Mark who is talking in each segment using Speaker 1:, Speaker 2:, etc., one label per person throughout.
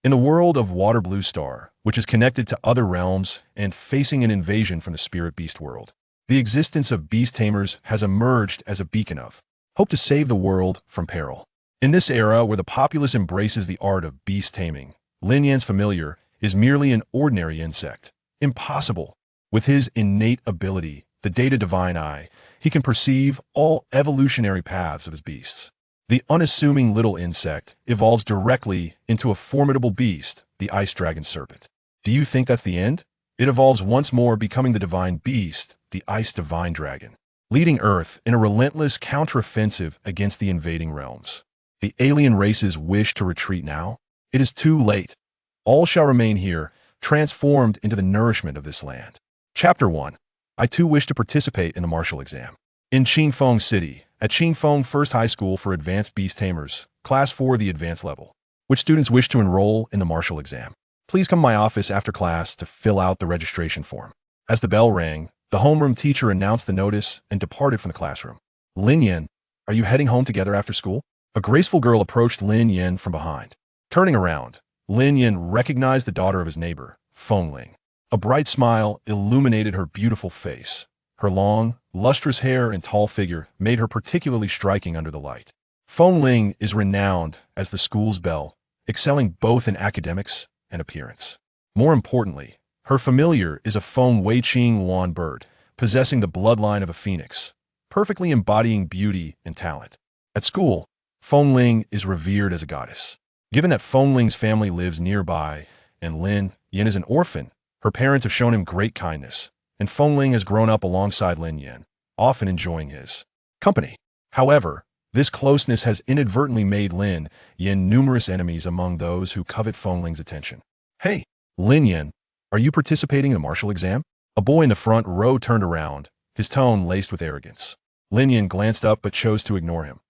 Speaker 1: In the world of Bluewater Star, which is connected to other realms and facing an invasion from the spirit beast world, the existence of beast tamers has emerged as a beacon of hope to save the world from peril. In this era where the populace embraces the art of beast taming, Lin Yan's familiar is merely an ordinary insect. Impossible. With his innate ability, the data divine eye, he can perceive all evolutionary paths of his beasts. The unassuming little insect evolves directly into a formidable beast, the ice dragon serpent. Do you think that's the end? It evolves once more, becoming the divine beast, the ice divine dragon, leading Earth in a relentless counteroffensive against the invading realms. The alien races wish to retreat now. It is too late. All shall remain here, transformed into the nourishment of this land. Chapter 1. I too wish to participate in the martial exam. In Qingfeng City, at Qingfeng First High School for Advanced Beast Tamers, Class 4, the advanced level. Which students wish to enroll in the martial exam? Please come to my office after class to fill out the registration form. As the bell rang, the homeroom teacher announced the notice and departed from the classroom. Lin Yan, are you heading home together after school? A graceful girl approached Lin Yan from behind. Turning around, Lin Yan recognized the daughter of his neighbor, Feng Ling. A bright smile illuminated her beautiful face. Her long, lustrous hair and tall figure made her particularly striking under the light. Feng Ling is renowned as the school's belle, excelling both in academics and appearance. More importantly, her familiar is a Feng Weiqing Wan bird, possessing the bloodline of a phoenix, perfectly embodying beauty and talent. At school, Feng Ling is revered as a goddess. Given that Feng Ling's family lives nearby and Lin Yan is an orphan, her parents have shown him great kindness, and Feng Ling has grown up alongside Lin Yan, often enjoying his company. However, this closeness has inadvertently made Lin Yan numerous enemies among those who covet Feng Ling's attention. Hey, Lin Yan, are you participating in the martial exam? A boy in the front row turned around, his tone laced with arrogance. Lin Yan glanced up but chose to ignore him.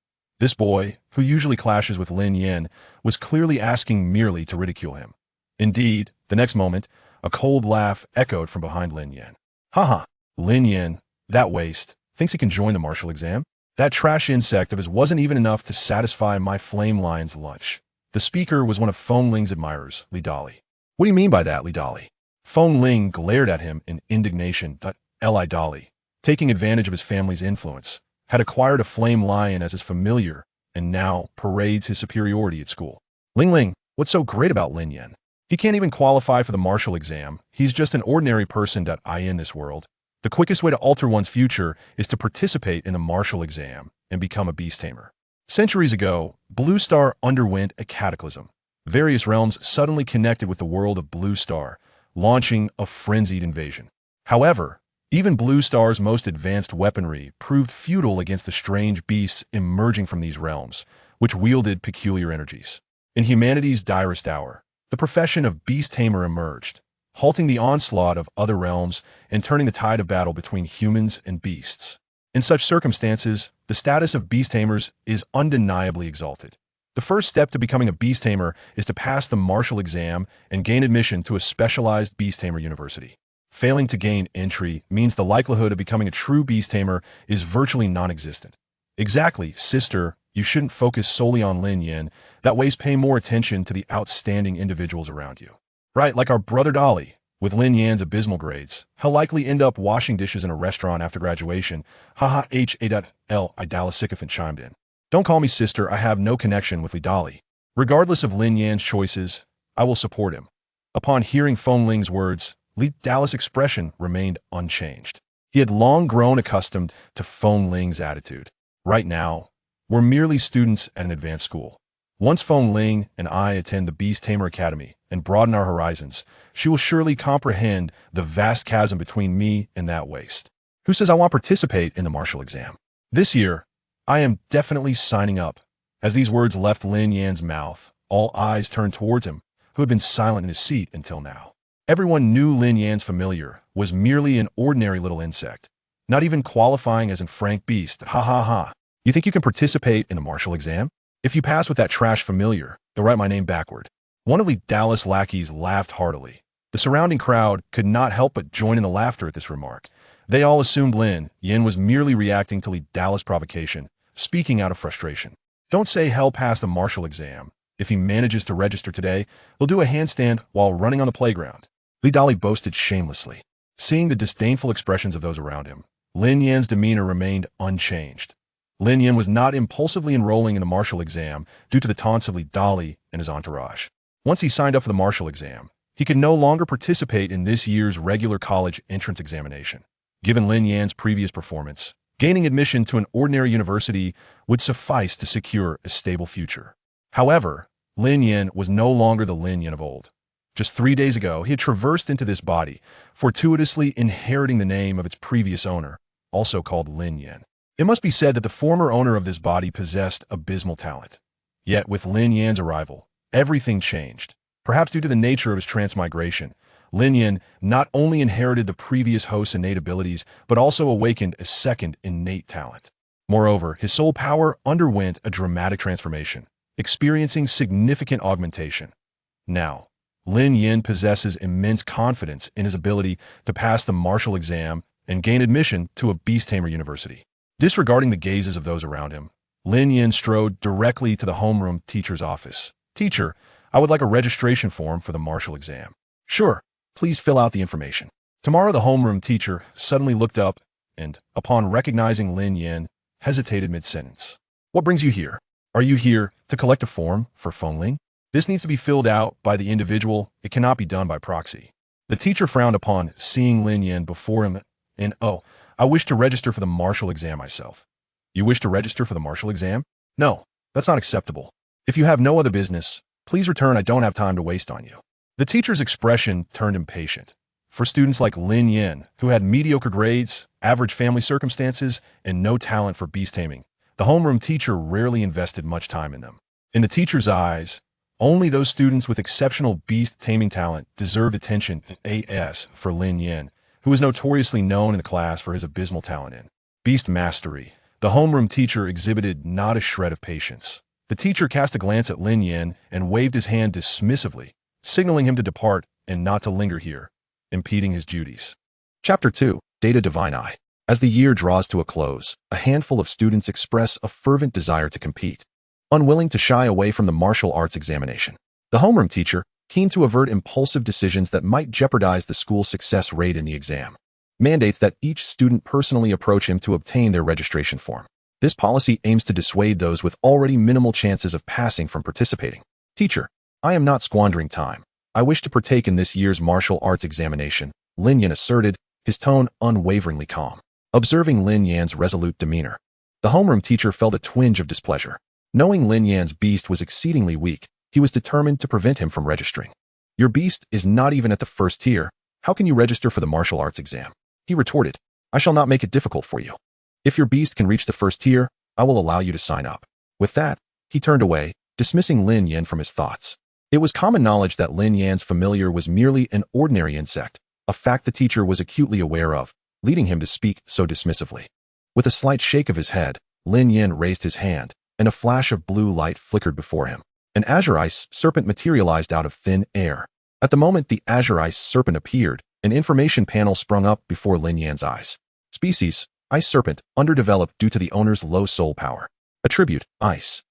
Speaker 1: This boy, who usually clashes with Lin Yan, was clearly asking merely to ridicule him. Indeed, the next moment, a cold laugh echoed from behind Lin Yan. Haha, Lin Yan, that waste, thinks he can join the martial exam? That trash insect of his wasn't even enough to satisfy my flame lion's lunch. The speaker was one of Feng Ling's admirers, Li Dali. What do you mean by that, Li Dali? Feng Ling glared at him in indignation. Li Dali, taking advantage of his family's influence, had acquired a flame lion as his familiar and now parades his superiority at school. Ling, what's so great about Lin Yan? He can't even qualify for the martial exam. He's just an ordinary person. In this world, the quickest way to alter one's future is to participate in the martial exam and become a beast tamer. Centuries ago, Blue Star underwent a cataclysm. Various realms suddenly connected with the world of Blue Star, launching a frenzied invasion. However, even Blue Star's most advanced weaponry proved futile against the strange beasts emerging from these realms, which wielded peculiar energies. In humanity's direst hour, the profession of beast tamer emerged, halting the onslaught of other realms and turning the tide of battle between humans and beasts. In such circumstances, the status of beast tamers is undeniably exalted. The first step to becoming a beast tamer is to pass the martial exam and gain admission to a specialized beast tamer university. Failing to gain entry means the likelihood of becoming a true beast tamer is virtually non-existent. Exactly, sister, you shouldn't focus solely on Lin Yan. That ways pay more attention to the outstanding individuals around you. Right, like our brother Dolly. With Lin Yan's abysmal grades, he'll likely end up washing dishes in a restaurant after graduation. Haha, Idala sycophant chimed in. Don't call me sister, I have no connection with Li Dali. Regardless of Lin Yan's choices, I will support him. Upon hearing Feng Ling's words, Li Dali's expression remained unchanged. He had long grown accustomed to Feng Ling's attitude. Right now, we're merely students at an advanced school. Once Feng Ling and I attend the Beast Tamer Academy and broaden our horizons, she will surely comprehend the vast chasm between me and that waste. Who says I want to participate in the martial exam? This year, I am definitely signing up. As these words left Lin Yan's mouth, all eyes turned towards him, who had been silent in his seat until now. Everyone knew Lin Yan's familiar was merely an ordinary little insect, not even qualifying as a frank beast. Ha ha ha. You think you can participate in the martial exam? If you pass with that trash familiar, you'll write my name backward. One of Li Dali's lackeys laughed heartily. The surrounding crowd could not help but join in the laughter at this remark. They all assumed Lin Yan was merely reacting to Li Dali's provocation, speaking out of frustration. Don't say hell pass the martial exam. If he manages to register today, he'll do a handstand while running on the playground. Li Dali boasted shamelessly. Seeing the disdainful expressions of those around him, Lin Yan's demeanor remained unchanged. Lin Yan was not impulsively enrolling in the martial exam due to the taunts of Li Dali and his entourage. Once he signed up for the martial exam, he could no longer participate in this year's regular college entrance examination. Given Lin Yan's previous performance, gaining admission to an ordinary university would suffice to secure a stable future. However, Lin Yan was no longer the Lin Yan of old. Just 3 days ago, he had traversed into this body, fortuitously inheriting the name of its previous owner, also called Lin Yan. It must be said that the former owner of this body possessed abysmal talent. Yet with Lin Yan's arrival, everything changed. Perhaps due to the nature of his transmigration, Lin Yan not only inherited the previous host's innate abilities, but also awakened a second innate talent. Moreover, his soul power underwent a dramatic transformation, experiencing significant augmentation. Now, Lin Yan possesses immense confidence in his ability to pass the martial exam and gain admission to a Beast Tamer university. Disregarding the gazes of those around him, Lin Yan strode directly to the homeroom teacher's office. "Teacher, I would like a registration form for the martial exam." "Sure, please fill out the information." Tomorrow the homeroom teacher suddenly looked up and, upon recognizing Lin Yan, hesitated mid-sentence. "What brings you here? Are you here to collect a form for Fengling? This needs to be filled out by the individual. It cannot be done by proxy." The teacher frowned upon seeing Lin Yan before him and, "Oh, I wish to register for the martial exam myself." "You wish to register for the martial exam? No, that's not acceptable. If you have no other business, please return. I don't have time to waste on you." The teacher's expression turned impatient. For students like Lin Yan, who had mediocre grades, average family circumstances, and no talent for beast taming, the homeroom teacher rarely invested much time in them. In the teacher's eyes, only those students with exceptional beast taming talent deserved attention. As for Lin Yan, who was notoriously known in the class for his abysmal talent in beast mastery, the homeroom teacher exhibited not a shred of patience. The teacher cast a glance at Lin Yan and waved his hand dismissively, signaling him to depart and not to linger here, impeding his duties. Chapter 2, Data Divine Eye. As the year draws to a close, a handful of students express a fervent desire to compete, unwilling to shy away from the martial arts examination. The homeroom teacher, keen to avert impulsive decisions that might jeopardize the school's success rate in the exam, mandates that each student personally approach him to obtain their registration form. This policy aims to dissuade those with already minimal chances of passing from participating. "Teacher, I am not squandering time. I wish to partake in this year's martial arts examination," Lin Yan asserted, his tone unwaveringly calm. Observing Lin Yan's resolute demeanor, the homeroom teacher felt a twinge of displeasure. Knowing Lin Yan's beast was exceedingly weak, he was determined to prevent him from registering. "Your beast is not even at the first tier. How can you register for the martial arts exam?" he retorted. "I shall not make it difficult for you. If your beast can reach the first tier, I will allow you to sign up." With that, he turned away, dismissing Lin Yan from his thoughts. It was common knowledge that Lin Yan's familiar was merely an ordinary insect, a fact the teacher was acutely aware of, leading him to speak so dismissively. With a slight shake of his head, Lin Yan raised his hand, and a flash of blue light flickered before him. An azure ice serpent materialized out of thin air. At the moment the azure ice serpent appeared, an information panel sprung up before Lin Yan's eyes. Species: Ice Serpent, underdeveloped due to the owner's low soul power. Attribute: Ice.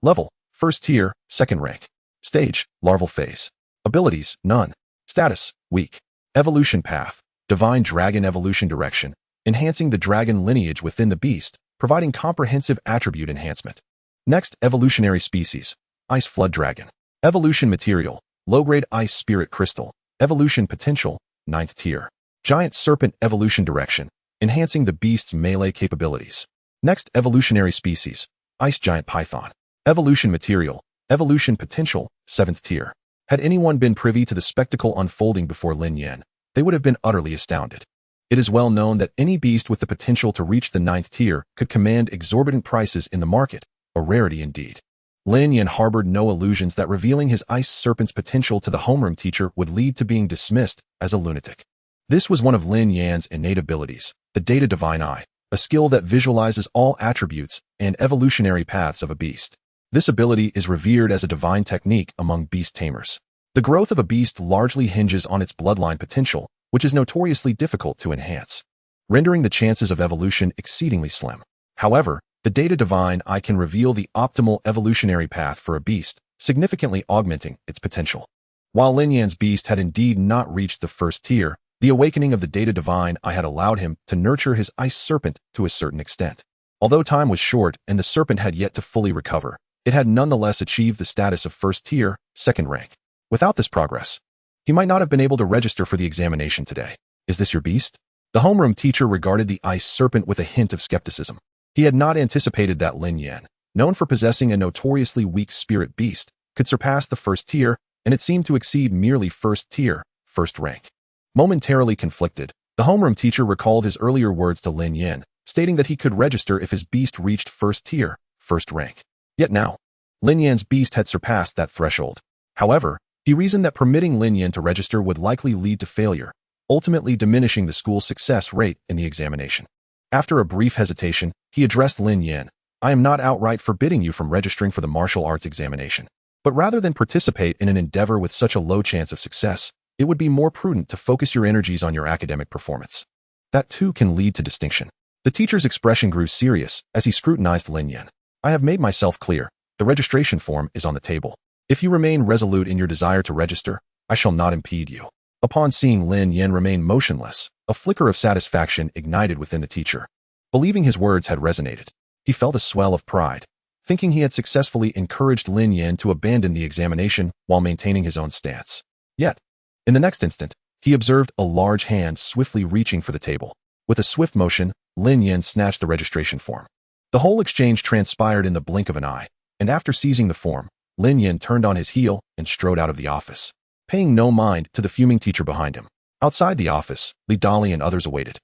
Speaker 1: Level: First tier, second rank. Stage: Larval phase. Abilities: None. Status: Weak. Evolution path: Divine Dragon evolution direction, enhancing the dragon lineage within the beast, providing comprehensive attribute enhancement. Next evolutionary species: Ice Flood Dragon. Evolution material: Low-grade Ice Spirit Crystal. Evolution potential: 9th tier. Giant Serpent evolution direction, enhancing the beast's melee capabilities. Next evolutionary species: Ice Giant Python. Evolution material: Evolution potential: 7th tier. Had anyone been privy to the spectacle unfolding before Lin Yan, they would have been utterly astounded. It is well known that any beast with the potential to reach the 9th tier could command exorbitant prices in the market, a rarity indeed. Lin Yan harbored no illusions that revealing his Ice Serpent's potential to the homeroom teacher would lead to being dismissed as a lunatic. This was one of Lin Yan's innate abilities, the Data Divine Eye, a skill that visualizes all attributes and evolutionary paths of a beast. This ability is revered as a divine technique among beast tamers. The growth of a beast largely hinges on its bloodline potential, which is notoriously difficult to enhance, rendering the chances of evolution exceedingly slim. However, the Data Divine Eye can reveal the optimal evolutionary path for a beast, significantly augmenting its potential. While Lin Yan's beast had indeed not reached the first tier, the awakening of the data divine I had allowed him to nurture his ice serpent to a certain extent. Although time was short and the serpent had yet to fully recover, it had nonetheless achieved the status of first tier, second rank. Without this progress, he might not have been able to register for the examination today. Is this your beast? The homeroom teacher regarded the ice serpent with a hint of skepticism. He had not anticipated that Lin Yan, known for possessing a notoriously weak spirit beast, could surpass the first tier, and it seemed to exceed merely first tier, first rank. Momentarily conflicted, the homeroom teacher recalled his earlier words to Lin Yan, stating that he could register if his beast reached first tier, first rank. Yet now, Lin Yan's beast had surpassed that threshold. However, he reasoned that permitting Lin Yan to register would likely lead to failure, ultimately diminishing the school's success rate in the examination. After a brief hesitation, he addressed Lin Yan. I am not outright forbidding you from registering for the martial arts examination. But rather than participate in an endeavor with such a low chance of success, it would be more prudent to focus your energies on your academic performance. That too can lead to distinction. The teacher's expression grew serious as he scrutinized Lin Yan. I have made myself clear. The registration form is on the table. If you remain resolute in your desire to register, I shall not impede you. Upon seeing Lin Yan remain motionless, a flicker of satisfaction ignited within the teacher. Believing his words had resonated, he felt a swell of pride, thinking he had successfully encouraged Lin Yan to abandon the examination while maintaining his own stance. Yet, in the next instant, he observed a large hand swiftly reaching for the table. With a swift motion, Lin Yan snatched the registration form. The whole exchange transpired in the blink of an eye, and after seizing the form, Lin Yan turned on his heel and strode out of the office, paying no mind to the fuming teacher behind him. Outside the office, Li Dali and others awaited,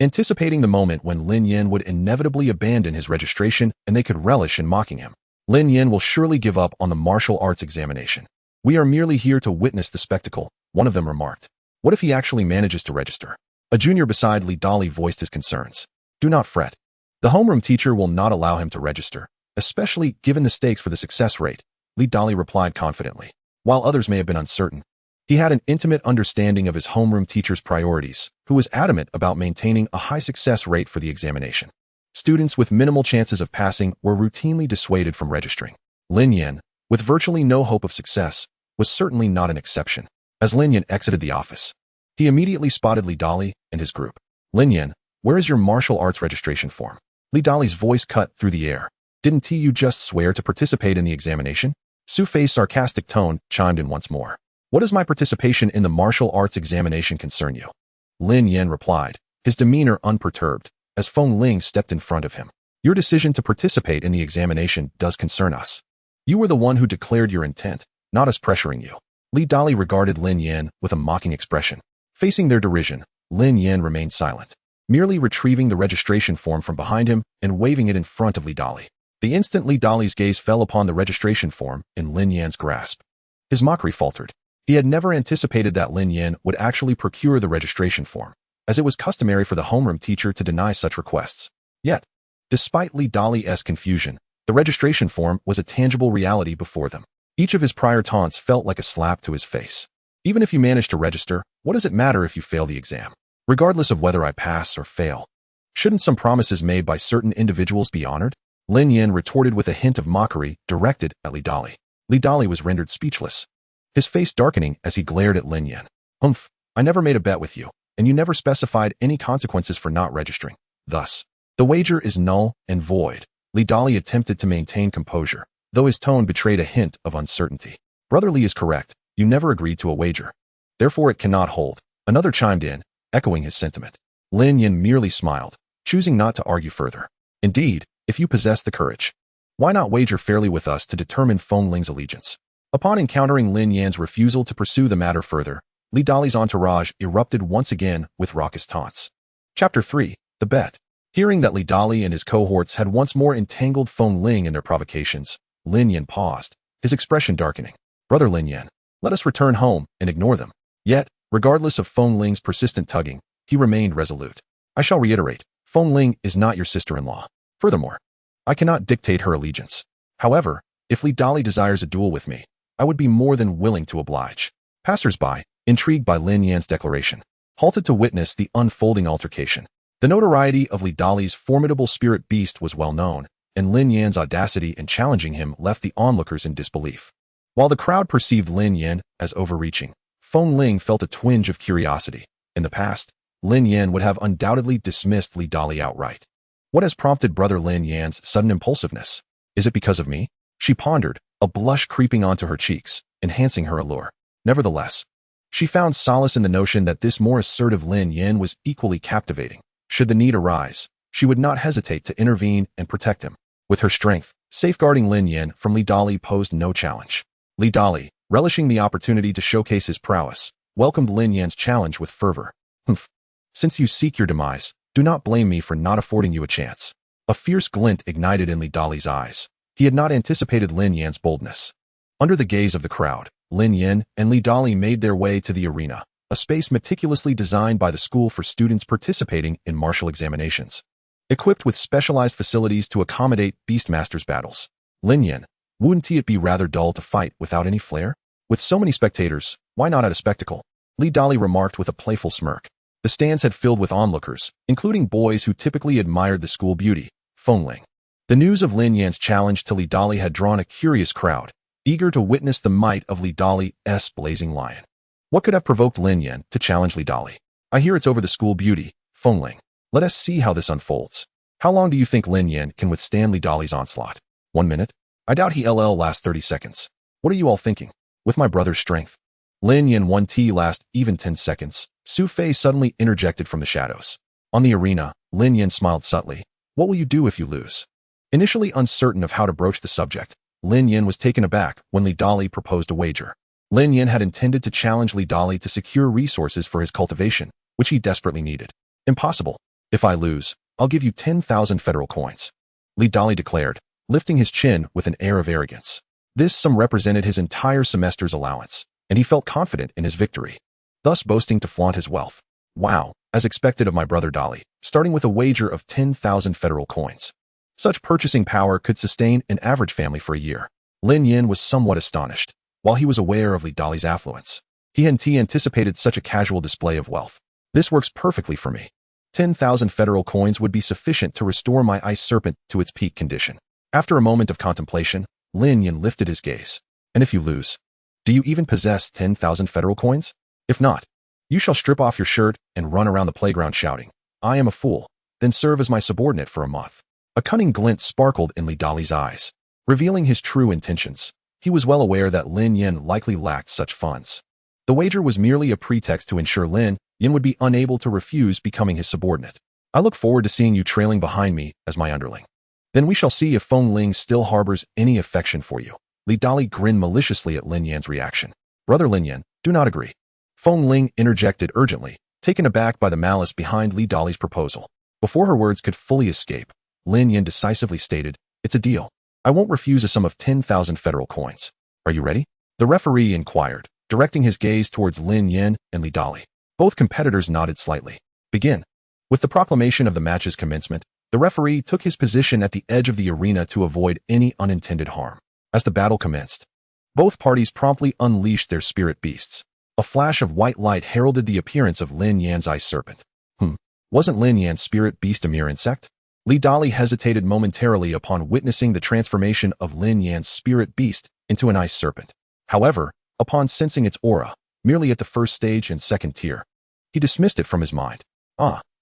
Speaker 1: anticipating the moment when Lin Yan would inevitably abandon his registration and they could relish in mocking him. Lin Yan will surely give up on the martial arts examination. We are merely here to witness the spectacle, one of them remarked. What if he actually manages to register? A junior beside Li Dali voiced his concerns. Do not fret. The homeroom teacher will not allow him to register, especially given the stakes for the success rate, Li Dali replied confidently. While others may have been uncertain, he had an intimate understanding of his homeroom teacher's priorities, who was adamant about maintaining a high success rate for the examination. Students with minimal chances of passing were routinely dissuaded from registering. Lin Yan, with virtually no hope of success, was certainly not an exception. As Lin Yan exited the office, he immediately spotted Li Dali and his group. Lin Yan, where is your martial arts registration form? Li Dali's voice cut through the air. Didn't you just swear to participate in the examination? Su Fei's sarcastic tone chimed in once more. What does my participation in the martial arts examination concern you? Lin Yan replied, his demeanor unperturbed, as Feng Ling stepped in front of him. Your decision to participate in the examination does concern us. You were the one who declared your intent, not us pressuring you. Li Dali regarded Lin Yan with a mocking expression. Facing their derision, Lin Yan remained silent, merely retrieving the registration form from behind him and waving it in front of Li Dali. The instant Li Dali's gaze fell upon the registration form in Lin Yan's grasp, his mockery faltered. He had never anticipated that Lin Yan would actually procure the registration form, as it was customary for the homeroom teacher to deny such requests. Yet, despite Li Dali's confusion, the registration form was a tangible reality before them. Each of his prior taunts felt like a slap to his face. Even if you manage to register, what does it matter if you fail the exam? Regardless of whether I pass or fail, shouldn't some promises made by certain individuals be honored? Lin Yan retorted with a hint of mockery directed at Li Dali. Li Dali was rendered speechless, his face darkening as he glared at Lin Yan. I never made a bet with you, and you never specified any consequences for not registering. Thus, the wager is null and void. Li Dali attempted to maintain composure, though his tone betrayed a hint of uncertainty. Brother Li is correct. You never agreed to a wager. Therefore it cannot hold. Another chimed in, echoing his sentiment. Lin Yan merely smiled, choosing not to argue further. Indeed, if you possess the courage, why not wager fairly with us to determine Feng Ling's allegiance? Upon encountering Lin Yan's refusal to pursue the matter further, Li Dali's entourage erupted once again with raucous taunts. Chapter 3. The Bet. Hearing that Li Dali and his cohorts had once more entangled Feng Ling in their provocations, Lin Yan paused, his expression darkening. Brother Lin Yan, let us return home and ignore them. Yet, regardless of Feng Ling's persistent tugging, he remained resolute. I shall reiterate, Feng Ling is not your sister-in-law. Furthermore, I cannot dictate her allegiance. However, if Li Dali desires a duel with me, I would be more than willing to oblige. Passers-by, intrigued by Lin Yan's declaration, halted to witness the unfolding altercation. The notoriety of Li Dali's formidable spirit beast was well known, and Lin Yan's audacity in challenging him left the onlookers in disbelief. While the crowd perceived Lin Yan as overreaching, Feng Ling felt a twinge of curiosity. In the past, Lin Yan would have undoubtedly dismissed Li Dali outright. What has prompted brother Lin Yan's sudden impulsiveness? Is it because of me? She pondered, a blush creeping onto her cheeks, enhancing her allure. Nevertheless, she found solace in the notion that this more assertive Lin Yan was equally captivating. Should the need arise, she would not hesitate to intervene and protect him. With her strength, safeguarding Lin Yan from Li Dali posed no challenge. Li Dali, relishing the opportunity to showcase his prowess, welcomed Lin Yan's challenge with fervor. Humph. Since you seek your demise, do not blame me for not affording you a chance. A fierce glint ignited in Li Dali's eyes. He had not anticipated Lin Yan's boldness. Under the gaze of the crowd, Lin Yan and Li Dali made their way to the arena, a space meticulously designed by the school for students participating in martial examinations. Equipped with specialized facilities to accommodate Beastmasters battles. Lin Yan, wouldn't it be rather dull to fight without any flair? With so many spectators, why not add a spectacle? Li Dali remarked with a playful smirk. The stands had filled with onlookers, including boys who typically admired the school beauty, Feng Ling. The news of Lin Yan's challenge to Li Dali had drawn a curious crowd, eager to witness the might of Li Dali's blazing lion. What could have provoked Lin Yan to challenge Li Dali? I hear it's over the school beauty, Feng Ling. Let us see how this unfolds. How long do you think Lin Yan can withstand Li Dali's onslaught? 1 minute? I doubt he'll last 30 seconds. What are you all thinking? With my brother's strength. Lin Yan won't last even 10 seconds. Su Fei suddenly interjected from the shadows. On the arena, Lin Yan smiled subtly. What will you do if you lose? Initially uncertain of how to broach the subject, Lin Yan was taken aback when Li Dali proposed a wager. Lin Yan had intended to challenge Li Dali to secure resources for his cultivation, which he desperately needed. Impossible. If I lose, I'll give you 10,000 federal coins. Li Dali declared, lifting his chin with an air of arrogance. This sum represented his entire semester's allowance, and he felt confident in his victory, thus boasting to flaunt his wealth. Wow, as expected of my brother Dali, starting with a wager of 10,000 federal coins. Such purchasing power could sustain an average family for a year. Lin Yan was somewhat astonished. While he was aware of Li Dali's affluence, he hadn't anticipated such a casual display of wealth. This works perfectly for me. 10,000 federal coins would be sufficient to restore my ice serpent to its peak condition. After a moment of contemplation, Lin Yan lifted his gaze. And if you lose, do you even possess 10,000 federal coins? If not, you shall strip off your shirt and run around the playground shouting, I am a fool, then serve as my subordinate for a month. A cunning glint sparkled in Li Dali's eyes, revealing his true intentions. He was well aware that Lin Yan likely lacked such funds. The wager was merely a pretext to ensure Lin Yan would be unable to refuse becoming his subordinate. I look forward to seeing you trailing behind me as my underling. Then we shall see if Feng Ling still harbors any affection for you. Li Dali grinned maliciously at Lin Yan's reaction. Brother Lin Yan, do not agree. Feng Ling interjected urgently, taken aback by the malice behind Li Dali's proposal. Before her words could fully escape, Lin Yan decisively stated, it's a deal. I won't refuse a sum of 10,000 federal coins. Are you ready? The referee inquired, directing his gaze towards Lin Yan and Li Dali. Both competitors nodded slightly. Begin. With the proclamation of the match's commencement, the referee took his position at the edge of the arena to avoid any unintended harm. As the battle commenced, both parties promptly unleashed their spirit beasts. A flash of white light heralded the appearance of Lin Yan's ice serpent. Wasn't Lin Yan's spirit beast a mere insect? Li Dali hesitated momentarily upon witnessing the transformation of Lin Yan's spirit beast into an ice serpent. However, upon sensing its aura, merely at the first stage and second tier, he dismissed it from his mind.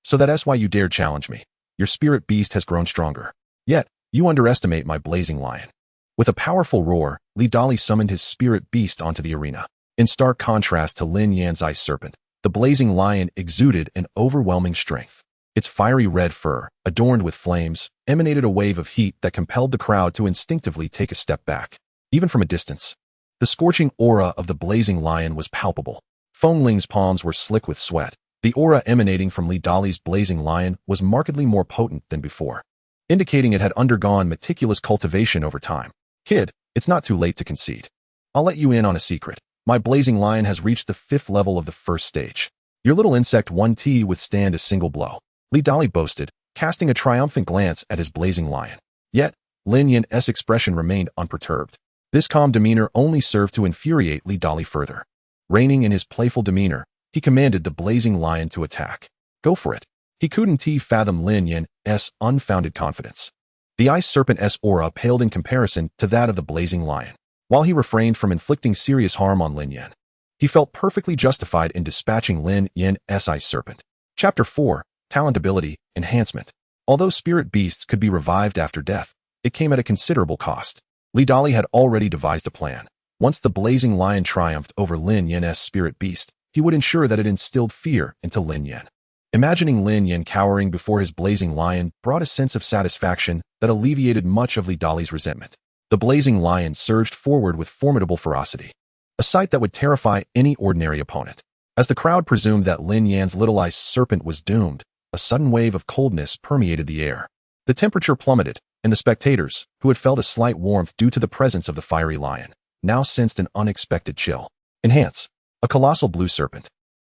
Speaker 1: So that's why you dared challenge me. Your spirit beast has grown stronger. Yet, you underestimate my blazing lion. With a powerful roar, Li Dali summoned his spirit beast onto the arena. In stark contrast to Lin Yan's ice serpent, the blazing lion exuded an overwhelming strength. Its fiery red fur, adorned with flames, emanated a wave of heat that compelled the crowd to instinctively take a step back. Even from a distance, the scorching aura of the blazing lion was palpable. Feng Ling's palms were slick with sweat. The aura emanating from Li Dali's blazing lion was markedly more potent than before, indicating it had undergone meticulous cultivation over time. Kid, it's not too late to concede. I'll let you in on a secret. My blazing lion has reached the 5th level of the first stage. Your little insect won't withstand a single blow. Li Dali boasted, casting a triumphant glance at his blazing lion. Yet, Lin Yan's expression remained unperturbed. This calm demeanor only served to infuriate Li Dali further. Reigning in his playful demeanor, he commanded the blazing lion to attack. Go for it. He couldn't fathom Lin Yan's unfounded confidence. The ice serpent's aura paled in comparison to that of the blazing lion. while he refrained from inflicting serious harm on Lin Yan. He felt perfectly justified in dispatching Lin Yan's ice serpent. Chapter 4. Talent Ability Enhancement. Although spirit beasts could be revived after death, it came at a considerable cost. Li Dali had already devised a plan. Once the blazing lion triumphed over Lin Yan's spirit beast, he would ensure that it instilled fear into Lin Yan. Imagining Lin Yan cowering before his blazing lion brought a sense of satisfaction that alleviated much of Li Dali's resentment. The blazing lion surged forward with formidable ferocity, a sight that would terrify any ordinary opponent. As the crowd presumed that Lin Yan's little ice serpent was doomed, a sudden wave of coldness permeated the air. The temperature plummeted, and the spectators, who had felt a slight warmth due to the presence of the fiery lion, now sensed an unexpected chill. Enhance. A colossal blue serpent,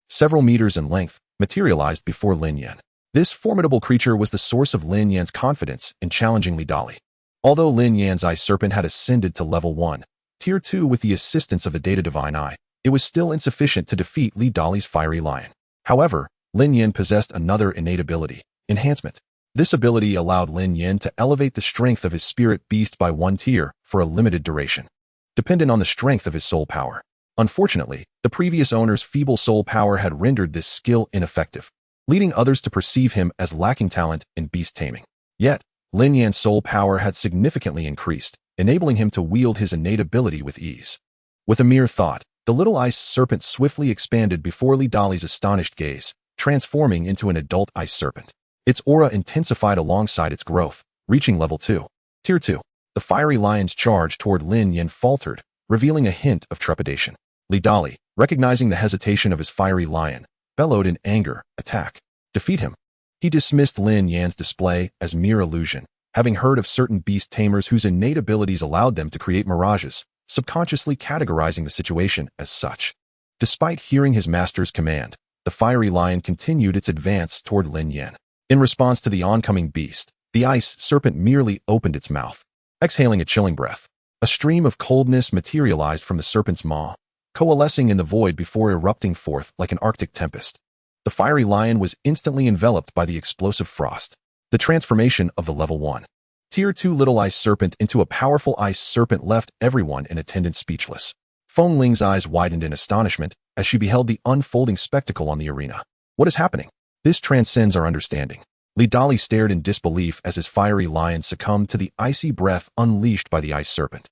Speaker 1: several meters in length, materialized before Lin Yan. This formidable creature was the source of Lin Yan's confidence in challenging Li Dali. Although Lin Yan's ice serpent had ascended to level 1, Tier 2 with the assistance of the Data Divine Eye, it was still insufficient to defeat Li Dali's fiery lion. However, Lin Yan possessed another innate ability, Enhancement. This ability allowed Lin Yan to elevate the strength of his spirit beast by 1 tier for a limited duration, dependent on the strength of his soul power. Unfortunately, the previous owner's feeble soul power had rendered this skill ineffective, leading others to perceive him as lacking talent in beast taming. Yet, Lin Yan's soul power had significantly increased, enabling him to wield his innate ability with ease. With a mere thought, the little ice serpent swiftly expanded before Li Dali's astonished gaze, transforming into an adult ice serpent. Its aura intensified alongside its growth, reaching level 2. Tier 2. The fiery lion's charge toward Lin Yan faltered, revealing a hint of trepidation. Li Dali, recognizing the hesitation of his fiery lion, bellowed in anger, "Attack! Defeat him!" He dismissed Lin Yan's display as mere illusion, having heard of certain beast tamers whose innate abilities allowed them to create mirages, subconsciously categorizing the situation as such. Despite hearing his master's command, the fiery lion continued its advance toward Lin Yan. In response to the oncoming beast, the ice serpent merely opened its mouth, exhaling a chilling breath. A stream of coldness materialized from the serpent's maw, coalescing in the void before erupting forth like an arctic tempest. The fiery lion was instantly enveloped by the explosive frost. The transformation of the level 1. Tier 2 little ice serpent into a powerful ice serpent left everyone in attendance speechless. Feng Ling's eyes widened in astonishment as she beheld the unfolding spectacle on the arena. What is happening? This transcends our understanding. Li Dali stared in disbelief as his fiery lion succumbed to the icy breath unleashed by the ice serpent.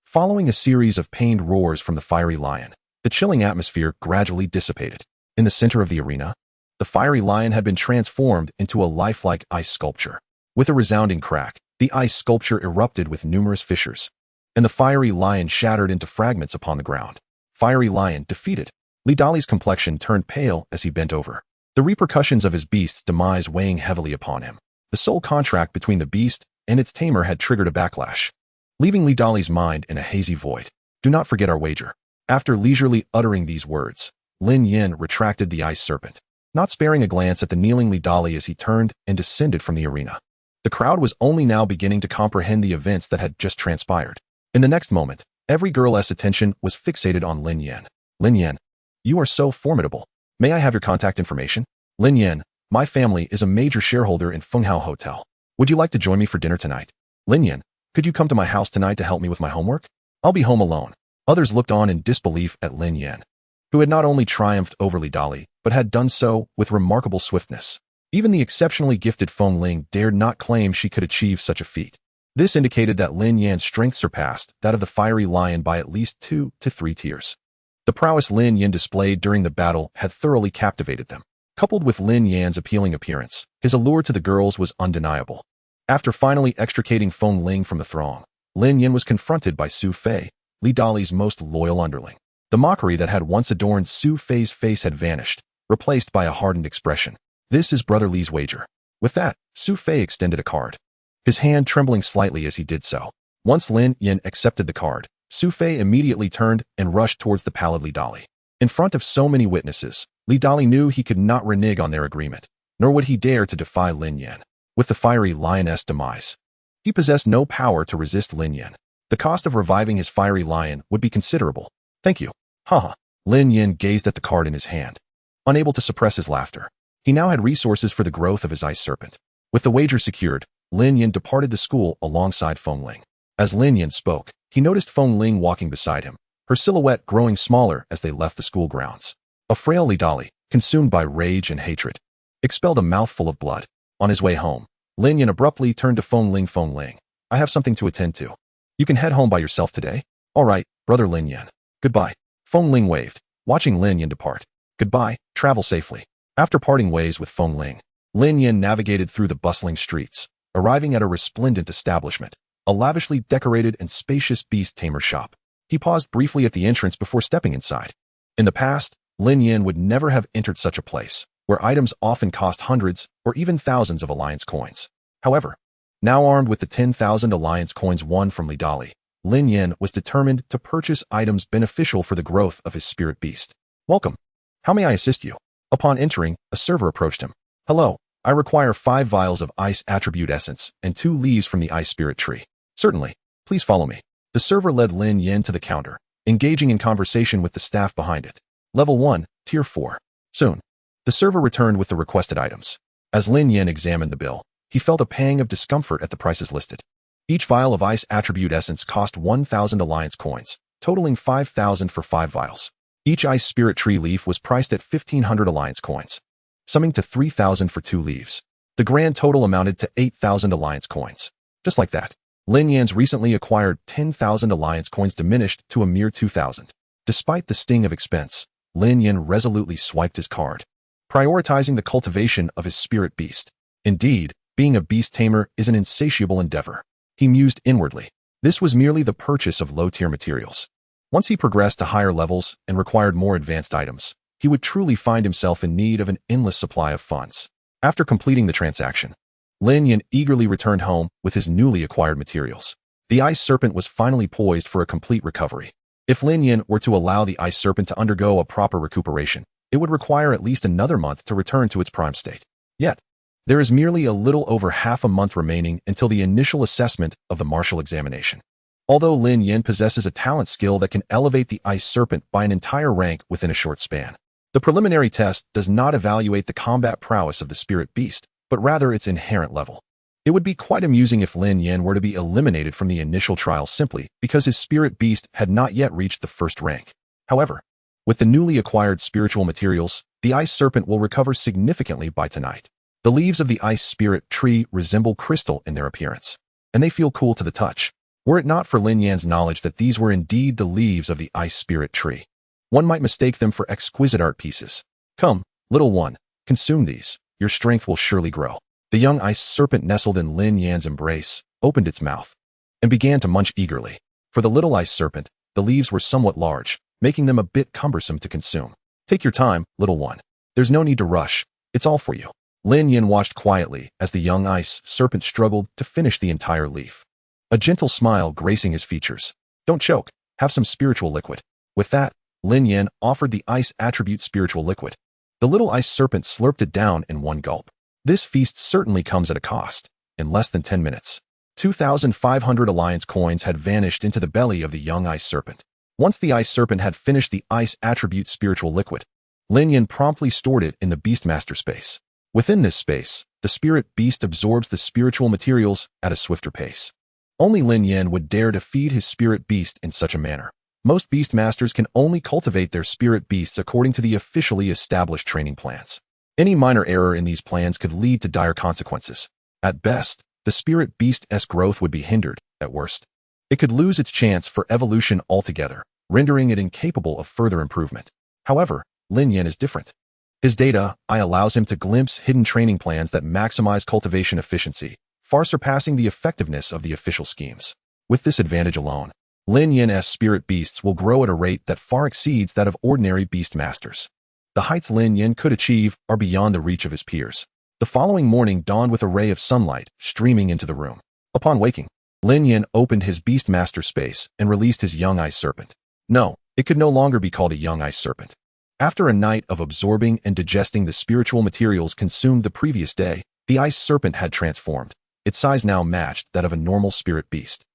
Speaker 1: Following a series of pained roars from the fiery lion, the chilling atmosphere gradually dissipated. In the center of the arena, the fiery lion had been transformed into a lifelike ice sculpture. With a resounding crack, the ice sculpture erupted with numerous fissures, and the fiery lion shattered into fragments upon the ground. Fiery lion defeated. Li Dali's complexion turned pale as he bent over, the repercussions of his beast's demise weighing heavily upon him. The soul contract between the beast and its tamer had triggered a backlash, leaving Li Dali's mind in a hazy void. Do not forget our wager. After leisurely uttering these words, Lin Yan retracted the ice serpent, not sparing a glance at the kneeling Li Dali as he turned and descended from the arena. The crowd was only now beginning to comprehend the events that had just transpired. In the next moment, every girl's attention was fixated on Lin Yan. Lin Yan, you are so formidable. May I have your contact information? Lin Yan, my family is a major shareholder in Fenghao Hotel. Would you like to join me for dinner tonight? Lin Yan, could you come to my house tonight to help me with my homework? I'll be home alone. Others looked on in disbelief at Lin Yan, who had not only triumphed over Li Dali, but had done so with remarkable swiftness. Even the exceptionally gifted Feng Ling dared not claim she could achieve such a feat. This indicated that Lin Yan's strength surpassed that of the fiery lion by at least 2 to 3 tiers. The prowess Lin Yan displayed during the battle had thoroughly captivated them. Coupled with Lin Yan's appealing appearance, his allure to the girls was undeniable. After finally extricating Feng Ling from the throng, Lin Yan was confronted by Su Fei, Li Dali's most loyal underling. The mockery that had once adorned Su Fei's face had vanished, replaced by a hardened expression. This is Brother Li's wager. With that, Su Fei extended a card, his hand trembling slightly as he did so. Once Lin Yan accepted the card, Su Fei immediately turned and rushed towards the pallid Li Dali. In front of so many witnesses, Li Dali knew he could not renege on their agreement, nor would he dare to defy Lin Yan. With the fiery lioness demise, he possessed no power to resist Lin Yan. The cost of reviving his fiery lion would be considerable. Thank you. Haha. Lin Yan gazed at the card in his hand, unable to suppress his laughter. He now had resources for the growth of his ice serpent. With the wager secured, Lin Yan departed the school alongside Feng Ling. As Lin Yan spoke, he noticed Feng Ling walking beside him, her silhouette growing smaller as they left the school grounds. A frail Lidali, consumed by rage and hatred, expelled a mouthful of blood. On his way home, Lin Yan abruptly turned to Feng Ling. Feng Ling, I have something to attend to. You can head home by yourself today? All right, brother Lin Yan. Goodbye. Feng Ling waved, watching Lin Yan depart. Goodbye, travel safely. After parting ways with Feng Ling, Lin Yan navigated through the bustling streets, arriving at a resplendent establishment, a lavishly decorated and spacious beast tamer shop. He paused briefly at the entrance before stepping inside. In the past, Lin Yan would never have entered such a place, where items often cost hundreds or even thousands of alliance coins. However, now armed with the 10,000 alliance coins won from Lidali, Lin Yan was determined to purchase items beneficial for the growth of his spirit beast. Welcome. How may I assist you? Upon entering, a server approached him. Hello, I require 5 vials of ice attribute essence and 2 leaves from the ice spirit tree. Certainly, please follow me. The server led Lin Yan to the counter, engaging in conversation with the staff behind it. Level 1, Tier 4. Soon, the server returned with the requested items. As Lin Yan examined the bill, he felt a pang of discomfort at the prices listed. Each vial of ice attribute essence cost 1,000 alliance coins, totaling 5,000 for 5 vials. Each ice spirit tree leaf was priced at 1,500 alliance coins, summing to 3,000 for 2 leaves. The grand total amounted to 8,000 alliance coins. Just like that, Lin Yan's recently acquired 10,000 alliance coins diminished to a mere 2,000. Despite the sting of expense, Lin Yan resolutely swiped his card, prioritizing the cultivation of his spirit beast. Indeed, being a beast tamer is an insatiable endeavor. He mused inwardly. This was merely the purchase of low-tier materials. Once he progressed to higher levels and required more advanced items, he would truly find himself in need of an endless supply of funds. After completing the transaction, Lin Yan eagerly returned home with his newly acquired materials. The ice serpent was finally poised for a complete recovery. If Lin Yan were to allow the ice serpent to undergo a proper recuperation, it would require at least another month to return to its prime state. Yet, there is merely a little over half a month remaining until the initial assessment of the martial examination. Although Lin Yan possesses a talent skill that can elevate the ice serpent by an entire rank within a short span, the preliminary test does not evaluate the combat prowess of the spirit beast, but rather its inherent level. It would be quite amusing if Lin Yan were to be eliminated from the initial trial simply because his spirit beast had not yet reached the first rank. However, with the newly acquired spiritual materials, the ice serpent will recover significantly by tonight. The leaves of the ice spirit tree resemble crystal in their appearance, and they feel cool to the touch. Were it not for Lin Yan's knowledge that these were indeed the leaves of the ice spirit tree, one might mistake them for exquisite art pieces. Come, little one, consume these. Your strength will surely grow. The young ice serpent nestled in Lin Yan's embrace, opened its mouth, and began to munch eagerly. For the little ice serpent, the leaves were somewhat large, making them a bit cumbersome to consume. Take your time, little one. There's no need to rush. It's all for you. Lin Yan watched quietly as the young ice serpent struggled to finish the entire leaf, a gentle smile gracing his features. Don't choke. Have some spiritual liquid. With that, Lin Yan offered the ice attribute spiritual liquid. The little ice serpent slurped it down in one gulp. This feast certainly comes at a cost. In less than 10 minutes, 2,500 alliance coins had vanished into the belly of the young ice serpent. Once the ice serpent had finished the ice attribute spiritual liquid, Lin Yan promptly stored it in the Beastmaster space. Within this space, the spirit beast absorbs the spiritual materials at a swifter pace. Only Lin Yan would dare to feed his spirit beast in such a manner. Most Beastmasters can only cultivate their spirit beasts according to the officially established training plans. Any minor error in these plans could lead to dire consequences. At best, the spirit beast's growth would be hindered. At worst, it could lose its chance for evolution altogether, rendering it incapable of further improvement. However, Lin Yan is different. His data allows him to glimpse hidden training plans that maximize cultivation efficiency, far surpassing the effectiveness of the official schemes. With this advantage alone, Lin Yan's spirit beasts will grow at a rate that far exceeds that of ordinary beastmasters. The heights Lin Yan could achieve are beyond the reach of his peers. The following morning dawned with a ray of sunlight streaming into the room. Upon waking, Lin Yan opened his Beastmaster space and released his young ice serpent. No, it could no longer be called a young ice serpent. After a night of absorbing and digesting the spiritual materials consumed the previous day, the ice serpent had transformed. Its size now matched that of a normal spirit beast.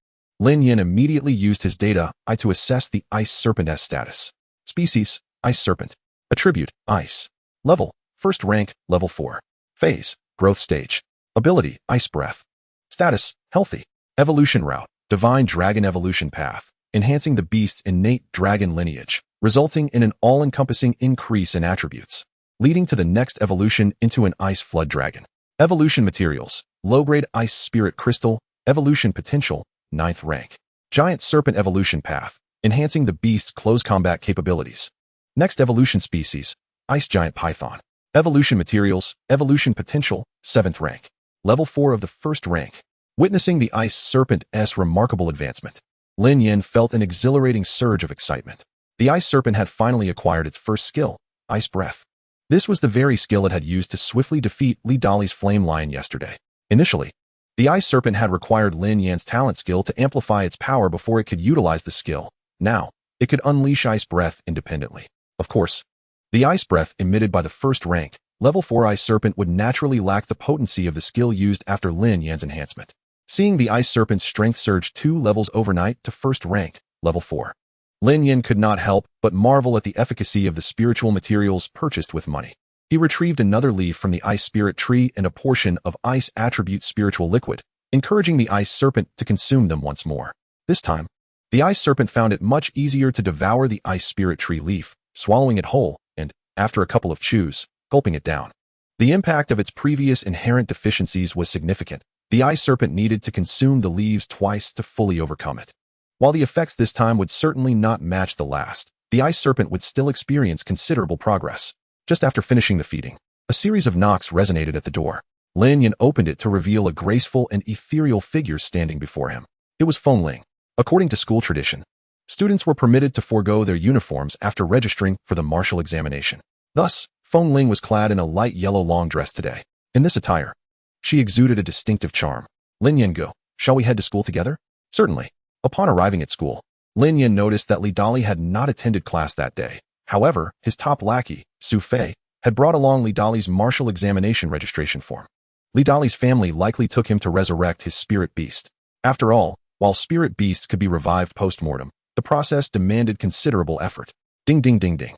Speaker 1: Lin Yan immediately used his data to assess the ice serpent's status. Species, ice serpent. Attribute, ice. Level, first rank, level 4. Phase, growth stage. Ability, ice breath. Status, healthy. Evolution route, Divine Dragon Evolution Path, enhancing the beast's innate dragon lineage, resulting in an all-encompassing increase in attributes, leading to the next evolution into an Ice Flood Dragon. Evolution Materials, Low-Grade Ice Spirit Crystal, Evolution Potential, 9th rank. Giant Serpent Evolution Path, enhancing the beast's close combat capabilities. Next evolution species, Ice Giant Python. Evolution Materials, Evolution Potential, 7th rank. Level 4 of the 1st rank. Witnessing the Ice Serpent's remarkable advancement, Lin Yan felt an exhilarating surge of excitement. The Ice Serpent had finally acquired its first skill, Ice Breath. This was the very skill it had used to swiftly defeat Li Dali's Flame Lion yesterday. Initially, the Ice Serpent had required Lin Yan's talent skill to amplify its power before it could utilize the skill. Now, it could unleash Ice Breath independently. Of course, the Ice Breath emitted by the 1st rank, Level 4 Ice Serpent would naturally lack the potency of the skill used after Lin Yan's enhancement. Seeing the Ice Serpent's strength surge 2 levels overnight to 1st rank, Level 4, Lin Yan could not help but marvel at the efficacy of the spiritual materials purchased with money. He retrieved another leaf from the Ice Spirit Tree and a portion of Ice Attribute Spiritual Liquid, encouraging the Ice Serpent to consume them once more. This time, the Ice Serpent found it much easier to devour the Ice Spirit Tree leaf, swallowing it whole, and, after a couple of chews, gulping it down. The impact of its previous inherent deficiencies was significant. The Ice Serpent needed to consume the leaves twice to fully overcome it. While the effects this time would certainly not match the last, the Ice Serpent would still experience considerable progress. Just after finishing the feeding, a series of knocks resonated at the door. Lin Yan opened it to reveal a graceful and ethereal figure standing before him. It was Feng Ling. According to school tradition, students were permitted to forego their uniforms after registering for the martial examination. Thus, Feng Ling was clad in a light yellow long dress today. In this attire, she exuded a distinctive charm. Lin Yan, go. Shall we head to school together? Certainly. Upon arriving at school, Lin Yan noticed that Li Dali had not attended class that day. However, his top lackey, Su Fei, had brought along Li Dali's martial examination registration form. Li Dali's family likely took him to resurrect his spirit beast. After all, while spirit beasts could be revived post-mortem, the process demanded considerable effort. Ding ding ding ding.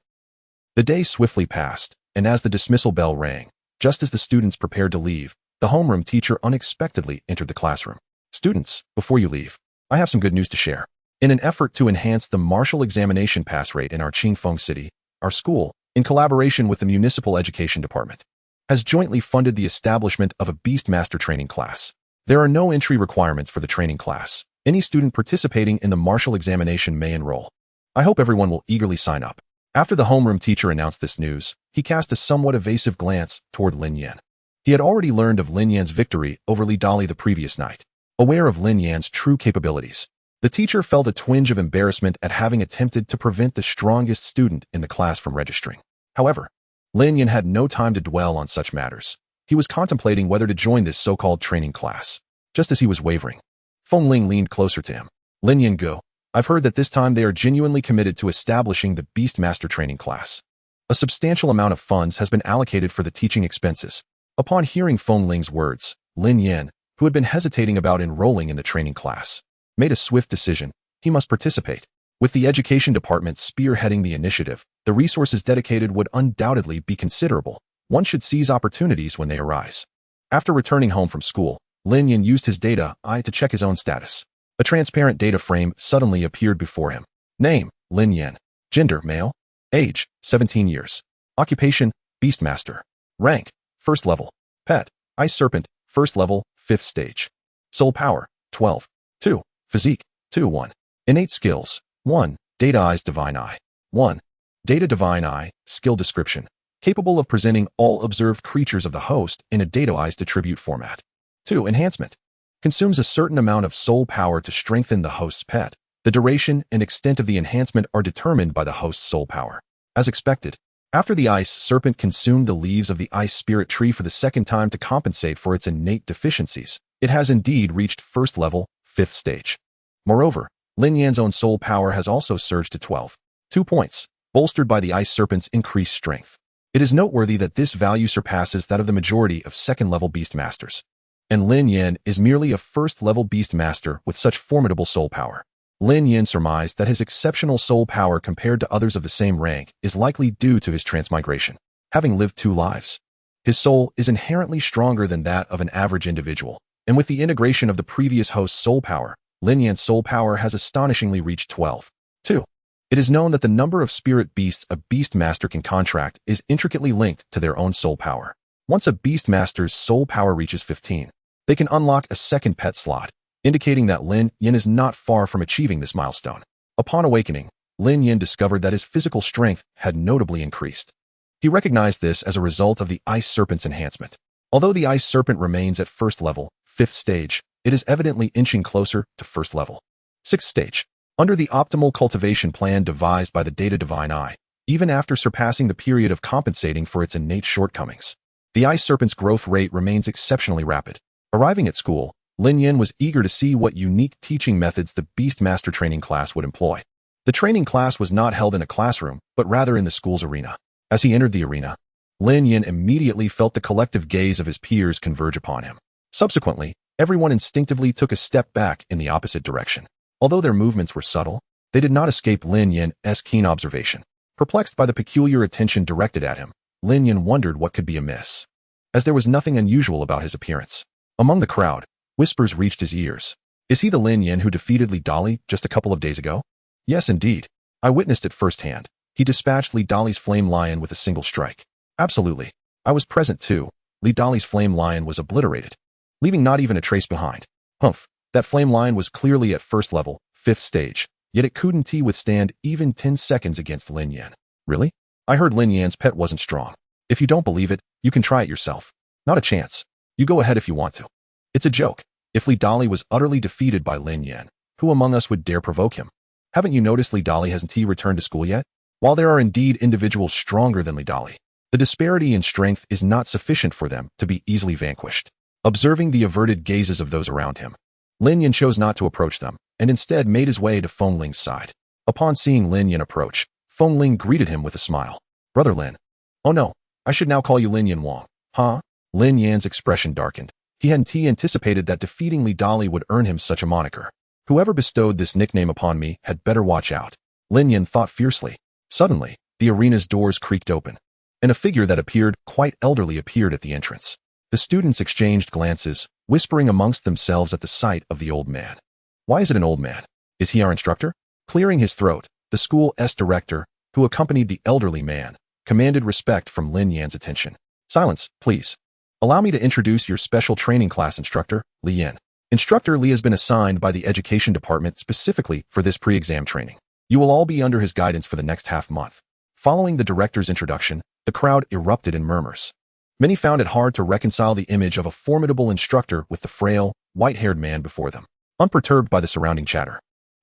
Speaker 1: The day swiftly passed, and as the dismissal bell rang, just as the students prepared to leave, the homeroom teacher unexpectedly entered the classroom. Students, before you leave, I have some good news to share. In an effort to enhance the martial examination pass rate in our Qingfeng city, our school, in collaboration with the Municipal Education Department, has jointly funded the establishment of a Beastmaster training class. There are no entry requirements for the training class. Any student participating in the martial examination may enroll. I hope everyone will eagerly sign up. After the homeroom teacher announced this news, he cast a somewhat evasive glance toward Lin Yan. He had already learned of Lin Yan's victory over Li Dali the previous night. Aware of Lin Yan's true capabilities, the teacher felt a twinge of embarrassment at having attempted to prevent the strongest student in the class from registering. However, Lin Yan had no time to dwell on such matters. He was contemplating whether to join this so-called training class. Just as he was wavering, Feng Ling leaned closer to him. Lin Yan, go. I've heard that this time they are genuinely committed to establishing the Beastmaster training class. A substantial amount of funds has been allocated for the teaching expenses. Upon hearing Feng Ling's words, Lin Yan, who had been hesitating about enrolling in the training class, made a swift decision. He must participate. With the education department spearheading the initiative, the resources dedicated would undoubtedly be considerable. One should seize opportunities when they arise. After returning home from school, Lin Yan used his data eye to check his own status. A transparent data frame suddenly appeared before him. Name, Lin Yan. Gender, male. Age, 17 years. Occupation, Beastmaster. Rank, 1st level. Pet, Ice Serpent, 1st level, 5th stage. Soul power, 12. 2. Physique, 2. 1. Innate skills, 1. Data Eyes Divine Eye. 1. Data Divine Eye, skill description. Capable of presenting all observed creatures of the host in a Data Eyes attribute format. 2. Enhancement. Consumes a certain amount of soul power to strengthen the host's pet. The duration and extent of the enhancement are determined by the host's soul power. As expected, after the Ice Serpent consumed the leaves of the Ice Spirit Tree for the second time to compensate for its innate deficiencies, it has indeed reached 1st level, 5th stage. Moreover, Lin Yan's own soul power has also surged to 12. 2 points, bolstered by the Ice Serpent's increased strength. It is noteworthy that this value surpasses that of the majority of 2nd-level Beastmasters. And Lin Yan is merely a 1st-level Beastmaster with such formidable soul power. Lin Yan surmised that his exceptional soul power compared to others of the same rank is likely due to his transmigration. Having lived 2 lives, his soul is inherently stronger than that of an average individual, and with the integration of the previous host's soul power, Lin Yan's soul power has astonishingly reached 12. 2. It is known that the number of spirit beasts a beast master can contract is intricately linked to their own soul power. Once a beast master's soul power reaches 15, they can unlock a second pet slot, indicating that Lin Yan is not far from achieving this milestone. Upon awakening, Lin Yan discovered that his physical strength had notably increased. He recognized this as a result of the Ice Serpent's enhancement. Although the Ice Serpent remains at first level, 5th stage, it is evidently inching closer to first level. 6th stage. Under the optimal cultivation plan devised by the Data Divine Eye, even after surpassing the period of compensating for its innate shortcomings, the Ice Serpent's growth rate remains exceptionally rapid. Arriving at school, Lin Yan was eager to see what unique teaching methods the Beastmaster training class would employ. The training class was not held in a classroom, but rather in the school's arena. As he entered the arena, Lin Yan immediately felt the collective gaze of his peers converge upon him. Subsequently, everyone instinctively took a step back in the opposite direction. Although their movements were subtle, they did not escape Lin Yan's keen observation. Perplexed by the peculiar attention directed at him, Lin Yan wondered what could be amiss, as there was nothing unusual about his appearance. Among the crowd, whispers reached his ears. Is he the Lin Yan who defeated Li Dali just a couple of days ago? Yes, indeed. I witnessed it firsthand. He dispatched Li Dali's flame lion with a single strike. Absolutely. I was present too. Li Dali's flame lion was obliterated, leaving not even a trace behind. Humph. That flame lion was clearly at first level, 5th stage, yet it couldn't withstand even 10 seconds against Lin Yan. Really? I heard Lin Yan's pet wasn't strong. If you don't believe it, you can try it yourself. Not a chance. You go ahead if you want to. It's a joke. If Li Dali was utterly defeated by Lin Yan, who among us would dare provoke him? Haven't you noticed Li Dali hasn't returned to school yet? While there are indeed individuals stronger than Li Dali, the disparity in strength is not sufficient for them to be easily vanquished. Observing the averted gazes of those around him, Lin Yan chose not to approach them, and instead made his way to Feng Ling's side. Upon seeing Lin Yan approach, Feng Ling greeted him with a smile. Brother Lin. Oh no, I should now call you Lin Yan Wang. Huh? Lin Yan's expression darkened. He hadn't anticipated that defeating Li Dali would earn him such a moniker. Whoever bestowed this nickname upon me had better watch out. Lin Yan thought fiercely. Suddenly, the arena's doors creaked open, and a figure that appeared quite elderly appeared at the entrance. The students exchanged glances, whispering amongst themselves at the sight of the old man. Why is it an old man? Is he our instructor? Clearing his throat, the school's director, who accompanied the elderly man, commanded respect from Lin Yan's attention. Silence, please. Allow me to introduce your special training class instructor, Li Yan. Instructor Li has been assigned by the education department specifically for this pre-exam training. You will all be under his guidance for the next half-month. Following the director's introduction, the crowd erupted in murmurs. Many found it hard to reconcile the image of a formidable instructor with the frail, white-haired man before them, unperturbed by the surrounding chatter.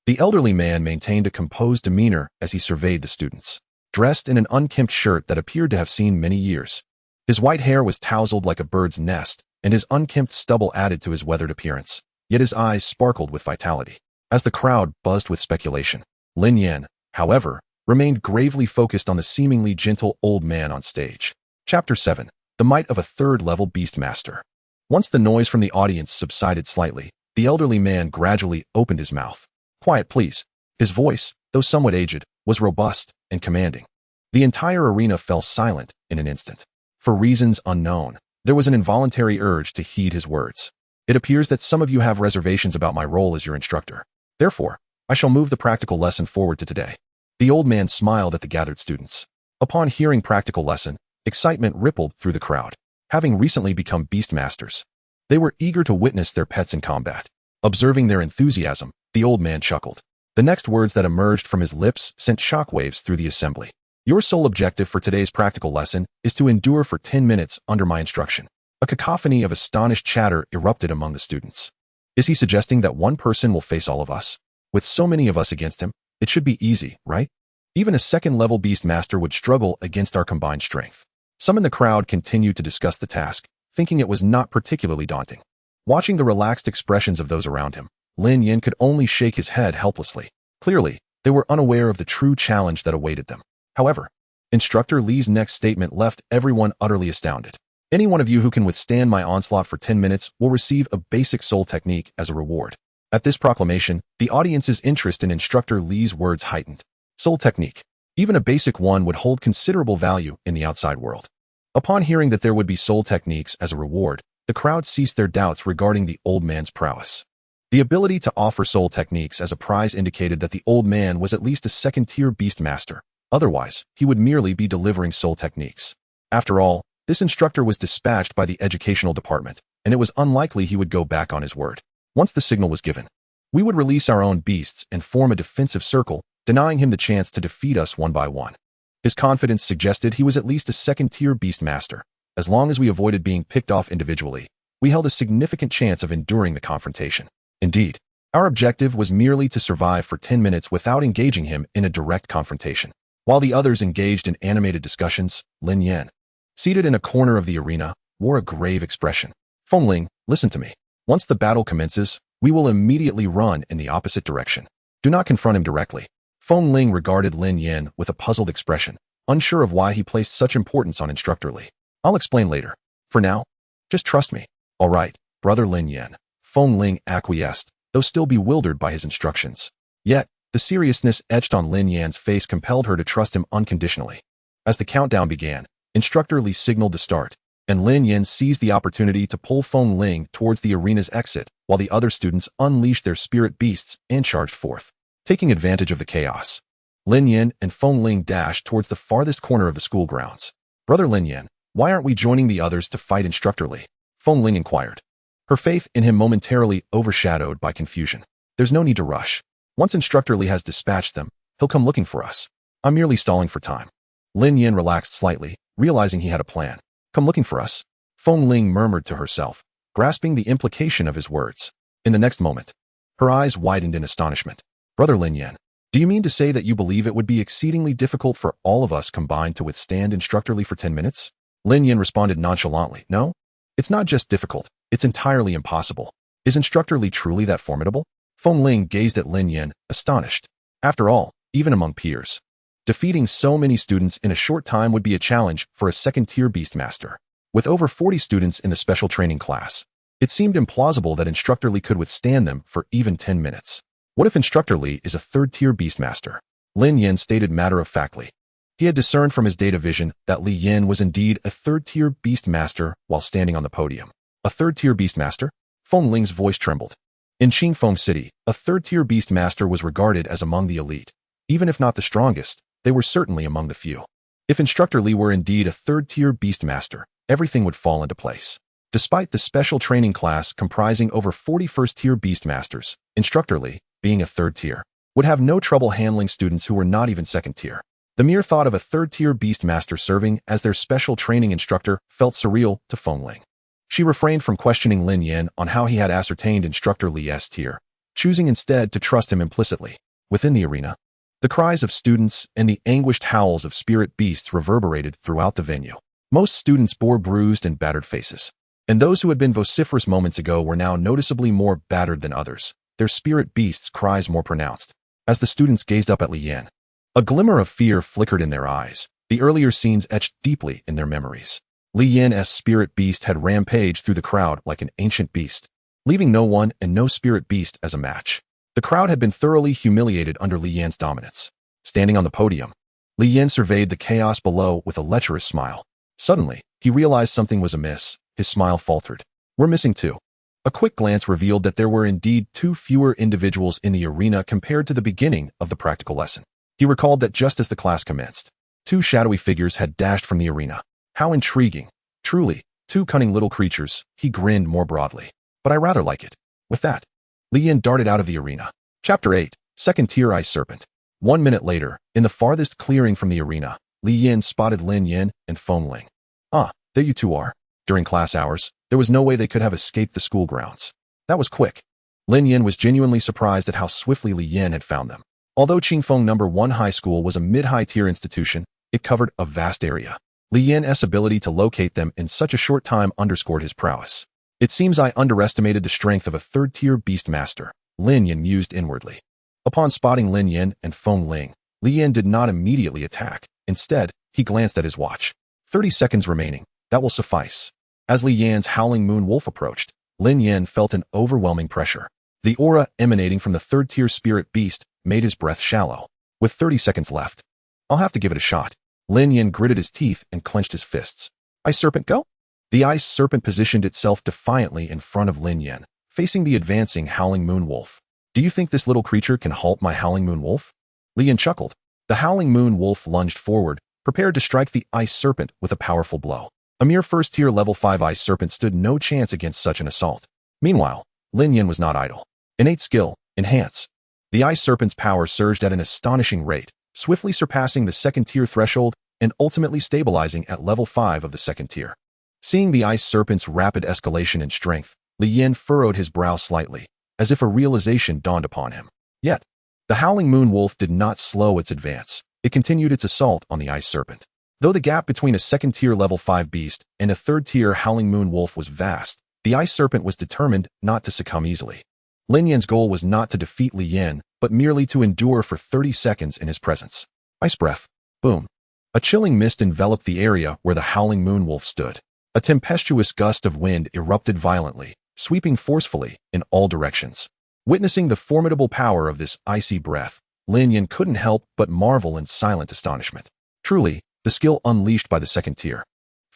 Speaker 1: The elderly man maintained a composed demeanor as he surveyed the students. Dressed in an unkempt shirt that appeared to have seen many years, his white hair was tousled like a bird's nest, and his unkempt stubble added to his weathered appearance, yet his eyes sparkled with vitality. As the crowd buzzed with speculation, Lin Yan, however, remained gravely focused on the seemingly gentle old man on stage. Chapter 7. The Might of a Third-Level Beastmaster. Once the noise from the audience subsided slightly, the elderly man gradually opened his mouth. Quiet, please. His voice, though somewhat aged, was robust and commanding. The entire arena fell silent in an instant. For reasons unknown, there was an involuntary urge to heed his words. It appears that some of you have reservations about my role as your instructor. Therefore, I shall move the practical lesson forward to today. The old man smiled at the gathered students. Upon hearing practical lesson, excitement rippled through the crowd. Having recently become beastmasters, they were eager to witness their pets in combat. Observing their enthusiasm, the old man chuckled. The next words that emerged from his lips sent shockwaves through the assembly. Your sole objective for today's practical lesson is to endure for 10 minutes under my instruction. A cacophony of astonished chatter erupted among the students. Is he suggesting that one person will face all of us? With so many of us against him, it should be easy, right? Even a second-level beastmaster would struggle against our combined strength. Some in the crowd continued to discuss the task, thinking it was not particularly daunting. Watching the relaxed expressions of those around him, Lin Yan could only shake his head helplessly. Clearly, they were unaware of the true challenge that awaited them. However, Instructor Li's next statement left everyone utterly astounded. Any one of you who can withstand my onslaught for 10 minutes will receive a basic soul technique as a reward. At this proclamation, the audience's interest in Instructor Li's words heightened. Soul technique. Even a basic one would hold considerable value in the outside world. Upon hearing that there would be soul techniques as a reward, the crowd ceased their doubts regarding the old man's prowess. The ability to offer soul techniques as a prize indicated that the old man was at least a second-tier beast master. Otherwise, he would merely be delivering soul techniques. After all, this instructor was dispatched by the educational department, and it was unlikely he would go back on his word. Once the signal was given, we would release our own beasts and form a defensive circle, denying him the chance to defeat us one by one. His confidence suggested he was at least a second-tier beast master. As long as we avoided being picked off individually, we held a significant chance of enduring the confrontation. Indeed, our objective was merely to survive for 10 minutes without engaging him in a direct confrontation. While the others engaged in animated discussions, Lin Yan, seated in a corner of the arena, wore a grave expression. Fengling, listen to me. Once the battle commences, we will immediately run in the opposite direction. Do not confront him directly. Fengling regarded Lin Yan with a puzzled expression, unsure of why he placed such importance on Instructor Li. I'll explain later. For now, just trust me. All right, brother Lin Yan. Fengling acquiesced, though still bewildered by his instructions. Yet, the seriousness etched on Lin Yan's face compelled her to trust him unconditionally. As the countdown began, Instructor Li signaled to start, and Lin Yan seized the opportunity to pull Fengling towards the arena's exit, while the other students unleashed their spirit beasts and charged forth. Taking advantage of the chaos, Lin Yan and Fengling dashed towards the farthest corner of the school grounds. Brother Lin Yan, why aren't we joining the others to fight Instructor Li? Fengling inquired, her faith in him momentarily overshadowed by confusion. There's no need to rush. Once Instructor Li has dispatched them, he'll come looking for us. I'm merely stalling for time. Lin Yan relaxed slightly, realizing he had a plan. Come looking for us? Fengling murmured to herself, grasping the implication of his words. In the next moment, her eyes widened in astonishment. Brother Lin Yan, do you mean to say that you believe it would be exceedingly difficult for all of us combined to withstand Instructor Li for 10 minutes? Lin Yan responded nonchalantly. No, it's not just difficult, it's entirely impossible. Is Instructor Li truly that formidable? Fengling gazed at Lin Yan, astonished. After all, even among peers, defeating so many students in a short time would be a challenge for a second-tier beastmaster. With over 40 students in the special training class, it seemed implausible that Instructor Li could withstand them for even 10 minutes. What if Instructor Li is a third-tier beastmaster? Lin Yan stated matter-of-factly. He had discerned from his data vision that Li Yan was indeed a third-tier beastmaster while standing on the podium. A third-tier beastmaster? Fengling's voice trembled. In Qingfeng City, a third-tier beastmaster was regarded as among the elite. Even if not the strongest, they were certainly among the few. If Instructor Li were indeed a third-tier beastmaster, everything would fall into place. Despite the special training class comprising over 40 first-tier beastmasters, Instructor Li, being a third-tier, would have no trouble handling students who were not even second-tier. The mere thought of a third-tier beastmaster serving as their special training instructor felt surreal to Fengling. She refrained from questioning Lin Yan on how he had ascertained Instructor Li's tier, choosing instead to trust him implicitly. Within the arena, the cries of students and the anguished howls of spirit beasts reverberated throughout the venue. Most students bore bruised and battered faces, and those who had been vociferous moments ago were now noticeably more battered than others, their spirit beasts' cries more pronounced. As the students gazed up at Lin Yan, a glimmer of fear flickered in their eyes, the earlier scenes etched deeply in their memories. Lin Yan's spirit beast had rampaged through the crowd like an ancient beast, leaving no one and no spirit beast as a match. The crowd had been thoroughly humiliated under Lin Yan's dominance. Standing on the podium, Lin Yan surveyed the chaos below with a lecherous smile. Suddenly, he realized something was amiss. His smile faltered. We're missing two. A quick glance revealed that there were indeed two fewer individuals in the arena compared to the beginning of the practical lesson. He recalled that just as the class commenced, two shadowy figures had dashed from the arena. How intriguing. Truly, two cunning little creatures. He grinned more broadly. But I rather like it. With that, Lin Yan darted out of the arena. Chapter 8, Second-Tier Ice Serpent. 1 minute later, in the farthest clearing from the arena, Lin Yan spotted Lin Yan and Fengling. Ah, there you two are. During class hours, there was no way they could have escaped the school grounds. That was quick. Lin Yan was genuinely surprised at how swiftly Lin Yan had found them. Although Qingfeng No. 1 High School was a mid-high tier institution, it covered a vast area. Lin Yan's ability to locate them in such a short time underscored his prowess. It seems I underestimated the strength of a third-tier beastmaster, Lin Yan mused inwardly. Upon spotting Lin Yan and Fengling, Lin Yan did not immediately attack. Instead, he glanced at his watch. 30 seconds remaining. That will suffice. As Lin Yan's howling moon wolf approached, Lin Yan felt an overwhelming pressure. The aura emanating from the third-tier spirit beast made his breath shallow. With 30 seconds left, I'll have to give it a shot. Lin Yan gritted his teeth and clenched his fists. Ice Serpent, go! The ice serpent positioned itself defiantly in front of Lin Yan, facing the advancing Howling Moon Wolf. "Do you think this little creature can halt my Howling Moon Wolf?" Lin Yan chuckled. The Howling Moon Wolf lunged forward, prepared to strike the Ice Serpent with a powerful blow. A mere first-tier level 5 Ice Serpent stood no chance against such an assault. Meanwhile, Lin Yan was not idle. Innate skill, enhance. The Ice Serpent's power surged at an astonishing rate, swiftly surpassing the second-tier threshold and ultimately stabilizing at level 5 of the second tier. Seeing the Ice Serpent's rapid escalation in strength, Lin Yan furrowed his brow slightly, as if a realization dawned upon him. Yet, the Howling Moon Wolf did not slow its advance. It continued its assault on the Ice Serpent. Though the gap between a second-tier level 5 beast and a third-tier Howling Moon Wolf was vast, the Ice Serpent was determined not to succumb easily. Lin Yan's goal was not to defeat Lin Yan, but merely to endure for 30 seconds in his presence. Ice breath. Boom. A chilling mist enveloped the area where the Howling Moon Wolf stood. A tempestuous gust of wind erupted violently, sweeping forcefully in all directions. Witnessing the formidable power of this icy breath, Lin Yan couldn't help but marvel in silent astonishment. Truly, the skill unleashed by the second tier.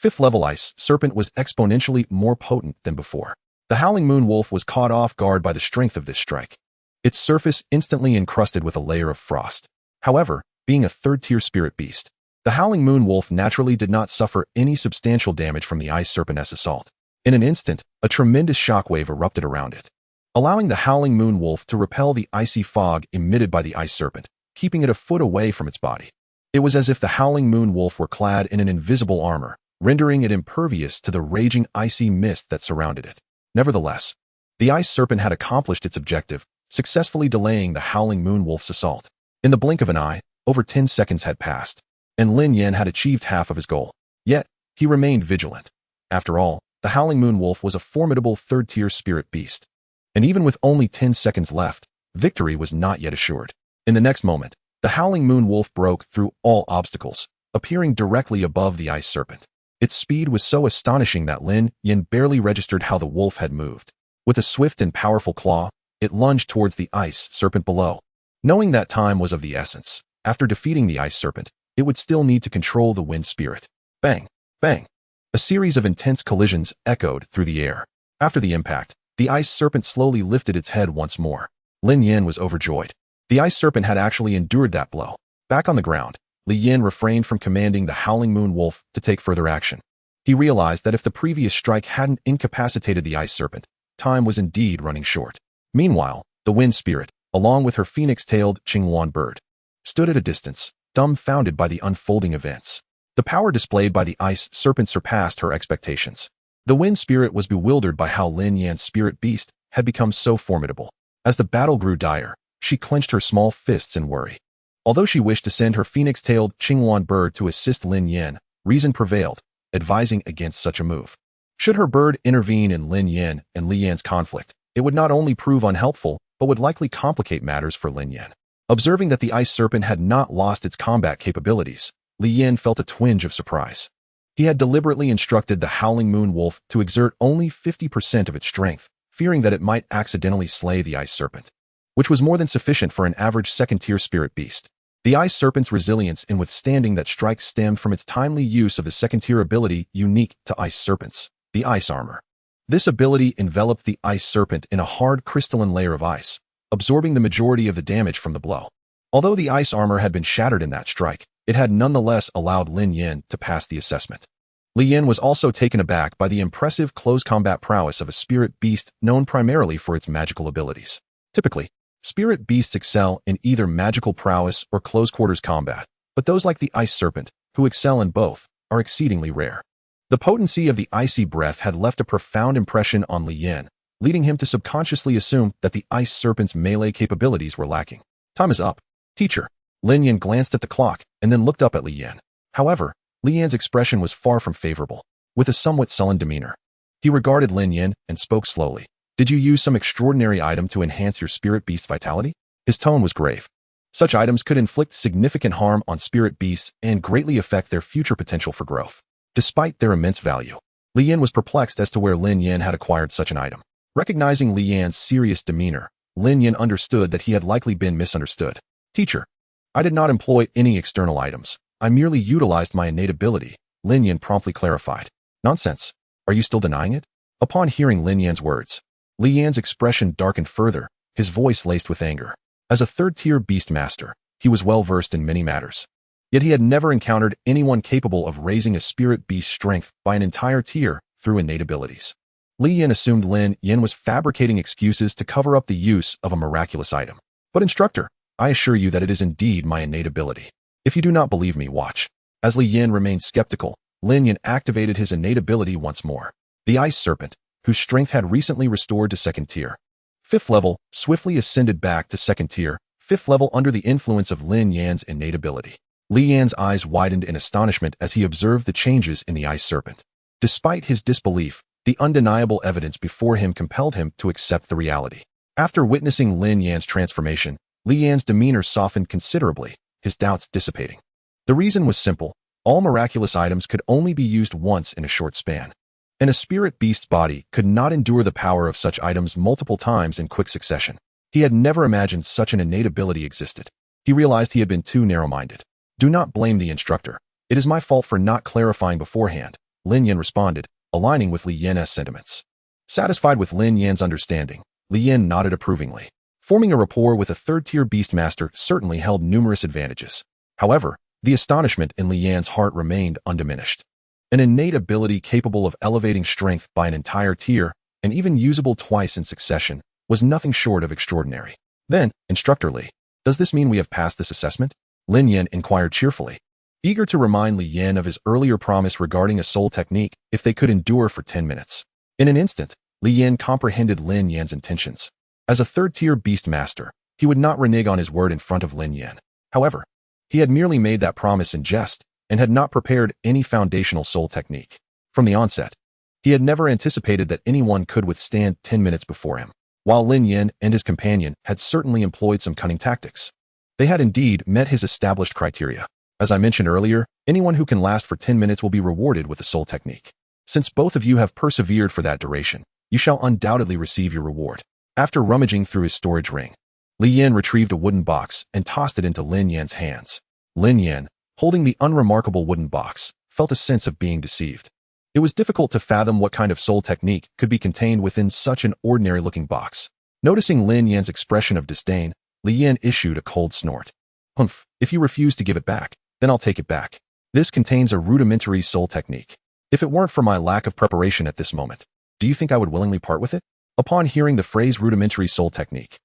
Speaker 1: 5th level Ice Serpent was exponentially more potent than before. The Howling Moon Wolf was caught off guard by the strength of this strike. Its surface instantly encrusted with a layer of frost. However, being a third-tier spirit beast, the Howling Moon Wolf naturally did not suffer any substantial damage from the Ice Serpent's assault. In an instant, a tremendous shockwave erupted around it, allowing the Howling Moon Wolf to repel the icy fog emitted by the Ice Serpent, keeping it a foot away from its body. It was as if the Howling Moon Wolf were clad in an invisible armor, rendering it impervious to the raging icy mist that surrounded it. Nevertheless, the Ice Serpent had accomplished its objective, successfully delaying the Howling Moon Wolf's assault. In the blink of an eye, over 10 seconds had passed, and Lin Yan had achieved half of his goal. Yet, he remained vigilant. After all, the Howling Moon Wolf was a formidable third-tier spirit beast. And even with only 10 seconds left, victory was not yet assured. In the next moment, the Howling Moon Wolf broke through all obstacles, appearing directly above the Ice Serpent. Its speed was so astonishing that Lin Yan barely registered how the wolf had moved. With a swift and powerful claw, it lunged towards the Ice Serpent below. Knowing that time was of the essence, after defeating the Ice Serpent, it would still need to control the Wind Spirit. Bang! Bang! A series of intense collisions echoed through the air. After the impact, the Ice Serpent slowly lifted its head once more. Lin Yan was overjoyed. The Ice Serpent had actually endured that blow. Back on the ground, Lin Yan refrained from commanding the Howling Moon Wolf to take further action. He realized that if the previous strike hadn't incapacitated the Ice Serpent, time was indeed running short. Meanwhile, the Wind Spirit, along with her phoenix-tailed Qinghuan bird, stood at a distance, dumbfounded by the unfolding events. The power displayed by the Ice Serpent surpassed her expectations. The Wind Spirit was bewildered by how Lin Yan's spirit beast had become so formidable. As the battle grew dire, she clenched her small fists in worry. Although she wished to send her phoenix-tailed Qinghuan bird to assist Lin Yan, reason prevailed, advising against such a move. Should her bird intervene in Lin Yan and Lin Yan's conflict, it would not only prove unhelpful, but would likely complicate matters for Lin Yan. Observing that the Ice Serpent had not lost its combat capabilities, Lin Yan felt a twinge of surprise. He had deliberately instructed the Howling Moon Wolf to exert only 50% of its strength, fearing that it might accidentally slay the Ice Serpent, which was more than sufficient for an average second-tier spirit beast. The Ice Serpent's resilience in withstanding that strike stemmed from its timely use of the second-tier ability unique to Ice Serpents, the Ice Armor. This ability enveloped the Ice Serpent in a hard crystalline layer of ice, absorbing the majority of the damage from the blow. Although the Ice Armor had been shattered in that strike, it had nonetheless allowed Lin Yan to pass the assessment. Lin Yan was also taken aback by the impressive close combat prowess of a spirit beast known primarily for its magical abilities. Typically, spirit beasts excel in either magical prowess or close-quarters combat, but those like the Ice Serpent, who excel in both, are exceedingly rare. The potency of the icy breath had left a profound impression on Lin Yan, leading him to subconsciously assume that the Ice Serpent's melee capabilities were lacking. Time is up, teacher. Lin Yan glanced at the clock and then looked up at Lin Yan. However, Lin Yan's expression was far from favorable, with a somewhat sullen demeanor. He regarded Lin Yan and spoke slowly. Did you use some extraordinary item to enhance your spirit beast's vitality? His tone was grave. Such items could inflict significant harm on spirit beasts and greatly affect their future potential for growth. Despite their immense value, Lin Yan was perplexed as to where Lin Yan had acquired such an item. Recognizing Lin Yan's serious demeanor, Lin Yan understood that he had likely been misunderstood. Teacher, I did not employ any external items. I merely utilized my innate ability, Lin Yan promptly clarified. Nonsense. Are you still denying it? Upon hearing Lin Yan's words, Lin Yan's expression darkened further, his voice laced with anger. As a third-tier beast master, he was well-versed in many matters. Yet he had never encountered anyone capable of raising a spirit beast's strength by an entire tier through innate abilities. Lin Yan assumed Lin Yan was fabricating excuses to cover up the use of a miraculous item. But instructor, I assure you that it is indeed my innate ability. If you do not believe me, watch. As Lin Yan remained skeptical, Lin Yan activated his innate ability once more. The Ice Serpent, whose strength had recently restored to second tier. Fifth level, swiftly ascended back to second tier, fifth level under the influence of Lin Yan's innate ability. Lin Yan's eyes widened in astonishment as he observed the changes in the Ice Serpent. Despite his disbelief, the undeniable evidence before him compelled him to accept the reality. After witnessing Lin Yan's transformation, Lin Yan's demeanor softened considerably, his doubts dissipating. The reason was simple: all miraculous items could only be used once in a short span. And a spirit beast's body could not endure the power of such items multiple times in quick succession. He had never imagined such an innate ability existed. He realized he had been too narrow-minded. Do not blame the instructor. It is my fault for not clarifying beforehand, Lin Yan responded, aligning with Lin Yan's sentiments. Satisfied with Lin Yan's understanding, Lin Yan nodded approvingly. Forming a rapport with a third-tier beast master certainly held numerous advantages. However, the astonishment in Lin Yan's heart remained undiminished. An innate ability capable of elevating strength by an entire tier, and even usable twice in succession, was nothing short of extraordinary. Then, Instructor Li, does this mean we have passed this assessment? Lin Yan inquired cheerfully, eager to remind Lin Yan of his earlier promise regarding a soul technique if they could endure for 10 minutes. In an instant, Lin Yan comprehended Lin Yan's intentions. As a third-tier beast master, he would not renege on his word in front of Lin Yan. However, he had merely made that promise in jest and had not prepared any foundational soul technique. From the onset, he had never anticipated that anyone could withstand 10 minutes before him. While Lin Yan and his companion had certainly employed some cunning tactics, they had indeed met his established criteria. As I mentioned earlier, anyone who can last for 10 minutes will be rewarded with a soul technique. Since both of you have persevered for that duration, you shall undoubtedly receive your reward. After rummaging through his storage ring, Lin Yan retrieved a wooden box and tossed it into Lin Yan's hands. Lin Yan, holding the unremarkable wooden box, felt a sense of being deceived. It was difficult to fathom what kind of soul technique could be contained within such an ordinary-looking box. Noticing Lin Yan's expression of disdain, Lin Yan issued a cold snort. Humph, if you refuse to give it back, then I'll take it back. This contains a rudimentary soul technique. If it weren't for my lack of preparation at this moment, do you think I would willingly part with it? Upon hearing the phrase rudimentary soul technique,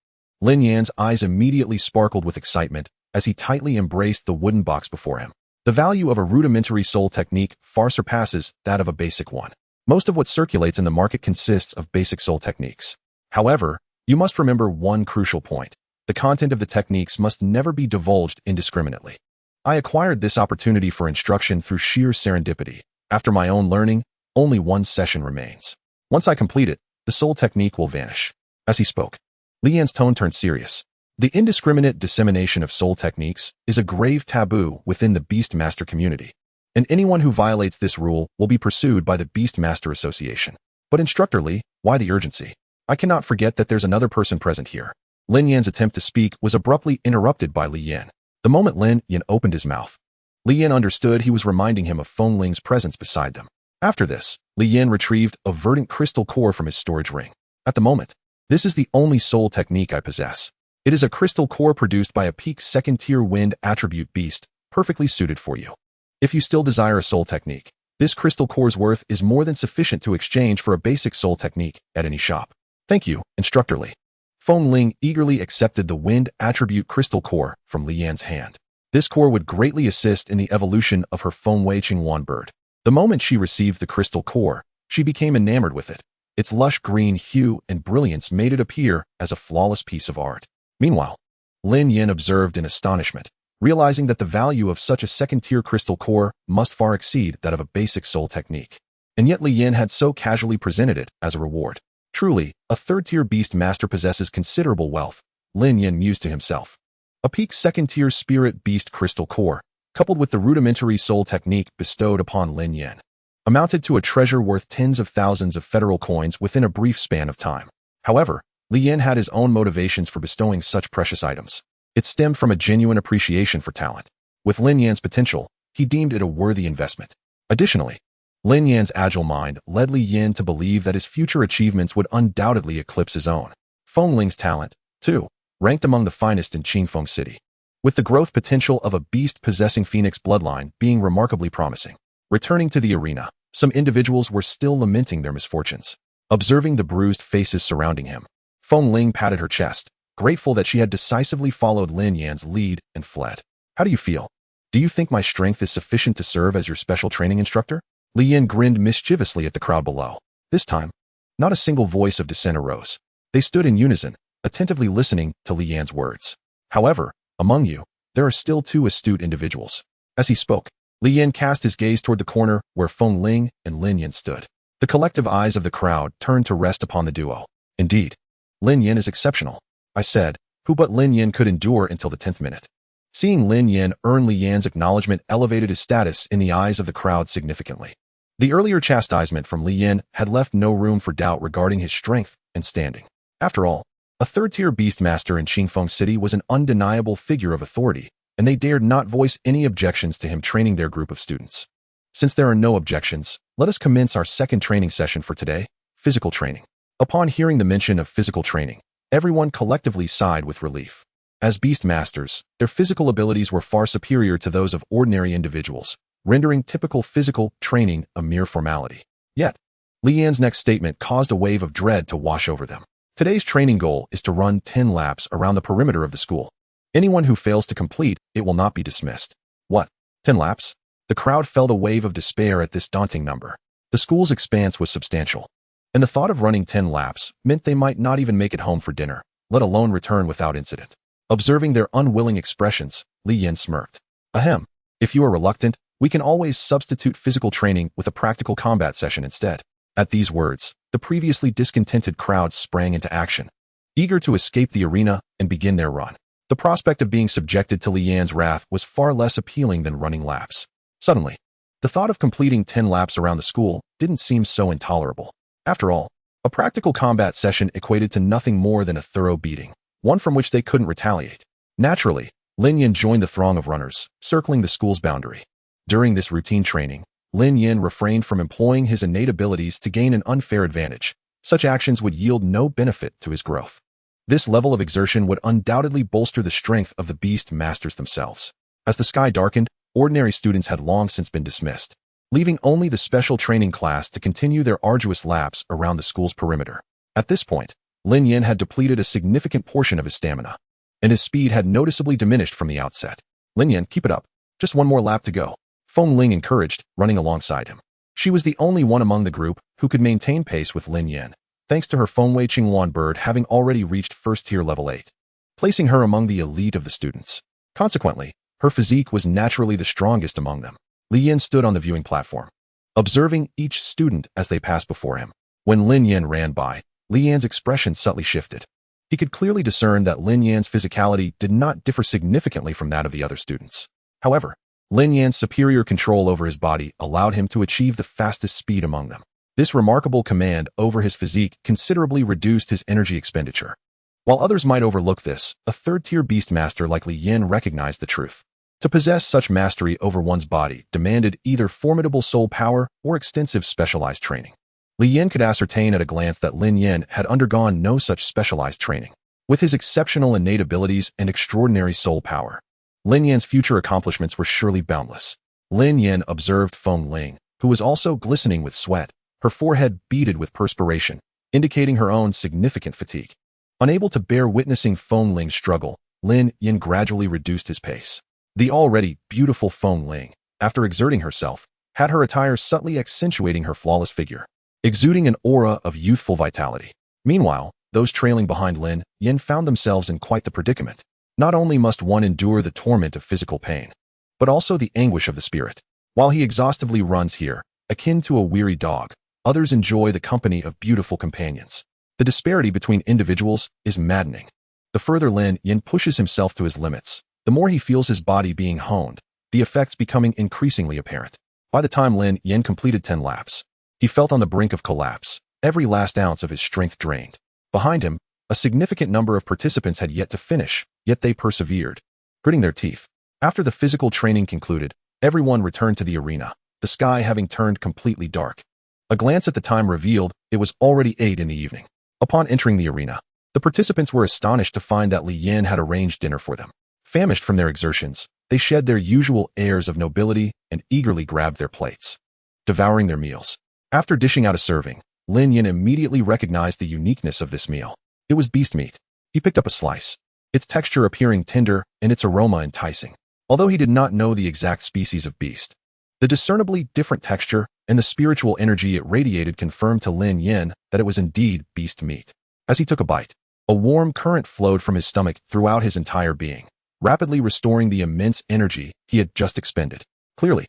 Speaker 1: Lin Yan's eyes immediately sparkled with excitement as he tightly embraced the wooden box before him. The value of a rudimentary soul technique far surpasses that of a basic one. Most of what circulates in the market consists of basic soul techniques. However, you must remember one crucial point. The content of the techniques must never be divulged indiscriminately. I acquired this opportunity for instruction through sheer serendipity. After my own learning, only one session remains. Once I complete it, the soul technique will vanish. As he spoke, Lin Yan's tone turned serious. The indiscriminate dissemination of soul techniques is a grave taboo within the Beast Master community, and anyone who violates this rule will be pursued by the Beast Master Association. But Instructor Li, why the urgency? I cannot forget that there's another person present here. Lin Yan's attempt to speak was abruptly interrupted by Lin Yan. The moment Lin Yan opened his mouth, Lin Yan understood he was reminding him of Feng Ling's presence beside them. After this, Lin Yan retrieved a verdant crystal core from his storage ring. At the moment, this is the only soul technique I possess. It is a crystal core produced by a peak second-tier wind attribute beast, perfectly suited for you. If you still desire a soul technique, this crystal core's worth is more than sufficient to exchange for a basic soul technique at any shop. Thank you, Instructor Li. Feng Ling eagerly accepted the wind attribute crystal core from Lin Yan's hand. This core would greatly assist in the evolution of her Feng Wei Qingwan bird. The moment she received the crystal core, she became enamored with it. Its lush green hue and brilliance made it appear as a flawless piece of art. Meanwhile, Lin Yan observed in astonishment, realizing that the value of such a second-tier crystal core must far exceed that of a basic soul technique. And yet Lin Yan had so casually presented it as a reward. Truly, a third-tier beast master possesses considerable wealth, Lin Yan mused to himself. A peak second-tier spirit beast crystal core, coupled with the rudimentary soul technique bestowed upon Lin Yan, amounted to a treasure worth tens of thousands of federal coins within a brief span of time. However, Lin Yan had his own motivations for bestowing such precious items. It stemmed from a genuine appreciation for talent. With Lin Yan's potential, he deemed it a worthy investment. Additionally, Lin Yan's agile mind led Li Yan to believe that his future achievements would undoubtedly eclipse his own. Feng Ling's talent, too, ranked among the finest in Qingfeng City, with the growth potential of a beast-possessing phoenix bloodline being remarkably promising. Returning to the arena, some individuals were still lamenting their misfortunes. Observing the bruised faces surrounding him, Feng Ling patted her chest, grateful that she had decisively followed Lin Yan's lead and fled. How do you feel? Do you think my strength is sufficient to serve as your special training instructor? Li Yan grinned mischievously at the crowd below. This time, not a single voice of dissent arose. They stood in unison, attentively listening to Li Yan's words. However, among you, there are still two astute individuals. As he spoke, Li Yan cast his gaze toward the corner where Feng Ling and Lin Yan stood. The collective eyes of the crowd turned to rest upon the duo. Indeed, Lin Yan is exceptional, I said, who but Lin Yan could endure until the 10th minute. Seeing Lin Yan earn Li Yan's acknowledgement elevated his status in the eyes of the crowd significantly. The earlier chastisement from Li Yan had left no room for doubt regarding his strength and standing. After all, a third-tier beastmaster in Qingfeng City was an undeniable figure of authority, and they dared not voice any objections to him training their group of students. Since there are no objections, let us commence our second training session for today, physical training. Upon hearing the mention of physical training, everyone collectively sighed with relief. As beastmasters, their physical abilities were far superior to those of ordinary individuals, rendering typical physical training a mere formality. Yet, Li Yan's next statement caused a wave of dread to wash over them. Today's training goal is to run 10 laps around the perimeter of the school. Anyone who fails to complete it will not be dismissed. What? 10 laps? The crowd felt a wave of despair at this daunting number. The school's expanse was substantial, and the thought of running 10 laps meant they might not even make it home for dinner, let alone return without incident. Observing their unwilling expressions, Li Yan smirked. Ahem. If you are reluctant, we can always substitute physical training with a practical combat session instead. At these words, the previously discontented crowd sprang into action, eager to escape the arena and begin their run. The prospect of being subjected to Li Yan's wrath was far less appealing than running laps. Suddenly, the thought of completing 10 laps around the school didn't seem so intolerable. After all, a practical combat session equated to nothing more than a thorough beating, one from which they couldn't retaliate. Naturally, Lin Yan joined the throng of runners, circling the school's boundary. During this routine training, Lin Yan refrained from employing his innate abilities to gain an unfair advantage. Such actions would yield no benefit to his growth. This level of exertion would undoubtedly bolster the strength of the beast masters themselves. As the sky darkened, ordinary students had long since been dismissed, leaving only the special training class to continue their arduous laps around the school's perimeter. At this point, Lin Yan had depleted a significant portion of his stamina, and his speed had noticeably diminished from the outset. Lin Yan, keep it up. Just one more lap to go, Feng Ling encouraged, running alongside him. She was the only one among the group who could maintain pace with Lin Yan, thanks to her Fengwei Qinghuan bird having already reached first-tier level 8, placing her among the elite of the students. Consequently, her physique was naturally the strongest among them. Li Yan stood on the viewing platform, observing each student as they passed before him. When Lin Yan ran by, Li Yan's expression subtly shifted. He could clearly discern that Lin Yan's physicality did not differ significantly from that of the other students. However, Lin Yan's superior control over his body allowed him to achieve the fastest speed among them. This remarkable command over his physique considerably reduced his energy expenditure. While others might overlook this, a third-tier beastmaster like Li Yan recognized the truth. To possess such mastery over one's body demanded either formidable soul power or extensive specialized training. Li Yan could ascertain at a glance that Lin Yan had undergone no such specialized training. With his exceptional innate abilities and extraordinary soul power, Lin Yan's future accomplishments were surely boundless. Lin Yan observed Feng Ling, who was also glistening with sweat, her forehead beaded with perspiration, indicating her own significant fatigue. Unable to bear witnessing Feng Ling's struggle, Lin Yan gradually reduced his pace. The already beautiful Feng Ling, after exerting herself, had her attire subtly accentuating her flawless figure, exuding an aura of youthful vitality. Meanwhile, those trailing behind Lin Yan found themselves in quite the predicament. Not only must one endure the torment of physical pain, but also the anguish of the spirit. While he exhaustively runs here, akin to a weary dog, others enjoy the company of beautiful companions. The disparity between individuals is maddening. The further Lin Yan pushes himself to his limits, the more he feels his body being honed, the effects becoming increasingly apparent. By the time Lin Yan completed 10 laps, he felt on the brink of collapse, every last ounce of his strength drained. Behind him, a significant number of participants had yet to finish, yet they persevered, gritting their teeth. After the physical training concluded, everyone returned to the arena, the sky having turned completely dark. A glance at the time revealed it was already 8 in the evening. Upon entering the arena, the participants were astonished to find that Lin Yan had arranged dinner for them. Famished from their exertions, they shed their usual airs of nobility and eagerly grabbed their plates, devouring their meals. After dishing out a serving, Lin Yan immediately recognized the uniqueness of this meal. It was beast meat. He picked up a slice, its texture appearing tender and its aroma enticing. Although he did not know the exact species of beast, the discernibly different texture and the spiritual energy it radiated confirmed to Lin Yan that it was indeed beast meat. As he took a bite, a warm current flowed from his stomach throughout his entire being, rapidly restoring the immense energy he had just expended. Clearly,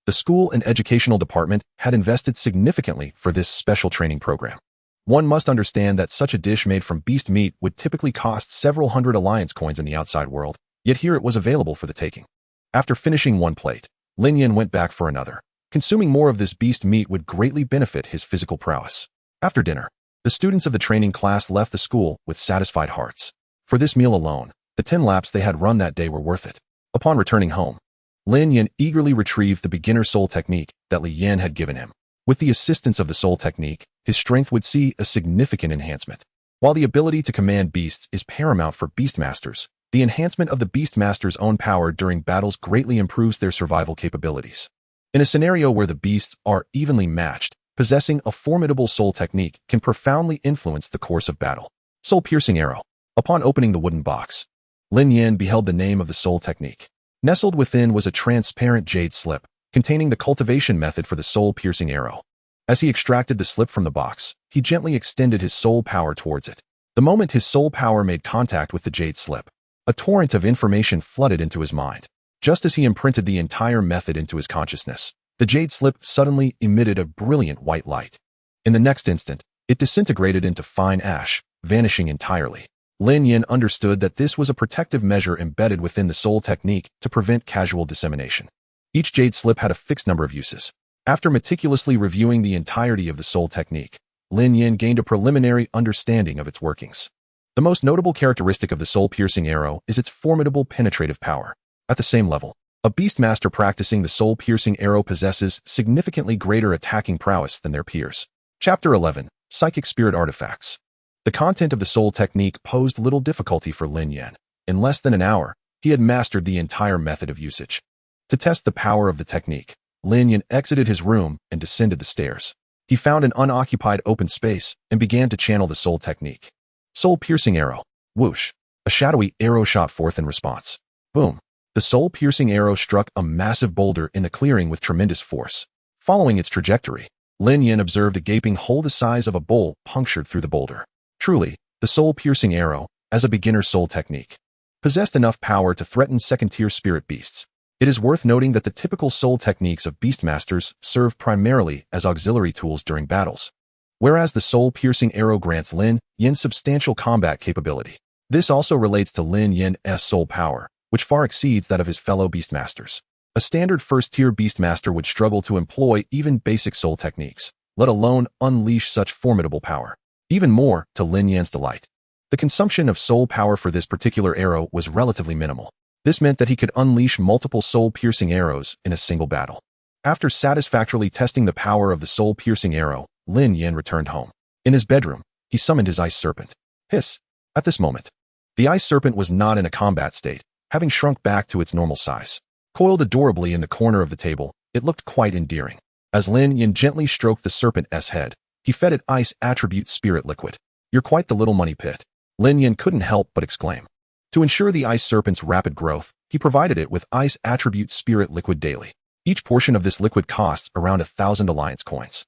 Speaker 1: the school and educational department had invested significantly for this special training program. One must understand that such a dish made from beast meat would typically cost several hundred alliance coins in the outside world, yet here it was available for the taking. After finishing one plate, Lin Yan went back for another. Consuming more of this beast meat would greatly benefit his physical prowess. After dinner, the students of the training class left the school with satisfied hearts. For this meal alone, the 10 laps they had run that day were worth it. Upon returning home, Lin Yan eagerly retrieved the beginner soul technique that Lin Yan had given him. With the assistance of the soul technique, his strength would see a significant enhancement. While the ability to command beasts is paramount for beastmasters, the enhancement of the beastmaster's own power during battles greatly improves their survival capabilities. In a scenario where the beasts are evenly matched, possessing a formidable soul technique can profoundly influence the course of battle. Soul-piercing arrow. Upon opening the wooden box, Lin Yan beheld the name of the soul technique. Nestled within was a transparent jade slip, containing the cultivation method for the soul-piercing arrow. As he extracted the slip from the box, he gently extended his soul power towards it. The moment his soul power made contact with the jade slip, a torrent of information flooded into his mind. Just as he imprinted the entire method into his consciousness, the jade slip suddenly emitted a brilliant white light. In the next instant, it disintegrated into fine ash, vanishing entirely. Lin Yan understood that this was a protective measure embedded within the soul technique to prevent casual dissemination. Each jade slip had a fixed number of uses. After meticulously reviewing the entirety of the soul technique, Lin Yan gained a preliminary understanding of its workings. The most notable characteristic of the soul-piercing arrow is its formidable penetrative power. At the same level, a beastmaster practicing the soul-piercing arrow possesses significantly greater attacking prowess than their peers. Chapter 11. Psychic Spirit Artifacts. The content of the soul technique posed little difficulty for Lin Yan. In less than an hour, he had mastered the entire method of usage. To test the power of the technique, Lin Yan exited his room and descended the stairs. He found an unoccupied open space and began to channel the soul technique. Soul-piercing arrow. Whoosh. A shadowy arrow shot forth in response. Boom. The soul-piercing arrow struck a massive boulder in the clearing with tremendous force. Following its trajectory, Lin Yan observed a gaping hole the size of a bowl punctured through the boulder. Truly, the soul-piercing arrow, as a beginner soul technique, possessed enough power to threaten second-tier spirit beasts. It is worth noting that the typical soul techniques of beastmasters serve primarily as auxiliary tools during battles, whereas the soul-piercing arrow grants Lin Yan substantial combat capability. This also relates to Lin Yan's soul power, which far exceeds that of his fellow beastmasters. A standard first-tier beastmaster would struggle to employ even basic soul techniques, let alone unleash such formidable power. Even more to Lin Yan's delight, the consumption of soul power for this particular arrow was relatively minimal. This meant that he could unleash multiple soul-piercing arrows in a single battle. After satisfactorily testing the power of the soul-piercing arrow, Lin Yan returned home. In his bedroom, he summoned his ice serpent. Hiss! At this moment, the ice serpent was not in a combat state, having shrunk back to its normal size. Coiled adorably in the corner of the table, it looked quite endearing. As Lin Yan gently stroked the serpent's head, he fed it ice attribute spirit liquid. You're quite the little money pit. Lin Yan couldn't help but exclaim. To ensure the ice serpent's rapid growth, he provided it with ice attribute spirit liquid daily. Each portion of this liquid costs around 1,000 alliance coins.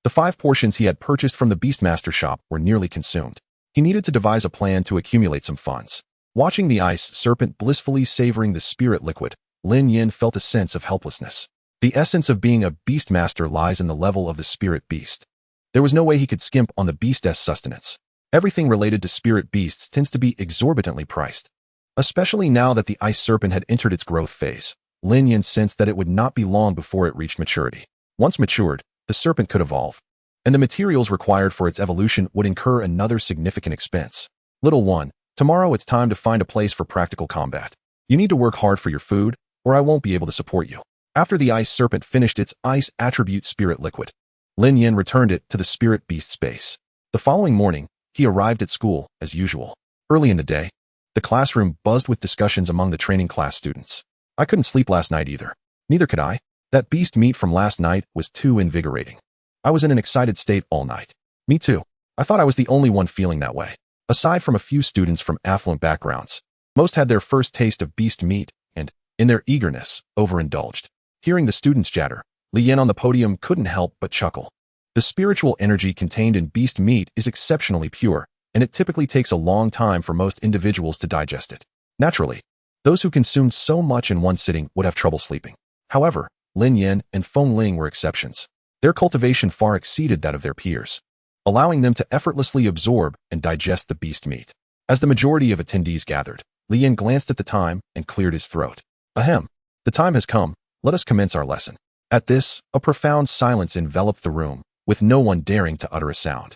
Speaker 1: The 5 portions he had purchased from the Beastmaster shop were nearly consumed. He needed to devise a plan to accumulate some funds. Watching the ice serpent blissfully savoring the spirit liquid, Lin Yan felt a sense of helplessness. The essence of being a beastmaster lies in the level of the spirit beast. There was no way he could skimp on the beast's sustenance. Everything related to spirit beasts tends to be exorbitantly priced. Especially now that the ice serpent had entered its growth phase, Lin Yan sensed that it would not be long before it reached maturity. Once matured, the serpent could evolve, and the materials required for its evolution would incur another significant expense. Little one, tomorrow it's time to find a place for practical combat. You need to work hard for your food, or I won't be able to support you. After the ice serpent finished its ice attribute spirit liquid, Lin Yan returned it to the spirit beast space. The following morning, he arrived at school, as usual. Early in the day, the classroom buzzed with discussions among the training class students. I couldn't sleep last night either. Neither could I. That beast meat from last night was too invigorating. I was in an excited state all night. Me too. I thought I was the only one feeling that way. Aside from a few students from affluent backgrounds, most had their first taste of beast meat and, in their eagerness, overindulged. Hearing the students chatter, Lin Yan on the podium couldn't help but chuckle. The spiritual energy contained in beast meat is exceptionally pure, and it typically takes a long time for most individuals to digest it. Naturally, those who consumed so much in one sitting would have trouble sleeping. However, Lin Yan and Feng Ling were exceptions. Their cultivation far exceeded that of their peers, allowing them to effortlessly absorb and digest the beast meat. As the majority of attendees gathered, Lin Yan glanced at the time and cleared his throat. Ahem. The time has come. Let us commence our lesson. At this, a profound silence enveloped the room, with no one daring to utter a sound.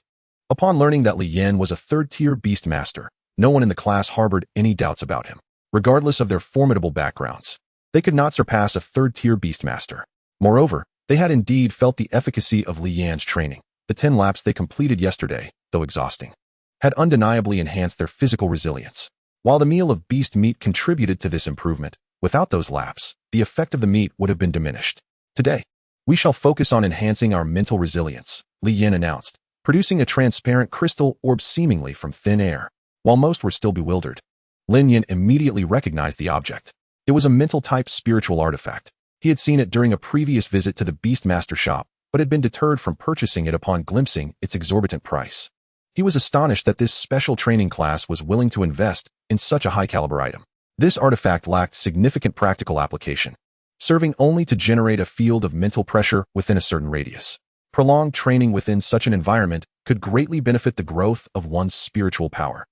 Speaker 1: Upon learning that Lin Yan was a third-tier beast master, no one in the class harbored any doubts about him. Regardless of their formidable backgrounds, they could not surpass a third-tier beast master. Moreover, they had indeed felt the efficacy of Lin Yan's training. The 10 laps they completed yesterday, though exhausting, had undeniably enhanced their physical resilience. While the meal of beast meat contributed to this improvement, without those laps, the effect of the meat would have been diminished. Today, we shall focus on enhancing our mental resilience, Lin Yan announced, producing a transparent crystal orb seemingly from thin air. While most were still bewildered, Lin Yan immediately recognized the object. It was a mental-type spiritual artifact. He had seen it during a previous visit to the Beastmaster shop, but had been deterred from purchasing it upon glimpsing its exorbitant price. He was astonished that this special training class was willing to invest in such a high-caliber item. This artifact lacked significant practical application, serving only to generate a field of mental pressure within a certain radius. Prolonged training within such an environment could greatly benefit the growth of one's spiritual power.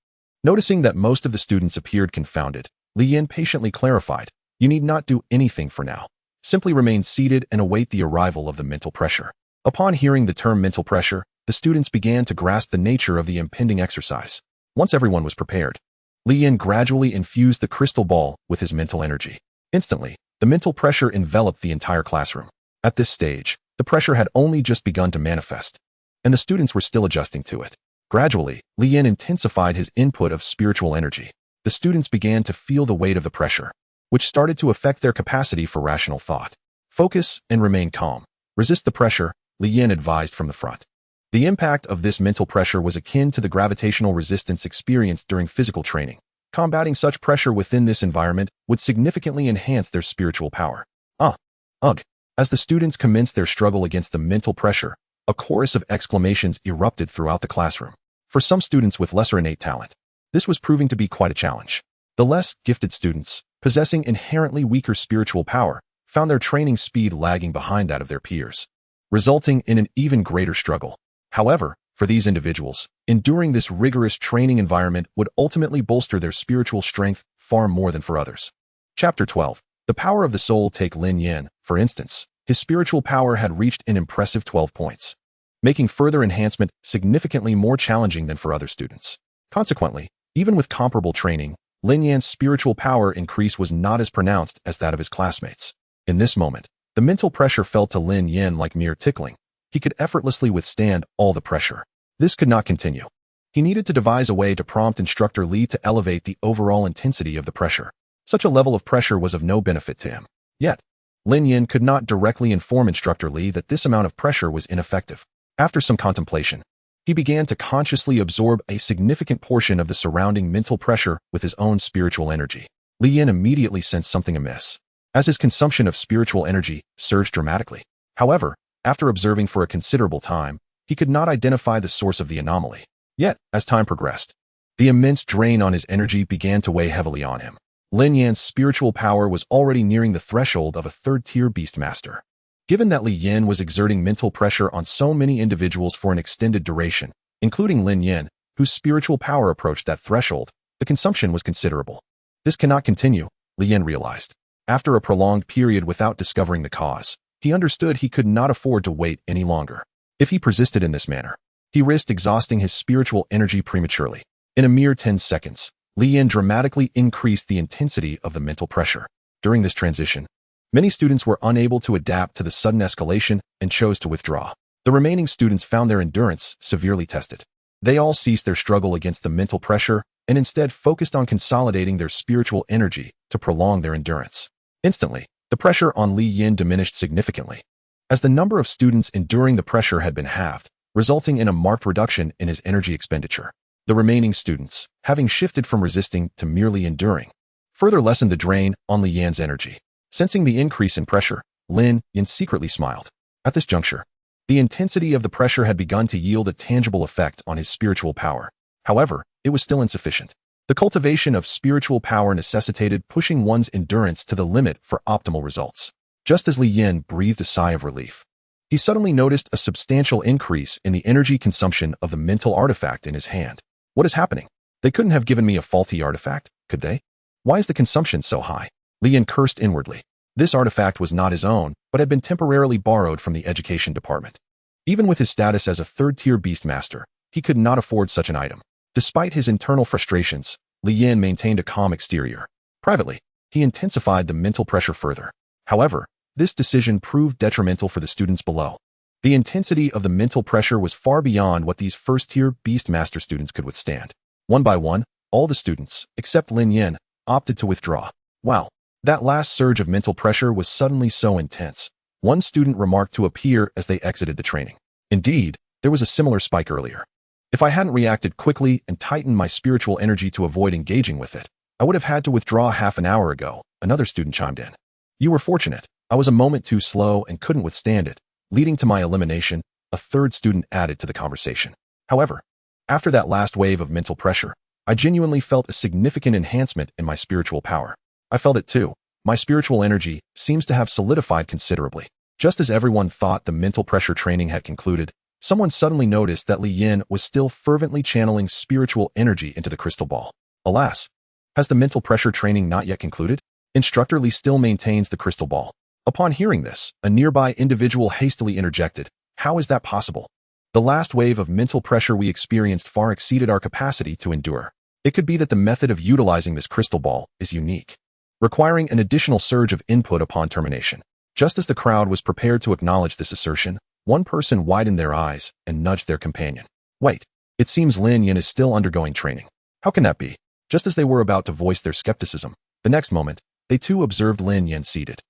Speaker 1: Noticing that most of the students appeared confounded, Lin Yan patiently clarified, "You need not do anything for now. Simply remain seated and await the arrival of the mental pressure." Upon hearing the term mental pressure, the students began to grasp the nature of the impending exercise. Once everyone was prepared, Lin Yan gradually infused the crystal ball with his mental energy. Instantly, the mental pressure enveloped the entire classroom. At this stage, the pressure had only just begun to manifest, and the students were still adjusting to it. Gradually, Lin Yan intensified his input of spiritual energy. The students began to feel the weight of the pressure, which started to affect their capacity for rational thought. Focus and remain calm. Resist the pressure, Lin Yan advised from the front. The impact of this mental pressure was akin to the gravitational resistance experienced during physical training. Combating such pressure within this environment would significantly enhance their spiritual power. Ugh. As the students commenced their struggle against the mental pressure, a chorus of exclamations erupted throughout the classroom. For some students with lesser innate talent, this was proving to be quite a challenge. The less gifted students, possessing inherently weaker spiritual power, found their training speed lagging behind that of their peers, resulting in an even greater struggle. However, for these individuals, enduring this rigorous training environment would ultimately bolster their spiritual strength far more than for others. Chapter 12. The power of the soul. Take Lin Yan, for instance. His spiritual power had reached an impressive 12 points, making further enhancement significantly more challenging than for other students. Consequently, even with comparable training, Lin Yan's spiritual power increase was not as pronounced as that of his classmates. In this moment, the mental pressure felt to Lin Yan like mere tickling. He could effortlessly withstand all the pressure. This could not continue. He needed to devise a way to prompt Instructor Li to elevate the overall intensity of the pressure. Such a level of pressure was of no benefit to him. Yet, Lin Yan could not directly inform Instructor Li that this amount of pressure was ineffective. After some contemplation, he began to consciously absorb a significant portion of the surrounding mental pressure with his own spiritual energy. Lin Yan immediately sensed something amiss, as his consumption of spiritual energy surged dramatically. However, after observing for a considerable time, he could not identify the source of the anomaly. Yet, as time progressed, the immense drain on his energy began to weigh heavily on him. Lin Yan's spiritual power was already nearing the threshold of a third-tier beastmaster. Given that Lin Yan was exerting mental pressure on so many individuals for an extended duration, including Lin Yan, whose spiritual power approached that threshold, the consumption was considerable. This cannot continue, Lin Yan realized. After a prolonged period without discovering the cause, he understood he could not afford to wait any longer. If he persisted in this manner, he risked exhausting his spiritual energy prematurely. In a mere 10 seconds, Lin Yan dramatically increased the intensity of the mental pressure. During this transition, Many students were unable to adapt to the sudden escalation and chose to withdraw. The remaining students found their endurance severely tested. They all ceased their struggle against the mental pressure and instead focused on consolidating their spiritual energy to prolong their endurance. Instantly, the pressure on Lin Yan diminished significantly, as the number of students enduring the pressure had been halved, resulting in a marked reduction in his energy expenditure. The remaining students, having shifted from resisting to merely enduring, further lessened the drain on Lin Yan's energy. Sensing the increase in pressure, Lin Yan secretly smiled. At this juncture, the intensity of the pressure had begun to yield a tangible effect on his spiritual power. However, it was still insufficient. The cultivation of spiritual power necessitated pushing one's endurance to the limit for optimal results. Just as Lin Yan breathed a sigh of relief, he suddenly noticed a substantial increase in the energy consumption of the mental artifact in his hand. What is happening? They couldn't have given me a faulty artifact, could they? Why is the consumption so high? Lin Yan cursed inwardly. This artifact was not his own, but had been temporarily borrowed from the education department. Even with his status as a third-tier beastmaster, he could not afford such an item. Despite his internal frustrations, Lin Yan maintained a calm exterior. Privately, he intensified the mental pressure further. However, this decision proved detrimental for the students below. The intensity of the mental pressure was far beyond what these first-tier beastmaster students could withstand. One by one, all the students, except Lin Yan, opted to withdraw. Wow, that last surge of mental pressure was suddenly so intense. One student remarked to a peer as they exited the training. Indeed, there was a similar spike earlier. If I hadn't reacted quickly and tightened my spiritual energy to avoid engaging with it, I would have had to withdraw half an hour ago, another student chimed in. You were fortunate. I was a moment too slow and couldn't withstand it, leading to my elimination, a third student added to the conversation. However, after that last wave of mental pressure, I genuinely felt a significant enhancement in my spiritual power. I felt it too. My spiritual energy seems to have solidified considerably. Just as everyone thought the mental pressure training had concluded, someone suddenly noticed that Lin Yan was still fervently channeling spiritual energy into the crystal ball. Alas, has the mental pressure training not yet concluded? Instructor Li still maintains the crystal ball. Upon hearing this, a nearby individual hastily interjected, "How is that possible? The last wave of mental pressure we experienced far exceeded our capacity to endure. It could be that the method of utilizing this crystal ball is unique, requiring an additional surge of input upon termination." Just as the crowd was prepared to acknowledge this assertion, one person widened their eyes and nudged their companion. Wait, it seems Lin Yan is still undergoing training. How can that be? Just as they were about to voice their skepticism, the next moment, they too observed Lin Yan seated,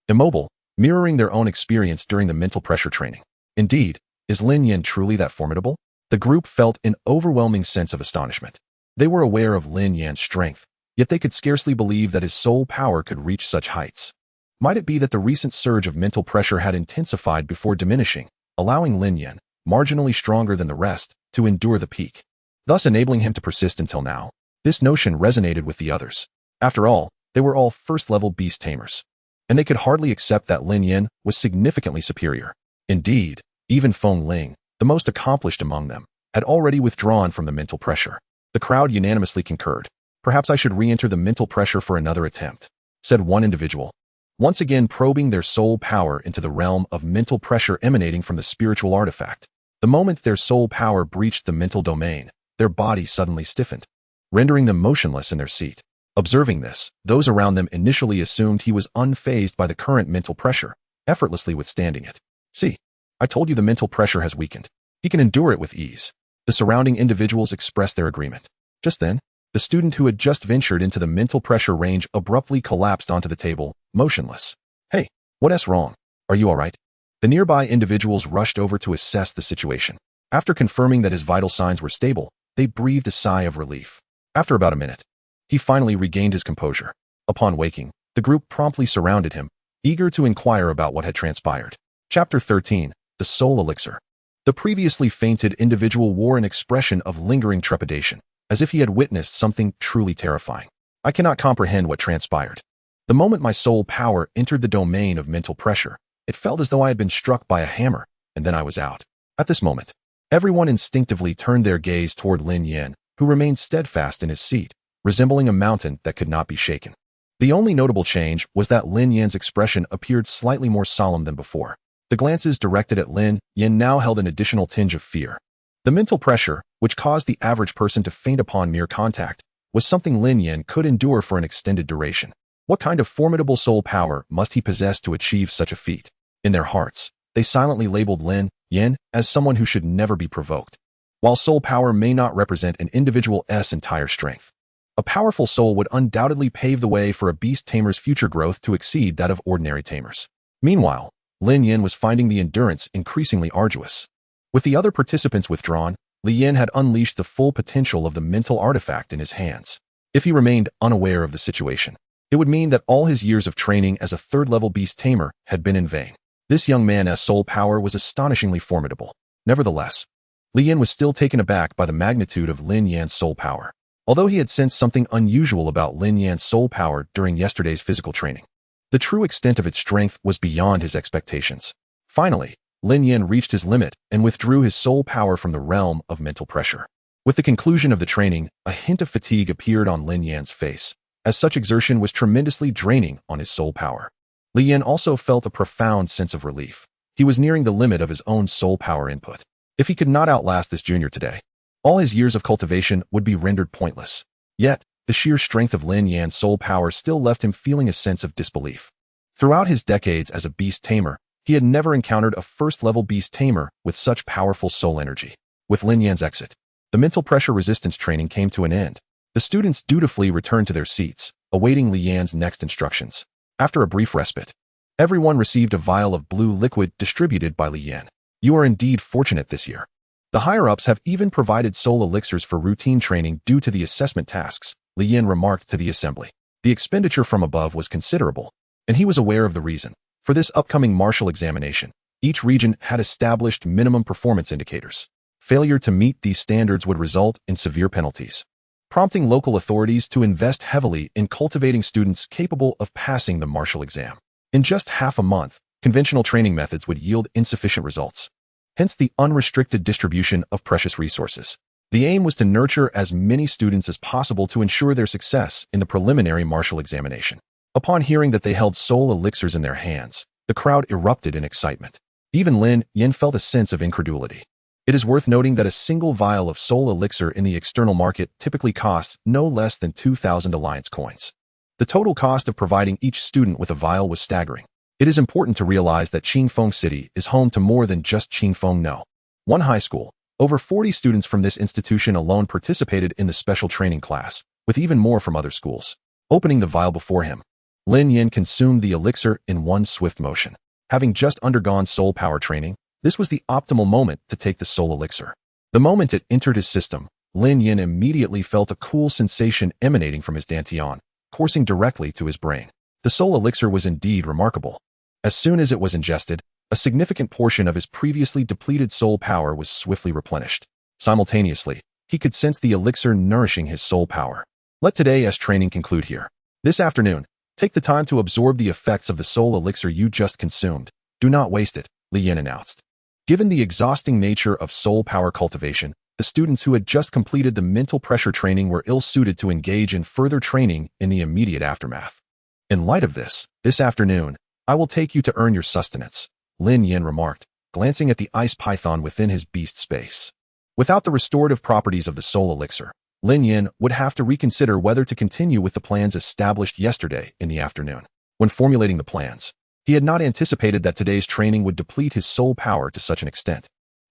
Speaker 1: immobile, mirroring their own experience during the mental pressure training. Indeed, is Lin Yan truly that formidable? The group felt an overwhelming sense of astonishment. They were aware of Lin Yan's strength, yet they could scarcely believe that his soul power could reach such heights. Might it be that the recent surge of mental pressure had intensified before diminishing, allowing Lin Yan, marginally stronger than the rest, to endure the peak, thus enabling him to persist until now? This notion resonated with the others. After all, they were all first-level beast tamers, and they could hardly accept that Lin Yan was significantly superior. Indeed, even Feng Ling, the most accomplished among them, had already withdrawn from the mental pressure. The crowd unanimously concurred. Perhaps I should re-enter the mental pressure for another attempt, said one individual, once again probing their soul power into the realm of mental pressure emanating from the spiritual artifact. The moment their soul power breached the mental domain, their body suddenly stiffened, rendering them motionless in their seat. Observing this, those around them initially assumed he was unfazed by the current mental pressure, effortlessly withstanding it. See, I told you the mental pressure has weakened. He can endure it with ease. The surrounding individuals expressed their agreement. Just then, the student who had just ventured into the mental pressure range abruptly collapsed onto the table, motionless. Hey, what's wrong? Are you all right? The nearby individuals rushed over to assess the situation. After confirming that his vital signs were stable, they breathed a sigh of relief. After about a minute, he finally regained his composure. Upon waking, the group promptly surrounded him, eager to inquire about what had transpired. Chapter 13, The Soul Elixir. The previously fainted individual wore an expression of lingering trepidation, as if he had witnessed something truly terrifying. I cannot comprehend what transpired. The moment my soul power entered the domain of mental pressure, it felt as though I had been struck by a hammer, and then I was out. At this moment, everyone instinctively turned their gaze toward Lin Yan, who remained steadfast in his seat, resembling a mountain that could not be shaken. The only notable change was that Lin Yan's expression appeared slightly more solemn than before. The glances directed at Lin Yan now held an additional tinge of fear. The mental pressure, which caused the average person to faint upon mere contact, was something Lin Yan could endure for an extended duration. What kind of formidable soul power must he possess to achieve such a feat? In their hearts, they silently labeled Lin Yan as someone who should never be provoked. While soul power may not represent an individual's entire strength, a powerful soul would undoubtedly pave the way for a beast tamer's future growth to exceed that of ordinary tamers. Meanwhile, Lin Yan was finding the endurance increasingly arduous. With the other participants withdrawn, Lin Yan had unleashed the full potential of the mental artifact in his hands. If he remained unaware of the situation, it would mean that all his years of training as a third-level beast tamer had been in vain. This young man's soul power was astonishingly formidable. Nevertheless, Lin Yan was still taken aback by the magnitude of Lin Yan's soul power. Although he had sensed something unusual about Lin Yan's soul power during yesterday's physical training, the true extent of its strength was beyond his expectations. Finally, Lin Yan reached his limit and withdrew his soul power from the realm of mental pressure. With the conclusion of the training, a hint of fatigue appeared on Lin Yan's face, as such exertion was tremendously draining on his soul power. Lin Yan also felt a profound sense of relief. He was nearing the limit of his own soul power input. If he could not outlast this junior today, all his years of cultivation would be rendered pointless. Yet, the sheer strength of Lin Yan's soul power still left him feeling a sense of disbelief. Throughout his decades as a beast tamer, he had never encountered a first-level beast tamer with such powerful soul energy. With Lin Yan's exit, the mental pressure resistance training came to an end. The students dutifully returned to their seats, awaiting Lin Yan's next instructions. After a brief respite, everyone received a vial of blue liquid distributed by Lin Yan. You are indeed fortunate this year. The higher-ups have even provided soul elixirs for routine training due to the assessment tasks, Lin Yan remarked to the assembly. The expenditure from above was considerable, and he was aware of the reason. For this upcoming martial examination, each region had established minimum performance indicators. Failure to meet these standards would result in severe penalties, prompting local authorities to invest heavily in cultivating students capable of passing the martial exam. In just half a month, conventional training methods would yield insufficient results. Hence the unrestricted distribution of precious resources. The aim was to nurture as many students as possible to ensure their success in the preliminary martial examination. Upon hearing that they held soul elixirs in their hands, the crowd erupted in excitement. Even Lin Yan felt a sense of incredulity. It is worth noting that a single vial of soul elixir in the external market typically costs no less than 2,000 alliance coins. The total cost of providing each student with a vial was staggering. It is important to realize that Qingfeng City is home to more than just Qingfeng No. One high school. Over 40 students from this institution alone participated in the special training class, with even more from other schools. Opening the vial before him, Lin Yan consumed the elixir in one swift motion. Having just undergone soul power training, this was the optimal moment to take the soul elixir. The moment it entered his system, Lin Yan immediately felt a cool sensation emanating from his dantian, coursing directly to his brain. The soul elixir was indeed remarkable. As soon as it was ingested, a significant portion of his previously depleted soul power was swiftly replenished. Simultaneously, he could sense the elixir nourishing his soul power. Let today's training conclude here. This afternoon, take the time to absorb the effects of the soul elixir you just consumed. Do not waste it, Lin Yan announced. Given the exhausting nature of soul power cultivation, the students who had just completed the mental pressure training were ill-suited to engage in further training in the immediate aftermath. In light of this afternoon, I will take you to earn your sustenance, Lin Yan remarked, glancing at the ice python within his beast space. Without the restorative properties of the soul elixir, Lin Yan would have to reconsider whether to continue with the plans established yesterday in the afternoon. When formulating the plans, he had not anticipated that today's training would deplete his soul power to such an extent.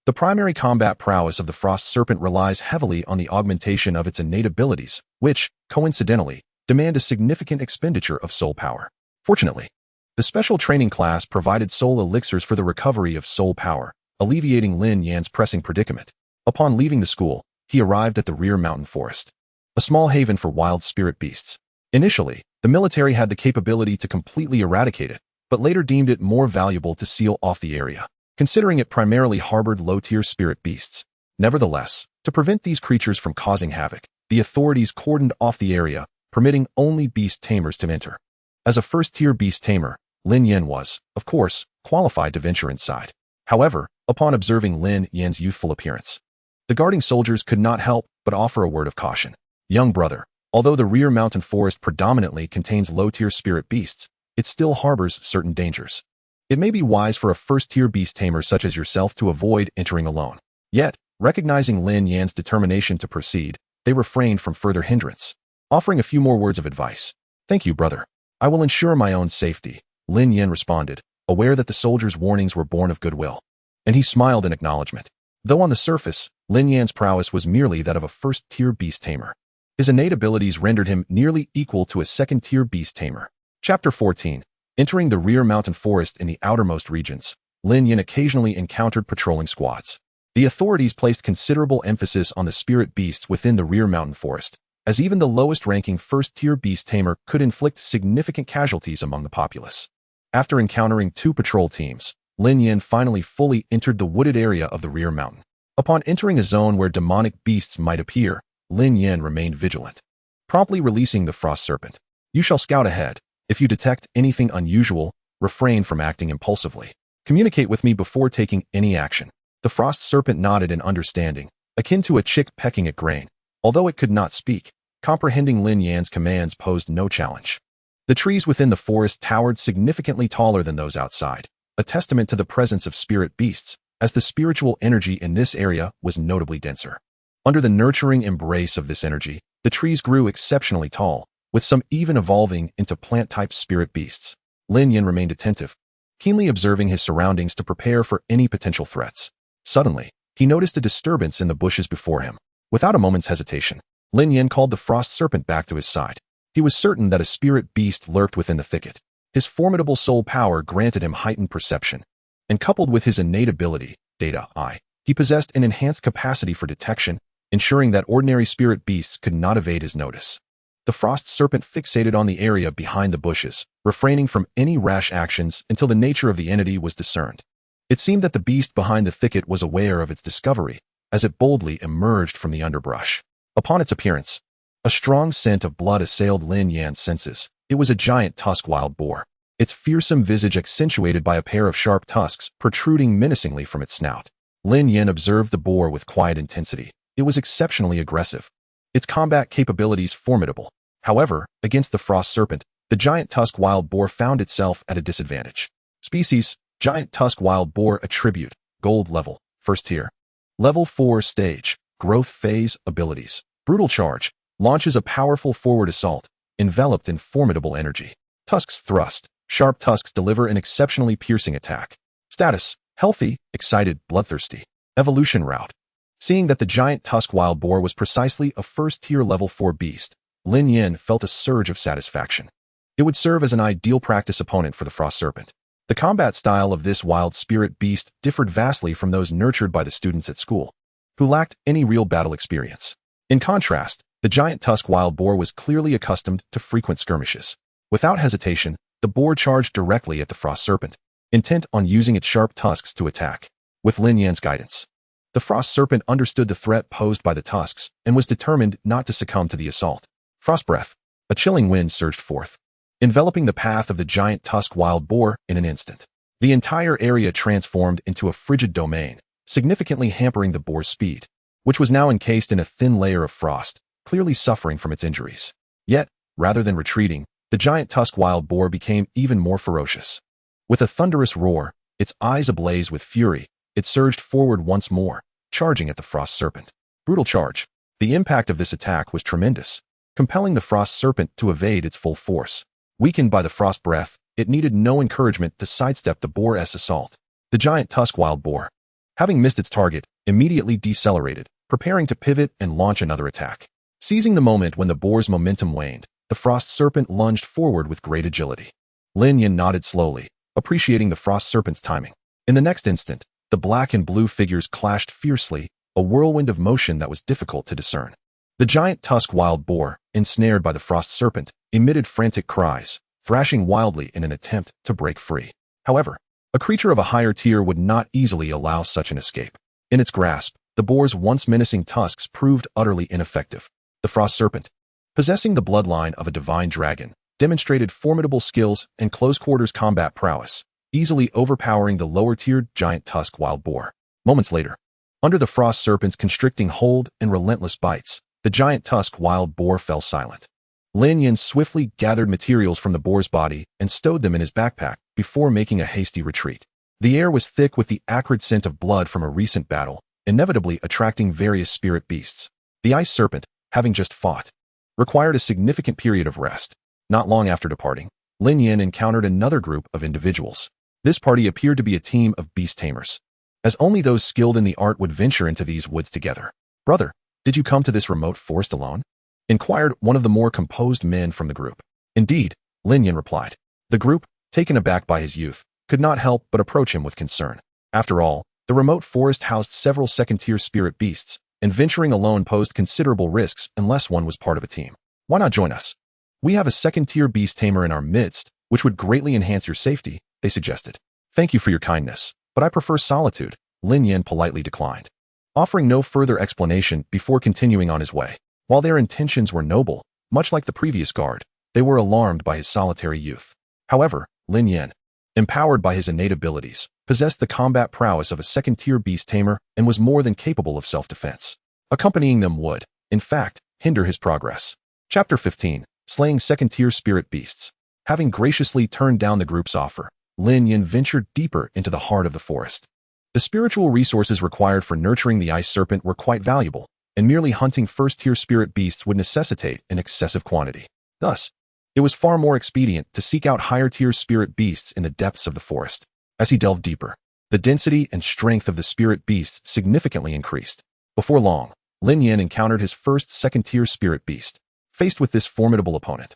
Speaker 1: The primary combat prowess of the frost serpent relies heavily on the augmentation of its innate abilities, which, coincidentally, demand a significant expenditure of soul power. Fortunately, the special training class provided soul elixirs for the recovery of soul power, alleviating Lin Yan's pressing predicament. Upon leaving the school, he arrived at the rear mountain forest, a small haven for wild spirit beasts. Initially, the military had the capability to completely eradicate it, but later deemed it more valuable to seal off the area, considering it primarily harbored low-tier spirit beasts. Nevertheless, to prevent these creatures from causing havoc, the authorities cordoned off the area, permitting only beast tamers to enter. As a first-tier beast tamer, Lin Yan was, of course, qualified to venture inside. However, upon observing Lin Yan's youthful appearance, the guarding soldiers could not help but offer a word of caution. Young brother, although the rear mountain forest predominantly contains low-tier spirit beasts, it still harbors certain dangers. It may be wise for a first-tier beast tamer such as yourself to avoid entering alone. Yet, recognizing Lin Yan's determination to proceed, they refrained from further hindrance, offering a few more words of advice. Thank you, brother. I will ensure my own safety, Lin Yan responded, aware that the soldier's warnings were born of goodwill. And he smiled in acknowledgement. Though on the surface, Lin Yan's prowess was merely that of a first-tier beast tamer. His innate abilities rendered him nearly equal to a second-tier beast tamer. Chapter 14. Entering the rear mountain forest in the outermost regions, Lin Yan occasionally encountered patrolling squads. The authorities placed considerable emphasis on the spirit beasts within the rear mountain forest, as even the lowest-ranking first-tier beast tamer could inflict significant casualties among the populace. After encountering 2 patrol teams, Lin Yan finally fully entered the wooded area of the rear mountain. Upon entering a zone where demonic beasts might appear, Lin Yan remained vigilant, promptly releasing the Frost Serpent. You shall scout ahead. If you detect anything unusual, refrain from acting impulsively. Communicate with me before taking any action. The Frost Serpent nodded in understanding, akin to a chick pecking at grain. Although it could not speak, comprehending Lin Yan's commands posed no challenge. The trees within the forest towered significantly taller than those outside, a testament to the presence of spirit beasts, as the spiritual energy in this area was notably denser. Under the nurturing embrace of this energy, the trees grew exceptionally tall, with some even evolving into plant-type spirit beasts. Lin Yan remained attentive, keenly observing his surroundings to prepare for any potential threats. Suddenly, he noticed a disturbance in the bushes before him. Without a moment's hesitation, Lin Yan called the Frost Serpent back to his side. He was certain that a spirit beast lurked within the thicket. His formidable soul power granted him heightened perception, and coupled with his innate ability, Data Eye, he possessed an enhanced capacity for detection, ensuring that ordinary spirit beasts could not evade his notice. The Frost Serpent fixated on the area behind the bushes, refraining from any rash actions until the nature of the entity was discerned. It seemed that the beast behind the thicket was aware of its discovery, as it boldly emerged from the underbrush. Upon its appearance, a strong scent of blood assailed Lin Yan's senses. It was a giant tusk wild boar, its fearsome visage accentuated by a pair of sharp tusks protruding menacingly from its snout. Lin Yan observed the boar with quiet intensity. It was exceptionally aggressive, its combat capabilities formidable. However, against the Frost Serpent, the giant tusk wild boar found itself at a disadvantage. Species: Giant tusk wild boar attribute, gold level, first tier. Level 4 stage, growth phase abilities. Brutal charge, launches a powerful forward assault, enveloped in formidable energy. Tusks thrust, sharp tusks deliver an exceptionally piercing attack. Status: healthy, excited, bloodthirsty. Evolution route. Seeing that the giant tusk wild boar was precisely a first-tier level 4 beast, Lin Yan felt a surge of satisfaction. It would serve as an ideal practice opponent for the Frost Serpent. The combat style of this wild spirit beast differed vastly from those nurtured by the students at school, who lacked any real battle experience. In contrast, the giant tusk wild boar was clearly accustomed to frequent skirmishes. Without hesitation, the boar charged directly at the Frost Serpent, intent on using its sharp tusks to attack. With Lin Yan's guidance, the Frost Serpent understood the threat posed by the tusks and was determined not to succumb to the assault. Frost breath. A chilling wind surged forth, enveloping the path of the giant tusk wild boar in an instant. The entire area transformed into a frigid domain, significantly hampering the boar's speed, which was now encased in a thin layer of frost, clearly suffering from its injuries. Yet, rather than retreating, the giant tusk wild boar became even more ferocious. With a thunderous roar, its eyes ablaze with fury, it surged forward once more, charging at the Frost Serpent. Brutal charge. The impact of this attack was tremendous, compelling the Frost Serpent to evade its full force. Weakened by the frost breath, it needed no encouragement to sidestep the boar's assault. The giant tusk wild boar, having missed its target, immediately decelerated, preparing to pivot and launch another attack. Seizing the moment when the boar's momentum waned, the Frost Serpent lunged forward with great agility. Lin Yan nodded slowly, appreciating the Frost Serpent's timing. In the next instant, the black and blue figures clashed fiercely, a whirlwind of motion that was difficult to discern. The giant tusk wild boar, ensnared by the Frost Serpent, emitted frantic cries, thrashing wildly in an attempt to break free. However, a creature of a higher tier would not easily allow such an escape. In its grasp, the boar's once menacing tusks proved utterly ineffective. The Frost Serpent, possessing the bloodline of a divine dragon, demonstrated formidable skills and close-quarters combat prowess, easily overpowering the lower-tiered giant tusk wild boar. Moments later, under the Frost Serpent's constricting hold and relentless bites, the giant tusk wild boar fell silent. Lin Yan swiftly gathered materials from the boar's body and stowed them in his backpack before making a hasty retreat. The air was thick with the acrid scent of blood from a recent battle, inevitably attracting various spirit beasts. The ice serpent, having just fought, required a significant period of rest. Not long after departing, Lin Yan encountered another group of individuals. This party appeared to be a team of beast tamers, as only those skilled in the art would venture into these woods together. "Brother, did you come to this remote forest alone?" inquired one of the more composed men from the group. "Indeed," Lin Yan replied. The group, taken aback by his youth, could not help but approach him with concern. After all, the remote forest housed several second-tier spirit beasts, and venturing alone posed considerable risks unless one was part of a team. "Why not join us? We have a second-tier beast tamer in our midst, which would greatly enhance your safety," they suggested. "Thank you for your kindness, but I prefer solitude," Lin Yan politely declined, offering no further explanation before continuing on his way. While their intentions were noble, much like the previous guard, they were alarmed by his solitary youth. However, Lin Yan, empowered by his innate abilities, possessed the combat prowess of a second-tier beast tamer and was more than capable of self-defense. Accompanying them would, in fact, hinder his progress. Chapter 15. Slaying Second-Tier Spirit Beasts. Having graciously turned down the group's offer, Lin Yan ventured deeper into the heart of the forest. The spiritual resources required for nurturing the ice serpent were quite valuable, and merely hunting first-tier spirit beasts would necessitate an excessive quantity. Thus, it was far more expedient to seek out higher-tier spirit beasts in the depths of the forest. As he delved deeper, the density and strength of the spirit beasts significantly increased. Before long, Lin Yan encountered his first second-tier spirit beast. Faced with this formidable opponent,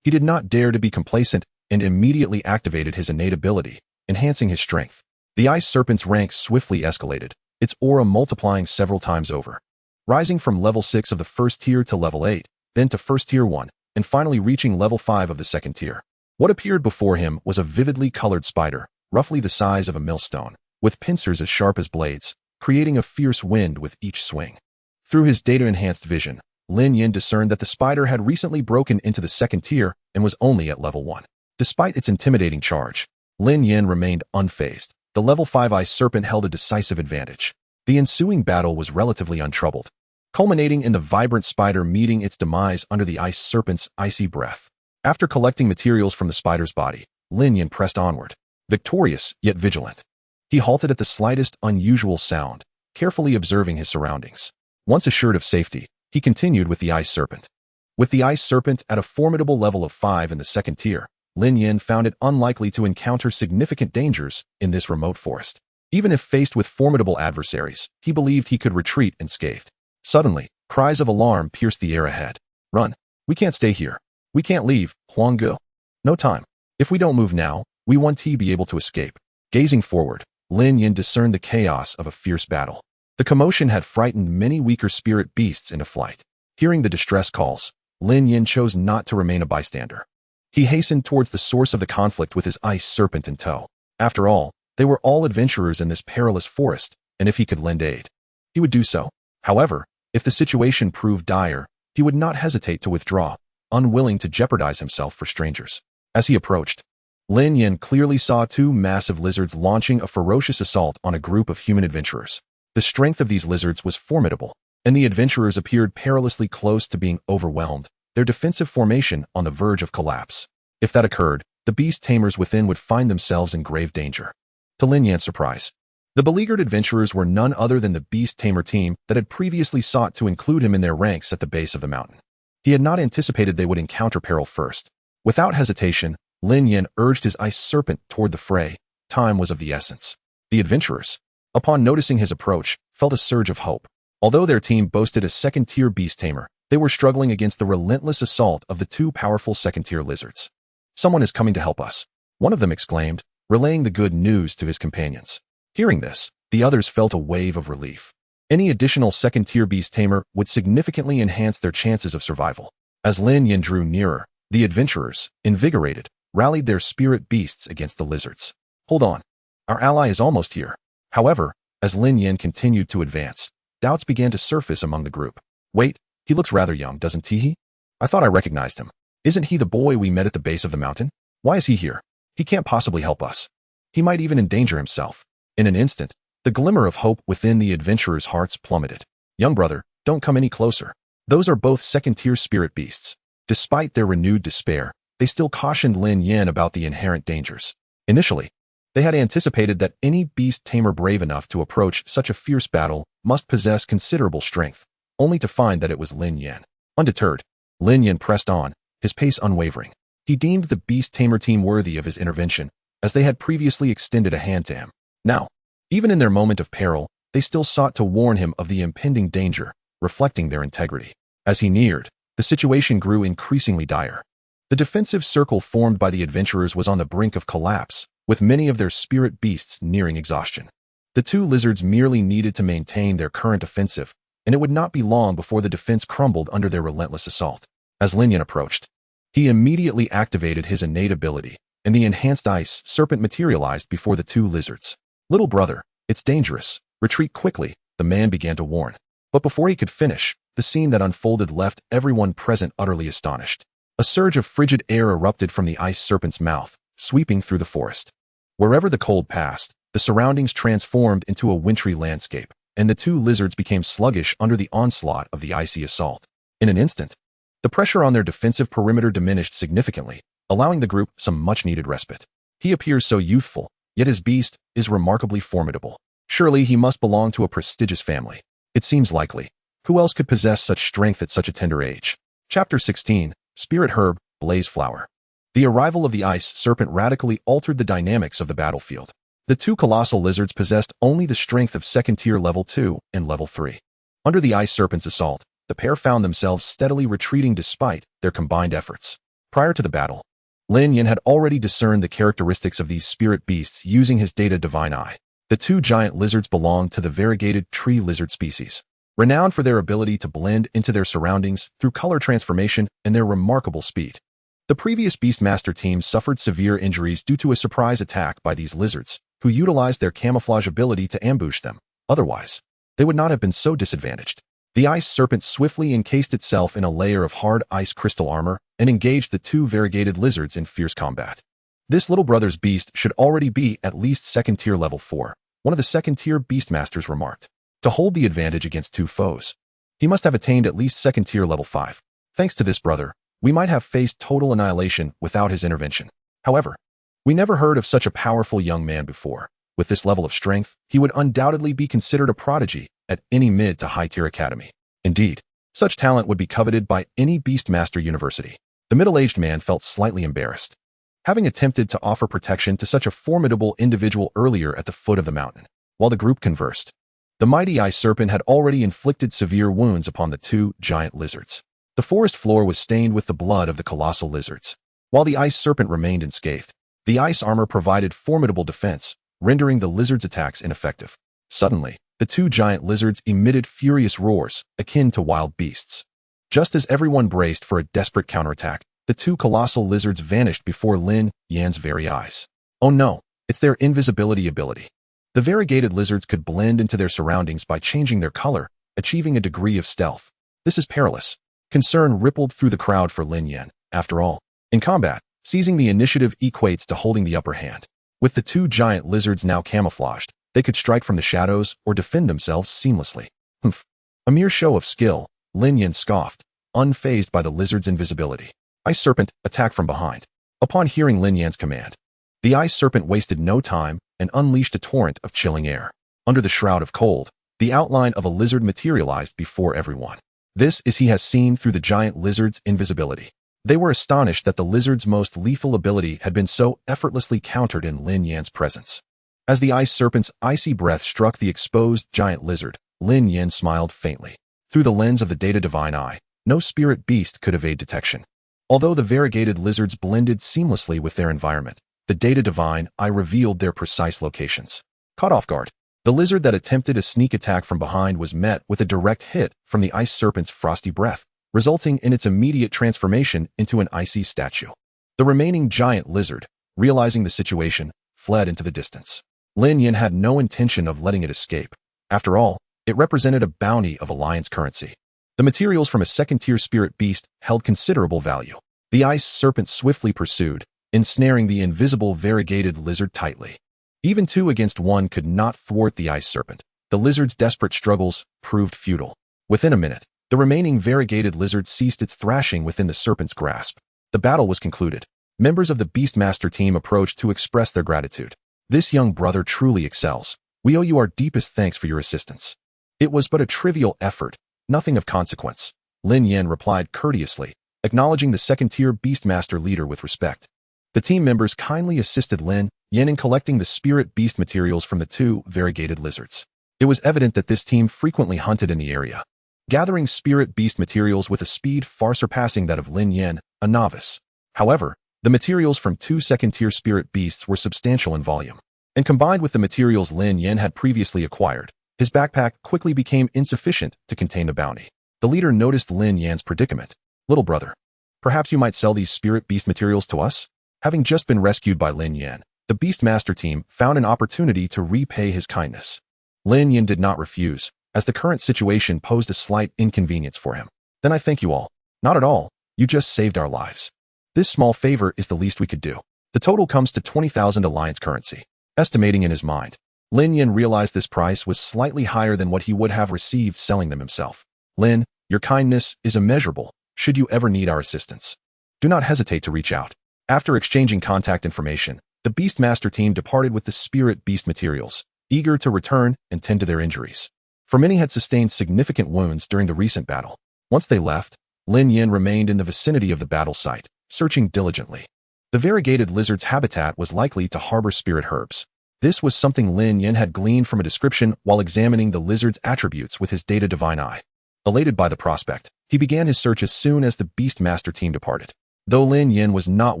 Speaker 1: he did not dare to be complacent and immediately activated his innate ability, enhancing his strength. The ice serpent's rank swiftly escalated, its aura multiplying several times over, rising from level 6 of the first tier to level 8, then to first tier 1, and finally reaching level 5 of the second tier. What appeared before him was a vividly colored spider, roughly the size of a millstone, with pincers as sharp as blades, creating a fierce wind with each swing. Through his data-enhanced vision, Lin Yan discerned that the spider had recently broken into the second tier and was only at level 1. Despite its intimidating charge, Lin Yan remained unfazed. The level 5 ice serpent held a decisive advantage. The ensuing battle was relatively untroubled, culminating in the vibrant spider meeting its demise under the ice serpent's icy breath. After collecting materials from the spider's body, Lin Yan pressed onward, victorious yet vigilant. He halted at the slightest unusual sound, carefully observing his surroundings. Once assured of safety, he continued with the ice serpent. With the ice serpent at a formidable level of 5 in the second tier, Lin Yan found it unlikely to encounter significant dangers in this remote forest. Even if faced with formidable adversaries, he believed he could retreat unscathed. Suddenly, cries of alarm pierced the air ahead. "Run! We can't stay here. We can't leave, Huanggu. No time. If we don't move now, we won't be able to escape." Gazing forward, Lin Yan discerned the chaos of a fierce battle. The commotion had frightened many weaker spirit beasts into flight. Hearing the distress calls, Lin Yan chose not to remain a bystander. He hastened towards the source of the conflict with his ice serpent in tow. After all, they were all adventurers in this perilous forest, and if he could lend aid, he would do so. However, if the situation proved dire, he would not hesitate to withdraw, unwilling to jeopardize himself for strangers. As he approached, Lin Yan clearly saw two massive lizards launching a ferocious assault on a group of human adventurers. The strength of these lizards was formidable, and the adventurers appeared perilously close to being overwhelmed, their defensive formation on the verge of collapse. If that occurred, the beast tamers within would find themselves in grave danger. To Lin Yan's surprise, the beleaguered adventurers were none other than the beast tamer team that had previously sought to include him in their ranks at the base of the mountain. He had not anticipated they would encounter peril first. Without hesitation, Lin Yan urged his ice serpent toward the fray. Time was of the essence. The adventurers, upon noticing his approach, felt a surge of hope. Although their team boasted a second-tier beast tamer, they were struggling against the relentless assault of the two powerful second-tier lizards. "Someone is coming to help us," one of them exclaimed, relaying the good news to his companions. Hearing this, the others felt a wave of relief. Any additional second-tier beast tamer would significantly enhance their chances of survival. As Lin Yan drew nearer, the adventurers, invigorated, rallied their spirit beasts against the lizards. "Hold on. Our ally is almost here." However, as Lin Yan continued to advance, doubts began to surface among the group. "Wait, he looks rather young, doesn't he? I thought I recognized him. Isn't he the boy we met at the base of the mountain? Why is he here? He can't possibly help us. He might even endanger himself." In an instant, the glimmer of hope within the adventurers' hearts plummeted. "Young brother, don't come any closer. Those are both second-tier spirit beasts." Despite their renewed despair, they still cautioned Lin Yan about the inherent dangers. Initially, they had anticipated that any beast tamer brave enough to approach such a fierce battle must possess considerable strength, only to find that it was Lin Yan. Undeterred, Lin Yan pressed on, his pace unwavering. He deemed the Beast Tamer team worthy of his intervention, as they had previously extended a hand to him. Now, even in their moment of peril, they still sought to warn him of the impending danger, reflecting their integrity. As he neared, the situation grew increasingly dire. The defensive circle formed by the adventurers was on the brink of collapse, with many of their spirit beasts nearing exhaustion. The two lizards merely needed to maintain their current offensive, and it would not be long before the defense crumbled under their relentless assault. As Lin Yan approached, he immediately activated his innate ability, and the enhanced ice serpent materialized before the two lizards. "Little brother, it's dangerous. Retreat quickly," the man began to warn. But before he could finish, the scene that unfolded left everyone present utterly astonished. A surge of frigid air erupted from the ice serpent's mouth, sweeping through the forest. Wherever the cold passed, the surroundings transformed into a wintry landscape, and the two lizards became sluggish under the onslaught of the icy assault. In an instant, the pressure on their defensive perimeter diminished significantly, allowing the group some much-needed respite. "He appears so youthful, yet his beast is remarkably formidable. Surely he must belong to a prestigious family. It seems likely. Who else could possess such strength at such a tender age?" Chapter 16, Spirit Herb, Blaze Flower. The arrival of the ice serpent radically altered the dynamics of the battlefield. The two colossal lizards possessed only the strength of second-tier level 2 and level 3. Under the ice serpent's assault, the pair found themselves steadily retreating despite their combined efforts. Prior to the battle, Lin Yan had already discerned the characteristics of these spirit beasts using his data divine eye. The two giant lizards belonged to the variegated tree lizard species, renowned for their ability to blend into their surroundings through color transformation and their remarkable speed. The previous Beastmaster team suffered severe injuries due to a surprise attack by these lizards, who utilized their camouflage ability to ambush them. Otherwise, they would not have been so disadvantaged. The ice serpent swiftly encased itself in a layer of hard ice crystal armor and engaged the two variegated lizards in fierce combat. This little brother's beast should already be at least second-tier level 4, one of the second-tier Beastmasters remarked. To hold the advantage against two foes, he must have attained at least second-tier level 5. Thanks to this brother, we might have faced total annihilation without his intervention. However, we never heard of such a powerful young man before. With this level of strength, he would undoubtedly be considered a prodigy at any mid to high-tier academy. Indeed, such talent would be coveted by any Beastmaster university. The middle-aged man felt slightly embarrassed, having attempted to offer protection to such a formidable individual earlier at the foot of the mountain. While the group conversed, the mighty ice serpent had already inflicted severe wounds upon the two giant lizards. The forest floor was stained with the blood of the colossal lizards. While the ice serpent remained unscathed, the ice armor provided formidable defense, rendering the lizards' attacks ineffective. Suddenly, the two giant lizards emitted furious roars, akin to wild beasts. Just as everyone braced for a desperate counterattack, the two colossal lizards vanished before Lin Yan's very eyes. Oh no, it's their invisibility ability. The variegated lizards could blend into their surroundings by changing their color, achieving a degree of stealth. This is perilous. Concern rippled through the crowd for Lin Yan. After all, in combat, seizing the initiative equates to holding the upper hand. With the two giant lizards now camouflaged, they could strike from the shadows or defend themselves seamlessly. Humph. A mere show of skill, Lin Yan scoffed, unfazed by the lizard's invisibility. Ice Serpent, attack from behind. Upon hearing Lin Yan's command, the Ice Serpent wasted no time and unleashed a torrent of chilling air. Under the shroud of cold, the outline of a lizard materialized before everyone. This is he has seen through the giant lizard's invisibility. They were astonished that the lizard's most lethal ability had been so effortlessly countered in Lin Yan's presence. As the Ice Serpent's icy breath struck the exposed giant lizard, Lin Yan smiled faintly. Through the lens of the data divine eye, no spirit beast could evade detection. Although the variegated lizards blended seamlessly with their environment, the data divine eye revealed their precise locations. Caught off guard, the lizard that attempted a sneak attack from behind was met with a direct hit from the Ice Serpent's frosty breath, resulting in its immediate transformation into an icy statue. The remaining giant lizard, realizing the situation, fled into the distance. Lin Yan had no intention of letting it escape. After all, it represented a bounty of alliance currency. The materials from a second-tier spirit beast held considerable value. The Ice Serpent swiftly pursued, ensnaring the invisible variegated lizard tightly. Even 2 against 1 could not thwart the Ice Serpent. The lizard's desperate struggles proved futile. Within a minute, the remaining variegated lizard ceased its thrashing within the serpent's grasp. The battle was concluded. Members of the Beastmaster team approached to express their gratitude. This young brother truly excels. We owe you our deepest thanks for your assistance. It was but a trivial effort, nothing of consequence, Lin Yan replied courteously, acknowledging the second-tier Beastmaster leader with respect. The team members kindly assisted Lin Yan in collecting the spirit beast materials from the two variegated lizards. It was evident that this team frequently hunted in the area, gathering spirit beast materials with a speed far surpassing that of Lin Yan, a novice. However, the materials from two second-tier spirit beasts were substantial in volume, and combined with the materials Lin Yan had previously acquired, his backpack quickly became insufficient to contain the bounty. The leader noticed Lin Yan's predicament. "Little brother, perhaps you might sell these spirit beast materials to us?" Having just been rescued by Lin Yan, the Beastmaster team found an opportunity to repay his kindness. Lin Yan did not refuse, as the current situation posed a slight inconvenience for him. "Then I thank you all." "Not at all. You just saved our lives. This small favor is the least we could do." The total comes to 20,000 alliance currency. Estimating in his mind, Lin Yan realized this price was slightly higher than what he would have received selling them himself. "Lin, your kindness is immeasurable. Should you ever need our assistance, do not hesitate to reach out." After exchanging contact information, the Beastmaster team departed with the spirit beast materials, eager to return and tend to their injuries. For many had sustained significant wounds during the recent battle. Once they left, Lin Yan remained in the vicinity of the battle site, searching diligently. The variegated lizard's habitat was likely to harbor spirit herbs. This was something Lin Yan had gleaned from a description while examining the lizard's attributes with his data divine eye. Elated by the prospect, he began his search as soon as the Beastmaster team departed. Though Lin Yan was not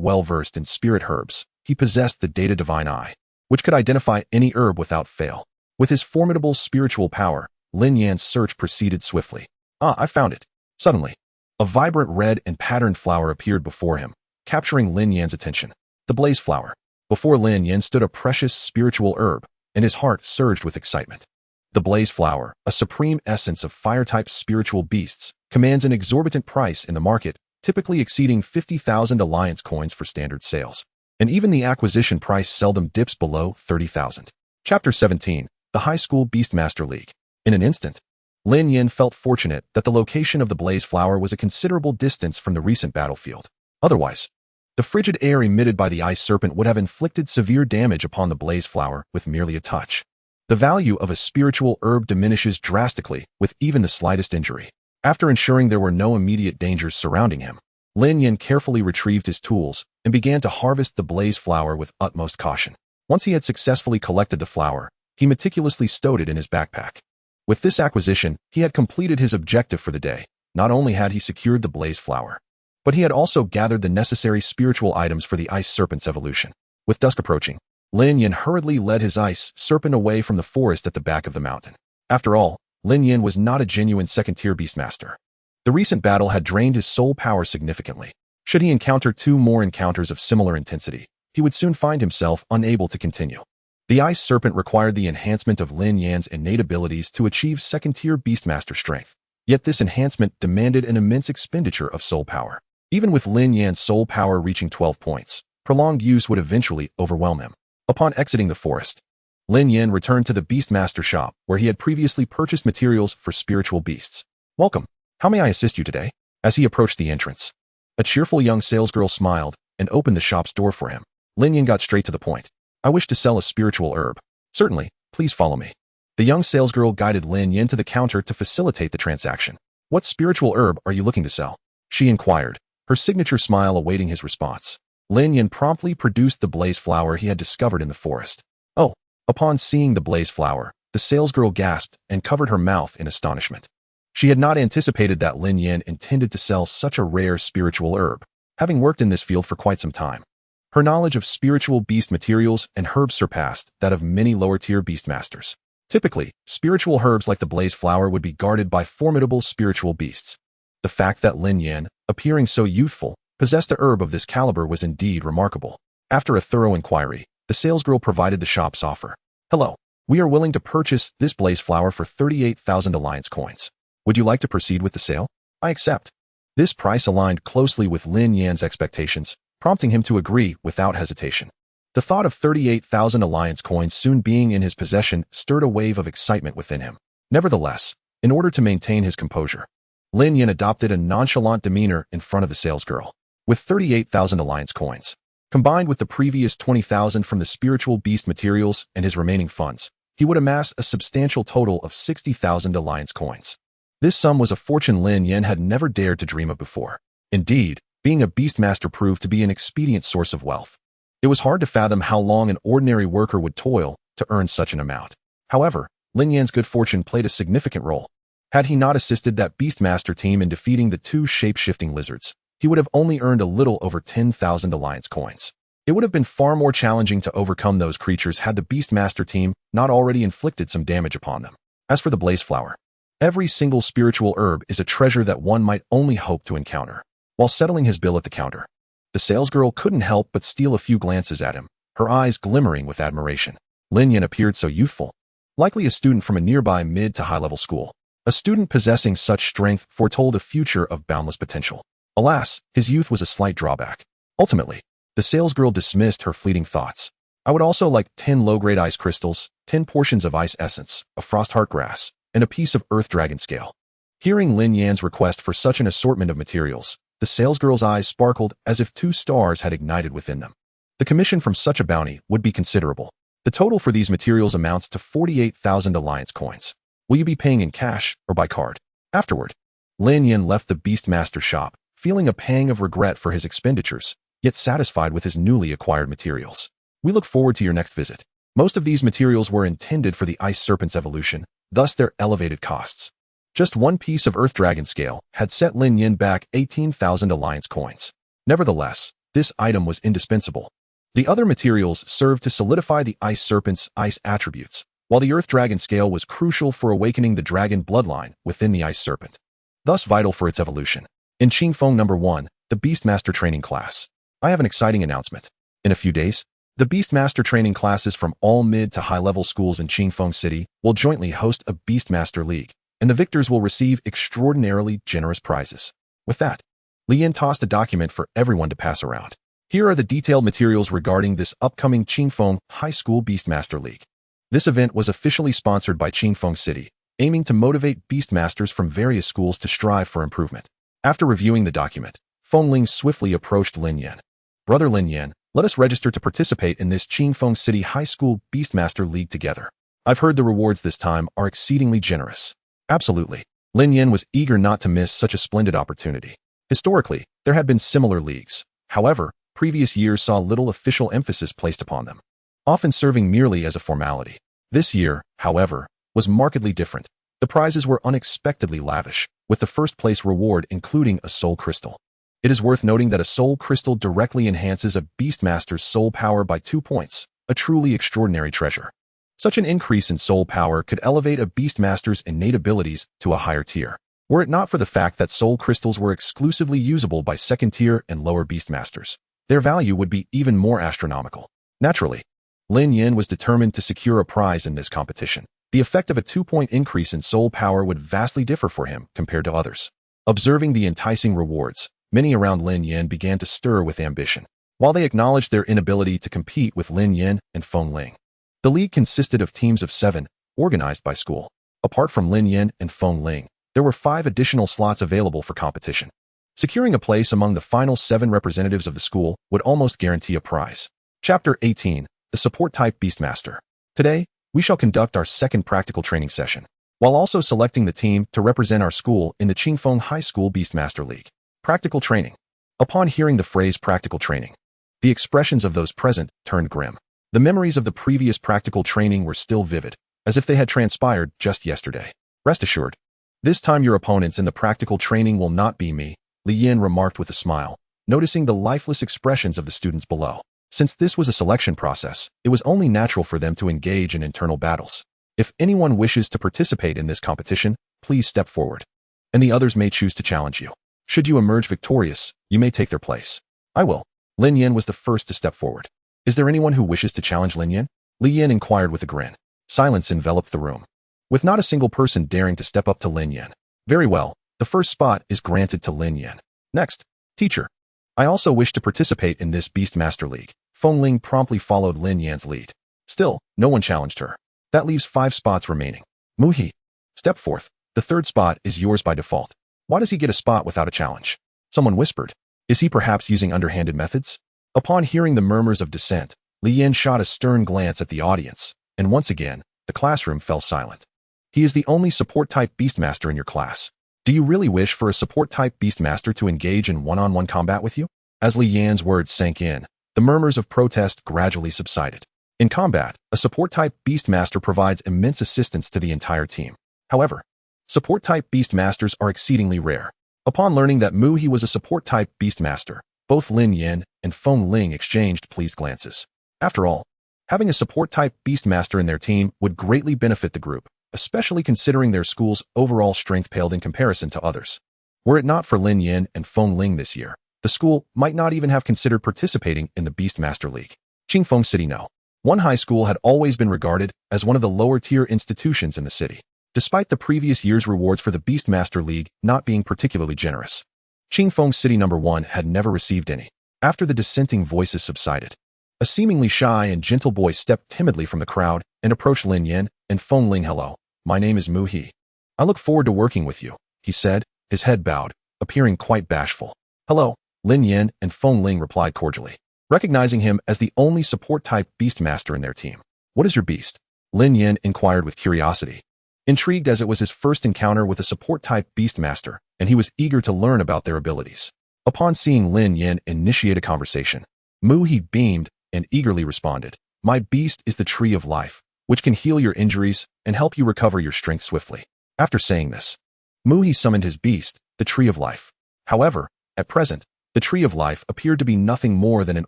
Speaker 1: well versed in spirit herbs, he possessed the data divine eye, which could identify any herb without fail. With his formidable spiritual power, Lin Yan's search proceeded swiftly. "Ah, I found it." Suddenly, a vibrant red and patterned flower appeared before him, capturing Lin Yan's attention. The blaze flower. Before Lin Yan stood a precious spiritual herb, and his heart surged with excitement. The blaze flower, a supreme essence of fire-type spiritual beasts, commands an exorbitant price in the market, typically exceeding 50,000 alliance coins for standard sales. And even the acquisition price seldom dips below 30,000. Chapter 17, The High School Beastmaster League. In an instant, Lin Yan felt fortunate that the location of the blaze flower was a considerable distance from the recent battlefield. Otherwise, the frigid air emitted by the ice serpent would have inflicted severe damage upon the blaze flower with merely a touch. The value of a spiritual herb diminishes drastically with even the slightest injury. After ensuring there were no immediate dangers surrounding him, Lin Yan carefully retrieved his tools and began to harvest the blaze flower with utmost caution. Once he had successfully collected the flower, he meticulously stowed it in his backpack. With this acquisition, he had completed his objective for the day. Not only had he secured the blaze flower, but he had also gathered the necessary spiritual items for the ice serpent's evolution. With dusk approaching, Lin Yan hurriedly led his ice serpent away from the forest at the back of the mountain. After all, Lin Yan was not a genuine second-tier beastmaster. The recent battle had drained his soul power significantly. Should he encounter two more encounters of similar intensity, he would soon find himself unable to continue. The ice serpent required the enhancement of Lin Yan's innate abilities to achieve second-tier beastmaster strength. Yet this enhancement demanded an immense expenditure of soul power. Even with Lin Yan's soul power reaching 12 points, prolonged use would eventually overwhelm him. Upon exiting the forest, Lin Yan returned to the Beastmaster shop where he had previously purchased materials for spiritual beasts. "Welcome. How may I assist you today?" As he approached the entrance, a cheerful young salesgirl smiled and opened the shop's door for him. Lin Yan got straight to the point. "I wish to sell a spiritual herb." "Certainly, please follow me." The young salesgirl guided Lin Yan to the counter to facilitate the transaction. "What spiritual herb are you looking to sell?" she inquired, her signature smile awaiting his response. Lin Yan promptly produced the blaze flower he had discovered in the forest. "Oh." Upon seeing the blaze flower, the salesgirl gasped and covered her mouth in astonishment. She had not anticipated that Lin Yan intended to sell such a rare spiritual herb, having worked in this field for quite some time. Her knowledge of spiritual beast materials and herbs surpassed that of many lower-tier beastmasters. Typically, spiritual herbs like the blaze flower would be guarded by formidable spiritual beasts. The fact that Lin Yan, appearing so youthful, possessed a herb of this caliber was indeed remarkable. After a thorough inquiry, the salesgirl provided the shop's offer. "Hello. We are willing to purchase this blaze flower for 38,000 alliance coins. Would you like to proceed with the sale?" "I accept." This price aligned closely with Lin Yan's expectations, prompting him to agree without hesitation. The thought of 38,000 alliance coins soon being in his possession stirred a wave of excitement within him. Nevertheless, in order to maintain his composure, Lin Yan adopted a nonchalant demeanor in front of the salesgirl. With 38,000 alliance coins, combined with the previous 20,000 from the spiritual beast materials and his remaining funds, he would amass a substantial total of 60,000 alliance coins. This sum was a fortune Lin Yan had never dared to dream of before. Indeed, being a Beastmaster proved to be an expedient source of wealth. It was hard to fathom how long an ordinary worker would toil to earn such an amount. However, Lin Yan's good fortune played a significant role. Had he not assisted that Beastmaster team in defeating the two shape-shifting lizards, he would have only earned a little over 10,000 alliance coins. It would have been far more challenging to overcome those creatures had the Beastmaster team not already inflicted some damage upon them. As for the Blaze Flower, every single spiritual herb is a treasure that one might only hope to encounter. While settling his bill at the counter, the salesgirl couldn't help but steal a few glances at him, her eyes glimmering with admiration. Lin Yan appeared so youthful, likely a student from a nearby mid to high-level school. A student possessing such strength foretold a future of boundless potential. Alas, his youth was a slight drawback. Ultimately, the salesgirl dismissed her fleeting thoughts. I would also like 10 low-grade ice crystals, 10 portions of ice essence, a frost heart grass, and a piece of earth dragon scale. Hearing Lin Yan's request for such an assortment of materials, the salesgirl's eyes sparkled as if 2 stars had ignited within them. The commission from such a bounty would be considerable. The total for these materials amounts to 48,000 alliance coins. Will you be paying in cash or by card? Afterward, Lin Yan left the Beastmaster shop, feeling a pang of regret for his expenditures, yet satisfied with his newly acquired materials. We look forward to your next visit. Most of these materials were intended for the Ice Serpent's evolution, thus their elevated costs. Just one piece of Earth Dragon scale had set Lin Yan back 18,000 alliance coins. Nevertheless, this item was indispensable. The other materials served to solidify the Ice Serpent's ice attributes, while the Earth Dragon scale was crucial for awakening the dragon bloodline within the Ice Serpent, thus vital for its evolution. In Qingfeng No. 1, the Beastmaster training class, I have an exciting announcement. In a few days, the Beastmaster training classes from all mid to high-level schools in Qingfeng City will jointly host a Beastmaster League, and the victors will receive extraordinarily generous prizes. With that, Lin Yan tossed a document for everyone to pass around. Here are the detailed materials regarding this upcoming Qingfeng High School Beastmaster League. This event was officially sponsored by Qingfeng City, aiming to motivate Beastmasters from various schools to strive for improvement. After reviewing the document, Feng Ling swiftly approached Lin Yan. Brother Lin Yan, let us register to participate in this Qingfeng City High School Beastmaster League together. I've heard the rewards this time are exceedingly generous. Absolutely. Lin Yan was eager not to miss such a splendid opportunity. Historically, there had been similar leagues. However, previous years saw little official emphasis placed upon them, often serving merely as a formality. This year, however, was markedly different. The prizes were unexpectedly lavish, with the first place reward including a soul crystal. It is worth noting that a soul crystal directly enhances a Beastmaster's soul power by 2 points, a truly extraordinary treasure. Such an increase in soul power could elevate a Beastmaster's innate abilities to a higher tier. Were it not for the fact that soul crystals were exclusively usable by second-tier and lower Beastmasters, their value would be even more astronomical. Naturally, Lin Yan was determined to secure a prize in this competition. The effect of a 2-point increase in soul power would vastly differ for him compared to others. Observing the enticing rewards, many around Lin Yan began to stir with ambition, while they acknowledged their inability to compete with Lin Yan and Feng Ling. The league consisted of teams of 7, organized by school. Apart from Lin Yan and Feng Ling, there were 5 additional slots available for competition. Securing a place among the final 7 representatives of the school would almost guarantee a prize. Chapter 18, the Support-Type Beastmaster. Today, we shall conduct our second practical training session, while also selecting the team to represent our school in the Qingfeng High School Beastmaster League. Practical training. Upon hearing the phrase practical training, the expressions of those present turned grim. The memories of the previous practical training were still vivid, as if they had transpired just yesterday. Rest assured, this time your opponents in the practical training will not be me, Lin Yan remarked with a smile, noticing the lifeless expressions of the students below. Since this was a selection process, it was only natural for them to engage in internal battles. If anyone wishes to participate in this competition, please step forward, and the others may choose to challenge you. Should you emerge victorious, you may take their place. I will. Lin Yan was the first to step forward. Is there anyone who wishes to challenge Lin Yan? Lin Yan inquired with a grin. Silence enveloped the room, with not a single person daring to step up to Lin Yan. Very well, the first spot is granted to Lin Yan. Next, teacher. I also wish to participate in this Beastmaster League. Feng Ling promptly followed Lin Yan's lead. Still, no one challenged her. That leaves 5 spots remaining. Muhi, step forth. The third spot is yours by default. Why does he get a spot without a challenge? Someone whispered. Is he perhaps using underhanded methods? Upon hearing the murmurs of dissent, Lin Yan shot a stern glance at the audience, and once again, the classroom fell silent. He is the only support-type Beastmaster in your class. Do you really wish for a support-type Beastmaster to engage in one-on-one combat with you? As Lin Yan's words sank in, the murmurs of protest gradually subsided. In combat, a support-type Beastmaster provides immense assistance to the entire team. However, support-type Beastmasters are exceedingly rare. Upon learning that Mu He was a support-type Beastmaster, both Lin Yan and Feng Ling exchanged pleased glances. After all, having a support-type Beastmaster in their team would greatly benefit the group, especially considering their school's overall strength paled in comparison to others. Were it not for Lin Yan and Feng Ling this year, the school might not even have considered participating in the Beastmaster League. Qingfeng City No. 1 High School had always been regarded as one of the lower-tier institutions in the city, despite the previous year's rewards for the Beastmaster League not being particularly generous. Qingfeng City No. 1 had never received any. After the dissenting voices subsided, a seemingly shy and gentle boy stepped timidly from the crowd and approached Lin Yan and Feng Ling. "Hello, my name is Mu He. I look forward to working with you," he said, his head bowed, appearing quite bashful. "Hello," Lin Yan and Feng Ling replied cordially, recognizing him as the only support-type Beastmaster in their team. "What is your beast?" Lin Yan inquired with curiosity, intrigued as it was his first encounter with a support-type Beastmaster, and he was eager to learn about their abilities. Upon seeing Lin Yan initiate a conversation, Mu He beamed and eagerly responded, "My beast is the Tree of Life, which can heal your injuries and help you recover your strength swiftly." After saying this, Mu He summoned his beast, the Tree of Life. However, at present, the Tree of Life appeared to be nothing more than an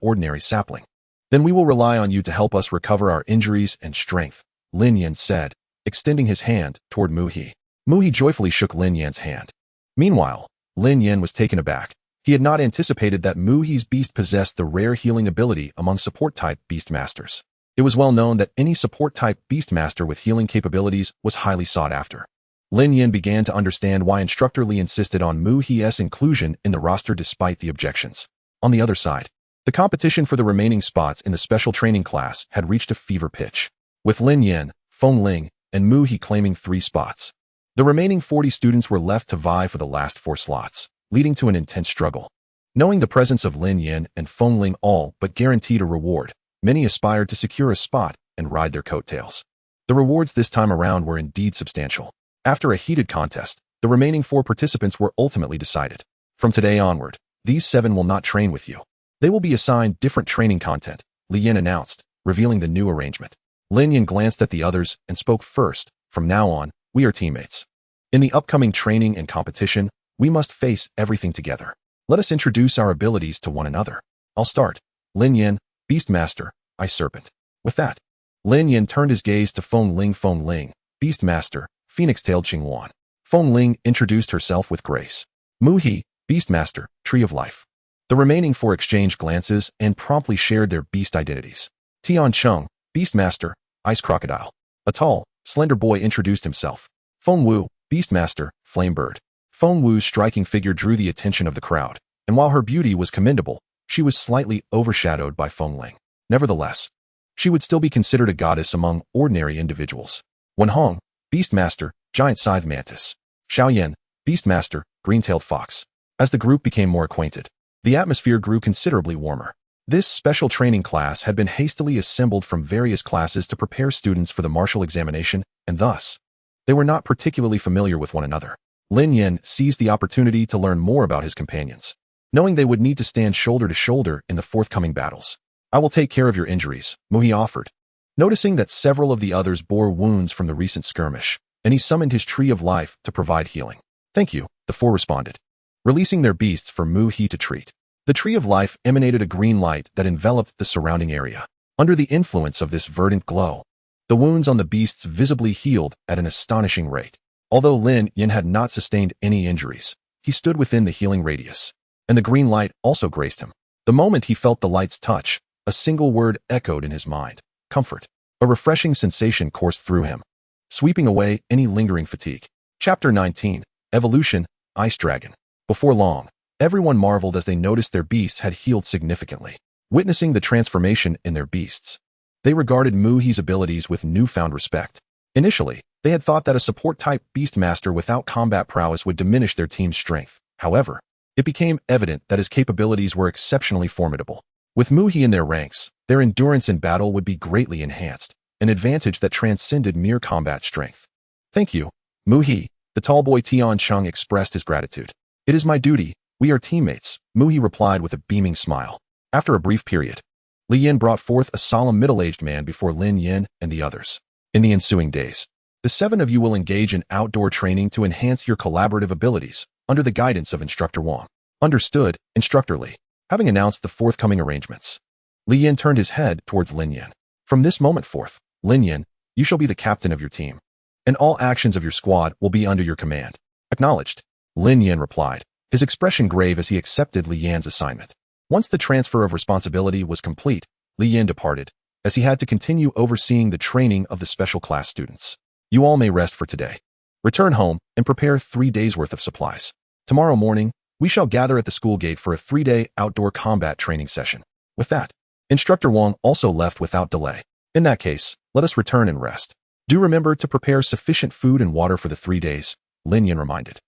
Speaker 1: ordinary sapling. "Then we will rely on you to help us recover our injuries and strength," Lin Yan said, extending his hand toward Mu He. Mu He joyfully shook Lin Yan's hand. Meanwhile, Lin Yan was taken aback. He had not anticipated that Mu He's beast possessed the rare healing ability among support-type Beastmasters. It was well known that any support-type Beastmaster with healing capabilities was highly sought after. Lin Yan began to understand why Instructor Li insisted on Mu He's inclusion in the roster despite the objections. On the other side, the competition for the remaining spots in the special training class had reached a fever pitch, with Lin Yan, Feng Ling, and Mu He claiming 3 spots. The remaining 40 students were left to vie for the last 4 slots, leading to an intense struggle. Knowing the presence of Lin Yan and Feng Ling all but guaranteed a reward, many aspired to secure a spot and ride their coattails. The rewards this time around were indeed substantial. After a heated contest, the remaining 4 participants were ultimately decided. From today onward, these 7 will not train with you. They will be assigned different training content, Lin Yan announced, revealing the new arrangement. Lin Yan glanced at the others and spoke first. "From now on, we are teammates. In the upcoming training and competition, we must face everything together. Let us introduce our abilities to one another. I'll start. Lin Yan, Beastmaster, Ice Serpent." With that, Lin Yan turned his gaze to Feng Ling. "Feng Ling, Beastmaster, Phoenix-tailed Qingwan." Feng Ling introduced herself with grace. "Mu He, Beastmaster, Tree of Life." The remaining 4 exchanged glances and promptly shared their beast identities. Tian Chung, Beastmaster, Ice Crocodile. A tall, slender boy introduced himself. Feng Wu, Beastmaster, Flame Bird. Feng Wu's striking figure drew the attention of the crowd, and while her beauty was commendable, she was slightly overshadowed by Feng Ling. Nevertheless, she would still be considered a goddess among ordinary individuals. Wen Hong, Beastmaster, Giant Scythe Mantis. Xiaoyan, Beastmaster, Green-tailed Fox. As the group became more acquainted, the atmosphere grew considerably warmer. This special training class had been hastily assembled from various classes to prepare students for the martial examination, and thus, they were not particularly familiar with one another. Lin Yan seized the opportunity to learn more about his companions, knowing they would need to stand shoulder to shoulder in the forthcoming battles. "I will take care of your injuries," Mu He offered, noticing that several of the others bore wounds from the recent skirmish, and he summoned his Tree of Life to provide healing. "Thank you," the 4 responded, releasing their beasts for Mu He to treat. The Tree of Life emanated a green light that enveloped the surrounding area. Under the influence of this verdant glow, the wounds on the beasts visibly healed at an astonishing rate. Although Lin Yan had not sustained any injuries, he stood within the healing radius, and the green light also graced him. The moment he felt the light's touch, a single word echoed in his mind: comfort. A refreshing sensation coursed through him, sweeping away any lingering fatigue. Chapter 19, Evolution, Ice Dragon. Before long, everyone marveled as they noticed their beasts had healed significantly. Witnessing the transformation in their beasts, they regarded Mu He's abilities with newfound respect. Initially, they had thought that a support-type Beastmaster without combat prowess would diminish their team's strength. However, it became evident that his capabilities were exceptionally formidable. With Mu He in their ranks, their endurance in battle would be greatly enhanced, an advantage that transcended mere combat strength. "Thank you, Mu He," The tall boy Tian Chung expressed his gratitude. It is my duty. We are teammates, Muhi replied with a beaming smile. After a brief period, Lin Yan brought forth a solemn middle-aged man before Lin Yan and the others. In the ensuing days, the 7 of you will engage in outdoor training to enhance your collaborative abilities under the guidance of Instructor Wang. Understood, Instructor Li. Having announced the forthcoming arrangements, Lin Yan turned his head towards Lin Yan. From this moment forth, Lin Yan, you shall be the captain of your team, and all actions of your squad will be under your command. Acknowledged, Lin Yan replied, his expression grave as he accepted Lin Yan's assignment. Once the transfer of responsibility was complete, Lin Yan departed, as he had to continue overseeing the training of the special class students. You all may rest for today. Return home and prepare 3 days' worth of supplies. Tomorrow morning, we shall gather at the school gate for a 3-day outdoor combat training session. With that, Instructor Wang also left without delay. In that case, let us return and rest. Do remember to prepare sufficient food and water for the 3 days, Lin Yan reminded,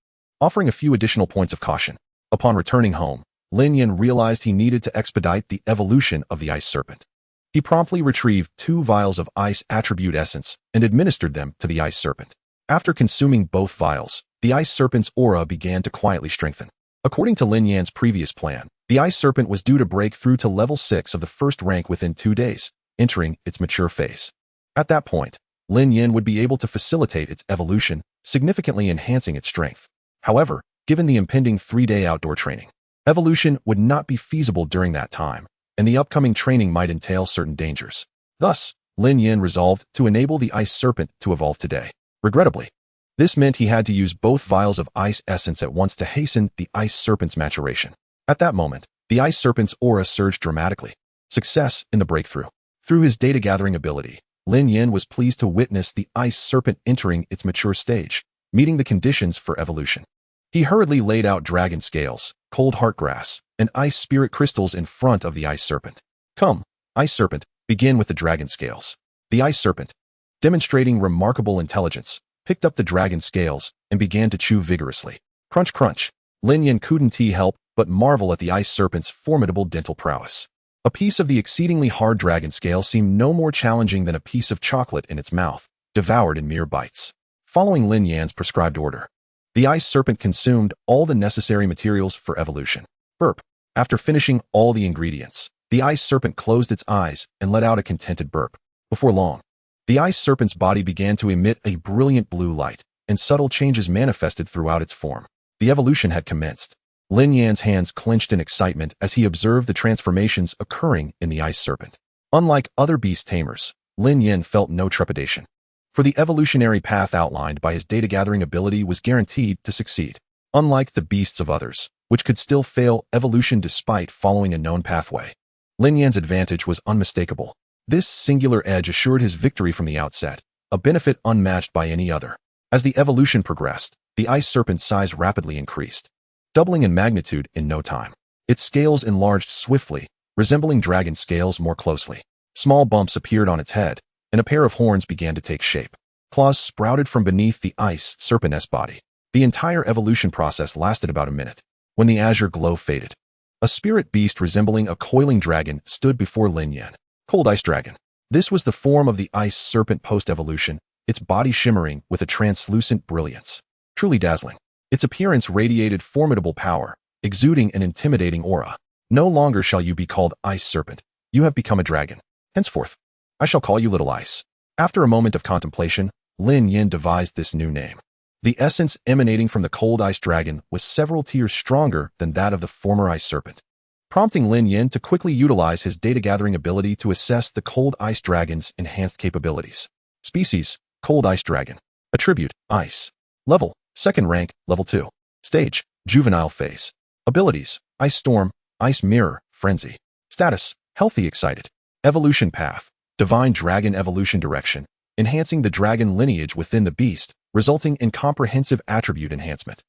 Speaker 1: offering a few additional points of caution. Upon returning home, Lin Yan realized he needed to expedite the evolution of the ice serpent. He promptly retrieved 2 vials of ice attribute essence and administered them to the ice serpent. After consuming both vials, the ice serpent's aura began to quietly strengthen. According to Lin Yan's previous plan, the ice serpent was due to break through to level 6 of the first rank within 2 days, entering its mature phase. At that point, Lin Yan would be able to facilitate its evolution, significantly enhancing its strength. However, given the impending 3-day outdoor training, evolution would not be feasible during that time, and the upcoming training might entail certain dangers. Thus, Lin Yan resolved to enable the ice serpent to evolve today. Regrettably, this meant he had to use both vials of ice essence at once to hasten the ice serpent's maturation. At that moment, the ice serpent's aura surged dramatically. Success in the breakthrough. Through his data-gathering ability, Lin Yan was pleased to witness the ice serpent entering its mature stage, meeting the conditions for evolution. He hurriedly laid out dragon scales, cold heart grass, and ice spirit crystals in front of the ice serpent. Come, ice serpent, begin with the dragon scales. The ice serpent, demonstrating remarkable intelligence, picked up the dragon scales and began to chew vigorously. Crunch, crunch. Lin Yan couldn't help but marvel at the ice serpent's formidable dental prowess. A piece of the exceedingly hard dragon scale seemed no more challenging than a piece of chocolate in its mouth, devoured in mere bites. Following Lin Yan's prescribed order, the ice serpent consumed all the necessary materials for evolution. Burp. After finishing all the ingredients, the ice serpent closed its eyes and let out a contented burp. Before long, the ice serpent's body began to emit a brilliant blue light, and subtle changes manifested throughout its form. The evolution had commenced. Lin Yan's hands clenched in excitement as he observed the transformations occurring in the ice serpent. Unlike other beast tamers, Lin Yan felt no trepidation, for the evolutionary path outlined by his data-gathering ability was guaranteed to succeed. Unlike the beasts of others, which could still fail evolution despite following a known pathway, Lin Yan's advantage was unmistakable. This singular edge assured his victory from the outset, a benefit unmatched by any other. As the evolution progressed, the ice serpent's size rapidly increased, doubling in magnitude in no time. Its scales enlarged swiftly, resembling dragon scales more closely. Small bumps appeared on its head, and a pair of horns began to take shape. Claws sprouted from beneath the ice serpent's body. The entire evolution process lasted about a minute. When the azure glow faded, a spirit beast resembling a coiling dragon stood before Lin Yan. Cold Ice Dragon. This was the form of the ice serpent post-evolution, its body shimmering with a translucent brilliance. Truly dazzling. Its appearance radiated formidable power, exuding an intimidating aura. No longer shall you be called Ice Serpent. You have become a dragon. Henceforth, I shall call you Little Ice. After a moment of contemplation, Lin Yan devised this new name. The essence emanating from the Cold Ice Dragon was several tiers stronger than that of the former Ice Serpent, prompting Lin Yan to quickly utilize his data-gathering ability to assess the Cold Ice Dragon's enhanced capabilities. Species, Cold Ice Dragon. Attribute, Ice. Level, 2nd rank, Level 2. Stage, Juvenile Phase. Abilities, Ice Storm, Ice Mirror, Frenzy. Status, Healthy Excited. Evolution Path, Divine Dragon Evolution Direction, enhancing the dragon lineage within the beast, resulting in comprehensive attribute enhancement.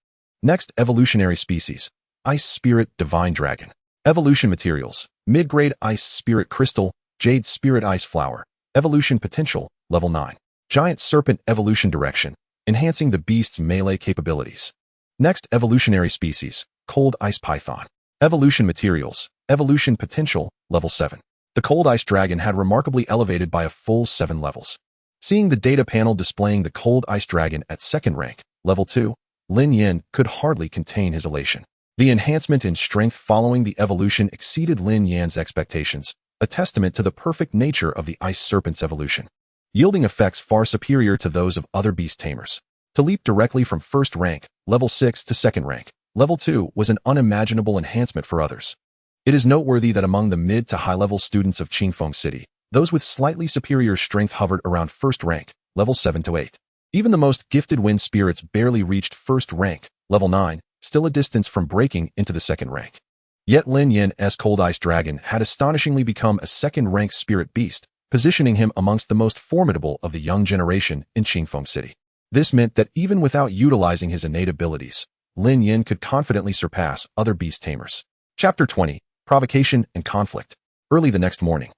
Speaker 1: Next evolutionary species, Ice Spirit Divine Dragon. Evolution materials, mid-grade Ice Spirit Crystal, Jade Spirit Ice Flower. Evolution potential, Level 9. Giant Serpent Evolution Direction, enhancing the beast's melee capabilities. Next evolutionary species, Cold Ice Python. Evolution materials, evolution potential, Level 7. The Cold Ice Dragon had remarkably elevated by a full 7 levels. Seeing the data panel displaying the Cold Ice Dragon at 2nd rank, Level 2. Lin Yan could hardly contain his elation. The enhancement in strength following the evolution exceeded Lin Yan's expectations, a testament to the perfect nature of the Ice Serpent's evolution, yielding effects far superior to those of other beast tamers. To leap directly from first rank, level 6 to second rank, level 2 was an unimaginable enhancement for others. It is noteworthy that among the mid to high-level students of Qingfeng City, those with slightly superior strength hovered around first rank, level 7 to 8. Even the most gifted wind spirits barely reached first rank, level 9, still a distance from breaking into the second rank. Yet Lin Yan's Cold Ice Dragon had astonishingly become a second-rank spirit beast, positioning him amongst the most formidable of the young generation in Qingfeng City. This meant that even without utilizing his innate abilities, Lin Yan could confidently surpass other beast tamers. Chapter 20. Provocation and Conflict. Early the next morning,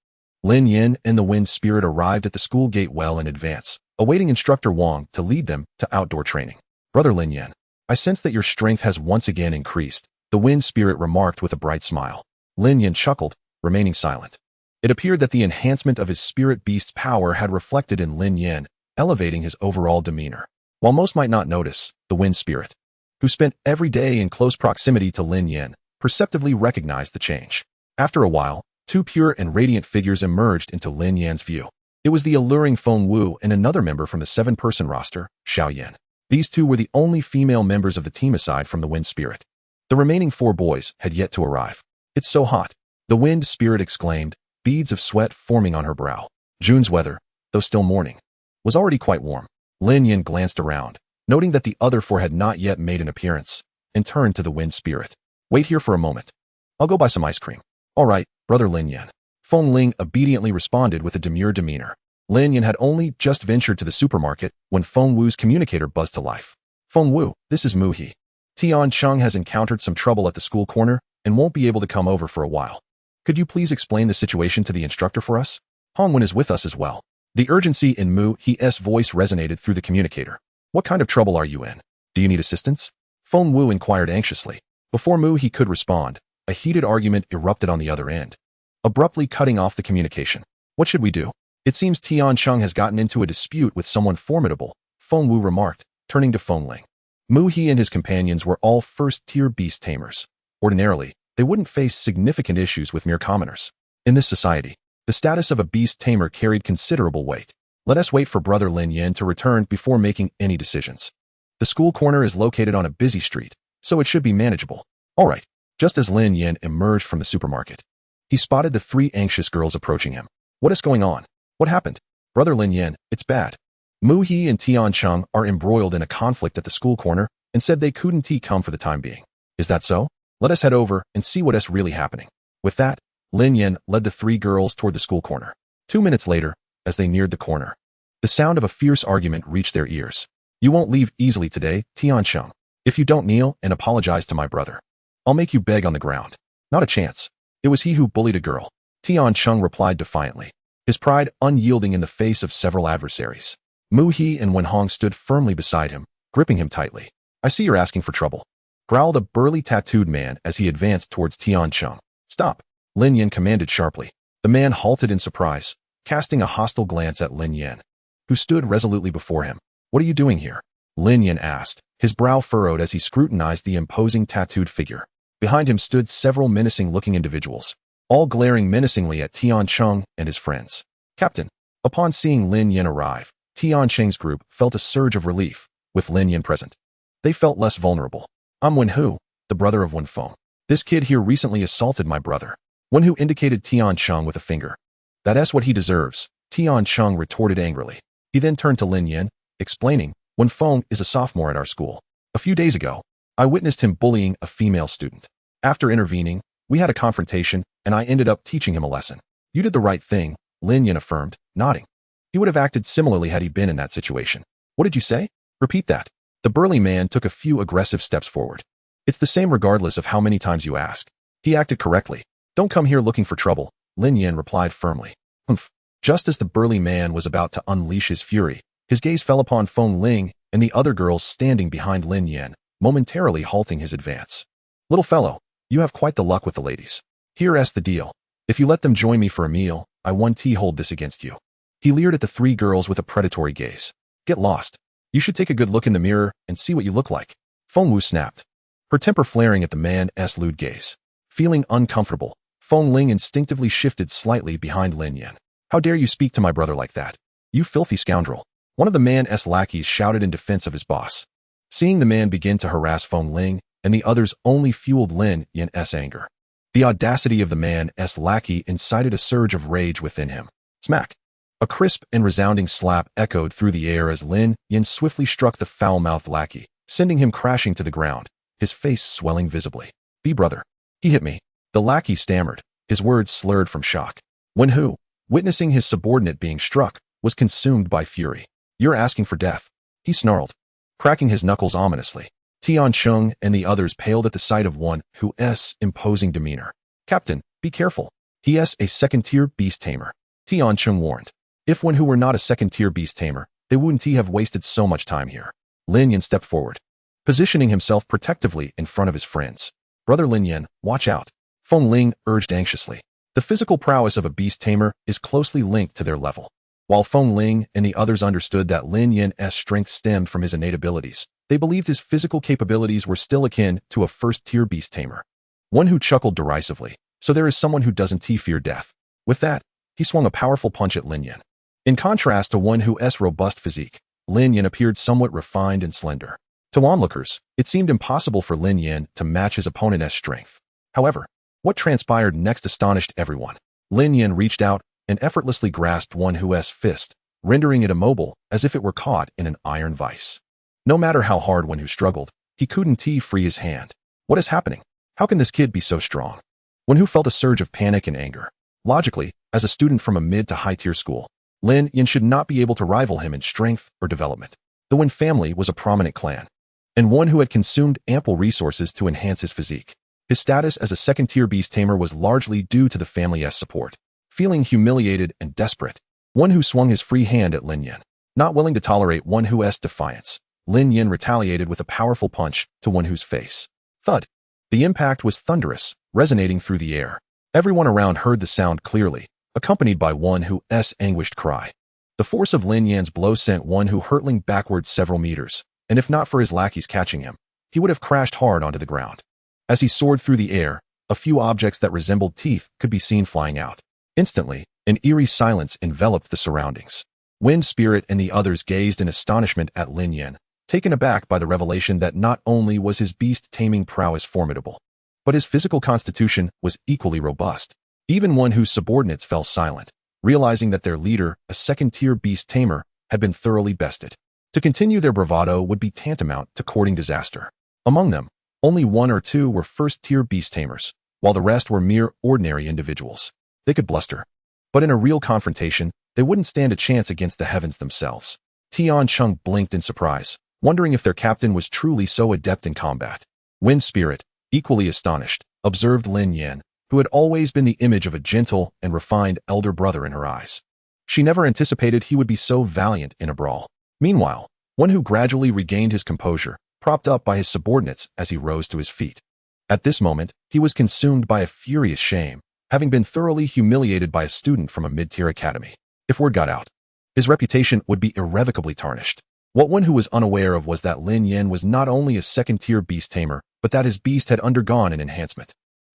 Speaker 1: Lin Yan and the wind spirit arrived at the school gate well in advance, awaiting Instructor Wang to lead them to outdoor training. Brother Lin Yan, I sense that your strength has once again increased, the wind spirit remarked with a bright smile. Lin Yan chuckled, remaining silent. It appeared that the enhancement of his spirit beast's power had reflected in Lin Yan, elevating his overall demeanor. While most might not notice, the wind spirit, who spent every day in close proximity to Lin Yan, perceptively recognized the change. After a while, two pure and radiant figures emerged into Lin Yan's view. It was the alluring Feng Wu and another member from the 7-person roster, Xiao Yan. These two were the only female members of the team aside from the wind spirit. The remaining 4 boys had yet to arrive. It's so hot, the wind spirit exclaimed, beads of sweat forming on her brow. June's weather, though still morning, was already quite warm. Lin Yan glanced around, noting that the other 4 had not yet made an appearance, and turned to the wind spirit. Wait here for a moment. I'll go buy some ice cream. All right, Brother Lin Yan. Feng Ling obediently responded with a demure demeanor. Lin Yan had only just ventured to the supermarket when Feng Wu's communicator buzzed to life. Feng Wu, this is Mu He. Tian Cheng has encountered some trouble at the school corner and won't be able to come over for a while. Could you please explain the situation to the instructor for us? Hong Wen is with us as well. The urgency in Mu He's voice resonated through the communicator. What kind of trouble are you in? Do you need assistance? Feng Wu inquired anxiously. Before Mu He could respond, a heated argument erupted on the other end, abruptly cutting off the communication. What should we do? It seems Tian Cheng has gotten into a dispute with someone formidable, Feng Wu remarked, turning to Feng Ling. Mu He and his companions were all first-tier beast tamers. Ordinarily, they wouldn't face significant issues with mere commoners. In this society, the status of a beast tamer carried considerable weight. Let us wait for Brother Lin Yan to return before making any decisions. The school corner is located on a busy street, so it should be manageable. All right. Just as Lin Yan emerged from the supermarket, he spotted the 3 anxious girls approaching him. What is going on? What happened? Brother Lin Yan, it's bad. Mu He and Tian Cheng are embroiled in a conflict at the school corner and said they couldn't come for the time being. Is that so? Let us head over and see what is really happening. With that, Lin Yan led the 3 girls toward the school corner. 2 minutes later, as they neared the corner, the sound of a fierce argument reached their ears. You won't leave easily today, Tian Cheng. If you don't kneel and apologize to my brother, I'll make you beg on the ground. Not a chance. It was he who bullied a girl. Tian Cheng replied defiantly, his pride unyielding in the face of several adversaries. Mu He and Wen Hong stood firmly beside him, gripping him tightly. I see you're asking for trouble, growled a burly tattooed man as he advanced towards Tian Cheng. Stop, Lin Yan commanded sharply. The man halted in surprise, casting a hostile glance at Lin Yan, who stood resolutely before him. What are you doing here? Lin Yan asked, his brow furrowed as he scrutinized the imposing tattooed figure. Behind him stood several menacing-looking individuals, all glaring menacingly at Tian Cheng and his friends. Captain, upon seeing Lin Yan arrive, Tian Cheng's group felt a surge of relief, with Lin Yan present. They felt less vulnerable. I'm Wen Hu, the brother of Wen Feng. This kid here recently assaulted my brother. Wen Hu indicated Tian Cheng with a finger. That's what he deserves, Tian Cheng retorted angrily. He then turned to Lin Yan, explaining, Wen Feng is a sophomore at our school. A few days ago, I witnessed him bullying a female student. After intervening, we had a confrontation, and I ended up teaching him a lesson. You did the right thing, Lin Yan affirmed, nodding. He would have acted similarly had he been in that situation. What did you say? Repeat that. The burly man took a few aggressive steps forward. It's the same regardless of how many times you ask. He acted correctly. Don't come here looking for trouble, Lin Yan replied firmly. Humph. Just as the burly man was about to unleash his fury, his gaze fell upon Feng Ling and the other girls standing behind Lin Yan, momentarily halting his advance. Little fellow, you have quite the luck with the ladies. Here's the deal. If you let them join me for a meal, I won't hold this against you. He leered at the 3 girls with a predatory gaze. Get lost. You should take a good look in the mirror and see what you look like. Feng Wu snapped, her temper flaring at the man's lewd gaze. Feeling uncomfortable, Feng Ling instinctively shifted slightly behind Lin Yan. How dare you speak to my brother like that? You filthy scoundrel. One of the man's lackeys shouted in defense of his boss. Seeing the man begin to harass Feng Ling and the others only fueled Lin Yan's anger. The audacity of the man's lackey incited a surge of rage within him. Smack! A crisp and resounding slap echoed through the air as Lin Yan swiftly struck the foul-mouthed lackey, sending him crashing to the ground, his face swelling visibly. Brother. He hit me. The lackey stammered, his words slurred from shock. Wen Hu, witnessing his subordinate being struck, was consumed by fury. You're asking for death. He snarled, cracking his knuckles ominously. Tian Chung and the others paled at the sight of Wen Hu's imposing demeanor. Captain, be careful. He is a second-tier beast tamer. Tian Chung warned. If Wen Hu were not a second-tier beast tamer, they wouldn't have wasted so much time here. Lin Yan stepped forward, positioning himself protectively in front of his friends. Brother Lin Yan, watch out. Feng Ling urged anxiously. The physical prowess of a beast tamer is closely linked to their level. While Feng Ling and the others understood that Lin Yan's strength stemmed from his innate abilities, they believed his physical capabilities were still akin to a first-tier beast tamer. One who chuckled derisively, so there is someone who doesn't fear death. With that, he swung a powerful punch at Lin Yan. In contrast to Wen Hu's robust physique, Lin Yan appeared somewhat refined and slender. To onlookers, it seemed impossible for Lin Yan to match his opponent's strength. However, what transpired next astonished everyone. Lin Yan reached out and effortlessly grasped Wen Hu's fist, rendering it immobile as if it were caught in an iron vise. No matter how hard Wen Hu struggled, he couldn't free his hand. What is happening? How can this kid be so strong? Wen Hu felt a surge of panic and anger. Logically, as a student from a mid to high-tier school, Lin Yan should not be able to rival him in strength or development. The Wen family was a prominent clan, and one who had consumed ample resources to enhance his physique. His status as a second-tier beast tamer was largely due to the family's support. Feeling humiliated and desperate, Wen Hu swung his free hand at Lin Yan. Not willing to tolerate Wen Hu's defiance, Lin Yan retaliated with a powerful punch to Wen Hu's face. Thud! The impact was thunderous, resonating through the air. Everyone around heard the sound clearly, accompanied by Wen Hu's anguished cry. The force of Lin Yan's blow sent Wen Hu hurtling backwards several meters, and if not for his lackeys catching him, he would have crashed hard onto the ground. As he soared through the air, a few objects that resembled teeth could be seen flying out. Instantly, an eerie silence enveloped the surroundings. Wind Spirit and the others gazed in astonishment at Lin Yan, taken aback by the revelation that not only was his beast-taming prowess formidable, but his physical constitution was equally robust. Even Wen Hu's subordinates fell silent, realizing that their leader, a second-tier beast tamer, had been thoroughly bested. To continue their bravado would be tantamount to courting disaster. Among them, only one or two were first-tier beast tamers, while the rest were mere ordinary individuals. They could bluster, but in a real confrontation, they wouldn't stand a chance against the heavens themselves. Tian Chung blinked in surprise, wondering if their captain was truly so adept in combat. Wind Spirit, equally astonished, observed Lin Yan, who had always been the image of a gentle and refined elder brother in her eyes. She never anticipated he would be so valiant in a brawl. Meanwhile, Wen Hu gradually regained his composure, propped up by his subordinates as he rose to his feet. At this moment, he was consumed by a furious shame, having been thoroughly humiliated by a student from a mid-tier academy. If word got out, his reputation would be irrevocably tarnished. What Wen Hu was unaware of was that Lin Yan was not only a second-tier beast tamer, but that his beast had undergone an enhancement.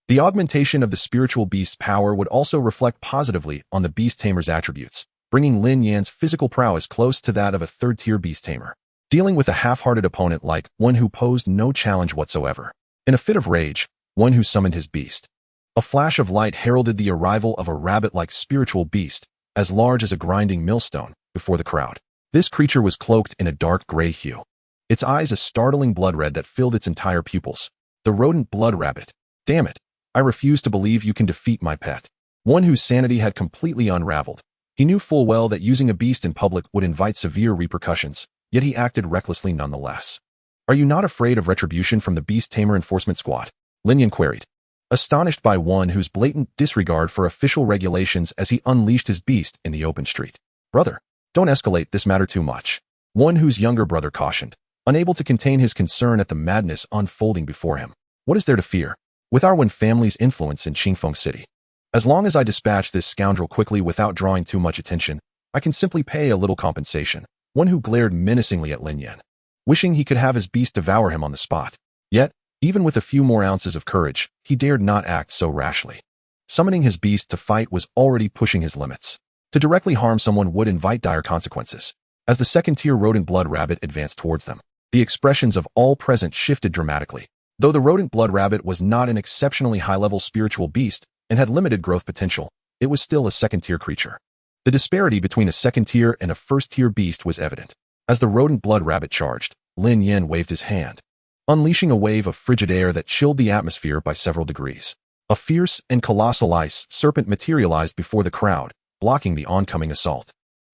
Speaker 1: The augmentation of the spiritual beast's power would also reflect positively on the beast tamer's attributes, bringing Lin Yan's physical prowess close to that of a third-tier beast tamer. Dealing with a half-hearted opponent like Wen Hu posed no challenge whatsoever. In a fit of rage, Wen Hu summoned his beast. A flash of light heralded the arrival of a rabbit-like spiritual beast, as large as a grinding millstone, before the crowd. This creature was cloaked in a dark gray hue. Its eyes a startling blood red that filled its entire pupils. The rodent blood rabbit. Damn it. I refuse to believe you can defeat my pet. One whose sanity had completely unraveled. He knew full well that using a beast in public would invite severe repercussions, yet he acted recklessly nonetheless. Are you not afraid of retribution from the Beast Tamer Enforcement Squad? Lin Yan queried, astonished by Wen Hu's blatant disregard for official regulations as he unleashed his beast in the open street. Brother, don't escalate this matter too much. Wen Hu's younger brother cautioned, unable to contain his concern at the madness unfolding before him. What is there to fear? With our Wen family's influence in Qingfeng City, as long as I dispatch this scoundrel quickly without drawing too much attention, I can simply pay a little compensation. Wenhu glared menacingly at Lin Yan, wishing he could have his beast devour him on the spot. Yet, even with a few more ounces of courage, he dared not act so rashly. Summoning his beast to fight was already pushing his limits. To directly harm someone would invite dire consequences. As the second-tier rodent blood rabbit advanced towards them, the expressions of all present shifted dramatically. Though the rodent blood rabbit was not an exceptionally high-level spiritual beast and had limited growth potential, it was still a second-tier creature. The disparity between a second-tier and a first-tier beast was evident. As the rodent blood rabbit charged, Lin Yan waved his hand, unleashing a wave of frigid air that chilled the atmosphere by several degrees. A fierce and colossal ice serpent materialized before the crowd, blocking the oncoming assault.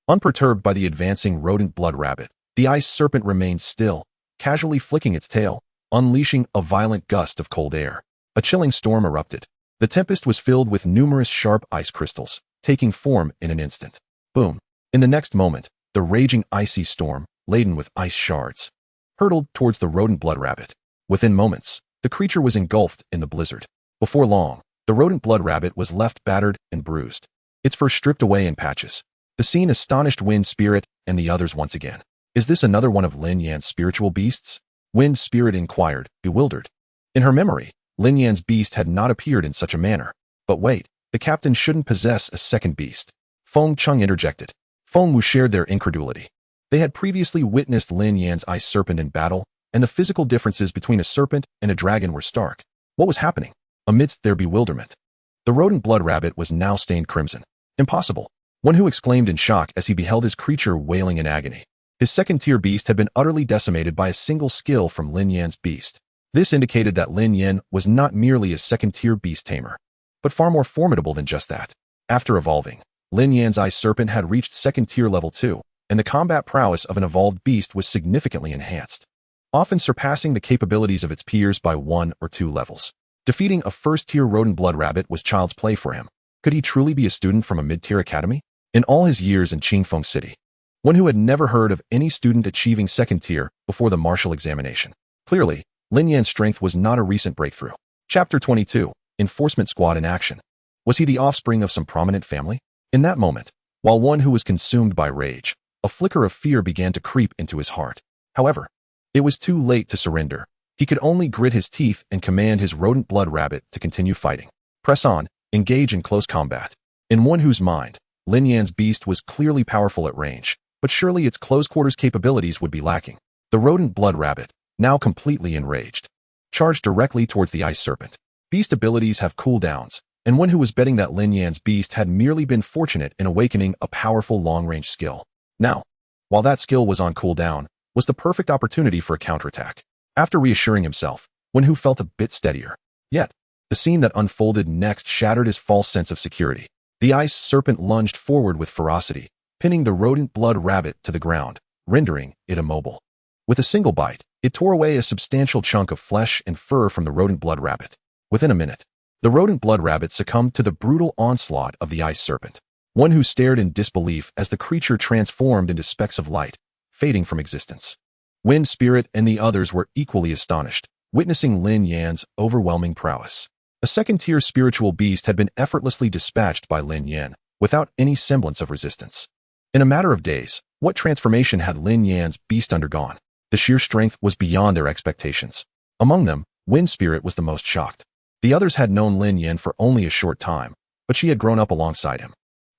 Speaker 1: Unperturbed by the advancing rodent blood rabbit, the ice serpent remained still, casually flicking its tail, unleashing a violent gust of cold air. A chilling storm erupted. The tempest was filled with numerous sharp ice crystals, taking form in an instant. Boom! In the next moment, the raging icy storm, laden with ice shards, hurtled towards the rodent blood rabbit. Within moments, the creature was engulfed in the blizzard. Before long, the rodent blood rabbit was left battered and bruised, its fur stripped away in patches. The scene astonished Wind Spirit and the others once again. Is this another one of Lin Yan's spiritual beasts? Wind Spirit inquired, bewildered. In her memory, Lin Yan's beast had not appeared in such a manner. But wait, the captain shouldn't possess a second beast. Feng Cheng interjected. Feng Wu shared their incredulity. They had previously witnessed Lin Yan's ice serpent in battle, and the physical differences between a serpent and a dragon were stark. What was happening? Amidst their bewilderment, the rodent blood rabbit was now stained crimson. Impossible! Wenhu exclaimed in shock as he beheld his creature wailing in agony. His second-tier beast had been utterly decimated by a single skill from Lin Yan's beast. This indicated that Lin Yan was not merely a second-tier beast tamer, but far more formidable than just that. After evolving, Lin Yan's ice serpent had reached second-tier level 2, and the combat prowess of an evolved beast was significantly enhanced, often surpassing the capabilities of its peers by 1 or 2 levels. Defeating a first-tier rodent blood rabbit was child's play for him. Could he truly be a student from a mid-tier academy? In all his years in Qingfeng City, Wenhu had never heard of any student achieving second tier before the martial examination. Clearly, Lin Yan's strength was not a recent breakthrough. Chapter 22, Enforcement Squad in Action. Was he the offspring of some prominent family? In that moment, while Wenhu was consumed by rage, a flicker of fear began to creep into his heart. However, it was too late to surrender. He could only grit his teeth and command his rodent blood rabbit to continue fighting. Press on, engage in close combat. In Wenhu's mind, Lin Yan's beast was clearly powerful at range, but surely its close-quarters capabilities would be lacking. The rodent blood rabbit, now completely enraged, charged directly towards the ice serpent. Beast abilities have cooldowns, and Wenhu was betting that Lin Yan's beast had merely been fortunate in awakening a powerful long-range skill. Now, while that skill was on cooldown, was the perfect opportunity for a counterattack. After reassuring himself, Wenhu felt a bit steadier. Yet, the scene that unfolded next shattered his false sense of security. The ice serpent lunged forward with ferocity, pinning the rodent blood rabbit to the ground, rendering it immobile. With a single bite, it tore away a substantial chunk of flesh and fur from the rodent blood rabbit. Within a minute, the rodent blood rabbit succumbed to the brutal onslaught of the ice serpent. Wenhu stared in disbelief as the creature transformed into specks of light, fading from existence. Wind Spirit and the others were equally astonished, witnessing Lin Yan's overwhelming prowess. A second-tier spiritual beast had been effortlessly dispatched by Lin Yan, without any semblance of resistance. In a matter of days, what transformation had Lin Yan's beast undergone? The sheer strength was beyond their expectations. Among them, Wind Spirit was the most shocked. The others had known Lin Yan for only a short time, but she had grown up alongside him.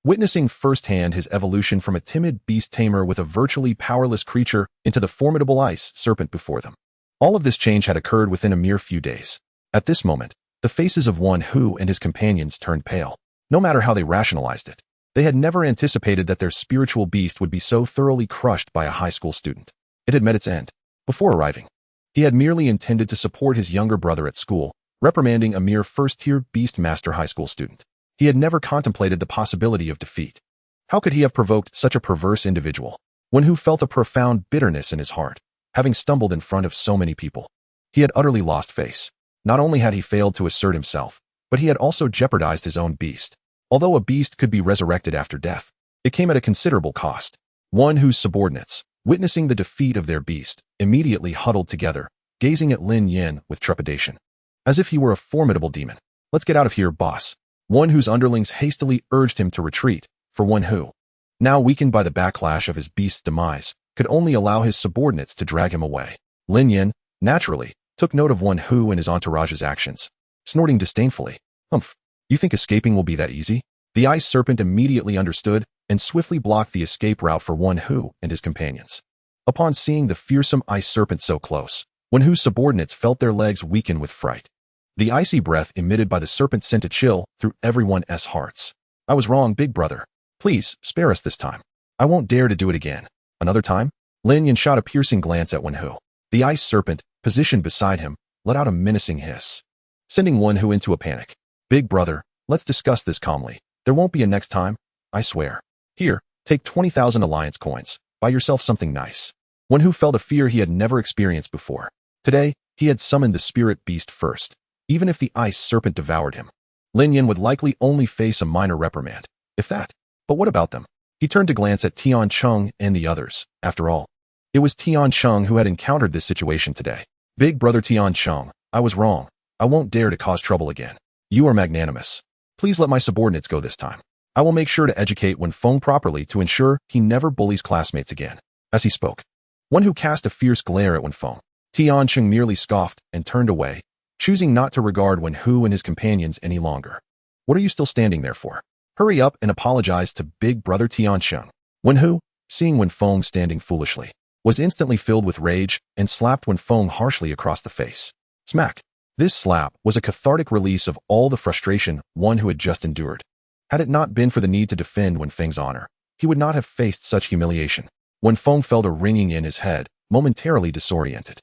Speaker 1: Witnessing firsthand his evolution from a timid beast tamer with a virtually powerless creature into the formidable ice serpent before them. All of this change had occurred within a mere few days. At this moment, the faces of Wenhu and his companions turned pale. No matter how they rationalized it, they had never anticipated that their spiritual beast would be so thoroughly crushed by a high school student. It had met its end. Before arriving, he had merely intended to support his younger brother at school, reprimanding a mere first-tier beast master high school student. He had never contemplated the possibility of defeat. How could he have provoked such a perverse individual? Wenhu felt a profound bitterness in his heart, having stumbled in front of so many people. He had utterly lost face. Not only had he failed to assert himself, but he had also jeopardized his own beast. Although a beast could be resurrected after death, it came at a considerable cost. Wenhu's subordinates, witnessing the defeat of their beast, immediately huddled together, gazing at Lin Yan with trepidation, as if he were a formidable demon. "Let's get out of here, boss." Wenhu's underlings hastily urged him to retreat. For Wenhu, now weakened by the backlash of his beast's demise, could only allow his subordinates to drag him away. Lin Yan, naturally, took note of Wen Hu and his entourage's actions, snorting disdainfully. Humph, you think escaping will be that easy? The ice serpent immediately understood and swiftly blocked the escape route for Wen Hu and his companions. Upon seeing the fearsome ice serpent so close, Wen Hu's subordinates felt their legs weaken with fright. The icy breath emitted by the serpent sent a chill through everyone's hearts. I was wrong, big brother. Please, spare us this time. I won't dare to do it again. Another time? Lin Yan shot a piercing glance at Wen Hu. The ice serpent, positioned beside him, let out a menacing hiss, sending Wen Hu into a panic. Big brother, let's discuss this calmly. There won't be a next time, I swear. Here, take 20,000 alliance coins. Buy yourself something nice. Wen Hu felt a fear he had never experienced before. Today, he had summoned the spirit beast first. Even if the ice serpent devoured him, Lin Yan would likely only face a minor reprimand, if that. But what about them? He turned to glance at Tian Cheng and the others. After all, it was Tian Cheng who had encountered this situation today. Big brother Tian Cheng, I was wrong. I won't dare to cause trouble again. You are magnanimous. Please let my subordinates go this time. I will make sure to educate Wen Feng properly to ensure he never bullies classmates again. As he spoke, Wen Hu cast a fierce glare at Wen Feng. Tian Cheng merely scoffed and turned away, choosing not to regard Wen Hu and his companions any longer. What are you still standing there for? Hurry up and apologize to big brother Tian Cheng. Wen Hu, seeing Wen Feng standing foolishly, was instantly filled with rage and slapped Wen Feng harshly across the face. Smack. This slap was a cathartic release of all the frustration Wen Hu had just endured. Had it not been for the need to defend Wen Feng's honor, he would not have faced such humiliation. Wen Feng felt a ringing in his head, momentarily disoriented.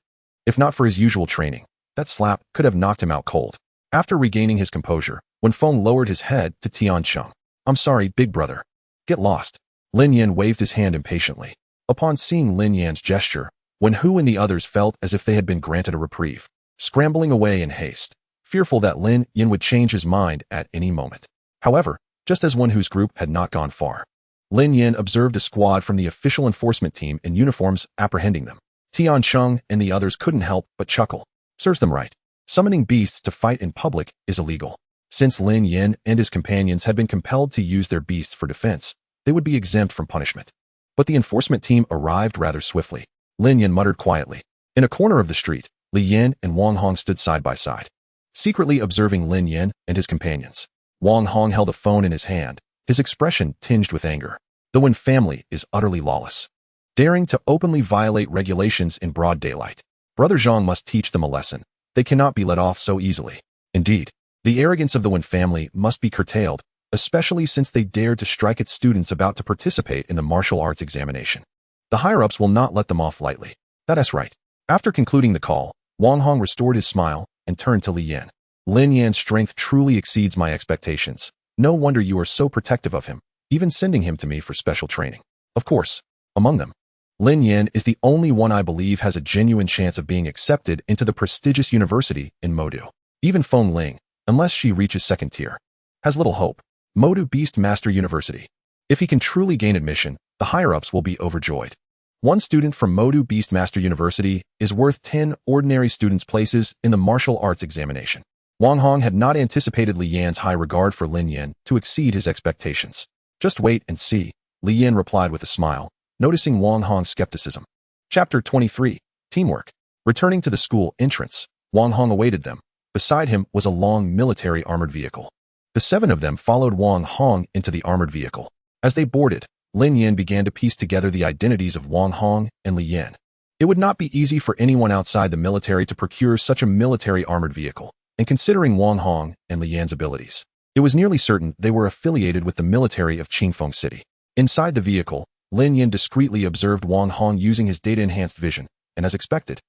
Speaker 1: If not for his usual training, that slap could have knocked him out cold. After regaining his composure, Wen Feng lowered his head to Tian Cheng. I'm sorry, big brother. Get lost. Lin Yan waved his hand impatiently. Upon seeing Lin Yan's gesture, Wen Hu and the others felt as if they had been granted a reprieve, scrambling away in haste, fearful that Lin Yan would change his mind at any moment. However, just as Wen Hu's group had not gone far, Lin Yan observed a squad from the official enforcement team in uniforms apprehending them. Tian Cheng and the others couldn't help but chuckle. Serves them right. Summoning beasts to fight in public is illegal. Since Lin Yan and his companions had been compelled to use their beasts for defense, they would be exempt from punishment. But the enforcement team arrived rather swiftly. Lin Yan muttered quietly. In a corner of the street, Li Yan and Wang Hong stood side by side, secretly observing Lin Yan and his companions. Wang Hong held a phone in his hand, his expression tinged with anger. The Wen family is utterly lawless, daring to openly violate regulations in broad daylight. Brother Zhang must teach them a lesson. They cannot be let off so easily. Indeed, the arrogance of the Wen family must be curtailed, especially since they dared to strike at students about to participate in the martial arts examination. The higher-ups will not let them off lightly. That's right. After concluding the call, Wang Hong restored his smile and turned to Li Yan. Lin Yan's strength truly exceeds my expectations. No wonder you are so protective of him, even sending him to me for special training. Of course, among them, Lin Yan is the only one I believe has a genuine chance of being accepted into the prestigious university in Modu. Even Feng Ling, unless she reaches second tier, has little hope. Modu Beast Master University. If he can truly gain admission, the higher-ups will be overjoyed. One student from Modu Beast Master University is worth 10 ordinary students' places in the martial arts examination. Wang Hong had not anticipated Li Yan's high regard for Lin Yan to exceed his expectations. Just wait and see, Li Yan replied with a smile, noticing Wang Hong's skepticism. Chapter 23. Teamwork. Returning to the school entrance, Wang Hong awaited them. Beside him was a long military armored vehicle. The 7 of them followed Wang Hong into the armored vehicle. As they boarded, Lin Yan began to piece together the identities of Wang Hong and Li Yan. It would not be easy for anyone outside the military to procure such a military armored vehicle, and considering Wang Hong and Li Yan's abilities, it was nearly certain they were affiliated with the military of Qingfeng City. Inside the vehicle, Lin Yan discreetly observed Wang Hong using his data-enhanced vision, and as expected,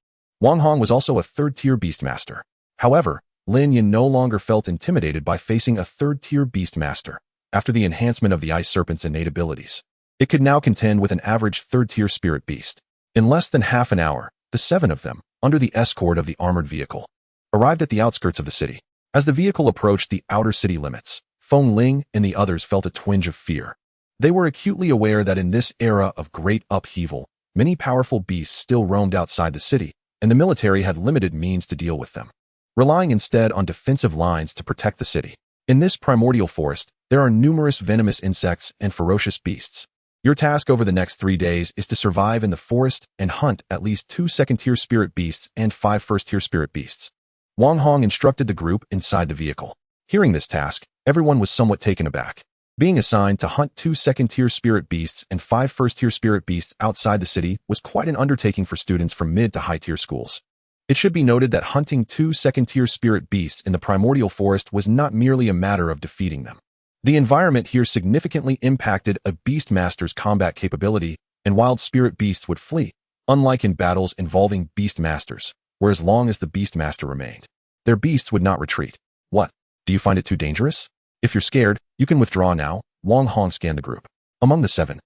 Speaker 1: Wang Hong was also a third-tier beastmaster. However, Lin Yan no longer felt intimidated by facing a third-tier beastmaster. After the enhancement of the ice serpent's innate abilities, it could now contend with an average third-tier spirit beast. In less than half an hour, the 7 of them, under the escort of the armored vehicle, arrived at the outskirts of the city. As the vehicle approached the outer city limits, Feng Ling and the others felt a twinge of fear. They were acutely aware that in this era of great upheaval, many powerful beasts still roamed outside the city, and the military had limited means to deal with them, relying instead on defensive lines to protect the city. In this primordial forest, there are numerous venomous insects and ferocious beasts. Your task over the next 3 days is to survive in the forest and hunt at least 2 second-tier spirit beasts and 5 first-tier spirit beasts. Wang Hong instructed the group inside the vehicle. Hearing this task, everyone was somewhat taken aback. Being assigned to hunt 2 second-tier spirit beasts and 5 first-tier spirit beasts outside the city was quite an undertaking for students from mid to high-tier schools. It should be noted that hunting 2 second-tier spirit beasts in the primordial forest was not merely a matter of defeating them. The environment here significantly impacted a beastmaster's combat capability, and wild spirit beasts would flee, unlike in battles involving beastmasters, where as long as the beastmaster remained, their beasts would not retreat. What? Do you find it too dangerous? If you're scared, you can withdraw now. Wang Hong scanned the group. Among the 7,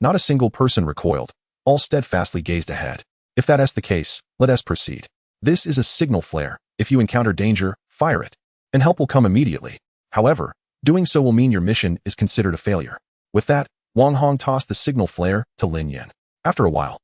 Speaker 1: not a single person recoiled. All steadfastly gazed ahead. If that is the case, let us proceed. This is a signal flare. If you encounter danger, fire it, and help will come immediately. However, doing so will mean your mission is considered a failure. With that, Wang Hong tossed the signal flare to Lin Yan. After a while,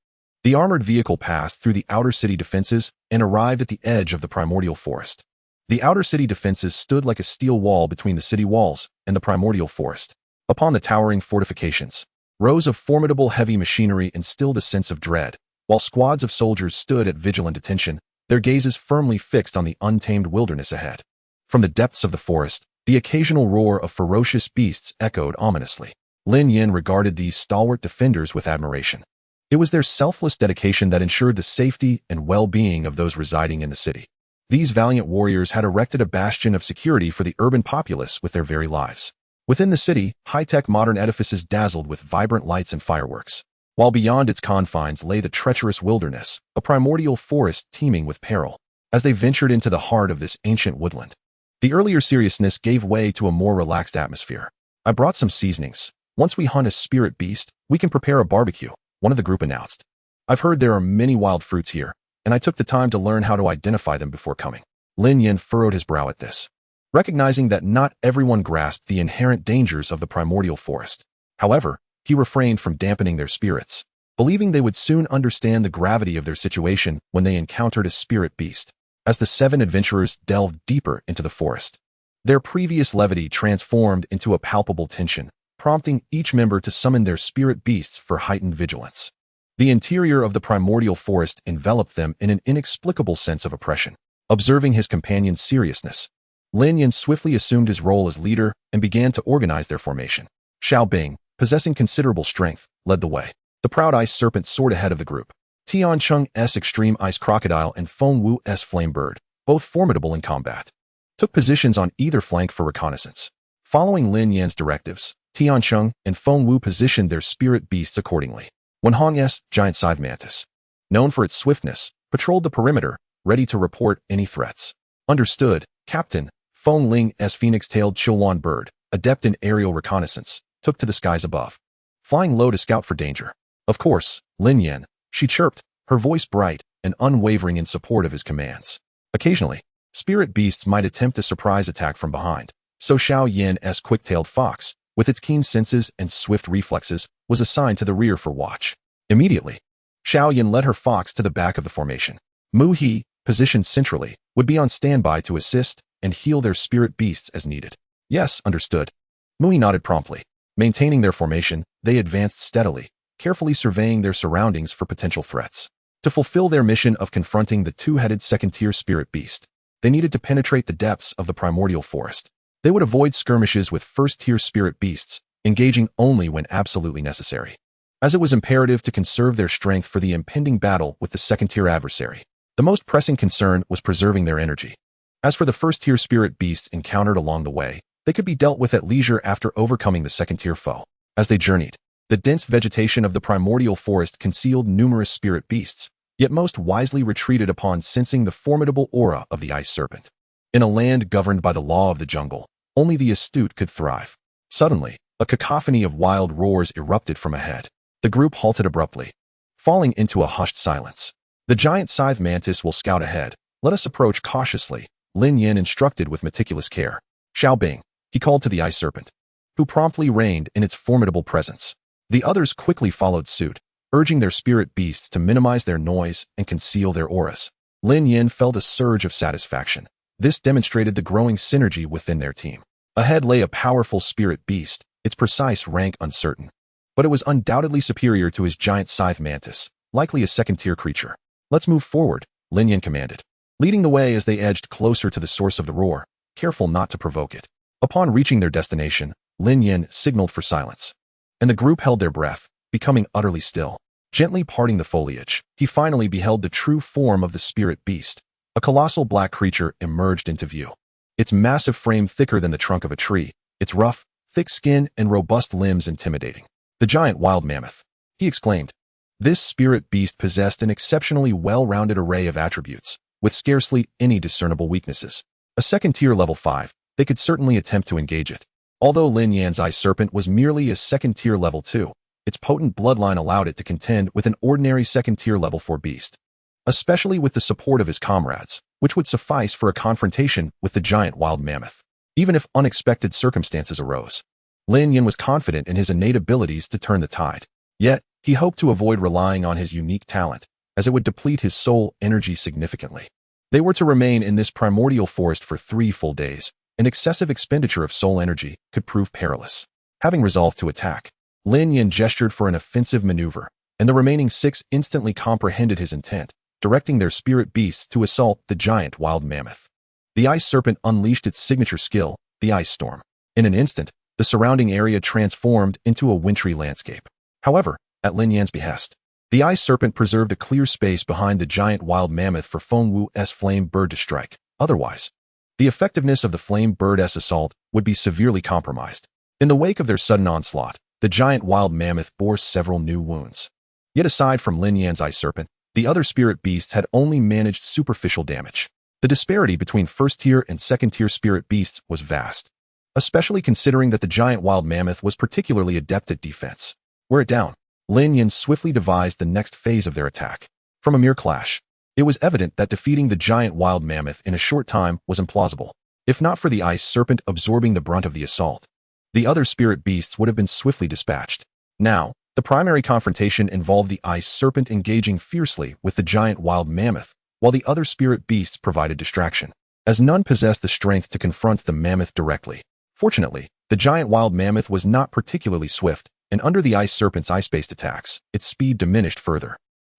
Speaker 1: the armored vehicle passed through the outer city defenses and arrived at the edge of the primordial forest. The outer city defenses stood like a steel wall between the city walls and the primordial forest. Upon the towering fortifications, rows of formidable heavy machinery instilled a sense of dread, while squads of soldiers stood at vigilant attention, their gazes firmly fixed on the untamed wilderness ahead. From the depths of the forest, the occasional roar of ferocious beasts echoed ominously. Lin Yan regarded these stalwart defenders with admiration. It was their selfless dedication that ensured the safety and well-being of those residing in the city. These valiant warriors had erected a bastion of security for the urban populace with their very lives. Within the city, high-tech modern edifices dazzled with vibrant lights and fireworks, while beyond its confines lay the treacherous wilderness, a primordial forest teeming with peril. As they ventured into the heart of this ancient woodland, the earlier seriousness gave way to a more relaxed atmosphere. I brought some seasonings. Once we hunt a spirit beast, we can prepare a barbecue, one of the group announced. I've heard there are many wild fruits here, and I took the time to learn how to identify them before coming. Lin Yan furrowed his brow at this, recognizing that not everyone grasped the inherent dangers of the primordial forest. However, he refrained from dampening their spirits, believing they would soon understand the gravity of their situation when they encountered a spirit beast. As the 7 adventurers delved deeper into the forest, their previous levity transformed into a palpable tension, prompting each member to summon their spirit beasts for heightened vigilance. The interior of the primordial forest enveloped them in an inexplicable sense of oppression. Observing his companion's seriousness, Lin Yan swiftly assumed his role as leader and began to organize their formation. Xiao Bing, possessing considerable strength, led the way. The proud ice serpent soared ahead of the group. Tian Cheng's extreme ice crocodile and Feng Wu's flame bird, both formidable in combat, took positions on either flank for reconnaissance. Following Lin Yan's directives, Tian Cheng and Feng Wu positioned their spirit beasts accordingly. Wenhong's giant scythe mantis, known for its swiftness, patrolled the perimeter, ready to report any threats. Understood, Captain. Feng Ling's phoenix-tailed Chilwan bird, adept in aerial reconnaissance, took to the skies above, flying low to scout for danger. Of course, Lin Yan, she chirped, her voice bright and unwavering in support of his commands. Occasionally, spirit beasts might attempt a surprise attack from behind, so Xiao Yan's quick-tailed fox, with its keen senses and swift reflexes, was assigned to the rear for watch. Immediately, Xiao Yan led her fox to the back of the formation. Mu He, positioned centrally, would be on standby to assist and heal their spirit beasts as needed. Yes, understood. Mu He nodded promptly. Maintaining their formation, they advanced steadily, carefully surveying their surroundings for potential threats. To fulfill their mission of confronting the 2-headed second-tier spirit beast, they needed to penetrate the depths of the primordial forest. They would avoid skirmishes with first-tier spirit beasts, engaging only when absolutely necessary, as it was imperative to conserve their strength for the impending battle with the second-tier adversary. The most pressing concern was preserving their energy. As for the first-tier spirit beasts encountered along the way, they could be dealt with at leisure after overcoming the second-tier foe. As they journeyed, the dense vegetation of the primordial forest concealed numerous spirit beasts, yet most wisely retreated upon sensing the formidable aura of the ice serpent. In a land governed by the law of the jungle, only the astute could thrive. Suddenly, a cacophony of wild roars erupted from ahead. The group halted abruptly, falling into a hushed silence. The giant scythe mantis will scout ahead. Let us approach cautiously, Lin Yan instructed with meticulous care. Xiao Bing, he called to the ice serpent, who promptly reigned in its formidable presence. The others quickly followed suit, urging their spirit beasts to minimize their noise and conceal their auras. Lin Yan felt a surge of satisfaction. This demonstrated the growing synergy within their team. Ahead lay a powerful spirit beast, its precise rank uncertain. but it was undoubtedly superior to his giant scythe mantis, likely a second-tier creature. "Let's move forward," Lin Yan commanded, leading the way as they edged closer to the source of the roar, careful not to provoke it. Upon reaching their destination, Lin Yan signaled for silence, and the group held their breath, becoming utterly still. Gently parting the foliage, he finally beheld the true form of the spirit beast. A colossal black creature emerged into view. Its massive frame thicker than the trunk of a tree, its rough, thick skin and robust limbs intimidating. "The giant wild mammoth," he exclaimed. This spirit beast possessed an exceptionally well-rounded array of attributes, with scarcely any discernible weaknesses. A second-tier level 5, they could certainly attempt to engage it. Although Lin Yan's ice serpent was merely a second-tier level 2, its potent bloodline allowed it to contend with an ordinary second-tier level 4 beast, especially with the support of his comrades, which would suffice for a confrontation with the giant wild mammoth. Even if unexpected circumstances arose, Lin Yan was confident in his innate abilities to turn the tide. Yet, he hoped to avoid relying on his unique talent, as it would deplete his soul energy significantly. They were to remain in this primordial forest for 3 full days. An excessive expenditure of soul energy could prove perilous. Having resolved to attack, Lin Yan gestured for an offensive maneuver, and the remaining 6 instantly comprehended his intent, directing their spirit beasts to assault the giant wild mammoth. The ice serpent unleashed its signature skill, the ice storm. In an instant, the surrounding area transformed into a wintry landscape. However, at Lin Yan's behest, the ice serpent preserved a clear space behind the giant wild mammoth for Feng Wu's flame bird to strike. Otherwise, the effectiveness of the flame bird's assault would be severely compromised. In the wake of their sudden onslaught, the giant wild mammoth bore several new wounds. Yet aside from Lin Yan's ice serpent, the other spirit beasts had only managed superficial damage. The disparity between first-tier and second-tier spirit beasts was vast, especially considering that the giant wild mammoth was particularly adept at defense. Wear it down. Lin Yan swiftly devised the next phase of their attack. From a mere clash, it was evident that defeating the giant wild mammoth in a short time was implausible. If not for the ice serpent absorbing the brunt of the assault, the other spirit beasts would have been swiftly dispatched. Now, the primary confrontation involved the ice serpent engaging fiercely with the giant wild mammoth, while the other spirit beasts provided distraction, as none possessed the strength to confront the mammoth directly. Fortunately, the giant wild mammoth was not particularly swift, and under the ice serpent's ice-based attacks, its speed diminished further.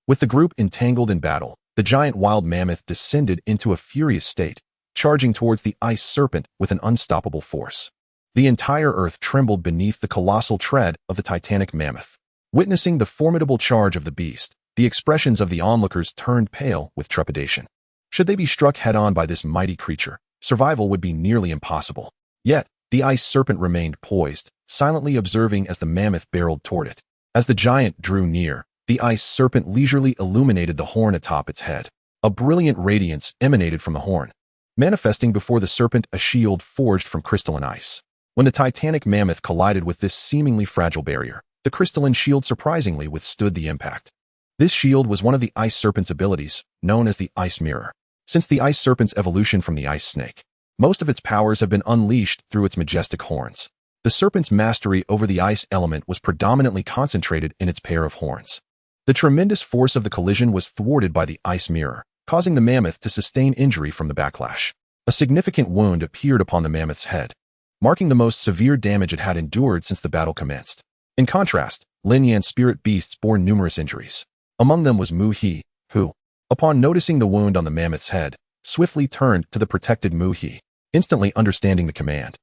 Speaker 1: With the group entangled in battle, the giant wild mammoth descended into a furious state, charging towards the ice serpent with an unstoppable force. The entire earth trembled beneath the colossal tread of the titanic mammoth. Witnessing the formidable charge of the beast, the expressions of the onlookers turned pale with trepidation. Should they be struck head-on by this mighty creature, survival would be nearly impossible. Yet, the ice serpent remained poised, silently observing as the mammoth barreled toward it. As the giant drew near, the ice serpent leisurely illuminated the horn atop its head. A brilliant radiance emanated from the horn, manifesting before the serpent a shield forged from crystalline ice. When the titanic mammoth collided with this seemingly fragile barrier, the crystalline shield surprisingly withstood the impact. This shield was one of the ice serpent's abilities, known as the ice mirror. Since the ice serpent's evolution from the ice snake, most of its powers have been unleashed through its majestic horns. The serpent's mastery over the ice element was predominantly concentrated in its pair of horns. The tremendous force of the collision was thwarted by the ice mirror, causing the mammoth to sustain injury from the backlash. A significant wound appeared upon the mammoth's head, marking the most severe damage it had endured since the battle commenced. In contrast, Lin Yan's spirit beasts bore numerous injuries. Among them was Mu He, who, upon noticing the wound on the mammoth's head, swiftly turned to the protected Mu He, instantly understanding the command.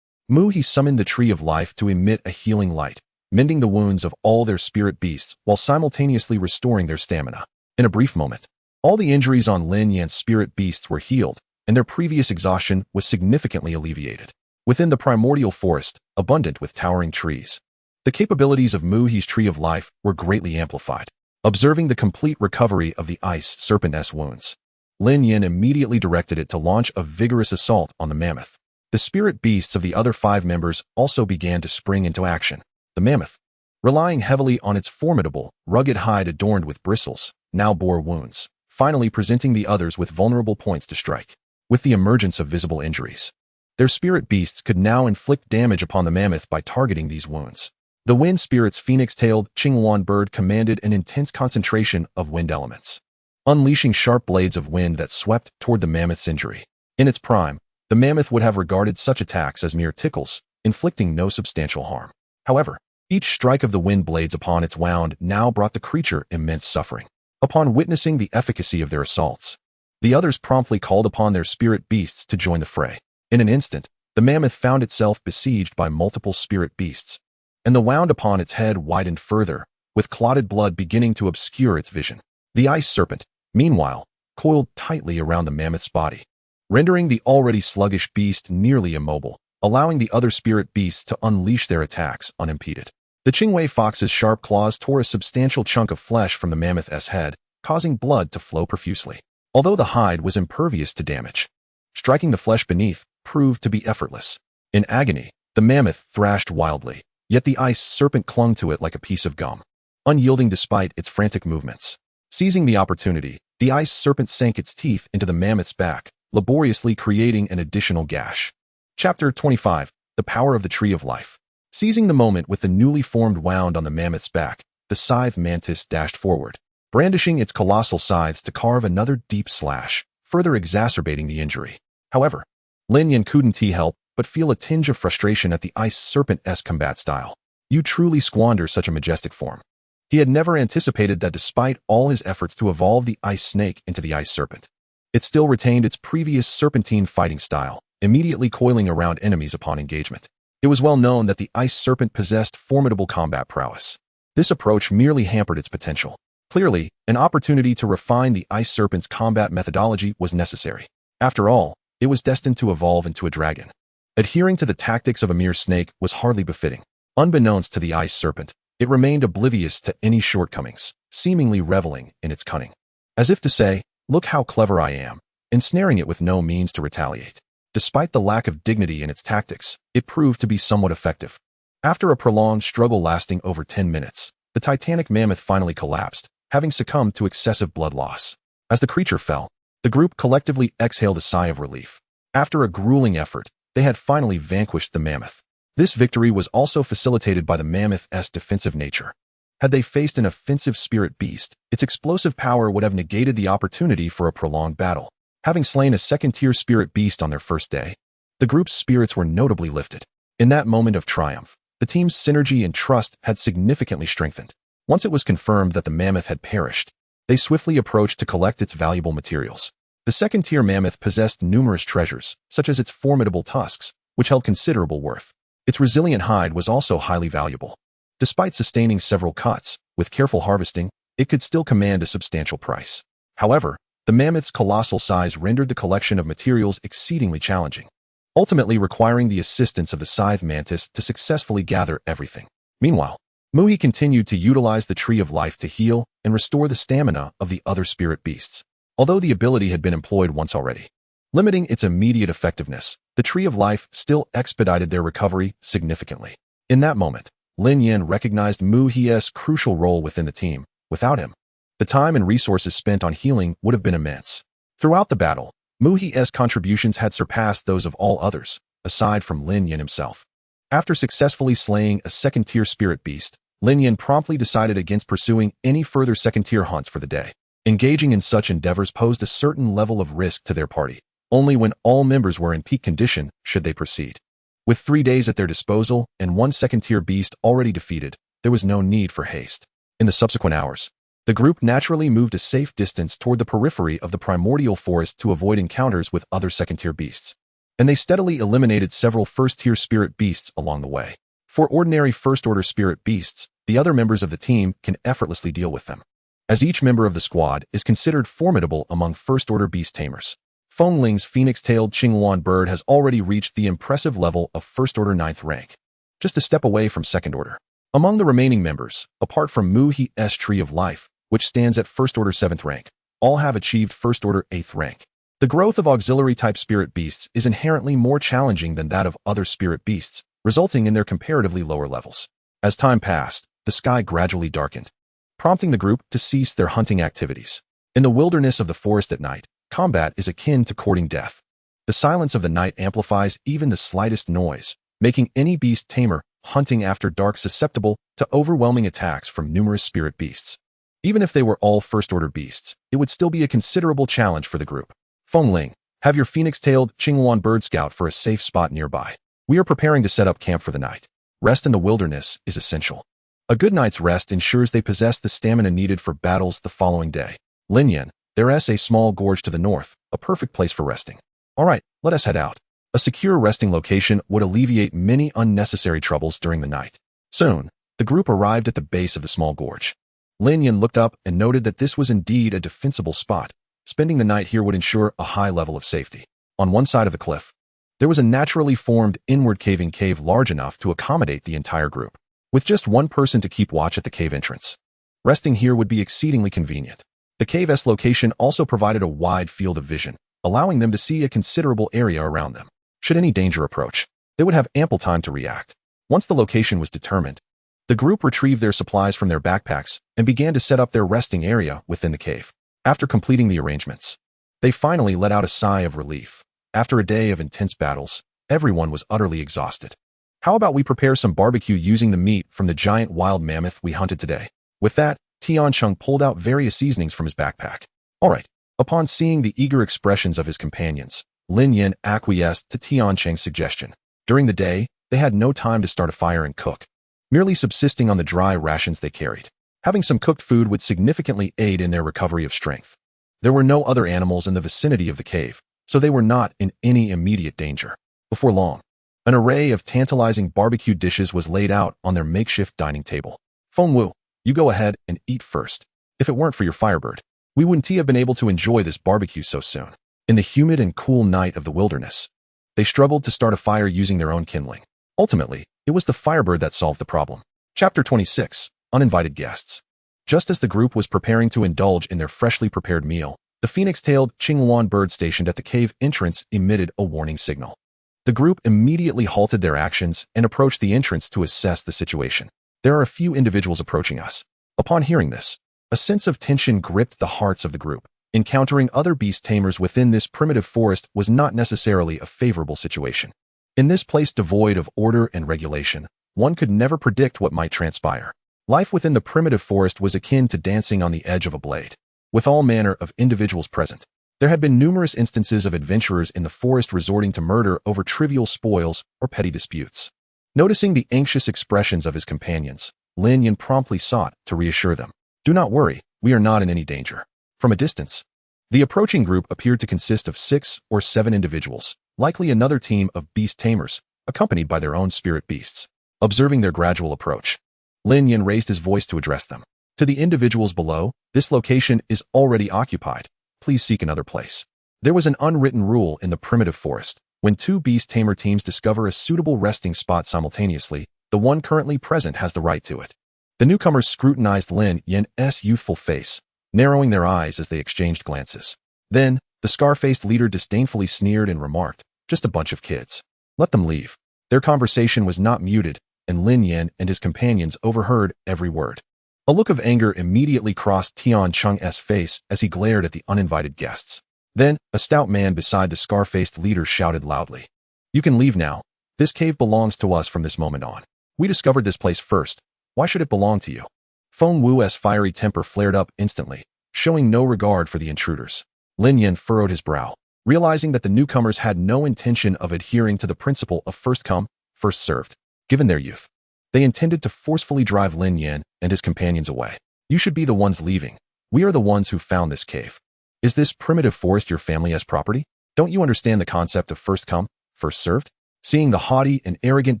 Speaker 1: Mu He summoned the Tree of Life to emit a healing light, mending the wounds of all their spirit beasts while simultaneously restoring their stamina. In a brief moment, all the injuries on Lin Yan's spirit beasts were healed, and their previous exhaustion was significantly alleviated. Within the primordial forest, abundant with towering trees, the capabilities of Mu He's Tree of Life were greatly amplified. Observing the complete recovery of the ice serpent's wounds, Lin Yan immediately directed it to launch a vigorous assault on the mammoth. The spirit beasts of the other 5 members also began to spring into action. The mammoth, relying heavily on its formidable, rugged hide adorned with bristles, now bore wounds, finally presenting the others with vulnerable points to strike. With the emergence of visible injuries, their spirit beasts could now inflict damage upon the mammoth by targeting these wounds. The wind spirit's phoenix-tailed Qinghuan bird commanded an intense concentration of wind elements, unleashing sharp blades of wind that swept toward the mammoth's injury. In its prime, the mammoth would have regarded such attacks as mere tickles, inflicting no substantial harm. However, Each strike of the wind blades upon its wound now brought the creature immense suffering. Upon witnessing the efficacy of their assaults, the others promptly called upon their spirit beasts to join the fray. In an instant, the mammoth found itself besieged by multiple spirit beasts, and the wound upon its head widened further, with clotted blood beginning to obscure its vision. The ice serpent, meanwhile, coiled tightly around the mammoth's body, rendering the already sluggish beast nearly immobile, allowing the other spirit beasts to unleash their attacks unimpeded. The Qingwei fox's sharp claws tore a substantial chunk of flesh from the mammoth's head, causing blood to flow profusely. Although the hide was impervious to damage, striking the flesh beneath proved to be effortless. In agony, the mammoth thrashed wildly, yet the ice serpent clung to it like a piece of gum, unyielding despite its frantic movements. Seizing the opportunity, the ice serpent sank its teeth into the mammoth's back, laboriously creating an additional gash. Chapter 25. The Power of the Tree of Life. Seizing the moment with the newly formed wound on the mammoth's back, the scythe mantis dashed forward, brandishing its colossal scythes to carve another deep slash, further exacerbating the injury. However, Lin Yan couldn't help but feel a tinge of frustration at the ice serpent's combat style. You truly squander such a majestic form. He had never anticipated that despite all his efforts to evolve the ice snake into the ice serpent, it still retained its previous serpentine fighting style, immediately coiling around enemies upon engagement. It was well known that the ice serpent possessed formidable combat prowess. This approach merely hampered its potential. Clearly, an opportunity to refine the ice serpent's combat methodology was necessary. After all, it was destined to evolve into a dragon. Adhering to the tactics of a mere snake was hardly befitting. Unbeknownst to the ice serpent, it remained oblivious to any shortcomings, seemingly reveling in its cunning. As if to say, "Look how clever I am," ensnaring it with no means to retaliate. Despite the lack of dignity in its tactics, it proved to be somewhat effective. After a prolonged struggle lasting over 10 minutes, the titanic mammoth finally collapsed, having succumbed to excessive blood loss. As the creature fell, the group collectively exhaled a sigh of relief. After a grueling effort, they had finally vanquished the mammoth. This victory was also facilitated by the mammoth's defensive nature. Had they faced an offensive spirit beast, its explosive power would have negated the opportunity for a prolonged battle. Having slain a second-tier spirit beast on their first day, the group's spirits were notably lifted. In that moment of triumph, the team's synergy and trust had significantly strengthened. Once it was confirmed that the mammoth had perished, they swiftly approached to collect its valuable materials. The second-tier mammoth possessed numerous treasures, such as its formidable tusks, which held considerable worth. Its resilient hide was also highly valuable. Despite sustaining several cuts, with careful harvesting, it could still command a substantial price. However, the mammoth's colossal size rendered the collection of materials exceedingly challenging, ultimately requiring the assistance of the scythe mantis to successfully gather everything. Meanwhile, Muhi continued to utilize the Tree of Life to heal and restore the stamina of the other spirit beasts. Although the ability had been employed once already, limiting its immediate effectiveness, the Tree of Life still expedited their recovery significantly. In that moment, Lin Yan recognized Muhi's crucial role within the team. Without him, the time and resources spent on healing would have been immense. Throughout the battle, Muhi's contributions had surpassed those of all others, aside from Lin Yan himself. After successfully slaying a second-tier spirit beast, Lin Yan promptly decided against pursuing any further second-tier hunts for the day. Engaging in such endeavors posed a certain level of risk to their party. Only when all members were in peak condition should they proceed. With 3 days at their disposal and one second-tier beast already defeated, there was no need for haste. In the subsequent hours, the group naturally moved a safe distance toward the periphery of the primordial forest to avoid encounters with other second-tier beasts, and they steadily eliminated several first-tier spirit beasts along the way. For ordinary first-order spirit beasts, the other members of the team can effortlessly deal with them, as each member of the squad is considered formidable among first-order beast tamers. Feng Ling's phoenix-tailed Qingwan bird has already reached the impressive level of first-order 9th rank, just a step away from second-order. Among the remaining members, apart from Muhi's Tree of Life, which stands at first-order 7th rank, all have achieved first-order 8th rank. The growth of auxiliary-type spirit beasts is inherently more challenging than that of other spirit beasts, resulting in their comparatively lower levels. As time passed, the sky gradually darkened, prompting the group to cease their hunting activities. In the wilderness of the forest at night, combat is akin to courting death. The silence of the night amplifies even the slightest noise, making any beast tamer hunting after dark susceptible to overwhelming attacks from numerous spirit beasts. Even if they were all first-order beasts, it would still be a considerable challenge for the group. Feng Ling, have your phoenix-tailed Qingwan bird scout for a safe spot nearby. We are preparing to set up camp for the night. Rest in the wilderness is essential. A good night's rest ensures they possess the stamina needed for battles the following day. Lin Yan, there's a small gorge to the north, a perfect place for resting. All right, let us head out. A secure resting location would alleviate many unnecessary troubles during the night. Soon, the group arrived at the base of the small gorge. Lin Yan looked up and noted that this was indeed a defensible spot. Spending the night here would ensure a high level of safety. On one side of the cliff, there was a naturally formed inward caving cave large enough to accommodate the entire group, with just one person to keep watch at the cave entrance. Resting here would be exceedingly convenient. The cave's location also provided a wide field of vision, allowing them to see a considerable area around them. Should any danger approach, they would have ample time to react. Once the location was determined, the group retrieved their supplies from their backpacks and began to set up their resting area within the cave. After completing the arrangements, they finally let out a sigh of relief. After a day of intense battles, everyone was utterly exhausted. How about we prepare some barbecue using the meat from the giant wild mammoth we hunted today? With that, Tiancheng pulled out various seasonings from his backpack. All right. Upon seeing the eager expressions of his companions, Lin Yan acquiesced to Tiancheng's suggestion. During the day, they had no time to start a fire and cook, merely subsisting on the dry rations they carried. Having some cooked food would significantly aid in their recovery of strength. There were no other animals in the vicinity of the cave, so they were not in any immediate danger. Before long, an array of tantalizing barbecue dishes was laid out on their makeshift dining table. Feng Wu, you go ahead and eat first. If it weren't for your Firebird, we wouldn't have been able to enjoy this barbecue so soon. In the humid and cool night of the wilderness, they struggled to start a fire using their own kindling. Ultimately, it was the Firebird that solved the problem. Chapter 26. Uninvited Guests. Just as the group was preparing to indulge in their freshly prepared meal, the phoenix-tailed Qinghuan bird stationed at the cave entrance emitted a warning signal. The group immediately halted their actions and approached the entrance to assess the situation. There are a few individuals approaching us. Upon hearing this, a sense of tension gripped the hearts of the group. Encountering other beast tamers within this primitive forest was not necessarily a favorable situation. In this place devoid of order and regulation, one could never predict what might transpire. Life within the primitive forest was akin to dancing on the edge of a blade. With all manner of individuals present, there had been numerous instances of adventurers in the forest resorting to murder over trivial spoils or petty disputes. Noticing the anxious expressions of his companions, Lin Yan promptly sought to reassure them. Do not worry, we are not in any danger. From a distance, the approaching group appeared to consist of 6 or 7 individuals, likely another team of beast tamers, accompanied by their own spirit beasts. Observing their gradual approach, Lin Yan raised his voice to address them. To the individuals below, this location is already occupied. Please seek another place. There was an unwritten rule in the primitive forest. When 2 beast tamer teams discover a suitable resting spot simultaneously, the one currently present has the right to it. The newcomers scrutinized Lin Yan's youthful face, narrowing their eyes as they exchanged glances. Then, the scar-faced leader disdainfully sneered and remarked, just a bunch of kids. Let them leave. Their conversation was not muted, and Lin Yan and his companions overheard every word. A look of anger immediately crossed Tiancheng's face as he glared at the uninvited guests. Then, a stout man beside the scar-faced leader shouted loudly, "You can leave now. This cave belongs to us from this moment on. We discovered this place first. Why should it belong to you?" Feng Wu's fiery temper flared up instantly, showing no regard for the intruders. Lin Yan furrowed his brow, realizing that the newcomers had no intention of adhering to the principle of first come, first served. Given their youth, they intended to forcefully drive Lin Yan and his companions away. You should be the ones leaving. We are the ones who found this cave. Is this primitive forest your family's property? Don't you understand the concept of first come, first served? Seeing the haughty and arrogant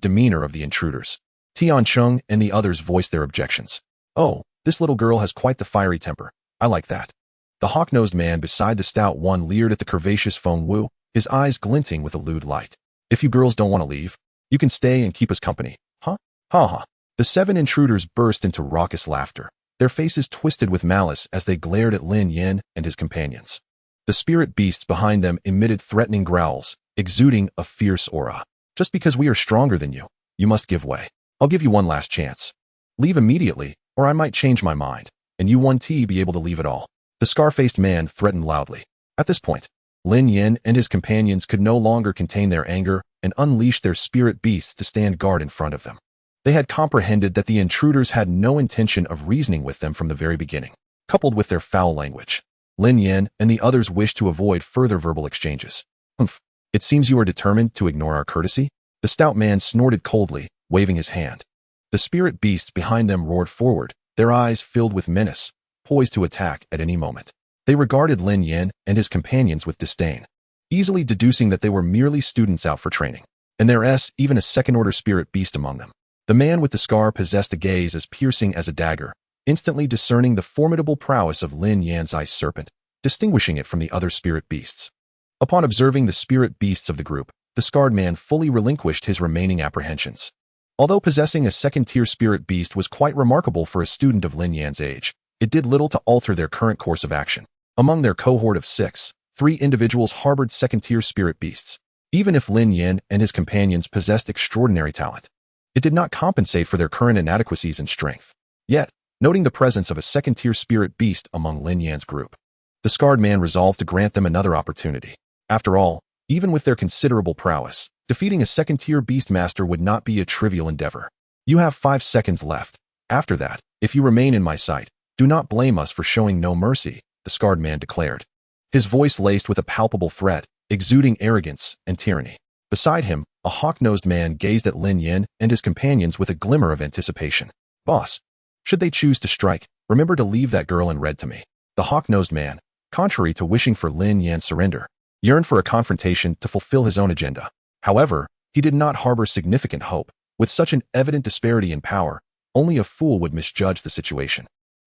Speaker 1: demeanor of the intruders, Tiancheng and the others voiced their objections. Oh, this little girl has quite the fiery temper. I like that. The hawk-nosed man beside the stout one leered at the curvaceous Feng Wu, his eyes glinting with a lewd light. If you girls don't want to leave, you can stay and keep us company. Huh? Ha ha. The 7 intruders burst into raucous laughter, their faces twisted with malice as they glared at Lin Yan and his companions. The spirit beasts behind them emitted threatening growls, exuding a fierce aura. Just because we are stronger than you, you must give way. I'll give you one last chance. Leave immediately, or I might change my mind, and you won't be able to leave at all. The scar-faced man threatened loudly. At this point, Lin Yan and his companions could no longer contain their anger and unleashed their spirit beasts to stand guard in front of them. They had comprehended that the intruders had no intention of reasoning with them from the very beginning. Coupled with their foul language, Lin Yan and the others wished to avoid further verbal exchanges. It seems you are determined to ignore our courtesy? The stout man snorted coldly, waving his hand. The spirit beasts behind them roared forward, their eyes filled with menace, poised to attack at any moment. They regarded Lin Yan and his companions with disdain, easily deducing that they were merely students out for training, and there's even a second-order spirit beast among them. The man with the scar possessed a gaze as piercing as a dagger, instantly discerning the formidable prowess of Lin Yan's ice serpent, distinguishing it from the other spirit beasts. Upon observing the spirit beasts of the group, the scarred man fully relinquished his remaining apprehensions. Although possessing a second-tier spirit beast was quite remarkable for a student of Lin Yan's age, it did little to alter their current course of action. Among their cohort of 6, 3 individuals harbored second-tier spirit beasts. Even if Lin Yan and his companions possessed extraordinary talent, it did not compensate for their current inadequacies in strength. Yet, noting the presence of a second-tier spirit beast among Lin Yan's group, the scarred man resolved to grant them another opportunity. After all, even with their considerable prowess, defeating a second-tier beast master would not be a trivial endeavor. You have 5 seconds left. After that, if you remain in my sight, do not blame us for showing no mercy, the scarred man declared, his voice laced with a palpable threat, exuding arrogance and tyranny. Beside him, a hawk-nosed man gazed at Lin Yan and his companions with a glimmer of anticipation. Boss, should they choose to strike, remember to leave that girl in red to me. The hawk-nosed man, contrary to wishing for Lin Yan's surrender, yearned for a confrontation to fulfill his own agenda. However, he did not harbor significant hope. With such an evident disparity in power, only a fool would misjudge the situation.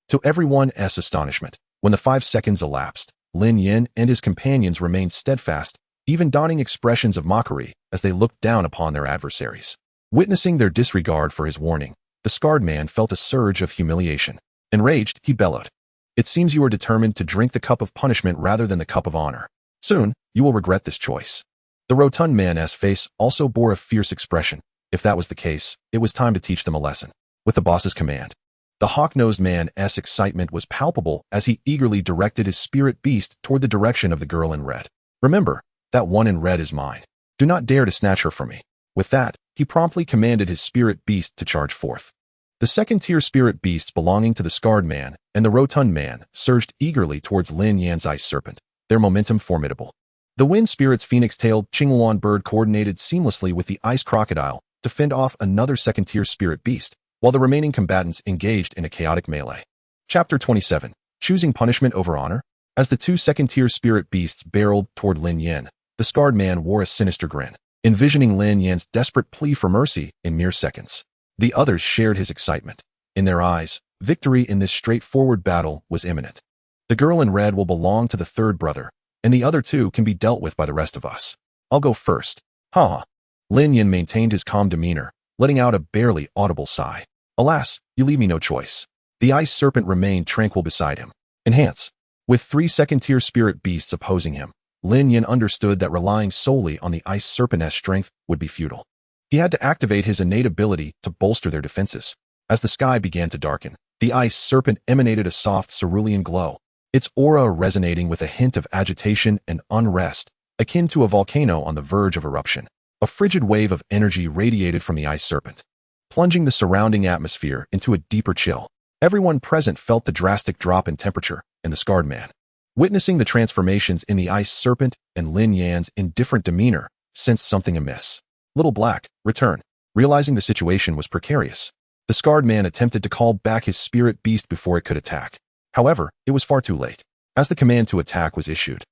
Speaker 1: To everyone's astonishment, when the 5 seconds elapsed, Lin Yan and his companions remained steadfast, even donning expressions of mockery as they looked down upon their adversaries. Witnessing their disregard for his warning, the scarred man felt a surge of humiliation. Enraged, he bellowed, "It seems you are determined to drink the cup of punishment rather than the cup of honor. Soon, you will regret this choice." The rotund man's face also bore a fierce expression. If that was the case, it was time to teach them a lesson. With the boss's command, the hawk-nosed man's excitement was palpable as he eagerly directed his spirit beast toward the direction of the girl in red. "Remember, that one in red is mine. Do not dare to snatch her from me." With that, he promptly commanded his spirit beast to charge forth. The second-tier spirit beasts belonging to the scarred man and the rotund man surged eagerly towards Lin Yan's ice serpent, their momentum formidable. The wind spirit's phoenix-tailed Qingluan bird coordinated seamlessly with the ice crocodile to fend off another second-tier spirit beast, while the remaining combatants engaged in a chaotic melee. Chapter 27. Choosing Punishment Over Honor? As the 2 second-tier spirit beasts barreled toward Lin Yan, the scarred man wore a sinister grin, envisioning Lin Yan's desperate plea for mercy in mere seconds. The others shared his excitement. In their eyes, victory in this straightforward battle was imminent. The girl in red will belong to the third brother, and the other 2 can be dealt with by the rest of us. I'll go first. Ha! Lin Yan maintained his calm demeanor, letting out a barely audible sigh. Alas, you leave me no choice. The ice serpent remained tranquil beside him. Enhance. With 3 second-tier spirit beasts opposing him, Lin Yan understood that relying solely on the ice serpent's strength would be futile. He had to activate his innate ability to bolster their defenses. As the sky began to darken, the ice serpent emanated a soft cerulean glow, its aura resonating with a hint of agitation and unrest, akin to a volcano on the verge of eruption. A frigid wave of energy radiated from the ice serpent, plunging the surrounding atmosphere into a deeper chill. Everyone present felt the drastic drop in temperature, and the scarred man, witnessing the transformations in the ice serpent and Lin Yan's indifferent demeanor, sensed something amiss. Little Black, return. Realizing the situation was precarious, the scarred man attempted to call back his spirit beast before it could attack. However, it was far too late. As the command to attack was issued,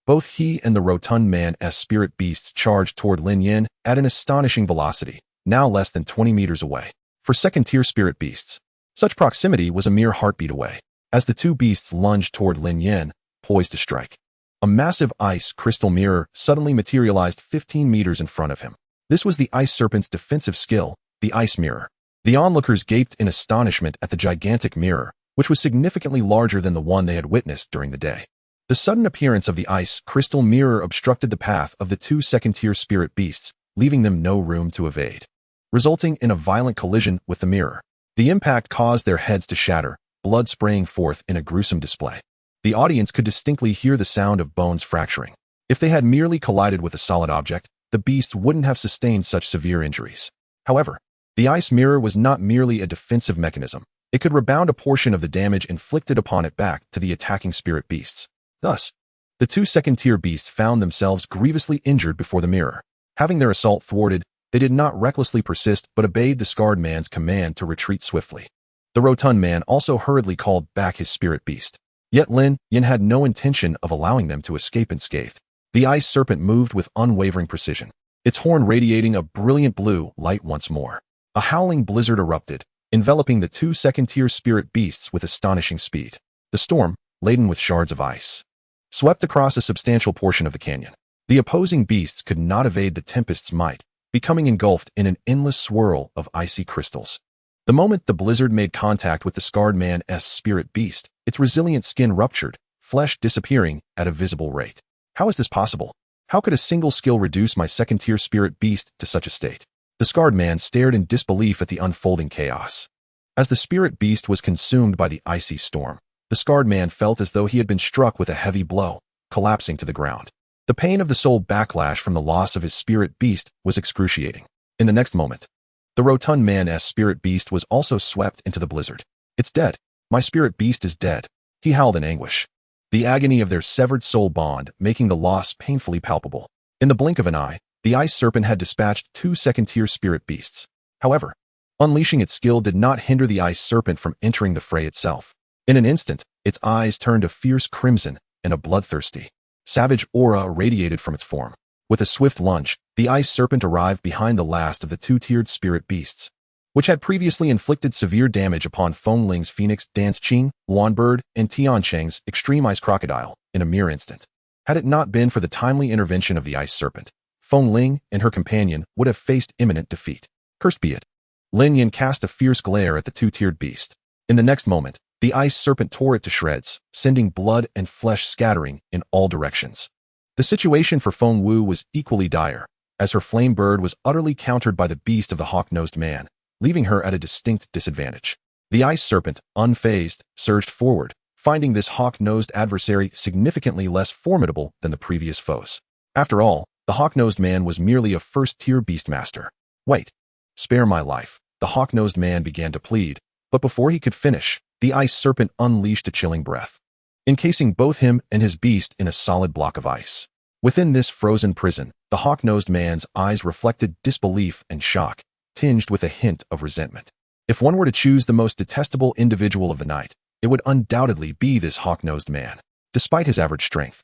Speaker 1: both he and the rotund man's spirit beasts charged toward Lin Yan at an astonishing velocity, now less than 20 meters away. For second-tier spirit beasts, such proximity was a mere heartbeat away. As the 2 beasts lunged toward Lin Yan, poised to strike, a massive ice crystal mirror suddenly materialized 15 meters in front of him. This was the ice serpent's defensive skill, the ice mirror. The onlookers gaped in astonishment at the gigantic mirror, which was significantly larger than the one they had witnessed during the day. The sudden appearance of the ice crystal mirror obstructed the path of the 2 second-tier spirit beasts, leaving them no room to evade, resulting in a violent collision with the mirror. The impact caused their heads to shatter, blood spraying forth in a gruesome display. The audience could distinctly hear the sound of bones fracturing. If they had merely collided with a solid object, the beasts wouldn't have sustained such severe injuries. However, the ice mirror was not merely a defensive mechanism. It could rebound a portion of the damage inflicted upon it back to the attacking spirit beasts. Thus, the 2 second-tier beasts found themselves grievously injured before the mirror. Having their assault thwarted, They did not recklessly persist but obeyed the scarred man's command to retreat swiftly. The rotund man also hurriedly called back his spirit beast. Yet Lin Yan had no intention of allowing them to escape unscathed. The ice serpent moved with unwavering precision, its horn radiating a brilliant blue light once more. A howling blizzard erupted, enveloping the two second-tier spirit beasts with astonishing speed. The storm, laden with shards of ice, swept across a substantial portion of the canyon. The opposing beasts could not evade the tempest's might, becoming engulfed in an endless swirl of icy crystals. The moment the blizzard made contact with the scarred man's spirit beast, its resilient skin ruptured, flesh disappearing at a visible rate. How is this possible? How could a single skill reduce my second-tier spirit beast to such a state? The scarred man stared in disbelief at the unfolding chaos. As the spirit beast was consumed by the icy storm, the scarred man felt as though he had been struck with a heavy blow, collapsing to the ground. The pain of the soul backlash from the loss of his spirit beast was excruciating. In the next moment, the rotund man's spirit beast was also swept into the blizzard. It's dead. My spirit beast is dead, he howled in anguish, the agony of their severed soul bond making the loss painfully palpable. In the blink of an eye, the ice serpent had dispatched two second-tier spirit beasts. However, unleashing its skill did not hinder the ice serpent from entering the fray itself. In an instant, its eyes turned a fierce crimson, and a bloodthirsty, savage aura radiated from its form. With a swift lunge, the ice serpent arrived behind the last of the two-tiered spirit beasts, which had previously inflicted severe damage upon Feng Ling's phoenix Dancing, Wanbird, and Tiancheng's extreme ice crocodile in a mere instant. Had it not been for the timely intervention of the ice serpent, Feng Ling and her companion would have faced imminent defeat. Cursed be it. Lin Yan cast a fierce glare at the two-tiered beast. In the next moment, the ice serpent tore it to shreds, sending blood and flesh scattering in all directions. The situation for Feng Wu was equally dire, as her flame bird was utterly countered by the beast of the hawk-nosed man, leaving her at a distinct disadvantage. The ice serpent, unfazed, surged forward, finding this hawk-nosed adversary significantly less formidable than the previous foes. After all, the hawk-nosed man was merely a first-tier beastmaster. Wait. Spare my life, the hawk-nosed man began to plead, but before he could finish, the ice serpent unleashed a chilling breath, encasing both him and his beast in a solid block of ice. Within this frozen prison, the hawk-nosed man's eyes reflected disbelief and shock, tinged with a hint of resentment. If one were to choose the most detestable individual of the night, it would undoubtedly be this hawk-nosed man. Despite his average strength,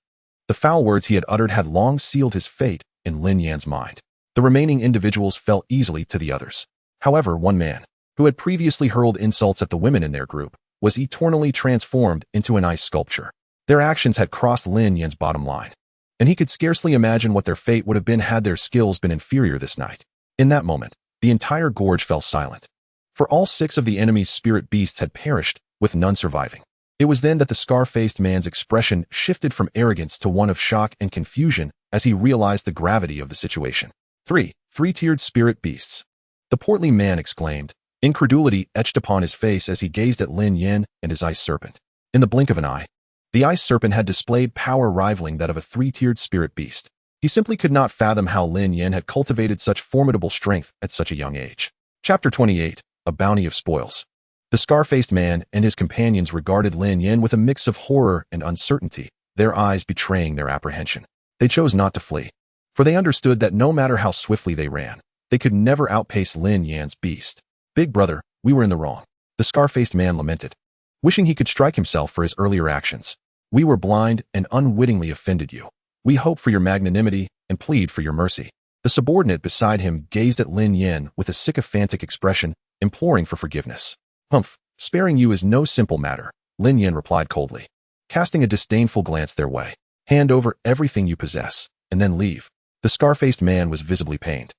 Speaker 1: the foul words he had uttered had long sealed his fate in Lin Yan's mind. The remaining individuals fell easily to the others. However, one man, who had previously hurled insults at the women in their group, was eternally transformed into an ice sculpture. Their actions had crossed Lin Yan's bottom line, and he could scarcely imagine what their fate would have been had their skills been inferior this night. In that moment, the entire gorge fell silent, for all 6 of the enemy's spirit beasts had perished, with none surviving. It was then that the scar-faced man's expression shifted from arrogance to one of shock and confusion as he realized the gravity of the situation. Three-tiered spirit beasts. The portly man exclaimed, incredulity etched upon his face as he gazed at Lin Yan and his ice serpent. In the blink of an eye, the ice serpent had displayed power rivaling that of a 3-tiered spirit beast. He simply could not fathom how Lin Yan had cultivated such formidable strength at such a young age. Chapter 28, A Bounty of Spoils. The scar-faced man and his companions regarded Lin Yan with a mix of horror and uncertainty, their eyes betraying their apprehension. They chose not to flee, for they understood that no matter how swiftly they ran, they could never outpace Lin Yan's beast. Big brother, we were in the wrong, the scar-faced man lamented, wishing he could strike himself for his earlier actions. We were blind and unwittingly offended you. We hope for your magnanimity and plead for your mercy. The subordinate beside him gazed at Lin Yan with a sycophantic expression, imploring for forgiveness. Humph, sparing you is no simple matter, Lin Yan replied coldly, casting a disdainful glance their way. Hand over everything you possess, and then leave. The scar-faced man was visibly pained,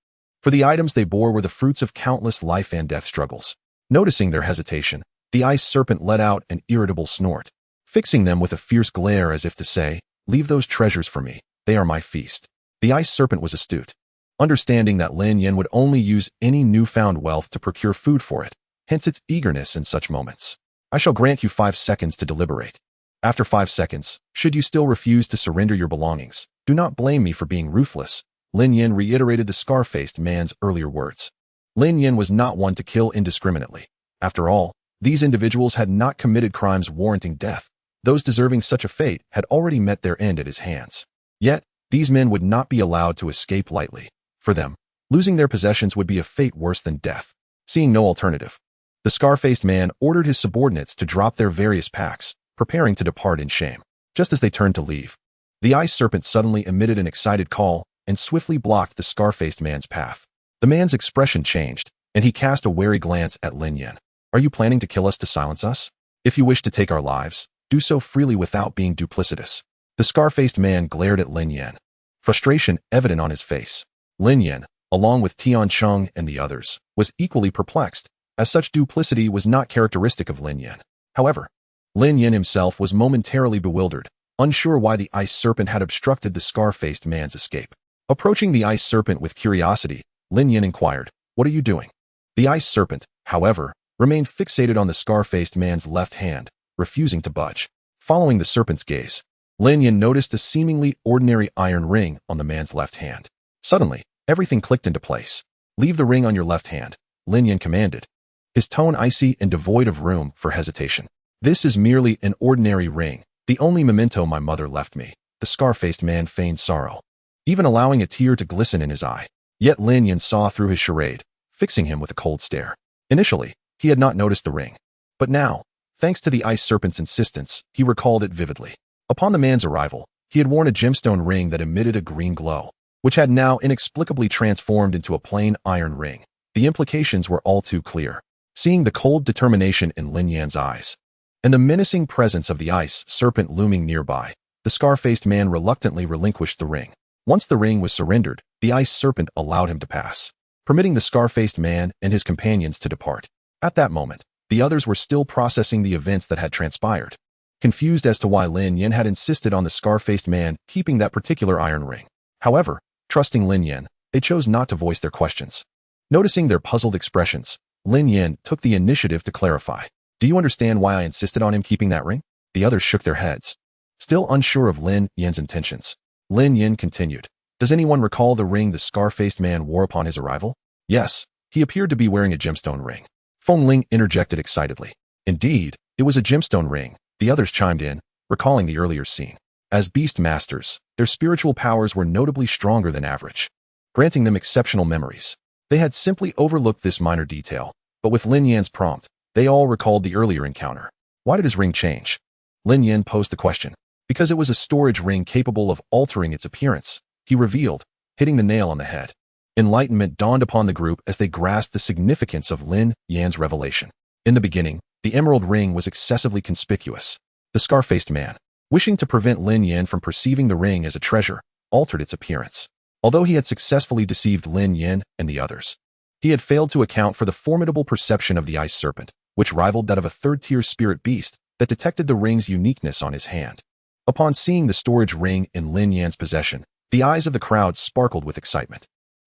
Speaker 1: for the items they bore were the fruits of countless life and death struggles. Noticing their hesitation, the ice serpent let out an irritable snort, fixing them with a fierce glare as if to say, leave those treasures for me, they are my feast. The ice serpent was astute, understanding that Lin Yan would only use any newfound wealth to procure food for it, hence its eagerness in such moments. I shall grant you 5 seconds to deliberate. After 5 seconds, should you still refuse to surrender your belongings, do not blame me for being ruthless. Lin Yan reiterated the scar-faced man's earlier words. Lin Yan was not one to kill indiscriminately. After all, these individuals had not committed crimes warranting death. Those deserving such a fate had already met their end at his hands. Yet, these men would not be allowed to escape lightly. For them, Losing their possessions would be a fate worse than death. Seeing no alternative, the scar-faced man ordered his subordinates to drop their various packs, preparing to depart in shame. Just as they turned to leave, the ice serpent suddenly emitted an excited call and swiftly blocked the scar-faced man's path. The man's expression changed, and he cast a wary glance at Lin Yan. Are you planning to kill us to silence us? If you wish to take our lives, do so freely without being duplicitous. The scar-faced man glared at Lin Yan, frustration evident on his face. Lin Yan, along with Tian Cheng and the others, was equally perplexed, as such duplicity was not characteristic of Lin Yan. However, Lin Yan himself was momentarily bewildered, unsure why the ice serpent had obstructed the scar-faced man's escape. Approaching the ice serpent with curiosity, Lin Yan inquired, "What are you doing?" The ice serpent, however, remained fixated on the scar-faced man's left hand, refusing to budge. Following the serpent's gaze, Lin Yan noticed a seemingly ordinary iron ring on the man's left hand. Suddenly, everything clicked into place. "Leave the ring on your left hand," Lin Yan commanded, his tone icy and devoid of room for hesitation. "This is merely an ordinary ring, the only memento my mother left me." The scar-faced man feigned sorrow, even allowing a tear to glisten in his eye. Yet Lin Yan saw through his charade, fixing him with a cold stare. Initially, he had not noticed the ring, but now, thanks to the ice serpent's insistence, he recalled it vividly. Upon the man's arrival, he had worn a gemstone ring that emitted a green glow, which had now inexplicably transformed into a plain iron ring. The implications were all too clear. Seeing the cold determination in Lin Yan's eyes, and the menacing presence of the ice serpent looming nearby, the scar-faced man reluctantly relinquished the ring. Once the ring was surrendered, the ice serpent allowed him to pass, permitting the scar-faced man and his companions to depart. At that moment, the others were still processing the events that had transpired, confused as to why Lin Yan had insisted on the scar-faced man keeping that particular iron ring. However, trusting Lin Yan, they chose not to voice their questions. Noticing their puzzled expressions, Lin Yan took the initiative to clarify. "Do you understand why I insisted on him keeping that ring?" The others shook their heads, still unsure of Lin Yan's intentions. Lin Yan continued, "Does anyone recall the ring the scar-faced man wore upon his arrival?" "Yes, he appeared to be wearing a gemstone ring." Feng Ling interjected excitedly. "Indeed, it was a gemstone ring," the others chimed in, recalling the earlier scene. As beast masters, their spiritual powers were notably stronger than average, granting them exceptional memories. They had simply overlooked this minor detail, but with Lin Yan's prompt, they all recalled the earlier encounter. Why did his ring change? Lin Yan posed the question. Because it was a storage ring capable of altering its appearance, he revealed, hitting the nail on the head. Enlightenment dawned upon the group as they grasped the significance of Lin Yan's revelation. In the beginning, the emerald ring was excessively conspicuous. The scar-faced man, wishing to prevent Lin Yan from perceiving the ring as a treasure, altered its appearance. Although he had successfully deceived Lin Yan and the others, he had failed to account for the formidable perception of the ice serpent, which rivaled that of a third-tier spirit beast that detected the ring's uniqueness on his hand. Upon seeing the storage ring in Lin Yan's possession, the eyes of the crowd sparkled with excitement.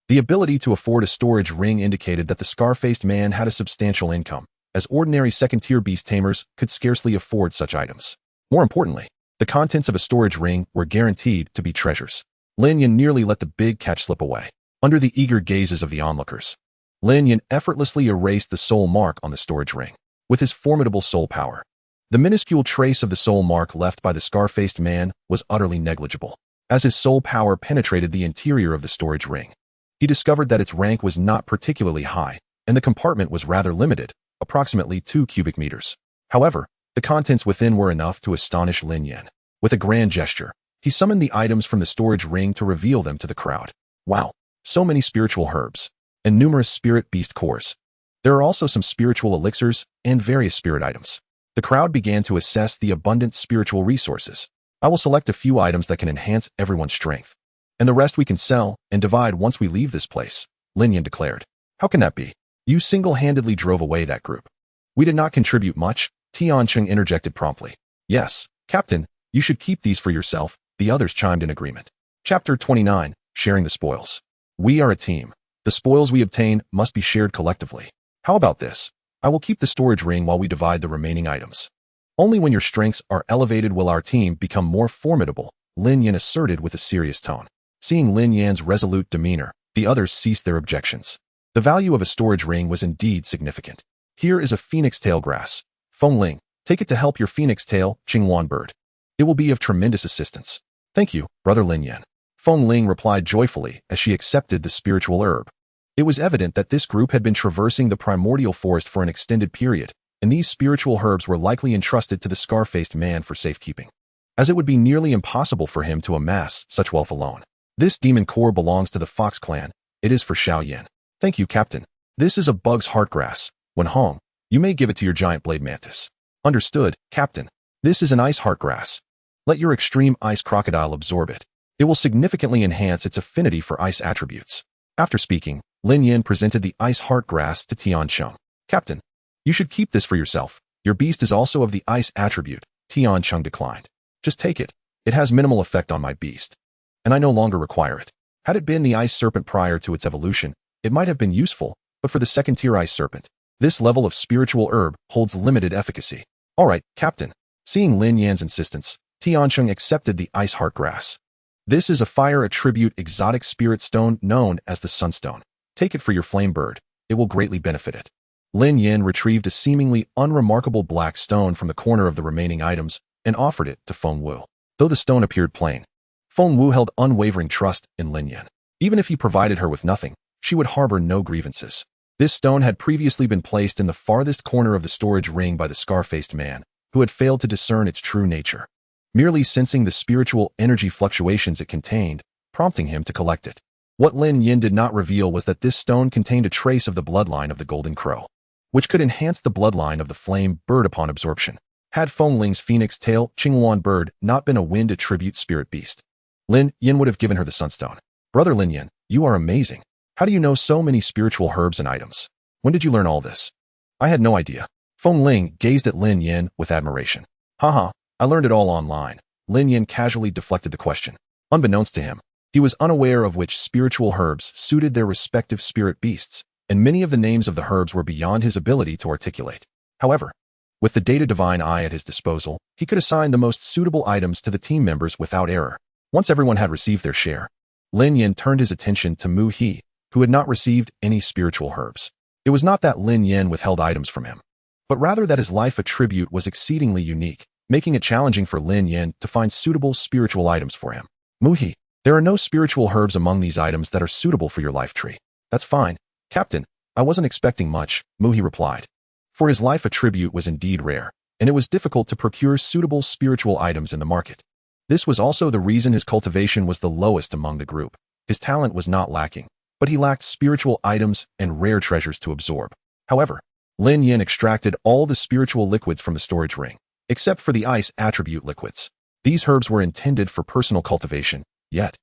Speaker 1: The ability to afford a storage ring indicated that the scar-faced man had a substantial income, as ordinary second-tier beast tamers could scarcely afford such items. More importantly, the contents of a storage ring were guaranteed to be treasures. Lin Yan nearly let the big catch slip away. Under the eager gazes of the onlookers, Lin Yan effortlessly erased the soul mark on the storage ring. With his formidable soul power, the minuscule trace of the soul mark left by the scar-faced man was utterly negligible. As his soul power penetrated the interior of the storage ring, he discovered that its rank was not particularly high, and the compartment was rather limited, approximately 2 cubic meters. However, the contents within were enough to astonish Lin Yan. With a grand gesture, he summoned the items from the storage ring to reveal them to the crowd. Wow, so many spiritual herbs, and numerous spirit beast cores. There are also some spiritual elixirs and various spirit items. The crowd began to assess the abundant spiritual resources. I will select a few items that can enhance everyone's strength, and the rest we can sell and divide once we leave this place, Lin Yan declared. How can that be? You single-handedly drove away that group. We did not contribute much, Tian Cheng interjected promptly. Yes, Captain, you should keep these for yourself, the others chimed in agreement. Chapter 29, Sharing the Spoils. We are a team. The spoils we obtain must be shared collectively. How about this? I will keep the storage ring while we divide the remaining items. Only when your strengths are elevated will our team become more formidable, Lin Yan asserted with a serious tone. Seeing Lin Yan's resolute demeanor, the others ceased their objections. The value of a storage ring was indeed significant. Here is a phoenix tail grass. Feng Ling, take it to help your phoenix tail, Qingwan bird. It will be of tremendous assistance. Thank you, Brother Lin Yan. Feng Ling replied joyfully as she accepted the spiritual herb. It was evident that this group had been traversing the primordial forest for an extended period, and these spiritual herbs were likely entrusted to the scar-faced man for safekeeping, as it would be nearly impossible for him to amass such wealth alone. This demon core belongs to the Fox clan. It is for Xiao Yan. Thank you, Captain. This is a bug's heartgrass. When hung, you may give it to your giant blade mantis. Understood, Captain. This is an ice heartgrass. Let your extreme ice crocodile absorb it. It will significantly enhance its affinity for ice attributes. After speaking, Lin Yan presented the ice heartgrass to Tian Chung. Captain, you should keep this for yourself. Your beast is also of the ice attribute. Tian Chung declined. Just take it. It has minimal effect on my beast, and I no longer require it. Had it been the ice serpent prior to its evolution, it might have been useful, but for the second-tier ice serpent, this level of spiritual herb holds limited efficacy. All right, Captain. Seeing Lin Yan's insistence, Tiancheng accepted the ice heartgrass. This is a fire attribute exotic spirit stone known as the Sunstone. Take it for your flame bird. It will greatly benefit it. Lin Yan retrieved a seemingly unremarkable black stone from the corner of the remaining items and offered it to Feng Wu. Though the stone appeared plain, Feng Wu held unwavering trust in Lin Yan. Even if he provided her with nothing, she would harbor no grievances. This stone had previously been placed in the farthest corner of the storage ring by the scar-faced man, who had failed to discern its true nature, merely sensing the spiritual energy fluctuations it contained, prompting him to collect it. What Lin Yan did not reveal was that this stone contained a trace of the bloodline of the Golden Crow, which could enhance the bloodline of the flame bird upon absorption. Had Feng Ling's phoenix tail Qinghuan bird not been a wind attribute spirit beast, Lin Yan would have given her the Sunstone. Brother Lin Yan, you are amazing. How do you know so many spiritual herbs and items? When did you learn all this? I had no idea. Feng Ling gazed at Lin Yan with admiration. Haha, I learned it all online. Lin Yan casually deflected the question. Unbeknownst to him, he was unaware of which spiritual herbs suited their respective spirit beasts, and many of the names of the herbs were beyond his ability to articulate. However, with the data divine eye at his disposal, he could assign the most suitable items to the team members without error. Once everyone had received their share, Lin Yan turned his attention to Mu He, who had not received any spiritual herbs. It was not that Lin Yan withheld items from him, but rather that his life attribute was exceedingly unique, making it challenging for Lin Yan to find suitable spiritual items for him. Mu He, there are no spiritual herbs among these items that are suitable for your life tree. That's fine, Captain. I wasn't expecting much, Mu He replied. For his life attribute was indeed rare, and it was difficult to procure suitable spiritual items in the market. This was also the reason his cultivation was the lowest among the group. His talent was not lacking, but he lacked spiritual items and rare treasures to absorb. However, Lin Yan extracted all the spiritual liquids from the storage ring, except for the ice attribute liquids. These herbs were intended for personal cultivation, yet,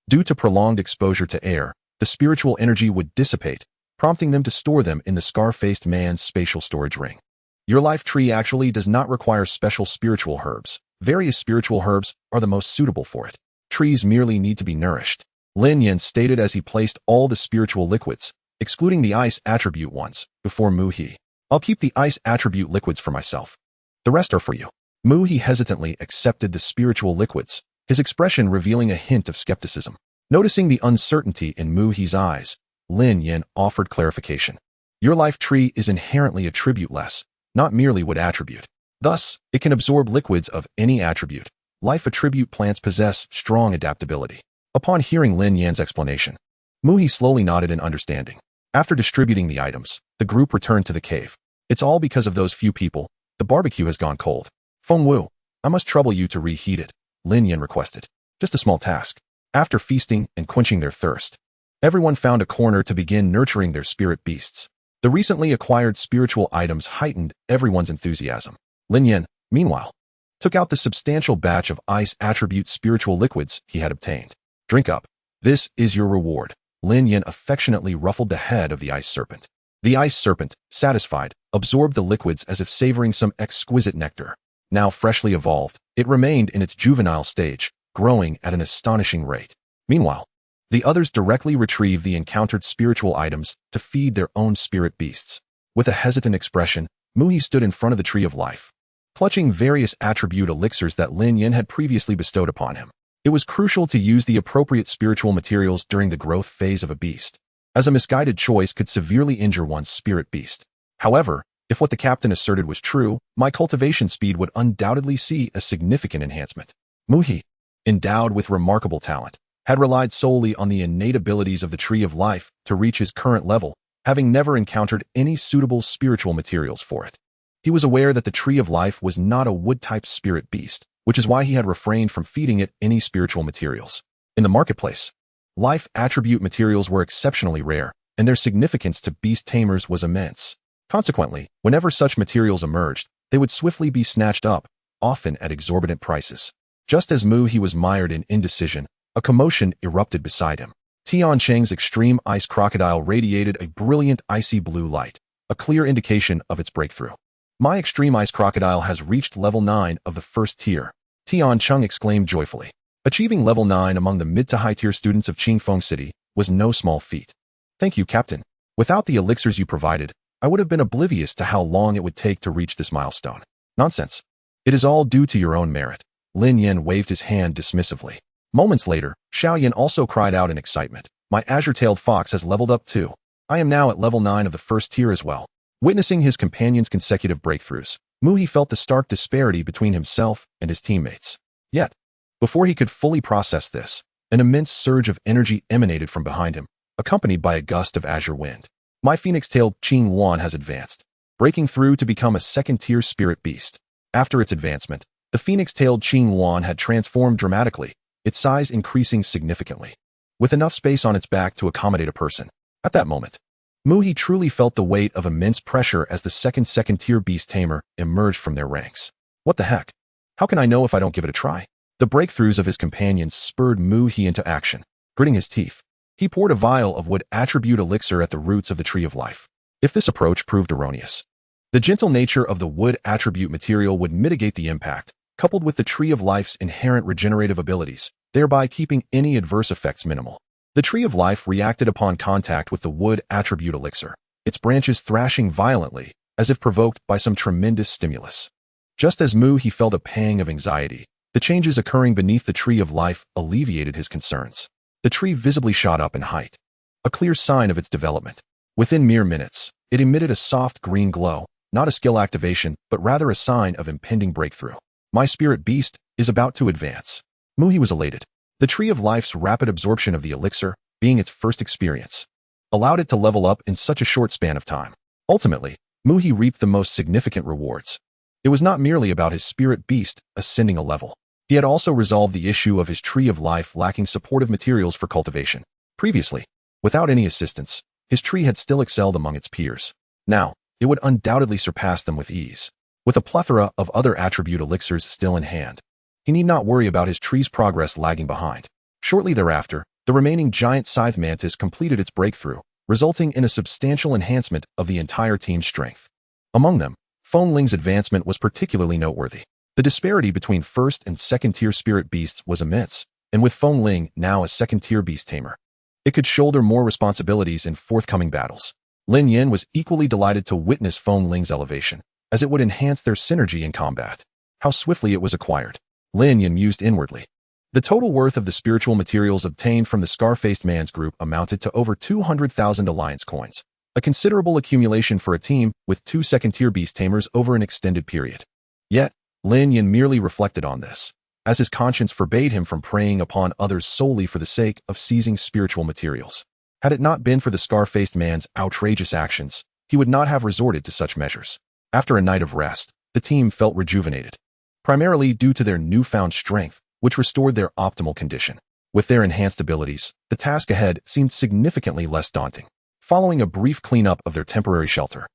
Speaker 1: due to prolonged exposure to air, the spiritual energy would dissipate, prompting them to store them in the scar-faced man's spatial storage ring. Your life tree actually does not require special spiritual herbs. Various spiritual herbs are the most suitable for it. Trees merely need to be nourished, Lin Yan stated as he placed all the spiritual liquids, excluding the ice attribute ones, before Mu He. I'll keep the ice attribute liquids for myself. The rest are for you. Mu He hesitantly accepted the spiritual liquids, his expression revealing a hint of skepticism. Noticing the uncertainty in Mu He's eyes, Lin Yan offered clarification. Your life tree is inherently attribute-less, not merely wood attribute. Thus, it can absorb liquids of any attribute. Life attribute plants possess strong adaptability. Upon hearing Lin Yan's explanation, Mu He slowly nodded in understanding. After distributing the items, the group returned to the cave. It's all because of those few people. The barbecue has gone cold. Feng Wu, I must trouble you to reheat it, Lin Yan requested. Just a small task. After feasting and quenching their thirst, everyone found a corner to begin nurturing their spirit beasts. The recently acquired spiritual items heightened everyone's enthusiasm. Lin Yan, meanwhile, took out the substantial batch of ice attribute spiritual liquids he had obtained. Drink up. This is your reward. Lin Yan affectionately ruffled the head of the ice serpent. The ice serpent, satisfied, absorbed the liquids as if savoring some exquisite nectar. Now freshly evolved, it remained in its juvenile stage, growing at an astonishing rate. Meanwhile, the others directly retrieved the encountered spiritual items to feed their own spirit beasts. With a hesitant expression, Mu He stood in front of the Tree of Life, clutching various attribute elixirs that Lin Yan had previously bestowed upon him. It was crucial to use the appropriate spiritual materials during the growth phase of a beast, as a misguided choice could severely injure one's spirit beast. However, if what the captain asserted was true, my cultivation speed would undoubtedly see a significant enhancement. Mu He, endowed with remarkable talent, had relied solely on the innate abilities of the Tree of Life to reach his current level, having never encountered any suitable spiritual materials for it. He was aware that the Tree of Life was not a wood-type spirit beast, which is why he had refrained from feeding it any spiritual materials. In the marketplace, life attribute materials were exceptionally rare, and their significance to beast tamers was immense. Consequently, whenever such materials emerged, they would swiftly be snatched up, often at exorbitant prices. Just as he was mired in indecision, a commotion erupted beside him. Tian Cheng's extreme ice crocodile radiated a brilliant icy blue light, a clear indication of its breakthrough. My extreme ice crocodile has reached level 9 of the first tier, Tian Cheng exclaimed joyfully. Achieving level 9 among the mid to high tier students of Qingfeng City was no small feat. Thank you, Captain. Without the elixirs you provided, I would have been oblivious to how long it would take to reach this milestone. Nonsense. It is all due to your own merit. Lin Yan waved his hand dismissively. Moments later, Xiaoyan also cried out in excitement. My azure-tailed fox has leveled up too. I am now at level 9 of the first tier as well. Witnessing his companion's consecutive breakthroughs, He felt the stark disparity between himself and his teammates. Yet, before he could fully process this, an immense surge of energy emanated from behind him, accompanied by a gust of azure wind. My phoenix-tailed Qing Yuan has advanced, breaking through to become a second-tier spirit beast. After its advancement, the phoenix-tailed Qing Yuan had transformed dramatically, its size increasing significantly, with enough space on its back to accommodate a person. At that moment, He truly felt the weight of immense pressure as the second-tier beast tamer emerged from their ranks. What the heck? How can I know if I don't give it a try? The breakthroughs of his companions spurred He into action. Gritting his teeth, he poured a vial of wood attribute elixir at the roots of the Tree of Life. If this approach proved erroneous, the gentle nature of the wood attribute material would mitigate the impact, coupled with the Tree of Life's inherent regenerative abilities, thereby keeping any adverse effects minimal. The Tree of Life reacted upon contact with the wood attribute elixir, its branches thrashing violently, as if provoked by some tremendous stimulus. Just as he felt a pang of anxiety, the changes occurring beneath the Tree of Life alleviated his concerns. The tree visibly shot up in height, a clear sign of its development. Within mere minutes, it emitted a soft green glow, not a skill activation, but rather a sign of impending breakthrough. My spirit beast is about to advance. He was elated. The Tree of Life's rapid absorption of the elixir, being its first experience, allowed it to level up in such a short span of time. Ultimately, he reaped the most significant rewards. It was not merely about his spirit beast ascending a level. He had also resolved the issue of his Tree of Life lacking supportive materials for cultivation. Previously, without any assistance, his tree had still excelled among its peers. Now, it would undoubtedly surpass them with ease. With a plethora of other attribute elixirs still in hand, he need not worry about his tree's progress lagging behind. Shortly thereafter, the remaining giant scythe mantis completed its breakthrough, resulting in a substantial enhancement of the entire team's strength. Among them, Feng Ling's advancement was particularly noteworthy. The disparity between first and second-tier spirit beasts was immense, and with Feng Ling now a second-tier beast tamer, it could shoulder more responsibilities in forthcoming battles. Lin Yan was equally delighted to witness Feng Ling's elevation, as it would enhance their synergy in combat. How swiftly it was acquired. Lin Yan mused inwardly. The total worth of the spiritual materials obtained from the Scar-Faced Man's group amounted to over 200,000 alliance coins, a considerable accumulation for a team with 2 second-tier beast tamers over an extended period. Yet, Lin Yan merely reflected on this, as his conscience forbade him from preying upon others solely for the sake of seizing spiritual materials. Had it not been for the Scar-Faced Man's outrageous actions, he would not have resorted to such measures. After a night of rest, the team felt rejuvenated, primarily due to their newfound strength, which restored their optimal condition. With their enhanced abilities, the task ahead seemed significantly less daunting. Following a brief cleanup of their temporary shelter,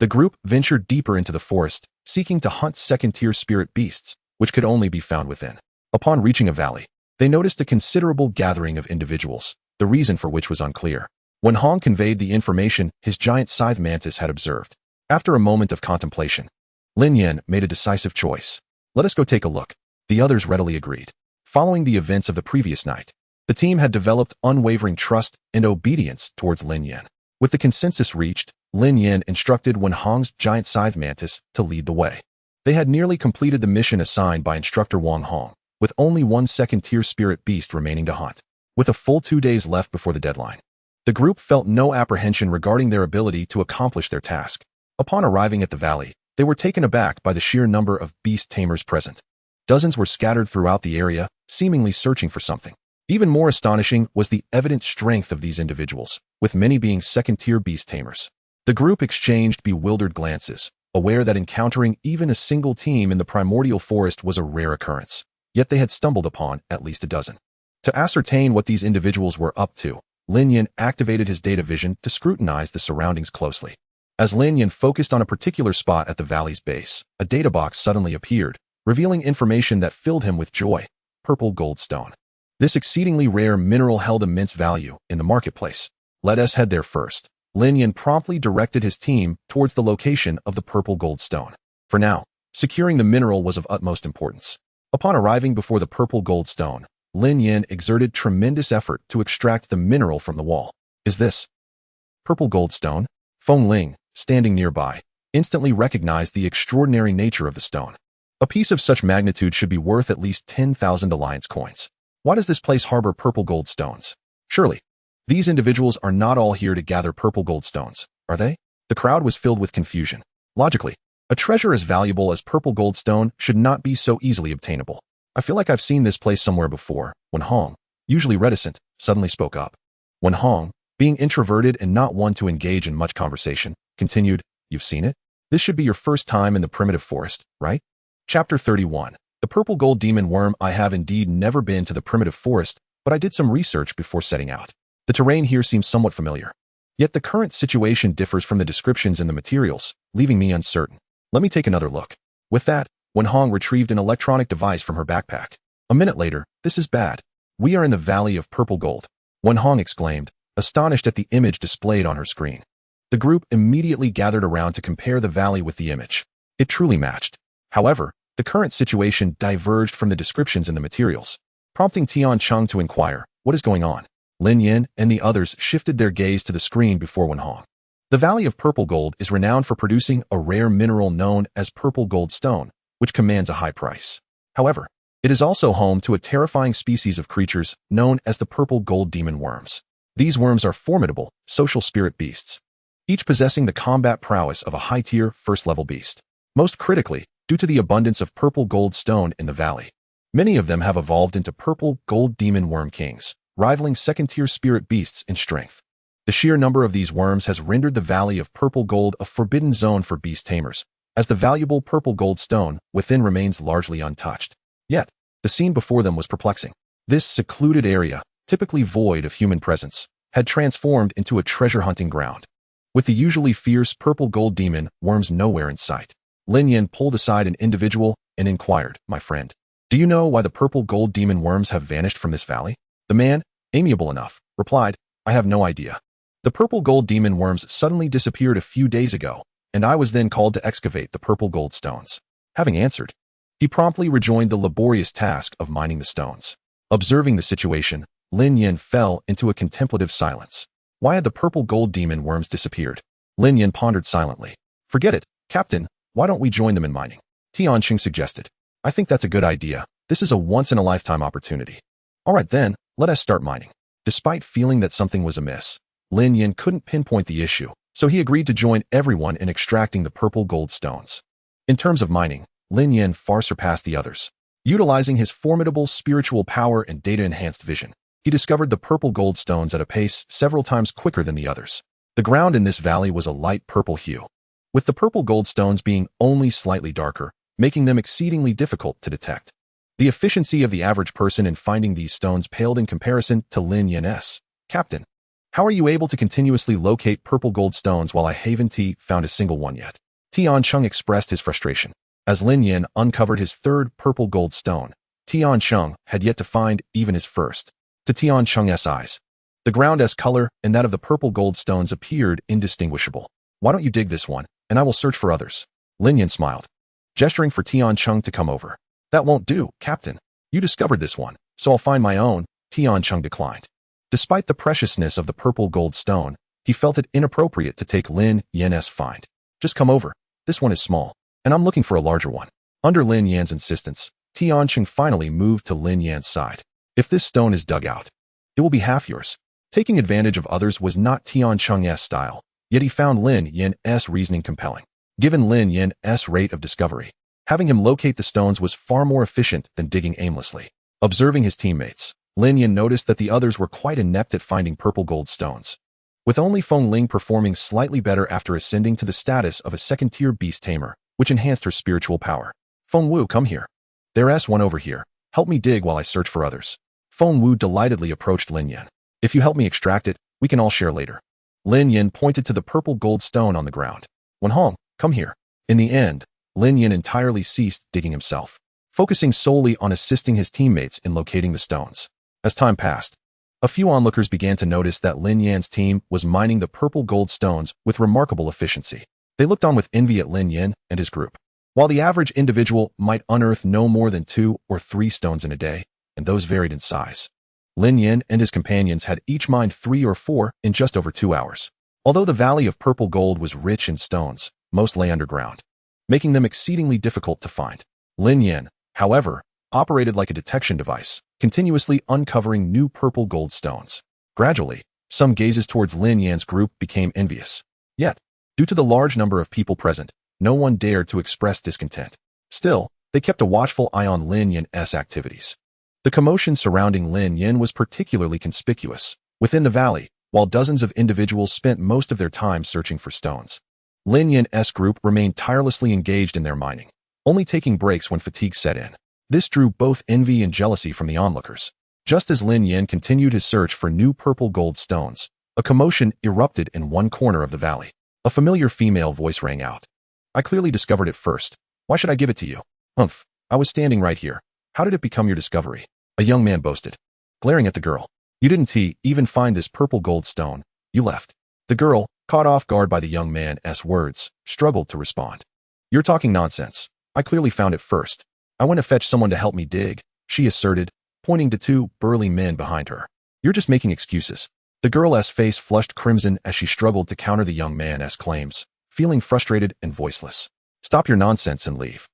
Speaker 1: the group ventured deeper into the forest, seeking to hunt second-tier spirit beasts, which could only be found within. Upon reaching a valley, they noticed a considerable gathering of individuals, the reason for which was unclear. When Hong conveyed the information his giant scythe mantis had observed, after a moment of contemplation, Lin Yan made a decisive choice. Let us go take a look. The others readily agreed. Following the events of the previous night, the team had developed unwavering trust and obedience towards Lin Yan. With the consensus reached, Lin Yan instructed Wen Hong's giant scythe mantis to lead the way. They had nearly completed the mission assigned by instructor Wang Hong, with only 1 second-tier spirit beast remaining to hunt. With a full 2 days left before the deadline, the group felt no apprehension regarding their ability to accomplish their task. Upon arriving at the valley, they were taken aback by the sheer number of beast tamers present. Dozens were scattered throughout the area, seemingly searching for something. Even more astonishing was the evident strength of these individuals, with many being second-tier beast tamers. The group exchanged bewildered glances, aware that encountering even a single team in the primordial forest was a rare occurrence, yet they had stumbled upon at least a dozen. To ascertain what these individuals were up to, Lin Yan activated his data vision to scrutinize the surroundings closely. As Lin Yan focused on a particular spot at the valley's base, a data box suddenly appeared, revealing information that filled him with joy: purple gold stone. This exceedingly rare mineral held immense value in the marketplace. Let us head there first. Lin Yan promptly directed his team towards the location of the purple gold stone. For now, securing the mineral was of utmost importance. Upon arriving before the purple gold stone, Lin Yan exerted tremendous effort to extract the mineral from the wall. Is this purple gold stone? Feng Ling, standing nearby, instantly recognized the extraordinary nature of the stone. A piece of such magnitude should be worth at least 10,000 alliance coins. Why does this place harbor purple gold stones? Surely, these individuals are not all here to gather purple gold stones, are they? The crowd was filled with confusion. Logically, a treasure as valuable as purple gold stone should not be so easily obtainable. I feel like I've seen this place somewhere before. When Hong, usually reticent, suddenly spoke up. When Hong, being introverted and not one to engage in much conversation, continued, "You've seen it? This should be your first time in the primitive forest, right?" Chapter 31. The purple gold demon worm. I have indeed never been to the primitive forest, but I did some research before setting out. The terrain here seems somewhat familiar. Yet the current situation differs from the descriptions in the materials, leaving me uncertain. Let me take another look. With that, Wen Hong retrieved an electronic device from her backpack. A minute later, "This is bad. We are in the Valley of Purple Gold," Wen Hong exclaimed, astonished at the image displayed on her screen. The group immediately gathered around to compare the valley with the image. It truly matched. However, the current situation diverged from the descriptions in the materials, prompting Tian Cheng to inquire, "What is going on?" Lin Yan and the others shifted their gaze to the screen before Wen Hong. The Valley of Purple Gold is renowned for producing a rare mineral known as purple gold stone, which commands a high price. However, it is also home to a terrifying species of creatures known as the purple gold demon worms. These worms are formidable, social spirit beasts, each possessing the combat prowess of a high-tier, first-level beast. Most critically, due to the abundance of purple gold stone in the valley, many of them have evolved into purple gold demon worm kings, rivaling second-tier spirit beasts in strength. The sheer number of these worms has rendered the Valley of Purple Gold a forbidden zone for beast tamers, as the valuable purple gold stone within remains largely untouched. Yet, the scene before them was perplexing. This secluded area, typically void of human presence, had transformed into a treasure-hunting ground. With the usually fierce purple gold demon worms nowhere in sight, Lin Yan pulled aside an individual and inquired, "My friend, do you know why the purple gold demon worms have vanished from this valley?" The man, amiable enough, replied, "I have no idea. The purple gold demon worms suddenly disappeared a few days ago, and I was then called to excavate the purple gold stones." Having answered, he promptly rejoined the laborious task of mining the stones. Observing the situation, Lin Yan fell into a contemplative silence. Why had the purple gold demon worms disappeared? Lin Yan pondered silently. "Forget it, Captain. Why don't we join them in mining?" Tian Qing suggested. "I think that's a good idea. This is a once-in-a-lifetime opportunity." "All right then, let us start mining." Despite feeling that something was amiss, Lin Yan couldn't pinpoint the issue, so he agreed to join everyone in extracting the purple gold stones. In terms of mining, Lin Yan far surpassed the others. Utilizing his formidable spiritual power and data-enhanced vision, he discovered the purple gold stones at a pace several times quicker than the others. The ground in this valley was a light purple hue, with the purple gold stones being only slightly darker, making them exceedingly difficult to detect. The efficiency of the average person in finding these stones paled in comparison to Lin Yan's. "Captain, how are you able to continuously locate purple gold stones while I haven't found a single one yet?" Tian Cheng expressed his frustration. As Lin Yan uncovered his third purple gold stone, Tian Cheng had yet to find even his first. To Tian Cheng's eyes, the ground's color and that of the purple gold stones appeared indistinguishable. "Why don't you dig this one, and I will search for others?" Lin Yan smiled, gesturing for Tian Cheng to come over. "That won't do, Captain. You discovered this one, so I'll find my own," Tian Cheng declined. Despite the preciousness of the purple gold stone, he felt it inappropriate to take Lin Yan's find. "Just come over. This one is small, and I'm looking for a larger one." Under Lin Yan's insistence, Tian Cheng finally moved to Lin Yan's side. "If this stone is dug out, it will be half yours." Taking advantage of others was not Tian Cheng's style, yet he found Lin Yan's reasoning compelling. Given Lin Yan's rate of discovery, having him locate the stones was far more efficient than digging aimlessly. Observing his teammates, Lin Yan noticed that the others were quite inept at finding purple gold stones, with only Feng Ling performing slightly better after ascending to the status of a second-tier beast tamer, which enhanced her spiritual power. Feng Wu, come here. There's one over here. Help me dig while I search for others. Feng Wu delightedly approached Lin Yan. If you help me extract it, we can all share later. Lin Yan pointed to the purple gold stone on the ground. Wenhong, come here. In the end, Lin Yan entirely ceased digging himself, focusing solely on assisting his teammates in locating the stones. As time passed, a few onlookers began to notice that Lin Yan's team was mining the purple gold stones with remarkable efficiency. They looked on with envy at Lin Yan and his group. While the average individual might unearth no more than 2 or 3 stones in a day, and those varied in size, Lin Yan and his companions had each mined 3 or 4 in just over 2 hours. Although the Valley of Purple Gold was rich in stones, most lay underground, making them exceedingly difficult to find. Lin Yan, however, operated like a detection device, continuously uncovering new purple gold stones. Gradually, some gazes towards Lin Yan's group became envious. Yet, due to the large number of people present, no one dared to express discontent. Still, they kept a watchful eye on Lin Yan's activities. The commotion surrounding Lin Yan was particularly conspicuous. Within the valley, while dozens of individuals spent most of their time searching for stones, Lin Yan's group remained tirelessly engaged in their mining, only taking breaks when fatigue set in. This drew both envy and jealousy from the onlookers. Just as Lin Yan continued his search for new purple gold stones, a commotion erupted in one corner of the valley. A familiar female voice rang out. I clearly discovered it first. Why should I give it to you? Humph, I was standing right here. How did it become your discovery? A young man boasted, glaring at the girl. You didn't even find this purple gold stone. You left. The girl, caught off guard by the young man's words, struggled to respond. You're talking nonsense. I clearly found it first. I went to fetch someone to help me dig, she asserted, pointing to 2 burly men behind her. You're just making excuses. The girl's face flushed crimson as she struggled to counter the young man's claims, feeling frustrated and voiceless. Stop your nonsense and leave.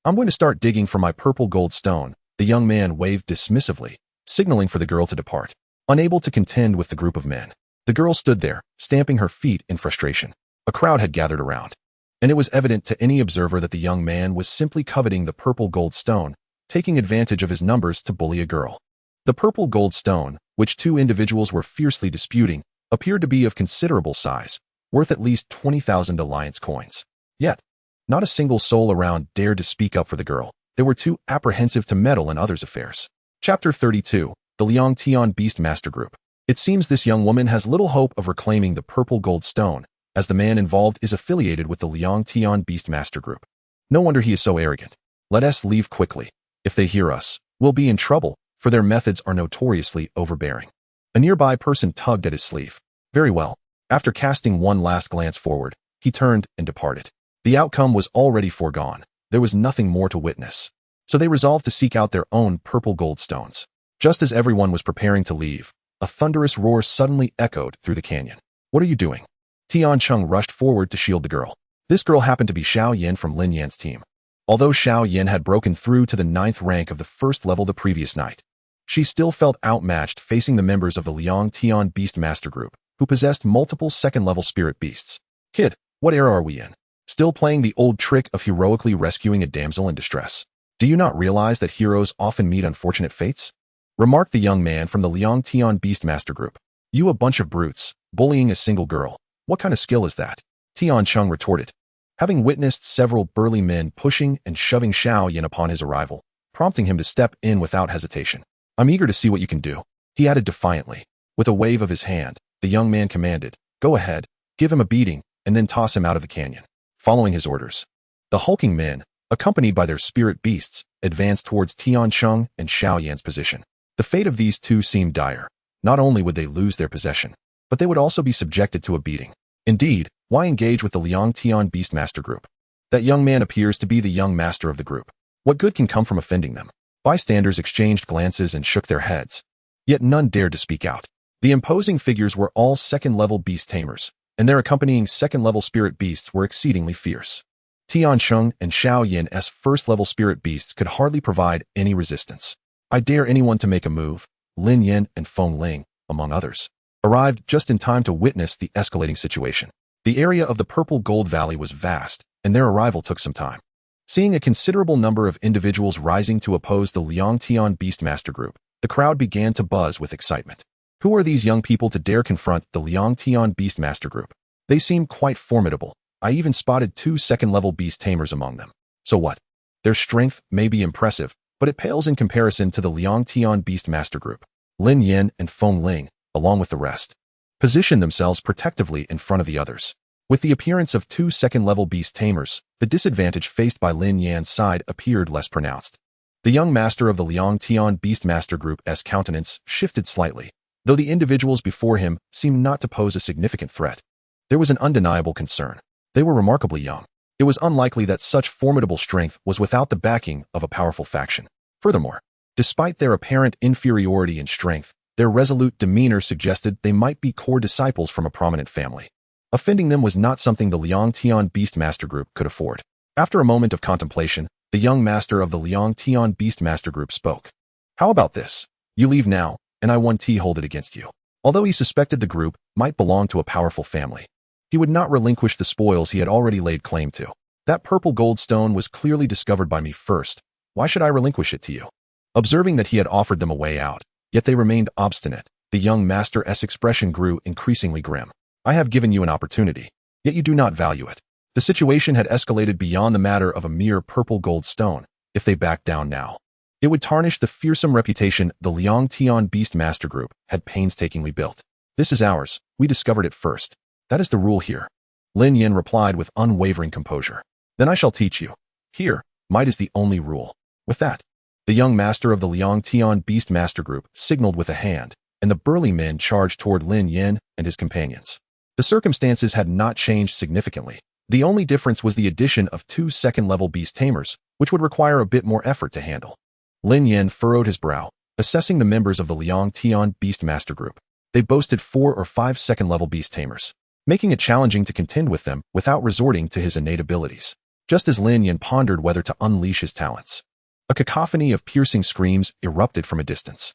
Speaker 1: I'm going to start digging for my purple gold stone. The young man waved dismissively, signaling for the girl to depart. Unable to contend with the group of men, the girl stood there, stamping her feet in frustration. A crowd had gathered around, and it was evident to any observer that the young man was simply coveting the purple gold stone, taking advantage of his numbers to bully a girl. The purple gold stone, which 2 individuals were fiercely disputing, appeared to be of considerable size, worth at least 20,000 alliance coins. Yet, not a single soul around dared to speak up for the girl. They were too apprehensive to meddle in others' affairs. Chapter 32, The Liang Tian Beast Master Group. It seems this young woman has little hope of reclaiming the purple gold stone, as the man involved is affiliated with the Liang Tian Beast Master Group. No wonder he is so arrogant. Let us leave quickly. If they hear us, we'll be in trouble, for their methods are notoriously overbearing. A nearby person tugged at his sleeve. Very well. After casting one last glance forward, he turned and departed. The outcome was already foregone. There was nothing more to witness. So they resolved to seek out their own purple gold stones. Just as everyone was preparing to leave, a thunderous roar suddenly echoed through the canyon. What are you doing? Tian Cheng rushed forward to shield the girl. This girl happened to be Xiao Yin from Lin Yan's team. Although Xiao Yin had broken through to the 9th rank of the 1st level the previous night, she still felt outmatched facing the members of the Liang Tian Beast Master Group, who possessed multiple 2nd-level spirit beasts. Kid, what era are we in? Still playing the old trick of heroically rescuing a damsel in distress? Do you not realize that heroes often meet unfortunate fates? Remarked the young man from the Liang Tian Beast Master Group. You a bunch of brutes, bullying a single girl. What kind of skill is that? Tian Cheng retorted, having witnessed several burly men pushing and shoving Xiao Yin upon his arrival, prompting him to step in without hesitation. I'm eager to see what you can do, he added defiantly. With a wave of his hand, the young man commanded, go ahead, give him a beating, and then toss him out of the canyon. Following his orders, the hulking men, accompanied by their spirit beasts, advanced towards Tian Cheng and Xiao Yan's position. The fate of these 2 seemed dire. Not only would they lose their possession, but they would also be subjected to a beating. Indeed, why engage with the Liang Tian Beast Master Group? That young man appears to be the young master of the group. What good can come from offending them? Bystanders exchanged glances and shook their heads. Yet none dared to speak out. The imposing figures were all 2nd-level beast tamers, and their accompanying 2nd-level spirit beasts were exceedingly fierce. Tian Cheng and Xiao Yin's 1st-level spirit beasts could hardly provide any resistance. I dare anyone to make a move. Lin Yan and Feng Ling, among others, arrived just in time to witness the escalating situation. The area of the Purple Gold Valley was vast, and their arrival took some time. Seeing a considerable number of individuals rising to oppose the Liang Tian Beast Master Group, The crowd began to buzz with excitement. Who are these young people to dare confront the Liang Tian Beastmaster group? They seem quite formidable. I even spotted 2 second-level beast tamers among them. So what? Their strength may be impressive, but it pales in comparison to the Liang Tian Beastmaster group. Lin Yan and Feng Ling, along with the rest, positioned themselves protectively in front of the others. With the appearance of 2 second-level beast tamers, the disadvantage faced by Lin Yan's side appeared less pronounced. The young master of the Liang Tian Beastmaster group's countenance shifted slightly, though the individuals before him seemed not to pose a significant threat. There was an undeniable concern. They were remarkably young. It was unlikely that such formidable strength was without the backing of a powerful faction. Furthermore, despite their apparent inferiority in strength, their resolute demeanor suggested they might be core disciples from a prominent family. Offending them was not something the Liang Tian Beastmaster group could afford. After a moment of contemplation, the young master of the Liang Tian Beastmaster group spoke. How about this? You leave now, and I 1T hold it against you. Although he suspected the group might belong to a powerful family, he would not relinquish the spoils he had already laid claim to. That purple gold stone was clearly discovered by me first. Why should I relinquish it to you? Observing that he had offered them a way out, yet they remained obstinate, the young master's expression grew increasingly grim. I have given you an opportunity, yet you do not value it. The situation had escalated beyond the matter of a mere purple gold stone. If they backed down now, it would tarnish the fearsome reputation the Liang Tian Beastmaster group had painstakingly built. This is ours. We discovered it first. That is the rule here. Lin Yan replied with unwavering composure. Then I shall teach you. Here, might is the only rule. With that, the young master of the Liang Tian Beastmaster group signaled with a hand, and the burly men charged toward Lin Yan and his companions. The circumstances had not changed significantly. The only difference was the addition of 2 second-level beast tamers, which would require a bit more effort to handle. Lin Yan furrowed his brow, assessing the members of the Liang Tian Beastmaster group. They boasted 4 or 5 second-level beast tamers, making it challenging to contend with them without resorting to his innate abilities. Just as Lin Yan pondered whether to unleash his talents, a cacophony of piercing screams erupted from a distance.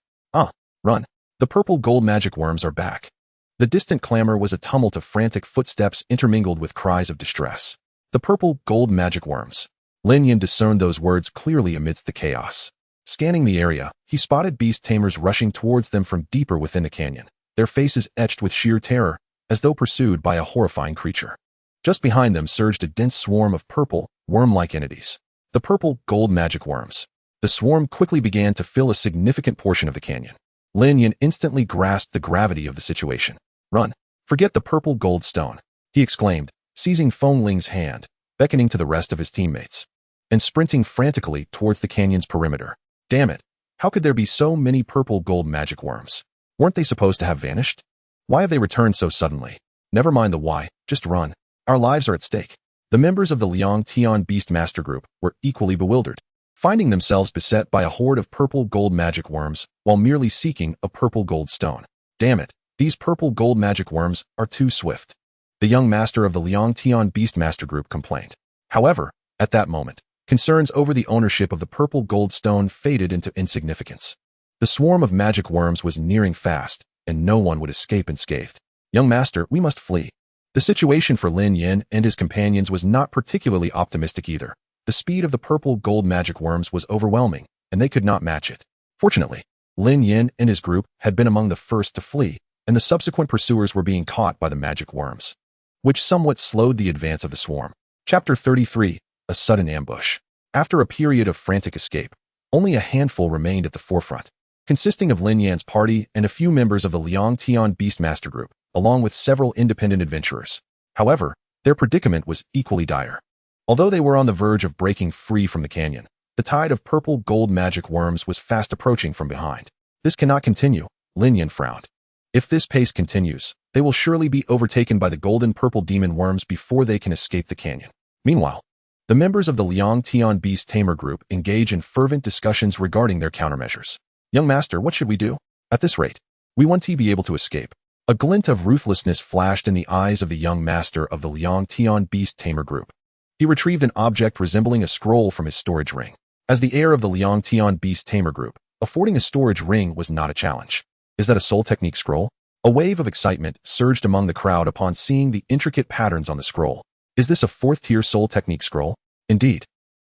Speaker 1: Run! The purple gold magic worms are back. The distant clamor was a tumult of frantic footsteps intermingled with cries of distress. The purple gold magic worms. Lin Yan discerned those words clearly amidst the chaos. Scanning the area, he spotted beast tamers rushing towards them from deeper within the canyon, their faces etched with sheer terror, as though pursued by a horrifying creature. Just behind them surged a dense swarm of purple, worm-like entities. The purple gold magic worms. The swarm quickly began to fill a significant portion of the canyon. Lin Yan instantly grasped the gravity of the situation. Run! Forget the purple gold stone, he exclaimed, seizing Feng Ling's hand, beckoning to the rest of his teammates, and sprinting frantically towards the canyon's perimeter. Damn it! How could there be so many purple gold magic worms? Weren't they supposed to have vanished? Why have they returned so suddenly? Never mind the why, just run. Our lives are at stake. The members of the Liang Tian Beastmaster group were equally bewildered, finding themselves beset by a horde of purple gold magic worms while merely seeking a purple gold stone. Damn it! These purple gold magic worms are too swift. The young master of the Liang Tian Beastmaster group complained. However, at that moment, concerns over the ownership of the purple gold stone faded into insignificance. The swarm of magic worms was nearing fast, and no one would escape unscathed. Young master, we must flee. The situation for Lin Yan and his companions was not particularly optimistic either. The speed of the purple gold magic worms was overwhelming, and they could not match it. Fortunately, Lin Yan and his group had been among the first to flee, and the subsequent pursuers were being caught by the magic worms, which somewhat slowed the advance of the swarm. Chapter 33. A Sudden Ambush. After a period of frantic escape, only a handful remained at the forefront, consisting of Lin Yan's party and a few members of the Liang Tian Beastmaster group, along with several independent adventurers. However, their predicament was equally dire. Although they were on the verge of breaking free from the canyon, the tide of purple gold magic worms was fast approaching from behind. This cannot continue, Lin Yan frowned. If this pace continues, they will surely be overtaken by the golden purple demon worms before they can escape the canyon. Meanwhile, the members of the Liang Tian Beast Tamer group engage in fervent discussions regarding their countermeasures. Young master, what should we do? At this rate, we won't be able to escape. A glint of ruthlessness flashed in the eyes of the young master of the Liang Tian Beast Tamer group. He retrieved an object resembling a scroll from his storage ring. As the heir of the Liang Tian Beast Tamer group, affording a storage ring was not a challenge. Is that a soul technique scroll? A wave of excitement surged among the crowd upon seeing the intricate patterns on the scroll. Is this a 4th-tier soul technique scroll? Indeed,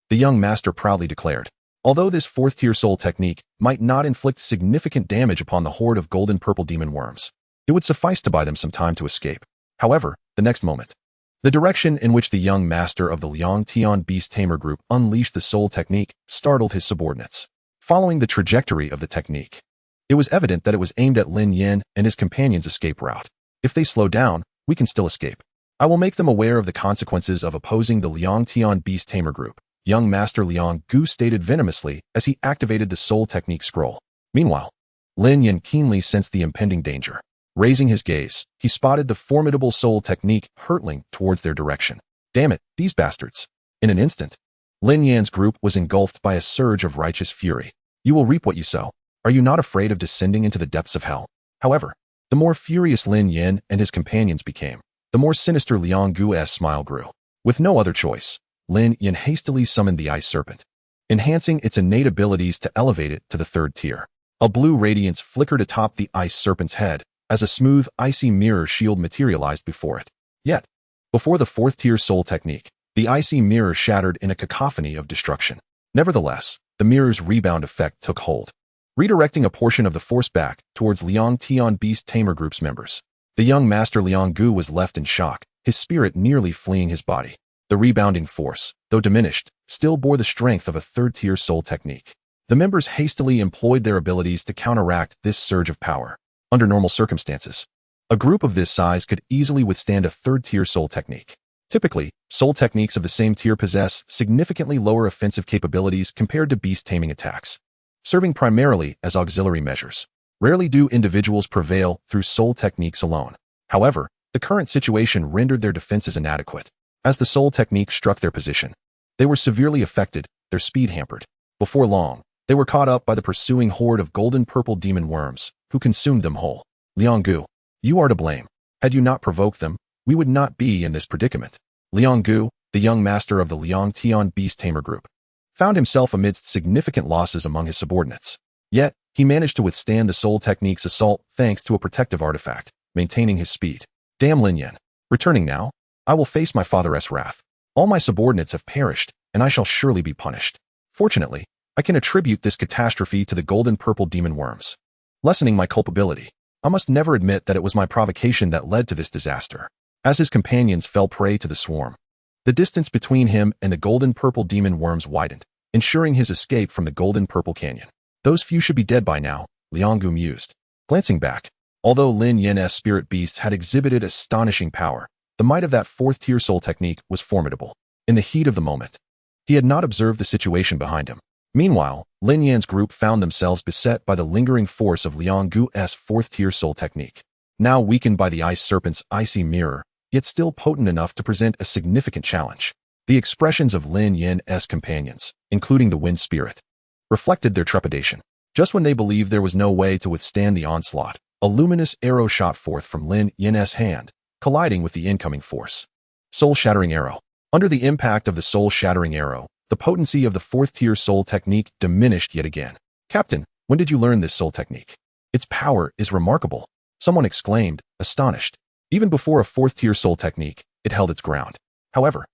Speaker 1: the young master proudly declared. Although this fourth-tier soul technique might not inflict significant damage upon the horde of golden-purple demon worms, it would suffice to buy them some time to escape. However, the next moment, the direction in which the young master of the Liang Tian Beast Tamer group unleashed the soul technique startled his subordinates. Following the trajectory of the technique, it was evident that it was aimed at Lin Yan and his companions' escape route. If they slow down, we can still escape. I will make them aware of the consequences of opposing the Liang Tian Beast Tamer group, young Master Liang Gu stated venomously as he activated the soul technique scroll. Meanwhile, Lin Yan keenly sensed the impending danger. Raising his gaze, he spotted the formidable soul technique hurtling towards their direction. Damn it, these bastards. In an instant, Lin Yan's group was engulfed by a surge of righteous fury. You will reap what you sow. Are you not afraid of descending into the depths of hell? However, the more furious Lin Yan and his companions became, the more sinister Liang Gu's smile grew. With no other choice, Lin Yan hastily summoned the Ice Serpent, enhancing its innate abilities to elevate it to the third tier. A blue radiance flickered atop the Ice Serpent's head as a smooth, icy mirror shield materialized before it. Yet, before the fourth-tier soul technique, the icy mirror shattered in a cacophony of destruction. Nevertheless, the mirror's rebound effect took hold, redirecting a portion of the force back towards Liang Tian Beast Tamer group's members. The young master Liang Gu was left in shock, his spirit nearly fleeing his body. The rebounding force, though diminished, still bore the strength of a third-tier soul technique. The members hastily employed their abilities to counteract this surge of power. Under normal circumstances, a group of this size could easily withstand a third-tier soul technique. Typically, soul techniques of the same tier possess significantly lower offensive capabilities compared to beast taming attacks, serving primarily as auxiliary measures. Rarely do individuals prevail through soul techniques alone. However, the current situation rendered their defenses inadequate. As the soul technique struck their position, they were severely affected, their speed hampered. Before long, they were caught up by the pursuing horde of golden-purple demon worms, who consumed them whole. Liang Gu, you are to blame. Had you not provoked them, we would not be in this predicament. Liang Gu, the young master of the Liang Tian Beast Tamer group, found himself amidst significant losses among his subordinates. Yet, he managed to withstand the soul technique's assault thanks to a protective artifact, maintaining his speed. Damn Lin Yan. Returning now, I will face my father's wrath. All my subordinates have perished, and I shall surely be punished. Fortunately, I can attribute this catastrophe to the golden-purple demon worms, lessening my culpability. I must never admit that it was my provocation that led to this disaster. As his companions fell prey to the swarm, the distance between him and the golden-purple demon worms widened, ensuring his escape from the golden-purple canyon. Those few should be dead by now, Liang Gu mused. Glancing back, although Lin Yan's spirit beasts had exhibited astonishing power, the might of that fourth-tier soul technique was formidable. In the heat of the moment, he had not observed the situation behind him. Meanwhile, Lin Yan's group found themselves beset by the lingering force of Liang Gu's fourth-tier soul technique. Now weakened by the Ice Serpent's icy mirror, yet still potent enough to present a significant challenge. The expressions of Lin Yan's companions, including the Wind Spirit, reflected their trepidation. Just when they believed there was no way to withstand the onslaught, a luminous arrow shot forth from Lin Yan's hand, colliding with the incoming force. Soul-shattering arrow. Under the impact of the soul-shattering arrow, the potency of the fourth-tier soul technique diminished yet again. Captain, when did you learn this soul technique? Its power is remarkable, someone exclaimed, astonished. Even before a fourth-tier soul technique, it held its ground. However,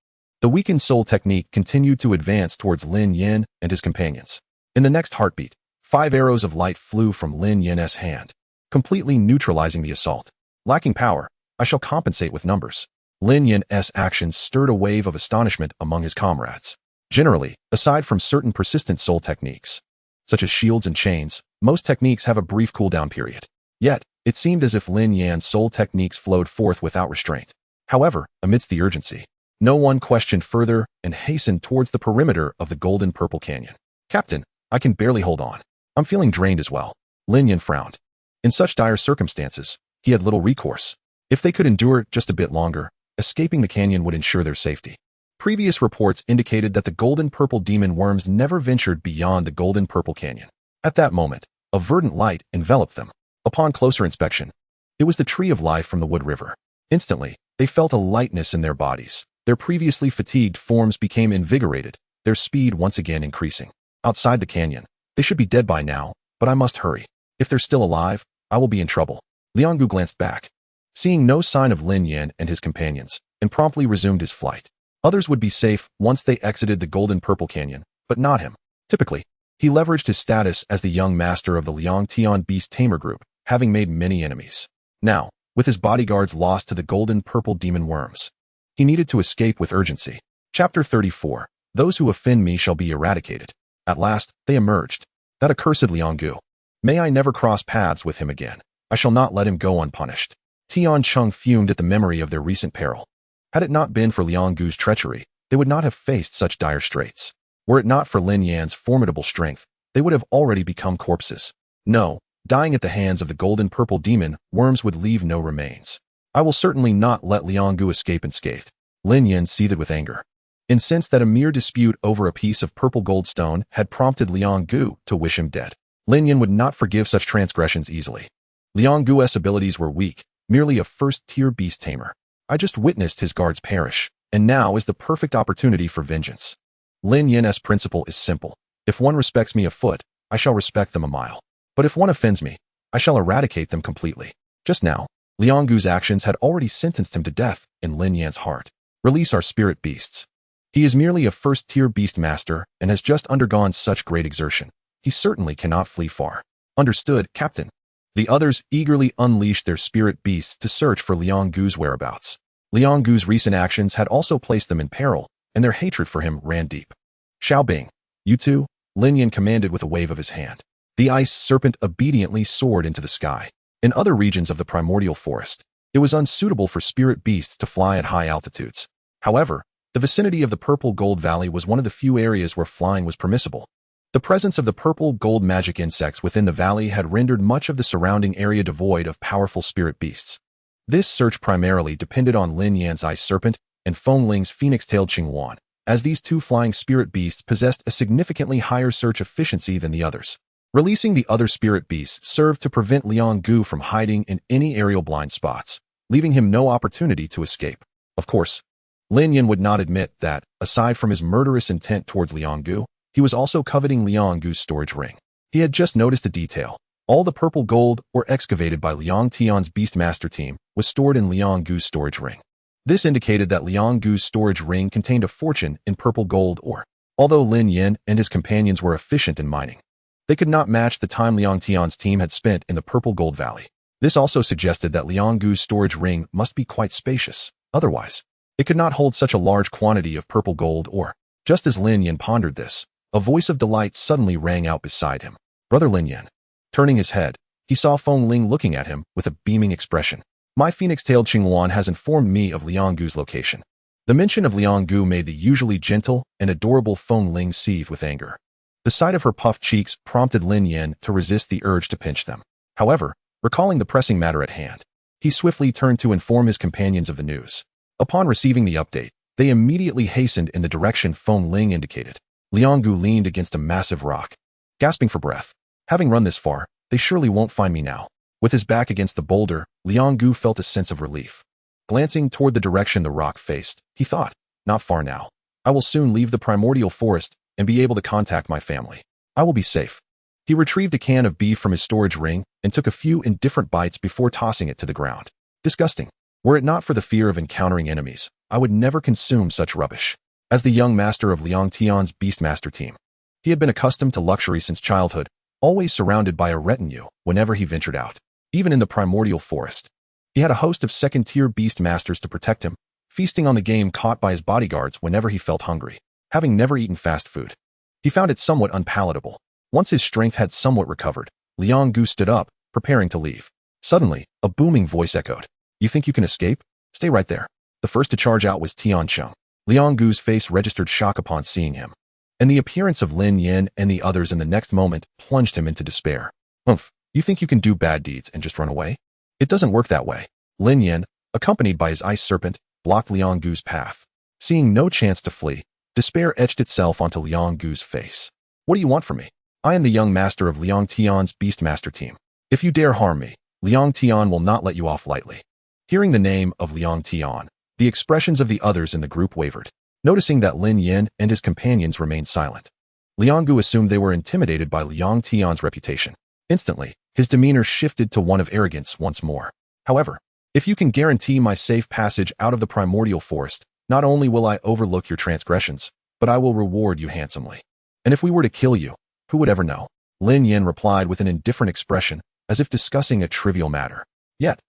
Speaker 1: the weakened soul technique continued to advance towards Lin Yan and his companions. In the next heartbeat, 5 arrows of light flew from Lin Yan's hand, completely neutralizing the assault. Lacking power, I shall compensate with numbers. Lin Yan's actions stirred a wave of astonishment among his comrades. Generally, aside from certain persistent soul techniques, such as shields and chains, most techniques have a brief cooldown period. Yet, it seemed as if Lin Yan's soul techniques flowed forth without restraint. However, amidst the urgency, no one questioned further and hastened towards the perimeter of the golden-purple canyon. Captain, I can barely hold on. I'm feeling drained as well. Lin Yan frowned. In such dire circumstances, he had little recourse. If they could endure just a bit longer, escaping the canyon would ensure their safety. Previous reports indicated that the golden-purple demon worms never ventured beyond the golden-purple canyon. At that moment, a verdant light enveloped them. Upon closer inspection, it was the tree of life from the Wood River. Instantly, they felt a lightness in their bodies. Their previously fatigued forms became invigorated, their speed once again increasing. Outside the canyon, they should be dead by now, but I must hurry. If they're still alive, I will be in trouble. Liang Gu glanced back, seeing no sign of Lin Yan and his companions, and promptly resumed his flight. Others would be safe once they exited the golden-purple canyon, but not him. Typically, He leveraged his status as the young master of the Liang Tian Beast Tamer group, having made many enemies. Now, with his bodyguards lost to the golden purple demon worms, he needed to escape with urgency. Chapter 34. Those who offend me shall be eradicated. At last, they emerged. That accursed Lianggu. May I never cross paths with him again. I shall not let him go unpunished. Tian Cheng fumed at the memory of their recent peril. Had it not been for Lianggu's treachery, they would not have faced such dire straits. Were it not for Lin Yan's formidable strength, they would have already become corpses. No, dying at the hands of the golden purple demon, worms would leave no remains. I will certainly not let Lianggu escape unscathed. Lin Yan seethed with anger. Incensed that a mere dispute over a piece of purple gold stone had prompted Lianggu to wish him dead. Lin Yan would not forgive such transgressions easily. Lianggu's abilities were weak, merely a first-tier beast tamer. I just witnessed his guards perish, and now is the perfect opportunity for vengeance. Lin Yan's principle is simple. If one respects me a foot, I shall respect them a mile. But if one offends me, I shall eradicate them completely. Just now, Lianggu's actions had already sentenced him to death in Lin Yan's heart. Release our spirit beasts. He is merely a first-tier beast master and has just undergone such great exertion. He certainly cannot flee far. Understood, Captain. The others eagerly unleashed their spirit beasts to search for Lianggu's whereabouts. Lianggu's recent actions had also placed them in peril, and their hatred for him ran deep. Xiaobing, you two, Lin Yan commanded with a wave of his hand. The ice serpent obediently soared into the sky. In other regions of the primordial forest, it was unsuitable for spirit beasts to fly at high altitudes. However, the vicinity of the Purple Gold Valley was one of the few areas where flying was permissible. The presence of the purple gold magic insects within the valley had rendered much of the surrounding area devoid of powerful spirit beasts. This search primarily depended on Lin Yan's ice serpent and Feng Ling's phoenix-tailed Qingwan, as these two flying spirit beasts possessed a significantly higher search efficiency than the others. Releasing the other spirit beasts served to prevent Lianggu from hiding in any aerial blind spots, leaving him no opportunity to escape. Of course, Lin Yan would not admit that, aside from his murderous intent towards Lianggu, he was also coveting Lianggu's storage ring. He had just noticed a detail. All the purple gold ore excavated by Liang Tian's Beastmaster team was stored in Lianggu's storage ring. This indicated that Lianggu's storage ring contained a fortune in purple gold ore. Although Lin Yan and his companions were efficient in mining, they could not match the time Liang Tian's team had spent in the Purple Gold Valley. This also suggested that Lianggu's storage ring must be quite spacious. Otherwise, it could not hold such a large quantity of purple gold ore. Just as Lin Yan pondered this, a voice of delight suddenly rang out beside him. Brother Lin Yan. Turning his head, he saw Feng Ling looking at him with a beaming expression. My phoenix-tailed Qingwan has informed me of Lianggu's location. The mention of Lianggu made the usually gentle and adorable Feng Ling seethe with anger. The sight of her puffed cheeks prompted Lin Yan to resist the urge to pinch them. However, recalling the pressing matter at hand, he swiftly turned to inform his companions of the news. Upon receiving the update, they immediately hastened in the direction Feng Ling indicated. Lianggu leaned against a massive rock, gasping for breath. Having run this far, they surely won't find me now. With his back against the boulder, Lianggu felt a sense of relief. Glancing toward the direction the rock faced, he thought, not far now. I will soon leave the primordial forest and be able to contact my family. I will be safe. He retrieved a can of beef from his storage ring and took a few indifferent bites before tossing it to the ground. Disgusting. Were it not for the fear of encountering enemies, I would never consume such rubbish. As the young master of Liang Tian's Beastmaster team, he had been accustomed to luxury since childhood, always surrounded by a retinue whenever he ventured out. Even in the primordial forest, he had a host of second-tier beast masters to protect him, feasting on the game caught by his bodyguards whenever he felt hungry. Having never eaten fast food, he found it somewhat unpalatable. Once his strength had somewhat recovered, Lianggu stood up, preparing to leave. Suddenly, a booming voice echoed. You think you can escape? Stay right there. The first to charge out was Tian Cheng. Lianggu's face registered shock upon seeing him, and the appearance of Lin Yan and the others in the next moment plunged him into despair. Humph, you think you can do bad deeds and just run away? It doesn't work that way. Lin Yan, accompanied by his ice serpent, blocked Lianggu's path. Seeing no chance to flee, despair etched itself onto Lianggu's face. What do you want from me? I am the young master of Liang Tian's Beastmaster team. If you dare harm me, Liang Tian will not let you off lightly. Hearing the name of Liang Tian, the expressions of the others in the group wavered. Noticing that Lin Yan and his companions remained silent, Lianggu assumed they were intimidated by Liang Tian's reputation. Instantly, his demeanor shifted to one of arrogance once more. However, if you can guarantee my safe passage out of the primordial forest, not only will I overlook your transgressions, but I will reward you handsomely. And if we were to kill you, Who would ever know? Lin Yan replied with an indifferent expression, as if discussing a trivial matter. Yet,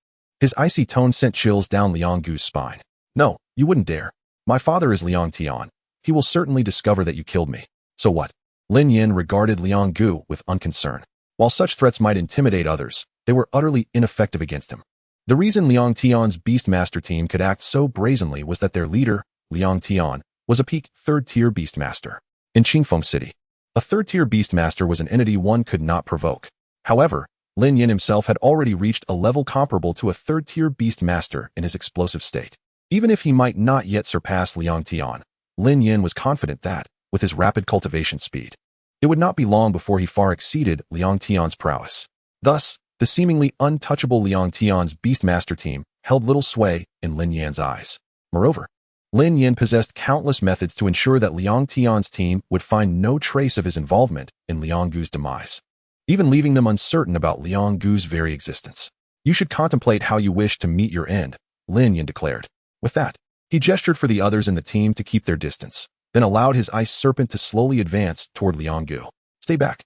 Speaker 1: his icy tone sent chills down Liang Gu's spine. No, you wouldn't dare. My father is Liang Tian. He will certainly discover that you killed me. So what? Lin Yan regarded Liang Gu with unconcern. While such threats might intimidate others, they were utterly ineffective against him. The reason Liang Tian's Beastmaster team could act so brazenly was that their leader, Liang Tian, was a peak third-tier Beastmaster. In Qingfeng City, a third-tier Beastmaster was an entity one could not provoke. However, Lin Yan himself had already reached a level comparable to a third-tier Beastmaster in his explosive state. Even if he might not yet surpass Liang Tian, Lin Yan was confident that, with his rapid cultivation speed, it would not be long before he far exceeded Liang Tian's prowess. Thus, the seemingly untouchable Liang Tian's Beastmaster team held little sway in Lin Yan's eyes. Moreover, Lin Yan possessed countless methods to ensure that Liang Tian's team would find no trace of his involvement in Liang Gu's demise, even leaving them uncertain about Liang Gu's very existence. You should contemplate how you wish to meet your end, Lin Yan declared. With that, he gestured for the others in the team to keep their distance, then allowed his ice serpent to slowly advance toward Liang Gu. Stay back,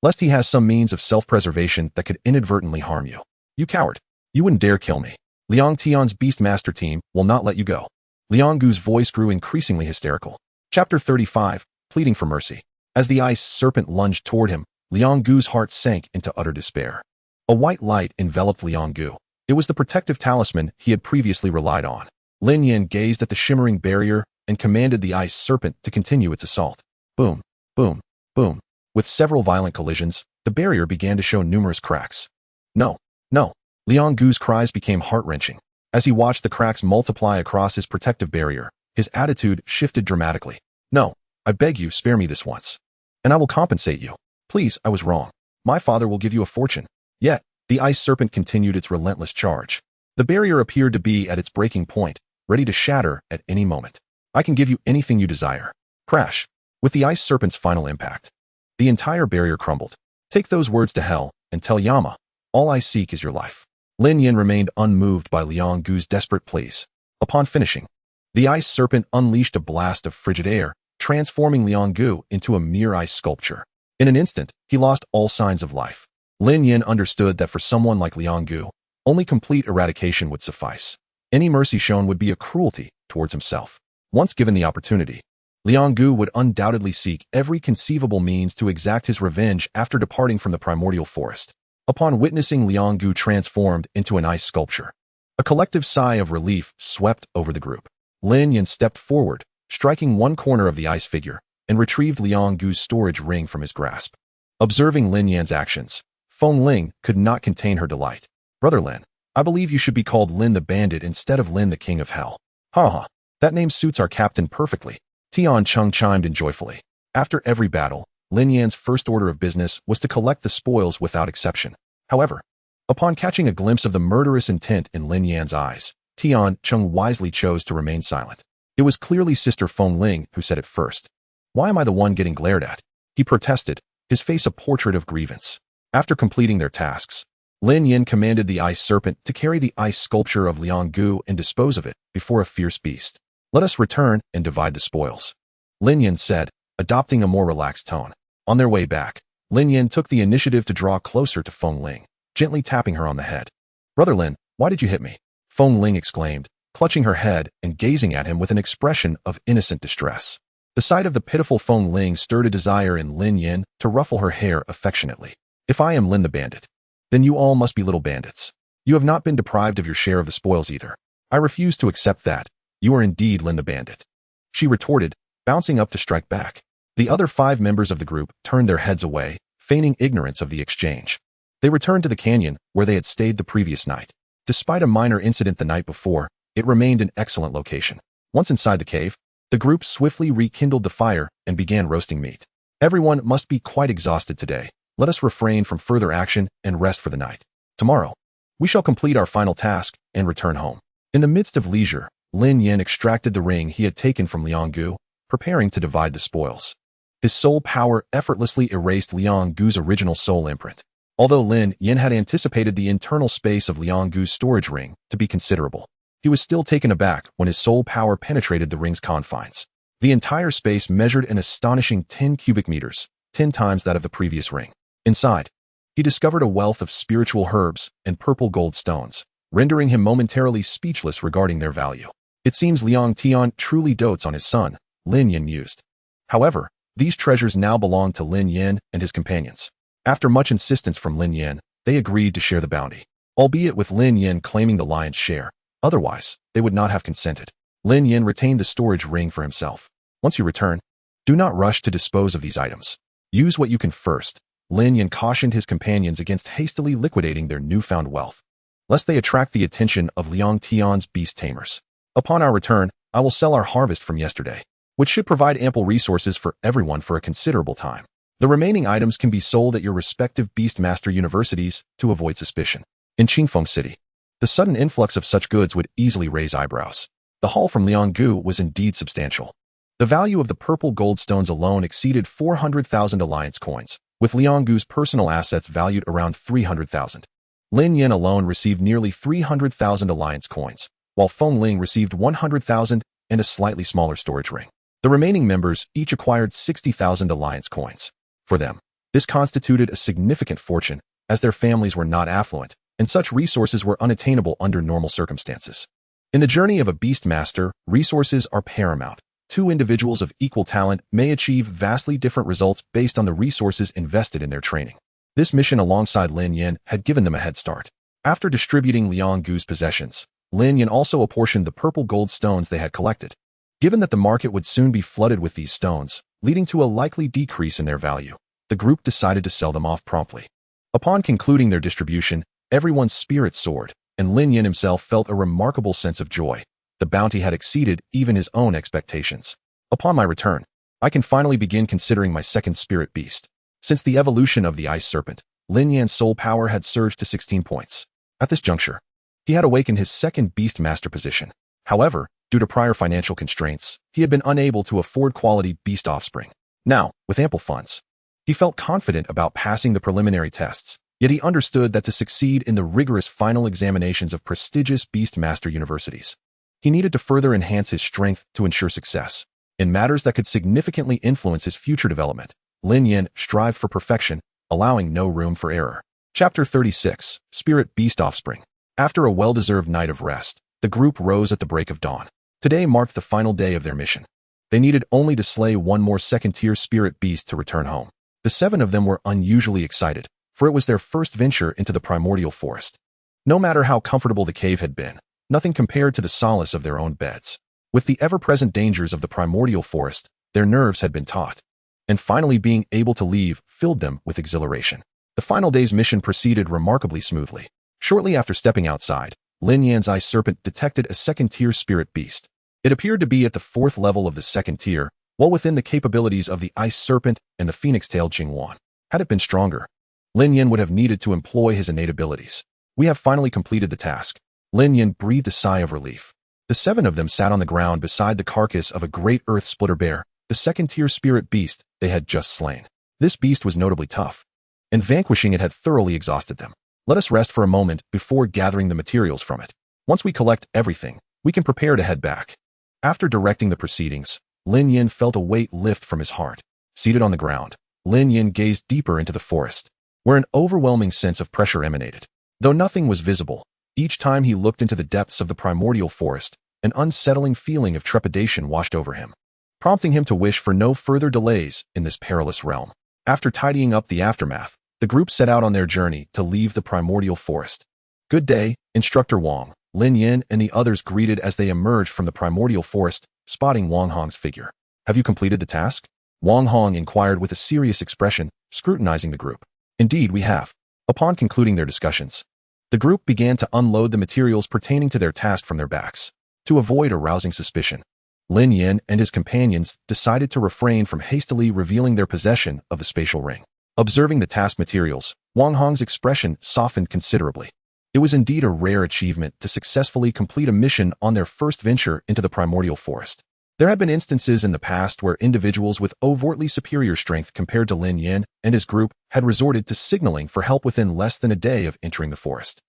Speaker 1: lest he has some means of self-preservation that could inadvertently harm you. You coward. You wouldn't dare kill me. Liang Tian's Beastmaster team will not let you go. Liang Gu's voice grew increasingly hysterical. Chapter 35, Pleading for Mercy. As the ice serpent lunged toward him, Liang Gu's heart sank into utter despair. A white light enveloped Liang Gu. It was the protective talisman he had previously relied on. Lin Yan gazed at the shimmering barrier and commanded the ice serpent to continue its assault. Boom, boom, boom. With several violent collisions, the barrier began to show numerous cracks. No, no. Liang Gu's cries became heart-wrenching. As he watched the cracks multiply across his protective barrier, his attitude shifted dramatically. No, I beg you, spare me this once, and I will compensate you. Please, I was wrong. My father will give you a fortune. Yet, the ice serpent continued its relentless charge. The barrier appeared to be at its breaking point, ready to shatter at any moment. I can give you anything you desire. Crash. With the ice serpent's final impact, the entire barrier crumbled. Take those words to hell and tell Yama, all I seek is your life. Lin Yan remained unmoved by Liang Gu's desperate pleas. Upon finishing, the ice serpent unleashed a blast of frigid air, transforming Liang Gu into a mere ice sculpture. In an instant, he lost all signs of life. Lin Yan understood that for someone like Liang Gu, only complete eradication would suffice. Any mercy shown would be a cruelty towards himself. Once given the opportunity, Liang Gu would undoubtedly seek every conceivable means to exact his revenge after departing from the primordial forest. Upon witnessing Liang Gu transformed into an ice sculpture, a collective sigh of relief swept over the group. Lin Yan stepped forward, striking one corner of the ice figure, and retrieved Liang Gu's storage ring from his grasp. Observing Lin Yan's actions, Feng Ling could not contain her delight. Brother Lin, I believe you should be called Lin the Bandit instead of Lin the King of Hell. Ha ha, that name suits our captain perfectly. Tian Chung chimed in joyfully. After every battle, Lin Yan's first order of business was to collect the spoils without exception. However, upon catching a glimpse of the murderous intent in Lin Yan's eyes, Tian Chung wisely chose to remain silent. It was clearly Sister Feng Ling who said it first. Why am I the one getting glared at? He protested, his face a portrait of grievance. After completing their tasks, Lin Yan commanded the ice serpent to carry the ice sculpture of Liang Gu and dispose of it before a fierce beast. Let us return and divide the spoils, Lin Yan said, adopting a more relaxed tone. On their way back, Lin Yan took the initiative to draw closer to Feng Ling, gently tapping her on the head. Brother Lin, why did you hit me? Feng Ling exclaimed, clutching her head and gazing at him with an expression of innocent distress. The sight of the pitiful Feng Ling stirred a desire in Lin Yan to ruffle her hair affectionately. If I am Lin the Bandit, then you all must be little bandits. You have not been deprived of your share of the spoils either. I refuse to accept that. You are indeed Lin the Bandit, she retorted, bouncing up to strike back. The other 5 members of the group turned their heads away, feigning ignorance of the exchange. They returned to the canyon where they had stayed the previous night. Despite a minor incident the night before, it remained an excellent location. Once inside the cave, the group swiftly rekindled the fire and began roasting meat. Everyone must be quite exhausted today. Let us refrain from further action and rest for the night. Tomorrow, we shall complete our final task and return home. In the midst of leisure, Lin Yan extracted the ring he had taken from Liang Gu, preparing to divide the spoils. His soul power effortlessly erased Liang Gu's original soul imprint. Although Lin Yan had anticipated the internal space of Liang Gu's storage ring to be considerable, he was still taken aback when his soul power penetrated the ring's confines. The entire space measured an astonishing 10 cubic meters, 10 times that of the previous ring. Inside, he discovered a wealth of spiritual herbs and purple gold stones, rendering him momentarily speechless regarding their value. It seems Lin Yan truly dotes on his son, Lin Yan mused. However, these treasures now belong to Lin Yan and his companions. After much insistence from Lin Yan, they agreed to share the bounty, albeit with Lin Yan claiming the lion's share. Otherwise, they would not have consented. Lin Yan retained the storage ring for himself. Once you return, do not rush to dispose of these items. Use what you can first. Lin Yan cautioned his companions against hastily liquidating their newfound wealth, lest they attract the attention of Lin Yan's beast tamers. Upon our return, I will sell our harvest from yesterday, which should provide ample resources for everyone for a considerable time. The remaining items can be sold at your respective Beastmaster universities to avoid suspicion. In Qingfeng City, the sudden influx of such goods would easily raise eyebrows. The haul from Lianggu was indeed substantial. The value of the purple gold stones alone exceeded 400,000 alliance coins, with Lianggu's personal assets valued around 300,000. Lin Yan alone received nearly 300,000 alliance coins, while Feng Ling received 100,000 and a slightly smaller storage ring. The remaining members each acquired 60,000 alliance coins. For them, this constituted a significant fortune, as their families were not affluent, and such resources were unattainable under normal circumstances. In the journey of a Beastmaster, resources are paramount. Two individuals of equal talent may achieve vastly different results based on the resources invested in their training. This mission alongside Lin Yan had given them a head start. After distributing Lianggu's possessions, Lin Yan also apportioned the purple gold stones they had collected. Given that the market would soon be flooded with these stones, leading to a likely decrease in their value, the group decided to sell them off promptly. Upon concluding their distribution, everyone's spirits soared, and Lin Yan himself felt a remarkable sense of joy. The bounty had exceeded even his own expectations. Upon my return, I can finally begin considering my second spirit beast. Since the evolution of the ice serpent, Lin Yan's soul power had surged to 16 points. At this juncture, he had awakened his second beast master position. However, due to prior financial constraints, he had been unable to afford quality beast offspring. Now, with ample funds, he felt confident about passing the preliminary tests, yet he understood that to succeed in the rigorous final examinations of prestigious Beastmaster universities, he needed to further enhance his strength to ensure success. In matters that could significantly influence his future development, Lin Yan strived for perfection, allowing no room for error. Chapter 36, Spirit Beast Offspring. After a well-deserved night of rest, the group rose at the break of dawn. Today marked the final day of their mission. They needed only to slay one more second-tier spirit beast to return home. The 7 of them were unusually excited, for it was their first venture into the primordial forest. No matter how comfortable the cave had been, nothing compared to the solace of their own beds. With the ever-present dangers of the primordial forest, their nerves had been taut, and finally being able to leave filled them with exhilaration. The final day's mission proceeded remarkably smoothly. Shortly after stepping outside, Lin Yan's ice serpent detected a second-tier spirit beast. It appeared to be at the 4th level of the second tier, well within the capabilities of the ice serpent and the phoenix-tailed Jingwan. Had it been stronger, Lin Yan would have needed to employ his innate abilities. We have finally completed the task. Lin Yan breathed a sigh of relief. The 7 of them sat on the ground beside the carcass of a great earth splitter bear, the second-tier spirit beast they had just slain. This beast was notably tough, and vanquishing it had thoroughly exhausted them. Let us rest for a moment before gathering the materials from it. Once we collect everything, we can prepare to head back. After directing the proceedings, Lin Yan felt a weight lift from his heart. Seated on the ground, Lin Yan gazed deeper into the forest, where an overwhelming sense of pressure emanated. Though nothing was visible, each time he looked into the depths of the primordial forest, an unsettling feeling of trepidation washed over him, prompting him to wish for no further delays in this perilous realm. After tidying up the aftermath, the group set out on their journey to leave the primordial forest. Good day, Instructor Wang, Lin Yan and the others greeted as they emerged from the primordial forest, spotting Wang Hong's figure. Have you completed the task? Wang Hong inquired with a serious expression, scrutinizing the group. Indeed, we have. Upon concluding their discussions, the group began to unload the materials pertaining to their task from their backs. To avoid arousing suspicion, Lin Yan and his companions decided to refrain from hastily revealing their possession of the spatial ring. Observing the task materials, Wang Hong's expression softened considerably. It was indeed a rare achievement to successfully complete a mission on their first venture into the primordial forest. There had been instances in the past where individuals with overtly superior strength compared to Lin Yan and his group had resorted to signaling for help within less than a day of entering the forest.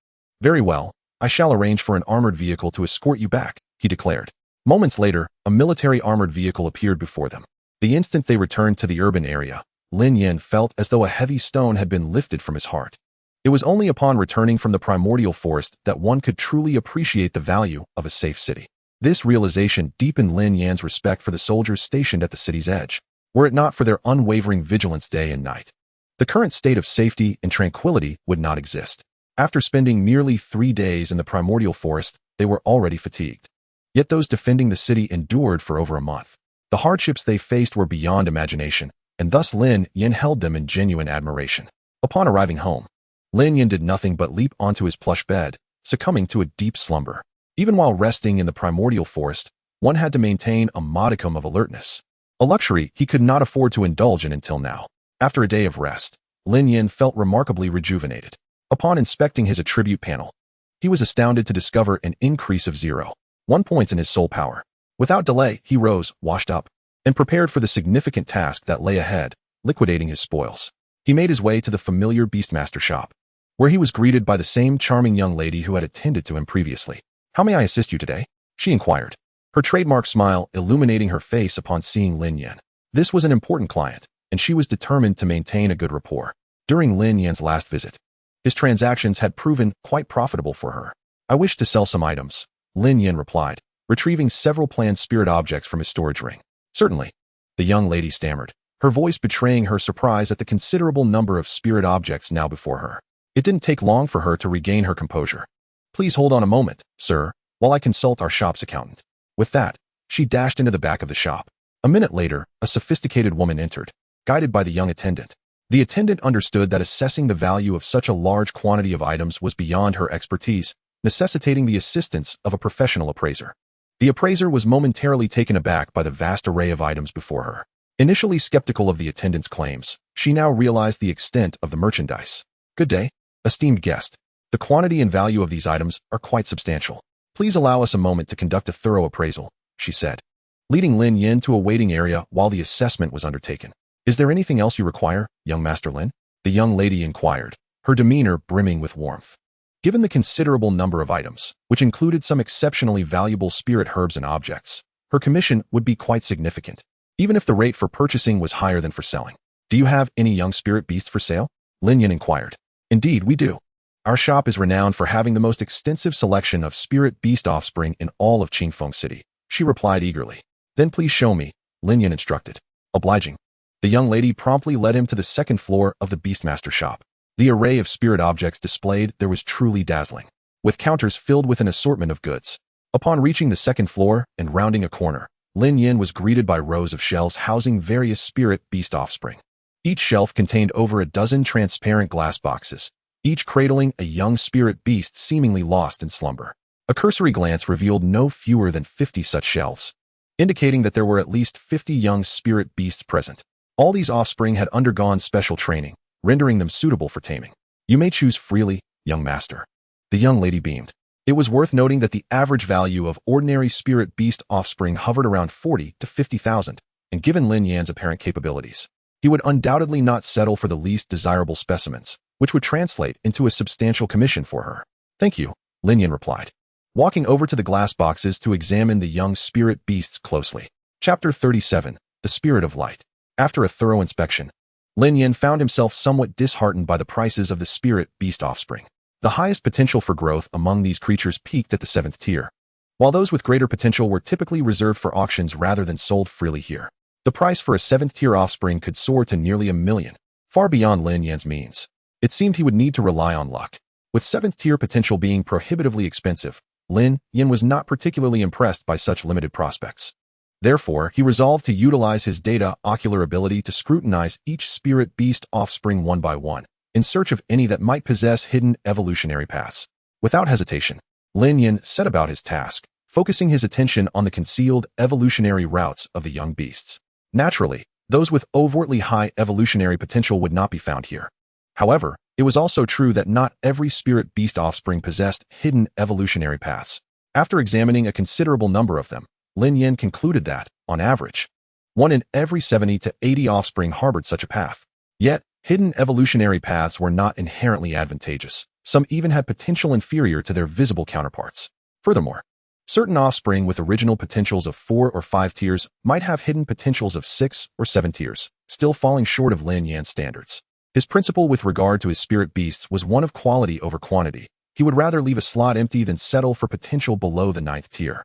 Speaker 1: Very well, I shall arrange for an armored vehicle to escort you back, he declared. Moments later, a military armored vehicle appeared before them. The instant they returned to the urban area, Lin Yan felt as though a heavy stone had been lifted from his heart. It was only upon returning from the primordial forest that one could truly appreciate the value of a safe city. This realization deepened Lin Yan's respect for the soldiers stationed at the city's edge, were it not for their unwavering vigilance day and night. The current state of safety and tranquility would not exist. After spending merely 3 days in the primordial forest, they were already fatigued. Yet those defending the city endured for over a month. The hardships they faced were beyond imagination, and thus Lin Yan held them in genuine admiration. Upon arriving home, Lin Yan did nothing but leap onto his plush bed, succumbing to a deep slumber. Even while resting in the primordial forest, one had to maintain a modicum of alertness, a luxury he could not afford to indulge in until now. After a day of rest, Lin Yan felt remarkably rejuvenated. Upon inspecting his attribute panel, he was astounded to discover an increase of 0.1 points in his soul power. Without delay, he rose, washed up, and prepared for the significant task that lay ahead, liquidating his spoils. He made his way to the familiar Beastmaster shop, where he was greeted by the same charming young lady who had attended to him previously. "How may I assist you today?" she inquired, her trademark smile illuminating her face upon seeing Lin Yan. This was an important client, and she was determined to maintain a good rapport. During Lin Yan's last visit, his transactions had proven quite profitable for her. "I wish to sell some items," Lin Yan replied, retrieving several planned spirit objects from his storage ring. "Certainly," the young lady stammered, her voice betraying her surprise at the considerable number of spirit objects now before her. It didn't take long for her to regain her composure. "Please hold on a moment, sir, while I consult our shop's accountant." With that, she dashed into the back of the shop. A minute later, a sophisticated woman entered, guided by the young attendant. The attendant understood that assessing the value of such a large quantity of items was beyond her expertise, necessitating the assistance of a professional appraiser. The appraiser was momentarily taken aback by the vast array of items before her. Initially skeptical of the attendant's claims, she now realized the extent of the merchandise. "Good day, esteemed guest. The quantity and value of these items are quite substantial. Please allow us a moment to conduct a thorough appraisal," she said, leading Lin Yan to a waiting area while the assessment was undertaken. "Is there anything else you require, young Master Lin?" the young lady inquired, her demeanor brimming with warmth. Given the considerable number of items, which included some exceptionally valuable spirit herbs and objects, her commission would be quite significant, even if the rate for purchasing was higher than for selling. "Do you have any young spirit beasts for sale?" Lin Yan inquired. "Indeed, we do. Our shop is renowned for having the most extensive selection of spirit beast offspring in all of Qingfeng City," she replied eagerly. "Then please show me," Lin Yan instructed. "Obliging." The young lady promptly led him to the second floor of the Beastmaster shop. The array of spirit objects displayed there was truly dazzling, with counters filled with an assortment of goods. Upon reaching the second floor and rounding a corner, Lin Yan was greeted by rows of shelves housing various spirit beast offspring. Each shelf contained over a dozen transparent glass boxes, each cradling a young spirit beast seemingly lost in slumber. A cursory glance revealed no fewer than 50 such shelves, indicating that there were at least 50 young spirit beasts present. All these offspring had undergone special training, rendering them suitable for taming. "You may choose freely, young master." The young lady beamed. It was worth noting that the average value of ordinary spirit beast offspring hovered around 40 to 50,000, and given Lin Yan's apparent capabilities, he would undoubtedly not settle for the least desirable specimens, which would translate into a substantial commission for her. "Thank you," Lin Yan replied, walking over to the glass boxes to examine the young spirit beasts closely. Chapter 37, The Spirit of Light. After a thorough inspection, Lin Yan found himself somewhat disheartened by the prices of the spirit beast offspring. The highest potential for growth among these creatures peaked at the 7th tier, while those with greater potential were typically reserved for auctions rather than sold freely here. The price for a 7th tier offspring could soar to nearly 1 million, far beyond Lin Yan's means. It seemed he would need to rely on luck. With 7th tier potential being prohibitively expensive, Lin Yan was not particularly impressed by such limited prospects. Therefore, he resolved to utilize his data ocular ability to scrutinize each spirit beast offspring one by one, in search of any that might possess hidden evolutionary paths. Without hesitation, Lin Yan set about his task, focusing his attention on the concealed evolutionary routes of the young beasts. Naturally, those with overtly high evolutionary potential would not be found here. However, it was also true that not every spirit beast offspring possessed hidden evolutionary paths. After examining a considerable number of them, Lin Yan concluded that, on average, 1 in every 70 to 80 offspring harbored such a path. Yet, hidden evolutionary paths were not inherently advantageous. Some even had potential inferior to their visible counterparts. Furthermore, Certain offspring with original potentials of 4 or 5 tiers might have hidden potentials of 6 or 7 tiers, still falling short of Lin Yan's standards. His principle with regard to his spirit beasts was one of quality over quantity. He would rather leave a slot empty than settle for potential below the 9th tier.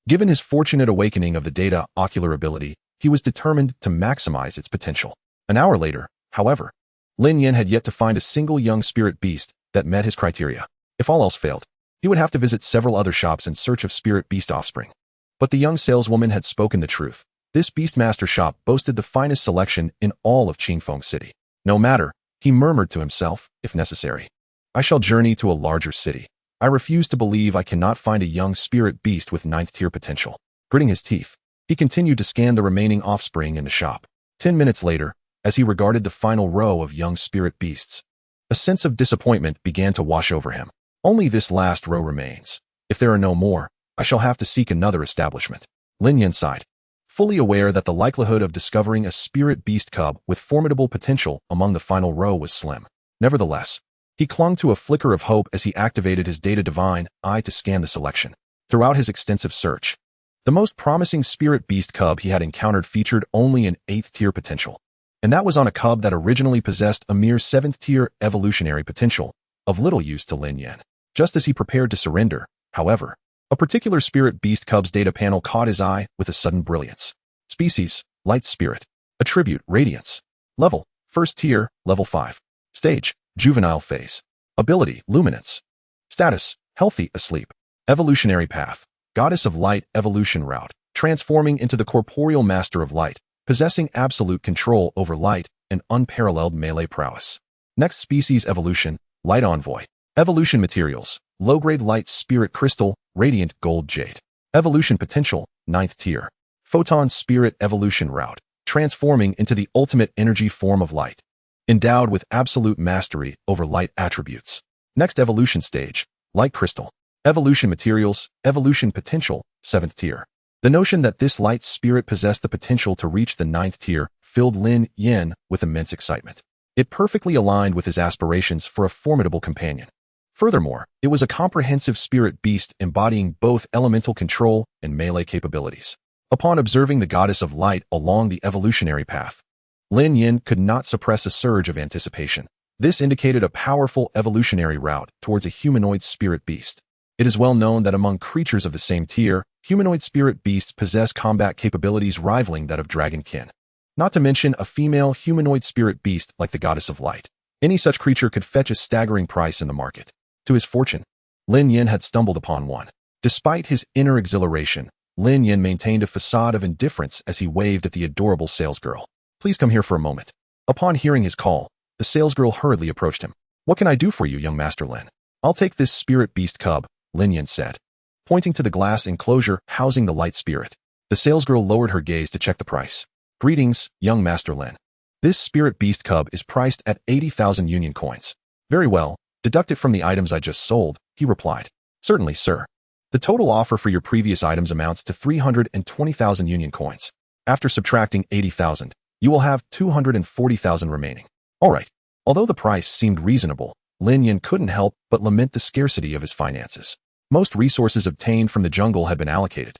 Speaker 1: Given his fortunate awakening of the data ocular ability, he was determined to maximize its potential. An hour later, however, Lin Yan had yet to find a single young spirit beast that met his criteria. If all else failed, he would have to visit several other shops in search of spirit beast offspring. But the young saleswoman had spoken the truth. This Beastmaster shop boasted the finest selection in all of Qingfeng City. No matter, he murmured to himself, if necessary. I shall journey to a larger city. I refuse to believe I cannot find a young spirit beast with 9th tier potential. Gritting his teeth, he continued to scan the remaining offspring in the shop. 10 minutes later, as he regarded the final row of young spirit beasts, a sense of disappointment began to wash over him. Only this last row remains. If there are no more, I shall have to seek another establishment. Lin Yan sighed, fully aware that the likelihood of discovering a spirit beast cub with formidable potential among the final row was slim. Nevertheless, he clung to a flicker of hope as he activated his data divine eye to scan the selection. Throughout his extensive search, the most promising spirit beast cub he had encountered featured only an 8th tier potential. And that was on a cub that originally possessed a mere 7th tier evolutionary potential, of little use to Lin Yan. Just as he prepared to surrender, however, a particular spirit beast cub's data panel caught his eye with a sudden brilliance. Species, Light Spirit. Attribute, Radiance. Level, 1st tier, level 5. Stage, Juvenile phase. Ability, Luminance. Status, Healthy, Asleep. Evolutionary path, Goddess of Light evolution route, transforming into the corporeal master of light, possessing absolute control over light and unparalleled melee prowess. Next species evolution, Light Envoy. Evolution materials, low-grade light spirit crystal, radiant gold jade. Evolution potential, 9th tier. Photon spirit evolution route, transforming into the ultimate energy form of light. Endowed with absolute mastery over light attributes. Next evolution stage, light crystal. Evolution materials, evolution potential, 7th tier. The notion that this light spirit possessed the potential to reach the 9th tier filled Lin Yan with immense excitement. It perfectly aligned with his aspirations for a formidable companion. Furthermore, it was a comprehensive spirit beast embodying both elemental control and melee capabilities. Upon observing the goddess of light along the evolutionary path, Lin Yan could not suppress a surge of anticipation. This indicated a powerful evolutionary route towards a humanoid spirit beast. It is well known that among creatures of the same tier, humanoid spirit beasts possess combat capabilities rivaling that of dragonkin. Not to mention a female humanoid spirit beast like the goddess of light. Any such creature could fetch a staggering price in the market. To his fortune, Lin Yan had stumbled upon one. Despite his inner exhilaration, Lin Yan maintained a facade of indifference as he waved at the adorable salesgirl. Please come here for a moment. Upon hearing his call, the salesgirl hurriedly approached him. What can I do for you, young Master Lin? I'll take this spirit beast cub, Lin Yan said, pointing to the glass enclosure housing the light spirit. The salesgirl lowered her gaze to check the price. Greetings, young Master Lin. This spirit beast cub is priced at 80,000 union coins. Very well. Deduct it from the items I just sold, he replied. Certainly, sir. The total offer for your previous items amounts to 320,000 union coins. After subtracting 80,000, you will have 240,000 remaining. All right. Although the price seemed reasonable, Lin Yan couldn't help but lament the scarcity of his finances. Most resources obtained from the jungle had been allocated,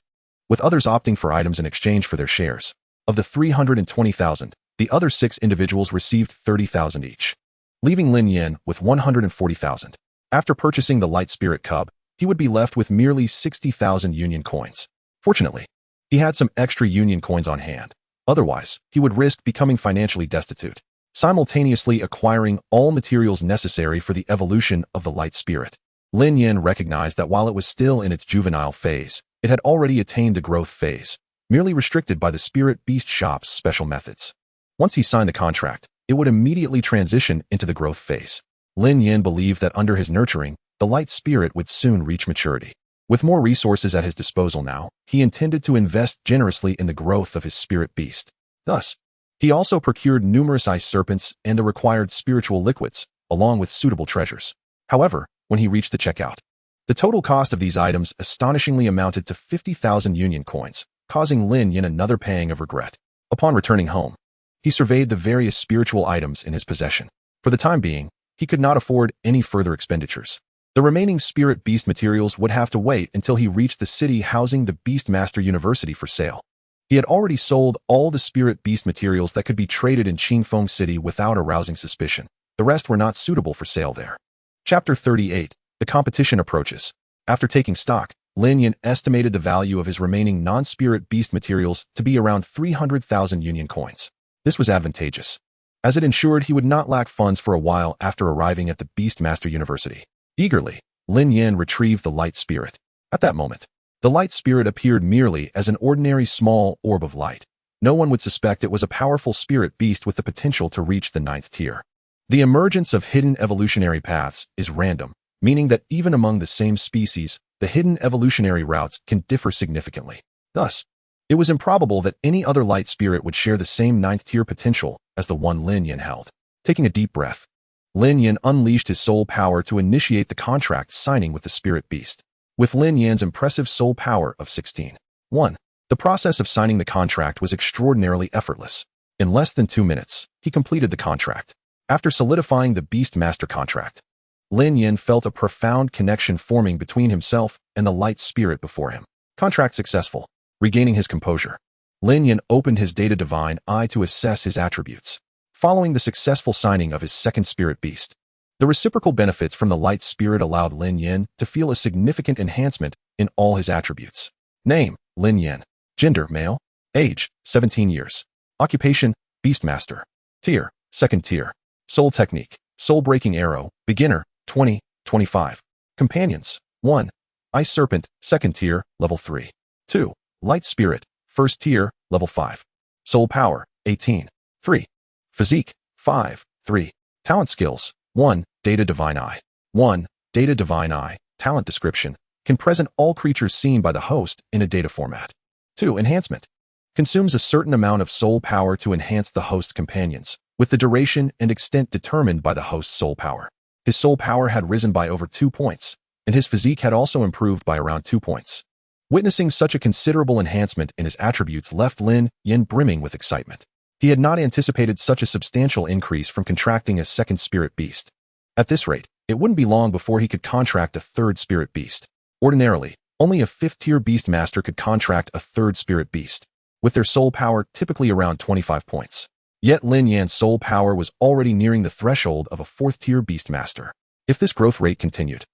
Speaker 1: with others opting for items in exchange for their shares. Of the 320,000, the other 6 individuals received 30,000 each, leaving Lin Yan with 140,000. After purchasing the light spirit cub, he would be left with merely 60,000 union coins. Fortunately, he had some extra union coins on hand. Otherwise, he would risk becoming financially destitute, simultaneously acquiring all materials necessary for the evolution of the light spirit. Lin Yan recognized that while it was still in its juvenile phase, it had already attained the growth phase, merely restricted by the spirit beast shop's special methods. Once he signed the contract, it would immediately transition into the growth phase. Lin Yan believed that under his nurturing, the light spirit would soon reach maturity. With more resources at his disposal now, he intended to invest generously in the growth of his spirit beast. Thus, he also procured numerous ice serpents and the required spiritual liquids, along with suitable treasures. However, when he reached the checkout, the total cost of these items astonishingly amounted to 50,000 union coins, causing Lin Yan another pang of regret. Upon returning home, he surveyed the various spiritual items in his possession. For the time being, he could not afford any further expenditures. The remaining spirit beast materials would have to wait until he reached the city housing the Beastmaster University for sale. He had already sold all the spirit beast materials that could be traded in Qingfeng City without arousing suspicion. The rest were not suitable for sale there. Chapter 38. The competition approaches. After taking stock, Lin Yan estimated the value of his remaining non-spirit beast materials to be around 300,000 Union coins. This was advantageous, as it ensured he would not lack funds for a while after arriving at the Beastmaster University. Eagerly, Lin Yan retrieved the light spirit. At that moment, the light spirit appeared merely as an ordinary small orb of light. No one would suspect it was a powerful spirit beast with the potential to reach the 9th tier. The emergence of hidden evolutionary paths is random, meaning that even among the same species, the hidden evolutionary routes can differ significantly. Thus, it was improbable that any other light spirit would share the same 9th tier potential as the one Lin Yan held. Taking a deep breath, Lin Yan unleashed his soul power to initiate the contract signing with the spirit beast. With Lin Yan's impressive soul power of 16.1, the process of signing the contract was extraordinarily effortless. In less than 2 minutes, he completed the contract. After solidifying the Beastmaster contract, Lin Yan felt a profound connection forming between himself and the light spirit before him. Contract successful. Regaining his composure, Lin Yan opened his Data Divine Eye to assess his attributes. Following the successful signing of his second spirit beast, the reciprocal benefits from the light spirit allowed Lin Yan to feel a significant enhancement in all his attributes. Name, Lin Yan. Gender, male. Age, 17 years. Occupation, Beastmaster. Tier, 2nd tier. Soul technique, Soul Breaking Arrow, Beginner, 20, 25. Companions, 1. Ice Serpent, 2nd tier, level 3. 2. Light Spirit, 1st tier, level 5. Soul Power, 18. 3. Physique, 5, 3. Talent Skills, 1. Data Divine Eye. 1. Data Divine Eye. Talent Description. Can present all creatures seen by the host in a data format. 2. Enhancement. Consumes a certain amount of soul power to enhance the host's companions, with the duration and extent determined by the host's soul power. His soul power had risen by over 2 points, and his physique had also improved by around 2 points. Witnessing such a considerable enhancement in his attributes left Lin Yan brimming with excitement. He had not anticipated such a substantial increase from contracting a second spirit beast. At this rate, it wouldn't be long before he could contract a third spirit beast. Ordinarily, only a 5th-tier beast master could contract a third spirit beast, with their soul power typically around 25 points. Yet Lin Yan's soul power was already nearing the threshold of a 4th-tier beast master. If this growth rate continued,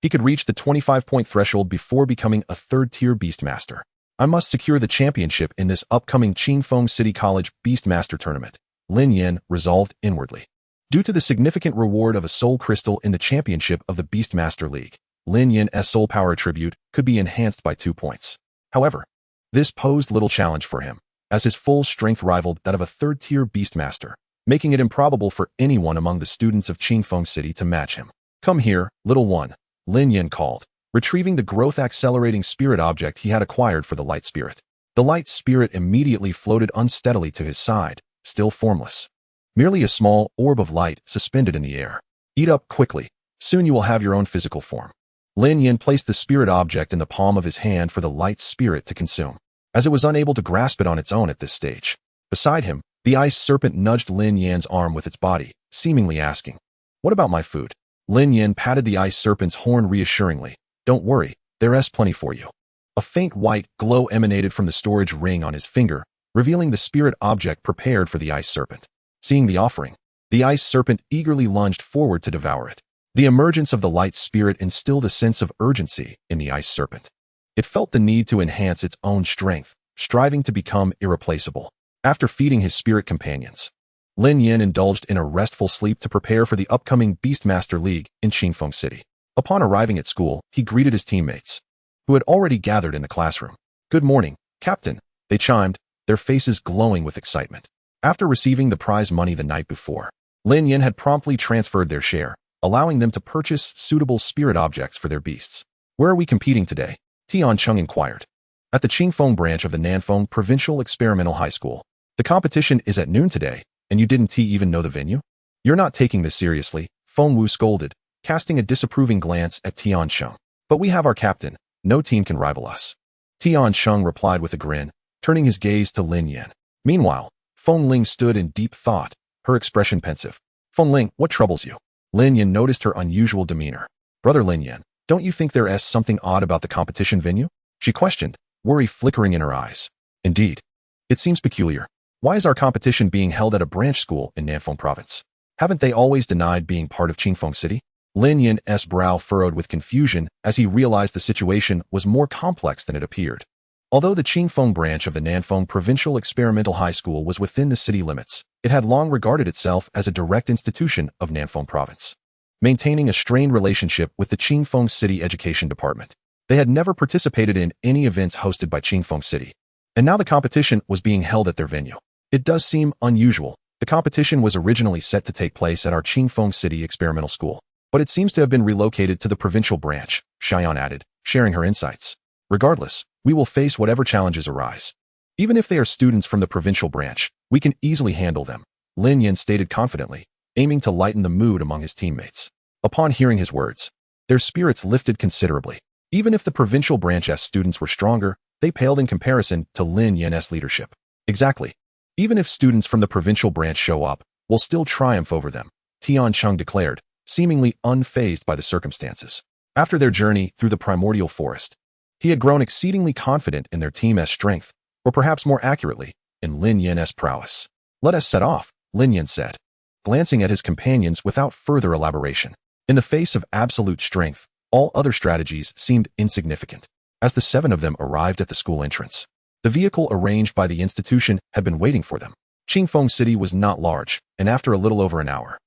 Speaker 1: he could reach the 25-point threshold before becoming a 3rd-tier Beastmaster. I must secure the championship in this upcoming Qingfeng City College Beastmaster tournament, Lin Yan resolved inwardly. Due to the significant reward of a soul crystal in the championship of the Beastmaster League, Lin Yan's soul power attribute could be enhanced by 2 points. However, this posed little challenge for him, as his full strength rivaled that of a 3rd-tier Beastmaster, making it improbable for anyone among the students of Qingfeng City to match him. Come here, little one, Lin Yan called, retrieving the growth-accelerating spirit object he had acquired for the light spirit. The light spirit immediately floated unsteadily to his side, still formless. Merely a small orb of light suspended in the air. Eat up quickly. Soon you will have your own physical form. Lin Yan placed the spirit object in the palm of his hand for the light spirit to consume, as it was unable to grasp it on its own at this stage. Beside him, the ice serpent nudged Lin Yan's arm with its body, seemingly asking, "What about my food?" Lin Yan patted the ice serpent's horn reassuringly. "Don't worry, there's plenty for you." A faint white glow emanated from the storage ring on his finger, revealing the spirit object prepared for the ice serpent. Seeing the offering, the ice serpent eagerly lunged forward to devour it. The emergence of the light spirit instilled a sense of urgency in the ice serpent. It felt the need to enhance its own strength, striving to become irreplaceable. After feeding his spirit companions, Lin Yan indulged in a restful sleep to prepare for the upcoming Beastmaster League in Qingfeng City. Upon arriving at school, he greeted his teammates, who had already gathered in the classroom. "Good morning, Captain," they chimed, their faces glowing with excitement. After receiving the prize money the night before, Lin Yan had promptly transferred their share, allowing them to purchase suitable spirit objects for their beasts. "Where are we competing today?" Tian Chung inquired. "At the Qingfeng branch of the Nanfeng Provincial Experimental High School. The competition is at noon today, and you didn't even know the venue? You're not taking this seriously," Feng Wu scolded, casting a disapproving glance at Tian Chung. "But we have our captain. No team can rival us." Tian Chung replied with a grin, turning his gaze to Lin Yan. Meanwhile, Feng Ling stood in deep thought, her expression pensive. "Feng Ling, what troubles you?" Lin Yan noticed her unusual demeanor. Brother Lin Yan, don't you think there's something odd about the competition venue? She questioned, worry flickering in her eyes. Indeed. It seems peculiar. Why is our competition being held at a branch school in Nanfeng province? Haven't they always denied being part of Qingfeng City? Lin Yan's brow furrowed with confusion as he realized the situation was more complex than it appeared. Although the Qingfeng branch of the Nanfeng Provincial Experimental High School was within the city limits, it had long regarded itself as a direct institution of Nanfeng province, maintaining a strained relationship with the Qingfeng City Education Department. They had never participated in any events hosted by Qingfeng City, and now the competition was being held at their venue. It does seem unusual. The competition was originally set to take place at our Qingfeng City Experimental School, but it seems to have been relocated to the provincial branch, Xiaoyan added, sharing her insights. Regardless, we will face whatever challenges arise. Even if they are students from the provincial branch, we can easily handle them, Lin Yan stated confidently, aiming to lighten the mood among his teammates. Upon hearing his words, their spirits lifted considerably. Even if the provincial branch's students were stronger, they paled in comparison to Lin Yan's leadership. Exactly. Even if students from the provincial branch show up, we'll still triumph over them, Tian Cheng declared, seemingly unfazed by the circumstances. After their journey through the primordial forest, he had grown exceedingly confident in their team's strength, or perhaps more accurately, in Lin Yan's prowess. Let us set off, Lin Yan said, glancing at his companions without further elaboration. In the face of absolute strength, all other strategies seemed insignificant. As the 7 of them arrived at the school entrance, the vehicle arranged by the institution had been waiting for them. Qingfeng City was not large, and after a little over an hour,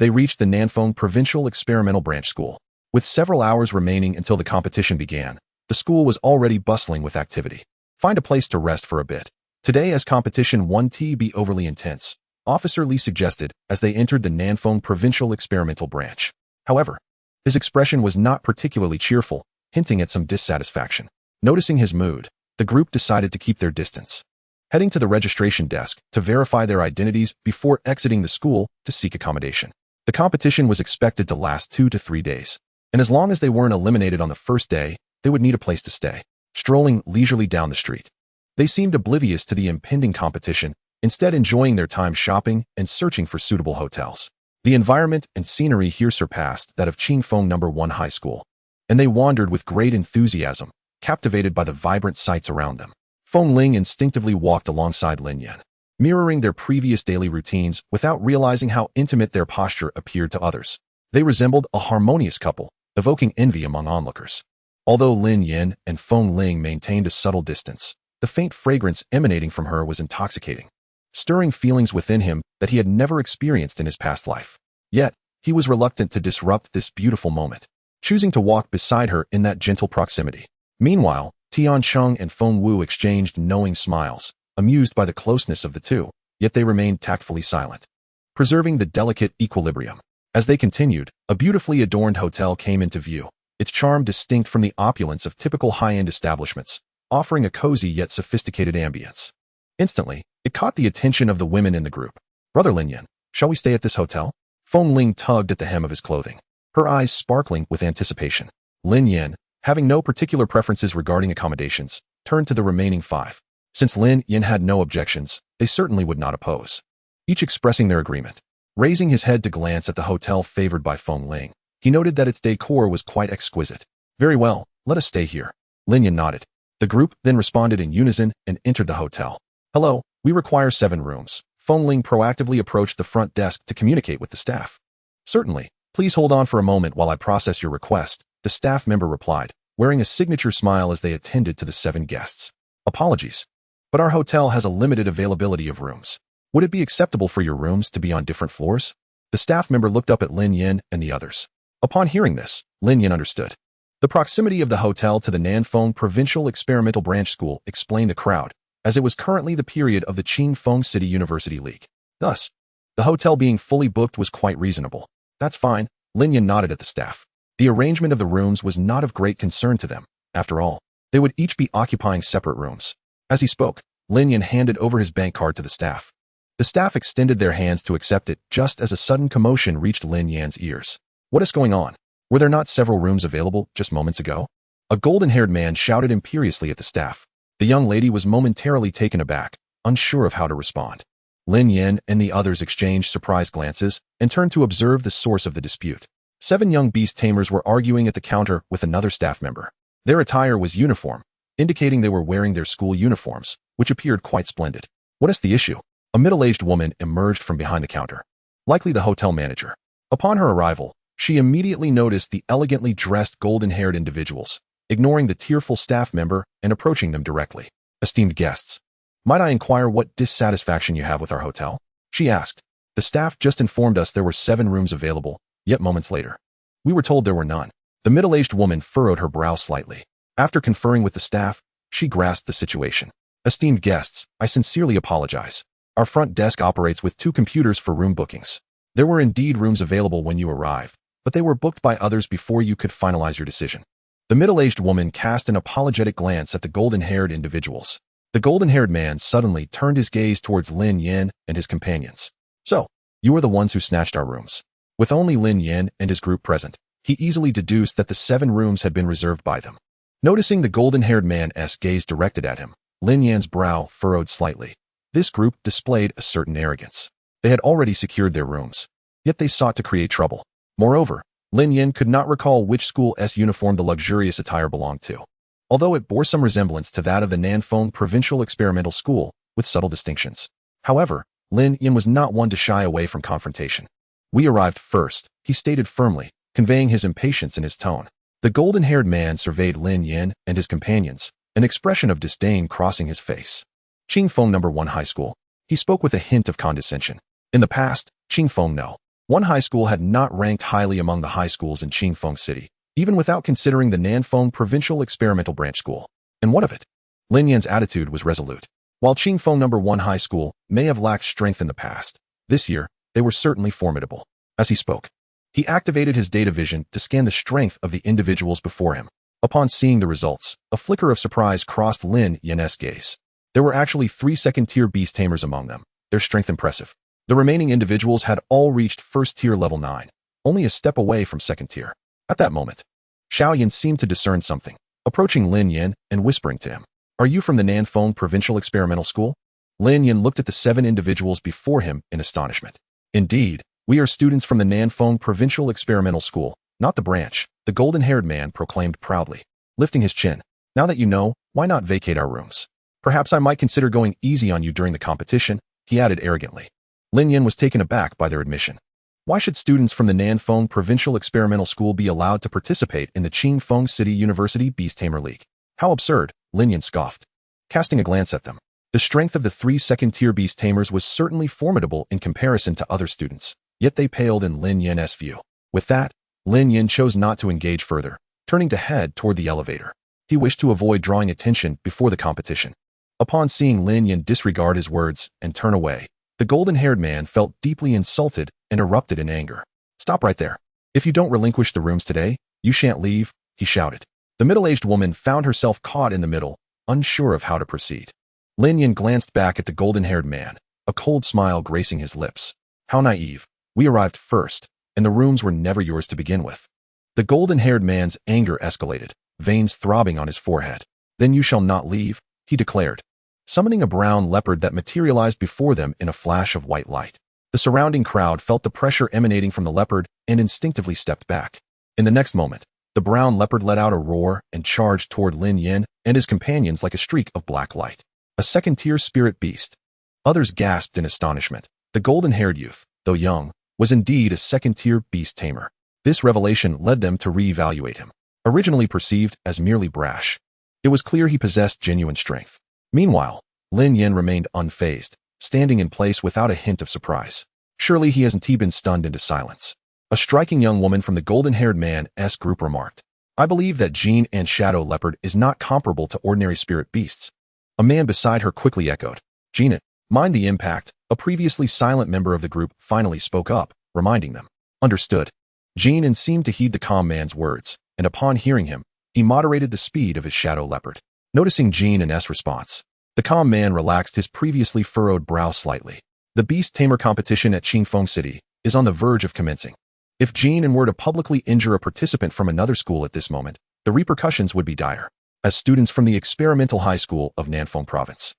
Speaker 1: they reached the Nanfeng Provincial Experimental Branch School. With several hours remaining until the competition began, the school was already bustling with activity. Find a place to rest for a bit. Today, as competition won't be overly intense, Officer Li suggested as they entered the Nanfeng Provincial Experimental Branch. However, his expression was not particularly cheerful, hinting at some dissatisfaction. Noticing his mood, the group decided to keep their distance, heading to the registration desk to verify their identities before exiting the school to seek accommodation. The competition was expected to last 2 to 3 days, and as long as they weren't eliminated on the first day, they would need a place to stay. Strolling leisurely down the street, they seemed oblivious to the impending competition, instead enjoying their time shopping and searching for suitable hotels. The environment and scenery here surpassed that of Qingfeng No. 1 High School, and they wandered with great enthusiasm, captivated by the vibrant sights around them. Feng Ling instinctively walked alongside Lin Yan, mirroring their previous daily routines without realizing how intimate their posture appeared to others. They resembled a harmonious couple, evoking envy among onlookers. Although Lin Yan and Feng Ling maintained a subtle distance, the faint fragrance emanating from her was intoxicating, stirring feelings within him that he had never experienced in his past life. Yet, he was reluctant to disrupt this beautiful moment, choosing to walk beside her in that gentle proximity. Meanwhile, Tian Cheng and Feng Wu exchanged knowing smiles, amused by the closeness of the two, yet they remained tactfully silent, preserving the delicate equilibrium. As they continued, a beautifully adorned hotel came into view, its charm distinct from the opulence of typical high-end establishments, offering a cozy yet sophisticated ambience. Instantly, it caught the attention of the women in the group. Brother Lin Yan, shall we stay at this hotel? Feng Ling tugged at the hem of his clothing, her eyes sparkling with anticipation. Lin Yan, having no particular preferences regarding accommodations, turned to the remaining 5. Since Lin Yan had no objections, they certainly would not oppose, each expressing their agreement. Raising his head to glance at the hotel favored by Feng Ling, he noted that its decor was quite exquisite. Very well, let us stay here. Lin Yan nodded. The group then responded in unison and entered the hotel. Hello, we require 7 rooms. Feng Ling proactively approached the front desk to communicate with the staff. Certainly, please hold on for a moment while I process your request, the staff member replied, wearing a signature smile as they attended to the 7 guests. Apologies, but our hotel has a limited availability of rooms. Would it be acceptable for your rooms to be on different floors? The staff member looked up at Lin Yan and the others. Upon hearing this, Lin Yan understood. The proximity of the hotel to the Nanfeng Provincial Experimental Branch School explained the crowd, as it was currently the period of the Qingfeng City University League. Thus, the hotel being fully booked was quite reasonable. That's fine, Lin Yan nodded at the staff. The arrangement of the rooms was not of great concern to them. After all, they would each be occupying separate rooms. As he spoke, Lin Yan handed over his bank card to the staff. The staff extended their hands to accept it just as a sudden commotion reached Lin Yan's ears. What is going on? Were there not several rooms available just moments ago? A golden-haired man shouted imperiously at the staff. The young lady was momentarily taken aback, unsure of how to respond. Lin Yan and the others exchanged surprised glances and turned to observe the source of the dispute. 7 young beast tamers were arguing at the counter with another staff member. Their attire was uniform, indicating they were wearing their school uniforms, which appeared quite splendid. What is the issue? A middle-aged woman emerged from behind the counter, likely the hotel manager. Upon her arrival, she immediately noticed the elegantly dressed golden-haired individuals, ignoring the tearful staff member and approaching them directly. Esteemed guests, might I inquire what dissatisfaction you have with our hotel? She asked. The staff just informed us there were 7 rooms available, yet moments later, we were told there were none. The middle-aged woman furrowed her brow slightly. After conferring with the staff, she grasped the situation. Esteemed guests, I sincerely apologize. Our front desk operates with 2 computers for room bookings. There were indeed rooms available when you arrived, but they were booked by others before you could finalize your decision. The middle-aged woman cast an apologetic glance at the golden-haired individuals. The golden-haired man suddenly turned his gaze towards Lin Yan and his companions. So, you are the ones who snatched our rooms. With only Lin Yan and his group present, he easily deduced that the 7 rooms had been reserved by them. Noticing the golden-haired man's gaze directed at him, Lin Yan's brow furrowed slightly. This group displayed a certain arrogance. They had already secured their rooms, yet they sought to create trouble. Moreover, Lin Yan could not recall which school's uniform the luxurious attire belonged to, although it bore some resemblance to that of the Nanfeng Provincial Experimental School, with subtle distinctions. However, Lin Yan was not one to shy away from confrontation. We arrived first, he stated firmly, conveying his impatience in his tone. The golden-haired man surveyed Lin Yan and his companions, an expression of disdain crossing his face. Qingfeng No. 1 High School. He spoke with a hint of condescension. In the past, Qingfeng No. 1 High School had not ranked highly among the high schools in Qingfeng City, even without considering the Nanfeng Provincial Experimental Branch School. And what of it? Lin Yan's attitude was resolute. While Qingfeng No. 1 High School may have lacked strength in the past, this year, they were certainly formidable. As he spoke, he activated his data vision to scan the strength of the individuals before him. Upon seeing the results, a flicker of surprise crossed Lin Yan's gaze. There were actually 3 second-tier beast tamers among them, their strength impressive. The remaining individuals had all reached first-tier level 9, only a step away from second-tier. At that moment, Xiao Yan seemed to discern something, approaching Lin Yan and whispering to him, "Are you from the Nanfeng Provincial Experimental School?" Lin Yan looked at the 7 individuals before him in astonishment. "Indeed, we are students from the Nanfeng Provincial Experimental School, not the branch," the golden-haired man proclaimed proudly, lifting his chin. "Now that you know, why not vacate our rooms? Perhaps I might consider going easy on you during the competition," he added arrogantly. Lin Yan was taken aback by their admission. Why should students from the Nanfeng Provincial Experimental School be allowed to participate in the Qingfeng City University Beast Tamer League? How absurd, Lin Yan scoffed. Casting a glance at them, the strength of the 3 second-tier beast tamers was certainly formidable in comparison to other students, yet they paled in Lin Yan's view. With that, Lin Yan chose not to engage further, turning to head toward the elevator. He wished to avoid drawing attention before the competition. Upon seeing Lin Yan disregard his words and turn away, the golden-haired man felt deeply insulted and erupted in anger. "Stop right there. If you don't relinquish the rooms today, you shan't leave," he shouted. The middle-aged woman found herself caught in the middle, unsure of how to proceed. Lin Yan glanced back at the golden-haired man, a cold smile gracing his lips. "How naive. We arrived first, and the rooms were never yours to begin with." The golden-haired man's anger escalated, veins throbbing on his forehead. "Then you shall not leave," he declared, summoning a brown leopard that materialized before them in a flash of white light. The surrounding crowd felt the pressure emanating from the leopard and instinctively stepped back. In the next moment, the brown leopard let out a roar and charged toward Lin Yan and his companions like a streak of black light. A second-tier spirit beast. Others gasped in astonishment. The golden-haired youth, though young, was indeed a second-tier beast tamer. This revelation led them to re-evaluate him. Originally perceived as merely brash, it was clear he possessed genuine strength. Meanwhile, Lin Yan remained unfazed, standing in place without a hint of surprise. Surely he hasn't been stunned into silence. A striking young woman from the golden-haired man's group remarked, "I believe that Jean and Shadow Leopard is not comparable to ordinary spirit beasts." A man beside her quickly echoed, "Jean, mind the impact." A previously silent member of the group finally spoke up, reminding them. "Understood." Jean seemed to heed the calm man's words, and upon hearing him, he moderated the speed of his Shadow Leopard. Noticing Jean's response, the calm man relaxed his previously furrowed brow slightly. The beast tamer competition at Qingfeng City is on the verge of commencing. If Jean were to publicly injure a participant from another school at this moment, the repercussions would be dire. As students from the Experimental High School of Nanfeng Province,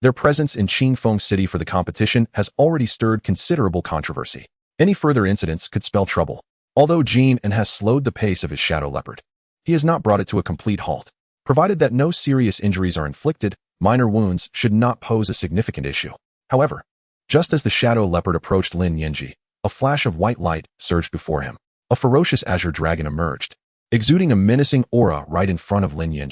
Speaker 1: their presence in Qingfeng City for the competition has already stirred considerable controversy. Any further incidents could spell trouble. Although Jin has slowed the pace of his shadow leopard, he has not brought it to a complete halt. Provided that no serious injuries are inflicted, minor wounds should not pose a significant issue. However, just as the shadow leopard approached Lin Yan, a flash of white light surged before him. A ferocious azure dragon emerged, exuding a menacing aura right in front of Lin Yan.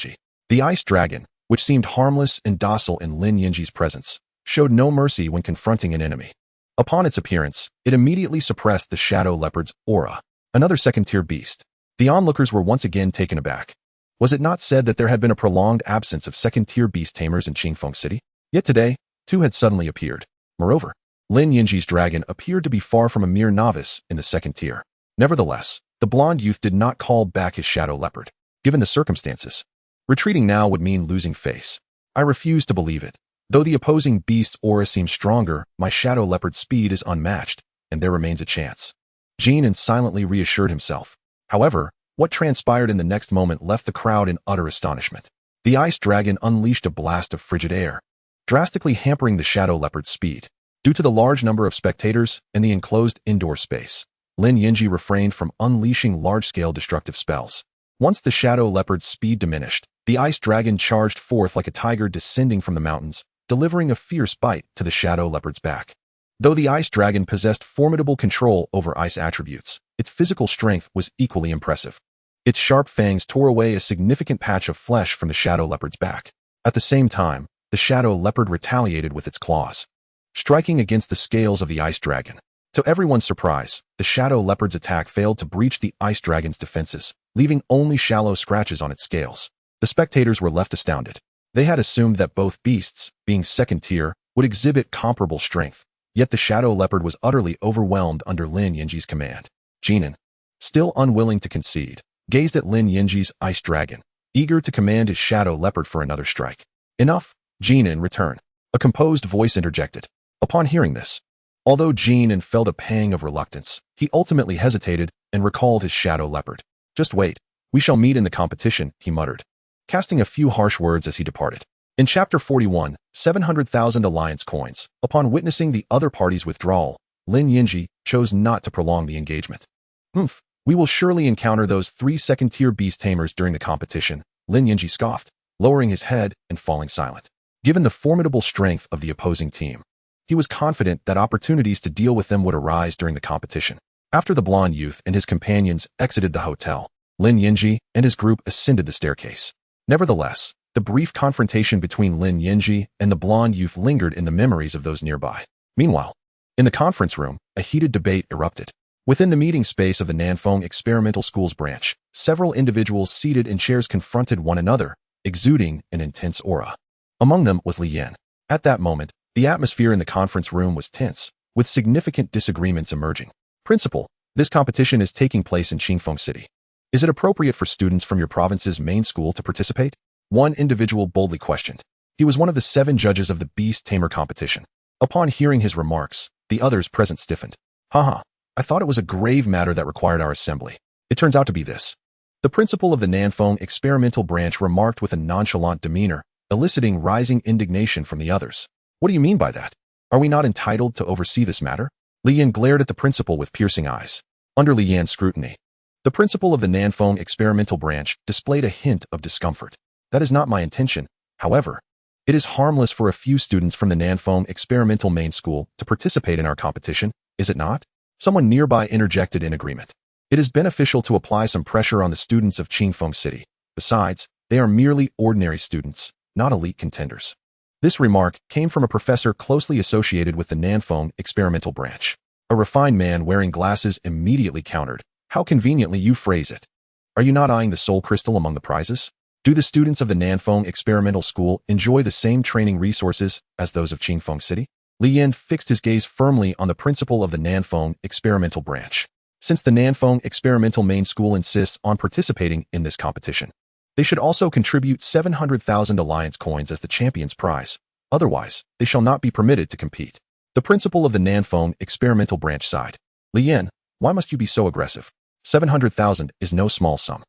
Speaker 1: The ice dragon, which seemed harmless and docile in Lin Yan's presence, showed no mercy when confronting an enemy. Upon its appearance, it immediately suppressed the shadow leopard's aura. Another second-tier beast. The onlookers were once again taken aback. Was it not said that there had been a prolonged absence of second-tier beast tamers in Qingfeng City? Yet today, two had suddenly appeared. Moreover, Lin Yan's dragon appeared to be far from a mere novice in the second tier. Nevertheless, the blonde youth did not call back his shadow leopard. Given the circumstances, retreating now would mean losing face. I refuse to believe it. Though the opposing beast's aura seems stronger, my shadow leopard's speed is unmatched, and there remains a chance. Jin silently reassured himself. However, what transpired in the next moment left the crowd in utter astonishment. The ice dragon unleashed a blast of frigid air, drastically hampering the shadow leopard's speed. Due to the large number of spectators and the enclosed indoor space, Lin Yan refrained from unleashing large-scale destructive spells. Once the shadow leopard's speed diminished, the ice dragon charged forth like a tiger descending from the mountains, delivering a fierce bite to the shadow leopard's back. Though the ice dragon possessed formidable control over ice attributes, its physical strength was equally impressive. Its sharp fangs tore away a significant patch of flesh from the shadow leopard's back. At the same time, the shadow leopard retaliated with its claws, striking against the scales of the ice dragon. To everyone's surprise, the shadow leopard's attack failed to breach the ice dragon's defenses, leaving only shallow scratches on its scales. The spectators were left astounded. They had assumed that both beasts, being second tier, would exhibit comparable strength. Yet the shadow leopard was utterly overwhelmed under Lin Yan's command. Jin, still unwilling to concede, gazed at Lin Yan's ice dragon, eager to command his shadow leopard for another strike. Enough, Jin in return. A composed voice interjected. Upon hearing this, although Jin felt a pang of reluctance, he ultimately hesitated and recalled his shadow leopard. Just wait, we shall meet in the competition, he muttered, casting a few harsh words as he departed. In Chapter 41, 700,000 Alliance coins. Upon witnessing the other party's withdrawal, Lin Yan chose not to prolong the engagement. We will surely encounter those 3 second-tier beast tamers during the competition, Lin Yan scoffed, lowering his head and falling silent. Given the formidable strength of the opposing team, he was confident that opportunities to deal with them would arise during the competition. After the blonde youth and his companions exited the hotel, Lin Yan and his group ascended the staircase. Nevertheless, the brief confrontation between Lin Yan and the blonde youth lingered in the memories of those nearby. Meanwhile, in the conference room, a heated debate erupted. Within the meeting space of the Nanfeng Experimental School's branch, several individuals seated in chairs confronted one another, exuding an intense aura. Among them was Lin Yan. At that moment, the atmosphere in the conference room was tense, with significant disagreements emerging. Principal, this competition is taking place in Qingfeng City. Is it appropriate for students from your province's main school to participate? One individual boldly questioned. He was one of the 7 judges of the Beast Tamer competition. Upon hearing his remarks, the others present stiffened. Haha, I thought it was a grave matter that required our assembly. It turns out to be this. The principal of the Nanfeng Experimental Branch remarked with a nonchalant demeanor, eliciting rising indignation from the others. What do you mean by that? Are we not entitled to oversee this matter? Lin Yan glared at the principal with piercing eyes. Under Lin Yan's scrutiny, the principal of the Nanfeng Experimental Branch displayed a hint of discomfort. That is not my intention. However, it is harmless for a few students from the Nanfeng Experimental Main School to participate in our competition, is it not? Someone nearby interjected in agreement. It is beneficial to apply some pressure on the students of Qingfeng City. Besides, they are merely ordinary students, not elite contenders. This remark came from a professor closely associated with the Nanfeng Experimental Branch. A refined man wearing glasses immediately countered. How conveniently you phrase it. Are you not eyeing the soul crystal among the prizes? Do the students of the Nanfeng Experimental School enjoy the same training resources as those of Qingfeng City? Lin Yan fixed his gaze firmly on the principal of the Nanfeng Experimental Branch. Since the Nanfeng Experimental Main School insists on participating in this competition, they should also contribute 700,000 Alliance coins as the champion's prize. Otherwise, they shall not be permitted to compete. The principal of the Nanfeng Experimental Branch sighed. Lin Yan, why must you be so aggressive? 700,000 is no small sum.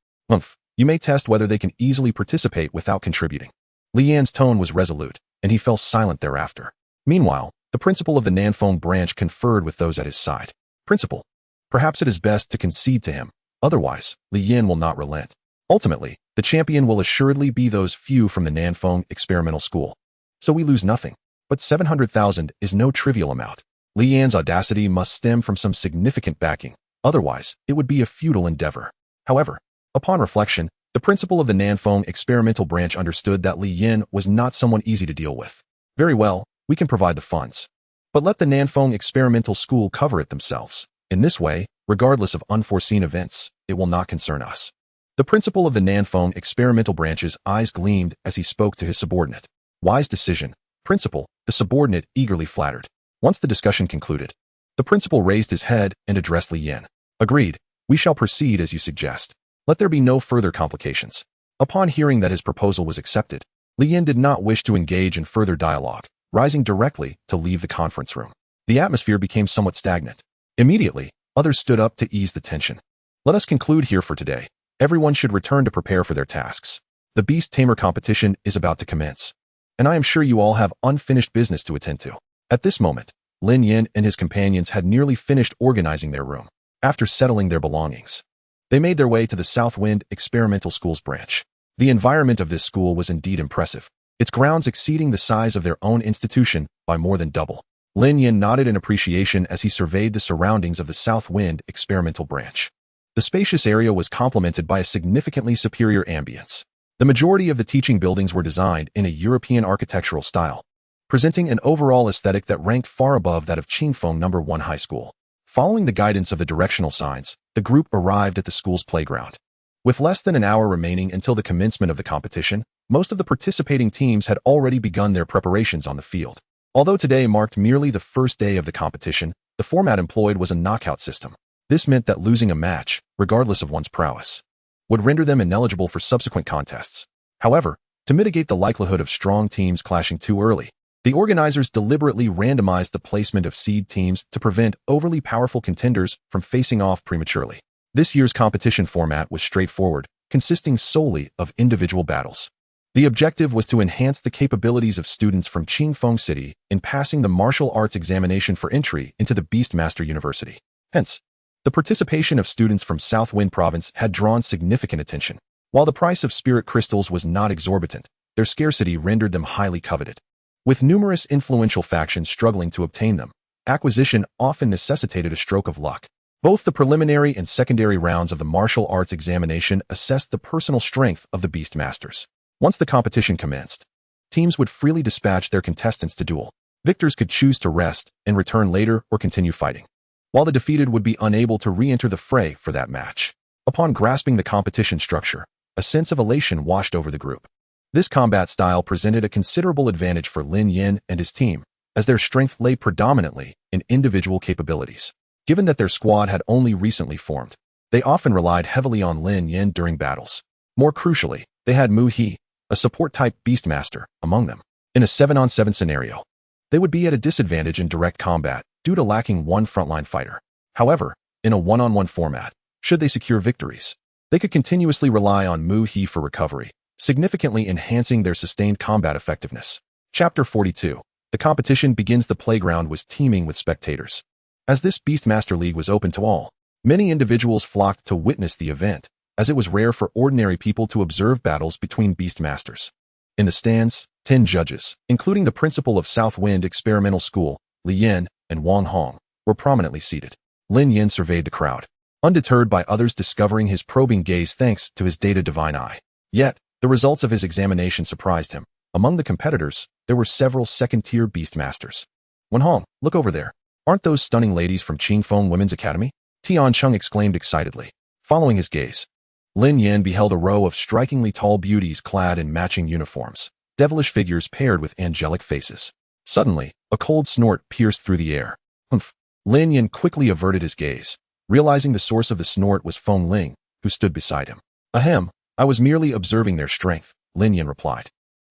Speaker 1: You may test whether they can easily participate without contributing. Lin Yan's tone was resolute, and he fell silent thereafter. Meanwhile, the principal of the Nanfeng branch conferred with those at his side. Principal, Perhaps it is best to concede to him. Otherwise, Lin Yan will not relent. Ultimately, the champion will assuredly be those few from the Nanfeng experimental school. So we lose nothing. But 700,000 is no trivial amount. Lin Yan's audacity must stem from some significant backing. Otherwise, it would be a futile endeavor. However, upon reflection, the principal of the Nanfeng experimental branch understood that Lin Yan was not someone easy to deal with. Very well, we can provide the funds. But let the Nanfeng experimental school cover it themselves. In this way, regardless of unforeseen events, it will not concern us. The principal of the Nanfeng experimental branch's eyes gleamed as he spoke to his subordinate. Wise decision, principal, the subordinate eagerly flattered. Once the discussion concluded, the principal raised his head and addressed Lin Yan. Agreed, we shall proceed as you suggest. Let there be no further complications. Upon hearing that his proposal was accepted, Lin Yan did not wish to engage in further dialogue, rising directly to leave the conference room. The atmosphere became somewhat stagnant. Immediately, others stood up to ease the tension. Let us conclude here for today. Everyone should return to prepare for their tasks. The Beast Tamer competition is about to commence, and I am sure you all have unfinished business to attend to. At this moment, Lin Yan and his companions had nearly finished organizing their room. After settling their belongings, they made their way to the Southwind Experimental School's branch. The environment of this school was indeed impressive, its grounds exceeding the size of their own institution by more than double. Lin Yan nodded in appreciation as he surveyed the surroundings of the Southwind Experimental branch. The spacious area was complemented by a significantly superior ambience. The majority of the teaching buildings were designed in a European architectural style, presenting an overall aesthetic that ranked far above that of Qingfeng No. 1 High School. Following the guidance of the directional signs, the group arrived at the school's playground. With less than an hour remaining until the commencement of the competition, most of the participating teams had already begun their preparations on the field. Although today marked merely the first day of the competition, the format employed was a knockout system. This meant that losing a match, regardless of one's prowess, would render them ineligible for subsequent contests. However, to mitigate the likelihood of strong teams clashing too early, the organizers deliberately randomized the placement of seed teams to prevent overly powerful contenders from facing off prematurely. This year's competition format was straightforward, consisting solely of individual battles. The objective was to enhance the capabilities of students from Qingfeng City in passing the martial arts examination for entry into the Beastmaster University. Hence, the participation of students from Southwind Province had drawn significant attention. While the price of spirit crystals was not exorbitant, their scarcity rendered them highly coveted. With numerous influential factions struggling to obtain them, acquisition often necessitated a stroke of luck. Both the preliminary and secondary rounds of the martial arts examination assessed the personal strength of the Beastmasters. Once the competition commenced, teams would freely dispatch their contestants to duel. Victors could choose to rest and return later or continue fighting, while the defeated would be unable to re-enter the fray for that match. Upon grasping the competition structure, a sense of elation washed over the group. This combat style presented a considerable advantage for Lin Yan and his team, as their strength lay predominantly in individual capabilities. Given that their squad had only recently formed, they often relied heavily on Lin Yan during battles. More crucially, they had Mu He, a support-type Beastmaster, among them. In a 7-on-7 scenario, they would be at a disadvantage in direct combat due to lacking one frontline fighter. However, in a 1-on-1 format, should they secure victories, they could continuously rely on Mu He for recovery, significantly enhancing their sustained combat effectiveness. Chapter 42. The competition begins. The playground was teeming with spectators. As this Beastmaster League was open to all, many individuals flocked to witness the event, as it was rare for ordinary people to observe battles between Beastmasters. In the stands, 10 judges, including the principal of Southwind Experimental School, Lin Yan, and Wang Hong, were prominently seated. Lin Yan surveyed the crowd, undeterred by others discovering his probing gaze thanks to his data divine eye. Yet, the results of his examination surprised him. Among the competitors, there were several second-tier Beastmasters. Wen Hong, look over there. Aren't those stunning ladies from Qingfeng Women's Academy? Tian Chung exclaimed excitedly. Following his gaze, Lin Yan beheld a row of strikingly tall beauties clad in matching uniforms, devilish figures paired with angelic faces. Suddenly, a cold snort pierced through the air. Humph. Lin Yan quickly averted his gaze, realizing the source of the snort was Feng Ling, who stood beside him. Ahem, I was merely observing their strength, Lin Yan replied,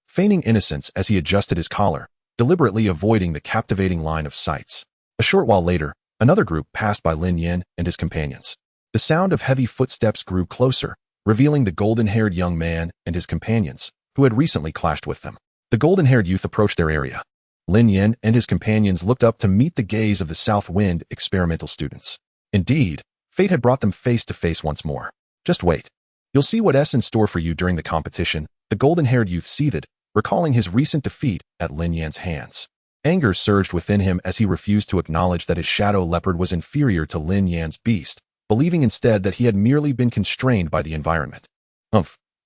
Speaker 1: feigning innocence as he adjusted his collar, deliberately avoiding the captivating line of sights. A short while later, another group passed by Lin Yan and his companions. The sound of heavy footsteps grew closer, revealing the golden-haired young man and his companions, who had recently clashed with them. The golden-haired youth approached their area. Lin Yan and his companions looked up to meet the gaze of the Southwind experimental students. Indeed, Fate had brought them face to face once more. Just wait. You'll see what's in store for you during the competition, the golden-haired youth seethed, recalling his recent defeat at Lin Yan's hands. Anger surged within him as he refused to acknowledge that his shadow leopard was inferior to Lin Yan's beast, believing instead that he had merely been constrained by the environment.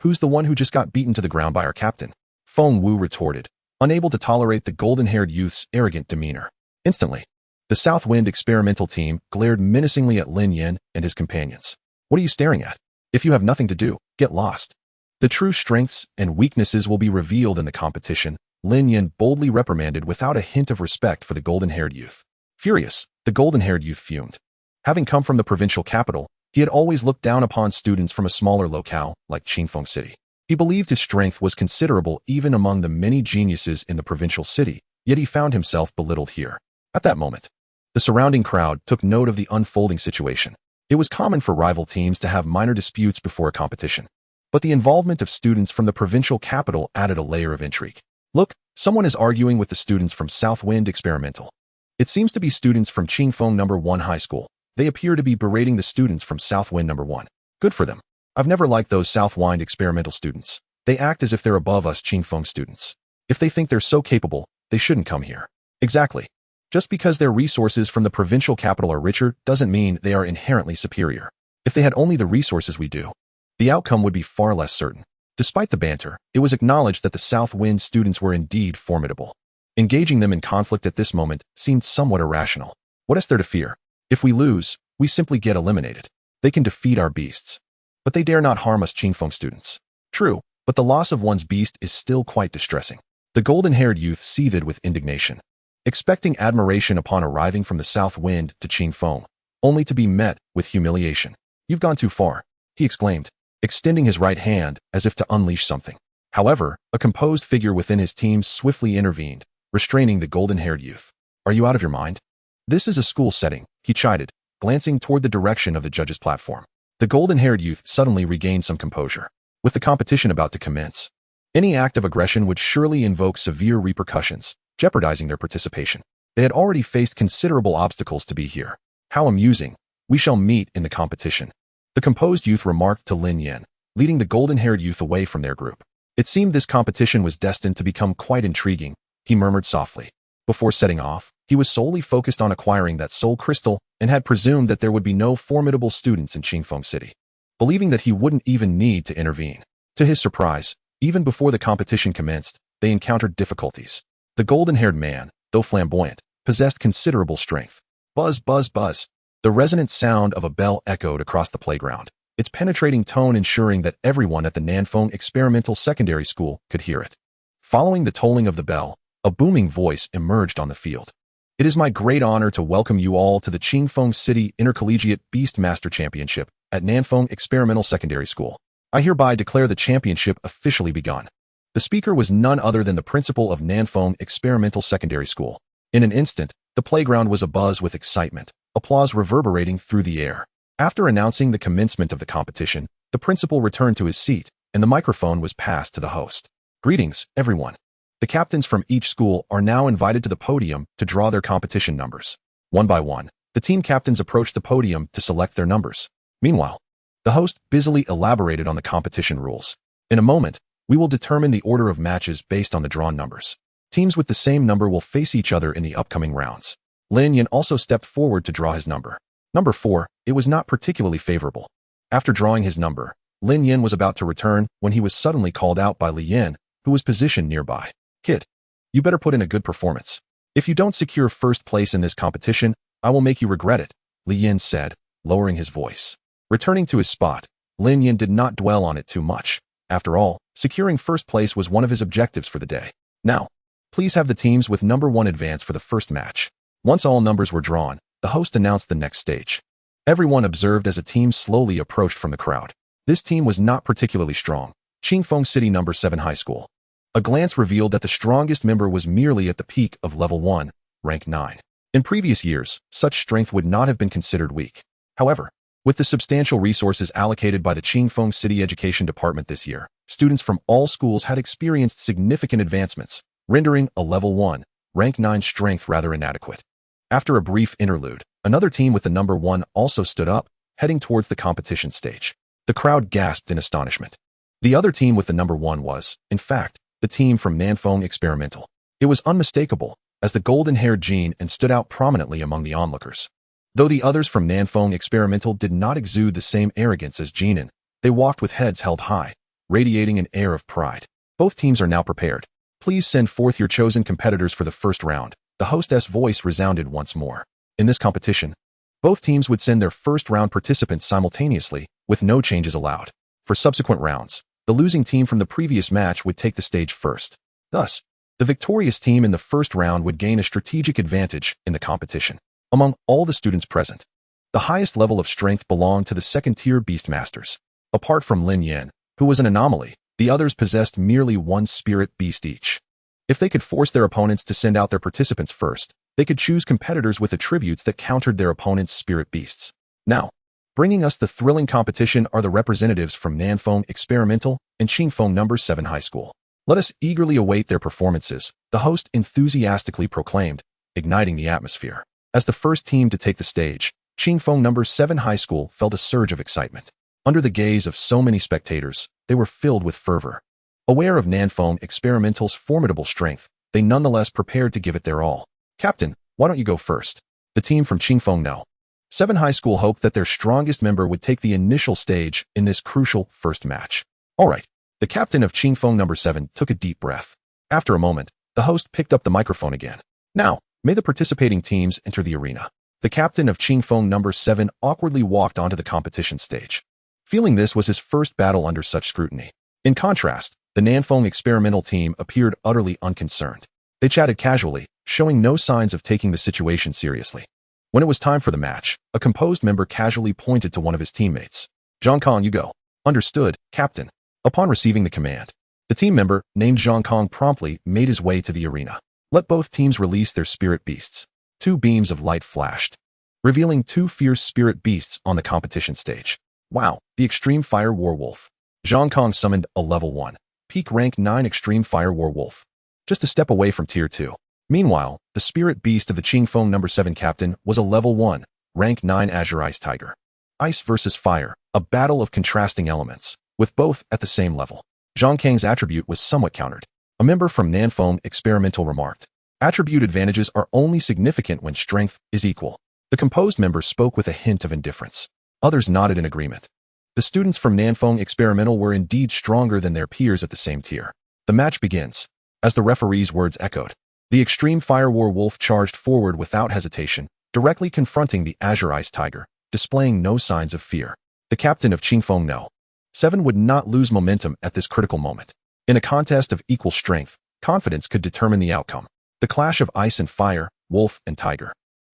Speaker 1: Who's the one who just got beaten to the ground by our captain? Feng Wu retorted, unable to tolerate the golden-haired youth's arrogant demeanor. Instantly, the Southwind experimental team glared menacingly at Lin Yan and his companions. What are you staring at? If you have nothing to do, get lost. The true strengths and weaknesses will be revealed in the competition, Lin Yan boldly reprimanded without a hint of respect for the golden-haired youth. Furious, the golden-haired youth fumed. Having come from the provincial capital, he had always looked down upon students from a smaller locale, like Qingfeng City. He believed his strength was considerable even among the many geniuses in the provincial city, yet he found himself belittled here. At that moment, the surrounding crowd took note of the unfolding situation. It was common for rival teams to have minor disputes before a competition, but the involvement of students from the provincial capital added a layer of intrigue. Look, someone is arguing with the students from Southwind Experimental. It seems to be students from Qingfeng No. 1 High School. They appear to be berating the students from Southwind No. 1. Good for them. I've never liked those Southwind Experimental students. They act as if they're above us Qingfeng students. If they think they're so capable, they shouldn't come here. Exactly. Just because their resources from the provincial capital are richer doesn't mean they are inherently superior. If they had only the resources we do, the outcome would be far less certain. Despite the banter, it was acknowledged that the Southwind students were indeed formidable. Engaging them in conflict at this moment seemed somewhat irrational. What is there to fear? If we lose, we simply get eliminated. They can defeat our beasts, but they dare not harm us Qingfeng students. True, but the loss of one's beast is still quite distressing. The golden-haired youth seethed with indignation, expecting admiration upon arriving from the South Wind to Qingfeng, only to be met with humiliation. You've gone too far, he exclaimed, extending his right hand as if to unleash something. However, a composed figure within his team swiftly intervened, restraining the golden-haired youth. Are you out of your mind? This is a school setting, he chided, glancing toward the direction of the judge's platform. The golden-haired youth suddenly regained some composure. With the competition about to commence, any act of aggression would surely invoke severe repercussions, jeopardizing their participation. They had already faced considerable obstacles to be here. How amusing. We shall meet in the competition, the composed youth remarked to Lin Yan, leading the golden-haired youth away from their group. It seemed this competition was destined to become quite intriguing, he murmured softly. Before setting off, he was solely focused on acquiring that soul crystal and had presumed that there would be no formidable students in Qingfeng City, believing that he wouldn't even need to intervene. To his surprise, even before the competition commenced, they encountered difficulties. The golden-haired man, though flamboyant, possessed considerable strength. Buzz, buzz, buzz. The resonant sound of a bell echoed across the playground, its penetrating tone ensuring that everyone at the Nanfeng Experimental Secondary School could hear it. Following the tolling of the bell, a booming voice emerged on the field. It is my great honor to welcome you all to the Qingfeng City Intercollegiate Beast Master Championship at Nanfeng Experimental Secondary School. I hereby declare the championship officially begun. The speaker was none other than the principal of Nanfeng Experimental Secondary School. In an instant, the playground was abuzz with excitement, applause reverberating through the air. After announcing the commencement of the competition, the principal returned to his seat, and the microphone was passed to the host. Greetings, everyone. The captains from each school are now invited to the podium to draw their competition numbers. One by one, the team captains approached the podium to select their numbers. Meanwhile, the host busily elaborated on the competition rules. In a moment, we will determine the order of matches based on the drawn numbers. Teams with the same number will face each other in the upcoming rounds. Lin Yan also stepped forward to draw his number. Number 4, it was not particularly favorable. After drawing his number, Lin Yan was about to return when he was suddenly called out by Li Yan, who was positioned nearby. Kid, you better put in a good performance. If you don't secure first place in this competition, I will make you regret it, Li Yan said, lowering his voice. Returning to his spot, Lin Yan did not dwell on it too much. After all, securing first place was one of his objectives for the day. Now, please have the teams with number 1 advance for the first match. Once all numbers were drawn, the host announced the next stage. Everyone observed as a team slowly approached from the crowd. This team was not particularly strong. Qingfeng City No. 7 High School. A glance revealed that the strongest member was merely at the peak of level 1, rank 9. In previous years, such strength would not have been considered weak. However, with the substantial resources allocated by the Qingfeng City Education Department this year, students from all schools had experienced significant advancements, rendering a level 1, rank 9 strength rather inadequate. After a brief interlude, another team with the number 1 also stood up, heading towards the competition stage. The crowd gasped in astonishment. The other team with the number 1 was, in fact, the team from Nanfeng Experimental. It was unmistakable, as the golden-haired Jean and stood out prominently among the onlookers. Though the others from Nanfeng Experimental did not exude the same arrogance as Jinan, they walked with heads held high, radiating an air of pride. Both teams are now prepared. Please send forth your chosen competitors for the first round. The hostess' voice resounded once more. In this competition, both teams would send their first-round participants simultaneously, with no changes allowed. For subsequent rounds, the losing team from the previous match would take the stage first. Thus, the victorious team in the first round would gain a strategic advantage in the competition. Among all the students present, the highest level of strength belonged to the second-tier Beastmasters. Apart from Lin Yan, who was an anomaly, the others possessed merely one spirit beast each. If they could force their opponents to send out their participants first, they could choose competitors with attributes that countered their opponent's spirit beasts. Now, bringing us the thrilling competition are the representatives from Nanfeng Experimental and Qingfeng No. 7 High School. Let us eagerly await their performances, the host enthusiastically proclaimed, igniting the atmosphere. As the first team to take the stage, Qingfeng No. 7 High School felt a surge of excitement. Under the gaze of so many spectators, they were filled with fervor. Aware of Nanfeng Experimental's formidable strength, they nonetheless prepared to give it their all. Captain, why don't you go first? The team from Qingfeng No. 7 High School hoped that their strongest member would take the initial stage in this crucial first match. All right. The captain of Qingfeng No. 7 took a deep breath. After a moment, the host picked up the microphone again. Now, may the participating teams enter the arena. The captain of Qingfeng No. 7 awkwardly walked onto the competition stage. Feeling this was his first battle under such scrutiny. In contrast, the Nanfeng Experimental team appeared utterly unconcerned. They chatted casually, showing no signs of taking the situation seriously. When it was time for the match, a composed member casually pointed to one of his teammates. Zhang Kong, you go. Understood, Captain. Upon receiving the command, the team member, named Zhang Kong, promptly made his way to the arena. Let both teams release their spirit beasts. 2 beams of light flashed, revealing 2 fierce spirit beasts on the competition stage. Wow, the Extreme Fire Warwolf. Zhang Kong summoned a level 1, peak rank 9 Extreme Fire Warwolf, just a step away from tier 2. Meanwhile, the spirit beast of the Qingfeng No. 7 captain was a level 1, rank 9 Azure Ice Tiger. Ice versus fire, a battle of contrasting elements, with both at the same level. Zhang Kang's attribute was somewhat countered. A member from Nanfeng Experimental remarked, attribute advantages are only significant when strength is equal. The composed member spoke with a hint of indifference. Others nodded in agreement. The students from Nanfeng Experimental were indeed stronger than their peers at the same tier. The match begins. As the referee's words echoed, the Extreme Fire Warwolf charged forward without hesitation, directly confronting the Azure Ice Tiger, displaying no signs of fear. The captain of Qingfeng No. 7 would not lose momentum at this critical moment. In a contest of equal strength, confidence could determine the outcome. The clash of ice and fire, wolf and tiger,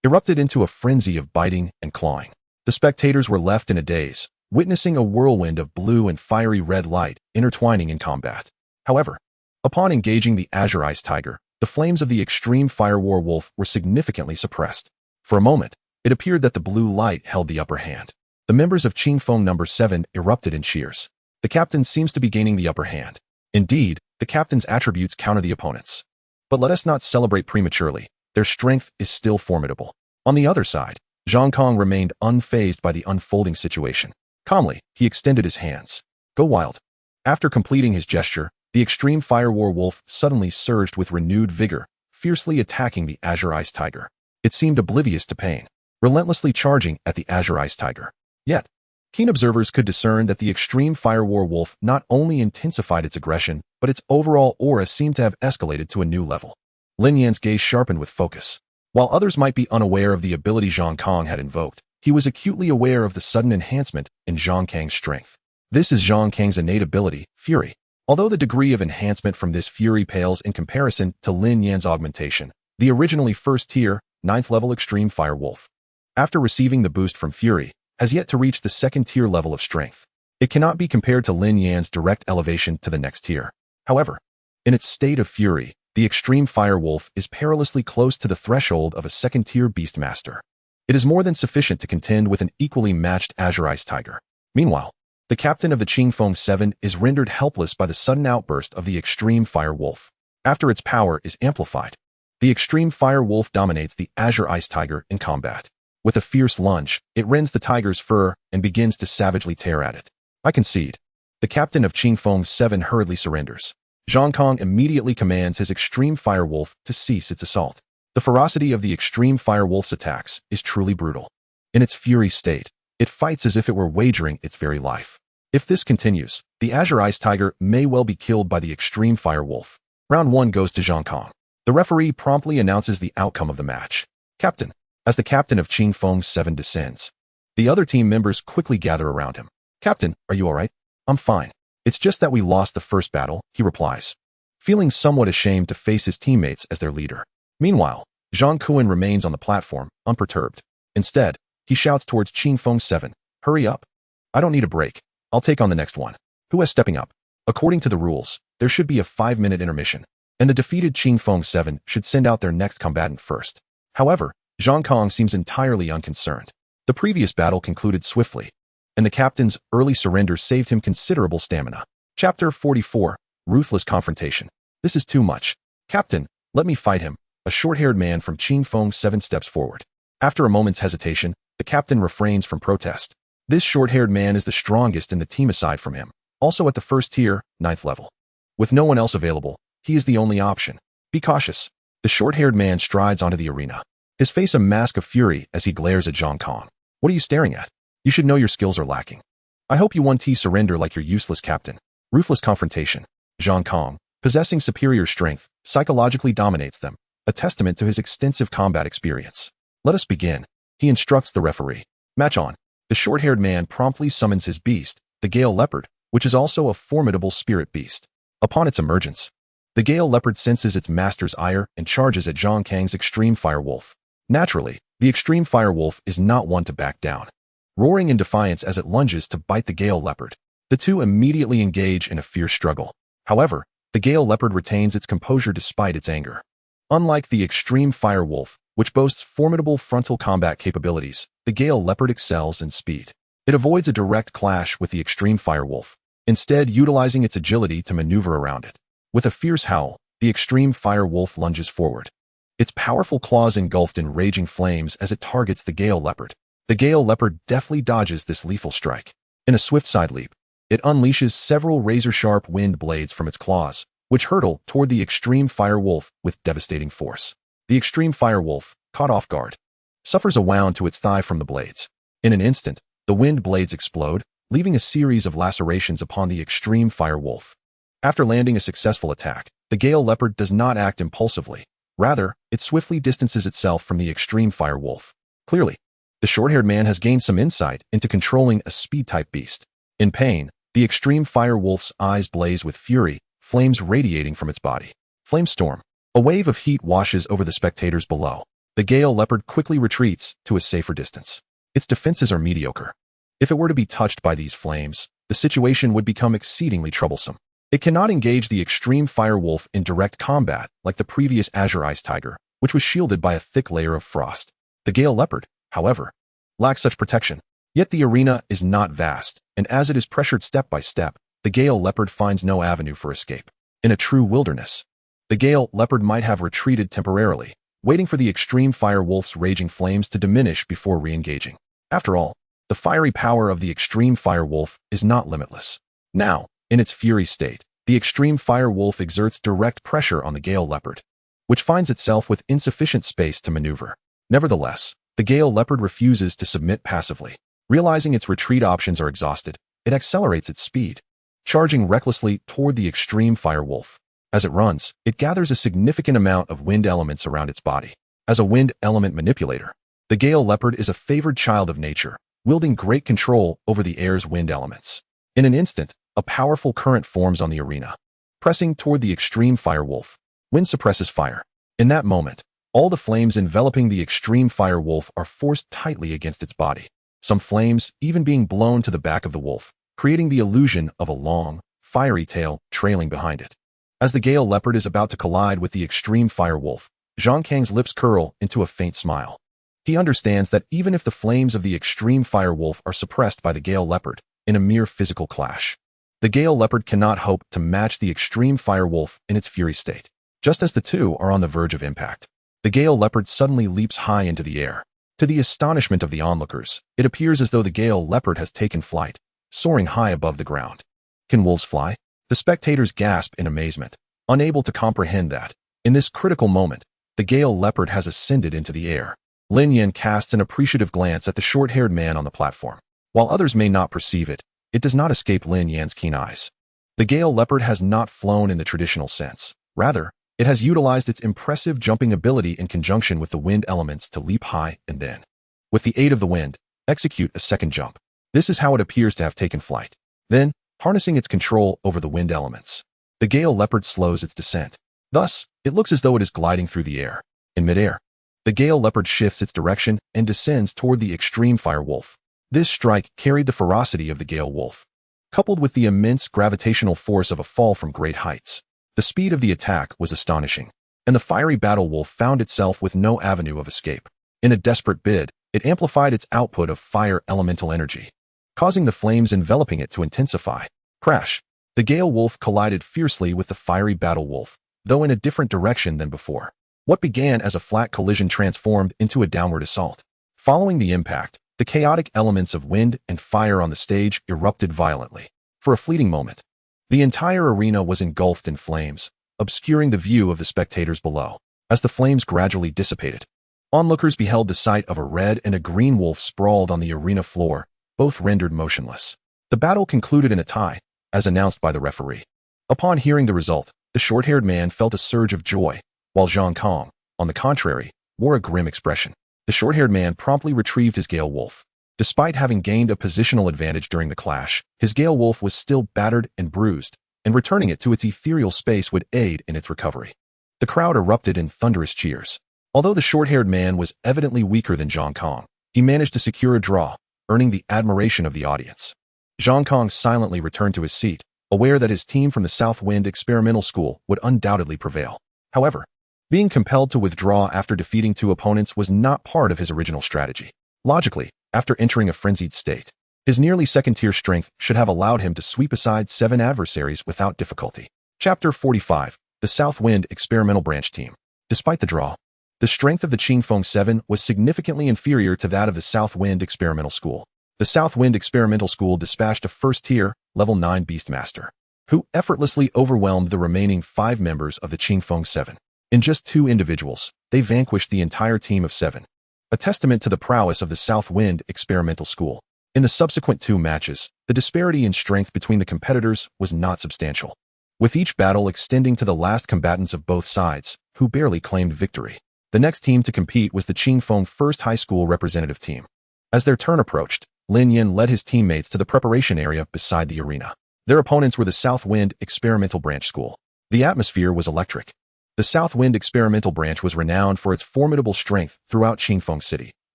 Speaker 1: erupted into a frenzy of biting and clawing. The spectators were left in a daze, witnessing a whirlwind of blue and fiery red light intertwining in combat. However, upon engaging the Azure Ice Tiger, the flames of the Extreme Fire Warwolf were significantly suppressed. For a moment, it appeared that the blue light held the upper hand. The members of Qingfeng No. 7 erupted in cheers. The captain seems to be gaining the upper hand. Indeed, the captain's attributes counter the opponents. But let us not celebrate prematurely. Their strength is still formidable. On the other side, Zhang Kong remained unfazed by the unfolding situation. Calmly, he extended his hands. Go wild. After completing his gesture, the Extreme Fire Warwolf suddenly surged with renewed vigor, fiercely attacking the Azure Ice Tiger. It seemed oblivious to pain, relentlessly charging at the Azure Ice Tiger. Yet, keen observers could discern that the Extreme Fire Warwolf not only intensified its aggression, but its overall aura seemed to have escalated to a new level. Lin Yan's gaze sharpened with focus. While others might be unaware of the ability Zhang Kong had invoked, he was acutely aware of the sudden enhancement in Zhang Kang's strength. This is Zhang Kang's innate ability, Fury. Although the degree of enhancement from this Fury pales in comparison to Lin Yan's augmentation, the originally first-tier, 9th-level Extreme Fire Wolf, after receiving the boost from Fury, has yet to reach the second-tier level of strength. It cannot be compared to Lin Yan's direct elevation to the next tier. However, in its state of fury, the Extreme Fire Wolf is perilously close to the threshold of a second-tier Beastmaster. It is more than sufficient to contend with an equally matched Azure Ice Tiger. Meanwhile, the captain of the Qingfeng 7 is rendered helpless by the sudden outburst of the Extreme Fire Wolf. After its power is amplified, the Extreme Fire Wolf dominates the Azure Ice Tiger in combat. With a fierce lunge, it rends the tiger's fur and begins to savagely tear at it. I concede. The captain of Qingfeng's 7 hurriedly surrenders. Zhang Kong immediately commands his extreme fire wolf to cease its assault. The ferocity of the extreme fire wolf's attacks is truly brutal. In its fury state, it fights as if it were wagering its very life. If this continues, the Azure Ice Tiger may well be killed by the extreme fire wolf. Round 1 goes to Zhang Kong. The referee promptly announces the outcome of the match. Captain. As the captain of Qingfeng's 7 descends, the other team members quickly gather around him. Captain, are you alright? I'm fine. It's just that we lost the first battle, he replies, feeling somewhat ashamed to face his teammates as their leader. Meanwhile, Zhang Kuan remains on the platform, unperturbed. Instead, he shouts towards Qingfeng's 7, hurry up. I don't need a break. I'll take on the next one. Who is stepping up? According to the rules, there should be a 5-minute intermission, and the defeated Qingfeng 7 should send out their next combatant first. However, Zhang Kong seems entirely unconcerned. The previous battle concluded swiftly, and the captain's early surrender saved him considerable stamina. Chapter 44, Ruthless Confrontation. This is too much. Captain, let me fight him. A short-haired man from Qingfeng 7 steps forward. After a moment's hesitation, the captain refrains from protest. This short-haired man is the strongest in the team aside from him, also at the first tier, 9th level. With no one else available, he is the only option. Be cautious. The short-haired man strides onto the arena, his face a mask of fury as he glares at Zhang Kong. What are you staring at? You should know your skills are lacking. I hope you 1T surrender like your useless captain. Ruthless confrontation. Zhang Kong, possessing superior strength, psychologically dominates them, a testament to his extensive combat experience. Let us begin. He instructs the referee. Match on. The short-haired man promptly summons his beast, the Gale Leopard, which is also a formidable spirit beast. Upon its emergence, the Gale Leopard senses its master's ire and charges at Zhang Kang's extreme fire wolf. Naturally, the extreme fire wolf is not one to back down, roaring in defiance as it lunges to bite the Gale Leopard. The two immediately engage in a fierce struggle. However, the Gale Leopard retains its composure despite its anger. Unlike the extreme fire wolf, which boasts formidable frontal combat capabilities, the Gale Leopard excels in speed. It avoids a direct clash with the extreme fire wolf, instead utilizing its agility to maneuver around it. With a fierce howl, the extreme fire wolf lunges forward, its powerful claws engulfed in raging flames as it targets the Gale Leopard. The Gale Leopard deftly dodges this lethal strike. In a swift side leap, it unleashes several razor-sharp wind blades from its claws, which hurtle toward the extreme fire wolf with devastating force. The extreme fire wolf, caught off guard, suffers a wound to its thigh from the blades. In an instant, the wind blades explode, leaving a series of lacerations upon the extreme fire wolf. After landing a successful attack, the Gale Leopard does not act impulsively. Rather, it swiftly distances itself from the extreme fire wolf. Clearly, the short-haired man has gained some insight into controlling a speed-type beast. In pain, the extreme fire wolf's eyes blaze with fury, flames radiating from its body. Flame storm. A wave of heat washes over the spectators below. The Gale Leopard quickly retreats to a safer distance. Its defenses are mediocre. If it were to be touched by these flames, the situation would become exceedingly troublesome. It cannot engage the extreme fire wolf in direct combat like the previous Azure Ice Tiger, which was shielded by a thick layer of frost. The Gale Leopard, however, lacks such protection. Yet the arena is not vast, and as it is pressured step by step, the Gale Leopard finds no avenue for escape. In a true wilderness, the Gale Leopard might have retreated temporarily, waiting for the extreme fire wolf's raging flames to diminish before re-engaging. After all, the fiery power of the extreme fire wolf is not limitless. Now, in its fury state, the extreme fire wolf exerts direct pressure on the Gale Leopard, which finds itself with insufficient space to maneuver. Nevertheless, the Gale Leopard refuses to submit passively. Realizing its retreat options are exhausted, it accelerates its speed, charging recklessly toward the extreme fire wolf. As it runs, it gathers a significant amount of wind elements around its body. As a wind element manipulator, the Gale Leopard is a favored child of nature, wielding great control over the air's wind elements. In an instant, a powerful current forms on the arena, pressing toward the extreme fire wolf. Wind suppresses fire. In that moment, all the flames enveloping the extreme fire wolf are forced tightly against its body, some flames even being blown to the back of the wolf, creating the illusion of a long, fiery tail trailing behind it. As the Gale Leopard is about to collide with the extreme fire wolf, Zhang Kang's lips curl into a faint smile. He understands that even if the flames of the extreme fire wolf are suppressed by the Gale Leopard in a mere physical clash, the Gale Leopard cannot hope to match the extreme fire wolf in its fury state. Just as the two are on the verge of impact, the Gale Leopard suddenly leaps high into the air. To the astonishment of the onlookers, it appears as though the Gale Leopard has taken flight, soaring high above the ground. Can wolves fly? The spectators gasp in amazement, unable to comprehend that, in this critical moment, the Gale Leopard has ascended into the air. Lin Yan casts an appreciative glance at the short-haired man on the platform. While others may not perceive it, it does not escape Lin Yan's keen eyes. The Gale Leopard has not flown in the traditional sense. Rather, it has utilized its impressive jumping ability in conjunction with the wind elements to leap high and then, with the aid of the wind, execute a second jump. This is how it appears to have taken flight. Then, harnessing its control over the wind elements, the Gale Leopard slows its descent. Thus, it looks as though it is gliding through the air. In midair, the Gale Leopard shifts its direction and descends toward the extreme Fire Wolf. This strike carried the ferocity of the Gale Wolf, coupled with the immense gravitational force of a fall from great heights. The speed of the attack was astonishing, and the fiery Battle Wolf found itself with no avenue of escape. In a desperate bid, it amplified its output of fire elemental energy, causing the flames enveloping it to intensify. Crash! The Gale Wolf collided fiercely with the fiery Battle Wolf, though in a different direction than before. What began as a flat collision transformed into a downward assault. Following the impact, the chaotic elements of wind and fire on the stage erupted violently. For a fleeting moment, the entire arena was engulfed in flames, obscuring the view of the spectators below. As the flames gradually dissipated, onlookers beheld the sight of a red and a green wolf sprawled on the arena floor, both rendered motionless. The battle concluded in a tie, as announced by the referee. Upon hearing the result, the short-haired man felt a surge of joy, while Zhang Kong, on the contrary, wore a grim expression. The short-haired man promptly retrieved his Gale Wolf. Despite having gained a positional advantage during the clash, his Gale Wolf was still battered and bruised, and returning it to its ethereal space would aid in its recovery. The crowd erupted in thunderous cheers. Although the short-haired man was evidently weaker than Zhang Kong, he managed to secure a draw, earning the admiration of the audience. Zhang Kong silently returned to his seat, aware that his team from the Southwind Experimental School would undoubtedly prevail. However, being compelled to withdraw after defeating two opponents was not part of his original strategy. Logically, after entering a frenzied state, his nearly second-tier strength should have allowed him to sweep aside 7 adversaries without difficulty. Chapter 45, The Southwind Experimental Branch Team. Despite the draw, the strength of the Qingfeng 7 was significantly inferior to that of the Southwind Experimental School. The Southwind Experimental School dispatched a first-tier, level 9 Beastmaster, who effortlessly overwhelmed the remaining 5 members of the Qingfeng 7. In just 2 individuals, they vanquished the entire team of 7. A testament to the prowess of the Southwind Experimental School. In the subsequent 2 matches, the disparity in strength between the competitors was not substantial, with each battle extending to the last combatants of both sides, who barely claimed victory. The next team to compete was the Qingfeng First High School representative team. As their turn approached, Lin Yan led his teammates to the preparation area beside the arena. Their opponents were the Southwind Experimental Branch School. The atmosphere was electric. The Southwind Experimental Branch was renowned for its formidable strength throughout Qingfeng City,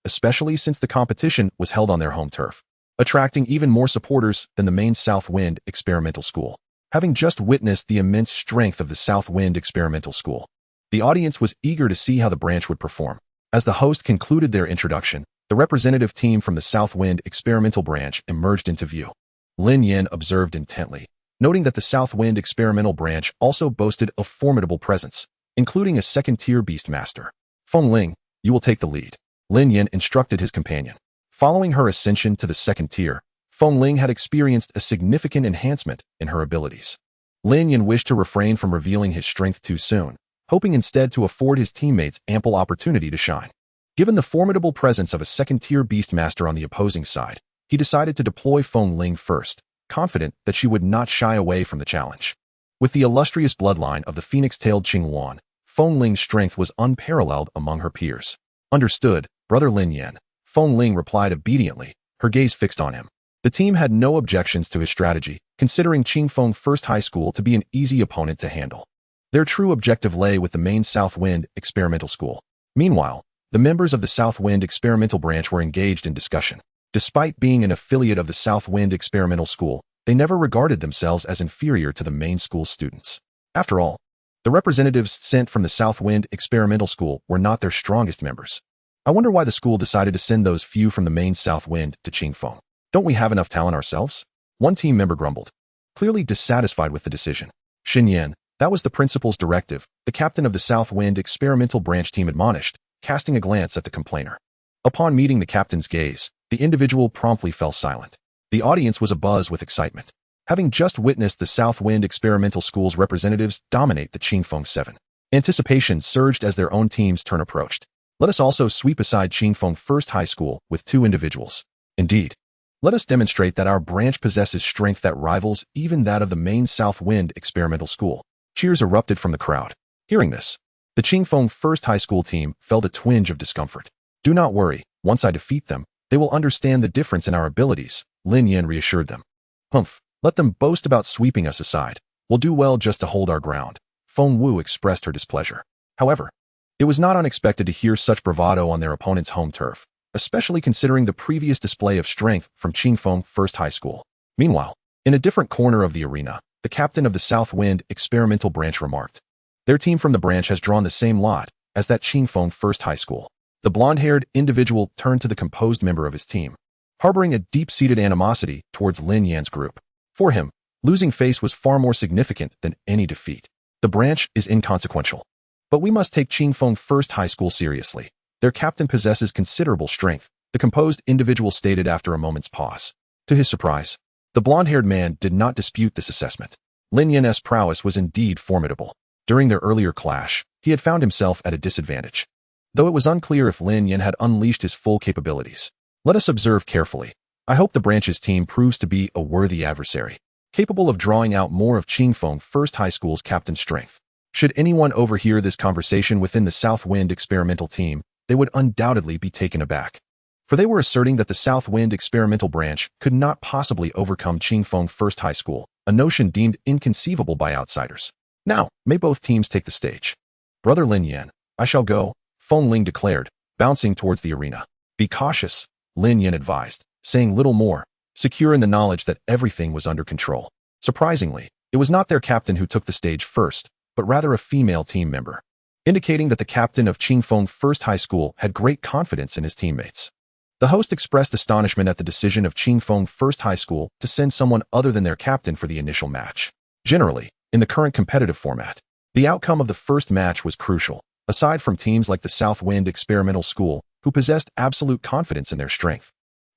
Speaker 1: especially since the competition was held on their home turf, attracting even more supporters than the main Southwind Experimental School. Having just witnessed the immense strength of the Southwind Experimental School, the audience was eager to see how the branch would perform. As the host concluded their introduction, the representative team from the Southwind Experimental Branch emerged into view. Lin Yan observed intently, noting that the Southwind Experimental Branch also boasted a formidable presence, including a second-tier Beastmaster. Feng Ling, you will take the lead, Lin Yan instructed his companion. Following her ascension to the second tier, Feng Ling had experienced a significant enhancement in her abilities. Lin Yan wished to refrain from revealing his strength too soon, hoping instead to afford his teammates ample opportunity to shine. Given the formidable presence of a second-tier Beastmaster on the opposing side, he decided to deploy Feng Ling first, confident that she would not shy away from the challenge. With the illustrious bloodline of the phoenix-tailed Qingwan, Feng Ling's strength was unparalleled among her peers. Understood, Brother Lin Yan, Feng Ling replied obediently, her gaze fixed on him. The team had no objections to his strategy, considering Qingfeng First High School to be an easy opponent to handle. Their true objective lay with the main Southwind Experimental School. Meanwhile, the members of the Southwind Experimental Branch were engaged in discussion. Despite being an affiliate of the Southwind Experimental School, they never regarded themselves as inferior to the main school students. After all, the representatives sent from the Southwind Experimental School were not their strongest members. I wonder why the school decided to send those few from the main Southwind to Qingfeng. Don't we have enough talent ourselves? One team member grumbled, clearly dissatisfied with the decision. Xin Yan, that was the principal's directive, the captain of the Southwind Experimental Branch team admonished, casting a glance at the complainer. Upon meeting the captain's gaze, the individual promptly fell silent. The audience was abuzz with excitement, having just witnessed the Southwind Experimental School's representatives dominate the Qingfeng 7. Anticipation surged as their own team's turn approached. Let us also sweep aside Qingfeng First High School with 2 individuals. Indeed, let us demonstrate that our branch possesses strength that rivals even that of the main Southwind Experimental School. Cheers erupted from the crowd. Hearing this, the Qingfeng First High School team felt a twinge of discomfort. Do not worry, once I defeat them, they will understand the difference in our abilities, Lin Yan reassured them. Humph, let them boast about sweeping us aside. We'll do well just to hold our ground. Feng Wu expressed her displeasure. However, it was not unexpected to hear such bravado on their opponent's home turf, especially considering the previous display of strength from Qingfeng First High School. Meanwhile, in a different corner of the arena, the captain of the Southwind Experimental Branch remarked, their team from the branch has drawn the same lot as that Qingfeng First High School. The blonde-haired individual turned to the composed member of his team, harboring a deep-seated animosity towards Lin Yan's group. For him, losing face was far more significant than any defeat. The branch is inconsequential. But we must take Qingfeng First High School seriously. Their captain possesses considerable strength, the composed individual stated after a moment's pause. To his surprise, the blonde-haired man did not dispute this assessment. Lin Yan's prowess was indeed formidable. During their earlier clash, he had found himself at a disadvantage, though it was unclear if Lin Yan had unleashed his full capabilities. Let us observe carefully. I hope the branch's team proves to be a worthy adversary, capable of drawing out more of Qingfeng First High School's captain's strength. Should anyone overhear this conversation within the Southwind Experimental team, they would undoubtedly be taken aback, for they were asserting that the Southwind Experimental Branch could not possibly overcome Qingfeng First High School, a notion deemed inconceivable by outsiders. Now, may both teams take the stage. Brother Lin Yan, I shall go, Feng Ling declared, bouncing towards the arena. Be cautious, Lin Yan advised, saying little more, secure in the knowledge that everything was under control. Surprisingly, it was not their captain who took the stage first, but rather a female team member, indicating that the captain of Qingfeng First High School had great confidence in his teammates. The host expressed astonishment at the decision of Qingfeng First High School to send someone other than their captain for the initial match. Generally, in the current competitive format, the outcome of the first match was crucial, aside from teams like the Southwind Experimental School, who possessed absolute confidence in their strength.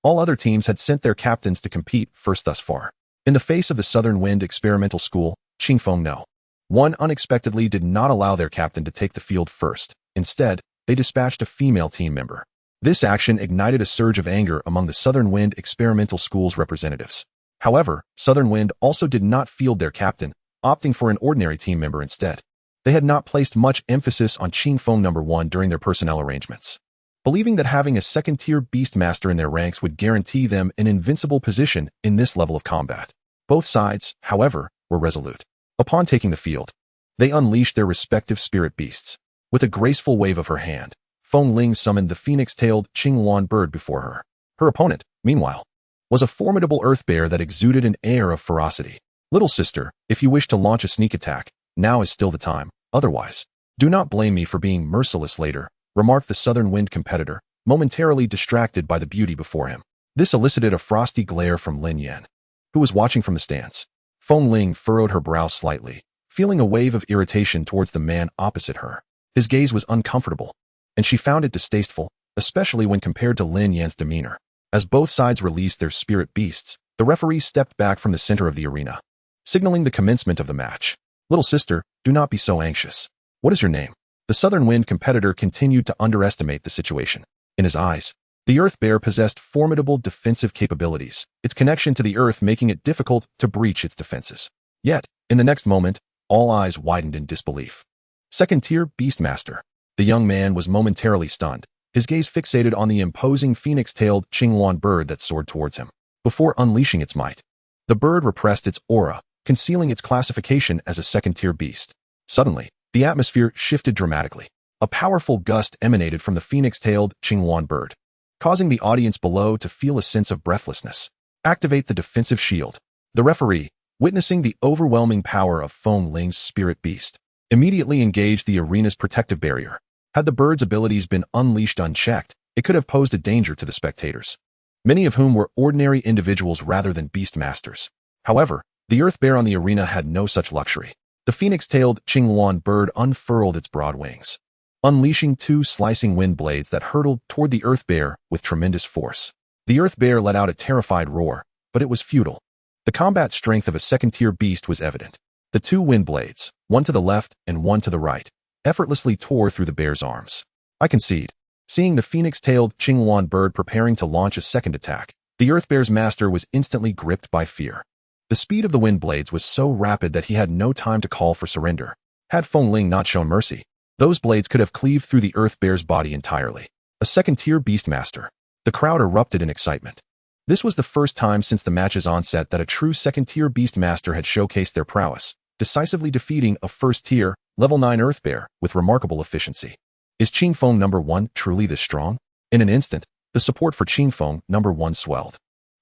Speaker 1: All other teams had sent their captains to compete first thus far. In the face of the Southern Wind Experimental School, Qingfeng No. 1 unexpectedly did not allow their captain to take the field first. Instead, they dispatched a female team member. This action ignited a surge of anger among the Southern Wind Experimental School's representatives. However, Southern Wind also did not field their captain, opting for an ordinary team member instead. They had not placed much emphasis on Qingfeng No. 1 during their personnel arrangements, believing that having a second-tier Beastmaster in their ranks would guarantee them an invincible position in this level of combat. Both sides, however, were resolute. Upon taking the field, they unleashed their respective spirit beasts. With a graceful wave of her hand, Feng Ling summoned the phoenix-tailed Qingluan bird before her. Her opponent, meanwhile, was a formidable earth bear that exuded an air of ferocity. Little sister, if you wish to launch a sneak attack, now is still the time. Otherwise, do not blame me for being merciless later, remarked the Southern Wind competitor, momentarily distracted by the beauty before him. This elicited a frosty glare from Lin Yan, who was watching from the stands. Feng Ling furrowed her brow slightly, feeling a wave of irritation towards the man opposite her. His gaze was uncomfortable, and she found it distasteful, especially when compared to Lin Yan's demeanor. As both sides released their spirit beasts, the referee stepped back from the center of the arena, signaling the commencement of the match. Little sister, do not be so anxious. What is your name? The Southern Wind competitor continued to underestimate the situation. In his eyes, the Earth Bear possessed formidable defensive capabilities, its connection to the Earth making it difficult to breach its defenses. Yet, in the next moment, all eyes widened in disbelief. Second-tier Beastmaster. The young man was momentarily stunned, his gaze fixated on the imposing phoenix-tailed Qingluan bird that soared towards him. Before unleashing its might, the bird repressed its aura, concealing its classification as a second-tier beast. Suddenly, the atmosphere shifted dramatically. A powerful gust emanated from the phoenix-tailed Qingluan bird, causing the audience below to feel a sense of breathlessness. Activate the defensive shield. The referee, witnessing the overwhelming power of Feng Ling's spirit beast, immediately engaged the arena's protective barrier. Had the bird's abilities been unleashed unchecked, it could have posed a danger to the spectators, many of whom were ordinary individuals rather than beastmasters. However, the Earth Bear on the arena had no such luxury. The phoenix-tailed Qingluan bird unfurled its broad wings, unleashing two slicing wind blades that hurtled toward the Earth Bear with tremendous force. The Earth Bear let out a terrified roar, but it was futile. The combat strength of a second-tier beast was evident. The two wind blades, one to the left and one to the right, effortlessly tore through the bear's arms. I concede. Seeing the phoenix-tailed Qinghuan bird preparing to launch a second attack, the Earth Bear's master was instantly gripped by fear. The speed of the wind blades was so rapid that he had no time to call for surrender. Had Feng Ling not shown mercy, those blades could have cleaved through the Earth Bear's body entirely. A second-tier beastmaster. The crowd erupted in excitement. This was the first time since the match's onset that a true second-tier beastmaster had showcased their prowess, decisively defeating a first-tier, level 9 Earth Bear with remarkable efficiency. Is Qingfeng No. 1 truly this strong? In an instant, the support for Qingfeng No. 1 swelled.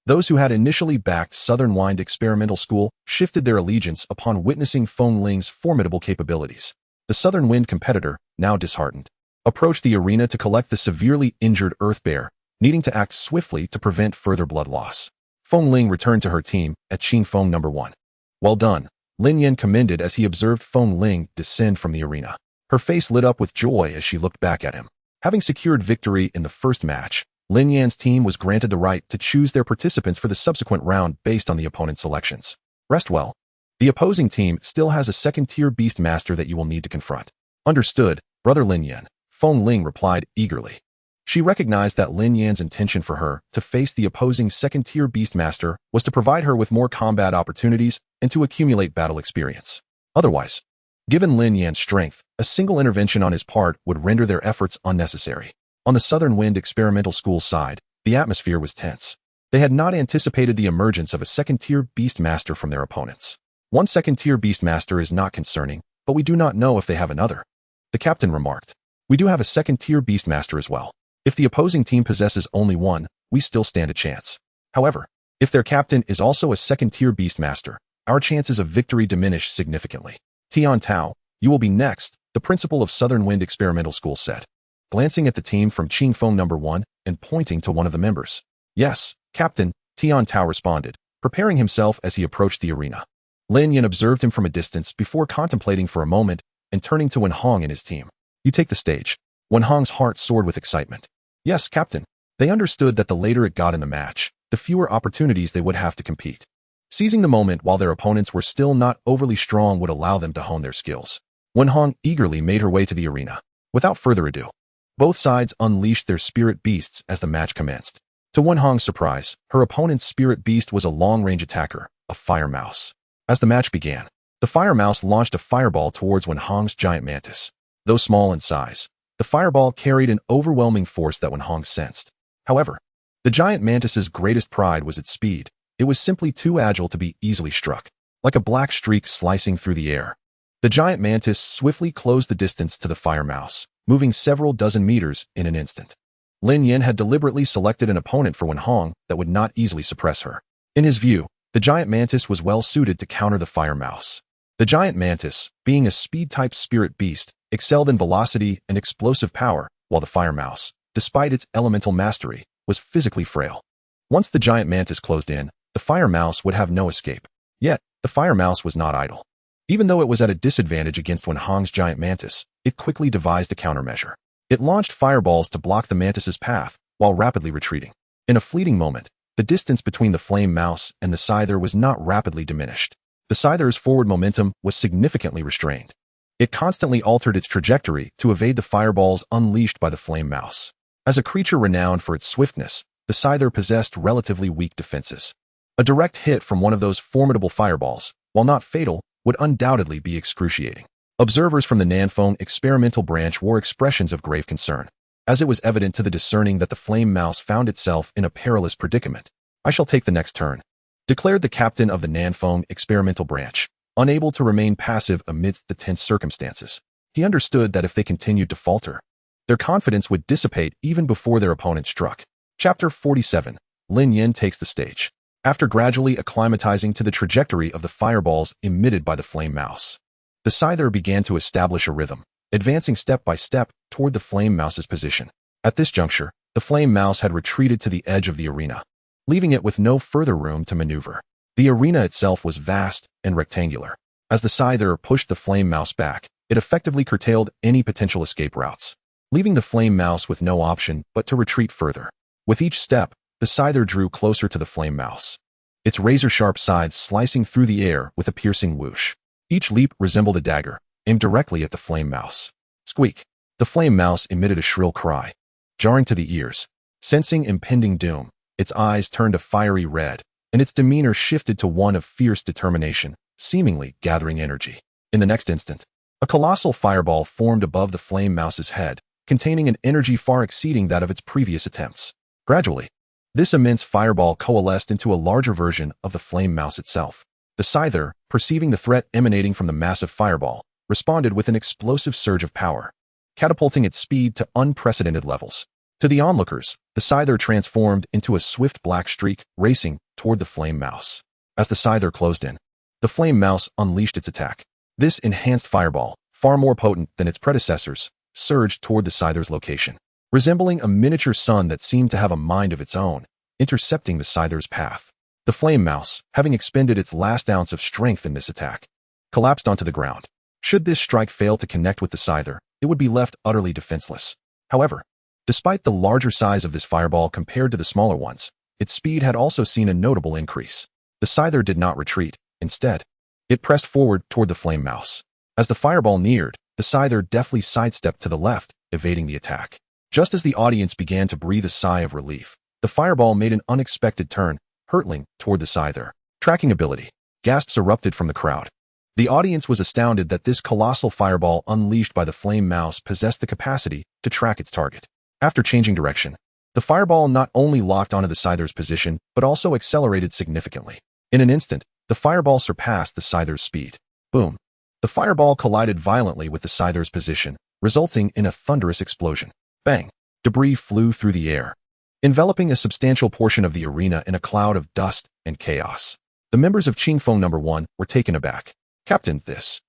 Speaker 1: Those who had initially backed Southern Wind Experimental School shifted their allegiance upon witnessing Feng Ling's formidable capabilities. The Southern Wind competitor, now disheartened, approached the arena to collect the severely injured Earth Bear, needing to act swiftly to prevent further blood loss. Feng Ling returned to her team at Qingfeng No. 1. Well done, Lin Yan commended as he observed Feng Ling descend from the arena. Her face lit up with joy as she looked back at him. Having secured victory in the first match, Lin Yan's team was granted the right to choose their participants for the subsequent round based on the opponent's selections. Rest well. The opposing team still has a second-tier beast master that you will need to confront. Understood, Brother Lin Yan, Feng Ling replied eagerly. She recognized that Lin Yan's intention for her to face the opposing second-tier beastmaster was to provide her with more combat opportunities and to accumulate battle experience. Otherwise, given Lin Yan's strength, a single intervention on his part would render their efforts unnecessary. On the Southern Wind Experimental School side, the atmosphere was tense. They had not anticipated the emergence of a second-tier beastmaster from their opponents. One second-tier beastmaster is not concerning, but we do not know if they have another. The captain remarked. We do have a second-tier beastmaster as well. If the opposing team possesses only one, we still stand a chance. However, if their captain is also a second-tier beastmaster, our chances of victory diminish significantly. Tian Tao, you will be next, the principal of Southern Wind Experimental School said, glancing at the team from Qingfeng No. 1 and pointing to one of the members. Yes, Captain, Tian Tao responded, preparing himself as he approached the arena. Lin Yan observed him from a distance before contemplating for a moment and turning to Wenhong and his team. You take the stage. Wenhong's heart soared with excitement. Yes, Captain. They understood that the later it got in the match, the fewer opportunities they would have to compete. Seizing the moment while their opponents were still not overly strong would allow them to hone their skills. Wenhong eagerly made her way to the arena. Without further ado, both sides unleashed their spirit beasts as the match commenced. To Wenhong's surprise, her opponent's spirit beast was a long-range attacker, a fire mouse. As the match began, the fire mouse launched a fireball towards Wenhong's giant mantis. Though small in size, the fireball carried an overwhelming force that Wenhong sensed. However, the giant mantis's greatest pride was its speed. It was simply too agile to be easily struck. Like a black streak slicing through the air, the giant mantis swiftly closed the distance to the fire mouse, moving several dozen meters in an instant. Lin Yan had deliberately selected an opponent for Wenhong that would not easily suppress her. In his view, the giant mantis was well suited to counter the fire mouse. The giant mantis, being a speed-type spirit beast, excelled in velocity and explosive power, while the fire mouse, despite its elemental mastery, was physically frail. Once the giant mantis closed in, the fire mouse would have no escape. Yet, the fire mouse was not idle. Even though it was at a disadvantage against Wenhong's giant mantis, it quickly devised a countermeasure. It launched fireballs to block the mantis's path, while rapidly retreating. In a fleeting moment, the distance between the flame mouse and the scyther was not rapidly diminished. The scyther's forward momentum was significantly restrained. It constantly altered its trajectory to evade the fireballs unleashed by the flame mouse. As a creature renowned for its swiftness, the scyther possessed relatively weak defenses. A direct hit from one of those formidable fireballs, while not fatal, would undoubtedly be excruciating. Observers from the Nanfeng experimental branch wore expressions of grave concern, as it was evident to the discerning that the flame mouse found itself in a perilous predicament. I shall take the next turn, declared the captain of the Nanfeng experimental branch, unable to remain passive amidst the tense circumstances. He understood that if they continued to falter, their confidence would dissipate even before their opponent struck. Chapter 47. Lin Yan takes the stage. After gradually acclimatizing to the trajectory of the fireballs emitted by the flame mouse, the scyther began to establish a rhythm, advancing step by step toward the flame mouse's position. At this juncture, the flame mouse had retreated to the edge of the arena, leaving it with no further room to maneuver. The arena itself was vast and rectangular. As the scyther pushed the flame mouse back, It effectively curtailed any potential escape routes, leaving the flame mouse with no option but to retreat further. With each step, the scyther drew closer to the flame mouse, its razor-sharp sides slicing through the air with a piercing whoosh. Each leap resembled a dagger, aimed directly at the flame mouse. Squeak! The flame mouse emitted a shrill cry, jarring to the ears. Sensing impending doom, its eyes turned a fiery red, and its demeanor shifted to one of fierce determination, seemingly gathering energy. In the next instant, a colossal fireball formed above the flame mouse's head, containing an energy far exceeding that of its previous attempts. Gradually, this immense fireball coalesced into a larger version of the flame mouse itself. The scyther, perceiving the threat emanating from the massive fireball, responded with an explosive surge of power, catapulting its speed to unprecedented levels. To the onlookers, the scyther transformed into a swift black streak, racing toward the flame mouse. As the scyther closed in, the flame mouse unleashed its attack. This enhanced fireball, far more potent than its predecessors, surged toward the scyther's location, resembling a miniature sun that seemed to have a mind of its own, intercepting the scyther's path. The flame mouse, having expended its last ounce of strength in this attack, collapsed onto the ground. Should this strike fail to connect with the scyther, it would be left utterly defenseless. However, despite the larger size of this fireball compared to the smaller ones, its speed had also seen a notable increase. The scyther did not retreat. Instead, it pressed forward toward the flame mouse. As the fireball neared, the scyther deftly sidestepped to the left, evading the attack. Just as the audience began to breathe a sigh of relief, the fireball made an unexpected turn, hurtling toward the scyther. Tracking ability. Gasps erupted from the crowd. The audience was astounded that this colossal fireball unleashed by the flame mouse possessed the capacity to track its target. After changing direction, the fireball not only locked onto the scyther's position, but also accelerated significantly. In an instant, the fireball surpassed the scyther's speed. Boom! The fireball collided violently with the scyther's position, resulting in a thunderous explosion. Bang! Debris flew through the air, enveloping a substantial portion of the arena in a cloud of dust and chaos. The members of Qingfeng No. 1 were taken aback. Captain, this.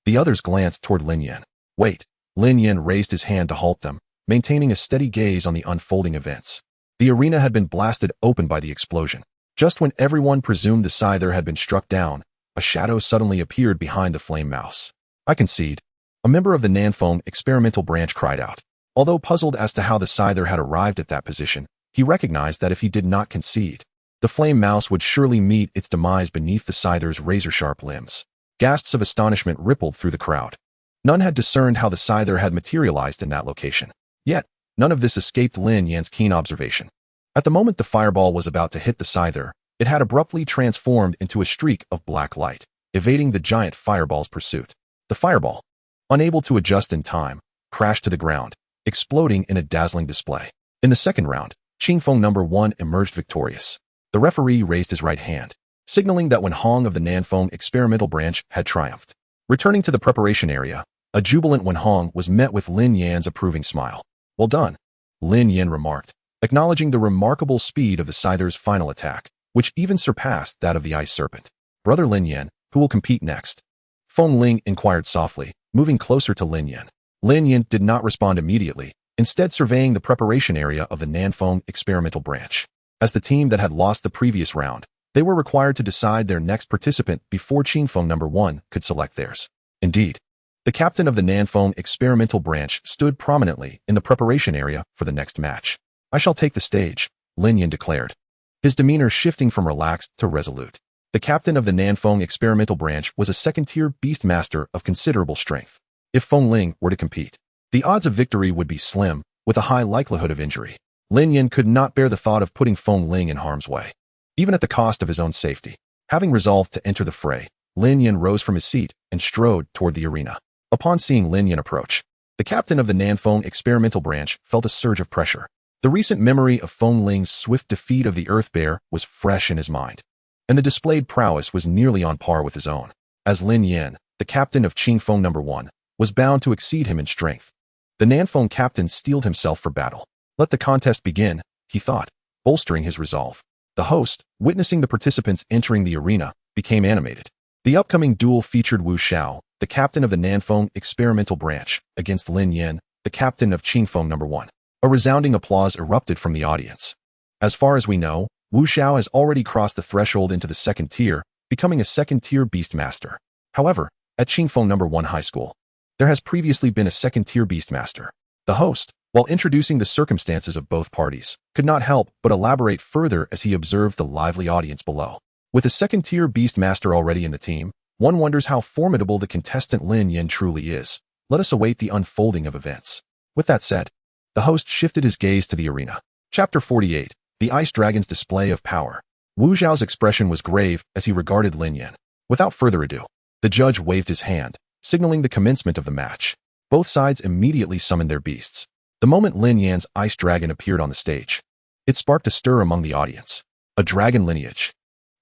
Speaker 1: The others glanced toward Lin Yan. Wait! Lin Yan raised his hand to halt them, maintaining a steady gaze on the unfolding events. The arena had been blasted open by the explosion. Just when everyone presumed the scyther had been struck down, a shadow suddenly appeared behind the flame mouse. I concede. A member of the Nanfeng experimental branch cried out. Although puzzled as to how the scyther had arrived at that position, he recognized that if he did not concede, the flame mouse would surely meet its demise beneath the scyther's razor-sharp limbs. Gasps of astonishment rippled through the crowd. None had discerned how the scyther had materialized in that location. Yet, none of this escaped Lin Yan's keen observation. At the moment the fireball was about to hit the scyther, it had abruptly transformed into a streak of black light, evading the giant fireball's pursuit. The fireball, unable to adjust in time, crashed to the ground, exploding in a dazzling display. In the second round, Qingfeng No. 1 emerged victorious. The referee raised his right hand, signaling that Wenhong of the Nanfeng experimental branch had triumphed. Returning to the preparation area, a jubilant Wenhong was met with Lin Yan's approving smile. Well done, Lin Yan remarked, acknowledging the remarkable speed of the scyther's final attack, which even surpassed that of the ice serpent. Brother Lin Yan, who will compete next? Feng Ling inquired softly, moving closer to Lin Yan. Lin Yan did not respond immediately, instead surveying the preparation area of the Nanfeng experimental branch. As the team that had lost the previous round, they were required to decide their next participant before Qingfeng No. 1 could select theirs. Indeed, the captain of the Nanfeng experimental branch stood prominently in the preparation area for the next match. I shall take the stage, Lin Yan declared, his demeanor shifting from relaxed to resolute. The captain of the Nanfeng experimental branch was a second-tier beast master of considerable strength. If Feng Ling were to compete, the odds of victory would be slim, with a high likelihood of injury. Lin Yan could not bear the thought of putting Feng Ling in harm's way, even at the cost of his own safety. Having resolved to enter the fray, Lin Yan rose from his seat and strode toward the arena. Upon seeing Lin Yan approach, the captain of the Nanfeng experimental branch felt a surge of pressure. The recent memory of Feng Ling's swift defeat of the Earth Bear was fresh in his mind, and the displayed prowess was nearly on par with his own. As Lin Yan, the captain of Qingfeng No. 1, was bound to exceed him in strength, the Nanfeng captain steeled himself for battle. Let the contest begin, he thought, bolstering his resolve. The host, witnessing the participants entering the arena, became animated. The upcoming duel featured Wu Xiao, the captain of the Nanfeng experimental branch, against Lin Yan, the captain of Qingfeng No. 1. A resounding applause erupted from the audience. As far as we know, Wu Xiao has already crossed the threshold into the second tier, becoming a second-tier beast master. However, at Qingfeng No. 1 High School, There has previously been a second-tier Beastmaster. The host, while introducing the circumstances of both parties, could not help but elaborate further as he observed the lively audience below. With a second-tier Beastmaster already in the team, one wonders how formidable the contestant Lin Yan truly is. Let us await the unfolding of events. With that said, the host shifted his gaze to the arena. Chapter 48. The Ice Dragon's Display of Power. Wu Zhao's expression was grave as he regarded Lin Yan. Without further ado, the judge waved his hand, signaling the commencement of the match. Both sides immediately summoned their beasts. The moment Lin Yan's ice dragon appeared on the stage, it sparked a stir among the audience. A dragon lineage.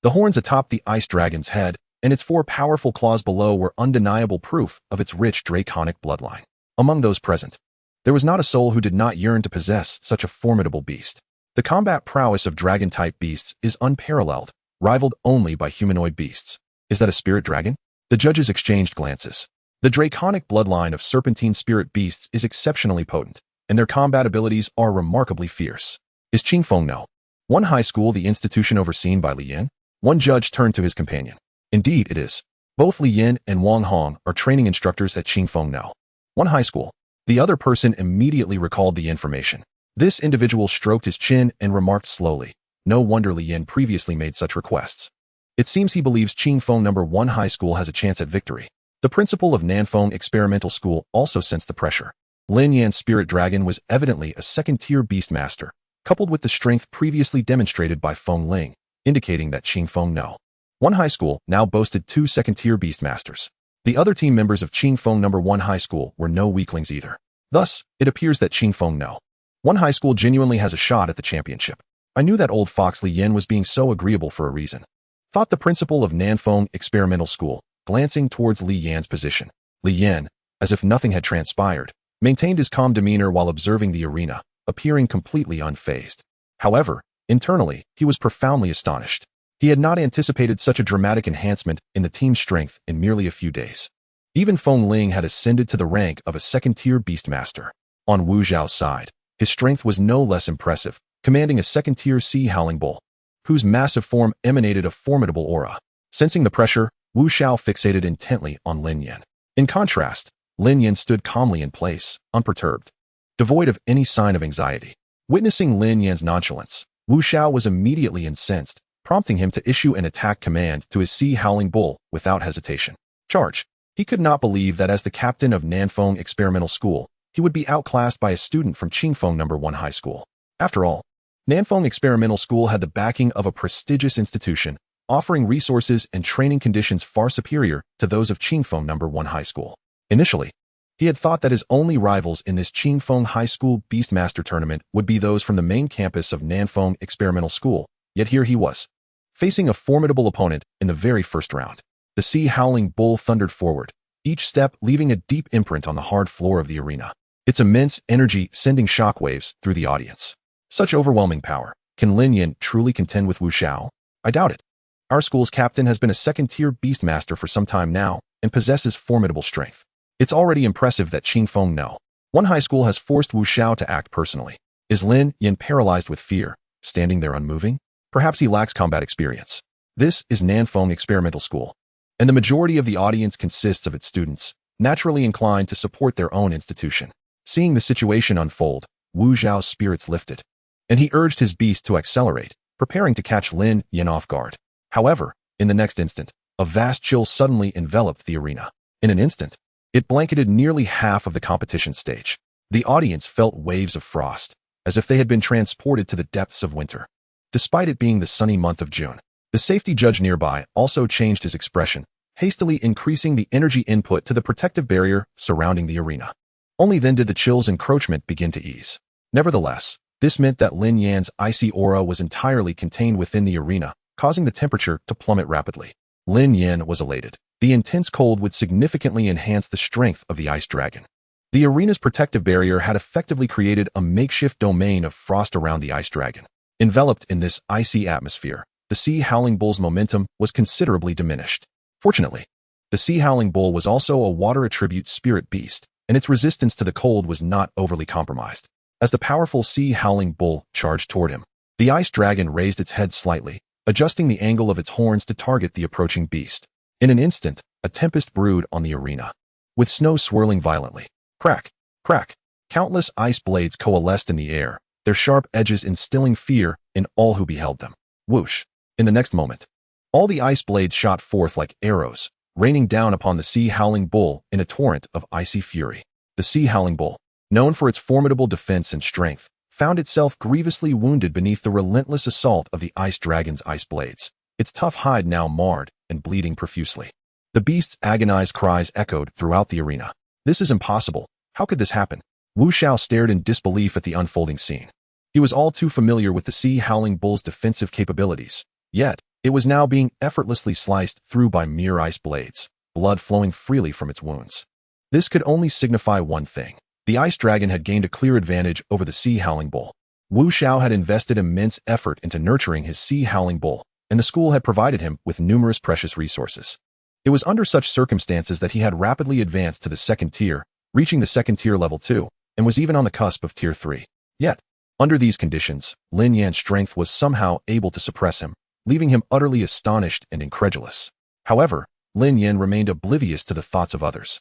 Speaker 1: The horns atop the ice dragon's head and its 4 powerful claws below were undeniable proof of its rich draconic bloodline. Among those present, there was not a soul who did not yearn to possess such a formidable beast. The combat prowess of dragon-type beasts is unparalleled, rivaled only by humanoid beasts. Is that a spirit dragon? The judges exchanged glances. The draconic bloodline of serpentine spirit beasts is exceptionally potent, and their combat abilities are remarkably fierce. Is Qingfeng No? One high school the institution overseen by Lin Yan? One judge turned to his companion. Indeed, it is. Both Lin Yan and Wang Hong are training instructors at Qingfeng No. One high school. The other person immediately recalled the information. This individual stroked his chin and remarked slowly. No wonder Lin Yan previously made such requests. It seems he believes Qingfeng No. 1 high school has a chance at victory. The principal of Nanfeng Experimental School also sensed the pressure. Lin Yan's spirit dragon was evidently a second-tier beastmaster, coupled with the strength previously demonstrated by Feng Ling, indicating that Qingfeng No. 1 high school now boasted 2 second-tier beastmasters. The other team members of Qingfeng No. 1 high school were no weaklings either. Thus, it appears that Qingfeng No. 1 high school genuinely has a shot at the championship. I knew that old fox Lin Yan was being so agreeable for a reason, thought the principal of Nanfeng Experimental School, glancing towards Lin Yan's position. Lin Yan, as if nothing had transpired, maintained his calm demeanor while observing the arena, appearing completely unfazed. However, internally, he was profoundly astonished. He had not anticipated such a dramatic enhancement in the team's strength in merely a few days. Even Feng Ling had ascended to the rank of a second-tier beastmaster. On Wu Zhao's side, his strength was no less impressive, commanding a second-tier sea howling bull, whose massive form emanated a formidable aura. Sensing the pressure, Wu Zhao fixated intently on Lin Yan. In contrast, Lin Yan stood calmly in place, unperturbed, devoid of any sign of anxiety. Witnessing Lin Yan's nonchalance, Wu Zhao was immediately incensed, prompting him to issue an attack command to his sea howling bull without hesitation. Charge! He could not believe that as the captain of Nanfeng Experimental School, he would be outclassed by a student from Qingfeng No. 1 high school. After all, Nanfeng Experimental School had the backing of a prestigious institution, offering resources and training conditions far superior to those of Qingfeng No. 1 high school. Initially, he had thought that his only rivals in this Qingfeng High School Beastmaster tournament would be those from the main campus of Nanfeng Experimental School, yet here he was, facing a formidable opponent in the very first round. The sea howling bull thundered forward, each step leaving a deep imprint on the hard floor of the arena, its immense energy sending shockwaves through the audience. Such overwhelming power. Can Lin Yan truly contend with Wu Zhao? I doubt it. Our school's captain has been a second-tier beastmaster for some time now and possesses formidable strength. It's already impressive that Qingfeng No. 1 high school has forced Wu Zhao to act personally. Is Lin Yan paralyzed with fear, standing there unmoving? Perhaps he lacks combat experience. This is Nanfeng Experimental School, and the majority of the audience consists of its students, naturally inclined to support their own institution. Seeing the situation unfold, Wu Zhao's spirits lifted, and he urged his beast to accelerate, preparing to catch Lin Yan off guard. However, in the next instant, a vast chill suddenly enveloped the arena. In an instant, it blanketed nearly half of the competition stage. The audience felt waves of frost, as if they had been transported to the depths of winter. Despite it being the sunny month of June, the safety judge nearby also changed his expression, hastily increasing the energy input to the protective barrier surrounding the arena. Only then did the chill's encroachment begin to ease. Nevertheless, this meant that Lin Yan's icy aura was entirely contained within the arena, causing the temperature to plummet rapidly. Lin Yan was elated. The intense cold would significantly enhance the strength of the ice dragon. The arena's protective barrier had effectively created a makeshift domain of frost around the ice dragon. Enveloped in this icy atmosphere, the sea howling bull's momentum was considerably diminished. Fortunately, the sea howling bull was also a water attribute spirit beast, and its resistance to the cold was not overly compromised. As the powerful sea howling bull charged toward him, the ice dragon raised its head slightly, adjusting the angle of its horns to target the approaching beast. In an instant, a tempest brewed on the arena. with snow swirling violently. Crack, crack. Countless ice blades coalesced in the air, their sharp edges instilling fear in all who beheld them. Whoosh. In the next moment, all the ice blades shot forth like arrows, raining down upon the Sea Howling Bull in a torrent of icy fury. The Sea Howling Bull, known for its formidable defense and strength, found itself grievously wounded beneath the relentless assault of the Ice Dragon's ice blades, its tough hide now marred and bleeding profusely. The beast's agonized cries echoed throughout the arena. This is impossible. How could this happen? Wu Xiao stared in disbelief at the unfolding scene. He was all too familiar with the Sea Howling Bull's defensive capabilities, yet it was now being effortlessly sliced through by mere ice blades, blood flowing freely from its wounds. This could only signify one thing. The Ice Dragon had gained a clear advantage over the Sea Howling Bull. Wu Xiao had invested immense effort into nurturing his Sea Howling Bull, and the school had provided him with numerous precious resources. It was under such circumstances that he had rapidly advanced to the second tier, reaching the second tier level 2, and was even on the cusp of tier 3. Yet, under these conditions, Lin Yan's strength was somehow able to suppress him, leaving him utterly astonished and incredulous. However, Lin Yan remained oblivious to the thoughts of others.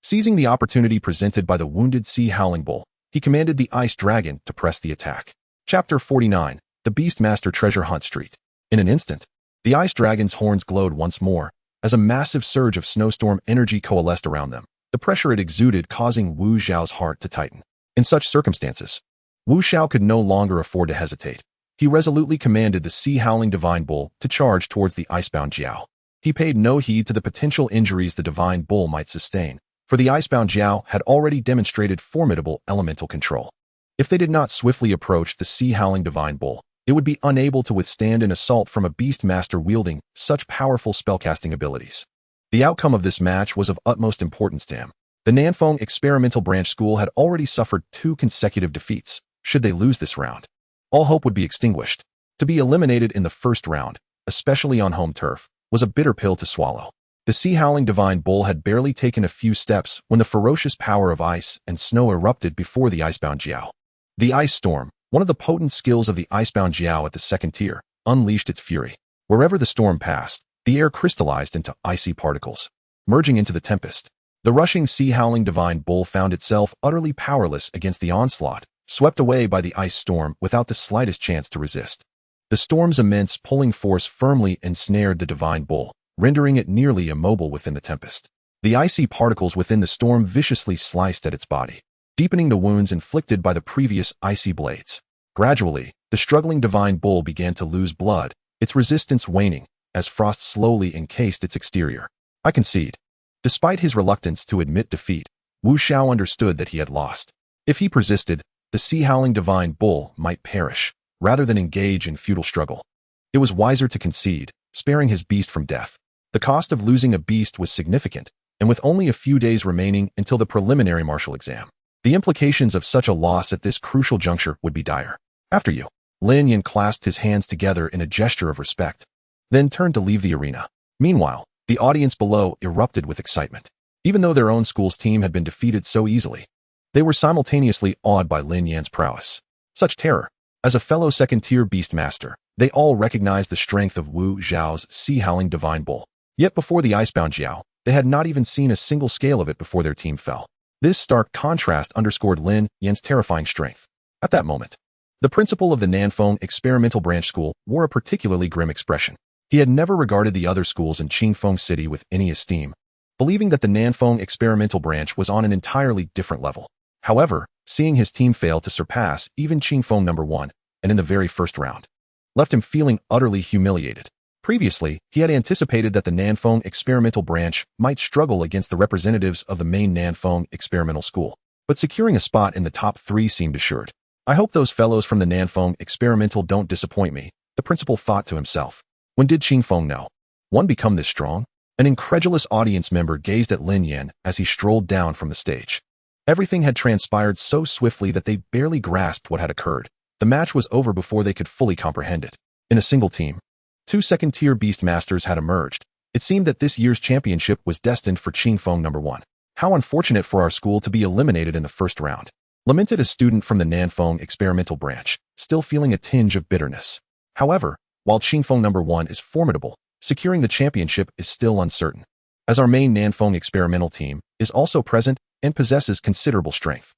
Speaker 1: Seizing the opportunity presented by the wounded Sea Howling Bull, he commanded the Ice Dragon to press the attack. Chapter 49, The Beastmaster Treasure Hunt Street. In an instant, the Ice Dragon's horns glowed once more, as a massive surge of snowstorm energy coalesced around them, the pressure it exuded causing Wu Xiao's heart to tighten. In such circumstances, Wu Xiao could no longer afford to hesitate. He resolutely commanded the Sea Howling Divine Bull to charge towards the Icebound Jiao. He paid no heed to the potential injuries the Divine Bull might sustain, for the Icebound Jiao had already demonstrated formidable elemental control. If they did not swiftly approach the Sea Howling Divine Bull, it would be unable to withstand an assault from a Beastmaster wielding such powerful spellcasting abilities. The outcome of this match was of utmost importance to him. The Nanfeng Experimental Branch School had already suffered 2 consecutive defeats. Should they lose this round, all hope would be extinguished. To be eliminated in the first round, especially on home turf, was a bitter pill to swallow. The Sea Howling Divine Bull had barely taken a few steps when the ferocious power of ice and snow erupted before the Icebound Jiao. The Ice Storm, one of the potent skills of the Icebound Jiao at the second tier, unleashed its fury. Wherever the storm passed, the air crystallized into icy particles, merging into the tempest. The rushing Sea Howling Divine Bull found itself utterly powerless against the onslaught, swept away by the ice storm without the slightest chance to resist. The storm's immense pulling force firmly ensnared the Divine Bull, rendering it nearly immobile within the tempest. The icy particles within the storm viciously sliced at its body, deepening the wounds inflicted by the previous icy blades. Gradually, the struggling Divine Bull began to lose blood, its resistance waning, as frost slowly encased its exterior. I concede. Despite his reluctance to admit defeat, Wu Xiao understood that he had lost. If he persisted, the Sea Howling Divine Bull might perish, rather than engage in futile struggle. It was wiser to concede, sparing his beast from death. The cost of losing a beast was significant, and with only a few days remaining until the preliminary martial exam, the implications of such a loss at this crucial juncture would be dire. After you. Lin Yan clasped his hands together in a gesture of respect, then turned to leave the arena. Meanwhile, the audience below erupted with excitement. Even though their own school's team had been defeated so easily, they were simultaneously awed by Lin Yan's prowess. Such terror. As a fellow second-tier Beastmaster, they all recognized the strength of Wu Xiao's Sea Howling Divine Bull. Yet before the Icebound Jiao, they had not even seen a single scale of it before their team fell. This stark contrast underscored Lin Yan's terrifying strength. At that moment, the principal of the Nanfeng Experimental Branch School wore a particularly grim expression. He had never regarded the other schools in Qingfeng City with any esteem, believing that the Nanfeng Experimental Branch was on an entirely different level. However, seeing his team fail to surpass even Qingfeng No. 1, and in the very first round, left him feeling utterly humiliated. Previously, he had anticipated that the Nanfeng Experimental Branch might struggle against the representatives of the main Nanfeng Experimental School, but securing a spot in the top 3 seemed assured. I hope those fellows from the Nanfeng Experimental don't disappoint me, the principal thought to himself. When did Qingfeng No. 1 become this strong? An incredulous audience member gazed at Lin Yan as he strolled down from the stage. Everything had transpired so swiftly that they barely grasped what had occurred. The match was over before they could fully comprehend it. In a single team, 2 second-tier Beastmasters had emerged. It seemed that this year's championship was destined for Qingfeng No. 1. How unfortunate for our school to be eliminated in the first round, lamented a student from the Nanfeng Experimental Branch, still feeling a tinge of bitterness. However, while Qingfeng No. 1 is formidable, securing the championship is still uncertain. as our main Nanfeng experimental team is also present and possesses considerable strength.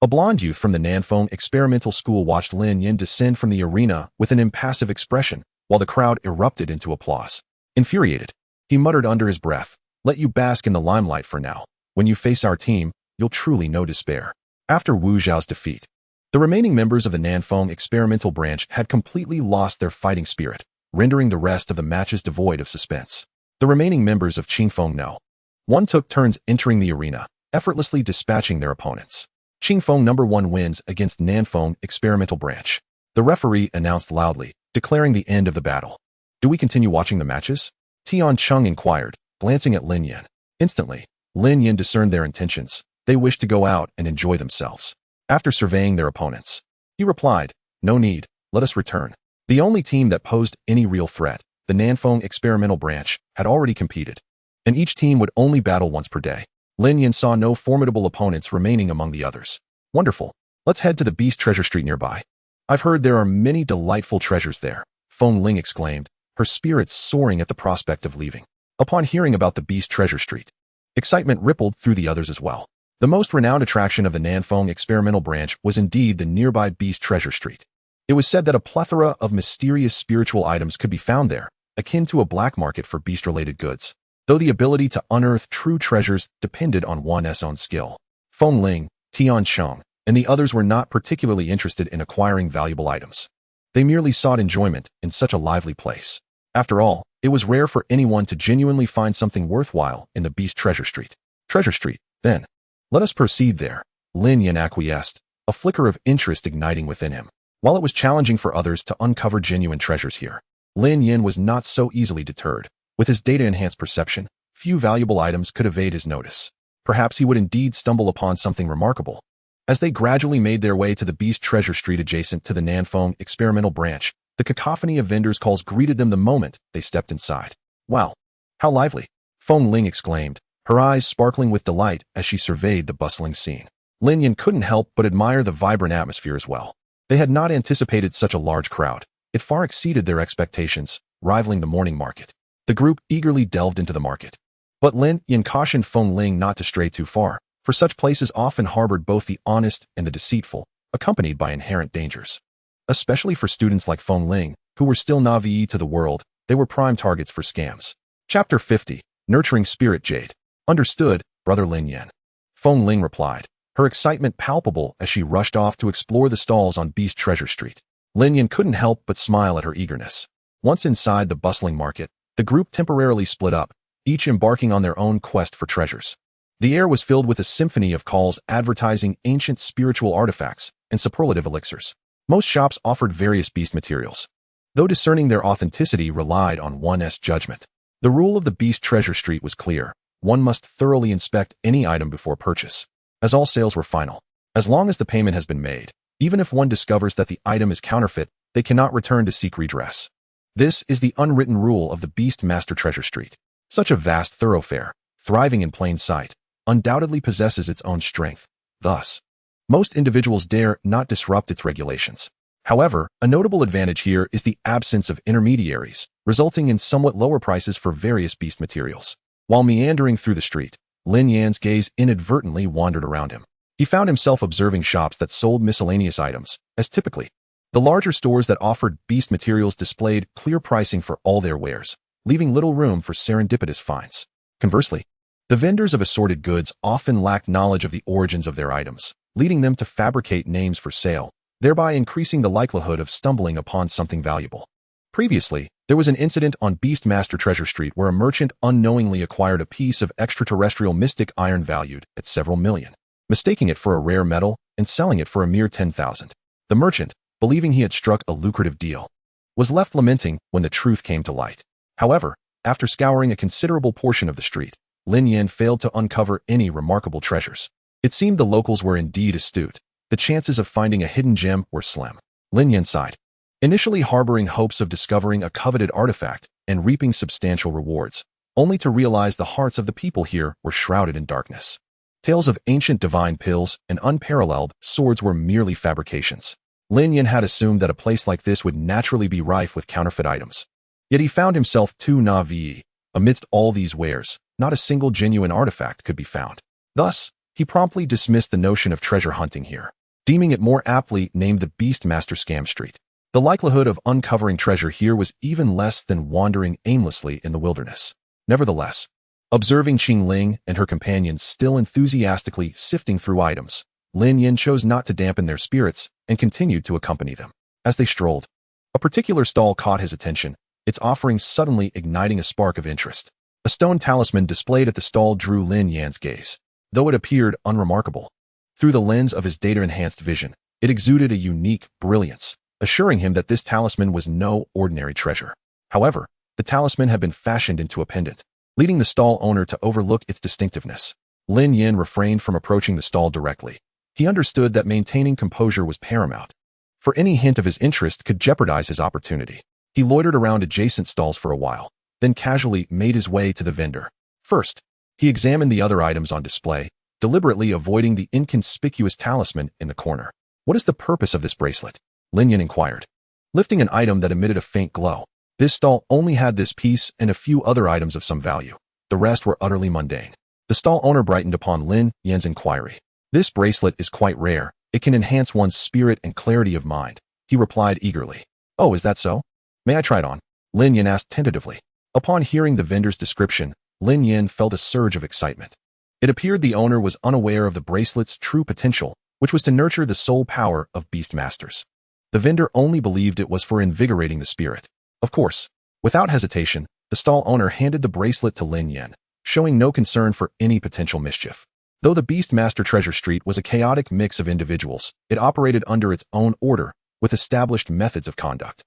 Speaker 1: A blonde youth from the Nanfeng experimental school watched Lin Yan descend from the arena with an impassive expression, while the crowd erupted into applause. Infuriated, he muttered under his breath, "Let you bask in the limelight for now. When you face our team, you'll truly know despair." After Wu Zhao's defeat, the remaining members of the Nanfeng experimental branch had completely lost their fighting spirit, rendering the rest of the matches devoid of suspense. The remaining members of Qingfeng No. 1 took turns entering the arena, effortlessly dispatching their opponents. Qingfeng No. 1 wins against Nanfeng experimental branch. The referee announced loudly, declaring the end of the battle. "Do we continue watching the matches?" Tian Chung inquired, glancing at Lin Yan. Instantly, Lin Yan discerned their intentions. They wished to go out and enjoy themselves. After surveying their opponents, he replied, "No need, let us return." The only team that posed any real threat, the Nanfeng experimental branch, had already competed, and each team would only battle once per day. Lin Yan saw no formidable opponents remaining among the others. "Wonderful. Let's head to the Beast Treasure Street nearby. I've heard there are many delightful treasures there," Feng Ling exclaimed, her spirits soaring at the prospect of leaving. Upon hearing about the Beast Treasure Street, excitement rippled through the others as well. The most renowned attraction of the Nanfeng experimental branch was indeed the nearby Beast Treasure Street. It was said that a plethora of mysterious spiritual items could be found there, akin to a black market for beast-related goods, though the ability to unearth true treasures depended on one's own skill. Feng Ling, Tian Chung, and the others were not particularly interested in acquiring valuable items. They merely sought enjoyment in such a lively place. After all, it was rare for anyone to genuinely find something worthwhile in the Beast Treasure Street. "Treasure Street, then. Let us proceed there," Lin Yan acquiesced, a flicker of interest igniting within him. While it was challenging for others to uncover genuine treasures here, Lin Yan was not so easily deterred. With his data-enhanced perception, few valuable items could evade his notice. Perhaps he would indeed stumble upon something remarkable. As they gradually made their way to the Beast Treasure Street adjacent to the Nanfeng experimental branch, the cacophony of vendors' calls greeted them the moment they stepped inside. "Wow, how lively!" Feng Ling exclaimed, her eyes sparkling with delight as she surveyed the bustling scene. Lin Yan couldn't help but admire the vibrant atmosphere as well. They had not anticipated such a large crowd. It far exceeded their expectations, rivaling the morning market. The group eagerly delved into the market. But Lin Yan cautioned Feng Ling not to stray too far, for such places often harbored both the honest and the deceitful, accompanied by inherent dangers. Especially for students like Feng Ling, who were still naive to the world, they were prime targets for scams. Chapter 50, Nurturing Spirit Jade. "Understood, Brother Lin Yan," Feng Ling replied, her excitement palpable as she rushed off to explore the stalls on Beast Treasure Street. Lin Yan couldn't help but smile at her eagerness. Once inside the bustling market, the group temporarily split up, each embarking on their own quest for treasures. The air was filled with a symphony of calls advertising ancient spiritual artifacts and superlative elixirs. Most shops offered various beast materials, though discerning their authenticity relied on one's judgment. The rule of the Beast Treasure Street was clear. One must thoroughly inspect any item before purchase, as all sales were final. As long as the payment has been made, even if one discovers that the item is counterfeit, they cannot return to seek redress. This is the unwritten rule of the Beast Master Treasure Street. Such a vast thoroughfare, thriving in plain sight, undoubtedly possesses its own strength. Thus, most individuals dare not disrupt its regulations. However, a notable advantage here is the absence of intermediaries, resulting in somewhat lower prices for various beast materials. While meandering through the street, Lin Yan's gaze inadvertently wandered around him. He found himself observing shops that sold miscellaneous items, as typically. The larger stores that offered beast materials displayed clear pricing for all their wares, leaving little room for serendipitous finds. Conversely, the vendors of assorted goods often lacked knowledge of the origins of their items, leading them to fabricate names for sale, thereby increasing the likelihood of stumbling upon something valuable. Previously, there was an incident on Beast Master Treasure Street where a merchant unknowingly acquired a piece of extraterrestrial mystic iron valued at several million, mistaking it for a rare metal and selling it for a mere 10,000. The merchant, believing he had struck a lucrative deal, was left lamenting when the truth came to light. However, after scouring a considerable portion of the street, Lin Yan failed to uncover any remarkable treasures. It seemed the locals were indeed astute. The chances of finding a hidden gem were slim. Lin Yan sighed, initially harboring hopes of discovering a coveted artifact and reaping substantial rewards, only to realize the hearts of the people here were shrouded in darkness. Tales of ancient divine pills and unparalleled swords were merely fabrications. Lin Yan had assumed that a place like this would naturally be rife with counterfeit items. Yet he found himself too naive. Amidst all these wares, not a single genuine artifact could be found. Thus, he promptly dismissed the notion of treasure hunting here, deeming it more aptly named the Beastmaster Scam Street. The likelihood of uncovering treasure here was even less than wandering aimlessly in the wilderness. Nevertheless, observing Qingling and her companions still enthusiastically sifting through items, Lin Yan chose not to dampen their spirits and continued to accompany them. As they strolled, a particular stall caught his attention, its offering suddenly igniting a spark of interest. A stone talisman displayed at the stall drew Lin Yan's gaze. Though it appeared unremarkable, through the lens of his data-enhanced vision, it exuded a unique brilliance, assuring him that this talisman was no ordinary treasure. However, the talisman had been fashioned into a pendant, leading the stall owner to overlook its distinctiveness. Lin Yan refrained from approaching the stall directly. He understood that maintaining composure was paramount, for any hint of his interest could jeopardize his opportunity. He loitered around adjacent stalls for a while, then casually made his way to the vendor. First, he examined the other items on display, deliberately avoiding the inconspicuous talisman in the corner. "What is the purpose of this bracelet?" Lin Yan inquired, lifting an item that emitted a faint glow. This stall only had this piece and a few other items of some value. The rest were utterly mundane. The stall owner brightened upon Lin Yan's inquiry. "This bracelet is quite rare. It can enhance one's spirit and clarity of mind," he replied eagerly. "Oh, is that so? May I try it on?" Lin Yan asked tentatively. Upon hearing the vendor's description, Lin Yan felt a surge of excitement. It appeared the owner was unaware of the bracelet's true potential, which was to nurture the soul power of Beastmasters. The vendor only believed it was for invigorating the spirit. Of course, without hesitation, the stall owner handed the bracelet to Lin Yan, showing no concern for any potential mischief. Though the Beastmaster Treasure Street was a chaotic mix of individuals, it operated under its own order, with established methods of conduct.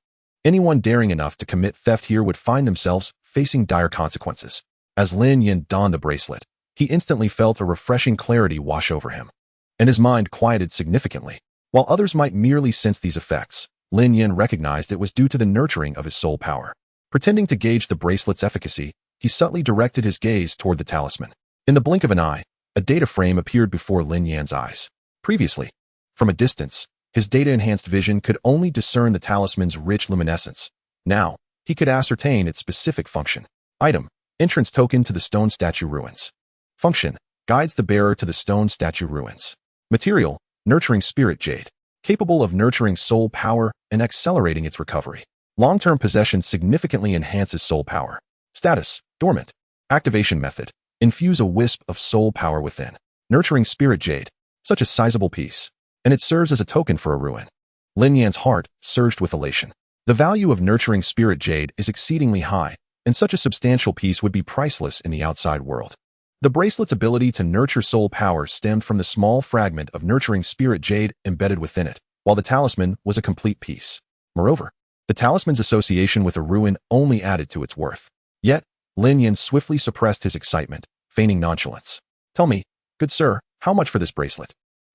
Speaker 1: Anyone daring enough to commit theft here would find themselves facing dire consequences. As Lin Yan donned the bracelet, he instantly felt a refreshing clarity wash over him, and his mind quieted significantly. While others might merely sense these effects, Lin Yan recognized it was due to the nurturing of his soul power. Pretending to gauge the bracelet's efficacy, he subtly directed his gaze toward the talisman. In the blink of an eye, a data frame appeared before Lin Yan's eyes. Previously, from a distance, his data-enhanced vision could only discern the talisman's rich luminescence. Now, he could ascertain its specific function. Item: entrance token to the stone statue ruins. Function: guides the bearer to the stone statue ruins. Material: nurturing spirit jade, capable of nurturing soul power and accelerating its recovery. Long-term possession significantly enhances soul power. Status: dormant. Activation method: infuse a wisp of soul power within. Nurturing spirit jade, such a sizable piece, and it serves as a token for a ruin. Lin Yan's heart surged with elation. The value of nurturing spirit jade is exceedingly high, and such a substantial piece would be priceless in the outside world. The bracelet's ability to nurture soul power stemmed from the small fragment of nurturing spirit jade embedded within it, while the talisman was a complete piece. Moreover, the talisman's association with a ruin only added to its worth. Yet, Lin Yan swiftly suppressed his excitement, feigning nonchalance. "Tell me, good sir, how much for this bracelet?"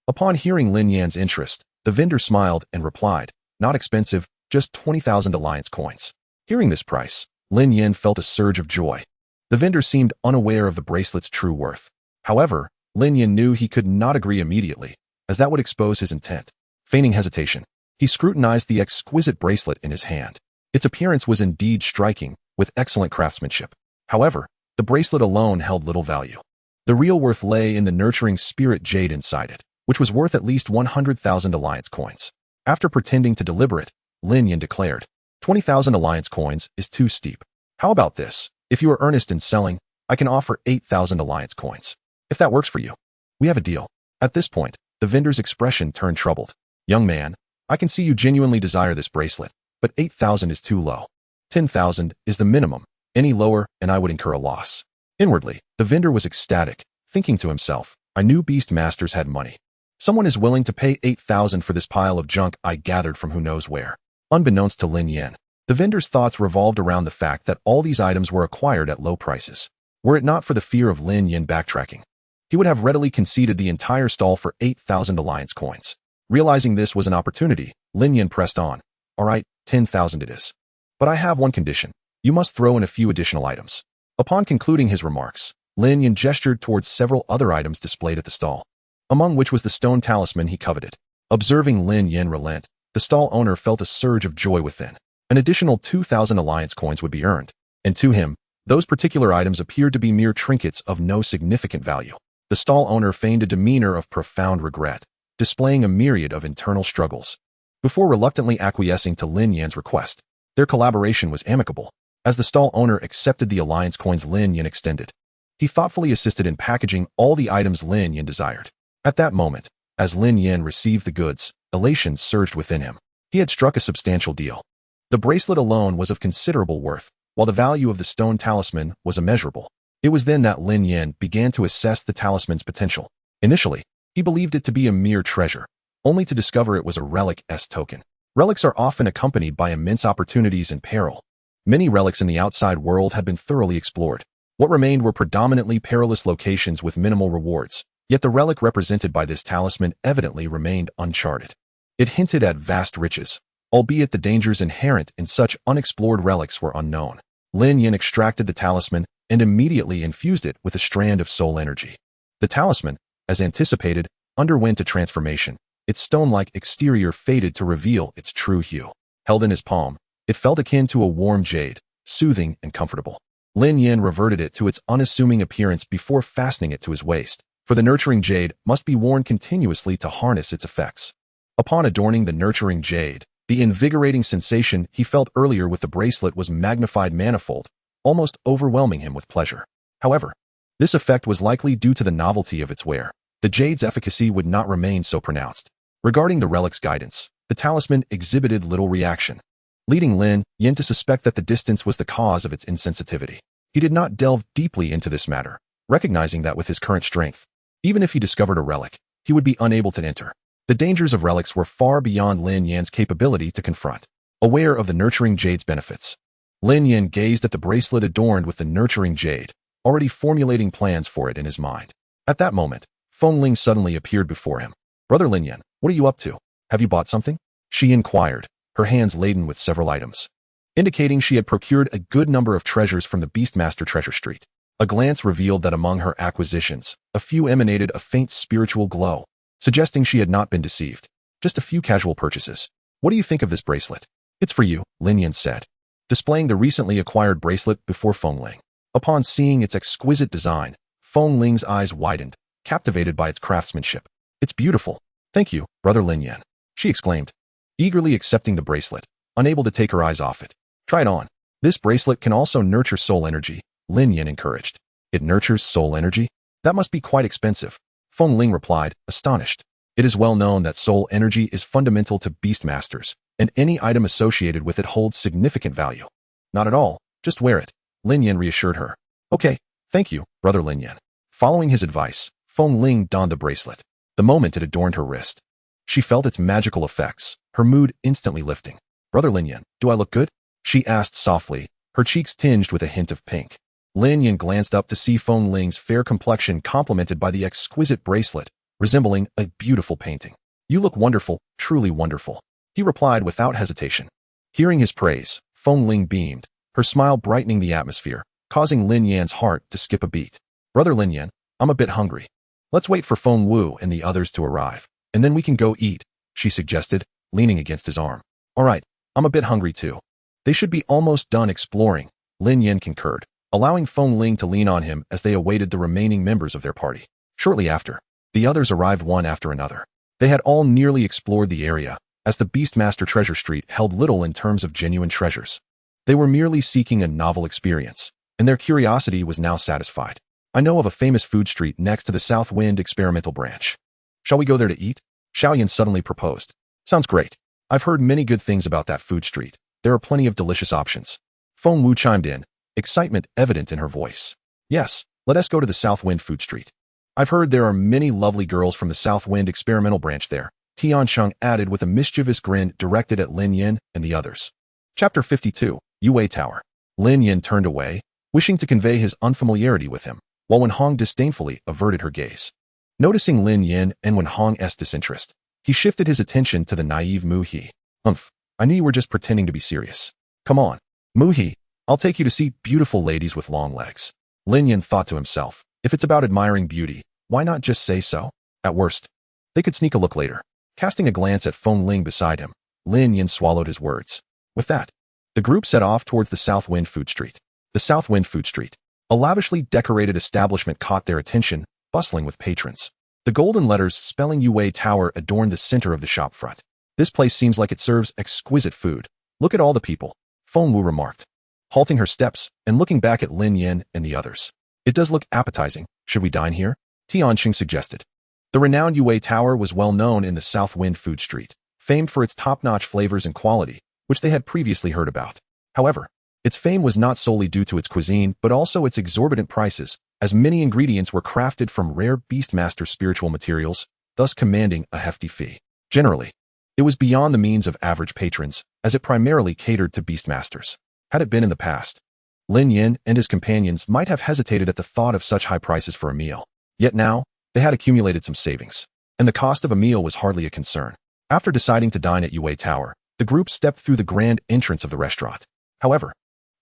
Speaker 1: Upon hearing Lin Yan's interest, the vendor smiled and replied, "Not expensive, just 20,000 alliance coins." Hearing this price, Lin Yan felt a surge of joy. The vendor seemed unaware of the bracelet's true worth. However, Lin Yan knew he could not agree immediately, as that would expose his intent. Feigning hesitation, he scrutinized the exquisite bracelet in his hand. Its appearance was indeed striking, with excellent craftsmanship. However, the bracelet alone held little value. The real worth lay in the nurturing spirit jade inside it, which was worth at least 100,000 alliance coins. After pretending to deliberate, Lin Yan declared, 20,000 alliance coins is too steep. How about this? If you are earnest in selling, I can offer 8,000 alliance coins. If that works for you, we have a deal." At this point, the vendor's expression turned troubled. "Young man, I can see you genuinely desire this bracelet, but 8,000 is too low. 10,000 is the minimum. Any lower, and I would incur a loss." Inwardly, the vendor was ecstatic, thinking to himself, "I knew Beastmasters had money. Someone is willing to pay 8,000 for this pile of junk I gathered from who knows where." Unbeknownst to Lin Yan, the vendor's thoughts revolved around the fact that all these items were acquired at low prices. Were it not for the fear of Lin Yan backtracking, he would have readily conceded the entire stall for 8,000 alliance coins. Realizing this was an opportunity, Lin Yan pressed on. "All right, 10,000 it is. But I have one condition. You must throw in a few additional items." Upon concluding his remarks, Lin Yan gestured towards several other items displayed at the stall, among which was the stone talisman he coveted. Observing Lin Yan relent, the stall owner felt a surge of joy within. An additional 2,000 alliance coins would be earned, and to him, Those particular items appeared to be mere trinkets of no significant value. The stall owner feigned a demeanor of profound regret, displaying a myriad of internal struggles, before reluctantly acquiescing to Lin Yan's request. Their collaboration was amicable, as the stall owner accepted the alliance coins Lin Yan extended. He thoughtfully assisted in packaging all the items Lin Yan desired. At that moment, as Lin Yan received the goods, elation surged within him. He had struck a substantial deal. The bracelet alone was of considerable worth, while the value of the stone talisman was immeasurable. It was then that Lin Yan began to assess the talisman's potential. Initially, he believed it to be a mere treasure, only to discover it was a relic-s token. Relics are often accompanied by immense opportunities and peril. Many relics in the outside world had been thoroughly explored. What remained were predominantly perilous locations with minimal rewards, yet the relic represented by this talisman evidently remained uncharted. It hinted at vast riches, albeit the dangers inherent in such unexplored relics were unknown. Lin Yan extracted the talisman and immediately infused it with a strand of soul energy. The talisman, as anticipated, underwent a transformation. Its stone-like exterior faded to reveal its true hue. Held in his palm, it felt akin to a warm jade, soothing and comfortable. Lin Yan reverted it to its unassuming appearance before fastening it to his waist, for the nurturing jade must be worn continuously to harness its effects. Upon adorning the nurturing jade, the invigorating sensation he felt earlier with the bracelet was magnified manifold, almost overwhelming him with pleasure. However, this effect was likely due to the novelty of its wear. The jade's efficacy would not remain so pronounced. Regarding the relic's guidance, the talisman exhibited little reaction, leading Lin Yan to suspect that the distance was the cause of its insensitivity. He did not delve deeply into this matter, recognizing that with his current strength, even if he discovered a relic, he would be unable to enter. The dangers of relics were far beyond Lin Yan's capability to confront. Aware of the nurturing jade's benefits, Lin Yan gazed at the bracelet adorned with the nurturing jade, already formulating plans for it in his mind. At that moment, Feng Ling suddenly appeared before him. "Brother Lin Yan, what are you up to? Have you bought something?" she inquired, her hands laden with several items, indicating she had procured a good number of treasures from the Beastmaster treasure street. A glance revealed that among her acquisitions, a few emanated a faint spiritual glow, suggesting she had not been deceived. Just a few casual purchases. "What do you think of this bracelet?" "It's for you," Lin Yan said, displaying the recently acquired bracelet before Feng Ling. Upon seeing its exquisite design, Feng Ling's eyes widened, captivated by its craftsmanship. "It's beautiful. Thank you, Brother Lin Yan," she exclaimed, eagerly accepting the bracelet, unable to take her eyes off it. "Try it on. This bracelet can also nurture soul energy," Lin Yan encouraged. "It nurtures soul energy? That must be quite expensive," Feng Ling replied, astonished. "It is well known that soul energy is fundamental to Beastmasters, and any item associated with it holds significant value." "Not at all. Just wear it," Lin Yan reassured her. "Okay, thank you, Brother Lin Yan." Following his advice, Feng Ling donned the bracelet. The moment it adorned her wrist, she felt its magical effects, her mood instantly lifting. "Brother Lin Yan, do I look good?" she asked softly, her cheeks tinged with a hint of pink. Lin Yan glanced up to see Feng Ling's fair complexion complemented by the exquisite bracelet, resembling a beautiful painting. "You look wonderful, truly wonderful," he replied without hesitation. Hearing his praise, Feng Ling beamed, her smile brightening the atmosphere, causing Lin Yan's heart to skip a beat. "Brother Lin Yan, I'm a bit hungry. Let's wait for Feng Wu and the others to arrive, and then we can go eat," she suggested, leaning against his arm. "All right, I'm a bit hungry too." "They should be almost done exploring," Lin Yan concurred, allowing Feng Ling to lean on him as they awaited the remaining members of their party. Shortly after, the others arrived one after another. They had all nearly explored the area, as the Beastmaster treasure street held little in terms of genuine treasures. They were merely seeking a novel experience, and their curiosity was now satisfied. "I know of a famous food street next to the South Wind experimental branch. Shall we go there to eat?" Xiaoyan suddenly proposed. "Sounds great. I've heard many good things about that food street. There are plenty of delicious options." Feng Wu chimed in, excitement evident in her voice. "Yes, let us go to the South Wind food street. I've heard there are many lovely girls from the South Wind experimental branch there," Tiansheng added with a mischievous grin directed at Lin Yan and the others. Chapter 52, Yue Tower. Lin Yan turned away, wishing to convey his unfamiliarity with him, while Wenhong disdainfully averted her gaze. Noticing Lin Yan and Wenhong's disinterest, he shifted his attention to the naive Mu He. I knew you were just pretending to be serious. Come on, Mu He, I'll take you to see beautiful ladies with long legs." Lin Yan thought to himself, if it's about admiring beauty, why not just say so? At worst, they could sneak a look later. Casting a glance at Feng Ling beside him, Lin Yan swallowed his words. With that, the group set off towards the South Wind food street. The Southwind Food Street. A lavishly decorated establishment caught their attention, bustling with patrons. The golden letters spelling Yue Tower adorned the center of the shop front. This place seems like it serves exquisite food. Look at all the people, Feng Wu remarked, halting her steps and looking back at Lin Yan and the others. It does look appetizing. Should we dine here? Tianqing suggested. The renowned Yue Tower was well known in the Southwind Food Street, famed for its top-notch flavors and quality, which they had previously heard about. However, its fame was not solely due to its cuisine but also its exorbitant prices, as many ingredients were crafted from rare Beastmaster spiritual materials, thus commanding a hefty fee. Generally, it was beyond the means of average patrons, as it primarily catered to Beastmasters. Had it been in the past, Lin Yan and his companions might have hesitated at the thought of such high prices for a meal. Yet now, they had accumulated some savings, and the cost of a meal was hardly a concern. After deciding to dine at Yue Tower, the group stepped through the grand entrance of the restaurant. However,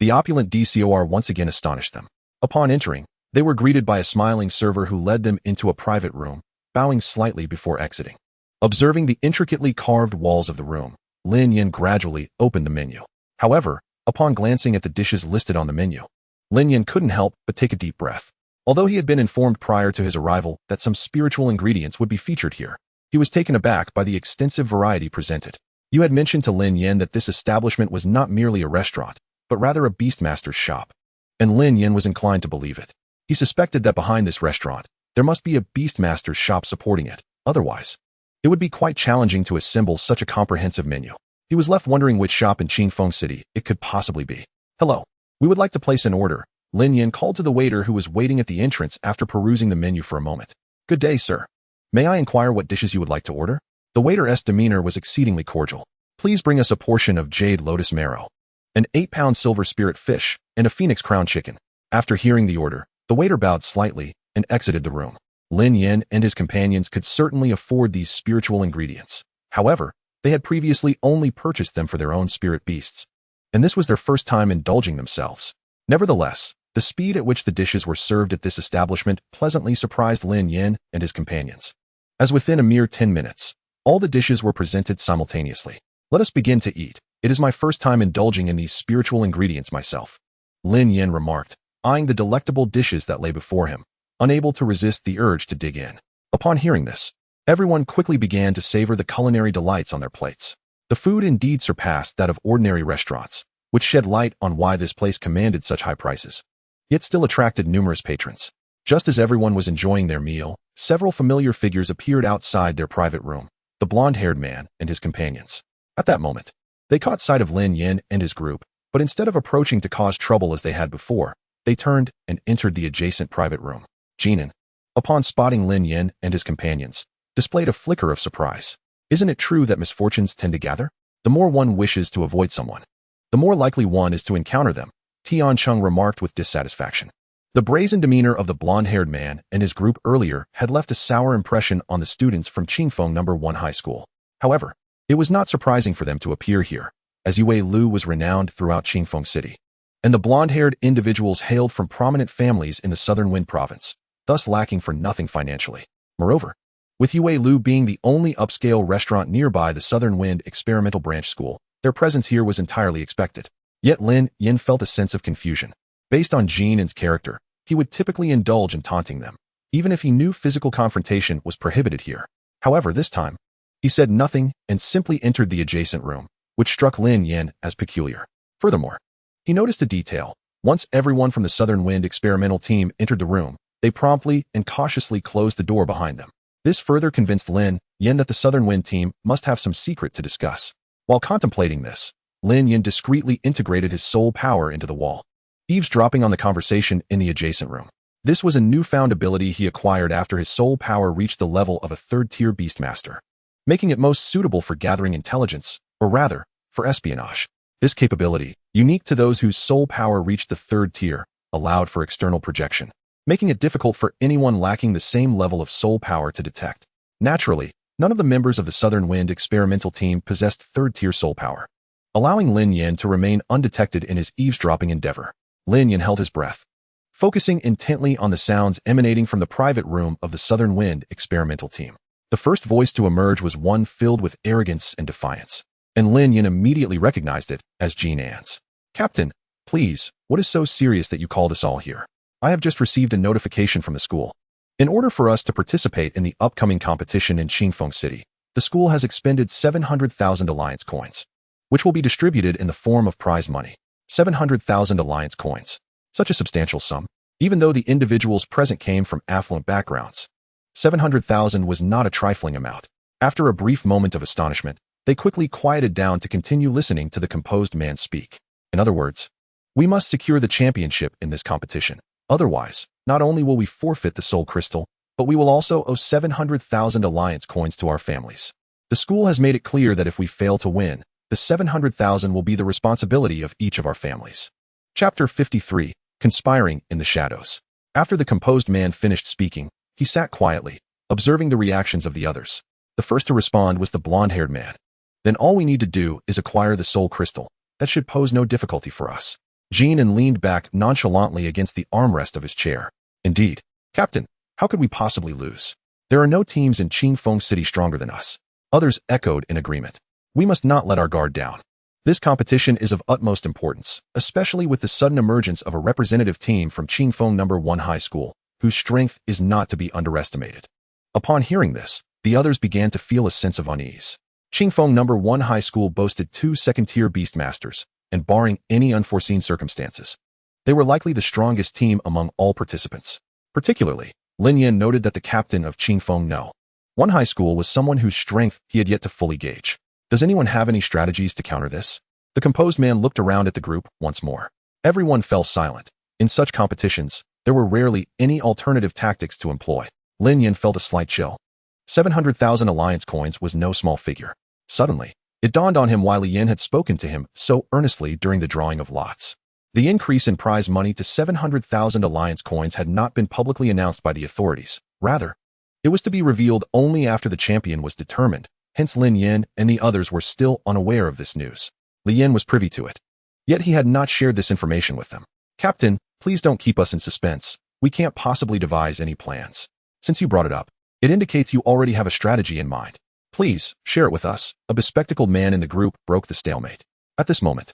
Speaker 1: the opulent DCOR once again astonished them. Upon entering, they were greeted by a smiling server who led them into a private room, bowing slightly before exiting. Observing the intricately carved walls of the room, Lin Yan gradually opened the menu. However, upon glancing at the dishes listed on the menu, Lin Yan couldn't help but take a deep breath. Although he had been informed prior to his arrival that some spiritual ingredients would be featured here, he was taken aback by the extensive variety presented. You had mentioned to Lin Yan that this establishment was not merely a restaurant, but rather a Beastmaster's shop. And Lin Yan was inclined to believe it. He suspected that behind this restaurant, there must be a Beastmaster's shop supporting it. Otherwise, it would be quite challenging to assemble such a comprehensive menu. He was left wondering which shop in Qingfeng City it could possibly be. Hello. We would like to place an order. Lin Yan called to the waiter who was waiting at the entrance after perusing the menu for a moment. Good day, sir. May I inquire what dishes you would like to order? The waiter's demeanor was exceedingly cordial. Please bring us a portion of jade lotus marrow, an 8-pound silver spirit fish, and a phoenix crown chicken. After hearing the order, the waiter bowed slightly and exited the room. Lin Yan and his companions could certainly afford these spiritual ingredients. However, they had previously only purchased them for their own spirit beasts, and this was their first time indulging themselves. Nevertheless, the speed at which the dishes were served at this establishment pleasantly surprised Lin Yan and his companions, as within a mere 10 minutes, all the dishes were presented simultaneously. Let us begin to eat. It is my first time indulging in these spiritual ingredients myself, Lin Yan remarked, eyeing the delectable dishes that lay before him, unable to resist the urge to dig in. Upon hearing this, everyone quickly began to savor the culinary delights on their plates. The food indeed surpassed that of ordinary restaurants, which shed light on why this place commanded such high prices, yet still attracted numerous patrons. Just as everyone was enjoying their meal, several familiar figures appeared outside their private room, the blonde-haired man and his companions. At that moment, they caught sight of Lin Yan and his group, but instead of approaching to cause trouble as they had before, they turned and entered the adjacent private room. Jinan, upon spotting Lin Yan and his companions, displayed a flicker of surprise. Isn't it true that misfortunes tend to gather? The more one wishes to avoid someone, the more likely one is to encounter them, Tianqing remarked with dissatisfaction. The brazen demeanor of the blonde-haired man and his group earlier had left a sour impression on the students from Qingfeng No. 1 High School. However, it was not surprising for them to appear here, as Yue Lu was renowned throughout Qingfeng City, and the blonde-haired individuals hailed from prominent families in the Southern Wind Province, thus lacking for nothing financially. Moreover, with Yue Lu being the only upscale restaurant nearby the Southern Wind Experimental Branch School, their presence here was entirely expected. Yet Lin Yan felt a sense of confusion. Based on Jinan's character, he would typically indulge in taunting them, even if he knew physical confrontation was prohibited here. However, this time, he said nothing and simply entered the adjacent room, which struck Lin Yan as peculiar. Furthermore, he noticed a detail. Once everyone from the Southern Wind experimental team entered the room, they promptly and cautiously closed the door behind them. This further convinced Lin Yan that the Southern Wind team must have some secret to discuss. While contemplating this, Lin Yan discreetly integrated his soul power into the wall, eavesdropping on the conversation in the adjacent room. This was a newfound ability he acquired after his soul power reached the level of a third-tier Beastmaster, making it most suitable for gathering intelligence, or rather, for espionage. This capability, unique to those whose soul power reached the third tier, allowed for external projection, making it difficult for anyone lacking the same level of soul power to detect. Naturally, none of the members of the Southern Wind experimental team possessed third-tier soul power, allowing Lin Yan to remain undetected in his eavesdropping endeavor. Lin Yan held his breath, focusing intently on the sounds emanating from the private room of the Southern Wind experimental team. The first voice to emerge was one filled with arrogance and defiance, and Lin Yan immediately recognized it as Jinan's. Captain, please, What is so serious that you called us all here? I have just received a notification from the school. In order for us to participate in the upcoming competition in Qingfeng City, the school has expended 700,000 alliance coins, which will be distributed in the form of prize money. 700,000 alliance coins. Such a substantial sum. Even though the individuals present came from affluent backgrounds, 700,000 was not a trifling amount. After a brief moment of astonishment, they quickly quieted down to continue listening to the composed man speak. In other words, we must secure the championship in this competition. Otherwise, not only will we forfeit the soul crystal, but we will also owe 700,000 alliance coins to our families. The school has made it clear that if we fail to win, the 700,000 will be the responsibility of each of our families. Chapter 53, Conspiring in the Shadows. After the composed man finished speaking, he sat quietly, observing the reactions of the others. The first to respond was the blonde-haired man. Then all we need to do is acquire the soul crystal. That should pose no difficulty for us. Jian leaned back nonchalantly against the armrest of his chair. Indeed, Captain, how could we possibly lose? There are no teams in Qingfeng City stronger than us. Others echoed in agreement. We must not let our guard down. This competition is of utmost importance, especially with the sudden emergence of a representative team from Qingfeng No. 1 High School, whose strength is not to be underestimated. Upon hearing this, the others began to feel a sense of unease. Qingfeng No. 1 High School boasted 2 second-tier Beastmasters, and barring any unforeseen circumstances, they were likely the strongest team among all participants. Particularly, Lin Yan noted that the captain of Qingfeng No. 1 High School was someone whose strength he had yet to fully gauge. Does anyone have any strategies to counter this? The composed man looked around at the group once more. Everyone fell silent. In such competitions, there were rarely any alternative tactics to employ. Lin Yan felt a slight chill. 700,000 alliance coins was no small figure. Suddenly, it dawned on him why Lin Yan had spoken to him so earnestly during the drawing of lots. The increase in prize money to 700,000 alliance coins had not been publicly announced by the authorities. Rather, it was to be revealed only after the champion was determined. Hence Lin Yan and the others were still unaware of this news. Lin Yan was privy to it. Yet he had not shared this information with them. Captain, please don't keep us in suspense. We can't possibly devise any plans. Since you brought it up, it indicates you already have a strategy in mind. Please, share it with us. A bespectacled man in the group broke the stalemate. At this moment,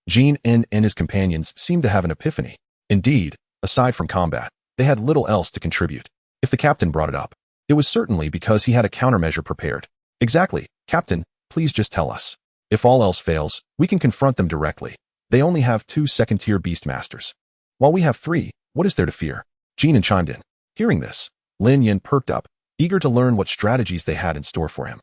Speaker 1: Jian and his companions seemed to have an epiphany. Indeed, aside from combat, they had little else to contribute. If the captain brought it up, it was certainly because he had a countermeasure prepared. Exactly, Captain, please just tell us. If all else fails, we can confront them directly. They only have 2 second-tier Beastmasters. While we have 3, what is there to fear? Jian chimed in. Hearing this, Lin Yan perked up, eager to learn what strategies they had in store for him.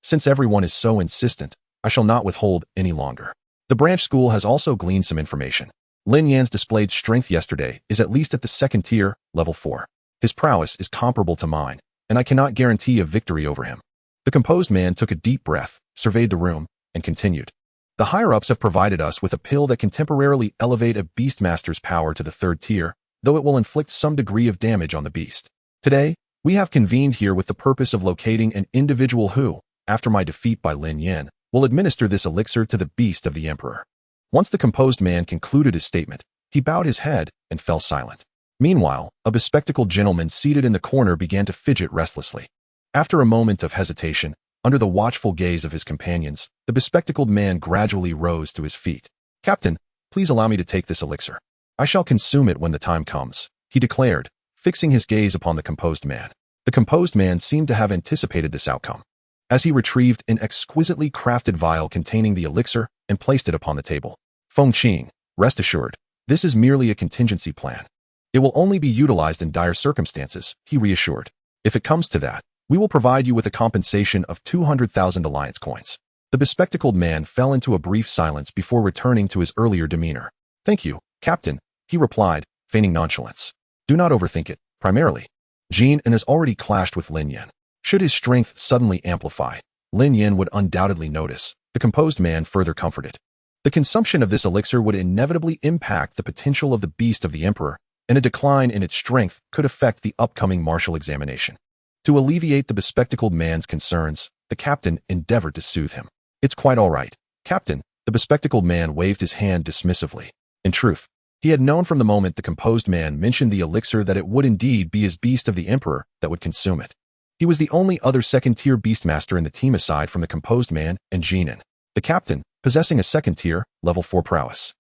Speaker 1: Since everyone is so insistent, I shall not withhold any longer. The branch school has also gleaned some information. Lin Yan's displayed strength yesterday is at least at the second tier, level 4. His prowess is comparable to mine, and I cannot guarantee a victory over him. The composed man took a deep breath, surveyed the room, and continued. The higher-ups have provided us with a pill that can temporarily elevate a Beastmaster's power to the 3rd tier, though it will inflict some degree of damage on the beast. Today, we have convened here with the purpose of locating an individual who, after my defeat by Lin Yan, will administer this elixir to the beast of the Emperor. Once the composed man concluded his statement, he bowed his head and fell silent. Meanwhile, a bespectacled gentleman seated in the corner began to fidget restlessly. After a moment of hesitation, under the watchful gaze of his companions, the bespectacled man gradually rose to his feet. Captain, please allow me to take this elixir. I shall consume it when the time comes, he declared, fixing his gaze upon the composed man. The composed man seemed to have anticipated this outcome, as he retrieved an exquisitely crafted vial containing the elixir and placed it upon the table. Feng Qing, rest assured, this is merely a contingency plan. It will only be utilized in dire circumstances, he reassured. If it comes to that, we will provide you with a compensation of 200,000 alliance coins. The bespectacled man fell into a brief silence before returning to his earlier demeanor. Thank you, Captain, he replied, feigning nonchalance. Do not overthink it. Primarily, Jian has already clashed with Lin Yan. Should his strength suddenly amplify, Lin Yan would undoubtedly notice, the composed man further comforted. The consumption of this elixir would inevitably impact the potential of the beast of the Emperor, and a decline in its strength could affect the upcoming martial examination. To alleviate the bespectacled man's concerns, the captain endeavored to soothe him. It's quite all right, Captain, the bespectacled man waved his hand dismissively. In truth, he had known from the moment the composed man mentioned the elixir that it would indeed be his beast of the Emperor that would consume it. He was the only other second-tier Beastmaster in the team aside from the composed man and Jian, the captain, possessing a second-tier, level 4 prowess.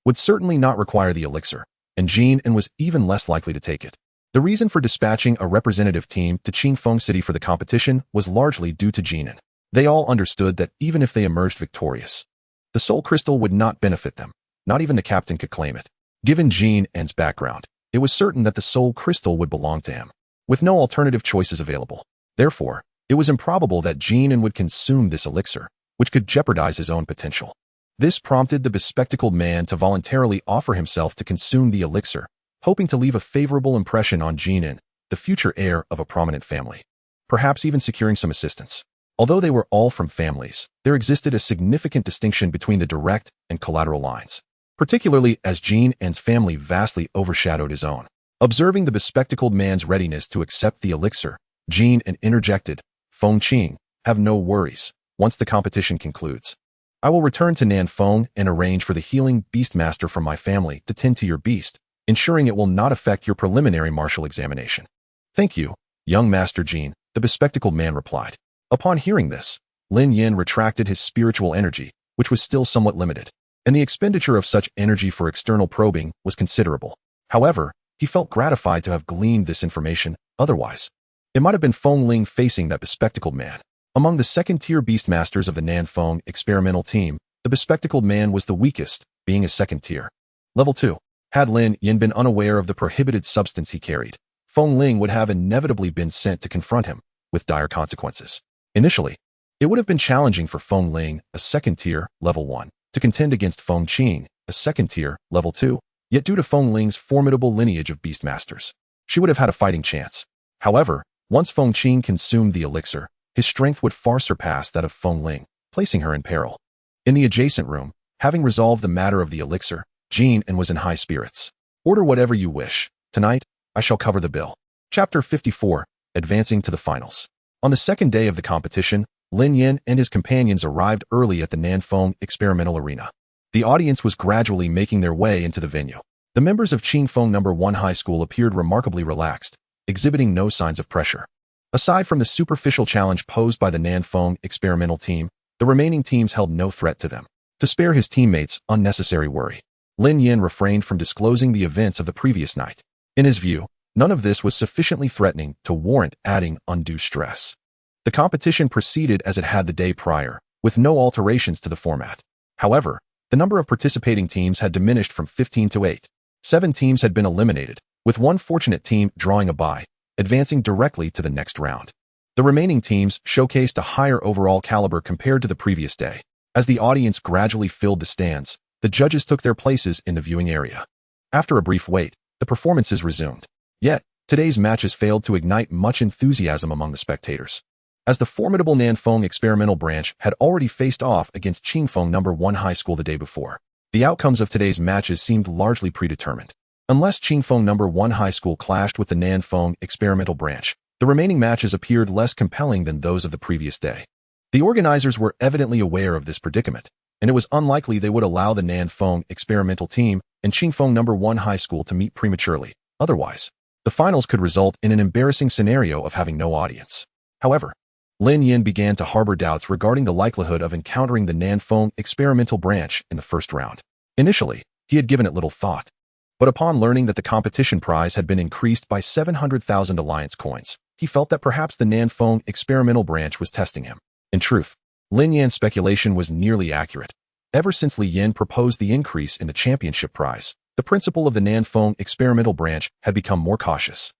Speaker 1: would certainly not require the elixir, and Jin and was even less likely to take it. The reason for dispatching a representative team to Qingfeng City for the competition was largely due to Jinan. They all understood that even if they emerged victorious, the soul crystal would not benefit them. Not even the captain could claim it. Given Jin An's background, it was certain that the soul crystal would belong to him, with no alternative choices available. Therefore, it was improbable that Jin An would consume this elixir, which could jeopardize his own potential. This prompted the bespectacled man to voluntarily offer himself to consume the elixir, hoping to leave a favorable impression on Jin An, the future heir of a prominent family, perhaps even securing some assistance. Although they were all from families, there existed a significant distinction between the direct and collateral lines, particularly as Jin An's family vastly overshadowed his own. Observing the bespectacled man's readiness to accept the elixir, Jin An interjected, "Feng Qing, have no worries. Once the competition concludes, I will return to Nanfeng and arrange for the healing beastmaster from my family to tend to your beast, ensuring it will not affect your preliminary martial examination." "Thank you, young Master Jin," the bespectacled man replied. Upon hearing this, Lin Yan retracted his spiritual energy, which was still somewhat limited, and the expenditure of such energy for external probing was considerable. However, he felt gratified to have gleaned this information. Otherwise, it might have been Feng Ling facing that bespectacled man. Among the second-tier beastmasters of the Nanfeng experimental team, the bespectacled man was the weakest, being a second tier. Level 2. Had Lin Yan been unaware of the prohibited substance he carried, Feng Ling would have inevitably been sent to confront him, with dire consequences. Initially, it would have been challenging for Feng Ling, a second-tier, level 1, to contend against Feng Qing, a second-tier, level 2, yet due to Feng Ling's formidable lineage of beastmasters, she would have had a fighting chance. However, once Feng Qing consumed the elixir, his strength would far surpass that of Feng Ling, placing her in peril. In the adjacent room, having resolved the matter of the elixir, Jin An was in high spirits. "Order whatever you wish. Tonight, I shall cover the bill." Chapter 54, Advancing to the Finals. On the second day of the competition, Lin Yan and his companions arrived early at the Nanfeng experimental arena. The audience was gradually making their way into the venue. The members of Qingfeng No. 1 High School appeared remarkably relaxed, exhibiting no signs of pressure. Aside from the superficial challenge posed by the Nanfeng experimental team, the remaining teams held no threat to them. To spare his teammates unnecessary worry, Lin Yan refrained from disclosing the events of the previous night. In his view, none of this was sufficiently threatening to warrant adding undue stress. The competition proceeded as it had the day prior, with no alterations to the format. However, the number of participating teams had diminished from 15 to 8. 7 teams had been eliminated, with one fortunate team drawing a bye, advancing directly to the next round. The remaining teams showcased a higher overall caliber compared to the previous day. As the audience gradually filled the stands, the judges took their places in the viewing area. After a brief wait, the performances resumed. Yet, today's matches failed to ignite much enthusiasm among the spectators. As the formidable Nanfeng experimental branch had already faced off against Qingfeng No. 1 High School the day before, the outcomes of today's matches seemed largely predetermined. Unless Qingfeng No. 1 High School clashed with the Nanfeng experimental branch, the remaining matches appeared less compelling than those of the previous day. The organizers were evidently aware of this predicament, and it was unlikely they would allow the Nanfeng experimental team and Qingfeng No. 1 High School to meet prematurely. Otherwise, the finals could result in an embarrassing scenario of having no audience. However, Lin Yan began to harbor doubts regarding the likelihood of encountering the Nanfeng experimental branch in the first round. Initially, he had given it little thought, but upon learning that the competition prize had been increased by 700,000 alliance coins, he felt that perhaps the Nanfeng experimental branch was testing him. In truth, Lin Yan's speculation was nearly accurate. Ever since Li Yan proposed the increase in the championship prize, the principal of the Nanfeng experimental branch had become more cautious,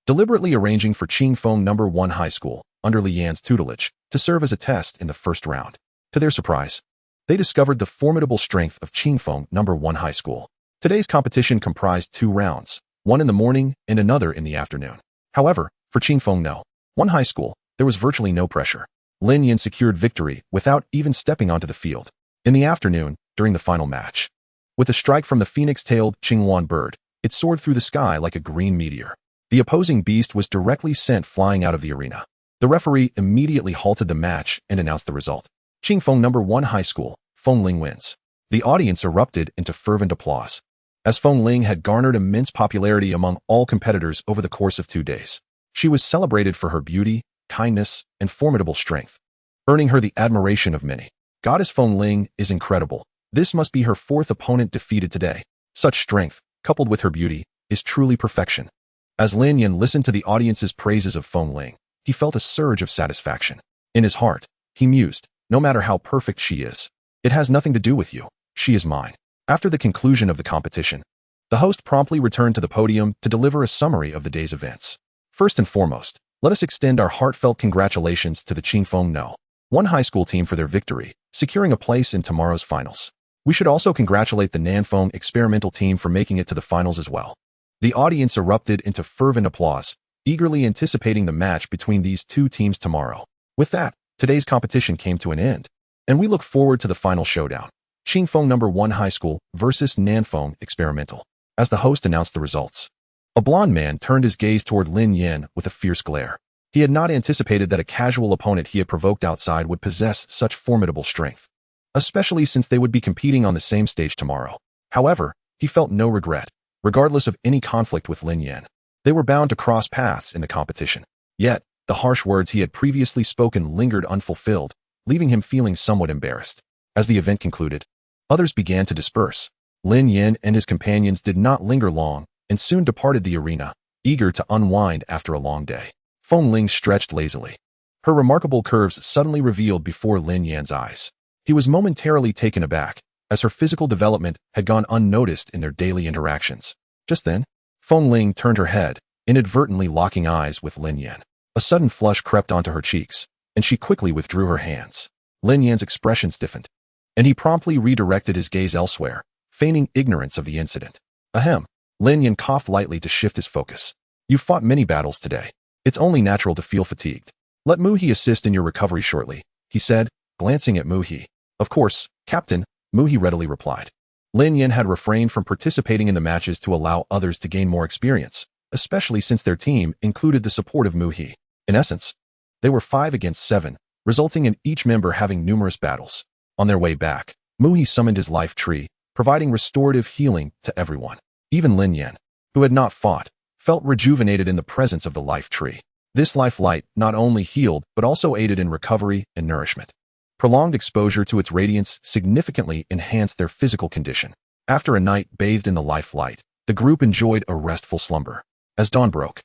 Speaker 1: deliberately arranging for Qingfeng No. 1 High School, under Li Yan's tutelage, to serve as a test in the first round. To their surprise, they discovered the formidable strength of Qingfeng No. 1 High School. Today's competition comprised 2 rounds, one in the morning and another in the afternoon. However, for Qingfeng No. 1 High School, there was virtually no pressure. Lin Yan secured victory without even stepping onto the field. In the afternoon, during the final match, with a strike from the phoenix-tailed Qinghuan bird, it soared through the sky like a green meteor. The opposing beast was directly sent flying out of the arena. The referee immediately halted the match and announced the result. Qingfeng No. 1 High School, Feng Ling wins. The audience erupted into fervent applause, as Feng Ling had garnered immense popularity among all competitors over the course of 2 days. She was celebrated for her beauty, kindness, and formidable strength, earning her the admiration of many. Goddess Feng Ling is incredible. This must be her fourth opponent defeated today. Such strength, coupled with her beauty, is truly perfection. As Lin Yan listened to the audience's praises of Feng Ling, he felt a surge of satisfaction. In his heart, he mused, no matter how perfect she is, it has nothing to do with you. She is mine. After the conclusion of the competition, the host promptly returned to the podium to deliver a summary of the day's events. First and foremost, let us extend our heartfelt congratulations to the Qingfeng No. 1 high school team for their victory, securing a place in tomorrow's finals. We should also congratulate the Nanfeng experimental team for making it to the finals as well. The audience erupted into fervent applause, eagerly anticipating the match between these two teams tomorrow. With that, today's competition came to an end, and we look forward to the final showdown. Qingfeng No. 1 High School versus Nanfeng Experimental. As the host announced the results, a blond man turned his gaze toward Lin Yan with a fierce glare. He had not anticipated that a casual opponent he had provoked outside would possess such formidable strength, especially since they would be competing on the same stage tomorrow. However, he felt no regret. Regardless of any conflict with Lin Yan, they were bound to cross paths in the competition. Yet, the harsh words he had previously spoken lingered unfulfilled, leaving him feeling somewhat embarrassed. As the event concluded, others began to disperse. Lin Yan and his companions did not linger long and soon departed the arena, eager to unwind after a long day. Feng Ling stretched lazily. Her remarkable curves suddenly revealed before Lin Yan's eyes. He was momentarily taken aback, as her physical development had gone unnoticed in their daily interactions. Just then, Feng Ling turned her head, inadvertently locking eyes with Lin Yan. A sudden flush crept onto her cheeks, and she quickly withdrew her hands. Lin Yan's expression stiffened, and he promptly redirected his gaze elsewhere, feigning ignorance of the incident. Ahem. Lin Yan coughed lightly to shift his focus. You've fought many battles today. It's only natural to feel fatigued. Let Mu-He assist in your recovery shortly, he said, glancing at Mu-He. Of course, Captain, Mu-He readily replied. Lin Yan had refrained from participating in the matches to allow others to gain more experience, especially since their team included the support of Mu-He. In essence, they were 5 against 7, resulting in each member having numerous battles. On their way back, Mu-He summoned his life tree, providing restorative healing to everyone. Even Lin Yan, who had not fought, felt rejuvenated in the presence of the life tree. This life light not only healed but also aided in recovery and nourishment. Prolonged exposure to its radiance significantly enhanced their physical condition. After a night bathed in the life light, the group enjoyed a restful slumber. As dawn broke,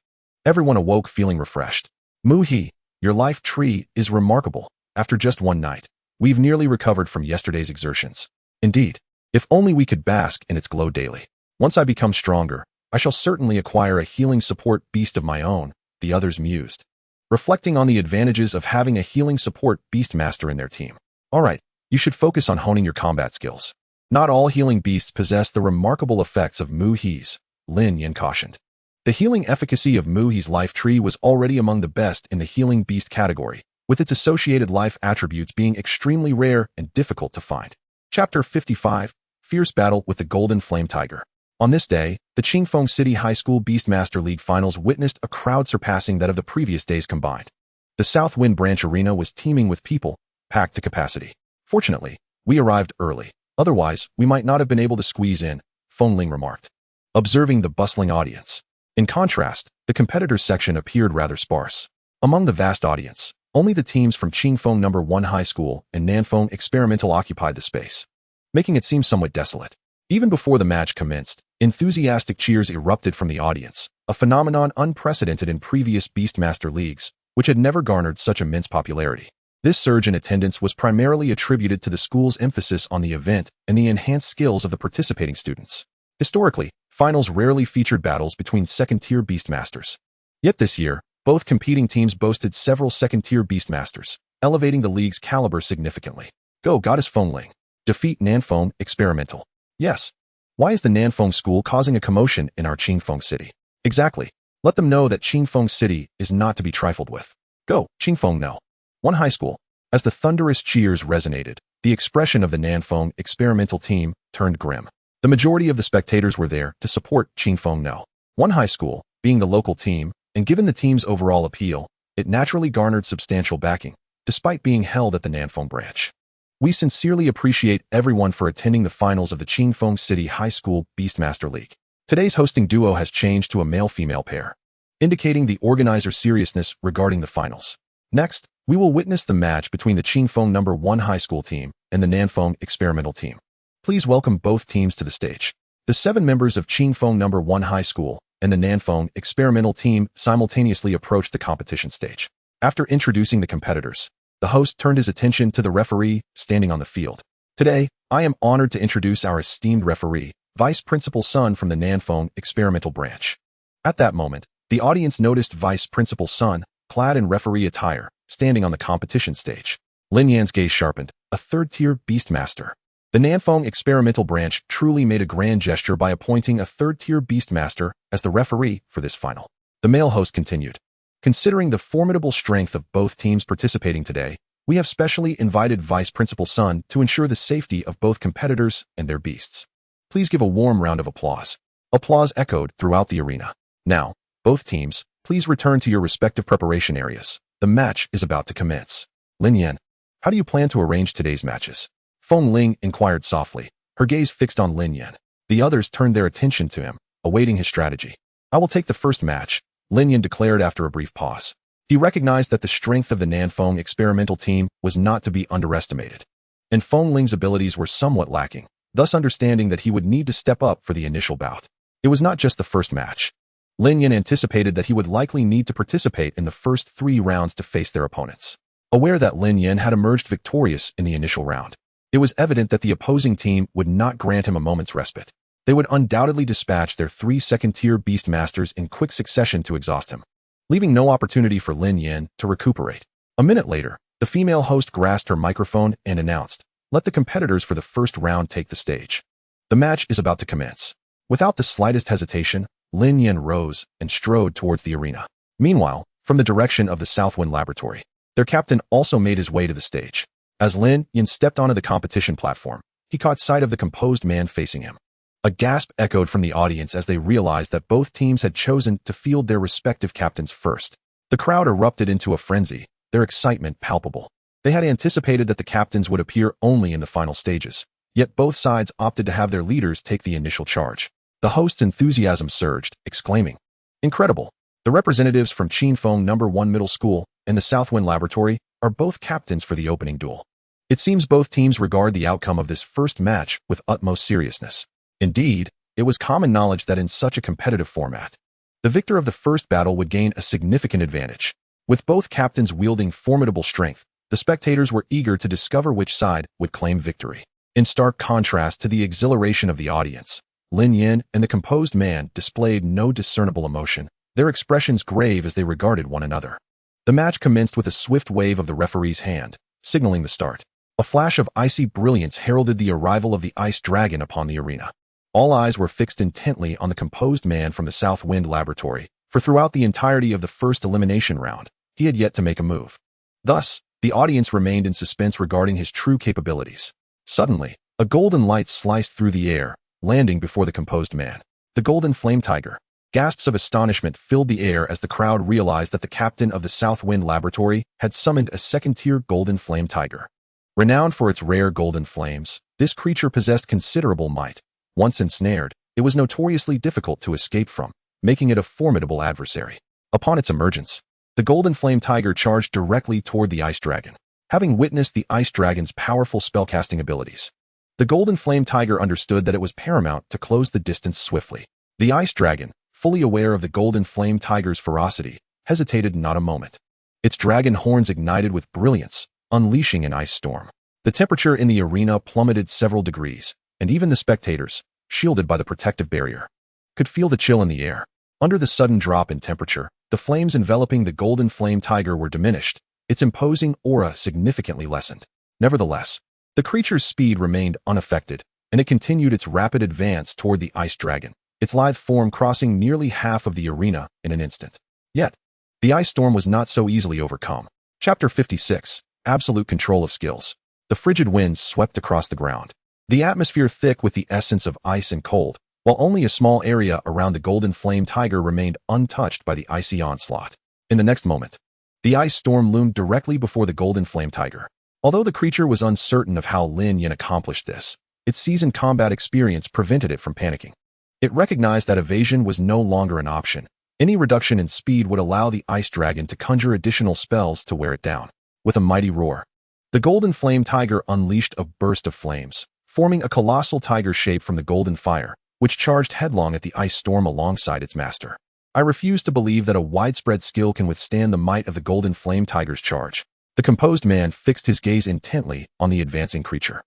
Speaker 1: everyone awoke feeling refreshed. Mu-He, your life tree is remarkable. After just one night, we've nearly recovered from yesterday's exertions. Indeed, if only we could bask in its glow daily. Once I become stronger, I shall certainly acquire a healing support beast of my own, the others mused, reflecting on the advantages of having a healing support beast master in their team. Alright, you should focus on honing your combat skills. Not all healing beasts possess the remarkable effects of Mu-He's, Lin Yan cautioned. The healing efficacy of Mu-He's life tree was already among the best in the healing beast category, with its associated life attributes being extremely rare and difficult to find. Chapter 55, Fierce Battle with the Golden Flame Tiger. On this day, the Qingfeng City High School Beastmaster League Finals witnessed a crowd surpassing that of the previous days combined. The South Wind Branch Arena was teeming with people, packed to capacity. Fortunately, we arrived early. Otherwise, we might not have been able to squeeze in, Feng Ling remarked, observing the bustling audience. In contrast, the competitors section appeared rather sparse. Among the vast audience, only the teams from Qingfeng No. 1 High School and Nanfeng Experimental occupied the space, making it seem somewhat desolate. Even before the match commenced, enthusiastic cheers erupted from the audience, a phenomenon unprecedented in previous Beastmaster leagues, which had never garnered such immense popularity. This surge in attendance was primarily attributed to the school's emphasis on the event and the enhanced skills of the participating students. Historically, finals rarely featured battles between second-tier Beastmasters. Yet this year, both competing teams boasted several second-tier Beastmasters, elevating the league's caliber significantly. Go, Goddess Feng Ling. Defeat Nanfeng Experimental. Yes. Why is the Nanfeng school causing a commotion in our Qingfeng City? Exactly. Let them know that Qingfeng City is not to be trifled with. Go, Qingfeng No. 1 High School. As the thunderous cheers resonated, the expression of the Nanfeng Experimental team turned grim. The majority of the spectators were there to support Qingfeng No. 1 High School, being the local team, and given the team's overall appeal, it naturally garnered substantial backing, despite being held at the Nanfeng branch. We sincerely appreciate everyone for attending the finals of the Qingfeng City High School Beastmaster League. Today's hosting duo has changed to a male-female pair, indicating the organizer's seriousness regarding the finals. Next, we will witness the match between the Qingfeng No. 1 High School team and the Nanfeng Experimental team. Please welcome both teams to the stage. The 7 members of Qingfeng No. 1 High School and the Nanfeng experimental team simultaneously approached the competition stage. After introducing the competitors, the host turned his attention to the referee standing on the field. Today, I am honored to introduce our esteemed referee, Vice Principal Sun from the Nanfeng experimental branch. At that moment, the audience noticed Vice Principal Sun, clad in referee attire, standing on the competition stage. Lin Yan's gaze sharpened, a third-tier Beastmaster. The Nanfeng experimental branch truly made a grand gesture by appointing a third-tier Beastmaster as the referee for this final. The male host continued. Considering the formidable strength of both teams participating today, we have specially invited Vice Principal Sun to ensure the safety of both competitors and their beasts. Please give a warm round of applause. Applause echoed throughout the arena. Now, both teams, please return to your respective preparation areas. The match is about to commence. Lin Yan, how do you plan to arrange today's matches? Feng Ling inquired softly, her gaze fixed on Lin Yan. The others turned their attention to him, awaiting his strategy. I will take the first match, Lin Yan declared after a brief pause. He recognized that the strength of the Nanfeng experimental team was not to be underestimated, and Feng Ling's abilities were somewhat lacking, thus understanding that he would need to step up for the initial bout. It was not just the first match. Lin Yan anticipated that he would likely need to participate in the first 3 rounds to face their opponents. Aware that Lin Yan had emerged victorious in the initial round, it was evident that the opposing team would not grant him a moment's respite. They would undoubtedly dispatch their 3 second-tier Beastmasters in quick succession to exhaust him, leaving no opportunity for Lin Yan to recuperate. A minute later, the female host grasped her microphone and announced, "Let the competitors for the first round take the stage. The match is about to commence." Without the slightest hesitation, Lin Yan rose and strode towards the arena. Meanwhile, from the direction of the Southwind Laboratory, their captain also made his way to the stage. As Lin Yan stepped onto the competition platform, he caught sight of the composed man facing him. A gasp echoed from the audience as they realized that both teams had chosen to field their respective captains first. The crowd erupted into a frenzy, their excitement palpable. They had anticipated that the captains would appear only in the final stages, yet both sides opted to have their leaders take the initial charge. The host's enthusiasm surged, exclaiming, "Incredible! The representatives from Qingfeng No. 1 Middle School and the Southwind Laboratory are both captains for the opening duel." It seems both teams regard the outcome of this first match with utmost seriousness. Indeed, it was common knowledge that in such a competitive format, the victor of the first battle would gain a significant advantage. With both captains wielding formidable strength, the spectators were eager to discover which side would claim victory. In stark contrast to the exhilaration of the audience, Lin Yan and the composed man displayed no discernible emotion, their expressions grave as they regarded one another. The match commenced with a swift wave of the referee's hand, signaling the start. A flash of icy brilliance heralded the arrival of the ice dragon upon the arena. All eyes were fixed intently on the composed man from the Southwind Laboratory, for throughout the entirety of the first elimination round, he had yet to make a move. Thus, the audience remained in suspense regarding his true capabilities. Suddenly, a golden light sliced through the air, landing before the composed man. The golden flame tiger. Gasps of astonishment filled the air as the crowd realized that the captain of the Southwind Laboratory had summoned a second-tier golden flame tiger. Renowned for its rare golden flames, this creature possessed considerable might. Once ensnared, it was notoriously difficult to escape from, making it a formidable adversary. Upon its emergence, the golden flame tiger charged directly toward the ice dragon. Having witnessed the ice dragon's powerful spellcasting abilities, the golden flame tiger understood that it was paramount to close the distance swiftly. The ice dragon, fully aware of the golden flame tiger's ferocity, hesitated not a moment. Its dragon horns ignited with brilliance, unleashing an ice storm. The temperature in the arena plummeted several degrees, and even the spectators, shielded by the protective barrier, could feel the chill in the air. Under the sudden drop in temperature, the flames enveloping the golden flame tiger were diminished, its imposing aura significantly lessened. Nevertheless, the creature's speed remained unaffected, and it continued its rapid advance toward the ice dragon, its lithe form crossing nearly half of the arena in an instant. Yet, the ice storm was not so easily overcome. Chapter 56, Absolute Control of Skills. The frigid winds swept across the ground, the atmosphere thick with the essence of ice and cold, while only a small area around the golden flame tiger remained untouched by the icy onslaught. In the next moment, the ice storm loomed directly before the golden flame tiger. Although the creature was uncertain of how Lin Yan accomplished this, its seasoned combat experience prevented it from panicking. It recognized that evasion was no longer an option. Any reduction in speed would allow the ice dragon to conjure additional spells to wear it down. With a mighty roar, the golden flame tiger unleashed a burst of flames, forming a colossal tiger shape from the golden fire, which charged headlong at the ice storm alongside its master. I refuse to believe that a widespread skill can withstand the might of the golden flame tiger's charge. The composed man fixed his gaze intently on the advancing creature,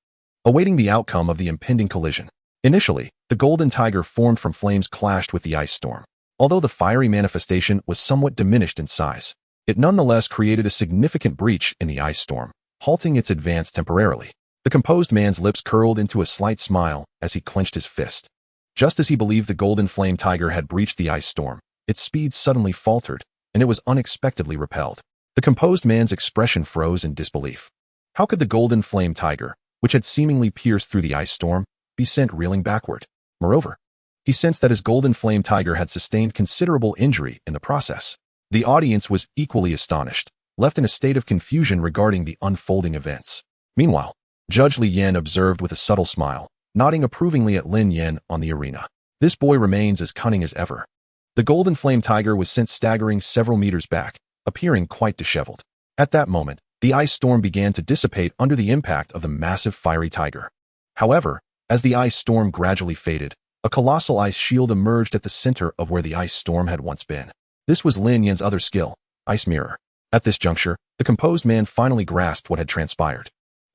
Speaker 1: awaiting the outcome of the impending collision. Initially, the golden tiger formed from flames clashed with the ice storm. Although the fiery manifestation was somewhat diminished in size, it nonetheless created a significant breach in the ice storm, halting its advance temporarily. The composed man's lips curled into a slight smile as he clenched his fist. Just as he believed the golden flame tiger had breached the ice storm, its speed suddenly faltered, and it was unexpectedly repelled. The composed man's expression froze in disbelief. How could the golden flame tiger, which had seemingly pierced through the ice storm, be sent reeling backward? Moreover, he sensed that his golden flame tiger had sustained considerable injury in the process. The audience was equally astonished, left in a state of confusion regarding the unfolding events. Meanwhile, Judge Lin Yan observed with a subtle smile, nodding approvingly at Lin Yan on the arena. This boy remains as cunning as ever. The golden flame tiger was sent staggering several meters back, appearing quite disheveled. At that moment, the ice storm began to dissipate under the impact of the massive fiery tiger. However, as the ice storm gradually faded, a colossal ice shield emerged at the center of where the ice storm had once been. This was Lin Yan's other skill, Ice Mirror. At this juncture, the composed man finally grasped what had transpired.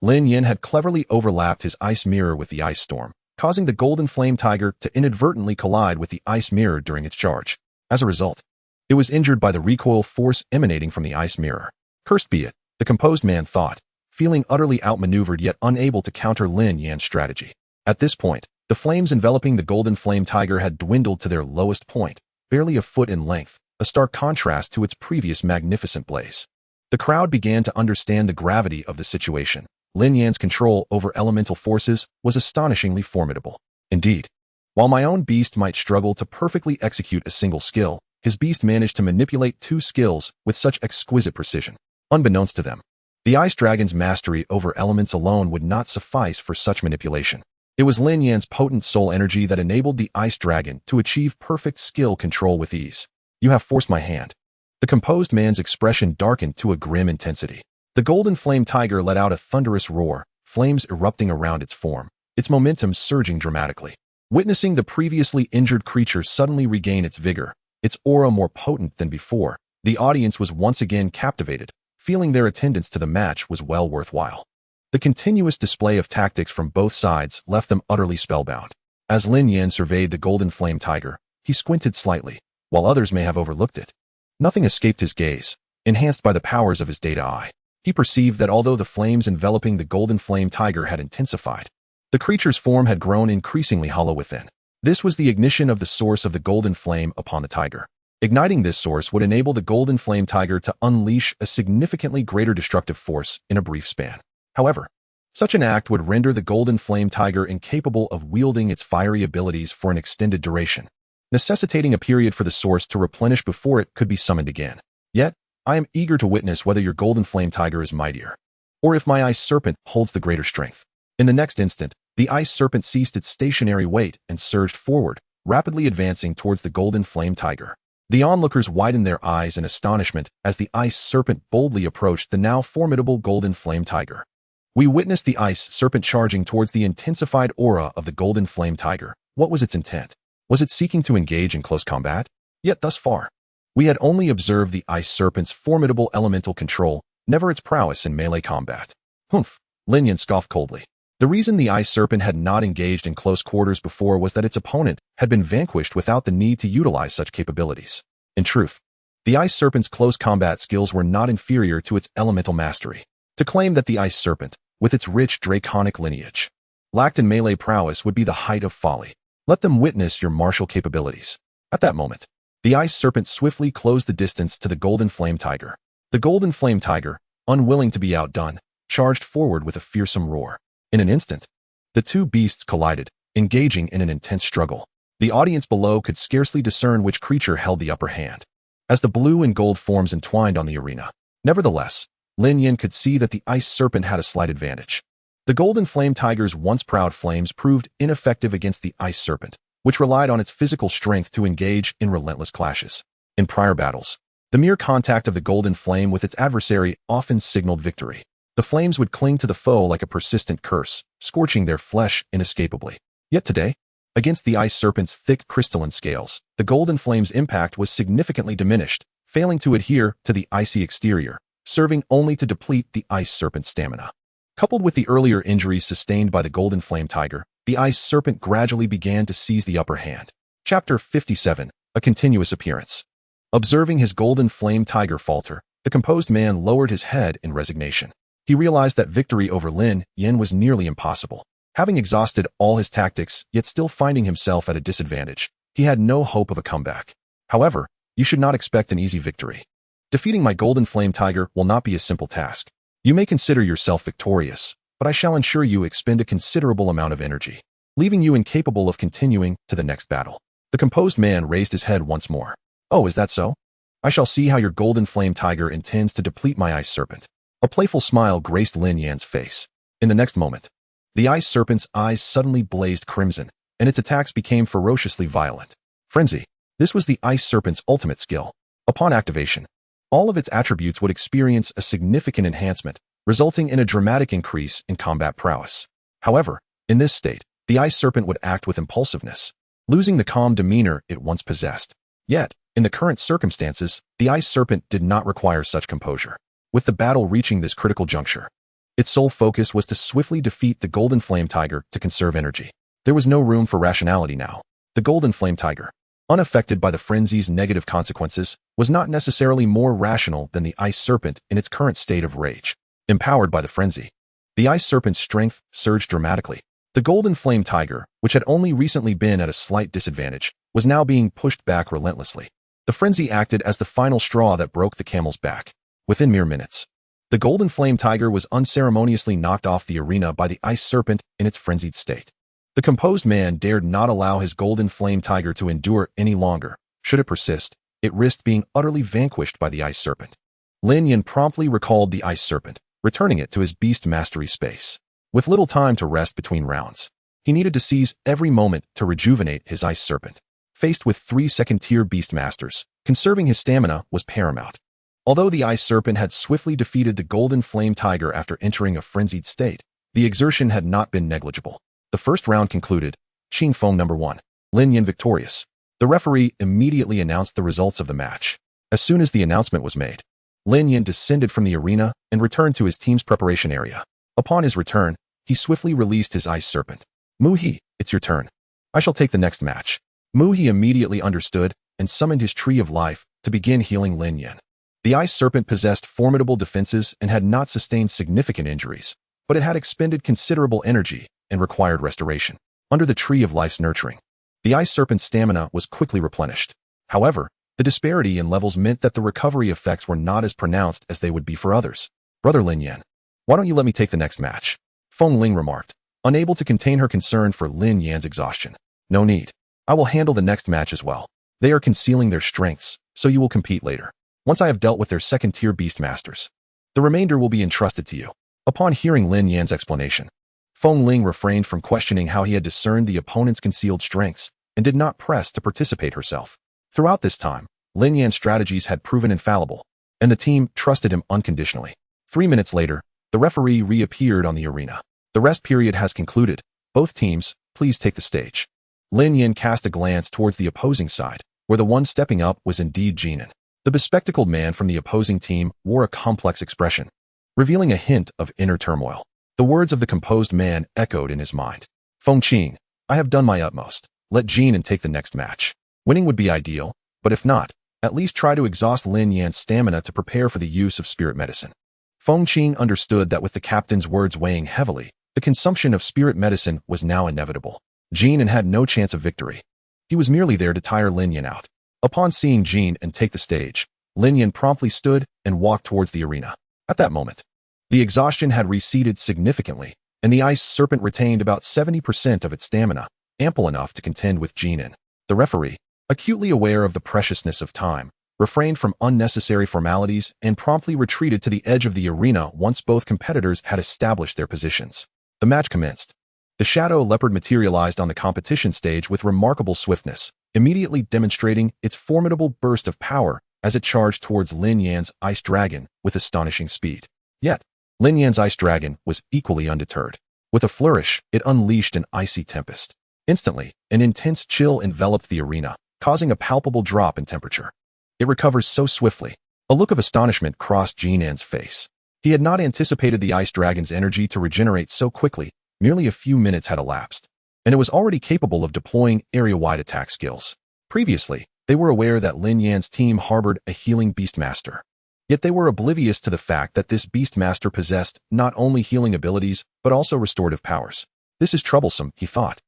Speaker 1: Lin Yan had cleverly overlapped his ice mirror with the ice storm, causing the golden flame tiger to inadvertently collide with the ice mirror during its charge. As a result, it was injured by the recoil force emanating from the ice mirror. Cursed be it, the composed man thought, feeling utterly outmaneuvered yet unable to counter Lin Yan's strategy. At this point, the flames enveloping the golden flame tiger had dwindled to their lowest point, barely a foot in length, a stark contrast to its previous magnificent blaze. The crowd began to understand the gravity of the situation. Lin Yan's control over elemental forces was astonishingly formidable. Indeed, while my own beast might struggle to perfectly execute a single skill, his beast managed to manipulate two skills with such exquisite precision. Unbeknownst to them, the ice dragon's mastery over elements alone would not suffice for such manipulation. It was Lin Yan's potent soul energy that enabled the ice dragon to achieve perfect skill control with ease. You have forced my hand. The composed man's expression darkened to a grim intensity. The golden flame tiger let out a thunderous roar, flames erupting around its form, its momentum surging dramatically. Witnessing the previously injured creature suddenly regain its vigor, its aura more potent than before, the audience was once again captivated, feeling their attendance to the match was well worthwhile. The continuous display of tactics from both sides left them utterly spellbound. As Lin Yan surveyed the golden flame tiger, he squinted slightly, while others may have overlooked it. Nothing escaped his gaze, enhanced by the powers of his data eye. He perceived that although the flames enveloping the golden flame tiger had intensified, the creature's form had grown increasingly hollow within. This was the ignition of the source of the golden flame upon the tiger. Igniting this source would enable the golden flame tiger to unleash a significantly greater destructive force in a brief span. However, such an act would render the golden flame tiger incapable of wielding its fiery abilities for an extended duration, necessitating a period for the source to replenish before it could be summoned again. Yet, I am eager to witness whether your golden flame tiger is mightier, or if my ice serpent holds the greater strength. In the next instant, the ice serpent ceased its stationary weight and surged forward, rapidly advancing towards the golden flame tiger. The onlookers widened their eyes in astonishment as the ice serpent boldly approached the now formidable golden flame tiger. We witnessed the ice serpent charging towards the intensified aura of the golden flame tiger. What was its intent? Was it seeking to engage in close combat? Yet thus far, we had only observed the ice serpent's formidable elemental control, never its prowess in melee combat. Humph, Lin Yan scoffed coldly. The reason the ice serpent had not engaged in close quarters before was that its opponent had been vanquished without the need to utilize such capabilities. In truth, the ice serpent's close combat skills were not inferior to its elemental mastery. To claim that the ice serpent, with its rich draconic lineage, lacked in melee prowess would be the height of folly. Let them witness your martial capabilities. At that moment, the ice serpent swiftly closed the distance to the golden flame tiger. The golden flame tiger, unwilling to be outdone, charged forward with a fearsome roar. In an instant, the two beasts collided, engaging in an intense struggle. The audience below could scarcely discern which creature held the upper hand, as the blue and gold forms entwined on the arena. Nevertheless, Lin Yan could see that the ice serpent had a slight advantage. The golden flame tiger's once proud flames proved ineffective against the ice serpent, which relied on its physical strength to engage in relentless clashes. In prior battles, the mere contact of the golden flame with its adversary often signaled victory. The flames would cling to the foe like a persistent curse, scorching their flesh inescapably. Yet today, against the ice serpent's thick crystalline scales, the golden flame's impact was significantly diminished, failing to adhere to the icy exterior, serving only to deplete the ice serpent's stamina. Coupled with the earlier injuries sustained by the golden flame tiger, the ice serpent gradually began to seize the upper hand. Chapter 57, A Continuous Appearance. Observing his golden flame tiger falter, the composed man lowered his head in resignation. He realized that victory over Lin Yan was nearly impossible. Having exhausted all his tactics, yet still finding himself at a disadvantage, he had no hope of a comeback. However, you should not expect an easy victory. Defeating my golden flame tiger will not be a simple task. You may consider yourself victorious, but I shall ensure you expend a considerable amount of energy, leaving you incapable of continuing to the next battle. The composed man raised his head once more. Oh, is that so? I shall see how your golden flame tiger intends to deplete my ice serpent. A playful smile graced Lin Yan's face. In the next moment, the ice serpent's eyes suddenly blazed crimson, and its attacks became ferociously violent. Frenzy. This was the ice serpent's ultimate skill. Upon activation, all of its attributes would experience a significant enhancement, resulting in a dramatic increase in combat prowess. However, in this state, the ice serpent would act with impulsiveness, losing the calm demeanor it once possessed. Yet, in the current circumstances, the ice serpent did not require such composure. With the battle reaching this critical juncture, its sole focus was to swiftly defeat the golden flame tiger to conserve energy. There was no room for rationality now. The golden flame tiger, unaffected by the frenzy's negative consequences, was not necessarily more rational than the ice serpent in its current state of rage. Empowered by the frenzy, the ice serpent's strength surged dramatically. The golden flame tiger, which had only recently been at a slight disadvantage, was now being pushed back relentlessly. The frenzy acted as the final straw that broke the camel's back. Within mere minutes, the golden flame tiger was unceremoniously knocked off the arena by the ice serpent in its frenzied state. The composed man dared not allow his golden flame tiger to endure any longer. Should it persist, it risked being utterly vanquished by the ice serpent. Lin Yan promptly recalled the ice serpent, returning it to his beast mastery space. With little time to rest between rounds, he needed to seize every moment to rejuvenate his ice serpent. Faced with 3 second-tier beast masters, conserving his stamina was paramount. Although the ice serpent had swiftly defeated the golden flame tiger after entering a frenzied state, the exertion had not been negligible. The first round concluded, Qing Feng number 1, Lin Yan victorious. The referee immediately announced the results of the match. As soon as the announcement was made, Lin Yan descended from the arena and returned to his team's preparation area. Upon his return, he swiftly released his ice serpent. Mu He, it's your turn. I shall take the next match. Mu He immediately understood and summoned his tree of life to begin healing Lin Yan. The ice serpent possessed formidable defenses and had not sustained significant injuries, but it had expended considerable energy and required restoration. Under the tree of life's nurturing, the ice serpent's stamina was quickly replenished. However, the disparity in levels meant that the recovery effects were not as pronounced as they would be for others. Brother Lin Yan, why don't you let me take the next match? Feng Ling remarked, unable to contain her concern for Lin Yan's exhaustion. No need. I will handle the next match as well. They are concealing their strengths, so you will compete later. Once I have dealt with their second-tier beast masters, the remainder will be entrusted to you. Upon hearing Lin Yan's explanation, Feng Ling refrained from questioning how he had discerned the opponent's concealed strengths and did not press to participate herself. Throughout this time, Lin Yan's strategies had proven infallible, and the team trusted him unconditionally. 3 minutes later, the referee reappeared on the arena. The rest period has concluded. Both teams, please take the stage. Lin Yan cast a glance towards the opposing side, where the one stepping up was indeed Jinan. The bespectacled man from the opposing team wore a complex expression, revealing a hint of inner turmoil. The words of the composed man echoed in his mind. Feng Qing, I have done my utmost. Let Jinan take the next match. Winning would be ideal, but if not, at least try to exhaust Lin Yan's stamina to prepare for the use of spirit medicine. Feng Qing understood that with the captain's words weighing heavily, the consumption of spirit medicine was now inevitable. Jinan had no chance of victory. He was merely there to tire Lin Yan out. Upon seeing Jinan take the stage, Lin Yan promptly stood and walked towards the arena. At that moment, the exhaustion had receded significantly, and the ice serpent retained about 70% of its stamina, ample enough to contend with Jinan. The referee, acutely aware of the preciousness of time, refrained from unnecessary formalities and promptly retreated to the edge of the arena once both competitors had established their positions. The match commenced. The shadow leopard materialized on the competition stage with remarkable swiftness, immediately demonstrating its formidable burst of power as it charged towards Lin Yan's ice dragon with astonishing speed. Yet, Lin Yan's ice dragon was equally undeterred. With a flourish, it unleashed an icy tempest. Instantly, an intense chill enveloped the arena, causing a palpable drop in temperature. It recovers so swiftly. A look of astonishment crossed Lin Yan's face. He had not anticipated the ice dragon's energy to regenerate so quickly. Merely a few minutes had elapsed, and it was already capable of deploying area-wide attack skills. Previously, they were aware that Lin Yan's team harbored a healing Beastmaster. Yet they were oblivious to the fact that this Beastmaster possessed not only healing abilities, but also restorative powers. This is troublesome, he thought.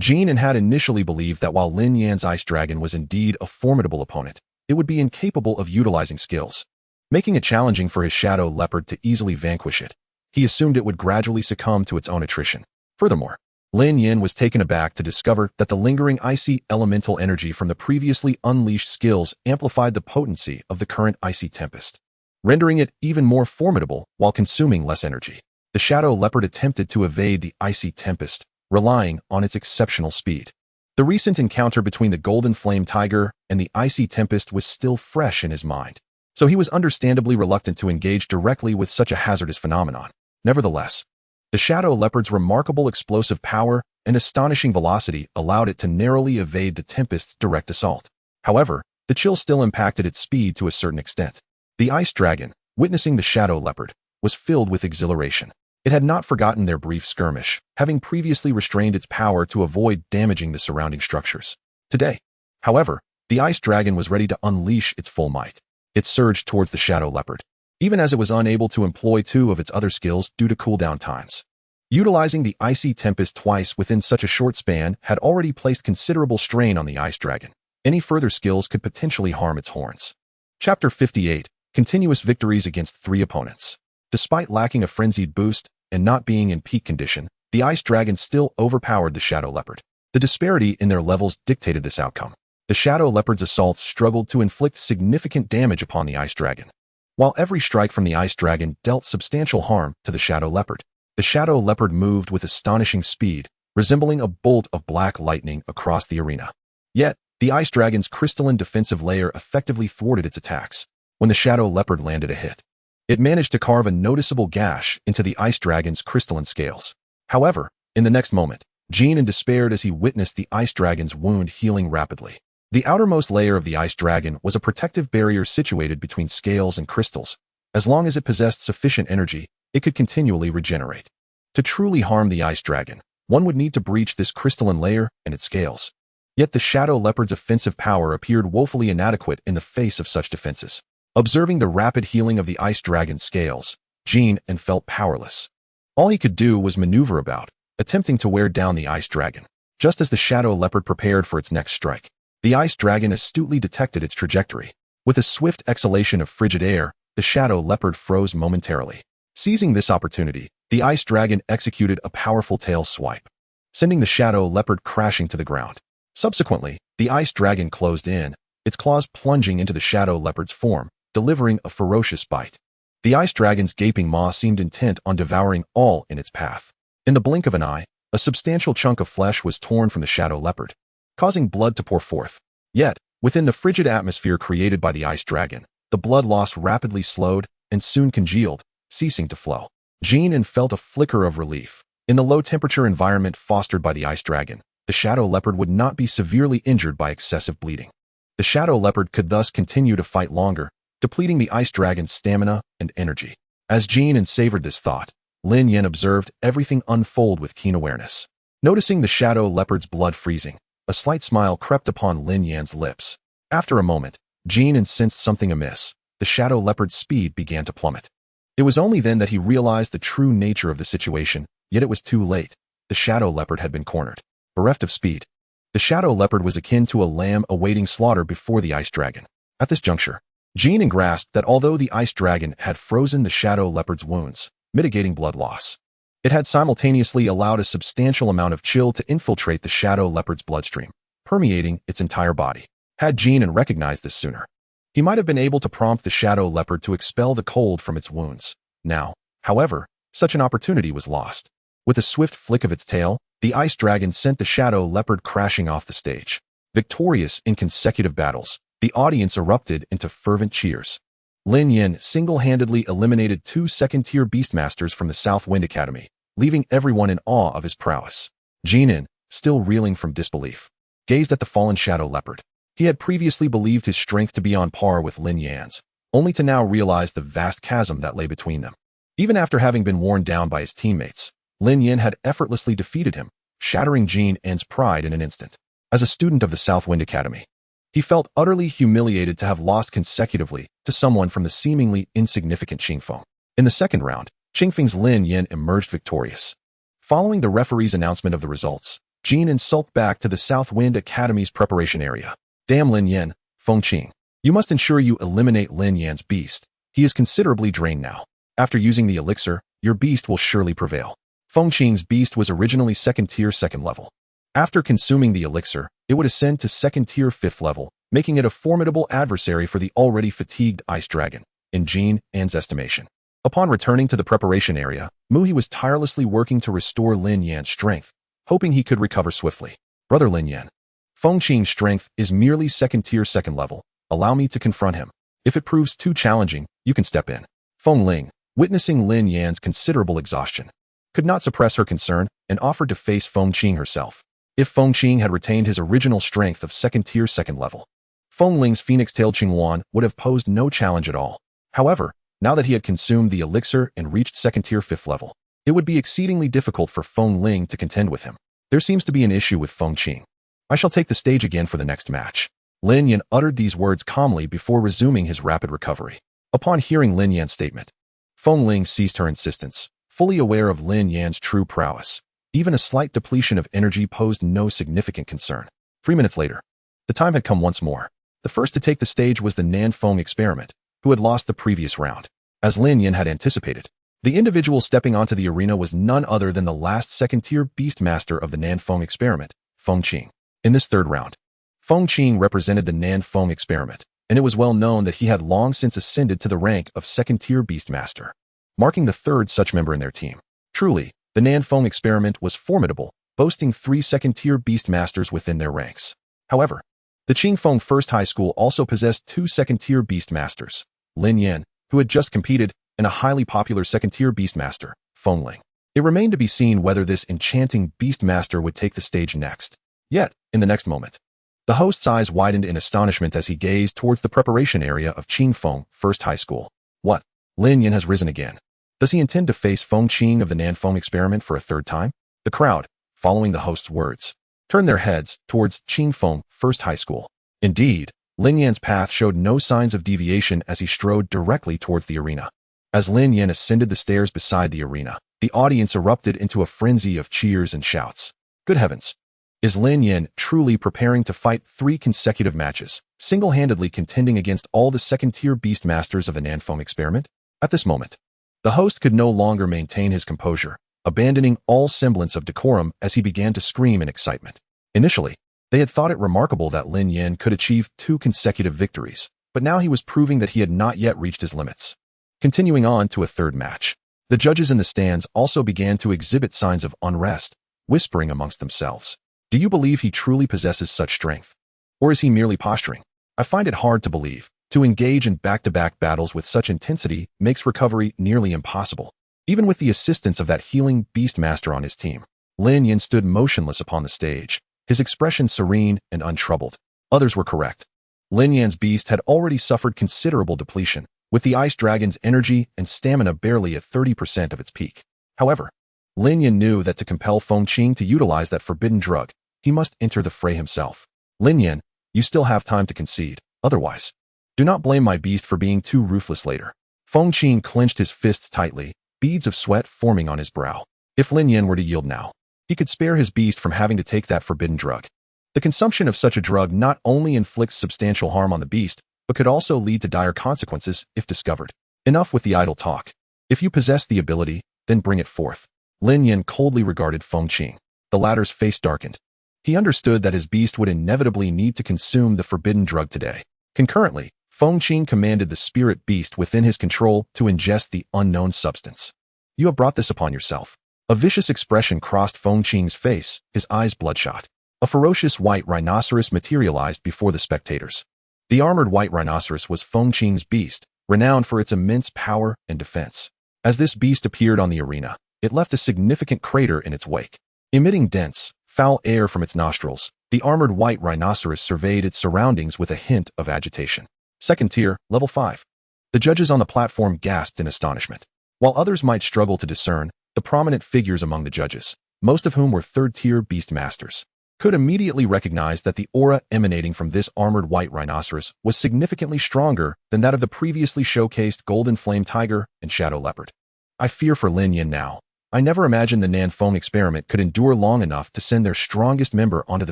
Speaker 1: Lin Yan had initially believed that while Lin Yan's ice dragon was indeed a formidable opponent, it would be incapable of utilizing skills, making it challenging for his shadow leopard to easily vanquish it. He assumed it would gradually succumb to its own attrition. Furthermore, Lin Yan was taken aback to discover that the lingering icy elemental energy from the previously unleashed skills amplified the potency of the current icy tempest, rendering it even more formidable while consuming less energy. The shadow leopard attempted to evade the icy tempest, relying on its exceptional speed. The recent encounter between the golden flame tiger and the icy tempest was still fresh in his mind, so he was understandably reluctant to engage directly with such a hazardous phenomenon. Nevertheless, the shadow leopard's remarkable explosive power and astonishing velocity allowed it to narrowly evade the tempest's direct assault. However, the chill still impacted its speed to a certain extent. The ice dragon, witnessing the shadow leopard, was filled with exhilaration. It had not forgotten their brief skirmish, having previously restrained its power to avoid damaging the surrounding structures. Today, however, the ice dragon was ready to unleash its full might. It surged towards the shadow leopard, even as it was unable to employ two of its other skills due to cooldown times. Utilizing the icy tempest twice within such a short span had already placed considerable strain on the ice dragon. Any further skills could potentially harm its horns. Chapter 58. Continuous victories against 3 opponents. Despite lacking a frenzied boost and not being in peak condition, the ice dragon still overpowered the shadow leopard. The disparity in their levels dictated this outcome. The shadow leopard's assaults struggled to inflict significant damage upon the ice dragon, while every strike from the ice dragon dealt substantial harm to the shadow leopard. The shadow leopard moved with astonishing speed, resembling a bolt of black lightning across the arena. Yet, the ice dragon's crystalline defensive layer effectively thwarted its attacks. When the shadow leopard landed a hit, it managed to carve a noticeable gash into the ice dragon's crystalline scales. However, in the next moment, Lin Yan despaired as he witnessed the ice dragon's wound healing rapidly. The outermost layer of the ice dragon was a protective barrier situated between scales and crystals. As long as it possessed sufficient energy, it could continually regenerate. To truly harm the ice dragon, one would need to breach this crystalline layer and its scales. Yet the shadow leopard's offensive power appeared woefully inadequate in the face of such defenses. Observing the rapid healing of the ice dragon's scales, Lin Yan felt powerless. All he could do was maneuver about, attempting to wear down the ice dragon. Just as the shadow leopard prepared for its next strike, the ice dragon astutely detected its trajectory. With a swift exhalation of frigid air, the shadow leopard froze momentarily. Seizing this opportunity, the ice dragon executed a powerful tail swipe, sending the shadow leopard crashing to the ground. Subsequently, the ice dragon closed in, its claws plunging into the shadow leopard's form, delivering a ferocious bite. The ice dragon's gaping maw seemed intent on devouring all in its path. In the blink of an eye, a substantial chunk of flesh was torn from the shadow leopard, causing blood to pour forth. Yet, within the frigid atmosphere created by the ice dragon, the blood loss rapidly slowed and soon congealed, ceasing to flow. Lin Yan felt a flicker of relief. In the low-temperature environment fostered by the ice dragon, the shadow leopard would not be severely injured by excessive bleeding. The shadow leopard could thus continue to fight longer, depleting the ice dragon's stamina and energy. As Lin Yan savored this thought, Lin Yan observed everything unfold with keen awareness. Noticing the shadow leopard's blood freezing, a slight smile crept upon Lin Yan's lips. After a moment, Lin Yan sensed something amiss. The shadow leopard's speed began to plummet. It was only then that he realized the true nature of the situation, yet it was too late. The shadow leopard had been cornered. Bereft of speed, the shadow leopard was akin to a lamb awaiting slaughter before the ice dragon. At this juncture, Lin Yan grasped that although the ice dragon had frozen the shadow leopard's wounds, mitigating blood loss, it had simultaneously allowed a substantial amount of chill to infiltrate the shadow leopard's bloodstream, permeating its entire body. Had Lin Yan recognized this sooner, he might have been able to prompt the shadow leopard to expel the cold from its wounds. Now, however, such an opportunity was lost. With a swift flick of its tail, the ice dragon sent the shadow leopard crashing off the stage. Victorious in consecutive battles, the audience erupted into fervent cheers. Lin Yan single-handedly eliminated 2 second-tier Beastmasters from the South Wind Academy, leaving everyone in awe of his prowess. Jinan, still reeling from disbelief, gazed at the fallen Shadow Leopard. He had previously believed his strength to be on par with Lin Yan's, only to now realize the vast chasm that lay between them. Even after having been worn down by his teammates, Lin Yan had effortlessly defeated him, shattering Jinan's pride in an instant. As a student of the South Wind Academy, he felt utterly humiliated to have lost consecutively to someone from the seemingly insignificant Qingfeng. In the second round, Qingfeng's Lin Yan emerged victorious. Following the referee's announcement of the results, Jinan sulked back to the South Wind Academy's preparation area. Damn Lin Yan, Feng Qing. You must ensure you eliminate Lin Yan's beast. He is considerably drained now. After using the elixir, your beast will surely prevail. Feng Qing's beast was originally second-tier second level. After consuming the elixir, it would ascend to second-tier 5th level, making it a formidable adversary for the already fatigued Ice Dragon, in Jinan's estimation. Upon returning to the preparation area, Muhi was tirelessly working to restore Lin Yan's strength, hoping he could recover swiftly. Brother Lin Yan, Feng Qing's strength is merely second-tier second level. Allow me to confront him. If it proves too challenging, you can step in. Feng Ling, witnessing Lin Yan's considerable exhaustion, could not suppress her concern and offered to face Feng Qing herself. If Feng Qing had retained his original strength of second-tier second level, Feng Ling's phoenix-tailed Qingwan would have posed no challenge at all. However, now that he had consumed the elixir and reached second-tier 5th level, it would be exceedingly difficult for Feng Ling to contend with him. There seems to be an issue with Feng Qing. I shall take the stage again for the next match. Lin Yan uttered these words calmly before resuming his rapid recovery. Upon hearing Lin Yan's statement, Feng Ling ceased her insistence, fully aware of Lin Yan's true prowess. Even a slight depletion of energy posed no significant concern. 3 minutes later, the time had come once more. The first to take the stage was the Nanfeng experiment, who had lost the previous round. As Lin Yan had anticipated, the individual stepping onto the arena was none other than the last second-tier Beastmaster of the Nanfeng experiment, Feng Qing. In this third round, Feng Qing represented the Nanfeng experiment, and it was well known that he had long since ascended to the rank of second-tier Beastmaster, marking the third such member in their team. Truly, the Nanfeng experiment was formidable, boasting 3 second-tier Beastmasters within their ranks. However, the Qingfeng First High School also possessed 2 second-tier Beastmasters, Lin Yan, who had just competed, and a highly popular second-tier Beastmaster, Feng Ling. It remained to be seen whether this enchanting Beastmaster would take the stage next. Yet, in the next moment, the host's eyes widened in astonishment as he gazed towards the preparation area of Qingfeng First High School. What? Lin Yan has risen again. Does he intend to face Feng Qing of the Nanfeng experiment for a third time? The crowd, following the host's words, turned their heads towards Qingfeng First High School. Indeed, Lin Yan's path showed no signs of deviation as he strode directly towards the arena. As Lin Yan ascended the stairs beside the arena, the audience erupted into a frenzy of cheers and shouts. Good heavens! Is Lin Yan truly preparing to fight 3 consecutive matches, single-handedly contending against all the second-tier Beastmasters of the Nanfeng experiment? At this moment, the host could no longer maintain his composure, abandoning all semblance of decorum as he began to scream in excitement. Initially, they had thought it remarkable that Lin Yan could achieve 2 consecutive victories, but now he was proving that he had not yet reached his limits. Continuing on to a third match, the judges in the stands also began to exhibit signs of unrest, whispering amongst themselves. Do you believe he truly possesses such strength? Or is he merely posturing? I find it hard to believe. To engage in back-to-back battles with such intensity makes recovery nearly impossible. Even with the assistance of that healing Beastmaster on his team, Lin Yan stood motionless upon the stage, his expression serene and untroubled. Others were correct. Lin Yan's beast had already suffered considerable depletion, with the Ice Dragon's energy and stamina barely at 30% of its peak. However, Lin Yan knew that to compel Feng Qing to utilize that forbidden drug, he must enter the fray himself. Lin Yan, you still have time to concede. Otherwise, do not blame my beast for being too ruthless later. Feng Qing clenched his fists tightly, beads of sweat forming on his brow. If Lin Yan were to yield now, he could spare his beast from having to take that forbidden drug. The consumption of such a drug not only inflicts substantial harm on the beast, but could also lead to dire consequences if discovered. Enough with the idle talk. If you possess the ability, then bring it forth. Lin Yan coldly regarded Feng Qing. The latter's face darkened. He understood that his beast would inevitably need to consume the forbidden drug today. Concurrently, Feng Qing commanded the spirit beast within his control to ingest the unknown substance. You have brought this upon yourself. A vicious expression crossed Feng Qing's face, his eyes bloodshot. A ferocious white rhinoceros materialized before the spectators. The armored white rhinoceros was Feng Qing's beast, renowned for its immense power and defense. As this beast appeared on the arena, it left a significant crater in its wake. Emitting dense, foul air from its nostrils, the armored white rhinoceros surveyed its surroundings with a hint of agitation. Second tier, level 5. The judges on the platform gasped in astonishment. While others might struggle to discern, the prominent figures among the judges, most of whom were third-tier beast masters, could immediately recognize that the aura emanating from this armored white rhinoceros was significantly stronger than that of the previously showcased golden flame tiger and shadow leopard. I fear for Lin Yan now. I never imagined the Nanfeng experiment could endure long enough to send their strongest member onto the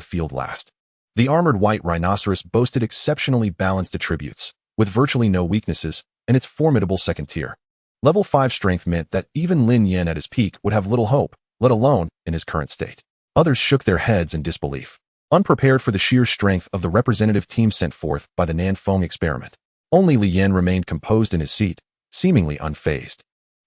Speaker 1: field last. The armored white rhinoceros boasted exceptionally balanced attributes, with virtually no weaknesses, and its formidable second tier. Level 5 strength meant that even Lin Yan at his peak would have little hope, let alone in his current state. Others shook their heads in disbelief, unprepared for the sheer strength of the representative team sent forth by the Nanfeng experiment. Only Lin Yan remained composed in his seat, seemingly unfazed.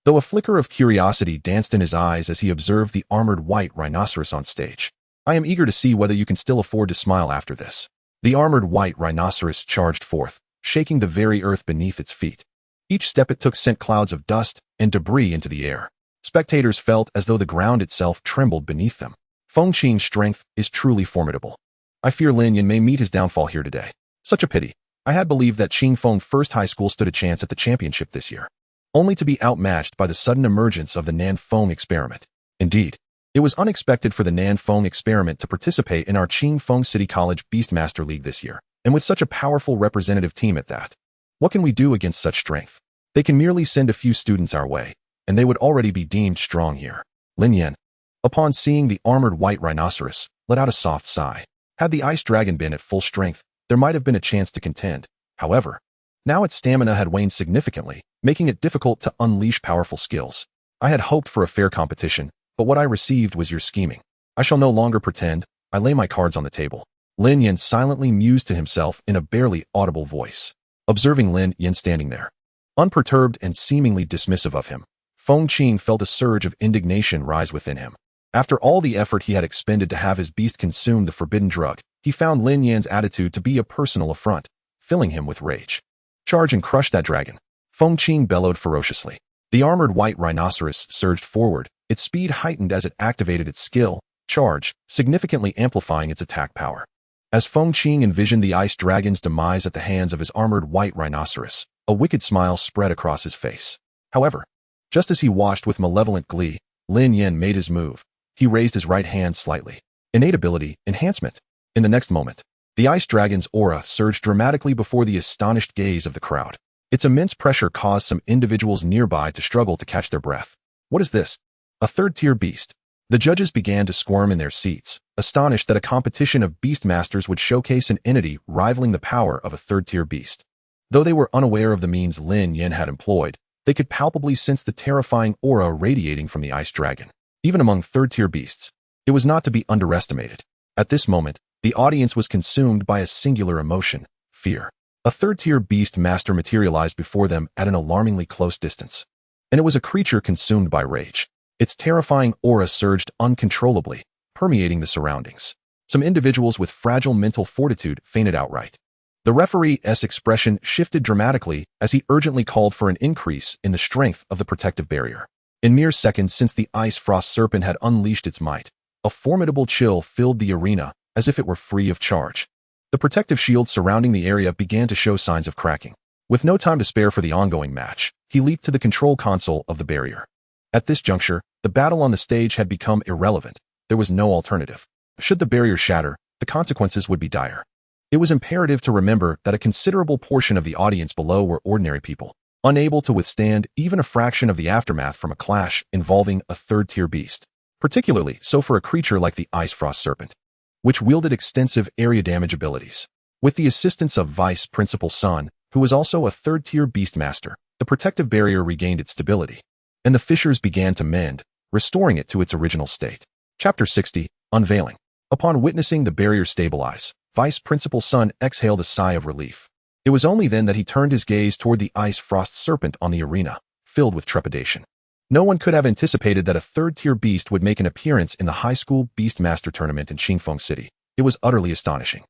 Speaker 1: Though a flicker of curiosity danced in his eyes as he observed the armored white rhinoceros on stage. I am eager to see whether you can still afford to smile after this. The armored white rhinoceros charged forth, shaking the very earth beneath its feet. Each step it took sent clouds of dust and debris into the air. Spectators felt as though the ground itself trembled beneath them. Feng Qing's strength is truly formidable. I fear Lin Yan may meet his downfall here today. Such a pity. I had believed that Qingfeng First High School stood a chance at the championship this year, only to be outmatched by the sudden emergence of the Nanfeng experiment. Indeed, it was unexpected for the Nanfeng experiment to participate in our Qingfeng City College Beastmaster League this year, and with such a powerful representative team at that. What can we do against such strength? They can merely send a few students our way, and they would already be deemed strong here. Lin Yan, upon seeing the armored white rhinoceros, let out a soft sigh. Had the ice dragon been at full strength, there might have been a chance to contend. However, now its stamina had waned significantly, making it difficult to unleash powerful skills. I had hoped for a fair competition, but what I received was your scheming. I shall no longer pretend. I lay my cards on the table. Lin Yan silently mused to himself in a barely audible voice. Observing Lin Yan standing there, unperturbed and seemingly dismissive of him, Feng Qing felt a surge of indignation rise within him. After all the effort he had expended to have his beast consume the forbidden drug, he found Lin Yan's attitude to be a personal affront, filling him with rage. Charge and crush that dragon. Feng Qing bellowed ferociously. The armored white rhinoceros surged forward, its speed heightened as it activated its skill, charge, significantly amplifying its attack power. As Feng Qing envisioned the ice dragon's demise at the hands of his armored white rhinoceros, a wicked smile spread across his face. However, just as he watched with malevolent glee, Lin Yan made his move. He raised his right hand slightly. Innate ability, enhancement. In the next moment, the ice dragon's aura surged dramatically before the astonished gaze of the crowd. Its immense pressure caused some individuals nearby to struggle to catch their breath. What is this? A third-tier beast. The judges began to squirm in their seats, astonished that a competition of beastmasters would showcase an entity rivaling the power of a third-tier beast. Though they were unaware of the means Lin Yan had employed, they could palpably sense the terrifying aura radiating from the ice dragon. Even among third-tier beasts, it was not to be underestimated. At this moment, the audience was consumed by a singular emotion, fear. A third-tier beast master materialized before them at an alarmingly close distance. And it was a creature consumed by rage. Its terrifying aura surged uncontrollably, permeating the surroundings. Some individuals with fragile mental fortitude fainted outright. The referee's expression shifted dramatically as he urgently called for an increase in the strength of the protective barrier. In mere seconds since the ice frost serpent had unleashed its might, a formidable chill filled the arena as if it were free of charge. The protective shield surrounding the area began to show signs of cracking. With no time to spare for the ongoing match, he leaped to the control console of the barrier. At this juncture, the battle on the stage had become irrelevant. There was no alternative. Should the barrier shatter, the consequences would be dire. It was imperative to remember that a considerable portion of the audience below were ordinary people, unable to withstand even a fraction of the aftermath from a clash involving a third-tier beast, particularly so for a creature like the Ice Frost Serpent, which wielded extensive area damage abilities. With the assistance of Vice Principal Sun, who was also a third-tier beastmaster, the protective barrier regained its stability, and the fissures began to mend, restoring it to its original state. Chapter 60, Unveiling. Upon witnessing the barrier stabilize, Vice Principal Sun exhaled a sigh of relief. It was only then that he turned his gaze toward the Ice Frost Serpent on the arena, filled with trepidation. No one could have anticipated that a third-tier beast would make an appearance in the high school Beastmaster tournament in Qingfeng City. It was utterly astonishing.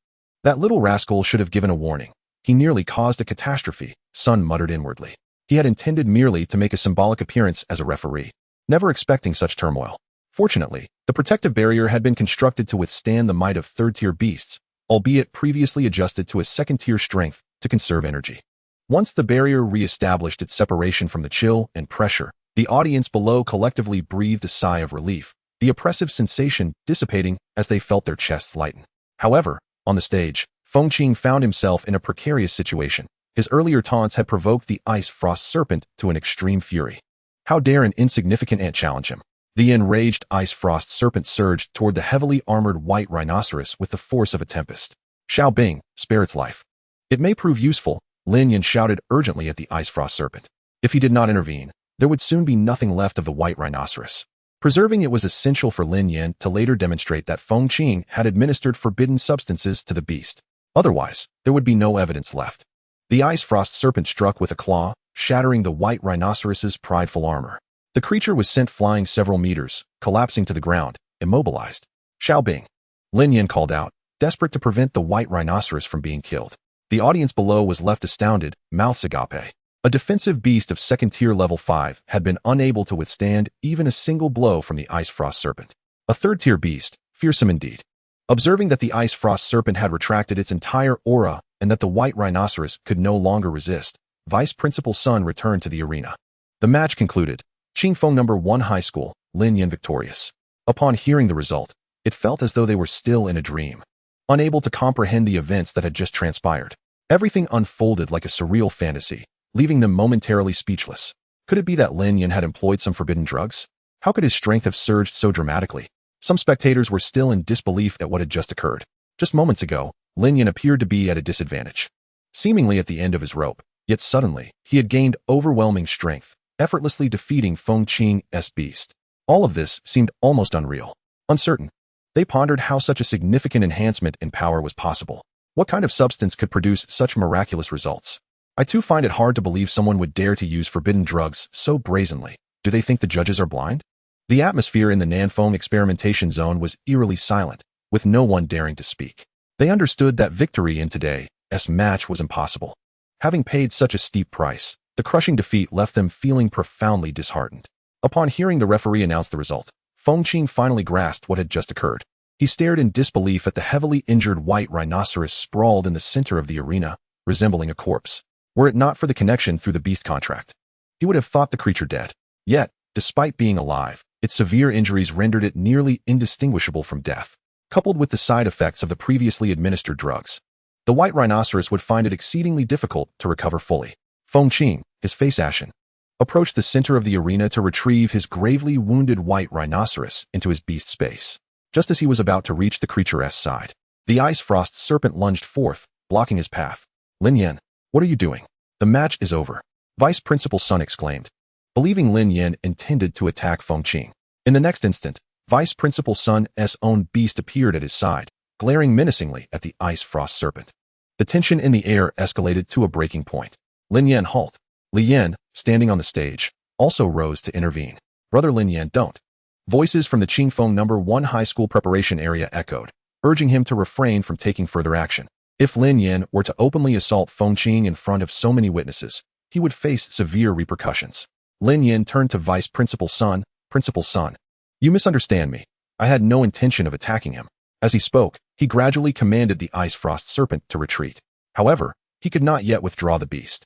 Speaker 1: That little rascal should have given a warning. He nearly caused a catastrophe, Sun muttered inwardly. He had intended merely to make a symbolic appearance as a referee, never expecting such turmoil. Fortunately, the protective barrier had been constructed to withstand the might of third-tier beasts, albeit previously adjusted to a second-tier strength to conserve energy. Once the barrier re-established its separation from the chill and pressure, the audience below collectively breathed a sigh of relief, the oppressive sensation dissipating as they felt their chests lighten. However, on the stage, Fengqing found himself in a precarious situation. His earlier taunts had provoked the Ice Frost Serpent to an extreme fury. How dare an insignificant ant challenge him? The enraged Ice Frost Serpent surged toward the heavily armored white rhinoceros with the force of a tempest. Xiao Bing, spare its life. It may prove useful, Lin Yan shouted urgently at the Ice Frost Serpent. If he did not intervene, there would soon be nothing left of the white rhinoceros. Preserving it was essential for Lin Yan to later demonstrate that Fengqing had administered forbidden substances to the beast. Otherwise, there would be no evidence left. The Ice Frost Serpent struck with a claw, shattering the white rhinoceros's prideful armor. The creature was sent flying several meters, collapsing to the ground, immobilized. Xiao Bing. Lin Yan called out, desperate to prevent the white rhinoceros from being killed. The audience below was left astounded, mouths agape. A defensive beast of second-tier level 5 had been unable to withstand even a single blow from the Ice Frost Serpent. A third-tier beast, fearsome indeed. Observing that the Ice Frost Serpent had retracted its entire aura and that the white rhinoceros could no longer resist, Vice Principal Sun returned to the arena. The match concluded. Qingfeng No. 1 High School, Lin Yan victorious. Upon hearing the result, it felt as though they were still in a dream. Unable to comprehend the events that had just transpired. Everything unfolded like a surreal fantasy, leaving them momentarily speechless. Could it be that Lin Yan had employed some forbidden drugs? How could his strength have surged so dramatically? Some spectators were still in disbelief at what had just occurred. Just moments ago, Lin Yan appeared to be at a disadvantage. Seemingly at the end of his rope, yet suddenly, he had gained overwhelming strength, effortlessly defeating Fengqing's beast. All of this seemed almost unreal. Uncertain. They pondered how such a significant enhancement in power was possible. What kind of substance could produce such miraculous results? I too find it hard to believe someone would dare to use forbidden drugs so brazenly. Do they think the judges are blind? The atmosphere in the Nanfeng experimentation zone was eerily silent, with no one daring to speak. They understood that victory in today's match was impossible. Having paid such a steep price, the crushing defeat left them feeling profoundly disheartened. Upon hearing the referee announce the result, Fengqing finally grasped what had just occurred. He stared in disbelief at the heavily injured white rhinoceros sprawled in the center of the arena, resembling a corpse. Were it not for the connection through the beast contract, he would have thought the creature dead. Yet, despite being alive, its severe injuries rendered it nearly indistinguishable from death. Coupled with the side effects of the previously administered drugs, the white rhinoceros would find it exceedingly difficult to recover fully. Fengqing, his face ashen, approached the center of the arena to retrieve his gravely wounded white rhinoceros into his beast space. Just as he was about to reach the creature's side, the Ice Frost Serpent lunged forth, blocking his path. Lin Yan, what are you doing? The match is over, Vice Principal Sun exclaimed, believing Lin Yan intended to attack Fengqing. In the next instant, Vice Principal Sun's own beast appeared at his side, glaring menacingly at the Ice Frost Serpent. The tension in the air escalated to a breaking point. Lin Yan, halt. Li Yan, standing on the stage, also rose to intervene. Brother Lin Yan, don't. Voices from the Qingfeng No. 1 High School preparation area echoed, urging him to refrain from taking further action. If Lin Yan were to openly assault Fengqing in front of so many witnesses, he would face severe repercussions. Lin Yan turned to Vice Principal Sun. Principal Sun, you misunderstand me. I had no intention of attacking him. As he spoke, he gradually commanded the Ice Frost Serpent to retreat. However, he could not yet withdraw the beast.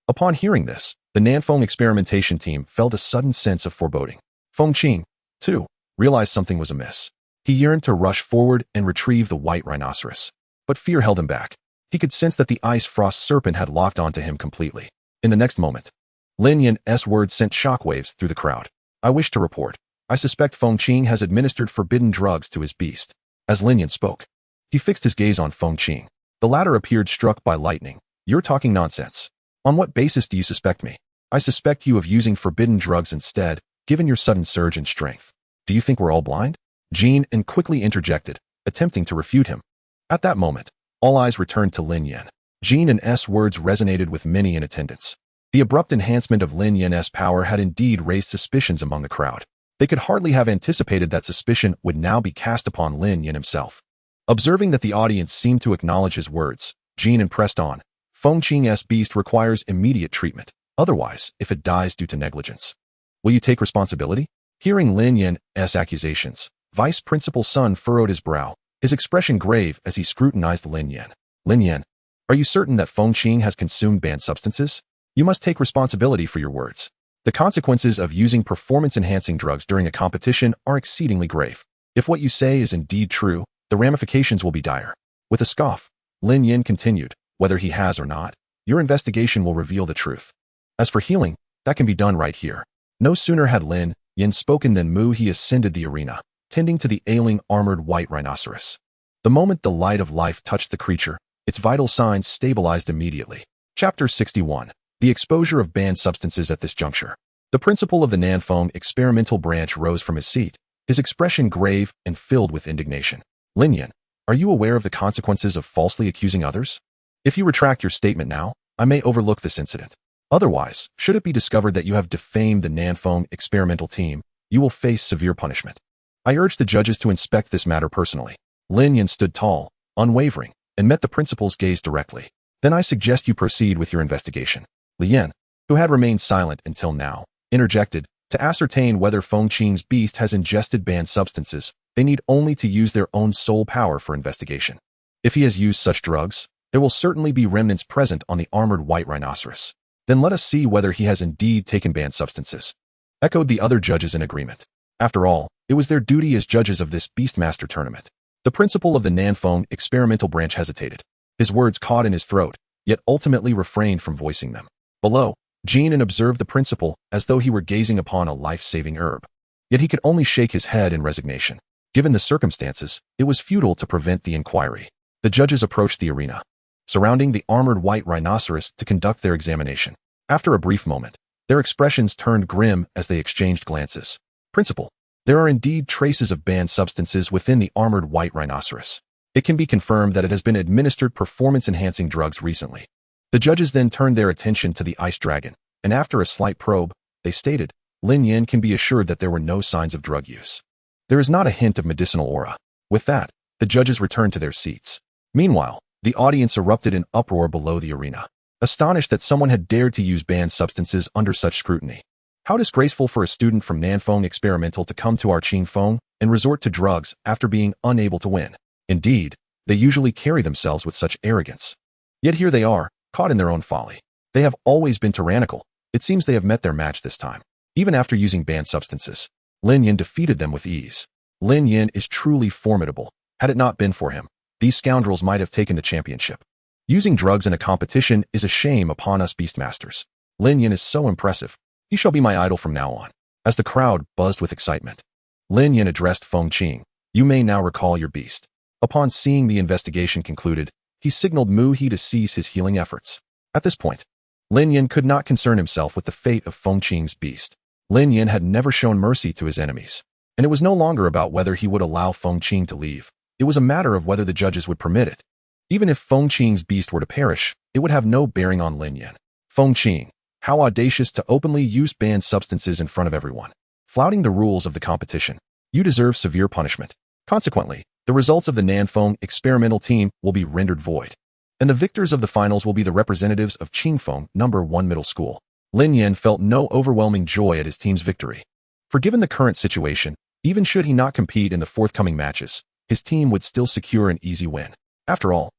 Speaker 1: Upon hearing this, the Nanfeng experimentation team felt a sudden sense of foreboding. Fengqing, too, realized something was amiss. He yearned to rush forward and retrieve the white rhinoceros. But fear held him back. He could sense that the Ice Frost Serpent had locked onto him completely. In the next moment, Lin Yan's words sent shockwaves through the crowd. I wish to report. I suspect Fengqing has administered forbidden drugs to his beast. As Lin Yan spoke, he fixed his gaze on Fengqing. The latter appeared struck by lightning. You're talking nonsense. On what basis do you suspect me? I suspect you of using forbidden drugs instead, given your sudden surge in strength. Do you think we're all blind? Jean quickly interjected, attempting to refute him. At that moment, all eyes returned to Lin Yan. Jean's words resonated with many in attendance. The abrupt enhancement of Lin Yan's power had indeed raised suspicions among the crowd. They could hardly have anticipated that suspicion would now be cast upon Lin Yan himself. Observing that the audience seemed to acknowledge his words, Jean pressed on. Fengqing's beast requires immediate treatment. Otherwise, if it dies due to negligence, will you take responsibility? Hearing Lin Yan's accusations, Vice Principal Sun furrowed his brow, his expression grave as he scrutinized Lin Yan. Lin Yan, are you certain that Fengqing has consumed banned substances? You must take responsibility for your words. The consequences of using performance-enhancing drugs during a competition are exceedingly grave. If what you say is indeed true, the ramifications will be dire. With a scoff, Lin Yan continued, whether he has or not, your investigation will reveal the truth. As for healing, that can be done right here. No sooner had Lin Yan spoken than He ascended the arena, tending to the ailing armored white rhinoceros. The moment the light of life touched the creature, its vital signs stabilized immediately. Chapter 61. The exposure of banned substances at this juncture. The principal of the Nanfeng experimental branch rose from his seat, his expression grave and filled with indignation. Lin Yan, are you aware of the consequences of falsely accusing others? If you retract your statement now, I may overlook this incident. Otherwise, should it be discovered that you have defamed the Nanfeng experimental team, you will face severe punishment. I urge the judges to inspect this matter personally. Lin Yan stood tall, unwavering, and met the principal's gaze directly. Then I suggest you proceed with your investigation. Lin Yan, who had remained silent until now, interjected, to ascertain whether Fengqing's beast has ingested banned substances. They need only to use their own soul power for investigation. If he has used such drugs, there will certainly be remnants present on the armored white rhinoceros. Then let us see whether he has indeed taken banned substances. Echoed the other judges in agreement. After all, it was their duty as judges of this Beastmaster tournament. The principal of the Nanfeng experimental branch hesitated. His words caught in his throat, yet ultimately refrained from voicing them. Below, Jian observed the principal as though he were gazing upon a life-saving herb. Yet he could only shake his head in resignation. Given the circumstances, it was futile to prevent the inquiry. The judges approached the arena, surrounding the armored white rhinoceros to conduct their examination. After a brief moment, their expressions turned grim as they exchanged glances. Principal, there are indeed traces of banned substances within the armored white rhinoceros. It can be confirmed that it has been administered performance-enhancing drugs recently. The judges then turned their attention to the ice dragon, and after a slight probe, they stated, Lin Yan can be assured that there were no signs of drug use. There is not a hint of medicinal aura. With that, the judges returned to their seats. Meanwhile, the audience erupted in uproar below the arena, astonished that someone had dared to use banned substances under such scrutiny. How disgraceful for a student from Nanfeng Experimental to come to our Qingfeng and resort to drugs after being unable to win. Indeed, they usually carry themselves with such arrogance. Yet here they are, caught in their own folly. They have always been tyrannical. It seems they have met their match this time. Even after using banned substances, Lin Yan defeated them with ease. Lin Yan is truly formidable. Had it not been for him, these scoundrels might have taken the championship. Using drugs in a competition is a shame upon us Beastmasters. Lin Yan is so impressive. He shall be my idol from now on. As the crowd buzzed with excitement, Lin Yan addressed Fengqing. You may now recall your beast. Upon seeing the investigation concluded, he signaled He to cease his healing efforts. At this point, Lin Yan could not concern himself with the fate of Fengqing's beast. Lin Yan had never shown mercy to his enemies, and it was no longer about whether he would allow Fengqing to leave. It was a matter of whether the judges would permit it. Even if Fengqing's beast were to perish, it would have no bearing on Lin Yan. Fengqing, how audacious to openly use banned substances in front of everyone, flouting the rules of the competition. You deserve severe punishment. Consequently, the results of the Nanfeng experimental team will be rendered void, and the victors of the finals will be the representatives of Qingfeng No. 1 Middle School. Lin Yan felt no overwhelming joy at his team's victory. For given the current situation, even should he not compete in the forthcoming matches, his team would still secure an easy win. After all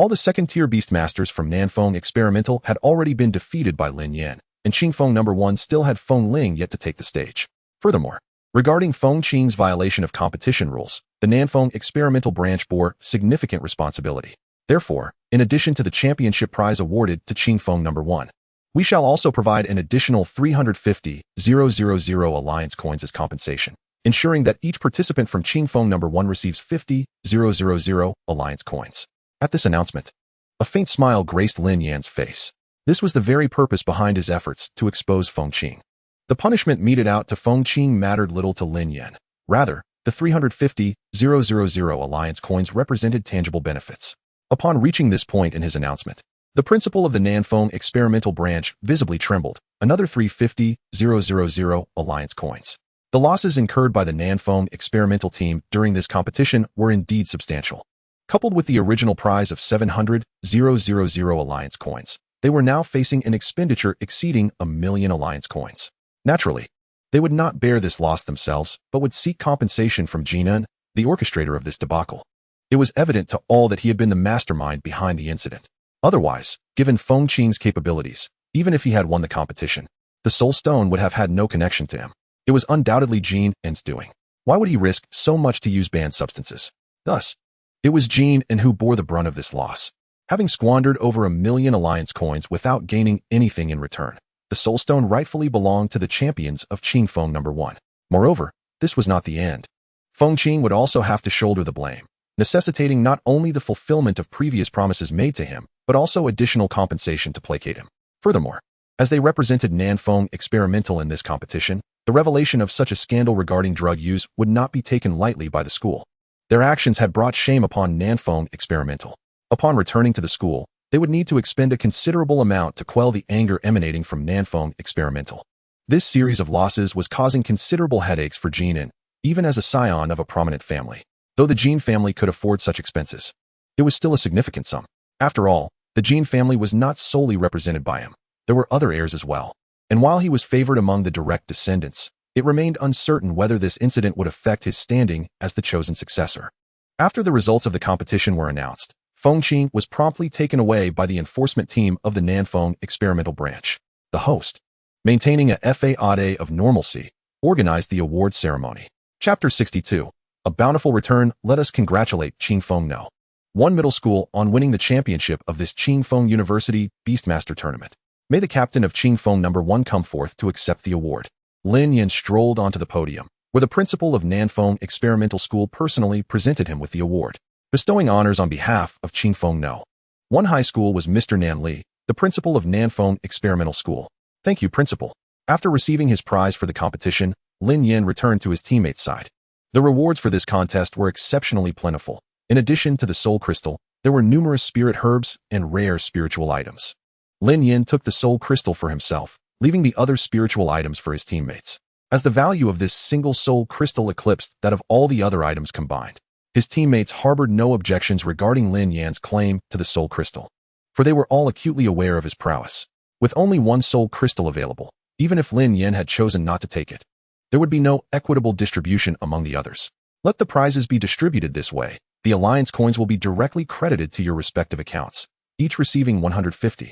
Speaker 1: the second-tier Beastmasters from Nanfeng Experimental had already been defeated by Lin Yan, and Qingfeng No. 1 still had Feng Ling yet to take the stage. Furthermore, regarding Fengqing's violation of competition rules, the Nanfeng Experimental Branch bore significant responsibility. Therefore, in addition to the championship prize awarded to Qingfeng No. 1, we shall also provide an additional 350,000 Alliance coins as compensation, ensuring that each participant from Qingfeng No. 1 receives 50,000 Alliance coins. At this announcement, a faint smile graced Lin Yan's face. This was the very purpose behind his efforts to expose Fengqing. The punishment meted out to Fengqing mattered little to Lin Yan. Rather, the 350,000 Alliance coins represented tangible benefits. Upon reaching this point in his announcement, the principal of the Nanfeng experimental branch visibly trembled. Another 350,000 Alliance coins. The losses incurred by the Nanfeng experimental team during this competition were indeed substantial. Coupled with the original prize of 700,000 alliance coins, they were now facing an expenditure exceeding 1,000,000 alliance coins. Naturally, they would not bear this loss themselves, but would seek compensation from Lin Yan, the orchestrator of this debacle. It was evident to all that he had been the mastermind behind the incident. Otherwise, given Feng Qing's capabilities, even if he had won the competition, the Soul Stone would have had no connection to him. It was undoubtedly Lin Yan's doing. Why would he risk so much to use banned substances? Thus, it was Lin Yan who bore the brunt of this loss. Having squandered over 1,000,000 alliance coins without gaining anything in return, the Soul Stone rightfully belonged to the champions of Qingfeng No. 1. Moreover, this was not the end. Feng Qing would also have to shoulder the blame, necessitating not only the fulfillment of previous promises made to him, but also additional compensation to placate him. Furthermore, as they represented Nanfeng Experimental in this competition, the revelation of such a scandal regarding drug use would not be taken lightly by the school. Their actions had brought shame upon Nanfeng Experimental. Upon returning to the school, they would need to expend a considerable amount to quell the anger emanating from Nanfeng Experimental. This series of losses was causing considerable headaches for Lin Yan, even as a scion of a prominent family. Though the Lin family could afford such expenses, it was still a significant sum. After all, the Lin family was not solely represented by him. There were other heirs as well. And while he was favored among the direct descendants, it remained uncertain whether this incident would affect his standing as the chosen successor. After the results of the competition were announced, Feng Qing was promptly taken away by the enforcement team of the Nanfeng Experimental Branch. The host, maintaining a facade of normalcy, organized the award ceremony. Chapter 62. A bountiful return. Let us congratulate Qingfeng No. 1 Middle School on winning the championship of this Qingfeng University Beastmaster Tournament. May the captain of Qingfeng No. 1 come forth to accept the award. Lin Yan strolled onto the podium, where the principal of Nanfeng Experimental School personally presented him with the award. Bestowing honors on behalf of Qingfeng No. 1 High School was Mr. Nan Li, the principal of Nanfeng Experimental School. Thank you, principal. After receiving his prize for the competition, Lin Yan returned to his teammates' side. The rewards for this contest were exceptionally plentiful. In addition to the Soul Crystal, there were numerous spirit herbs and rare spiritual items. Lin Yan took the Soul Crystal for himself, leaving the other spiritual items for his teammates. As the value of this single Soul Crystal eclipsed that of all the other items combined, his teammates harbored no objections regarding Lin Yan's claim to the Soul Crystal, for they were all acutely aware of his prowess. With only one Soul Crystal available, even if Lin Yan had chosen not to take it, there would be no equitable distribution among the others. Let the prizes be distributed this way. The alliance coins will be directly credited to your respective accounts, each receiving 150,000.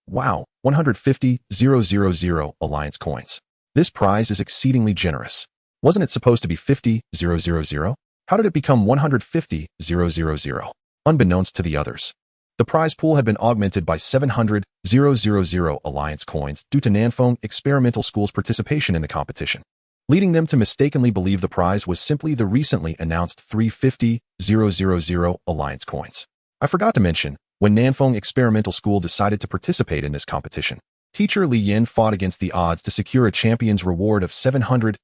Speaker 1: Wow, 150,000 alliance coins. This prize is exceedingly generous. Wasn't it supposed to be 50,000? How did it become 150,000? Unbeknownst to the others, the prize pool had been augmented by 700,000 alliance coins due to Nanfeng Experimental School's participation in the competition, leading them to mistakenly believe the prize was simply the recently announced 350,000 alliance coins. I forgot to mention, when Nanfeng Experimental School decided to participate in this competition, teacher Lin Yan fought against the odds to secure a champion's reward of 700,000.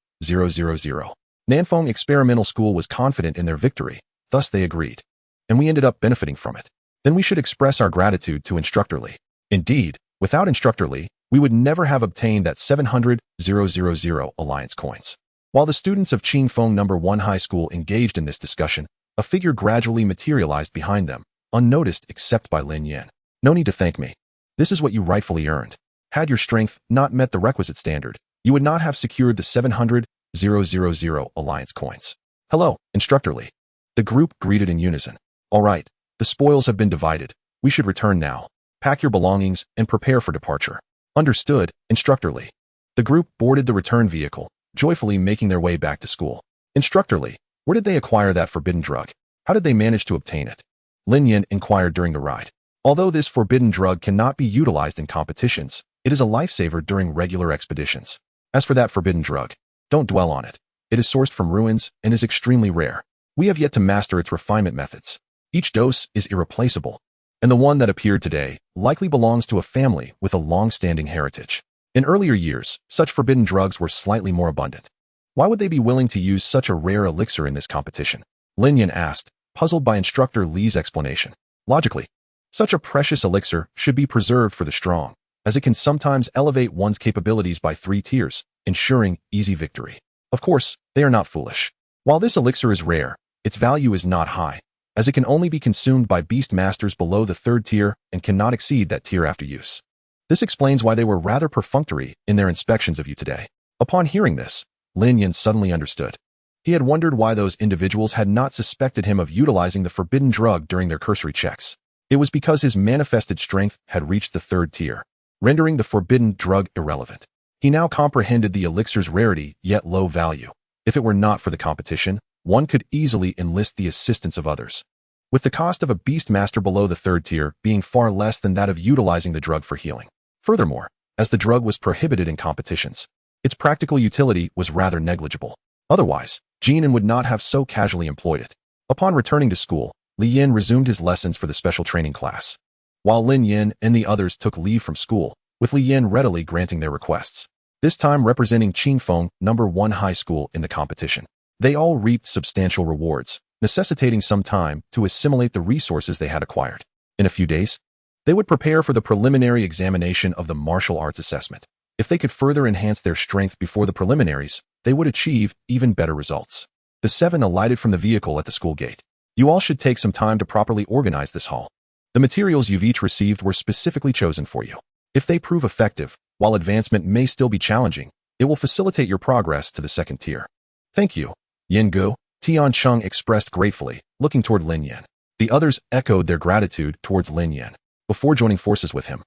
Speaker 1: Nanfeng Experimental School was confident in their victory, thus they agreed, and we ended up benefiting from it. Then we should express our gratitude to Instructor Li. Indeed, without Instructor Li, we would never have obtained that 700,000 alliance coins. While the students of Qingfeng No. 1 High School engaged in this discussion, a figure gradually materialized behind them, unnoticed except by Lin Yan. No need to thank me. This is what you rightfully earned. Had your strength not met the requisite standard, you would not have secured the 700,000 alliance coins. Hello, Instructor Li. The group greeted in unison. All right, the spoils have been divided. We should return now. Pack your belongings and prepare for departure. Understood, Instructor Li. The group boarded the return vehicle, joyfully making their way back to school. Instructor Li, where did they acquire that forbidden drug? How did they manage to obtain it? Lin Yan inquired during the ride. Although this forbidden drug cannot be utilized in competitions, it is a lifesaver during regular expeditions. As for that forbidden drug, don't dwell on it. It is sourced from ruins and is extremely rare. We have yet to master its refinement methods. Each dose is irreplaceable, and the one that appeared today likely belongs to a family with a long-standing heritage. In earlier years, such forbidden drugs were slightly more abundant. Why would they be willing to use such a rare elixir in this competition? Lin Yan asked, puzzled by Instructor Li's explanation. Logically, such a precious elixir should be preserved for the strong, as it can sometimes elevate one's capabilities by 3 tiers, ensuring easy victory. Of course, they are not foolish. While this elixir is rare, its value is not high, as it can only be consumed by beast masters below the 3rd tier and cannot exceed that tier after use. This explains why they were rather perfunctory in their inspections of you today. Upon hearing this, Lin Yan suddenly understood. He had wondered why those individuals had not suspected him of utilizing the forbidden drug during their cursory checks. It was because his manifested strength had reached the 3rd tier, rendering the forbidden drug irrelevant. He now comprehended the elixir's rarity yet low value. If it were not for the competition, one could easily enlist the assistance of others, with the cost of a beast master below the 3rd tier being far less than that of utilizing the drug for healing. Furthermore, as the drug was prohibited in competitions, its practical utility was rather negligible. Otherwise, Jinan would not have so casually employed it. Upon returning to school, Lin Yan resumed his lessons for the special training class, while Lin Yan and the others took leave from school, with Lin Yan readily granting their requests, this time representing Qingfeng No. 1 high school in the competition. They all reaped substantial rewards, necessitating some time to assimilate the resources they had acquired. In a few days, they would prepare for the preliminary examination of the martial arts assessment. If they could further enhance their strength before the preliminaries, they would achieve even better results. The 7 alighted from the vehicle at the school gate. You all should take some time to properly organize this hall. The materials you've each received were specifically chosen for you. If they prove effective, while advancement may still be challenging, it will facilitate your progress to the 2nd tier. Thank you, Yin Gu, Tian Cheng expressed gratefully, looking toward Lin Yan. The others echoed their gratitude towards Lin Yan. Before joining forces with him,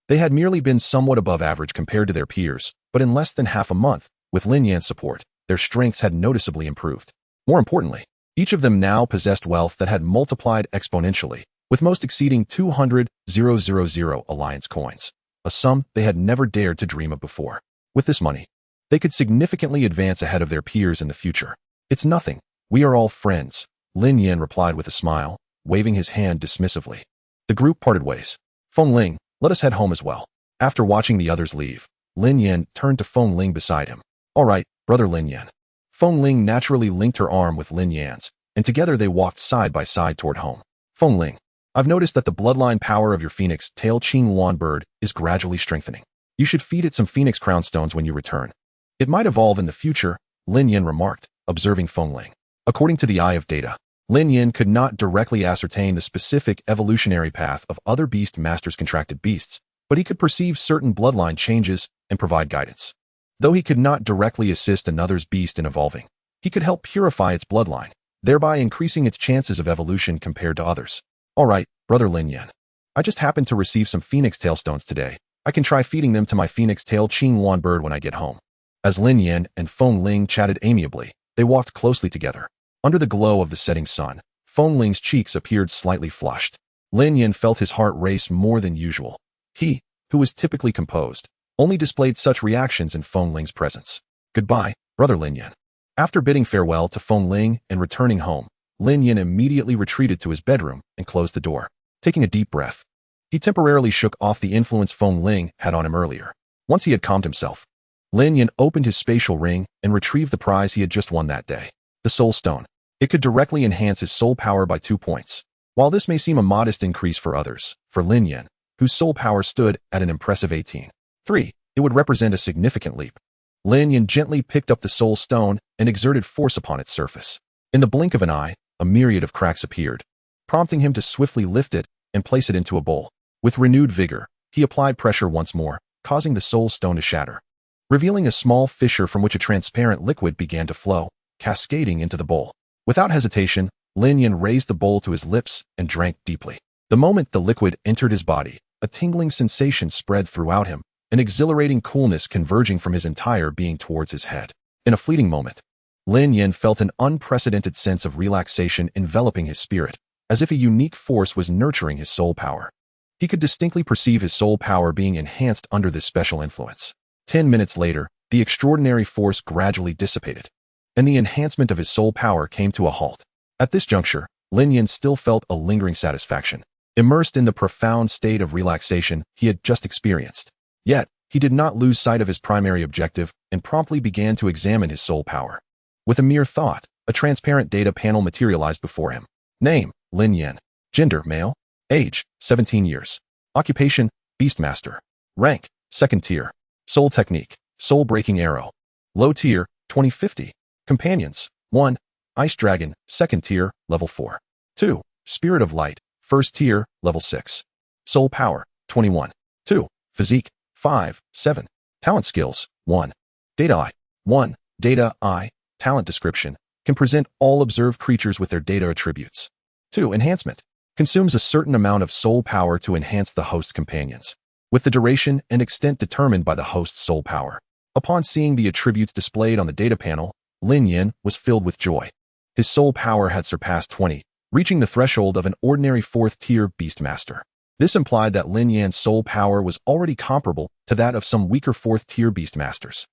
Speaker 1: they had merely been somewhat above average compared to their peers, but in less than half a month, with Lin Yan's support, their strengths had noticeably improved. More importantly, each of them now possessed wealth that had multiplied exponentially, with most exceeding 200,000 alliance coins, a sum they had never dared to dream of before. With this money, they could significantly advance ahead of their peers in the future. It's nothing. We are all friends, Lin Yan replied with a smile, waving his hand dismissively. The group parted ways. Feng Ling, let us head home as well. After watching the others leave, Lin Yan turned to Feng Ling beside him. All right, brother Lin Yan. Feng Ling naturally linked her arm with Lin Yan's, and together they walked side by side toward home. Feng Ling, I've noticed that the bloodline power of your phoenix tail Qing Yuan bird is gradually strengthening. You should feed it some phoenix crown stones when you return. It might evolve in the future, Lin Yan remarked, observing Feng Ling. According to the Eye of Data, Lin Yan could not directly ascertain the specific evolutionary path of other beast masters' contracted beasts, but he could perceive certain bloodline changes and provide guidance. Though he could not directly assist another's beast in evolving, he could help purify its bloodline, thereby increasing its chances of evolution compared to others. All right, brother Lin Yan. I just happened to receive some phoenix tail stones today. I can try feeding them to my phoenix tail Qing Yuan bird when I get home. As Lin Yan and Feng Ling chatted amiably, they walked closely together. Under the glow of the setting sun, Feng Ling's cheeks appeared slightly flushed. Lin Yan felt his heart race more than usual. He, who was typically composed, only displayed such reactions in Feng Ling's presence. Goodbye, brother Lin Yan. After bidding farewell to Feng Ling and returning home, Lin Yan immediately retreated to his bedroom and closed the door. Taking a deep breath, he temporarily shook off the influence Feng Ling had on him earlier. Once he had calmed himself, Lin Yan opened his spatial ring and retrieved the prize he had just won that day, the Soul Stone. It could directly enhance his soul power by 2 points. While this may seem a modest increase for others, for Lin Yan, whose soul power stood at an impressive 18.3, it would represent a significant leap. Lin Yan gently picked up the soul stone and exerted force upon its surface. In the blink of an eye, a myriad of cracks appeared, prompting him to swiftly lift it and place it into a bowl. With renewed vigor, he applied pressure once more, causing the soul stone to shatter, revealing a small fissure from which a transparent liquid began to flow, cascading into the bowl. Without hesitation, Lin Yan raised the bowl to his lips and drank deeply. The moment the liquid entered his body, a tingling sensation spread throughout him, an exhilarating coolness converging from his entire being towards his head. In a fleeting moment, Lin Yan felt an unprecedented sense of relaxation enveloping his spirit, as if a unique force was nurturing his soul power. He could distinctly perceive his soul power being enhanced under this special influence. 10 minutes later, the extraordinary force gradually dissipated, and the enhancement of his soul power came to a halt. At this juncture, Lin Yan still felt a lingering satisfaction, immersed in the profound state of relaxation he had just experienced. Yet, he did not lose sight of his primary objective and promptly began to examine his soul power. With a mere thought, a transparent data panel materialized before him. Name, Lin Yan. Gender, male. Age, 17 years. Occupation, Beastmaster. Rank, 2nd tier. Soul technique, Soul Breaking Arrow. Low tier, 2050. Companions, 1. Ice Dragon, 2nd tier, level 4. 2. Spirit of Light, 1st tier, level 6. Soul Power, 21. 2. Physique, 5, 7. Talent Skills, 1. Data I. 1. Data I. Talent Description. Can present all observed creatures with their data attributes. 2. Enhancement. Consumes a certain amount of soul power to enhance the host's companions, with the duration and extent determined by the host's soul power. Upon seeing the attributes displayed on the data panel, Lin Yan was filled with joy. His soul power had surpassed 20, reaching the threshold of an ordinary 4th-tier Beastmaster. This implied that Lin Yan's soul power was already comparable to that of some weaker 4th-tier Beastmasters.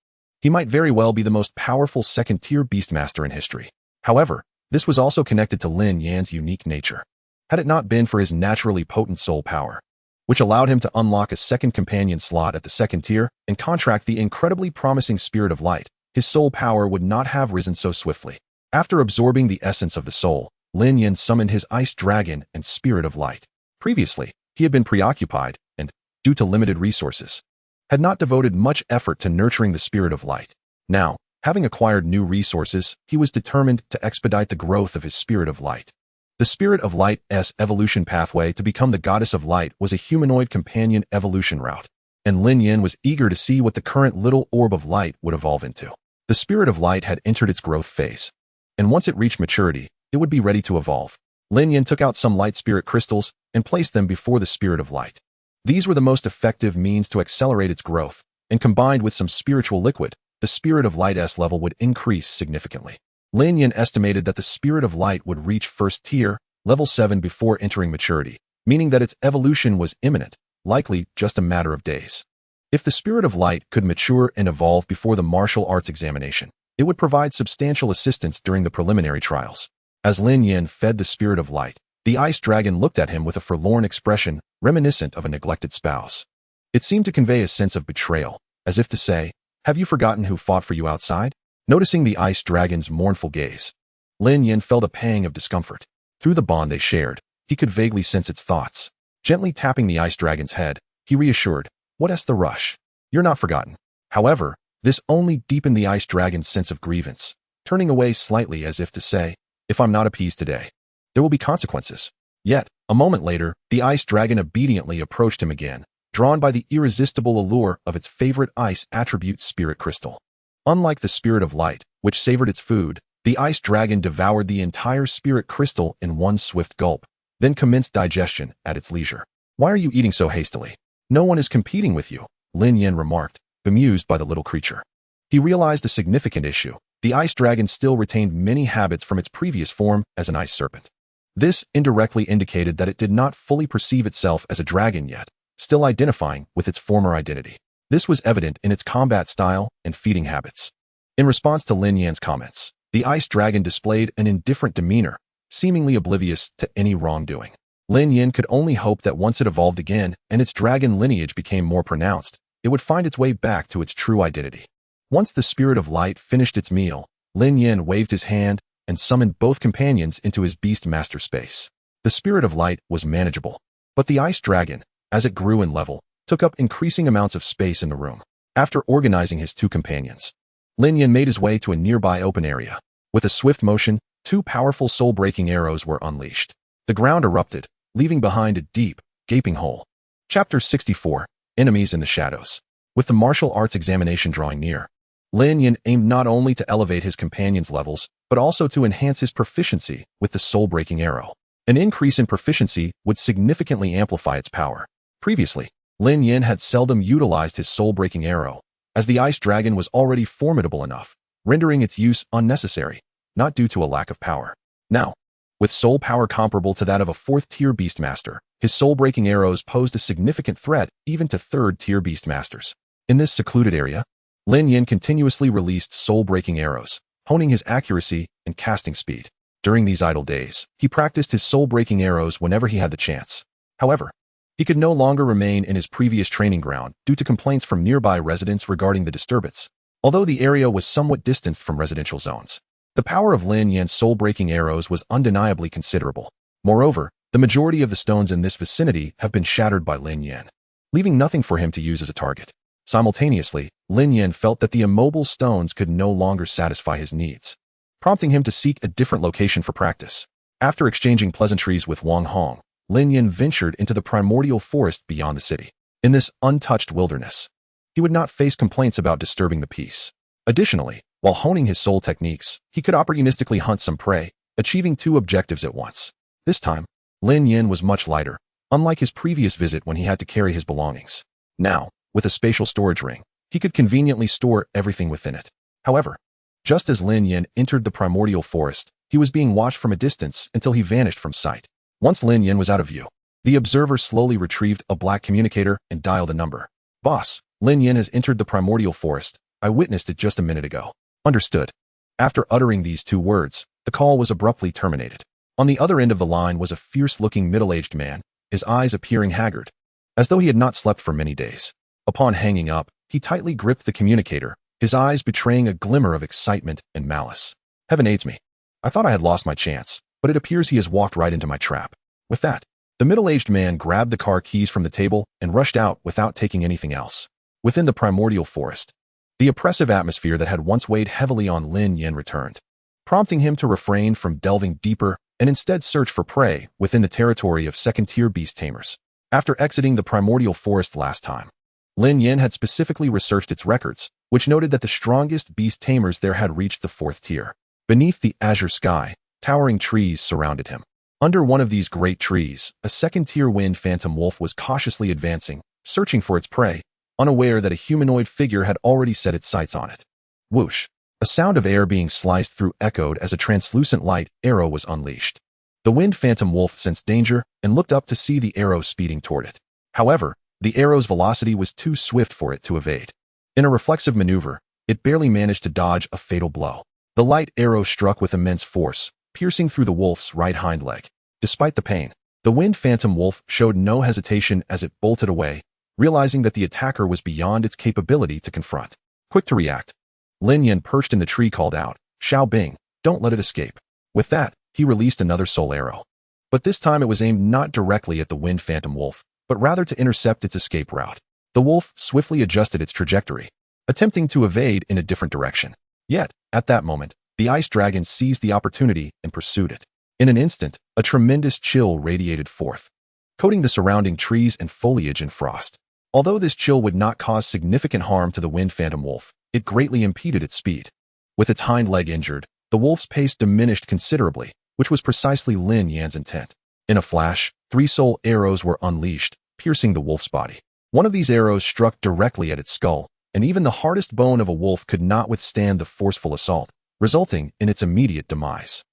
Speaker 1: He might very well be the most powerful 2nd-tier Beastmaster in history. However, this was also connected to Lin Yan's unique nature. Had it not been for his naturally potent soul power, which allowed him to unlock a 2nd companion slot at the 2nd tier and contract the incredibly promising Spirit of Light, his soul power would not have risen so swiftly. After absorbing the essence of the soul, Lin Yan summoned his Ice Dragon and Spirit of Light. Previously, he had been preoccupied and, due to limited resources, had not devoted much effort to nurturing the Spirit of Light. Now, having acquired new resources, he was determined to expedite the growth of his Spirit of Light. The Spirit of Light's evolution pathway to become the Goddess of Light was a humanoid companion evolution route, and Lin Yan was eager to see what the current little orb of light would evolve into. The Spirit of Light had entered its growth phase, and once it reached maturity, it would be ready to evolve. Lin Yan took out some light spirit crystals and placed them before the Spirit of Light. These were the most effective means to accelerate its growth, and combined with some spiritual liquid, the Spirit of Light's level would increase significantly. Lin Yan estimated that the Spirit of Light would reach 1st tier, level 7 before entering maturity, meaning that its evolution was imminent, likely just a matter of days. If the Spirit of Light could mature and evolve before the martial arts examination, it would provide substantial assistance during the preliminary trials. As Lin Yan fed the Spirit of Light, the Ice Dragon looked at him with a forlorn expression reminiscent of a neglected spouse. It seemed to convey a sense of betrayal, as if to say, "Have you forgotten who fought for you outside?" Noticing the Ice Dragon's mournful gaze, Lin Yan felt a pang of discomfort. Through the bond they shared, he could vaguely sense its thoughts. Gently tapping the Ice Dragon's head, he reassured, "What's the rush? You're not forgotten." However, this only deepened the Ice Dragon's sense of grievance, turning away slightly as if to say, "If I'm not appeased today, there will be consequences." Yet, a moment later, the Ice Dragon obediently approached him again, drawn by the irresistible allure of its favorite ice attribute Spirit Crystal. Unlike the Spirit of Light, which savored its food, the Ice Dragon devoured the entire Spirit Crystal in one swift gulp, then commenced digestion at its leisure. "Why are you eating so hastily? No one is competing with you," Lin Yan remarked, bemused by the little creature. He realized a significant issue. The Ice Dragon still retained many habits from its previous form as an ice serpent. This indirectly indicated that it did not fully perceive itself as a dragon yet, still identifying with its former identity. This was evident in its combat style and feeding habits. In response to Lin Yan's comments, the Ice Dragon displayed an indifferent demeanor, seemingly oblivious to any wrongdoing. Lin Yan could only hope that once it evolved again and its dragon lineage became more pronounced, it would find its way back to its true identity. Once the Spirit of Light finished its meal, Lin Yan waved his hand and summoned both companions into his Beastmaster space. The Spirit of Light was manageable, but the Ice Dragon, as it grew in level, took up increasing amounts of space in the room. After organizing his two companions, Lin Yan made his way to a nearby open area. With a swift motion, two powerful soul-breaking arrows were unleashed. The ground erupted, leaving behind a deep, gaping hole. Chapter 64, Enemies in the Shadows. With the martial arts examination drawing near, Lin Yan aimed not only to elevate his companions' levels, but also to enhance his proficiency with the soul-breaking arrow. An increase in proficiency would significantly amplify its power. Previously, Lin Yan had seldom utilized his soul-breaking arrow, as the Ice Dragon was already formidable enough, rendering its use unnecessary, not due to a lack of power. Now, with soul power comparable to that of a 4th-tier Beastmaster, his soul-breaking arrows posed a significant threat even to 3rd-tier Beastmasters. In this secluded area, Lin Yan continuously released soul-breaking arrows, honing his accuracy and casting speed. During these idle days, he practiced his soul-breaking arrows whenever he had the chance. However, he could no longer remain in his previous training ground due to complaints from nearby residents regarding the disturbance. Although the area was somewhat distanced from residential zones, the power of Lin Yan's soul-breaking arrows was undeniably considerable. Moreover, the majority of the stones in this vicinity have been shattered by Lin Yan, leaving nothing for him to use as a target. Simultaneously, Lin Yan felt that the immobile stones could no longer satisfy his needs. prompting him to seek a different location for practice. After exchanging pleasantries with Wang Hong, Lin Yan ventured into the primordial forest beyond the city. In this untouched wilderness, he would not face complaints about disturbing the peace. Additionally, while honing his soul techniques, he could opportunistically hunt some prey, achieving two objectives at once. This time, Lin Yan was much lighter, unlike his previous visit when he had to carry his belongings. Now, with a spatial storage ring, he could conveniently store everything within it. However, just as Lin Yan entered the primordial forest, he was being watched from a distance until he vanished from sight. Once Lin Yan was out of view, the observer slowly retrieved a black communicator and dialed a number. "Boss, Lin Yan has entered the primordial forest. I witnessed it just a minute ago." "Understood." After uttering these two words, the call was abruptly terminated. On the other end of the line was a fierce-looking middle-aged man, his eyes appearing haggard, as though he had not slept for many days. Upon hanging up, he tightly gripped the communicator, his eyes betraying a glimmer of excitement and malice. "Heaven aids me. I thought I had lost my chance, but it appears he has walked right into my trap." With that, the middle-aged man grabbed the car keys from the table and rushed out without taking anything else. Within the primordial forest, the oppressive atmosphere that had once weighed heavily on Lin Yan returned, prompting him to refrain from delving deeper and instead search for prey within the territory of second-tier beast tamers. After exiting the primordial forest last time, Lin Yan had specifically researched its records, which noted that the strongest beast tamers there had reached the 4th tier. Beneath the azure sky, towering trees surrounded him. Under one of these great trees, a second-tier wind phantom wolf was cautiously advancing, searching for its prey, unaware that a humanoid figure had already set its sights on it. Whoosh! A sound of air being sliced through echoed as a translucent light arrow was unleashed. The wind phantom wolf sensed danger and looked up to see the arrow speeding toward it. However, the arrow's velocity was too swift for it to evade. In a reflexive maneuver, it barely managed to dodge a fatal blow. The light arrow struck with immense force, piercing through the wolf's right hind leg. Despite the pain, the wind phantom wolf showed no hesitation as it bolted away, realizing that the attacker was beyond its capability to confront. Quick to react, Lin Yan, perched in the tree, called out, "Xiao Bing, don't let it escape." With that, he released another soul arrow. But this time it was aimed not directly at the wind phantom wolf, but rather to intercept its escape route. The wolf swiftly adjusted its trajectory, attempting to evade in a different direction. Yet, at that moment, the ice dragon seized the opportunity and pursued it. In an instant, a tremendous chill radiated forth, coating the surrounding trees and foliage in frost. Although this chill would not cause significant harm to the wind phantom wolf, it greatly impeded its speed. With its hind leg injured, the wolf's pace diminished considerably, which was precisely Lin Yan's intent. In a flash, 3 soul arrows were unleashed, piercing the wolf's body. One of these arrows struck directly at its skull, and even the hardest bone of a wolf could not withstand the forceful assault, resulting in its immediate demise.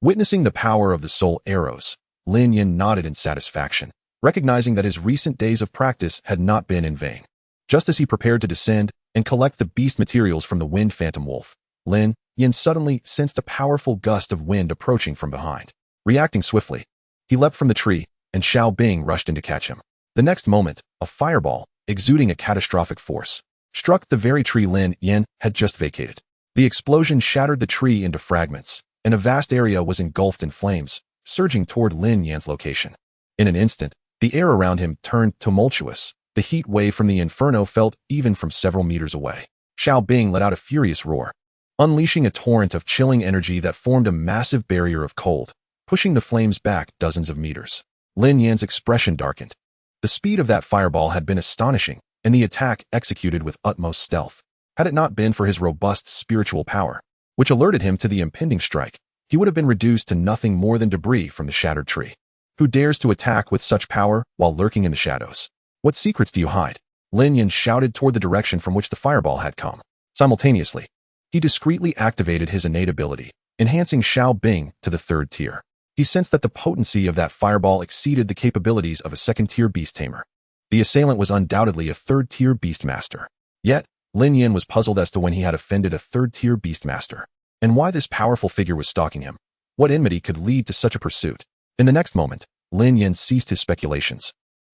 Speaker 1: Witnessing the power of the soul arrows, Lin Yan nodded in satisfaction, recognizing that his recent days of practice had not been in vain. Just as he prepared to descend and collect the beast materials from the wind phantom wolf, Lin Yan suddenly sensed a powerful gust of wind approaching from behind. Reacting swiftly, he leapt from the tree, and Xiao Bing rushed in to catch him. The next moment, a fireball, exuding a catastrophic force, struck the very tree Lin Yan had just vacated. The explosion shattered the tree into fragments, and a vast area was engulfed in flames, surging toward Lin Yan's location. In an instant, the air around him turned tumultuous. The heat wave from the inferno felt even from several meters away. Xiao Bing let out a furious roar, unleashing a torrent of chilling energy that formed a massive barrier of cold, pushing the flames back dozens of meters. Lin Yan's expression darkened. The speed of that fireball had been astonishing, and the attack executed with utmost stealth. Had it not been for his robust spiritual power, which alerted him to the impending strike, he would have been reduced to nothing more than debris from the shattered tree. Who dares to attack with such power while lurking in the shadows? What secrets do you hide? Lin Yan shouted toward the direction from which the fireball had come. Simultaneously, he discreetly activated his innate ability, enhancing Xiao Bing to the 3rd tier. He sensed that the potency of that fireball exceeded the capabilities of a 2nd-tier beast tamer. The assailant was undoubtedly a 3rd-tier beastmaster. Yet, Lin Yan was puzzled as to when he had offended a 3rd-tier beastmaster, and why this powerful figure was stalking him. What enmity could lead to such a pursuit? In the next moment, Lin Yan ceased his speculations,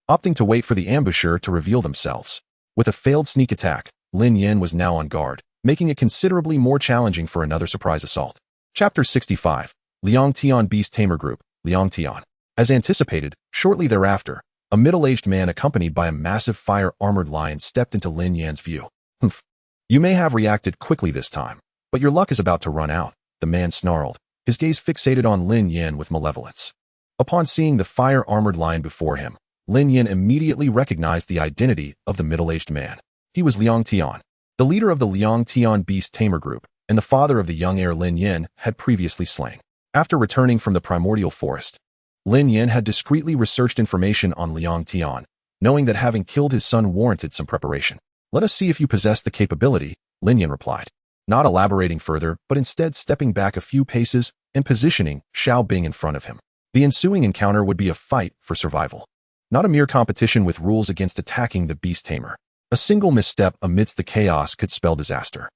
Speaker 1: opting to wait for the ambusher to reveal themselves. With a failed sneak attack, Lin Yan was now on guard, making it considerably more challenging for another surprise assault. Chapter 65. Liang Tian Beast Tamer Group, Liang Tian. As anticipated, shortly thereafter, a middle-aged man accompanied by a massive fire-armored lion stepped into Lin Yan's view. "Humph. You may have reacted quickly this time, but your luck is about to run out." the man snarled, his gaze fixated on Lin Yan with malevolence. Upon seeing the fire-armored lion before him, Lin Yan immediately recognized the identity of the middle-aged man. He was Liang Tian, the leader of the Liang Tian Beast Tamer group, and the father of the young heir Lin Yan had previously slain. After returning from the primordial forest, Lin Yan had discreetly researched information on Liang Tian, knowing that having killed his son warranted some preparation. "Let us see if you possess the capability," Lin Yan replied, not elaborating further, but instead stepping back a few paces and positioning Xiao Bing in front of him. The ensuing encounter would be a fight for survival, not a mere competition with rules against attacking the beast tamer. A single misstep amidst the chaos could spell disaster.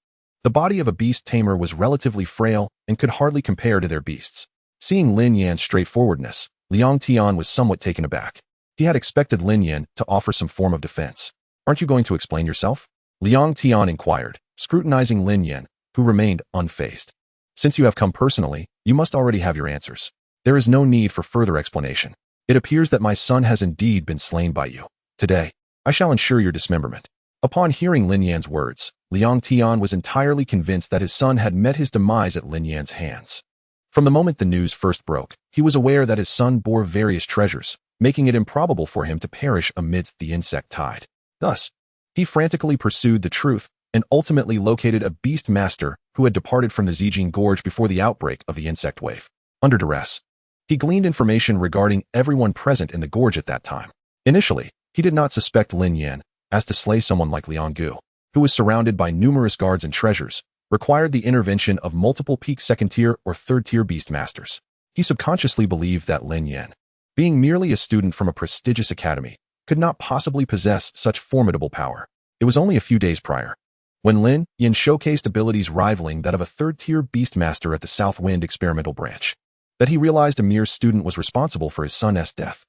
Speaker 1: The body of a beast tamer was relatively frail and could hardly compare to their beasts. Seeing Lin Yan's straightforwardness, Liang Tian was somewhat taken aback. He had expected Lin Yan to offer some form of defense. "Aren't you going to explain yourself?" Liang Tian inquired, scrutinizing Lin Yan, who remained unfazed. "Since you have come personally, you must already have your answers. There is no need for further explanation. It appears that my son has indeed been slain by you. Today, I shall ensure your dismemberment." Upon hearing Lin Yan's words, Liang Tian was entirely convinced that his son had met his demise at Lin Yan's hands. From the moment the news first broke, he was aware that his son bore various treasures, making it improbable for him to perish amidst the insect tide. Thus, he frantically pursued the truth and ultimately located a beast master who had departed from the Zijing Gorge before the outbreak of the insect wave. Under duress, he gleaned information regarding everyone present in the gorge at that time. Initially, he did not suspect Lin Yan, as to slay someone like Liang Gu, who was surrounded by numerous guards and treasures, required the intervention of multiple peak second-tier or third-tier beast masters. He subconsciously believed that Lin Yan, being merely a student from a prestigious academy, could not possibly possess such formidable power. It was only a few days prior, when Lin Yan showcased abilities rivaling that of a third-tier beast master at the Southwind experimental branch, that he realized a mere student was responsible for his son's death.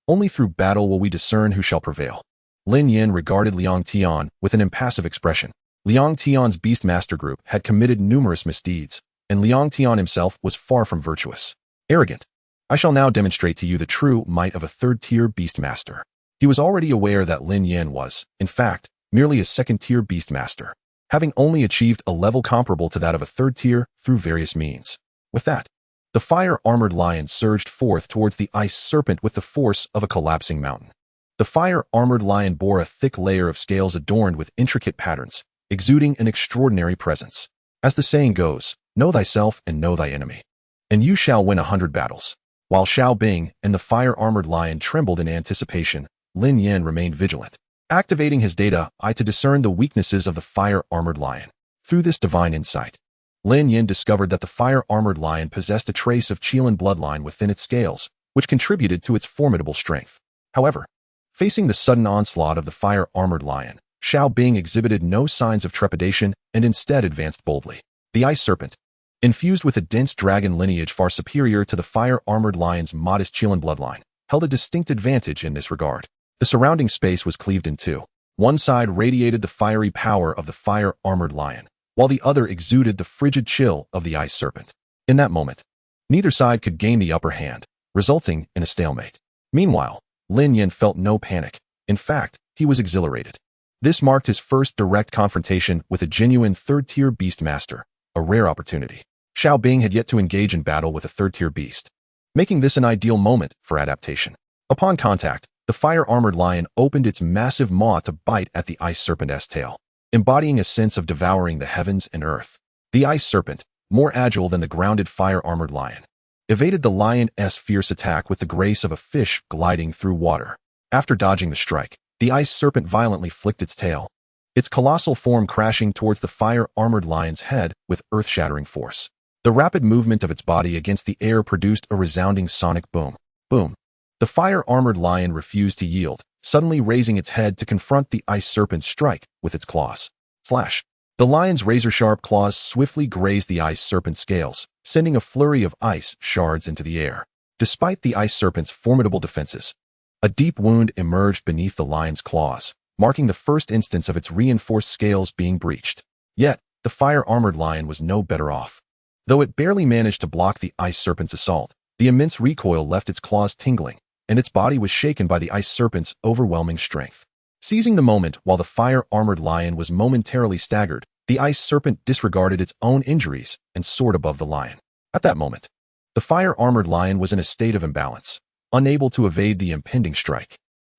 Speaker 1: Only through battle will we discern who shall prevail. Lin Yan regarded Liang Tian with an impassive expression. Liang Tian's Beastmaster group had committed numerous misdeeds, and Liang Tian himself was far from virtuous. Arrogant. I shall now demonstrate to you the true might of a third-tier Beastmaster. He was already aware that Lin Yan was, in fact, merely a second-tier Beastmaster, having only achieved a level comparable to that of a third-tier through various means. With that, the fire-armored lion surged forth towards the ice serpent with the force of a collapsing mountain. The fire-armored lion bore a thick layer of scales adorned with intricate patterns, exuding an extraordinary presence. As the saying goes, know thyself and know thy enemy, and you shall win 100 battles. While Xiao Bing and the fire-armored lion trembled in anticipation, Lin Yan remained vigilant, activating his data eye to discern the weaknesses of the fire-armored lion. Through this divine insight, Lin Yan discovered that the fire-armored lion possessed a trace of Qilin bloodline within its scales, which contributed to its formidable strength. However, facing the sudden onslaught of the fire-armored lion, Xiao Bing exhibited no signs of trepidation and instead advanced boldly. The ice serpent, infused with a dense dragon lineage far superior to the fire-armored lion's modest Qilin bloodline, held a distinct advantage in this regard. The surrounding space was cleaved in two. One side radiated the fiery power of the fire-armored lion, while the other exuded the frigid chill of the ice serpent. In that moment, neither side could gain the upper hand, resulting in a stalemate. Meanwhile, Lin Yan felt no panic. In fact, he was exhilarated. This marked his first direct confrontation with a genuine third-tier beast master, a rare opportunity. Xiao Bing had yet to engage in battle with a third-tier beast, making this an ideal moment for adaptation. Upon contact, the fire-armored lion opened its massive maw to bite at the ice serpent's tail, embodying a sense of devouring the heavens and earth. The ice serpent, more agile than the grounded fire-armored lion, evaded the lion's fierce attack with the grace of a fish gliding through water. After dodging the strike, the ice serpent violently flicked its tail, its colossal form crashing towards the fire-armored lion's head with earth-shattering force. The rapid movement of its body against the air produced a resounding sonic boom. Boom. The fire-armored lion refused to yield, suddenly raising its head to confront the ice serpent's strike with its claws. Flash. The lion's razor-sharp claws swiftly grazed the ice serpent's scales, sending a flurry of ice shards into the air. Despite the ice serpent's formidable defenses, a deep wound emerged beneath the lion's claws, marking the first instance of its reinforced scales being breached. Yet, the fire-armored lion was no better off. Though it barely managed to block the ice serpent's assault, the immense recoil left its claws tingling, and its body was shaken by the ice serpent's overwhelming strength. Seizing the moment while the fire-armored lion was momentarily staggered, The ice serpent disregarded its own injuries and soared above the lion. At that moment, the fire-armored lion was in a state of imbalance, unable to evade the impending strike.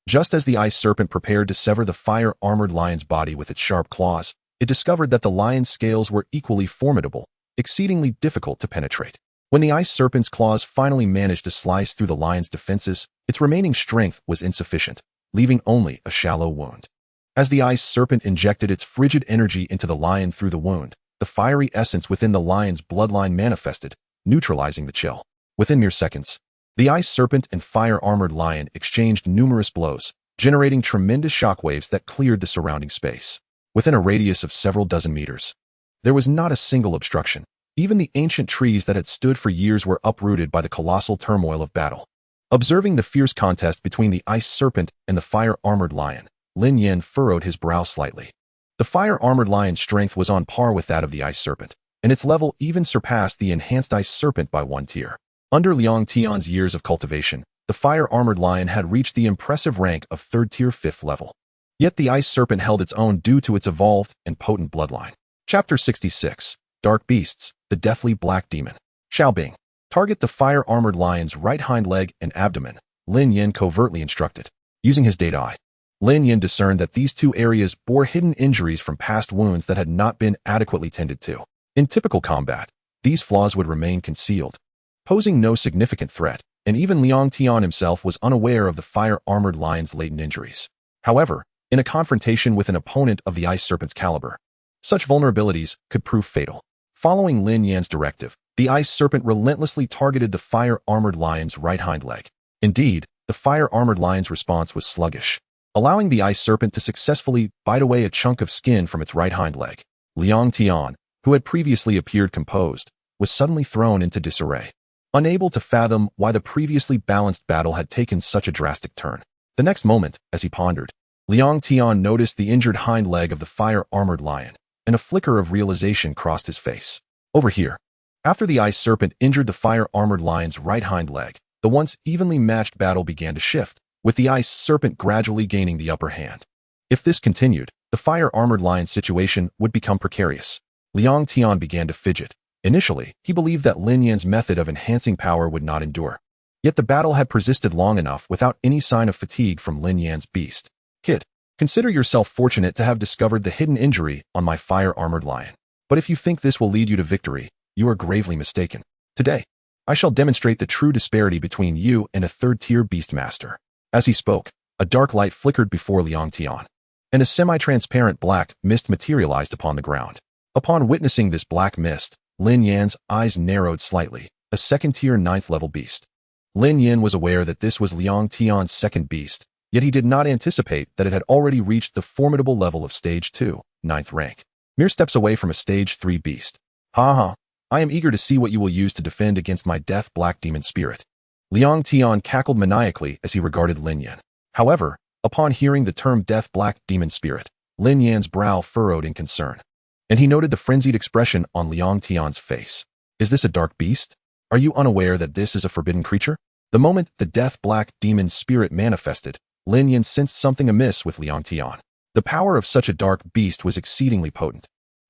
Speaker 1: Just as the ice serpent prepared to sever the fire-armored lion's body with its sharp claws, it discovered that the lion's scales were equally formidable, exceedingly difficult to penetrate. When the ice serpent's claws finally managed to slice through the lion's defenses, its remaining strength was insufficient, leaving only a shallow wound. As the ice serpent injected its frigid energy into the lion through the wound, the fiery essence within the lion's bloodline manifested, neutralizing the chill. Within mere seconds, the ice serpent and fire-armored lion exchanged numerous blows, generating tremendous shockwaves that cleared the surrounding space. Within a radius of several dozen meters, there was not a single obstruction. Even the ancient trees that had stood for years were uprooted by the colossal turmoil of battle. Observing the fierce contest between the ice serpent and the fire-armored lion, Lin Yan furrowed his brow slightly. The fire-armored lion's strength was on par with that of the ice serpent, and its level even surpassed the enhanced ice serpent by one tier. Under Liang Tian's years of cultivation, the fire-armored lion had reached the impressive rank of third-tier 5th level. Yet the ice serpent held its own due to its evolved and potent bloodline. Chapter 66. Dark Beasts, the Deathly Black Demon. Xiaobing. Target the fire-armored lion's right hind leg and abdomen, Lin Yan covertly instructed. Using his data eye, Lin Yan discerned that these two areas bore hidden injuries from past wounds that had not been adequately tended to. In typical combat, these flaws would remain concealed, posing no significant threat, and even Liang Tian himself was unaware of the fire-armored lion's latent injuries. However, in a confrontation with an opponent of the ice serpent's caliber, such vulnerabilities could prove fatal. Following Lin Yan's directive, the ice serpent relentlessly targeted the fire-armored lion's right hind leg. Indeed, the fire-armored lion's response was sluggish, allowing the ice serpent to successfully bite away a chunk of skin from its right hind leg. Liang Tian, who had previously appeared composed, was suddenly thrown into disarray, unable to fathom why the previously balanced battle had taken such a drastic turn. The next moment, as he pondered, Liang Tian noticed the injured hind leg of the fire-armored lion, and a flicker of realization crossed his face. Over here, after the ice serpent injured the fire-armored lion's right hind leg, the once evenly matched battle began to shift, with the ice serpent gradually gaining the upper hand. If this continued, the fire-armored lion's situation would become precarious. Liang Tian began to fidget. Initially, he believed that Lin Yan's method of enhancing power would not endure. Yet the battle had persisted long enough without any sign of fatigue from Lin Yan's beast. Kid, consider yourself fortunate to have discovered the hidden injury on my fire-armored lion. But if you think this will lead you to victory, you are gravely mistaken. Today, I shall demonstrate the true disparity between you and a third-tier beastmaster. As he spoke, a dark light flickered before Liang Tian, and a semi-transparent black mist materialized upon the ground. Upon witnessing this black mist, Lin Yan's eyes narrowed slightly, a second-tier 9th-level beast. Lin Yan was aware that this was Liang Tian's second beast, yet he did not anticipate that it had already reached the formidable level of Stage 2, 9th rank. Mere steps away from a Stage 3 beast. Ha. I am eager to see what you will use to defend against my death black demon spirit. Liang Tian cackled maniacally as he regarded Lin Yan. However, upon hearing the term death black demon spirit, Lin Yan's brow furrowed in concern, and he noted the frenzied expression on Liang Tian's face. Is this a dark beast? Are you unaware that this is a forbidden creature? The moment the death black demon spirit manifested, Lin Yan sensed something amiss with Liang Tian. The power of such a dark beast was exceedingly potent,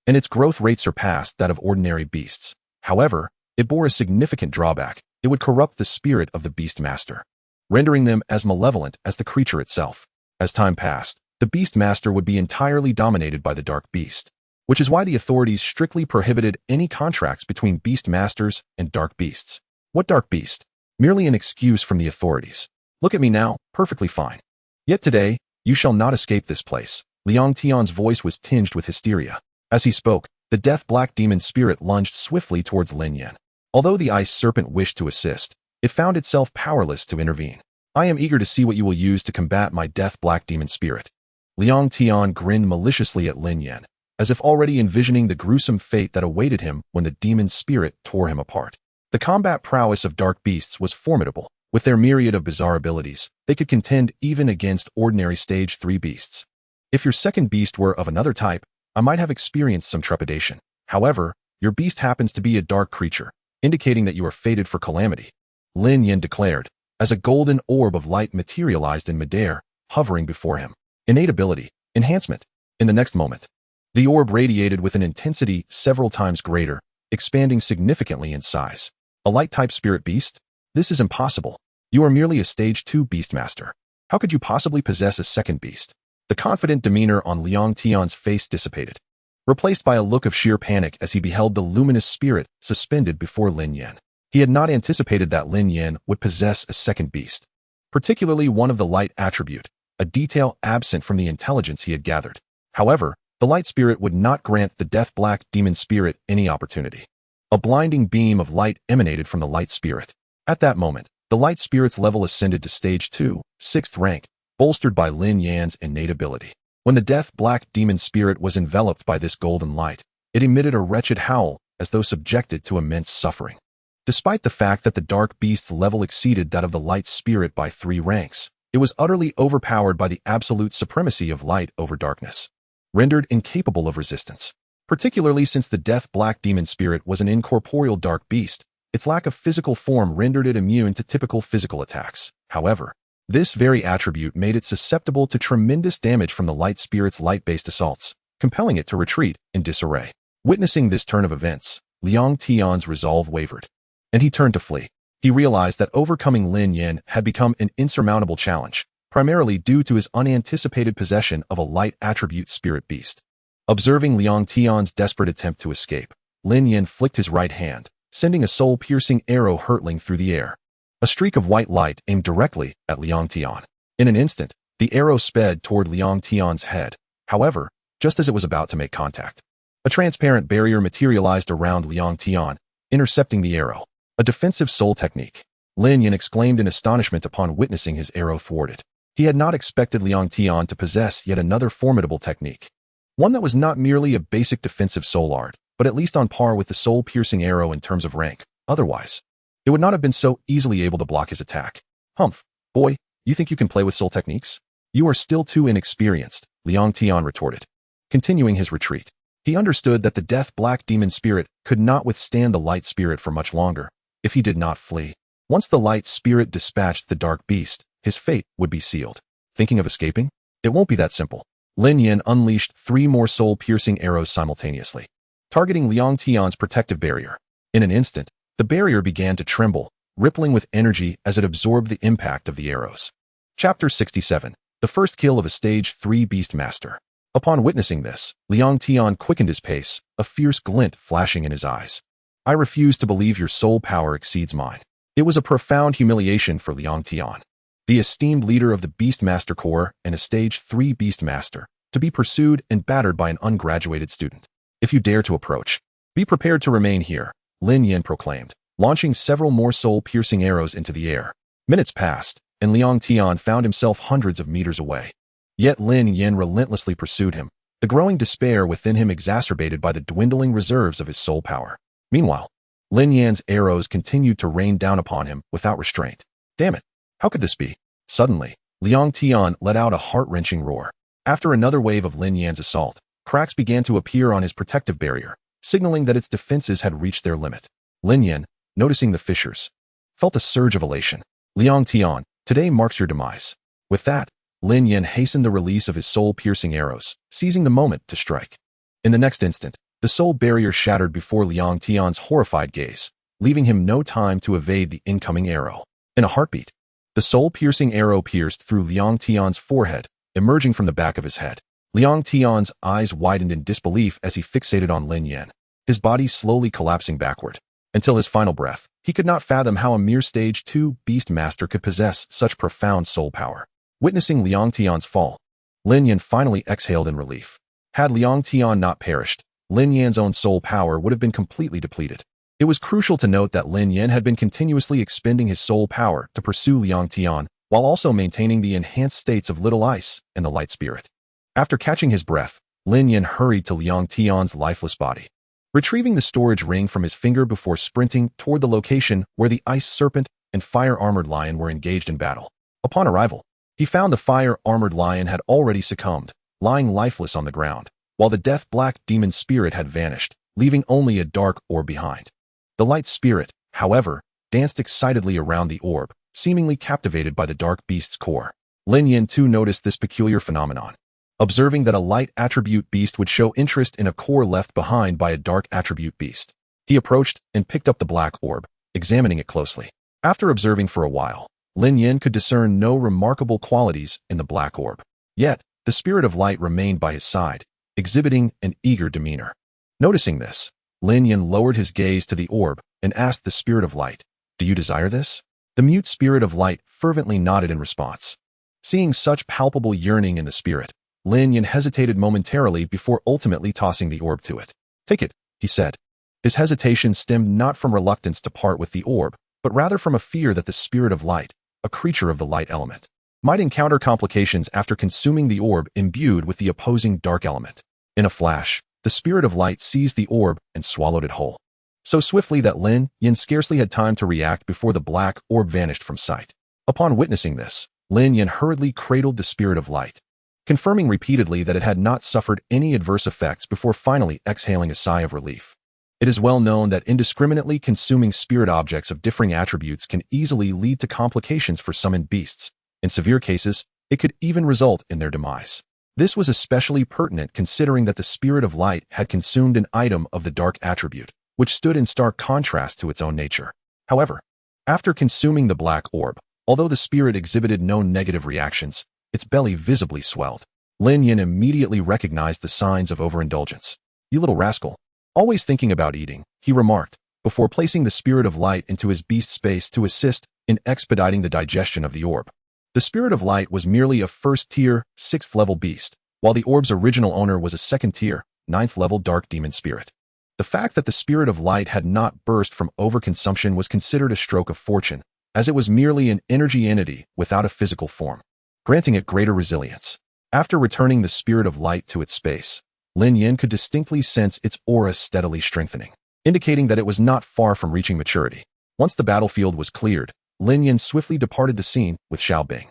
Speaker 1: and its growth rate surpassed that of ordinary beasts. However, it bore a significant drawback. It would corrupt the spirit of the Beastmaster, rendering them as malevolent as the creature itself. As time passed, the Beastmaster would be entirely dominated by the Dark Beast, which is why the authorities strictly prohibited any contracts between Beastmasters and Dark Beasts. What Dark Beast? Merely an excuse from the authorities. Look at me now, perfectly fine. Yet today, you shall not escape this place. Liang Tian's voice was tinged with hysteria. As he spoke, the death black demon spirit lunged swiftly towards Lin Yan. Although the ice serpent wished to assist, it found itself powerless to intervene. I am eager to see what you will use to combat my death black demon spirit. Liang Tian grinned maliciously at Lin Yan, as if already envisioning the gruesome fate that awaited him when the demon spirit tore him apart. The combat prowess of dark beasts was formidable. With their myriad of bizarre abilities, they could contend even against ordinary Stage 3 beasts. If your second beast were of another type, I might have experienced some trepidation. However, your beast happens to be a dark creature, indicating that you are fated for calamity, Lin Yan declared, as a golden orb of light materialized in midair, hovering before him. Innate ability, enhancement. In the next moment, The orb radiated with an intensity several times greater, expanding significantly in size. A light-type spirit beast? This is impossible. You are merely a Stage 2 Beastmaster. How could you possibly possess a second beast? The confident demeanor on Liang Tian's face dissipated, replaced by a look of sheer panic as he beheld the luminous spirit suspended before Lin Yan. He had not anticipated that Lin Yan would possess a second beast, particularly one of the light attribute, a detail absent from the intelligence he had gathered. However, the light spirit would not grant the death-black demon spirit any opportunity. A blinding beam of light emanated from the light spirit. At that moment, the light spirit's level ascended to Stage 2, 6th rank, bolstered by Lin Yan's innate ability. When the death-black demon spirit was enveloped by this golden light, it emitted a wretched howl as though subjected to immense suffering. Despite the fact that the dark beast's level exceeded that of the light spirit by 3 ranks, it was utterly overpowered by the absolute supremacy of light over darkness, rendered incapable of resistance. Particularly since the death-black demon spirit was an incorporeal dark beast, its lack of physical form rendered it immune to typical physical attacks. However, this very attribute made it susceptible to tremendous damage from the light spirit's light-based assaults, compelling it to retreat in disarray. Witnessing this turn of events, Liang Tian's resolve wavered, and he turned to flee. He realized that overcoming Lin Yan had become an insurmountable challenge, primarily due to his unanticipated possession of a light attribute spirit beast. Observing Liang Tian's desperate attempt to escape, Lin Yan flicked his right hand, sending a soul-piercing arrow hurtling through the air. A streak of white light aimed directly at Liang Tian. In an instant, the arrow sped toward Liang Tian's head. However, just as it was about to make contact, a transparent barrier materialized around Liang Tian, intercepting the arrow. A defensive soul technique. Lin Yan exclaimed in astonishment upon witnessing his arrow thwarted. He had not expected Liang Tian to possess yet another formidable technique. One that was not merely a basic defensive soul art, but at least on par with the soul-piercing arrow in terms of rank. Otherwise, it would not have been so easily able to block his attack. Humph, boy, you think you can play with soul techniques? You are still too inexperienced, Liang Tian retorted. Continuing his retreat, he understood that the death-black demon spirit could not withstand the light spirit for much longer. If he did not flee, once the light spirit dispatched the dark beast, his fate would be sealed. Thinking of escaping? It won't be that simple. Lin Yan unleashed 3 more soul-piercing arrows simultaneously, targeting Liang Tian's protective barrier. In an instant, the barrier began to tremble, rippling with energy as it absorbed the impact of the arrows. Chapter 67. The first kill of a Stage 3 Beastmaster. Upon witnessing this, Liang Tian quickened his pace, a fierce glint flashing in his eyes. I refuse to believe your soul power exceeds mine. It was a profound humiliation for Liang Tian, the esteemed leader of the Beastmaster Corps and a Stage 3 Beastmaster, to be pursued and battered by an ungraduated student. If you dare to approach, be prepared to remain here, Lin Yan proclaimed, launching several more soul-piercing arrows into the air. Minutes passed, and Liang Tian found himself hundreds of meters away. Yet Lin Yan relentlessly pursued him, the growing despair within him exacerbated by the dwindling reserves of his soul power. Meanwhile, Lin Yan's arrows continued to rain down upon him without restraint. Damn it! How could this be? Suddenly, Liang Tian let out a heart-wrenching roar. After another wave of Lin Yan's assault, cracks began to appear on his protective barrier, signaling that its defenses had reached their limit. Lin Yan, noticing the fissures, felt a surge of elation. Liang Tian, today marks your demise. With that, Lin Yan hastened the release of his soul-piercing arrows, seizing the moment to strike. In the next instant, the soul barrier shattered before Liang Tian's horrified gaze, leaving him no time to evade the incoming arrow. In a heartbeat, the soul-piercing arrow pierced through Liang Tian's forehead, emerging from the back of his head. Liang Tian's eyes widened in disbelief as he fixated on Lin Yan, his body slowly collapsing backward. Until his final breath, he could not fathom how a mere Stage 2 Beastmaster could possess such profound soul power. Witnessing Liang Tian's fall, Lin Yan finally exhaled in relief. Had Liang Tian not perished, Lin Yan's own soul power would have been completely depleted. It was crucial to note that Lin Yan had been continuously expending his soul power to pursue Liang Tian, while also maintaining the enhanced states of Little Ice and the Light Spirit. After catching his breath, Lin Yan hurried to Liang Tian's lifeless body, retrieving the storage ring from his finger before sprinting toward the location where the Ice Serpent and Fire-Armored Lion were engaged in battle. Upon arrival, he found the Fire-Armored Lion had already succumbed, lying lifeless on the ground, while the death-black demon spirit had vanished, leaving only a dark orb behind. The Light Spirit, however, danced excitedly around the orb, seemingly captivated by the dark beast's core. Lin Yan too noticed this peculiar phenomenon. observing that a light attribute beast would show interest in a core left behind by a dark attribute beast. He approached and picked up the black orb, examining it closely. After observing for a while, Lin Yan could discern no remarkable qualities in the black orb. Yet, the spirit of light remained by his side, exhibiting an eager demeanor. Noticing this, Lin Yan lowered his gaze to the orb and asked the spirit of light, "Do you desire this?" The mute spirit of light fervently nodded in response. Seeing such palpable yearning in the spirit, Lin Yan hesitated momentarily before ultimately tossing the orb to it. "Take it," he said. His hesitation stemmed not from reluctance to part with the orb, but rather from a fear that the spirit of light, a creature of the light element, might encounter complications after consuming the orb imbued with the opposing dark element. In a flash, the spirit of light seized the orb and swallowed it whole, so swiftly that Lin Yan scarcely had time to react before the black orb vanished from sight. Upon witnessing this, Lin Yan hurriedly cradled the spirit of light, confirming repeatedly that it had not suffered any adverse effects before finally exhaling a sigh of relief. It is well known that indiscriminately consuming spirit objects of differing attributes can easily lead to complications for summoned beasts. In severe cases, it could even result in their demise. This was especially pertinent considering that the spirit of light had consumed an item of the dark attribute, which stood in stark contrast to its own nature. However, after consuming the black orb, although the spirit exhibited no negative reactions, its belly visibly swelled. Lin Yan immediately recognized the signs of overindulgence. "You little rascal. Always thinking about eating," he remarked, before placing the spirit of light into his beast space to assist in expediting the digestion of the orb. The spirit of light was merely a first-tier, 6th-level beast, while the orb's original owner was a second-tier, 9th-level dark demon spirit. The fact that the spirit of light had not burst from overconsumption was considered a stroke of fortune, as it was merely an energy entity without a physical form, granting it greater resilience. After returning the spirit of light to its space, Lin Yan could distinctly sense its aura steadily strengthening, indicating that it was not far from reaching maturity. Once the battlefield was cleared, Lin Yan swiftly departed the scene with Xiao Bing.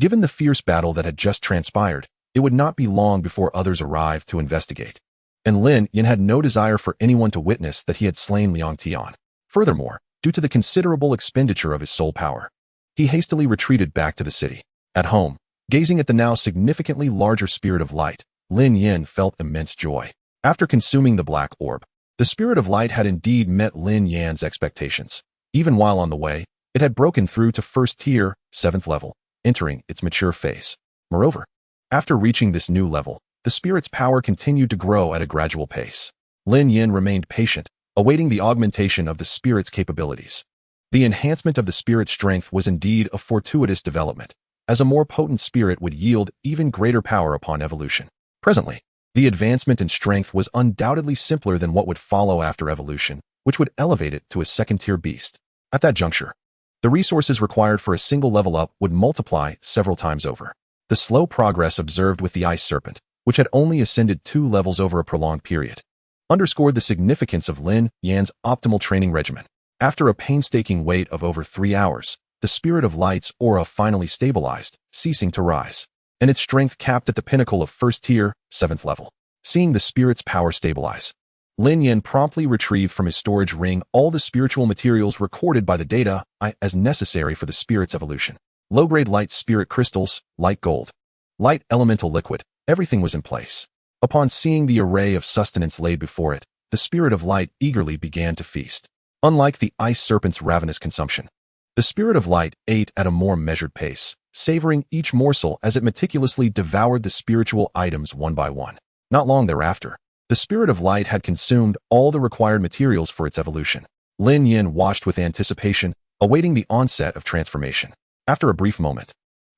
Speaker 1: Given the fierce battle that had just transpired, it would not be long before others arrived to investigate, and Lin Yan had no desire for anyone to witness that he had slain Liang Tian. Furthermore, due to the considerable expenditure of his soul power, he hastily retreated back to the city. At home, gazing at the now significantly larger spirit of light, Lin Yan felt immense joy. After consuming the black orb, the spirit of light had indeed met Lin Yan's expectations. Even while on the way, it had broken through to first tier, 7th level, entering its mature phase. Moreover, after reaching this new level, the spirit's power continued to grow at a gradual pace. Lin Yan remained patient, awaiting the augmentation of the spirit's capabilities. The enhancement of the spirit's strength was indeed a fortuitous development, as a more potent spirit would yield even greater power upon evolution. Presently, the advancement in strength was undoubtedly simpler than what would follow after evolution, which would elevate it to a second-tier beast. At that juncture, the resources required for a single level up would multiply several times over. The slow progress observed with the ice serpent, which had only ascended 2 levels over a prolonged period, underscored the significance of Lin Yan's optimal training regimen. After a painstaking wait of over 3 hours, the spirit of light's aura finally stabilized, ceasing to rise, and its strength capped at the pinnacle of first tier, 7th level. Seeing the spirit's power stabilize, Lin Yan promptly retrieved from his storage ring all the spiritual materials recorded by the data as necessary for the spirit's evolution. Low-grade light spirit crystals, light gold, light elemental liquid, everything was in place. Upon seeing the array of sustenance laid before it, the spirit of light eagerly began to feast. Unlike the ice serpent's ravenous consumption, the spirit of light ate at a more measured pace, savoring each morsel as it meticulously devoured the spiritual items one by one. Not long thereafter, the spirit of light had consumed all the required materials for its evolution. Lin Yan watched with anticipation, awaiting the onset of transformation. After a brief moment,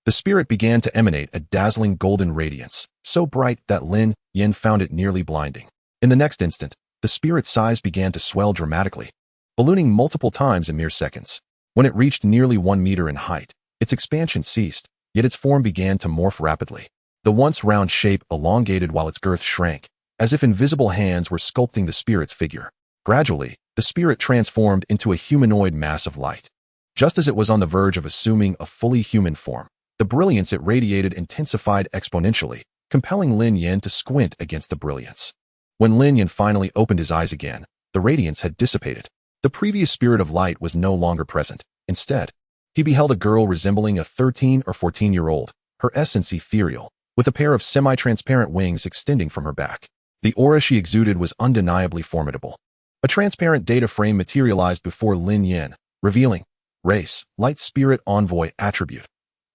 Speaker 1: the spirit began to emanate a dazzling golden radiance, so bright that Lin Yan found it nearly blinding. In the next instant, the spirit's size began to swell dramatically, ballooning multiple times in mere seconds. When it reached nearly 1 meter in height, its expansion ceased, yet its form began to morph rapidly. The once round shape elongated while its girth shrank, as if invisible hands were sculpting the spirit's figure. Gradually, the spirit transformed into a humanoid mass of light. Just as it was on the verge of assuming a fully human form, the brilliance it radiated intensified exponentially, compelling Lin Yan to squint against the brilliance. When Lin Yan finally opened his eyes again, the radiance had dissipated. The previous spirit of light was no longer present. Instead, he beheld a girl resembling a 13 or 14-year-old, her essence ethereal, with a pair of semi-transparent wings extending from her back. The aura she exuded was undeniably formidable. A transparent data frame materialized before Lin Yan, revealing race, Light Spirit Envoy attribute.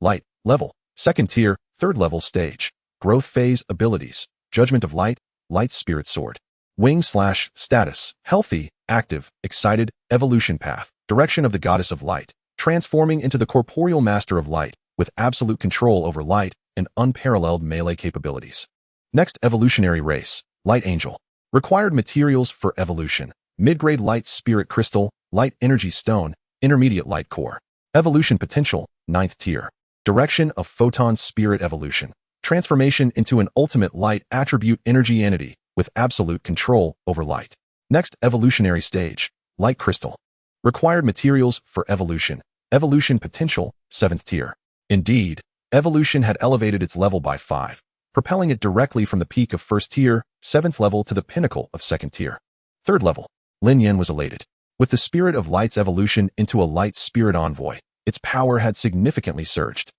Speaker 1: Light, level, 2nd tier, 3rd level stage. Growth phase abilities, Judgment of Light, Light Spirit Sword. Wing/status, healthy, active, excited, evolution path, direction of the Goddess of Light, transforming into the corporeal master of light, with absolute control over light and unparalleled melee capabilities. Next evolutionary race, Light Angel. Required materials for evolution, mid-grade Light Spirit Crystal, Light Energy Stone, intermediate Light Core. Evolution potential, 9th tier. Direction of Photon Spirit Evolution. Transformation into an ultimate light attribute energy entity, with absolute control over light. Next evolutionary stage, Light Crystal. Required materials for evolution, evolution potential, 7th tier. Indeed, evolution had elevated its level by 5, propelling it directly from the peak of 1st tier, 7th level to the pinnacle of 2nd tier. 3rd level, Lin Yan was elated. With the Spirit of Light's evolution into a Light Spirit Envoy, its power had significantly surged.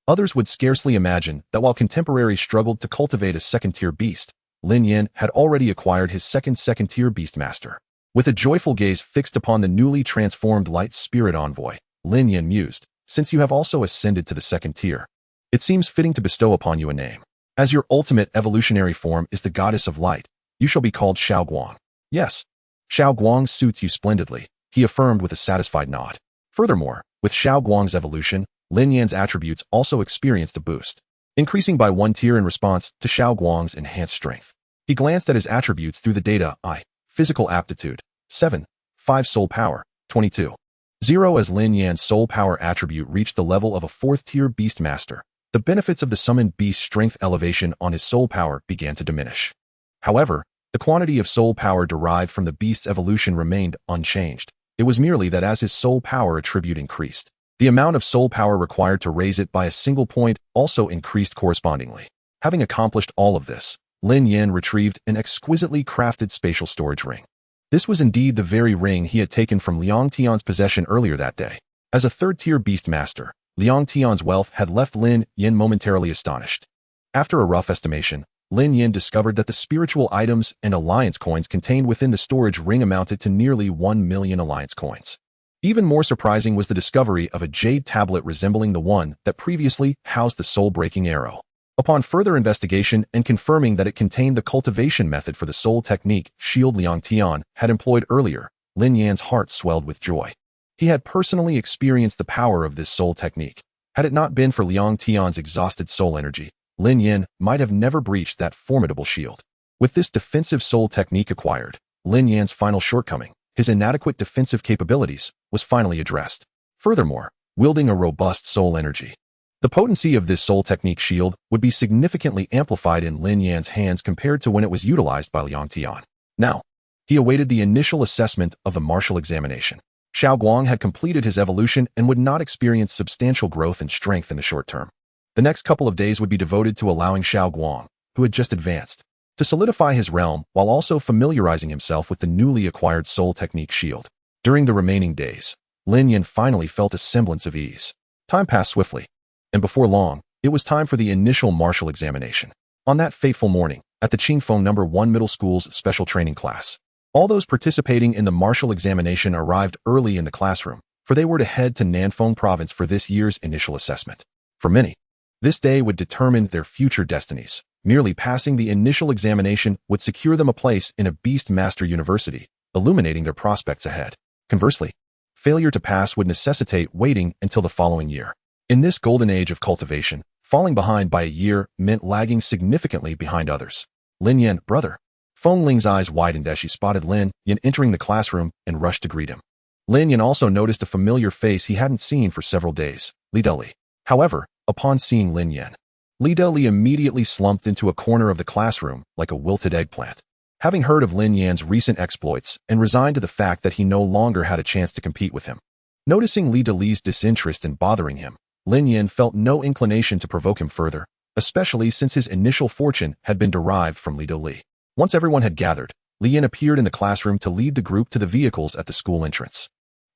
Speaker 1: Others would scarcely imagine that while contemporaries struggled to cultivate a 2nd-tier beast, Lin Yan had already acquired his second-tier Beastmaster. With a joyful gaze fixed upon the newly transformed Light Spirit Envoy, Lin Yan mused, since you have also ascended to the 2nd tier, it seems fitting to bestow upon you a name. As your ultimate evolutionary form is the Goddess of Light, you shall be called Xiao Guang. Yes, Xiao Guang suits you splendidly, he affirmed with a satisfied nod. Furthermore, with Xiao Guang's evolution, Lin Yan's attributes also experienced a boost, increasing by 1 tier in response to Xiao Guang's enhanced strength. He glanced at his attributes through the data I. Physical aptitude, 7. 5 soul power, 22. 0 as Lin Yan's soul power attribute reached the level of a 4th-tier Beastmaster. The benefits of the summoned beast strength elevation on his soul power began to diminish. However, the quantity of soul power derived from the beast's evolution remained unchanged. It was merely that as his soul power attribute increased, the amount of soul power required to raise it by a single point also increased correspondingly. Having accomplished all of this, Lin Yan retrieved an exquisitely crafted spatial storage ring. This was indeed the very ring he had taken from Liang Tian's possession earlier that day. As a 3rd-tier Beastmaster, Liang Tian's wealth had left Lin Yan momentarily astonished. After a rough estimation, Lin Yan discovered that the spiritual items and alliance coins contained within the storage ring amounted to nearly 1 million alliance coins. Even more surprising was the discovery of a jade tablet resembling the one that previously housed the soul-breaking arrow. Upon further investigation and confirming that it contained the cultivation method for the soul technique Shield Liang Tian had employed earlier, Lin Yan's heart swelled with joy. He had personally experienced the power of this soul technique. Had it not been for Liang Tian's exhausted soul energy, Lin Yan might have never breached that formidable shield. With this defensive soul technique acquired, Lin Yan's final shortcoming, his inadequate defensive capabilities, was finally addressed. Furthermore, wielding a robust soul energy, the potency of this soul technique shield would be significantly amplified in Lin Yan's hands compared to when it was utilized by Liang Tian. Now, he awaited the initial assessment of the martial examination. Xiao Guang had completed his evolution and would not experience substantial growth and strength in the short term. The next couple of days would be devoted to allowing Xiao Guang, who had just advanced, to solidify his realm while also familiarizing himself with the newly acquired soul technique shield. During the remaining days, Lin Yan finally felt a semblance of ease. Time passed swiftly, and before long, it was time for the initial martial examination. On that fateful morning, at the Qingfeng No. 1 Middle School's special training class, all those participating in the martial examination arrived early in the classroom, for they were to head to Nanfeng Province for this year's initial assessment. For many, this day would determine their future destinies. Merely passing the initial examination would secure them a place in a Beastmaster University, illuminating their prospects ahead. Conversely, failure to pass would necessitate waiting until the following year. In this golden age of cultivation, falling behind by a year meant lagging significantly behind others. Lin Yan, brother. Feng Ling's eyes widened as she spotted Lin Yan entering the classroom and rushed to greet him. Lin Yan also noticed a familiar face he hadn't seen for several days, Li Deli. However, upon seeing Lin Yan, Li Deli immediately slumped into a corner of the classroom like a wilted eggplant. Having heard of Lin Yan's recent exploits and resigned to the fact that he no longer had a chance to compete with him. Noticing Li Deli's disinterest in bothering him, Lin Yan felt no inclination to provoke him further, especially since his initial fortune had been derived from Li Deli. Once everyone had gathered, Li Yan appeared in the classroom to lead the group to the vehicles at the school entrance.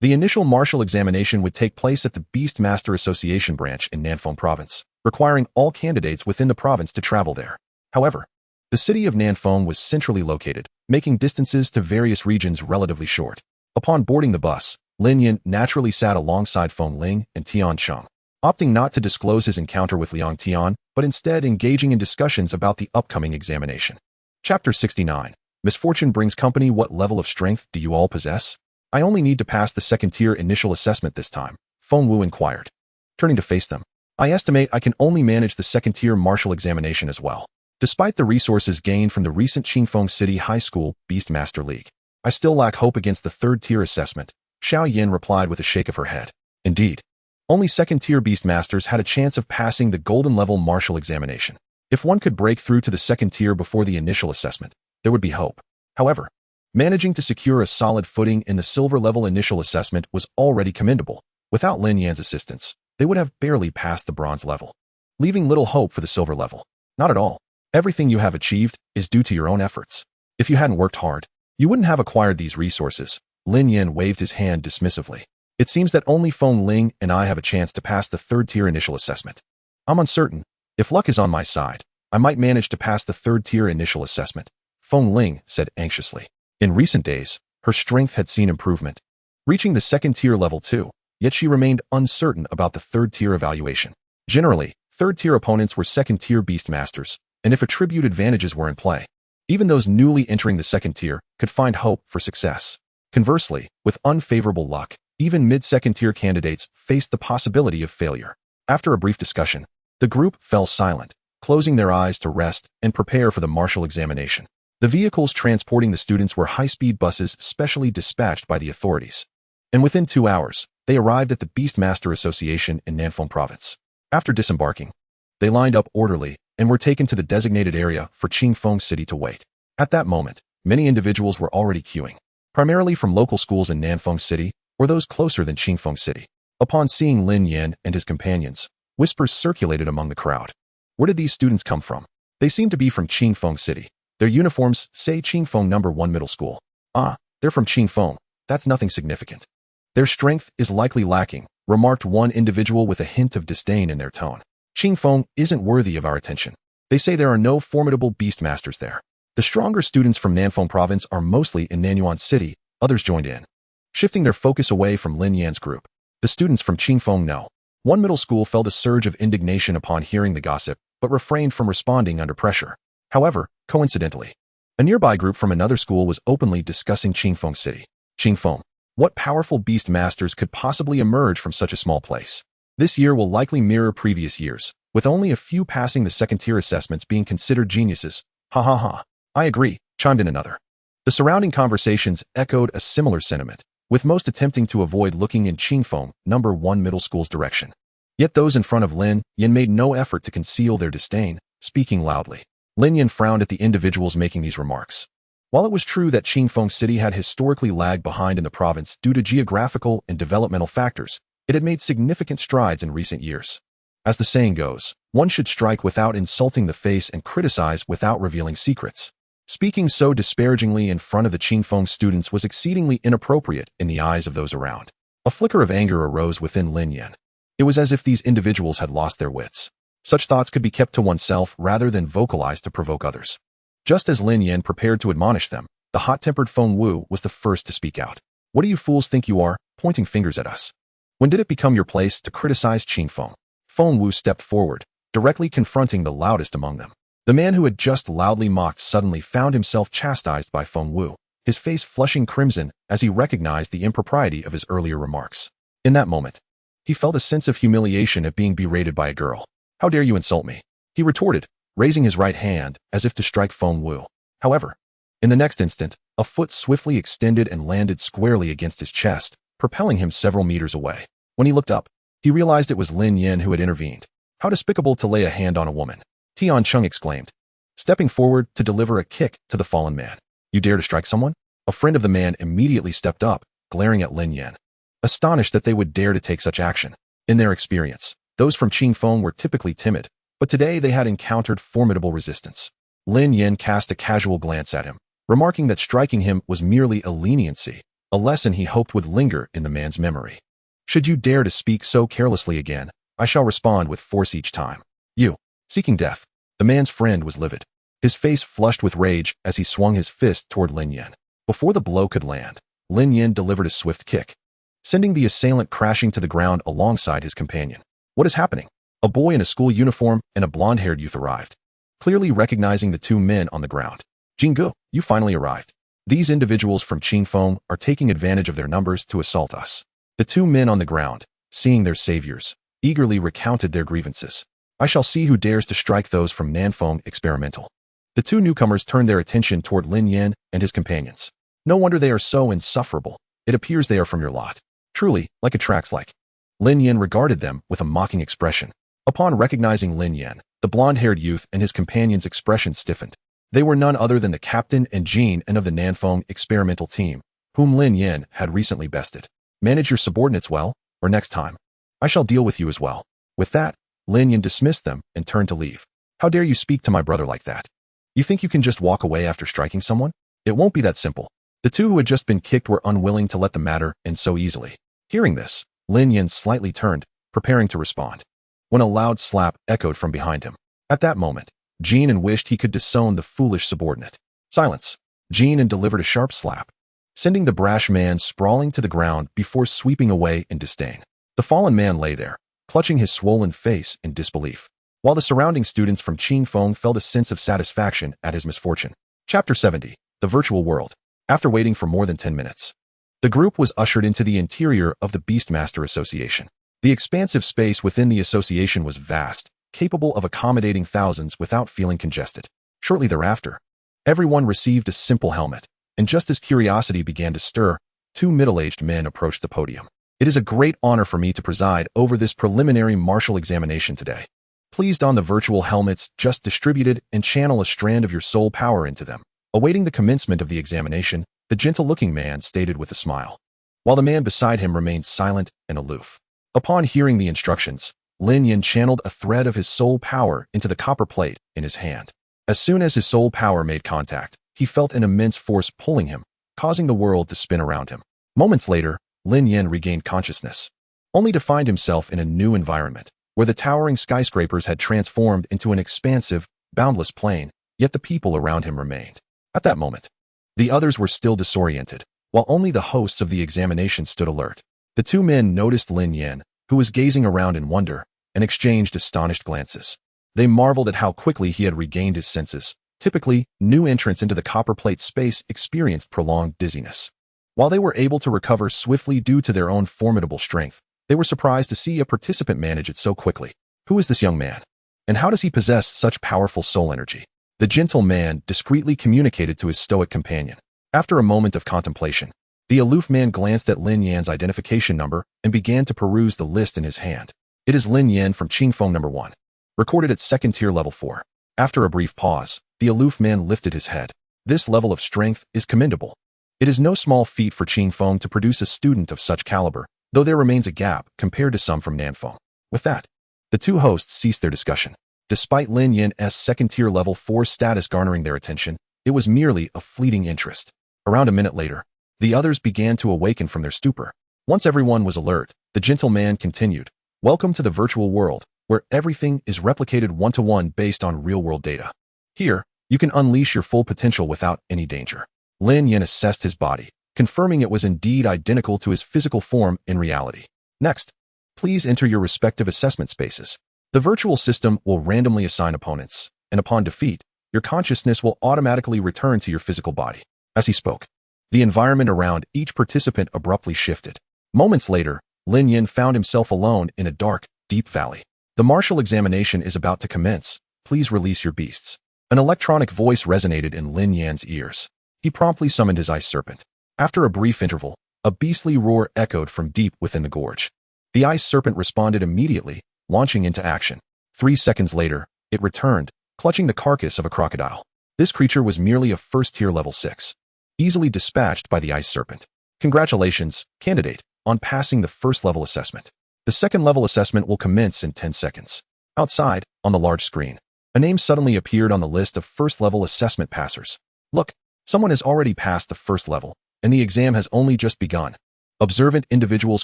Speaker 1: The initial martial examination would take place at the Beastmaster Association branch in Nanfeng Province, requiring all candidates within the province to travel there. However, the city of Nanfeng was centrally located, making distances to various regions relatively short. Upon boarding the bus, Lin Yan naturally sat alongside Feng Ling and Tian Cheng, opting not to disclose his encounter with Liang Tian, but instead engaging in discussions about the upcoming examination. Chapter 69. Misfortune brings company. What level of strength do you all possess? I only need to pass the second-tier initial assessment this time, Feng Wu inquired. Turning to face them, I estimate I can only manage the second-tier martial examination as well. Despite the resources gained from the recent Qingfeng City High School Beastmaster League, I still lack hope against the third-tier assessment, Xiao Yin replied with a shake of her head. Indeed, only second-tier Beastmasters had a chance of passing the golden-level martial examination. If one could break through to the second tier before the initial assessment, there would be hope. However, managing to secure a solid footing in the silver-level initial assessment was already commendable. Without Lin Yan's assistance, they would have barely passed the bronze level, leaving little hope for the silver level. Not at all. Everything you have achieved is due to your own efforts. If you hadn't worked hard, you wouldn't have acquired these resources. Lin Yan waved his hand dismissively. It seems that only Feng Ling and I have a chance to pass the third-tier initial assessment. I'm uncertain. If luck is on my side, I might manage to pass the third-tier initial assessment, Feng Ling said anxiously. In recent days, her strength had seen improvement, reaching the second-tier level 2, yet she remained uncertain about the third-tier evaluation. Generally, third-tier opponents were second-tier Beastmasters, and if attribute advantages were in play, even those newly entering the second tier could find hope for success. Conversely, with unfavorable luck, even mid-second-tier candidates faced the possibility of failure. After a brief discussion, the group fell silent, closing their eyes to rest and prepare for the martial examination. The vehicles transporting the students were high-speed buses specially dispatched by the authorities, and within 2 hours, they arrived at the Beastmaster Association in Nanfeng Province. After disembarking, they lined up orderly and were taken to the designated area for Qingfeng City to wait. At that moment, many individuals were already queuing, primarily from local schools in Nanfeng City or those closer than Qingfeng City. Upon seeing Lin Yan and his companions, whispers circulated among the crowd. Where did these students come from? They seem to be from Qingfeng City. Their uniforms say Qingfeng No. 1 Middle School. Ah, they're from Qingfeng. That's nothing significant. Their strength is likely lacking, remarked one individual with a hint of disdain in their tone. Qingfeng isn't worthy of our attention. They say there are no formidable Beastmasters there. The stronger students from Nanfeng Province are mostly in Nanyuan City, others joined in, shifting their focus away from Lin Yan's group. The students from Qingfeng No. 1 Middle School felt a surge of indignation upon hearing the gossip, but refrained from responding under pressure. However, coincidentally, a nearby group from another school was openly discussing Qingfeng City. Qingfeng. What powerful Beastmasters could possibly emerge from such a small place? This year will likely mirror previous years, with only a few passing the second-tier assessments being considered geniuses. Ha ha ha. I agree, chimed in another. The surrounding conversations echoed a similar sentiment, with most attempting to avoid looking in Qingfeng No. 1 Middle School's direction. Yet those in front of Lin Yan made no effort to conceal their disdain, speaking loudly. Lin Yan frowned at the individuals making these remarks. While it was true that Qingfeng City had historically lagged behind in the province due to geographical and developmental factors, it had made significant strides in recent years. As the saying goes, one should strike without insulting the face and criticize without revealing secrets. Speaking so disparagingly in front of the Qingfeng students was exceedingly inappropriate in the eyes of those around. A flicker of anger arose within Lin Yan. It was as if these individuals had lost their wits. Such thoughts could be kept to oneself rather than vocalized to provoke others. Just as Lin Yan prepared to admonish them, the hot-tempered Feng Wu was the first to speak out. What do you fools think you are, pointing fingers at us? When did it become your place to criticize Qingfeng? Feng Wu stepped forward, directly confronting the loudest among them. The man who had just loudly mocked suddenly found himself chastised by Feng Wu, his face flushing crimson as he recognized the impropriety of his earlier remarks. In that moment, he felt a sense of humiliation at being berated by a girl. How dare you insult me? He retorted, raising his right hand as if to strike Feng Wu. However, in the next instant, a foot swiftly extended and landed squarely against his chest, propelling him several meters away. When he looked up, he realized it was Lin Yan who had intervened. How despicable to lay a hand on a woman, Tian Cheng exclaimed, stepping forward to deliver a kick to the fallen man. You dare to strike someone? A friend of the man immediately stepped up, glaring at Lin Yan, astonished that they would dare to take such action. In their experience, those from Qingfeng were typically timid, but today they had encountered formidable resistance. Lin Yan cast a casual glance at him, remarking that striking him was merely a leniency, a lesson he hoped would linger in the man's memory. Should you dare to speak so carelessly again, I shall respond with force each time. You. Seeking death. The man's friend was livid. His face flushed with rage as he swung his fist toward Lin Yan. Before the blow could land, Lin Yan delivered a swift kick, sending the assailant crashing to the ground alongside his companion. What is happening? A boy in a school uniform and a blonde-haired youth arrived, clearly recognizing the two men on the ground. Jinggu, you finally arrived. These individuals from Qingfeng are taking advantage of their numbers to assault us. The two men on the ground, seeing their saviors, eagerly recounted their grievances. I shall see who dares to strike those from Nanfeng Experimental. The two newcomers turned their attention toward Lin Yan and his companions. No wonder they are so insufferable. It appears they are from your lot. Truly, like attracts like. Lin Yan regarded them with a mocking expression. Upon recognizing Lin Yan, the blonde-haired youth and his companion's expression stiffened. They were none other than the captain and Jean and of the Nanfeng Experimental team, whom Lin Yan had recently bested. Manage your subordinates well, or next time, I shall deal with you as well. With that, Lin Yan dismissed them and turned to leave. How dare you speak to my brother like that? You think you can just walk away after striking someone? It won't be that simple. The two who had just been kicked were unwilling to let the matter end so easily. Hearing this, Lin Yan slightly turned, preparing to respond, when a loud slap echoed from behind him. At that moment, Jean wished he could disown the foolish subordinate. Silence. Jean delivered a sharp slap, sending the brash man sprawling to the ground before sweeping away in disdain. The fallen man lay there, clutching his swollen face in disbelief, while the surrounding students from Qingfeng felt a sense of satisfaction at his misfortune. Chapter 70. The Virtual World. After waiting for more than 10 minutes, the group was ushered into the interior of the Beastmaster Association. The expansive space within the association was vast, capable of accommodating thousands without feeling congested. Shortly thereafter, everyone received a simple helmet, and just as curiosity began to stir, two middle-aged men approached the podium. It is a great honor for me to preside over this preliminary martial examination today. Please don the virtual helmets just distributed and channel a strand of your soul power into them. Awaiting the commencement of the examination, the gentle-looking man stated with a smile, while the man beside him remained silent and aloof. Upon hearing the instructions, Lin Yan channeled a thread of his soul power into the copper plate in his hand. As soon as his soul power made contact, he felt an immense force pulling him, causing the world to spin around him. Moments later, Lin Yan regained consciousness, only to find himself in a new environment, where the towering skyscrapers had transformed into an expansive, boundless plain, yet the people around him remained. At that moment, the others were still disoriented, while only the hosts of the examination stood alert. The two men noticed Lin Yan, who was gazing around in wonder, and exchanged astonished glances. They marveled at how quickly he had regained his senses. Typically, new entrants into the copper plate space experienced prolonged dizziness. While they were able to recover swiftly due to their own formidable strength, they were surprised to see a participant manage it so quickly. Who is this young man? And how does he possess such powerful soul energy? The gentle man discreetly communicated to his stoic companion. After a moment of contemplation, the aloof man glanced at Lin Yan's identification number and began to peruse the list in his hand. It is Lin Yan from Qingfeng No. 1, recorded at second tier level 4. After a brief pause, the aloof man lifted his head. This level of strength is commendable. It is no small feat for Qingfeng to produce a student of such caliber, though there remains a gap compared to some from Nanfeng. With that, the two hosts ceased their discussion. Despite Lin Yan's second-tier level 4 status garnering their attention, it was merely a fleeting interest. Around a minute later, the others began to awaken from their stupor. Once everyone was alert, the gentle man continued, "Welcome to the virtual world, where everything is replicated one-to-one based on real-world data. Here, you can unleash your full potential without any danger." Lin Yan assessed his body, confirming it was indeed identical to his physical form in reality. Next, please enter your respective assessment spaces. The virtual system will randomly assign opponents, and upon defeat, your consciousness will automatically return to your physical body. As he spoke, the environment around each participant abruptly shifted. Moments later, Lin Yan found himself alone in a dark, deep valley. The martial examination is about to commence. Please release your beasts. An electronic voice resonated in Lin Yan's ears. He promptly summoned his ice serpent. After a brief interval, a beastly roar echoed from deep within the gorge. The ice serpent responded immediately, launching into action. 3 seconds later, it returned, clutching the carcass of a crocodile. This creature was merely a first-tier level 6, easily dispatched by the ice serpent. Congratulations, candidate, on passing the first-level assessment. The second-level assessment will commence in 10 seconds. Outside, on the large screen, a name suddenly appeared on the list of first-level assessment passers. Look, someone has already passed the first level, and the exam has only just begun. Observant individuals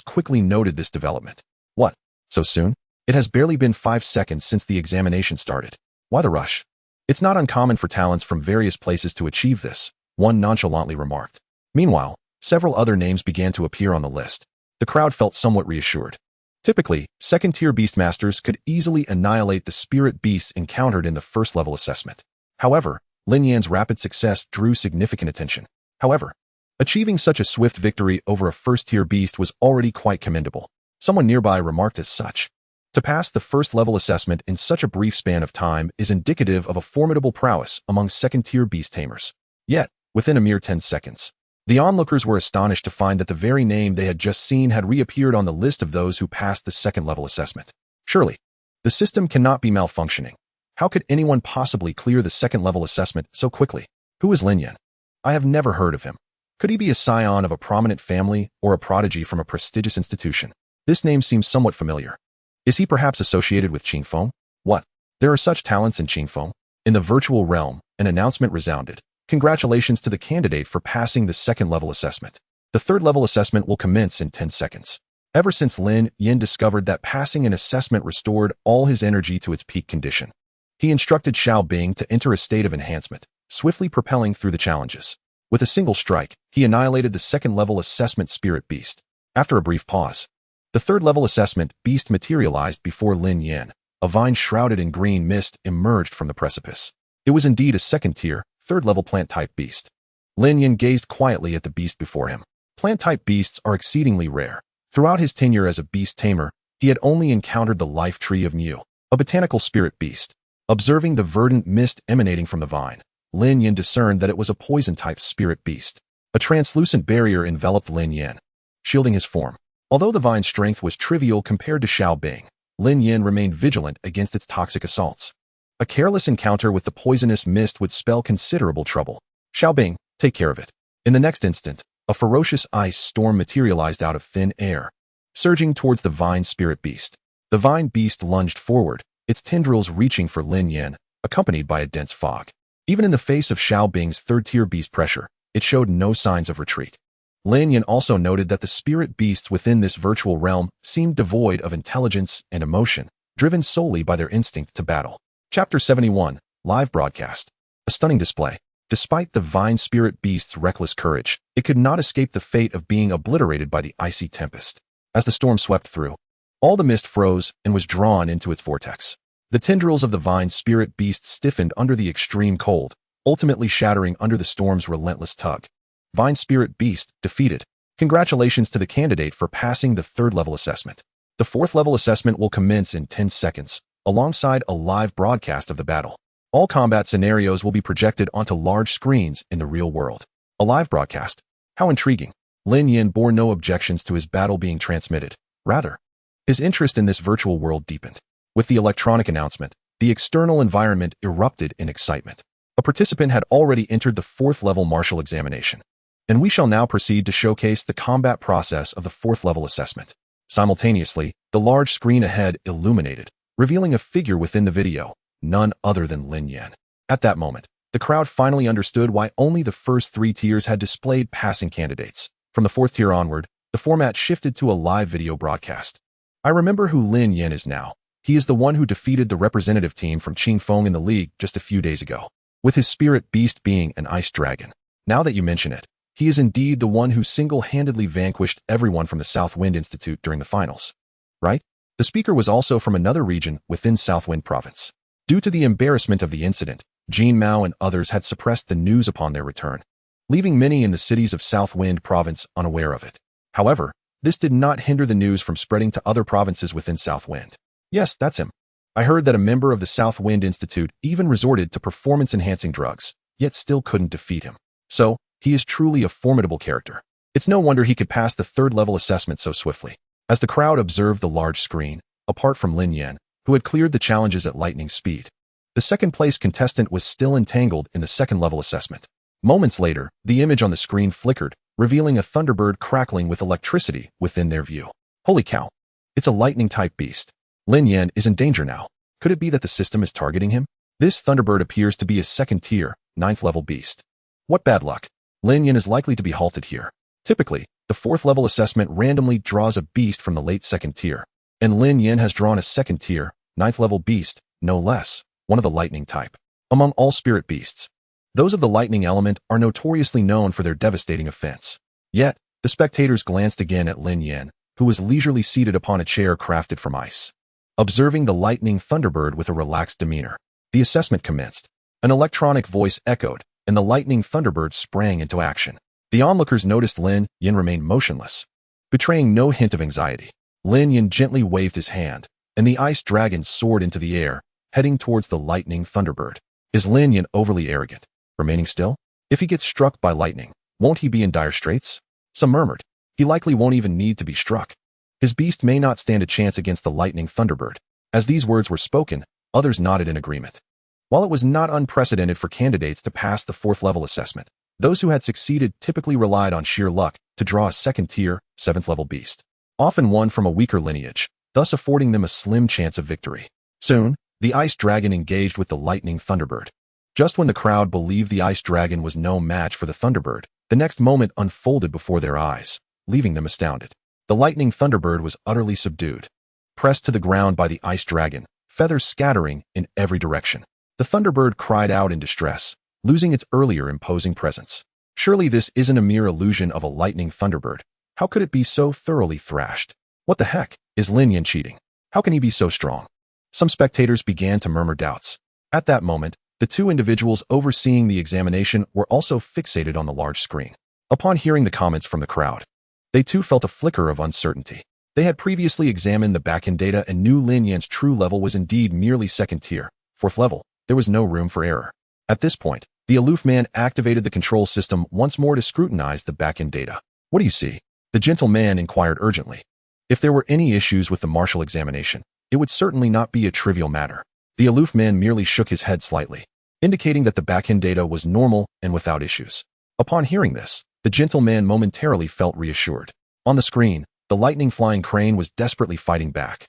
Speaker 1: quickly noted this development. What? So soon? It has barely been 5 seconds since the examination started. Why the rush? It's not uncommon for talents from various places to achieve this, one nonchalantly remarked. Meanwhile, several other names began to appear on the list. The crowd felt somewhat reassured. Typically, second-tier Beastmasters could easily annihilate the spirit beasts encountered in the first-level assessment. However, Lin Yan's rapid success drew significant attention. However, achieving such a swift victory over a first-tier beast was already quite commendable. Someone nearby remarked as such. To pass the first-level assessment in such a brief span of time is indicative of a formidable prowess among second-tier beast tamers. Yet, within a mere 10 seconds, the onlookers were astonished to find that the very name they had just seen had reappeared on the list of those who passed the second-level assessment. Surely, the system cannot be malfunctioning. How could anyone possibly clear the second-level assessment so quickly? Who is Lin Yan? I have never heard of him. Could he be a scion of a prominent family or a prodigy from a prestigious institution? This name seems somewhat familiar. Is he perhaps associated with Qingfeng? What? There are such talents in Qingfeng? In the virtual realm, an announcement resounded. Congratulations to the candidate for passing the second-level assessment. The third-level assessment will commence in 10 seconds. Ever since Lin Yan discovered that passing an assessment restored all his energy to its peak condition, he instructed Xiao Bing to enter a state of enhancement, swiftly propelling through the challenges. With a single strike, he annihilated the second-level assessment spirit beast. After a brief pause, the third-level assessment beast materialized before Lin Yan. A vine shrouded in green mist emerged from the precipice. It was indeed a second-tier, third-level plant-type beast. Lin Yan gazed quietly at the beast before him. Plant-type beasts are exceedingly rare. Throughout his tenure as a beast tamer, he had only encountered the life tree of Mu, a botanical spirit beast. Observing the verdant mist emanating from the vine, Lin Yan discerned that it was a poison-type spirit beast. A translucent barrier enveloped Lin Yan, shielding his form. Although the vine's strength was trivial compared to Xiao Bing, Lin Yan remained vigilant against its toxic assaults. A careless encounter with the poisonous mist would spell considerable trouble. Xiao Bing, take care of it. In the next instant, a ferocious ice storm materialized out of thin air, surging towards the vine spirit beast. The vine beast lunged forward, its tendrils reaching for Lin Yan, accompanied by a dense fog. Even in the face of Xiao Bing's third-tier beast pressure, it showed no signs of retreat. Lin Yan also noted that the spirit beasts within this virtual realm seemed devoid of intelligence and emotion, driven solely by their instinct to battle. Chapter 71, Live Broadcast. A stunning display. Despite the vine spirit beast's reckless courage, it could not escape the fate of being obliterated by the icy tempest. As the storm swept through, all the mist froze and was drawn into its vortex. The tendrils of the vine spirit beast stiffened under the extreme cold, ultimately shattering under the storm's relentless tug. Vine spirit beast defeated. Congratulations to the candidate for passing the third-level assessment. The fourth-level assessment will commence in 10 seconds, alongside a live broadcast of the battle. All combat scenarios will be projected onto large screens in the real world. A live broadcast. How intriguing. Lin Yan bore no objections to his battle being transmitted. Rather, his interest in this virtual world deepened. With the electronic announcement, the external environment erupted in excitement. A participant had already entered the fourth-level martial examination, and we shall now proceed to showcase the combat process of the fourth-level assessment. Simultaneously, the large screen ahead illuminated, revealing a figure within the video, none other than Lin Yan. At that moment, the crowd finally understood why only the first 3 tiers had displayed passing candidates. From the 4th tier onward, the format shifted to a live video broadcast. I remember who Lin Yan is now. He is the one who defeated the representative team from Qingfeng in the league just a few days ago, with his spirit beast being an ice dragon. Now that you mention it, he is indeed the one who single-handedly vanquished everyone from the Southwind Institute during the finals. Right? The speaker was also from another region within Southwind Province. Due to the embarrassment of the incident, Jin Mao and others had suppressed the news upon their return, leaving many in the cities of Southwind Province unaware of it. However, this did not hinder the news from spreading to other provinces within Southwind. Yes, that's him. I heard that a member of the Southwind Institute even resorted to performance-enhancing drugs, yet still couldn't defeat him. So, he is truly a formidable character. It's no wonder he could pass the third-level assessment so swiftly. As the crowd observed the large screen, apart from Lin Yan, who had cleared the challenges at lightning speed, the second-place contestant was still entangled in the second-level assessment. Moments later, the image on the screen flickered, revealing a thunderbird crackling with electricity within their view. Holy cow! It's a lightning-type beast. Lin Yan is in danger now. Could it be that the system is targeting him? This thunderbird appears to be a second-tier, 9th-level beast. What bad luck! Lin Yan is likely to be halted here. Typically, the 4th-level assessment randomly draws a beast from the late 2nd tier. And Lin Yan has drawn a second tier, 9th level beast, no less, one of the lightning type. Among all spirit beasts, those of the lightning element are notoriously known for their devastating offense. Yet, the spectators glanced again at Lin Yan, who was leisurely seated upon a chair crafted from ice. Observing the lightning thunderbird with a relaxed demeanor, the assessment commenced. An electronic voice echoed, and the lightning thunderbird sprang into action. The onlookers noticed Lin Yan remained motionless, betraying no hint of anxiety. Lin Yan gently waved his hand, and the ice dragon soared into the air, heading towards the lightning thunderbird. Is Lin Yan overly arrogant, remaining still? If he gets struck by lightning, won't he be in dire straits? Some murmured. He likely won't even need to be struck. His beast may not stand a chance against the lightning thunderbird. As these words were spoken, others nodded in agreement. While it was not unprecedented for candidates to pass the 4th level assessment, those who had succeeded typically relied on sheer luck to draw a 2nd tier, 7th level beast, often one from a weaker lineage, thus affording them a slim chance of victory. Soon, the ice dragon engaged with the lightning thunderbird. Just when the crowd believed the ice dragon was no match for the thunderbird, the next moment unfolded before their eyes, leaving them astounded. The lightning thunderbird was utterly subdued, pressed to the ground by the ice dragon, feathers scattering in every direction. The thunderbird cried out in distress, losing its earlier imposing presence. Surely this isn't a mere illusion of a lightning thunderbird. How could it be so thoroughly thrashed? What the heck? Is Lin Yan cheating? How can he be so strong? Some spectators began to murmur doubts. At that moment, the two individuals overseeing the examination were also fixated on the large screen. Upon hearing the comments from the crowd, they too felt a flicker of uncertainty. They had previously examined the backend data and knew Lin Yan's true level was indeed merely 2nd tier, 4th level. There was no room for error. At this point, the aloof man activated the control system once more to scrutinize the backend data. What do you see? The gentle man inquired urgently. If there were any issues with the martial examination, it would certainly not be a trivial matter. The aloof man merely shook his head slightly, indicating that the backend data was normal and without issues. Upon hearing this, the gentle man momentarily felt reassured. On the screen, the lightning flying crane was desperately fighting back,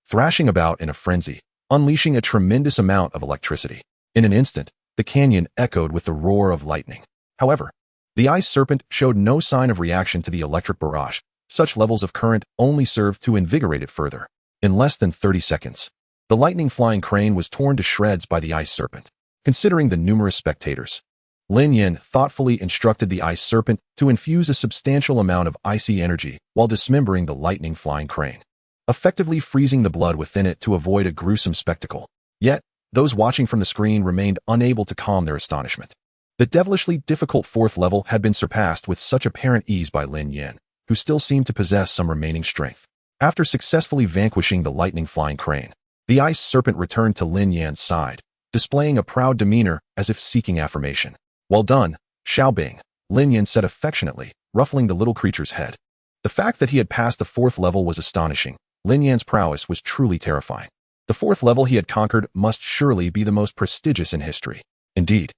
Speaker 1: thrashing about in a frenzy, unleashing a tremendous amount of electricity. In an instant, the canyon echoed with the roar of lightning. However, the ice serpent showed no sign of reaction to the electric barrage. Such levels of current only served to invigorate it further. In less than 30 seconds, the lightning flying crane was torn to shreds by the ice serpent. Considering the numerous spectators, Lin Yan thoughtfully instructed the ice serpent to infuse a substantial amount of icy energy while dismembering the lightning flying crane, effectively freezing the blood within it to avoid a gruesome spectacle. Yet, those watching from the screen remained unable to calm their astonishment. The devilishly difficult 4th level had been surpassed with such apparent ease by Lin Yan, who still seemed to possess some remaining strength. After successfully vanquishing the lightning flying crane, the ice serpent returned to Lin Yan's side, displaying a proud demeanor as if seeking affirmation. Well done, Xiaobing, Lin Yan said affectionately, ruffling the little creature's head. The fact that he had passed the 4th level was astonishing. Lin Yan's prowess was truly terrifying. The 4th level he had conquered must surely be the most prestigious in history. Indeed,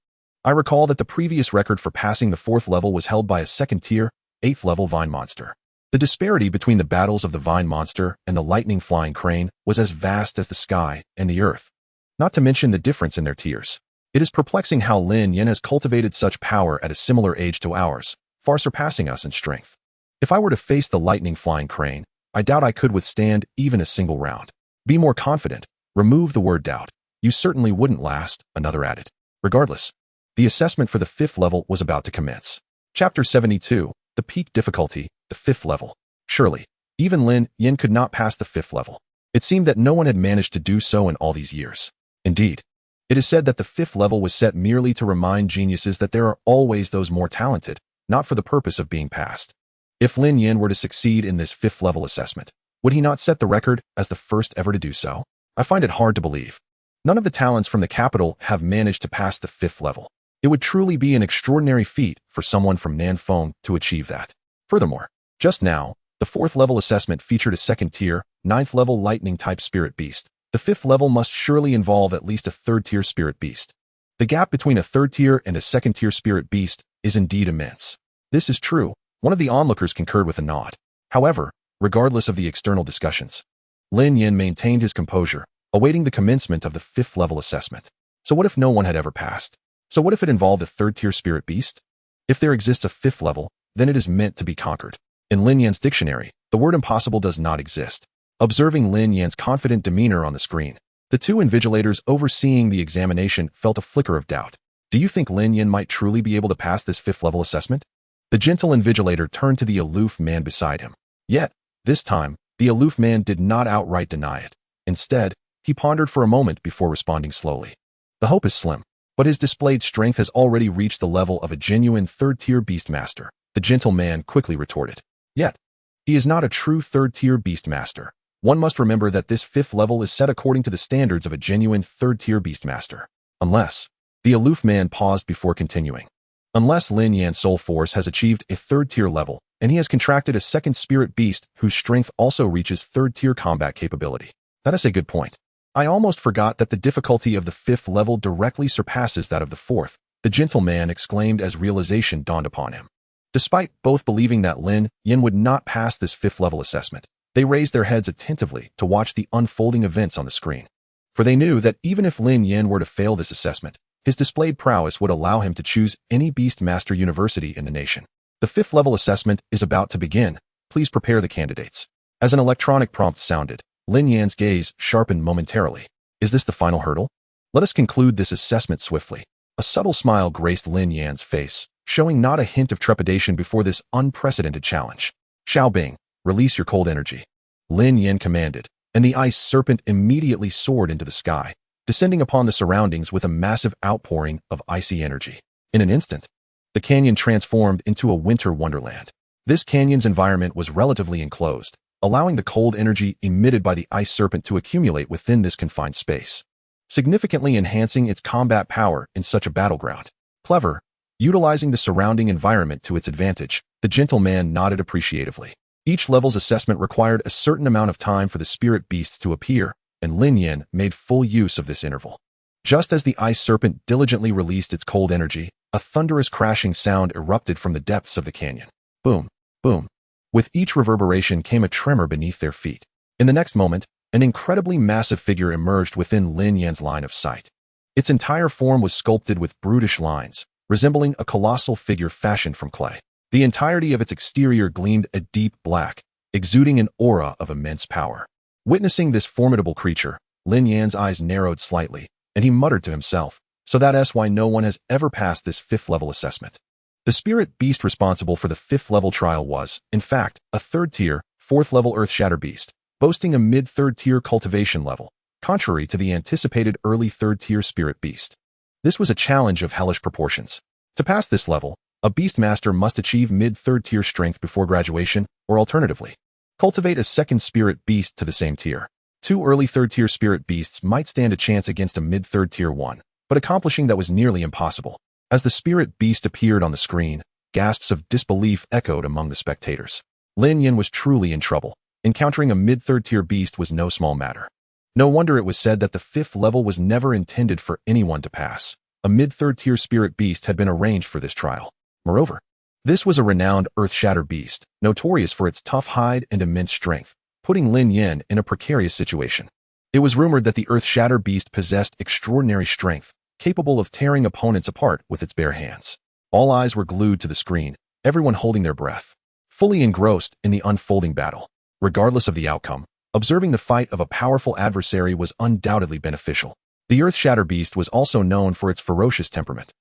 Speaker 1: I recall that the previous record for passing the 4th level was held by a 2nd tier, 8th level vine monster. The disparity between the battles of the vine monster and the lightning flying crane was as vast as the sky and the earth, not to mention the difference in their tiers. It is perplexing how Lin Yan has cultivated such power at a similar age to ours, far surpassing us in strength. If I were to face the lightning flying crane, I doubt I could withstand even a single round. Be more confident. Remove the word doubt. You certainly wouldn't last, another added. Regardless, the assessment for the 5th level was about to commence. Chapter 72, the peak difficulty, the 5th level. Surely, even Lin Yan could not pass the 5th level. It seemed that no one had managed to do so in all these years. Indeed, it is said that the 5th level was set merely to remind geniuses that there are always those more talented, not for the purpose of being passed. If Lin Yan were to succeed in this 5th level assessment, would he not set the record as the first ever to do so? I find it hard to believe. None of the talents from the capital have managed to pass the 5th level. It would truly be an extraordinary feat for someone from Nanfeng to achieve that. Furthermore, just now, the 4th level assessment featured a 2nd tier, 9th level lightning type spirit beast. The 5th level must surely involve at least a 3rd tier spirit beast. The gap between a 3rd tier and a 2nd tier spirit beast is indeed immense. This is true. One of the onlookers concurred with a nod. However, regardless of the external discussions, Lin Yan maintained his composure, awaiting the commencement of the 5th level assessment. So what if no one had ever passed? So what if it involved a 3rd tier spirit beast? If there exists a 5th level, then it is meant to be conquered. In Lin Yan's dictionary, the word impossible does not exist. observing Lin Yan's confident demeanor on the screen. The two invigilators overseeing the examination felt a flicker of doubt. Do you think Lin Yan might truly be able to pass this 5th level assessment? The gentle invigilator turned to the aloof man beside him. Yet, this time, the aloof man did not outright deny it. Instead, he pondered for a moment before responding slowly. The hope is slim, but his displayed strength has already reached the level of a genuine 3rd-tier beastmaster, the gentle man quickly retorted. Yet, he is not a true 3rd-tier beastmaster. One must remember that this 5th level is set according to the standards of a genuine 3rd-tier beastmaster. Unless, the aloof man paused before continuing. Unless Lin Yan's soul force has achieved a 3rd-tier level, and he has contracted a 2nd spirit beast whose strength also reaches 3rd-tier combat capability. That is a good point. I almost forgot that the difficulty of the 5th level directly surpasses that of the 4th, the gentle man exclaimed as realization dawned upon him. Despite both believing that Lin Yan would not pass this 5th level assessment, they raised their heads attentively to watch the unfolding events on the screen. For they knew that even if Lin Yan were to fail this assessment, his displayed prowess would allow him to choose any Beastmaster University in the nation. The 5th level assessment is about to begin. Please prepare the candidates. As an electronic prompt sounded, Lin Yan's gaze sharpened momentarily. Is this the final hurdle? Let us conclude this assessment swiftly. A subtle smile graced Lin Yan's face, showing not a hint of trepidation before this unprecedented challenge. Xiao Bing, release your cold energy. Lin Yan commanded, and the ice serpent immediately soared into the sky, descending upon the surroundings with a massive outpouring of icy energy. In an instant, the canyon transformed into a winter wonderland. This canyon's environment was relatively enclosed, allowing the cold energy emitted by the ice serpent to accumulate within this confined space, significantly enhancing its combat power in such a battleground. Clever, utilizing the surrounding environment to its advantage, the gentle man nodded appreciatively. Each level's assessment required a certain amount of time for the spirit beasts to appear, and Lin Yan made full use of this interval. Just as the ice serpent diligently released its cold energy, a thunderous crashing sound erupted from the depths of the canyon. Boom, boom. With each reverberation came a tremor beneath their feet. In the next moment, an incredibly massive figure emerged within Lin Yan's line of sight. Its entire form was sculpted with brutish lines, resembling a colossal figure fashioned from clay. The entirety of its exterior gleamed a deep black, exuding an aura of immense power. Witnessing this formidable creature, Lin Yan's eyes narrowed slightly, and he muttered to himself, so that's why no one has ever passed this 5th level assessment. The spirit beast responsible for the 5th level trial was, in fact, a 3rd-tier, 4th level Earth Shatter beast, boasting a mid-3rd-tier cultivation level, contrary to the anticipated early 3rd-tier spirit beast. This was a challenge of hellish proportions. To pass this level, a beastmaster must achieve mid-3rd-tier strength before graduation, or alternatively, cultivate a 2nd spirit beast to the same tier. 2 early 3rd-tier spirit beasts might stand a chance against a mid-3rd-tier one, but accomplishing that was nearly impossible. As the spirit beast appeared on the screen, gasps of disbelief echoed among the spectators. Lin Yan was truly in trouble. Encountering a mid-3rd-tier beast was no small matter. No wonder it was said that the 5th level was never intended for anyone to pass. A mid-3rd-tier spirit beast had been arranged for this trial. Moreover, this was a renowned Earth Shatter beast, notorious for its tough hide and immense strength, putting Lin Yan in a precarious situation. It was rumored that the Earth Shatter beast possessed extraordinary strength, capable of tearing opponents apart with its bare hands. All eyes were glued to the screen, everyone holding their breath, fully engrossed in the unfolding battle. Regardless of the outcome, observing the fight of a powerful adversary was undoubtedly beneficial. The Earth Shatter beast was also known for its ferocious temperament.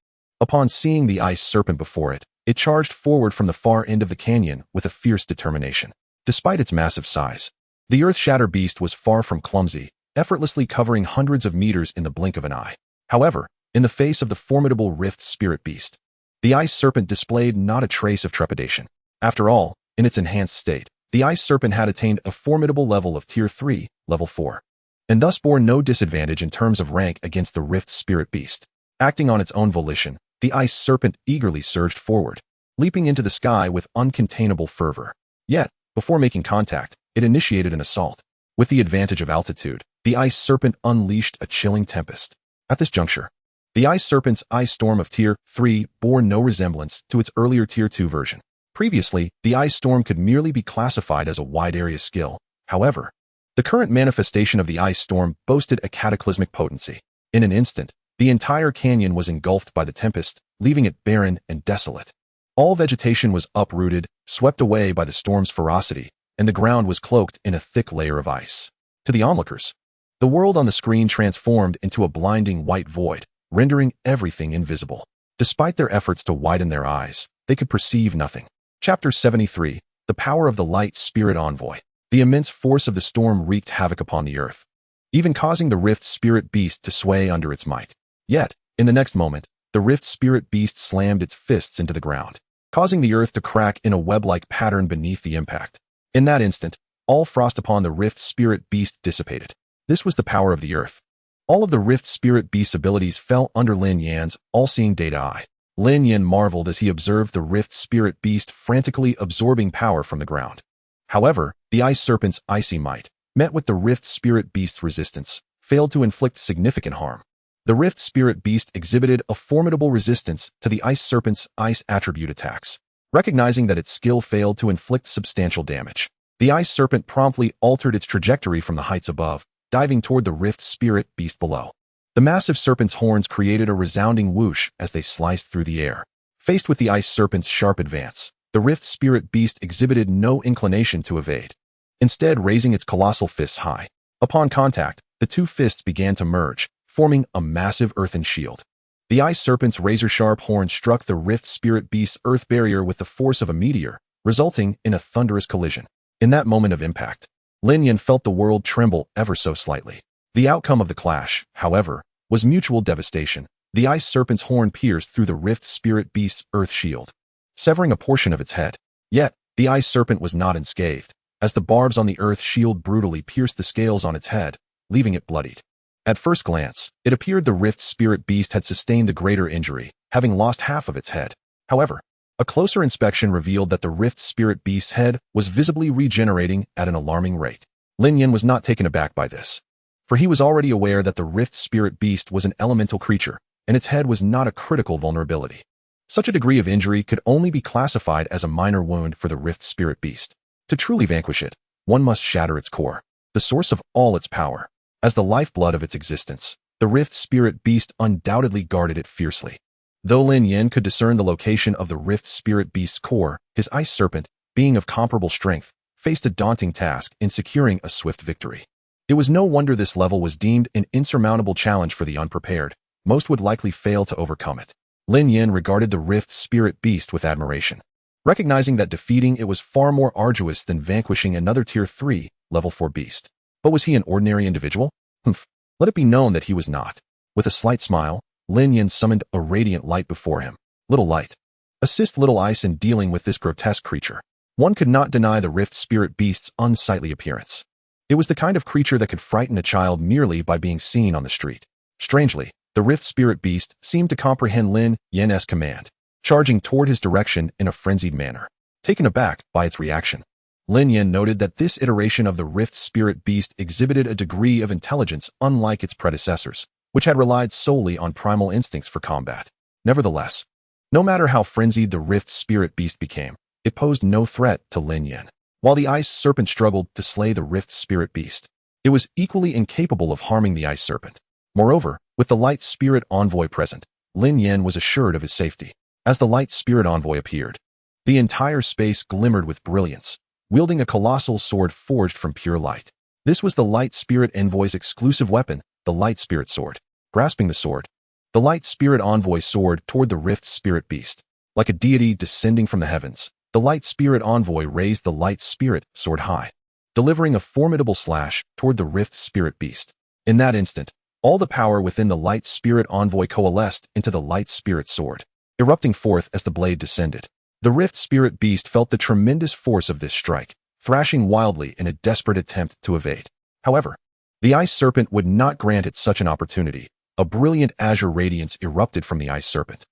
Speaker 1: Upon seeing the ice serpent before it, it charged forward from the far end of the canyon with a fierce determination. Despite its massive size, the Earth Shatter beast was far from clumsy, effortlessly covering hundreds of meters in the blink of an eye. However, in the face of the formidable Rift Spirit Beast, the ice serpent displayed not a trace of trepidation. After all, in its enhanced state, the ice serpent had attained a formidable level of Tier 3, Level 4, and thus bore no disadvantage in terms of rank against the Rift Spirit Beast. Acting on its own volition, the ice serpent eagerly surged forward, leaping into the sky with uncontainable fervor. Yet, before making contact, it initiated an assault. With the advantage of altitude, the ice serpent unleashed a chilling tempest. At this juncture, the ice serpent's ice storm of Tier 3 bore no resemblance to its earlier Tier 2 version. Previously, the ice storm could merely be classified as a wide-area skill. However, the current manifestation of the ice storm boasted a cataclysmic potency. In an instant, the entire canyon was engulfed by the tempest, leaving it barren and desolate. All vegetation was uprooted, swept away by the storm's ferocity, and the ground was cloaked in a thick layer of ice. To the onlookers, the world on the screen transformed into a blinding white void, rendering everything invisible. Despite their efforts to widen their eyes, they could perceive nothing. Chapter 73, The Power of the Light Spirit Envoy. The immense force of the storm wreaked havoc upon the earth, even causing the Rift Spirit Beast to sway under its might. Yet, in the next moment, the Rift Spirit Beast slammed its fists into the ground, causing the earth to crack in a web-like pattern beneath the impact. In that instant, all frost upon the Rift Spirit Beast dissipated. This was the power of the earth. All of the Rift Spirit Beast's abilities fell under Lin Yan's all-seeing data eye. Lin Yan marveled as he observed the Rift Spirit Beast frantically absorbing power from the ground. However, the Ice Serpent's icy might, met with the Rift Spirit Beast's resistance, failed to inflict significant harm. The Rift Spirit Beast exhibited a formidable resistance to the Ice Serpent's ice attribute attacks. Recognizing that its skill failed to inflict substantial damage, the Ice Serpent promptly altered its trajectory from the heights above, diving toward the Rift Spirit Beast below. The massive serpent's horns created a resounding whoosh as they sliced through the air. Faced with the Ice Serpent's sharp advance, the Rift Spirit Beast exhibited no inclination to evade, instead raising its colossal fists high. Upon contact, the two fists began to merge, forming a massive earthen shield. The Ice Serpent's razor-sharp horn struck the Rift Spirit Beast's earth barrier with the force of a meteor, resulting in a thunderous collision. In that moment of impact, Lin Yan felt the world tremble ever so slightly. The outcome of the clash, however, was mutual devastation. The Ice Serpent's horn pierced through the Rift Spirit Beast's earth shield, severing a portion of its head. Yet, the Ice Serpent was not unscathed, as the barbs on the earth shield brutally pierced the scales on its head, leaving it bloodied. At first glance, it appeared the Rift Spirit Beast had sustained the greater injury, having lost half of its head. However, a closer inspection revealed that the Rift Spirit Beast's head was visibly regenerating at an alarming rate. Lin Yan was not taken aback by this, for he was already aware that the Rift Spirit Beast was an elemental creature, and its head was not a critical vulnerability. Such a degree of injury could only be classified as a minor wound for the Rift Spirit Beast. To truly vanquish it, one must shatter its core, the source of all its power. As the lifeblood of its existence, the Rift Spirit Beast undoubtedly guarded it fiercely. Though Lin Yan could discern the location of the Rift Spirit Beast's core, his Ice Serpent, being of comparable strength, faced a daunting task in securing a swift victory. It was no wonder this level was deemed an insurmountable challenge for the unprepared. Most would likely fail to overcome it. Lin Yan regarded the Rift Spirit Beast with admiration, recognizing that defeating it was far more arduous than vanquishing another Tier 3, Level 4 beast. But was he an ordinary individual? Let it be known that he was not. With a slight smile, Lin Yan summoned a radiant light before him. Little light, assist Little Ice in dealing with this grotesque creature. One could not deny the Rift Spirit Beast's unsightly appearance. It was the kind of creature that could frighten a child merely by being seen on the street. Strangely, the Rift Spirit Beast seemed to comprehend Lin Yan's command, charging toward his direction in a frenzied manner. Taken aback by its reaction, Lin Yan noted that this iteration of the Rift Spirit Beast exhibited a degree of intelligence unlike its predecessors, which had relied solely on primal instincts for combat. Nevertheless, no matter how frenzied the Rift Spirit Beast became, it posed no threat to Lin Yan. While the Ice Serpent struggled to slay the Rift Spirit Beast, it was equally incapable of harming the Ice Serpent. Moreover, with the Light Spirit Envoy present, Lin Yan was assured of his safety. As the Light Spirit Envoy appeared, the entire space glimmered with brilliance, wielding a colossal sword forged from pure light. This was the Light Spirit Envoy's exclusive weapon, the Light Spirit Sword. Grasping the sword, the Light Spirit Envoy soared toward the Rift Spirit Beast. Like a deity descending from the heavens, the Light Spirit Envoy raised the Light Spirit Sword high, delivering a formidable slash toward the Rift Spirit Beast. In that instant, all the power within the Light Spirit Envoy coalesced into the Light Spirit Sword, erupting forth as the blade descended. The Rift Spirit Beast felt the tremendous force of this strike, thrashing wildly in a desperate attempt to evade. However, the Ice Serpent would not grant it such an opportunity. A brilliant azure radiance erupted from the Ice Serpent,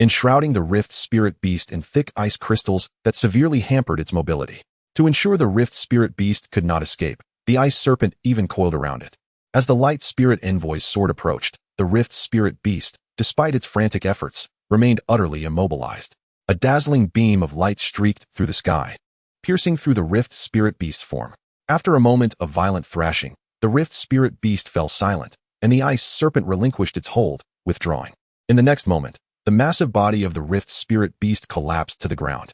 Speaker 1: enshrouding the Rift Spirit Beast in thick ice crystals that severely hampered its mobility. To ensure the Rift Spirit Beast could not escape, the Ice Serpent even coiled around it. As the Light Spirit Envoy's sword approached, the Rift Spirit Beast, despite its frantic efforts, remained utterly immobilized. A dazzling beam of light streaked through the sky, piercing through the Rift Spirit Beast's form. After a moment of violent thrashing, the Rift Spirit Beast fell silent, and the Ice Serpent relinquished its hold, withdrawing. In the next moment, the massive body of the Rift Spirit Beast collapsed to the ground.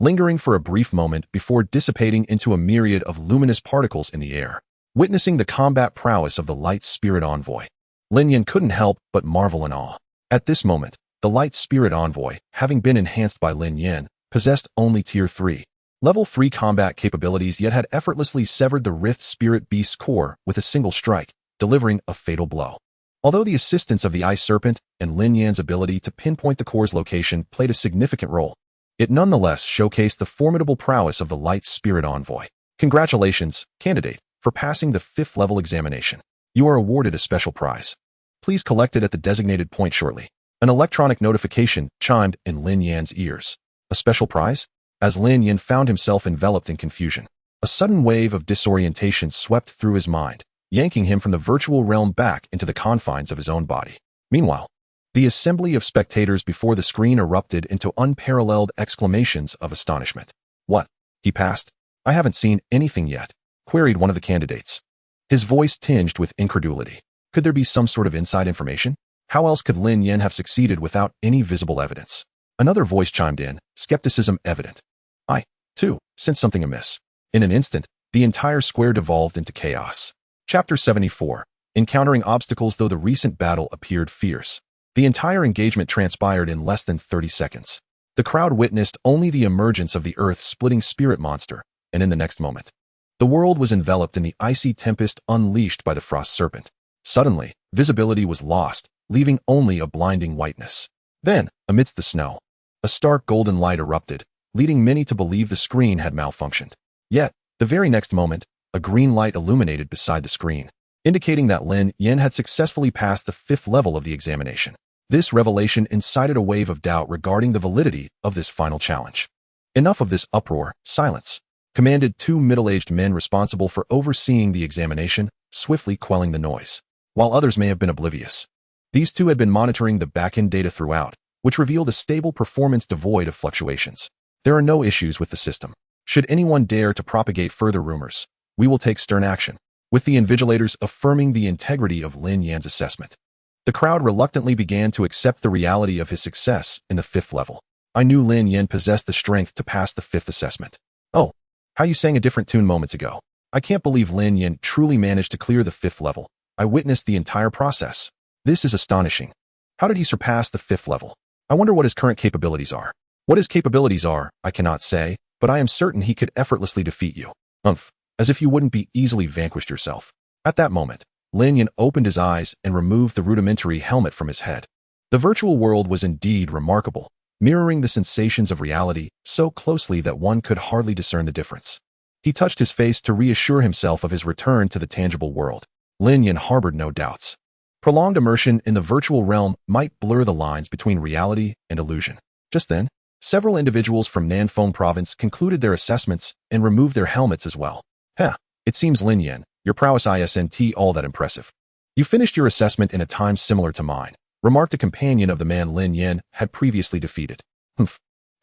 Speaker 1: lingering for a brief moment before dissipating into a myriad of luminous particles in the air. Witnessing the combat prowess of the light spirit envoy, Lin Yan couldn't help but marvel in awe. At this moment, the light spirit envoy, having been enhanced by Lin Yan, possessed only Tier 3. Level 3 combat capabilities, yet had effortlessly severed the Rift Spirit Beast's core with a single strike, delivering a fatal blow. Although the assistance of the Ice Serpent and Lin Yan's ability to pinpoint the core's location played a significant role, it nonetheless showcased the formidable prowess of the Light Spirit Envoy. Congratulations, candidate, for passing the 5th level examination. You are awarded a special prize. Please collect it at the designated point shortly. An electronic notification chimed in Lin Yan's ears. A special prize? As Lin Yan found himself enveloped in confusion, a sudden wave of disorientation swept through his mind, yanking him from the virtual realm back into the confines of his own body. Meanwhile, the assembly of spectators before the screen erupted into unparalleled exclamations of astonishment. What? He passed? I haven't seen anything yet, queried one of the candidates. His voice tinged with incredulity. Could there be some sort of inside information? How else could Lin Yan have succeeded without any visible evidence? Another voice chimed in, skepticism evident. I, too, sensed something amiss. In an instant, the entire square devolved into chaos. Chapter 74. Encountering obstacles. Though the recent battle appeared fierce, the entire engagement transpired in less than 30 seconds. The crowd witnessed only the emergence of the earth-splitting spirit monster, and in the next moment, the world was enveloped in the icy tempest unleashed by the Frost Serpent. Suddenly, visibility was lost, leaving only a blinding whiteness. Then, amidst the snow, a stark golden light erupted, leading many to believe the screen had malfunctioned. Yet, the very next moment, a green light illuminated beside the screen, indicating that Lin Yan had successfully passed the 5th level of the examination. This revelation incited a wave of doubt regarding the validity of this final challenge. Enough of this uproar, silence, commanded 2 middle-aged men responsible for overseeing the examination, swiftly quelling the noise. While others may have been oblivious, these 2 had been monitoring the back-end data throughout, which revealed a stable performance devoid of fluctuations. There are no issues with the system. Should anyone dare to propagate further rumors, we will take stern action. With the invigilators affirming the integrity of Lin Yan's assessment, the crowd reluctantly began to accept the reality of his success in the 5th level. I knew Lin Yan possessed the strength to pass the 5th assessment. Oh, how you sang a different tune moments ago. I can't believe Lin Yan truly managed to clear the 5th level. I witnessed the entire process. This is astonishing. How did he surpass the 5th level? I wonder what his current capabilities are. What his capabilities are, I cannot say, but I am certain he could effortlessly defeat you. As if you wouldn't be easily vanquished yourself. At that moment, Lin Yan opened his eyes and removed the rudimentary helmet from his head. The virtual world was indeed remarkable, mirroring the sensations of reality so closely that one could hardly discern the difference. He touched his face to reassure himself of his return to the tangible world. Lin Yan harbored no doubts. Prolonged immersion in the virtual realm might blur the lines between reality and illusion. Just then, several individuals from Nanfeng province concluded their assessments and removed their helmets as well. It seems Lin Yan, your prowess isn't all that impressive. You finished your assessment in a time similar to mine, remarked a companion of the man Lin Yan had previously defeated.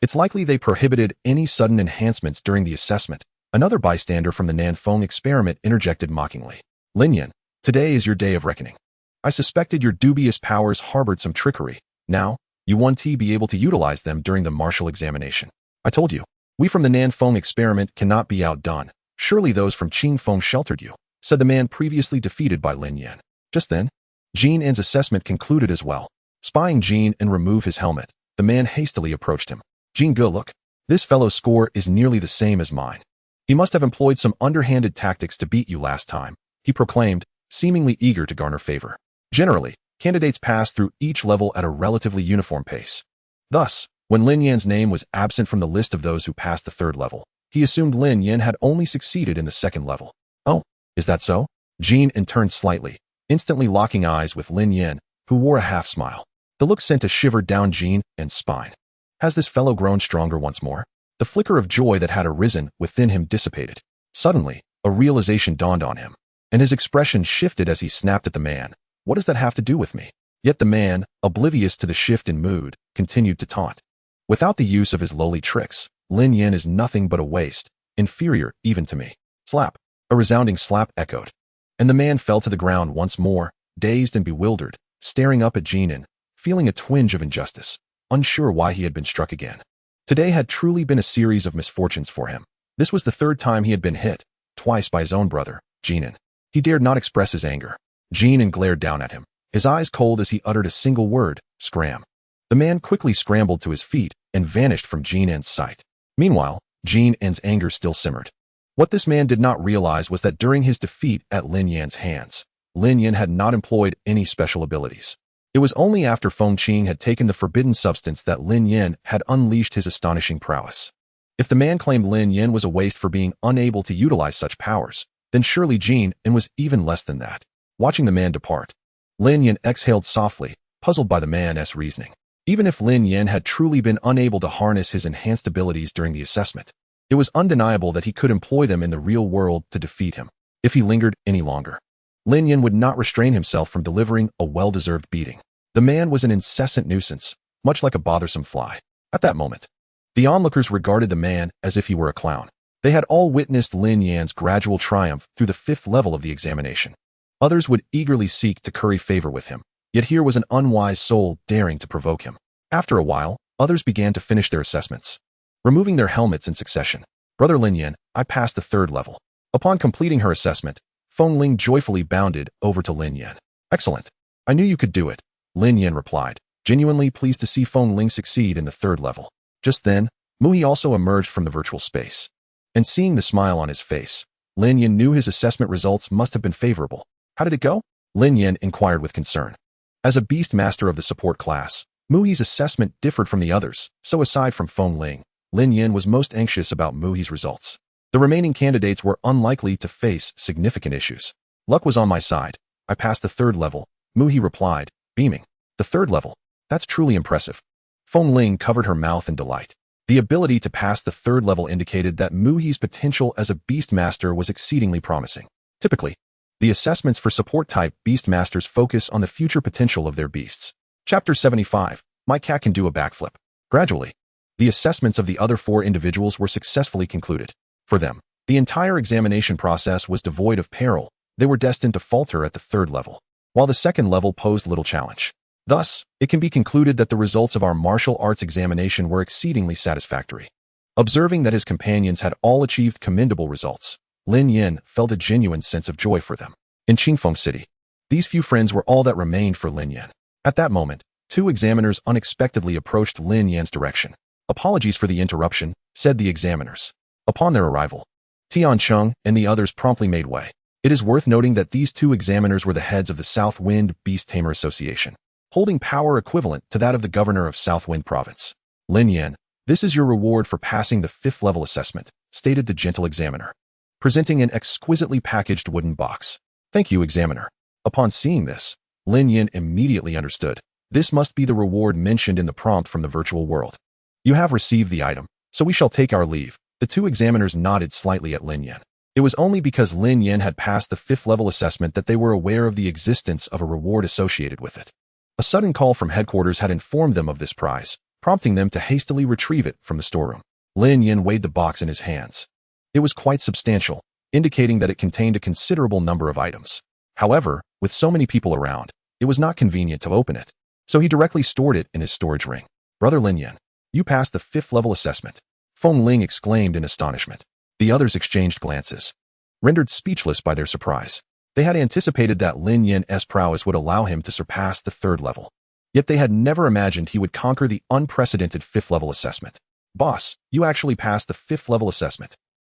Speaker 1: It's likely they prohibited any sudden enhancements during the assessment. Another bystander from the Nanfeng experiment interjected mockingly. Lin Yan, today is your day of reckoning. I suspected your dubious powers harbored some trickery. Now, you won't be able to utilize them during the martial examination. I told you, we from the Nanfeng experiment cannot be outdone. Surely those from Qingfeng sheltered you, said the man previously defeated by Lin Yan. Just then, Jin An's assessment concluded as well. Spying Jin and remove his helmet, the man hastily approached him. Jin Ge, look, this fellow's score is nearly the same as mine. He must have employed some underhanded tactics to beat you last time, he proclaimed, seemingly eager to garner favor. Generally, candidates pass through each level at a relatively uniform pace. Thus, when Lin Yan's name was absent from the list of those who passed the 3rd level, he assumed Lin Yan had only succeeded in the 2nd level. Oh, is that so? Jin turned slightly, instantly locking eyes with Lin Yan, who wore a half-smile. The look sent a shiver down Jin An's spine. Has this fellow grown stronger once more? The flicker of joy that had arisen within him dissipated. Suddenly, a realization dawned on him, and his expression shifted as he snapped at the man. What does that have to do with me? Yet the man, oblivious to the shift in mood, continued to taunt. Without the use of his lowly tricks, Lin Yan is nothing but a waste, inferior even to me. Slap. A resounding slap echoed, and the man fell to the ground once more, dazed and bewildered, staring up at Jinan, feeling a twinge of injustice, unsure why he had been struck again. Today had truly been a series of misfortunes for him. This was the third time he had been hit, twice by his own brother, Jinan. He dared not express his anger. Jinan glared down at him, his eyes cold as he uttered a single word, scram. The man quickly scrambled to his feet and vanished from Jinan's sight. Meanwhile, Jinan's anger still simmered. What this man did not realize was that during his defeat at Lin Yan's hands, Lin Yan had not employed any special abilities. It was only after Feng Qing had taken the forbidden substance that Lin Yan had unleashed his astonishing prowess. If the man claimed Lin Yan was a waste for being unable to utilize such powers, then surely Jinan was even less than that. Watching the man depart, Lin Yan exhaled softly, puzzled by the man's reasoning. Even if Lin Yan had truly been unable to harness his enhanced abilities during the assessment, it was undeniable that he could employ them in the real world to defeat him. If he lingered any longer, Lin Yan would not restrain himself from delivering a well-deserved beating. The man was an incessant nuisance, much like a bothersome fly. At that moment, the onlookers regarded the man as if he were a clown. They had all witnessed Lin Yan's gradual triumph through the 5th level of the examination. Others would eagerly seek to curry favor with him, yet here was an unwise soul daring to provoke him. After a while, others began to finish their assessments, removing their helmets in succession. Brother Lin Yan, I passed the 3rd level. Upon completing her assessment, Feng Ling joyfully bounded over to Lin Yan. Excellent. I knew you could do it, Lin Yan replied, genuinely pleased to see Feng Ling succeed in the 3rd level. Just then, Muhi also emerged from the virtual space. And seeing the smile on his face, Lin Yan knew his assessment results must have been favorable. How did it go? Lin Yan inquired with concern. As a beast master of the support class, Muhi's assessment differed from the others, so aside from Feng Ling, Lin Yan was most anxious about Muhi's results. The remaining candidates were unlikely to face significant issues. Luck was on my side. I passed the 3rd level, Muhi replied, beaming. The 3rd level? That's truly impressive. Feng Ling covered her mouth in delight. The ability to pass the 3rd level indicated that Muhi's potential as a beast master was exceedingly promising. Typically, the assessments for support-type beast masters focus on the future potential of their beasts. Chapter 75, My Cat Can Do a Backflip. Gradually, the assessments of the other 4 individuals were successfully concluded. For them, the entire examination process was devoid of peril. They were destined to falter at the 3rd level, while the 2nd level posed little challenge. Thus, it can be concluded that the results of our martial arts examination were exceedingly satisfactory. Observing that his companions had all achieved commendable results, Lin Yan felt a genuine sense of joy for them. In Qingfeng City, these few friends were all that remained for Lin Yan. At that moment, 2 examiners unexpectedly approached Lin Yan's direction. Apologies for the interruption, said the examiners. Upon their arrival, Tian Cheng and the others promptly made way. It is worth noting that these 2 examiners were the heads of the South Wind Beast Tamer Association, holding power equivalent to that of the governor of South Wind Province. Lin Yan, this is your reward for passing the 5th level assessment, stated the gentle examiner, presenting an exquisitely packaged wooden box. Thank you, examiner. Upon seeing this, Lin Yan immediately understood. This must be the reward mentioned in the prompt from the virtual world. You have received the item, so we shall take our leave. The 2 examiners nodded slightly at Lin Yan. It was only because Lin Yan had passed the 5th level assessment that they were aware of the existence of a reward associated with it. A sudden call from headquarters had informed them of this prize, prompting them to hastily retrieve it from the storeroom. Lin Yan weighed the box in his hands. It was quite substantial, indicating that it contained a considerable number of items. However, with so many people around, it was not convenient to open it, so he directly stored it in his storage ring. Brother Lin Yan, you passed the 5th level assessment, Feng Ling exclaimed in astonishment. The others exchanged glances, rendered speechless by their surprise. They had anticipated that Lin Yan's prowess would allow him to surpass the 3rd level, yet they had never imagined he would conquer the unprecedented 5th level assessment. Boss, you actually passed the 5th level assessment.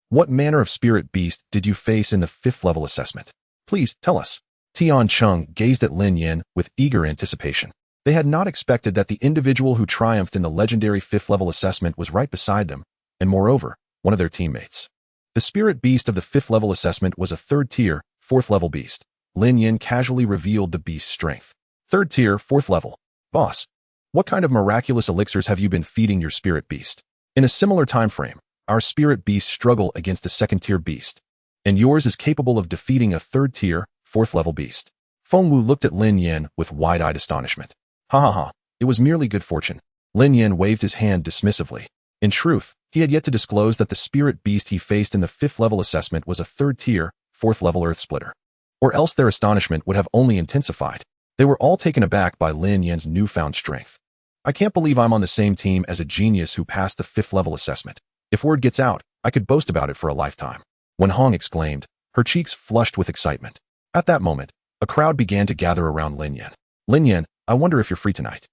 Speaker 1: What manner of spirit beast did you face in the 5th level assessment? Please, tell us. Tian Cheng gazed at Lin Yan with eager anticipation. They had not expected that the individual who triumphed in the legendary 5th level assessment was right beside them, and moreover, one of their teammates. The spirit beast of the 5th level assessment was a 3rd tier, 4th level beast. Lin Yan casually revealed the beast's strength. 3rd tier, 4th level. Boss, what kind of miraculous elixirs have you been feeding your spirit beast? In a similar time frame, our spirit beasts struggle against a 2nd tier beast, and yours is capable of defeating a 3rd tier, 4th level beast. Feng Wu looked at Lin Yan with wide-eyed astonishment. Ha ha ha, it was merely good fortune. Lin Yan waved his hand dismissively. In truth, he had yet to disclose that the spirit beast he faced in the 5th level assessment was a 3rd tier, 4th level earth splitter. Or else their astonishment would have only intensified. They were all taken aback by Lin Yan's newfound strength. I can't believe I'm on the same team as a genius who passed the 5th level assessment. If word gets out, I could boast about it for a lifetime. When Hong exclaimed, her cheeks flushed with excitement. At that moment, a crowd began to gather around Lin Yan. Lin Yan, I wonder if you're free tonight.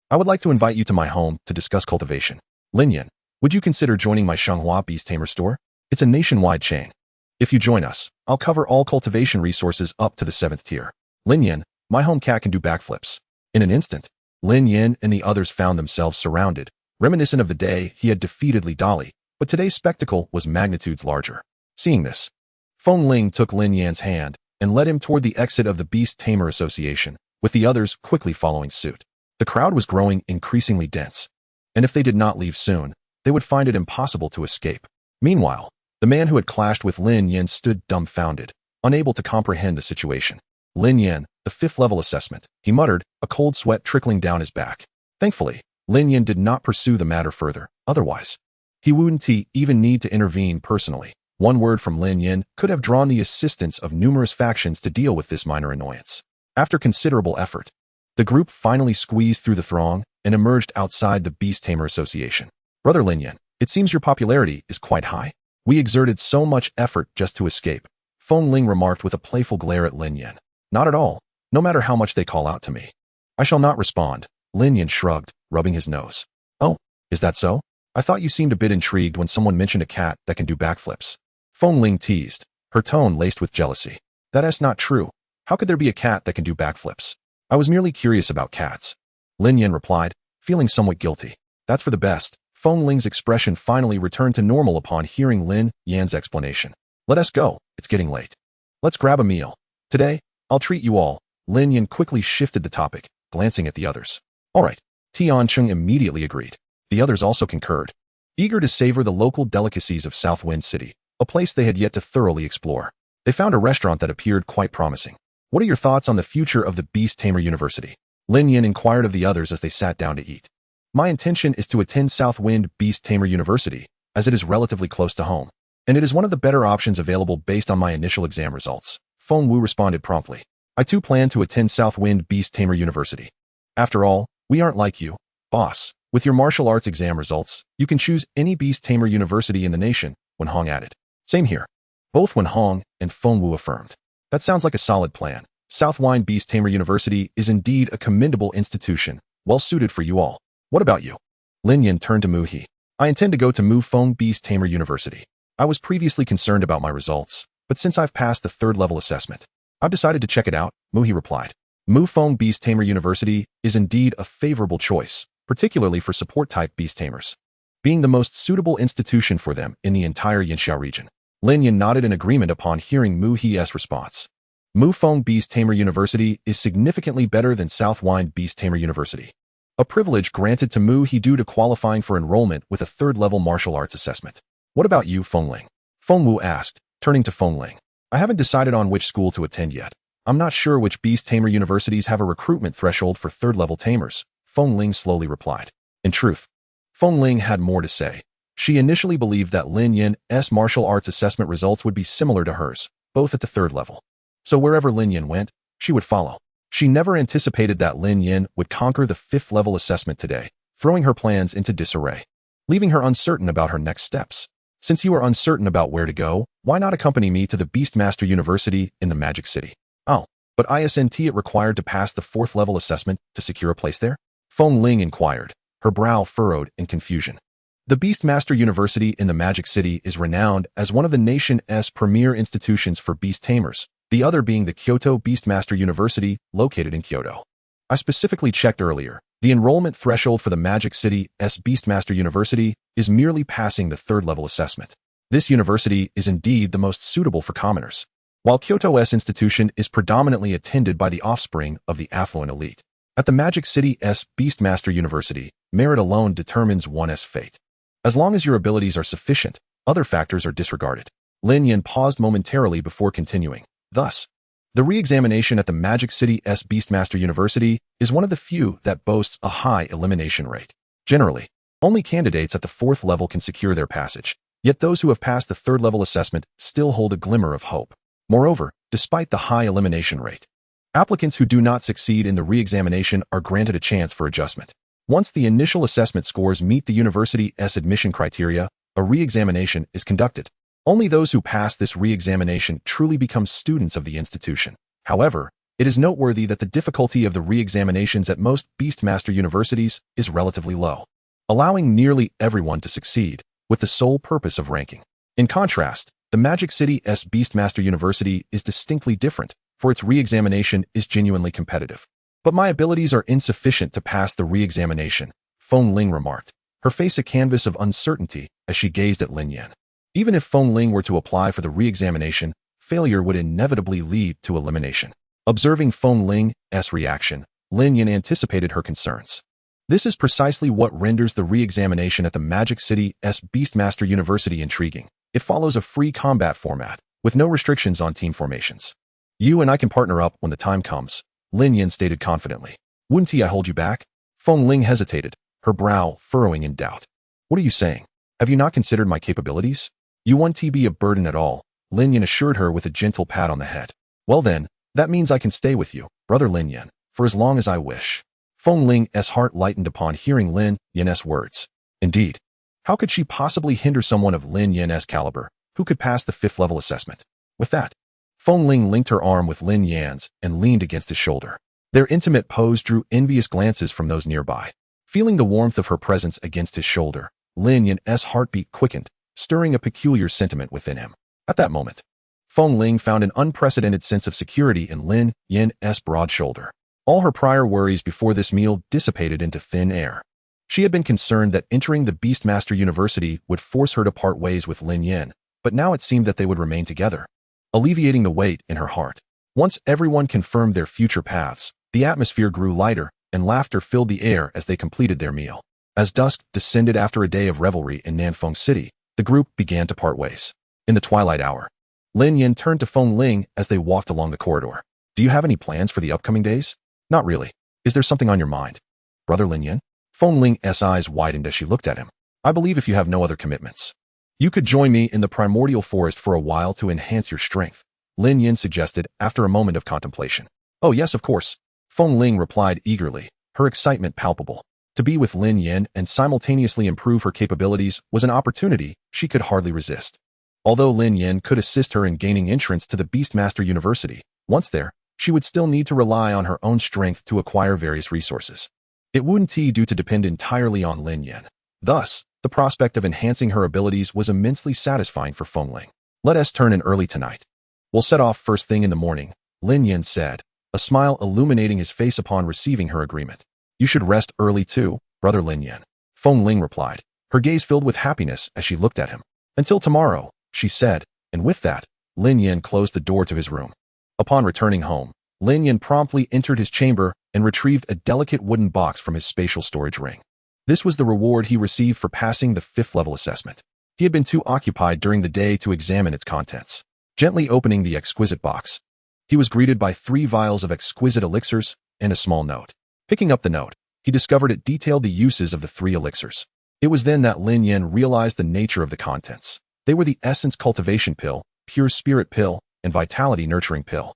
Speaker 1: I would like to invite you to my home to discuss cultivation. Lin Yan, would you consider joining my Shanghua Beast Tamer store? It's a nationwide chain. If you join us, I'll cover all cultivation resources up to the 7th tier. Lin Yan, my home cat can do backflips. In an instant, Lin Yan and the others found themselves surrounded, reminiscent of the day he had defeated Li Dali, but today's spectacle was magnitudes larger. Seeing this, Feng Ling took Lin Yan's hand and led him toward the exit of the Beast Tamer Association, with the others quickly following suit. The crowd was growing increasingly dense, and if they did not leave soon, they would find it impossible to escape. Meanwhile, the man who had clashed with Lin Yan stood dumbfounded, unable to comprehend the situation. Lin Yan, the 5th level assessment, he muttered, a cold sweat trickling down his back. Thankfully, Lin Yan did not pursue the matter further, otherwise, he wouldn't even need to intervene personally. One word from Lin Yan could have drawn the assistance of numerous factions to deal with this minor annoyance. After considerable effort, the group finally squeezed through the throng and emerged outside the Beast Tamer Association. Brother Lin Yan, it seems your popularity is quite high. We exerted so much effort just to escape, Feng Ling remarked with a playful glare at Lin Yan. Not at all, no matter how much they call out to me. I shall not respond, Lin Yan shrugged, rubbing his nose. Oh, is that so? I thought you seemed a bit intrigued when someone mentioned a cat that can do backflips. Feng Ling teased, her tone laced with jealousy. That's not true. How could there be a cat that can do backflips? I was merely curious about cats. Lin Yan replied, feeling somewhat guilty. That's for the best. Feng Ling's expression finally returned to normal upon hearing Lin Yan's explanation. Let us go, it's getting late. Let's grab a meal. Today, I'll treat you all. Lin Yan quickly shifted the topic, glancing at the others. All right. Tiancheng immediately agreed. The others also concurred, eager to savor the local delicacies of Southwind City, a place they had yet to thoroughly explore. They found a restaurant that appeared quite promising. What are your thoughts on the future of the Beast Tamer University? Lin Yan inquired of the others as they sat down to eat. My intention is to attend Southwind Beast Tamer University, as it is relatively close to home, and it is one of the better options available based on my initial exam results. Feng Wu responded promptly. I too plan to attend Southwind Beast Tamer University. After all, we aren't like you, boss. With your martial arts exam results, you can choose any Beast Tamer University in the nation, Wen Hong added. Same here. Both Wen Hong and Feng Wu affirmed. That sounds like a solid plan. Southwind Beast Tamer University is indeed a commendable institution, well suited for you all. What about you? Lin Yan turned to Mu He. I intend to go to Mu Feng Beast Tamer University. I was previously concerned about my results, but since I've passed the 3rd level assessment, I've decided to check it out, Mu He replied. Mu Feng Beast Tamer University is indeed a favorable choice, particularly for support-type beast tamers, being the most suitable institution for them in the entire Yanxiao region. Lin Yan nodded in agreement upon hearing Mu He's response. Mu Feng Beast Tamer University is significantly better than Southwind Beast Tamer University, a privilege granted to Mu He due to qualifying for enrollment with a 3rd-level martial arts assessment. What about you, Feng Ling? Feng Wu asked, turning to Feng Ling. I haven't decided on which school to attend yet. I'm not sure which Beast Tamer universities have a recruitment threshold for 3rd-level tamers, Feng Ling slowly replied. In truth, Feng Ling had more to say. She initially believed that Lin Yan's martial arts assessment results would be similar to hers, both at the 3rd level. So wherever Lin Yan went, she would follow. She never anticipated that Lin Yan would conquer the 5th level assessment today, throwing her plans into disarray, leaving her uncertain about her next steps. Since you are uncertain about where to go, why not accompany me to the Beastmaster University in the Magic City? Oh, but isn't it required to pass the 4th level assessment to secure a place there? Feng Ling inquired, her brow furrowed in confusion. The Beastmaster University in the Magic City is renowned as one of the nation's premier institutions for beast tamers, the other being the Kyoto Beastmaster University, located in Kyoto. I specifically checked earlier. The enrollment threshold for the Magic City's Beastmaster University is merely passing the 3rd level assessment. This university is indeed the most suitable for commoners, while Kyoto's institution is predominantly attended by the offspring of the affluent elite. At the Magic City's Beastmaster University, merit alone determines one's fate. As long as your abilities are sufficient, other factors are disregarded. Lin Yan paused momentarily before continuing. Thus, the re-examination at the Magic City's Beastmaster University is one of the few that boasts a high elimination rate. Generally, only candidates at the 4th level can secure their passage, yet those who have passed the 3rd level assessment still hold a glimmer of hope. Moreover, despite the high elimination rate, applicants who do not succeed in the re-examination are granted a chance for adjustment. Once the initial assessment scores meet the university's admission criteria, a re-examination is conducted. Only those who pass this re-examination truly become students of the institution. However, it is noteworthy that the difficulty of the re-examinations at most Beastmaster universities is relatively low, allowing nearly everyone to succeed, with the sole purpose of ranking. In contrast, the Magic City's Beastmaster University is distinctly different, for its re-examination is genuinely competitive. But my abilities are insufficient to pass the re-examination, Feng Ling remarked, her face a canvas of uncertainty as she gazed at Lin Yan. Even if Feng Ling were to apply for the re-examination, failure would inevitably lead to elimination. Observing Feng Ling's reaction, Lin Yan anticipated her concerns. This is precisely what renders the re-examination at the Magic City's Beastmaster University intriguing. It follows a free combat format, with no restrictions on team formations. You and I can partner up when the time comes, Lin Yan stated confidently. Wouldn't I hold you back? Feng Ling hesitated, her brow furrowing in doubt. What are you saying? Have you not considered my capabilities? You won't be a burden at all, Lin Yan assured her with a gentle pat on the head. Well then, that means I can stay with you, brother Lin Yan, for as long as I wish. Feng Ling's heart lightened upon hearing Lin Yan's words. Indeed. How could she possibly hinder someone of Lin Yan's caliber, who could pass the 5th level assessment? With that, Feng Ling linked her arm with Lin Yan's and leaned against his shoulder. Their intimate pose drew envious glances from those nearby. Feeling the warmth of her presence against his shoulder, Lin Yan's heartbeat quickened, stirring a peculiar sentiment within him. At that moment, Feng Ling found an unprecedented sense of security in Lin Yan's broad shoulder. All her prior worries before this meal dissipated into thin air. She had been concerned that entering the Beastmaster University would force her to part ways with Lin Yan, but now it seemed that they would remain together, alleviating the weight in her heart. Once everyone confirmed their future paths, the atmosphere grew lighter, and laughter filled the air as they completed their meal. As dusk descended after a day of revelry in Nanfeng City, the group began to part ways. In the twilight hour, Lin Yan turned to Feng Ling as they walked along the corridor. Do you have any plans for the upcoming days? Not really. Is there something on your mind? Brother Lin Yan? Feng Ling's eyes widened as she looked at him. I believe if you have no other commitments, you could join me in the primordial forest for a while to enhance your strength, Lin Yan suggested after a moment of contemplation. Oh yes, of course. Feng Ling replied eagerly, her excitement palpable. To be with Lin Yan and simultaneously improve her capabilities was an opportunity she could hardly resist. Although Lin Yan could assist her in gaining entrance to the Beastmaster University, once there, she would still need to rely on her own strength to acquire various resources. It wouldn't be due to depend entirely on Lin Yan. Thus, the prospect of enhancing her abilities was immensely satisfying for Feng Ling. Let us turn in early tonight. We'll set off first thing in the morning, Lin Yan said, a smile illuminating his face upon receiving her agreement. You should rest early too, brother Lin Yan, Feng Ling replied, her gaze filled with happiness as she looked at him. Until tomorrow, she said, and with that, Lin Yan closed the door to his room. Upon returning home, Lin Yan promptly entered his chamber and retrieved a delicate wooden box from his spatial storage ring. This was the reward he received for passing the 5th level assessment. He had been too occupied during the day to examine its contents. Gently opening the exquisite box, he was greeted by 3 vials of exquisite elixirs and a small note. Picking up the note, he discovered it detailed the uses of the 3 elixirs. It was then that Lin Yan realized the nature of the contents. They were the Essence Cultivation Pill, Pure Spirit Pill, and Vitality Nurturing Pill.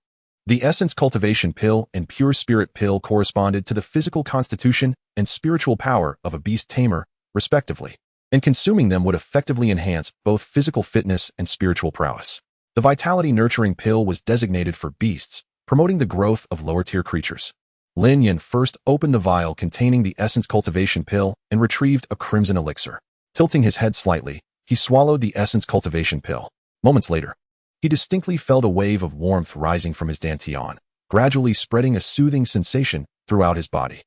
Speaker 1: The Essence Cultivation Pill and Pure Spirit Pill corresponded to the physical constitution and spiritual power of a beast tamer, respectively, and consuming them would effectively enhance both physical fitness and spiritual prowess. The Vitality Nurturing Pill was designated for beasts, promoting the growth of lower-tier creatures. Lin Yan first opened the vial containing the Essence Cultivation Pill and retrieved a crimson elixir. Tilting his head slightly, he swallowed the Essence Cultivation Pill. Moments later, he distinctly felt a wave of warmth rising from his dantian, gradually spreading a soothing sensation throughout his body.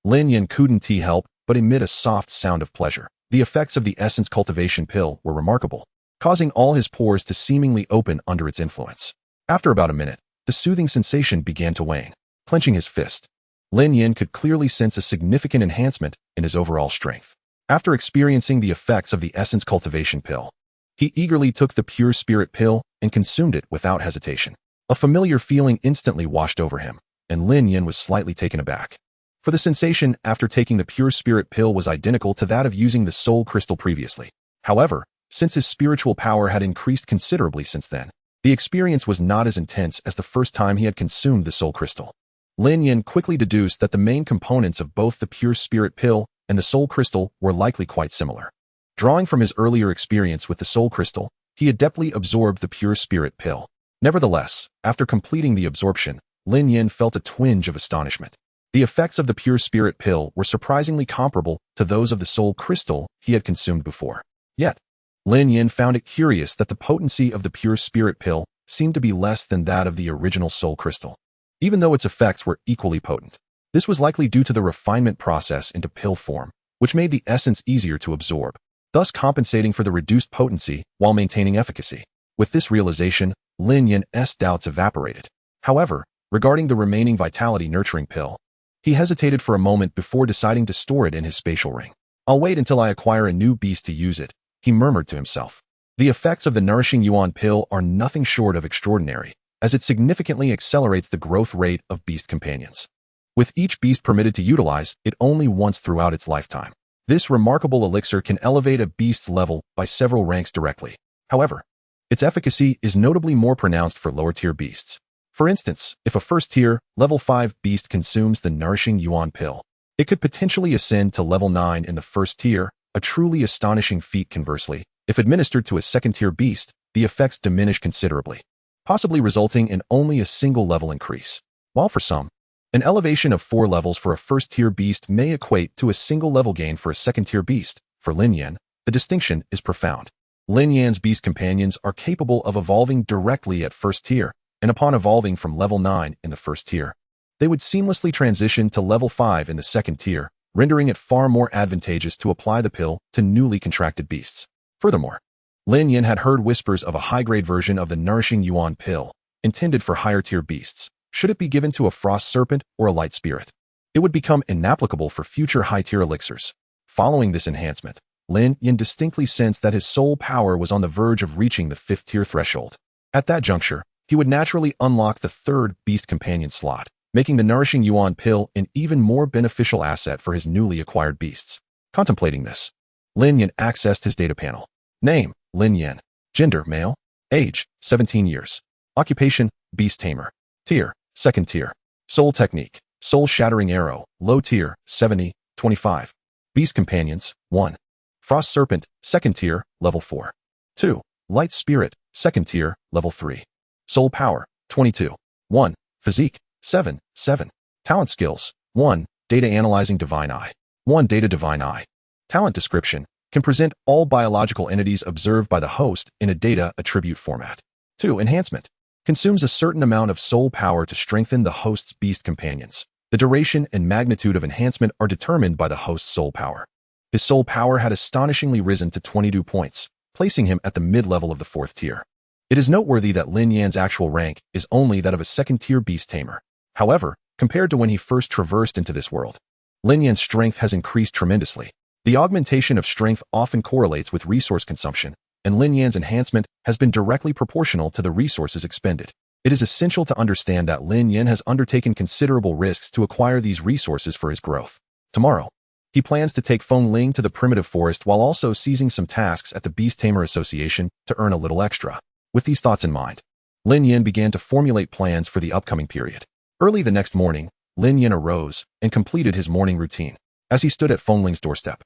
Speaker 1: Lin Yan couldn't help but emit a soft sound of pleasure. The effects of the Essence Cultivation Pill were remarkable, causing all his pores to seemingly open under its influence. After about a minute, the soothing sensation began to wane. Clenching his fist, Lin Yan could clearly sense a significant enhancement in his overall strength. After experiencing the effects of the Essence Cultivation Pill, he eagerly took the Pure Spirit Pill and consumed it without hesitation. A familiar feeling instantly washed over him, and Lin Yan was slightly taken aback. For the sensation after taking the Pure Spirit Pill was identical to that of using the Soul Crystal previously. However, since his spiritual power had increased considerably since then, the experience was not as intense as the first time he had consumed the Soul Crystal. Lin Yan quickly deduced that the main components of both the pure spirit pill and the soul crystal were likely quite similar. Drawing from his earlier experience with the soul crystal, he adeptly absorbed the pure spirit pill. Nevertheless, after completing the absorption, Lin Yan felt a twinge of astonishment. The effects of the pure spirit pill were surprisingly comparable to those of the soul crystal he had consumed before. Yet, Lin Yan found it curious that the potency of the pure spirit pill seemed to be less than that of the original soul crystal, even though its effects were equally potent. This was likely due to the refinement process into pill form, which made the essence easier to absorb, thus compensating for the reduced potency while maintaining efficacy. With this realization, Lin Yan's doubts evaporated. However, regarding the remaining vitality nurturing pill, he hesitated for a moment before deciding to store it in his spatial ring. "I'll wait until I acquire a new beast to use it," he murmured to himself. The effects of the nourishing yuan pill are nothing short of extraordinary, as it significantly accelerates the growth rate of beast companions. With each beast permitted to utilize it only once throughout its lifetime. This remarkable elixir can elevate a beast's level by several ranks directly. However, its efficacy is notably more pronounced for lower-tier beasts. For instance, if a first-tier, level 5 beast consumes the nourishing yuan pill, it could potentially ascend to level 9 in the first tier, a truly astonishing feat. Conversely, if administered to a second-tier beast, the effects diminish considerably, possibly resulting in only a single level increase. While for some, an elevation of 4 levels for a first-tier beast may equate to a single level gain for a second-tier beast, for Lin Yan, the distinction is profound. Lin Yan's beast companions are capable of evolving directly at first tier, and upon evolving from level 9 in the first tier, they would seamlessly transition to level 5 in the second tier, rendering it far more advantageous to apply the pill to newly contracted beasts. Furthermore, Lin Yan had heard whispers of a high-grade version of the nourishing yuan pill, intended for higher-tier beasts. Should it be given to a frost serpent or a light spirit, it would become inapplicable for future high-tier elixirs. Following this enhancement, Lin Yan distinctly sensed that his soul power was on the verge of reaching the 5th-tier threshold. At that juncture, he would naturally unlock the 3rd beast companion slot, making the nourishing yuan pill an even more beneficial asset for his newly acquired beasts. Contemplating this, Lin Yan accessed his data panel. Name, Lin Yan. Gender, male. Age, 17 years. Occupation, beast tamer. Tier, 2nd tier. Soul technique, soul shattering arrow, low tier, 70, 25. Beast companions, 1. Frost serpent, 2nd tier, level 4. 2. Light spirit, 2nd tier, level 3. Soul power, 22. 1. Physique, 7, 7. Talent skills, 1. Data analyzing divine eye. 1. Data divine eye. Talent description, can present all biological entities observed by the host in a data attribute format. 2. Enhancement, consumes a certain amount of soul power to strengthen the host's beast companions. The duration and magnitude of enhancement are determined by the host's soul power. His soul power had astonishingly risen to 22 points, placing him at the mid-level of the 4th tier. It is noteworthy that Lin Yan's actual rank is only that of a 2nd-tier beast tamer. However, compared to when he first traversed into this world, Lin Yan's strength has increased tremendously. The augmentation of strength often correlates with resource consumption, and Lin Yan's enhancement has been directly proportional to the resources expended. It is essential to understand that Lin Yan has undertaken considerable risks to acquire these resources for his growth. Tomorrow, he plans to take Feng Ling to the primitive forest while also seizing some tasks at the Beast Tamer Association to earn a little extra. With these thoughts in mind, Lin Yan began to formulate plans for the upcoming period. Early the next morning, Lin Yan arose and completed his morning routine. As he stood at Feng Ling's doorstep,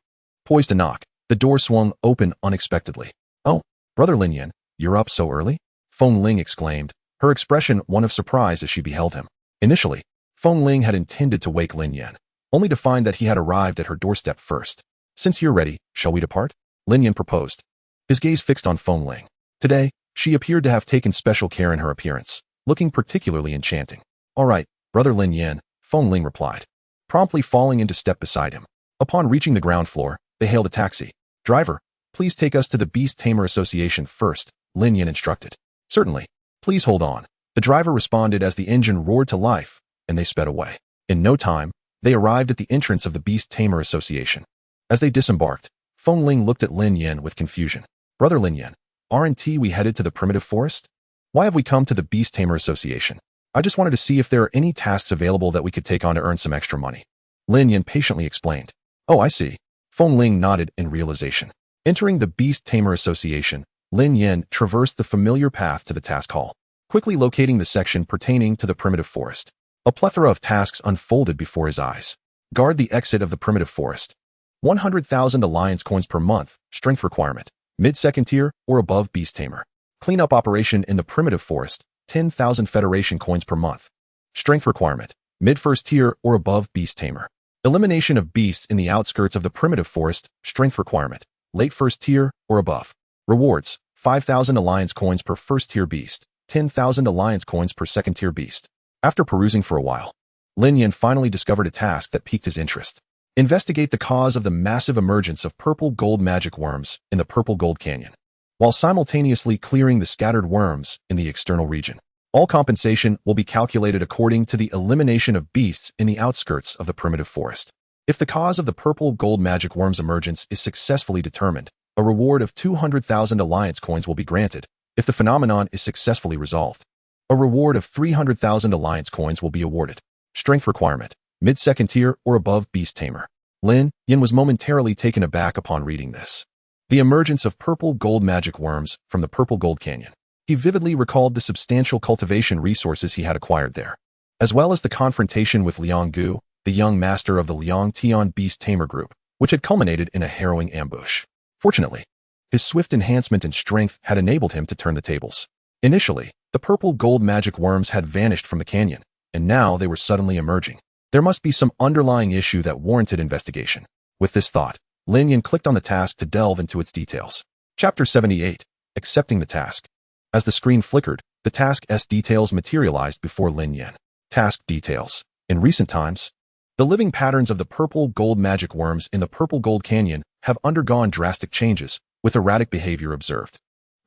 Speaker 1: poised to knock, the door swung open unexpectedly. "Oh, Brother Lin Yan, you're up so early?" Feng Ling exclaimed, her expression one of surprise as she beheld him. Initially, Feng Ling had intended to wake Lin Yan, only to find that he had arrived at her doorstep first. "Since you're ready, shall we depart?" Lin Yan proposed, his gaze fixed on Feng Ling. Today, she appeared to have taken special care in her appearance, looking particularly enchanting. "All right, Brother Lin Yan," Feng Ling replied, promptly falling into step beside him. Upon reaching the ground floor, they hailed a taxi. "Driver, please take us to the Beast Tamer Association first," Lin Yan instructed. "Certainly. Please hold on." The driver responded as the engine roared to life, and they sped away. In no time, they arrived at the entrance of the Beast Tamer Association. As they disembarked, Feng Ling looked at Lin Yan with confusion. "Brother Lin Yan, aren't we headed to the primitive forest? Why have we come to the Beast Tamer Association? I just wanted to see if there are any tasks available that we could take on to earn some extra money." Lin Yan patiently explained. "Oh, I see." Feng Ling nodded in realization. Entering the Beast Tamer Association, Lin Yan traversed the familiar path to the task hall, quickly locating the section pertaining to the primitive forest. A plethora of tasks unfolded before his eyes. Guard the exit of the primitive forest. 100,000 alliance coins per month, strength requirement. Mid-second tier or above beast tamer. Cleanup operation in the primitive forest, 10,000 federation coins per month. Strength requirement. Mid-first tier or above beast tamer. Elimination of beasts in the outskirts of the primitive forest, strength requirement. Late first tier or above. Rewards. 5,000 alliance coins per first tier beast. 10,000 alliance coins per second tier beast. After perusing for a while, Lin Yan finally discovered a task that piqued his interest. Investigate the cause of the massive emergence of purple gold magic worms in the Purple Gold Canyon, while simultaneously clearing the scattered worms in the external region. All compensation will be calculated according to the elimination of beasts in the outskirts of the primitive forest. If the cause of the purple gold magic worm's emergence is successfully determined, a reward of 200,000 alliance coins will be granted. If the phenomenon is successfully resolved, a reward of 300,000 alliance coins will be awarded. Strength requirement. Mid-second tier or above beast tamer. Lin Yan was momentarily taken aback upon reading this. The emergence of purple gold magic worms from the Purple Gold Canyon. He vividly recalled the substantial cultivation resources he had acquired there, as well as the confrontation with Liang Gu, the young master of the Liang Tian Beast Tamer group, which had culminated in a harrowing ambush. Fortunately, his swift enhancement in strength had enabled him to turn the tables. Initially, the purple gold magic worms had vanished from the canyon, and now they were suddenly emerging. There must be some underlying issue that warranted investigation. With this thought, Lin Yan clicked on the task to delve into its details. Chapter 78. Accepting the task. As the screen flickered, the task's details materialized before Lin Yan. Task details. In recent times, the living patterns of the purple gold magic worms in the Purple Gold Canyon have undergone drastic changes, with erratic behavior observed.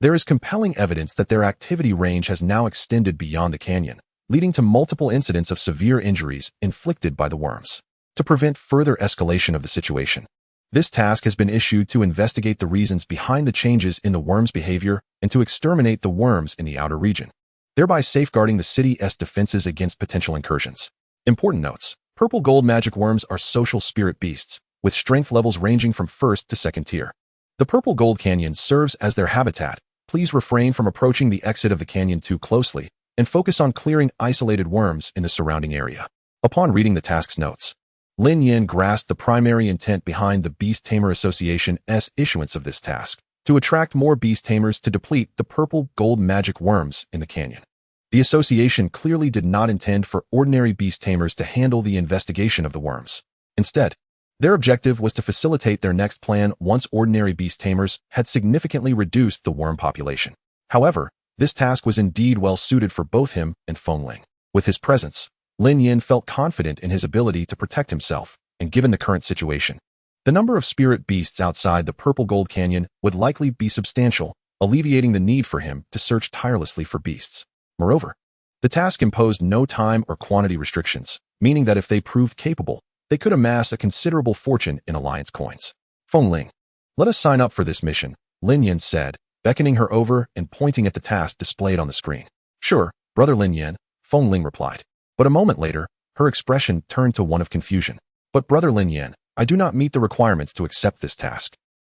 Speaker 1: There is compelling evidence that their activity range has now extended beyond the canyon, leading to multiple incidents of severe injuries inflicted by the worms. To prevent further escalation of the situation, this task has been issued to investigate the reasons behind the changes in the worms' behavior and to exterminate the worms in the outer region, thereby safeguarding the city's defenses against potential incursions. Important notes. Purple gold magic worms are social spirit beasts, with strength levels ranging from first to second tier. The Purple Gold Canyon serves as their habitat. Please refrain from approaching the exit of the canyon too closely, and focus on clearing isolated worms in the surrounding area. Upon reading the task's notes, Lin Yan grasped the primary intent behind the Beast Tamer Association's issuance of this task, to attract more beast tamers to deplete the purple gold magic worms in the canyon. The association clearly did not intend for ordinary beast tamers to handle the investigation of the worms. Instead, their objective was to facilitate their next plan once ordinary beast tamers had significantly reduced the worm population. However, this task was indeed well suited for both him and Fengling. With his presence, Lin Yan felt confident in his ability to protect himself, and given the current situation, the number of spirit beasts outside the Purple Gold Canyon would likely be substantial, alleviating the need for him to search tirelessly for beasts. Moreover, the task imposed no time or quantity restrictions, meaning that if they proved capable, they could amass a considerable fortune in alliance coins. Fengling, let us sign up for this mission, Lin Yan said, beckoning her over and pointing at the task displayed on the screen. Sure, brother Lin Yan, Fengling replied. But a moment later, her expression turned to one of confusion. But brother Lin Yan, I do not meet the requirements to accept this task.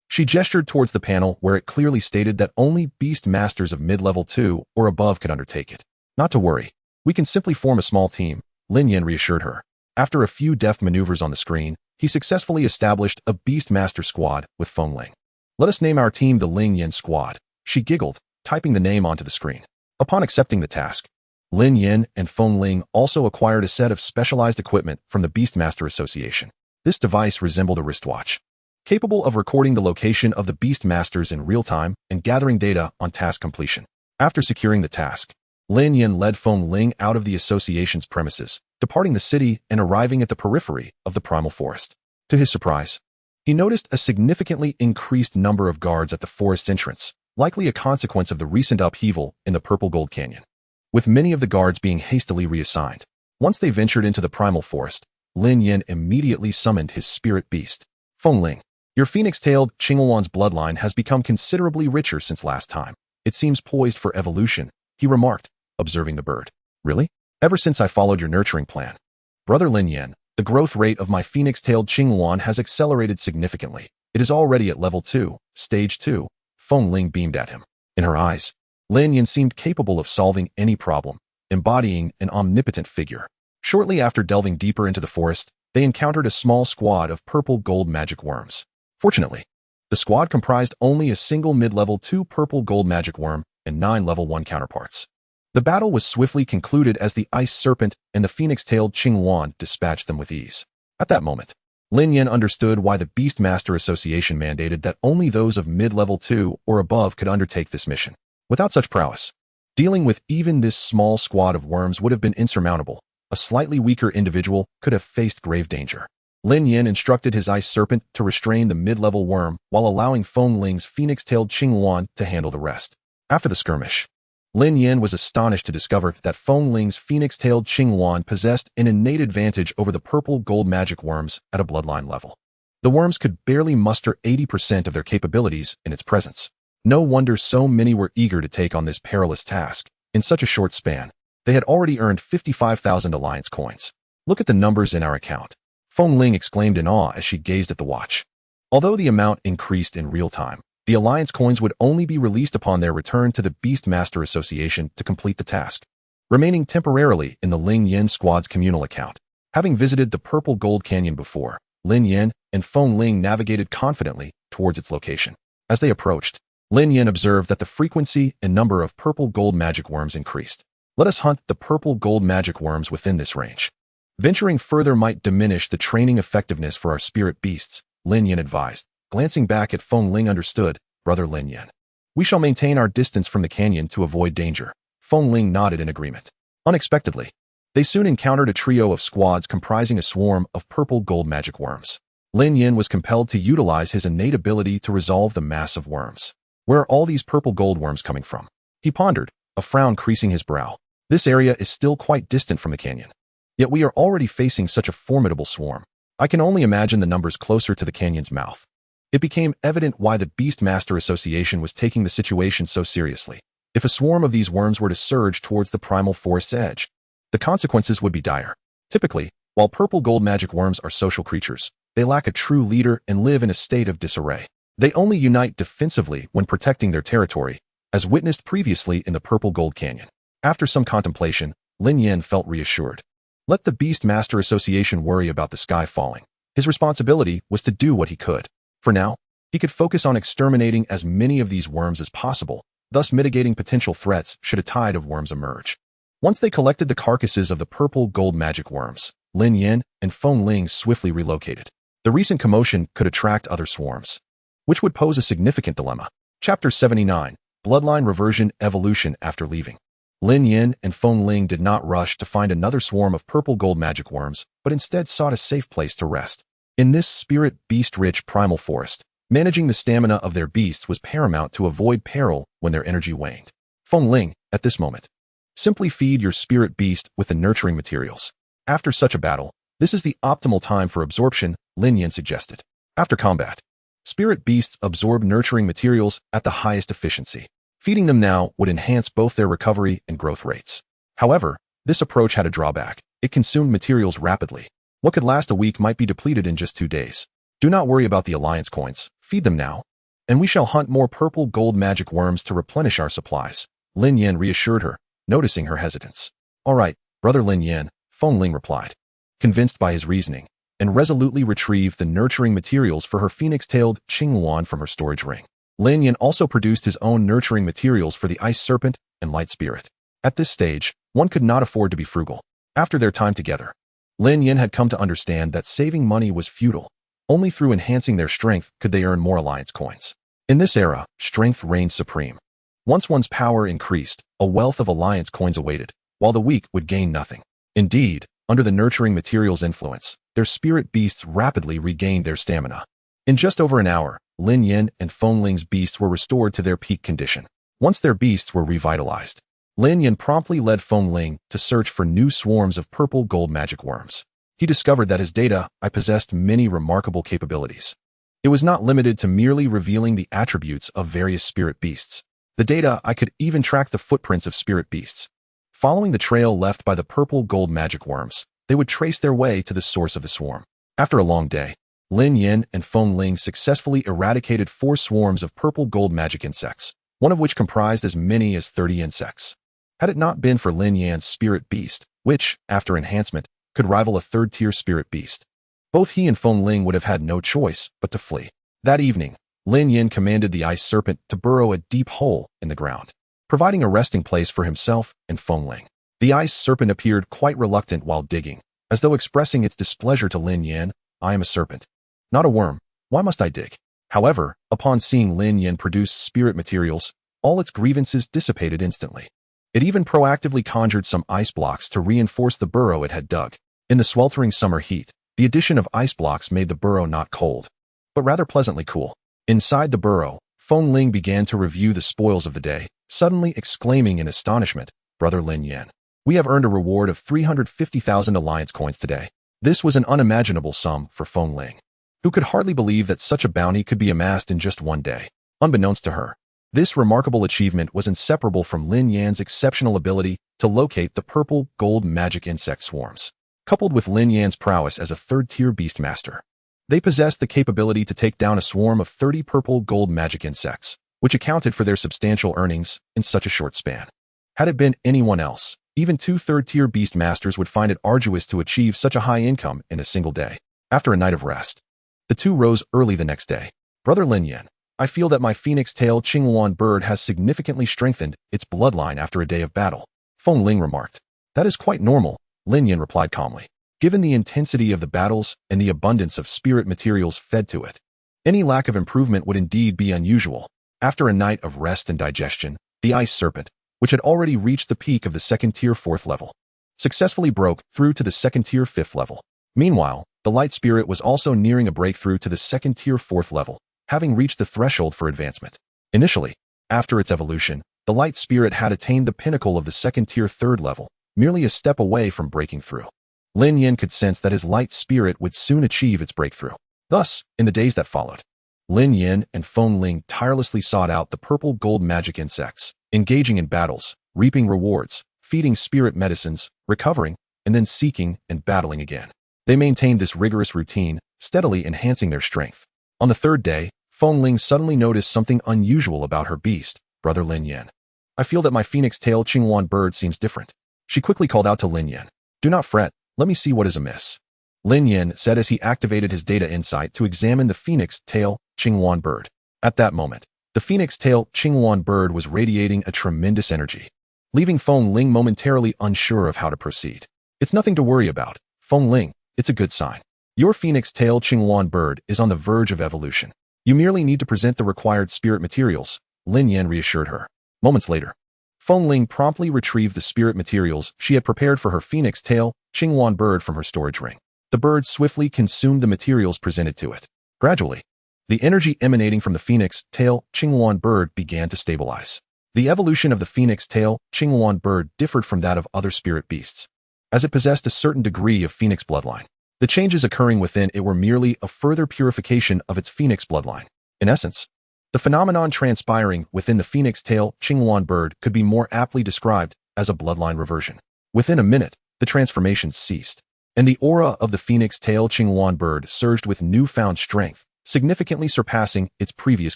Speaker 1: She gestured towards the panel where it clearly stated that only beast masters of mid-level 2 or above could undertake it. Not to worry, we can simply form a small team, Lin Yan reassured her. After a few deft maneuvers on the screen, he successfully established a beast master squad with Fengling. Let us name our team the Lin Yan Squad, she giggled, typing the name onto the screen. Upon accepting the task, Lin Yan and Fengling also acquired a set of specialized equipment from the Beastmaster Association. This device resembled a wristwatch, capable of recording the location of the Beastmasters in real time and gathering data on task completion. After securing the task, Lin Yan led Fengling out of the association's premises, departing the city and arriving at the periphery of the primal forest. To his surprise, he noticed a significantly increased number of guards at the forest's entrance, likely a consequence of the recent upheaval in the Purple Gold Canyon, with many of the guards being hastily reassigned. Once they ventured into the primal forest, Lin Yan immediately summoned his spirit beast. Fengling, your phoenix-tailed Qingluan's bloodline has become considerably richer since last time. It seems poised for evolution, he remarked, observing the bird. Really? Ever since I followed your nurturing plan, brother Lin Yan, the growth rate of my phoenix-tailed Qingluan has accelerated significantly. It is already at level 2, stage 2. Fengling beamed at him. In her eyes, Lin Yan seemed capable of solving any problem, embodying an omnipotent figure. Shortly after delving deeper into the forest, they encountered a small squad of purple gold magic worms. Fortunately, the squad comprised only a single mid-level 2 purple gold magic worm and 9 level 1 counterparts. The battle was swiftly concluded as the Ice Serpent and the Phoenix-tailed Qinghuan dispatched them with ease. At that moment, Lin Yan understood why the Beastmaster Association mandated that only those of mid-level 2 or above could undertake this mission. Without such prowess, dealing with even this small squad of worms would have been insurmountable. A slightly weaker individual could have faced grave danger. Lin Yan instructed his Ice Serpent to restrain the mid-level worm while allowing Feng Ling's Phoenix-tailed Qinghuan to handle the rest. After the skirmish, Lin Yan was astonished to discover that Feng Ling's Phoenix-tailed Qinghuan possessed an innate advantage over the purple gold magic worms at a bloodline level. The worms could barely muster 80% of their capabilities in its presence. No wonder so many were eager to take on this perilous task. In such a short span, they had already earned 55,000 alliance coins. Look at the numbers in our account. Feng Ling exclaimed in awe as she gazed at the watch. Although the amount increased in real time, the alliance coins would only be released upon their return to the Beastmaster Association to complete the task, remaining temporarily in the Lin Yan squad's communal account. Having visited the Purple Gold Canyon before, Lin Yan and Feng Ling navigated confidently towards its location. As they approached, Lin Yan observed that the frequency and number of purple gold magic worms increased. Let us hunt the purple gold magic worms within this range. Venturing further might diminish the training effectiveness for our spirit beasts, Lin Yan advised. Glancing back at Feng Ling understood, Brother Lin Yan. We shall maintain our distance from the canyon to avoid danger. Feng Ling nodded in agreement. Unexpectedly, they soon encountered a trio of squads comprising a swarm of purple gold magic worms. Lin Yan was compelled to utilize his innate ability to resolve the mass of worms. Where are all these purple gold worms coming from? He pondered, a frown creasing his brow. This area is still quite distant from the canyon. Yet we are already facing such a formidable swarm. I can only imagine the numbers closer to the canyon's mouth. It became evident why the Beastmaster Association was taking the situation so seriously. If a swarm of these worms were to surge towards the primal forest's edge, the consequences would be dire. Typically, while purple gold magic worms are social creatures, they lack a true leader and live in a state of disarray. They only unite defensively when protecting their territory, as witnessed previously in the Purple Gold Canyon. After some contemplation, Lin Yan felt reassured. Let the Beastmaster Association worry about the sky falling. His responsibility was to do what he could. For now, he could focus on exterminating as many of these worms as possible, thus mitigating potential threats should a tide of worms emerge. Once they collected the carcasses of the purple gold magic worms, Lin Yan and Feng Ling swiftly relocated. The recent commotion could attract other swarms, which would pose a significant dilemma. Chapter 79, Bloodline Reversion Evolution. After leaving, Lin Yan and Feng Ling did not rush to find another swarm of purple gold magic worms, but instead sought a safe place to rest. In this spirit beast-rich primal forest, managing the stamina of their beasts was paramount to avoid peril when their energy waned. Feng Ling, at this moment, simply feed your spirit beast with the nurturing materials. After such a battle, this is the optimal time for absorption, Lin Yan suggested. After combat, spirit beasts absorb nurturing materials at the highest efficiency. Feeding them now would enhance both their recovery and growth rates. However, this approach had a drawback. It consumed materials rapidly. What could last a week might be depleted in just 2 days. Do not worry about the alliance coins. Feed them now, and we shall hunt more purple gold magic worms to replenish our supplies. Lin Yan reassured her, noticing her hesitance. All right, Brother Lin Yan, Feng Ling replied, convinced by his reasoning, and resolutely retrieved the nurturing materials for her phoenix-tailed Qinghuan from her storage ring. Lin Yan also produced his own nurturing materials for the Ice Serpent and Light Spirit. At this stage, one could not afford to be frugal. After their time together, Lin Yan had come to understand that saving money was futile. Only through enhancing their strength could they earn more alliance coins. In this era, strength reigned supreme. Once one's power increased, a wealth of alliance coins awaited, while the weak would gain nothing. Indeed, under the nurturing materials' influence, their spirit beasts rapidly regained their stamina. In just over an hour, Lin Yan and Feng Ling's beasts were restored to their peak condition. Once their beasts were revitalized, Lin Yan promptly led Feng Ling to search for new swarms of purple gold magic worms. He discovered that his data possessed many remarkable capabilities. It was not limited to merely revealing the attributes of various spirit beasts. The data could even track the footprints of spirit beasts. Following the trail left by the purple gold magic worms, they would trace their way to the source of the swarm. After a long day, Lin Yan and Feng Ling successfully eradicated 4 swarms of purple gold magic insects, one of which comprised as many as 30 insects. Had it not been for Lin Yan's spirit beast, which, after enhancement, could rival a third-tier spirit beast. Both he and Feng Ling would have had no choice but to flee. That evening, Lin Yan commanded the ice serpent to burrow a deep hole in the ground, providing a resting place for himself and Feng Ling. The ice serpent appeared quite reluctant while digging, as though expressing its displeasure to Lin Yan. I am a serpent, not a worm. Why must I dig? However, upon seeing Lin Yan produce spirit materials, all its grievances dissipated instantly. It even proactively conjured some ice blocks to reinforce the burrow it had dug. In the sweltering summer heat, the addition of ice blocks made the burrow not cold, but rather pleasantly cool. Inside the burrow, Feng Ling began to review the spoils of the day, suddenly exclaiming in astonishment, Brother Lin Yan, we have earned a reward of 350,000 alliance coins today. This was an unimaginable sum for Feng Ling, who could hardly believe that such a bounty could be amassed in just one day. Unbeknownst to her, this remarkable achievement was inseparable from Lin Yan's exceptional ability to locate the purple gold magic insect swarms. Coupled with Lin Yan's prowess as a third-tier beastmaster, they possessed the capability to take down a swarm of 30 purple gold magic insects, which accounted for their substantial earnings in such a short span. Had it been anyone else, even two third-tier beastmasters would find it arduous to achieve such a high income in a single day. After a night of rest, the two rose early the next day. Brother Lin Yan, I feel that my phoenix-tail Qinghuan bird has significantly strengthened its bloodline after a day of battle. Feng Ling remarked. That is quite normal, Lin Yan replied calmly. Given the intensity of the battles and the abundance of spirit materials fed to it, any lack of improvement would indeed be unusual. After a night of rest and digestion, the ice serpent, which had already reached the peak of the second-tier 4th level, successfully broke through to the second-tier 5th level. Meanwhile, the light spirit was also nearing a breakthrough to the second-tier 4th level, having reached the threshold for advancement. Initially, after its evolution, the light spirit had attained the pinnacle of the second-tier 3rd level, merely a step away from breaking through. Lin Yan could sense that his light spirit would soon achieve its breakthrough. Thus, in the days that followed, Lin Yan and Feng Ling tirelessly sought out the purple gold magic insects, engaging in battles, reaping rewards, feeding spirit medicines, recovering, and then seeking and battling again. They maintained this rigorous routine, steadily enhancing their strength. On the third day, Feng Ling suddenly noticed something unusual about her beast, Brother Lin Yan. I feel that my phoenix-tail Qinghuan bird seems different. She quickly called out to Lin Yan. Do not fret, let me see what is amiss. Lin Yan said as he activated his data insight to examine the phoenix-tail Qinghuan bird. At that moment, the phoenix-tail Qinghuan bird was radiating a tremendous energy, leaving Feng Ling momentarily unsure of how to proceed. It's nothing to worry about, Feng Ling, it's a good sign. Your phoenix-tail Qinghuan bird is on the verge of evolution. You merely need to present the required spirit materials, Lin Yan reassured her. Moments later, Feng Ling promptly retrieved the spirit materials she had prepared for her phoenix-tail Qinghuan bird from her storage ring. The bird swiftly consumed the materials presented to it. Gradually, the energy emanating from the phoenix-tail Qinghuan bird began to stabilize. The evolution of the phoenix-tail Qinghuan bird differed from that of other spirit beasts, as it possessed a certain degree of phoenix bloodline. The changes occurring within it were merely a further purification of its phoenix bloodline. In essence, the phenomenon transpiring within the phoenix-tail Qinghuan bird could be more aptly described as a bloodline reversion. Within a minute, the transformations ceased, and the aura of the phoenix-tail Qinghuan bird surged with newfound strength, significantly surpassing its previous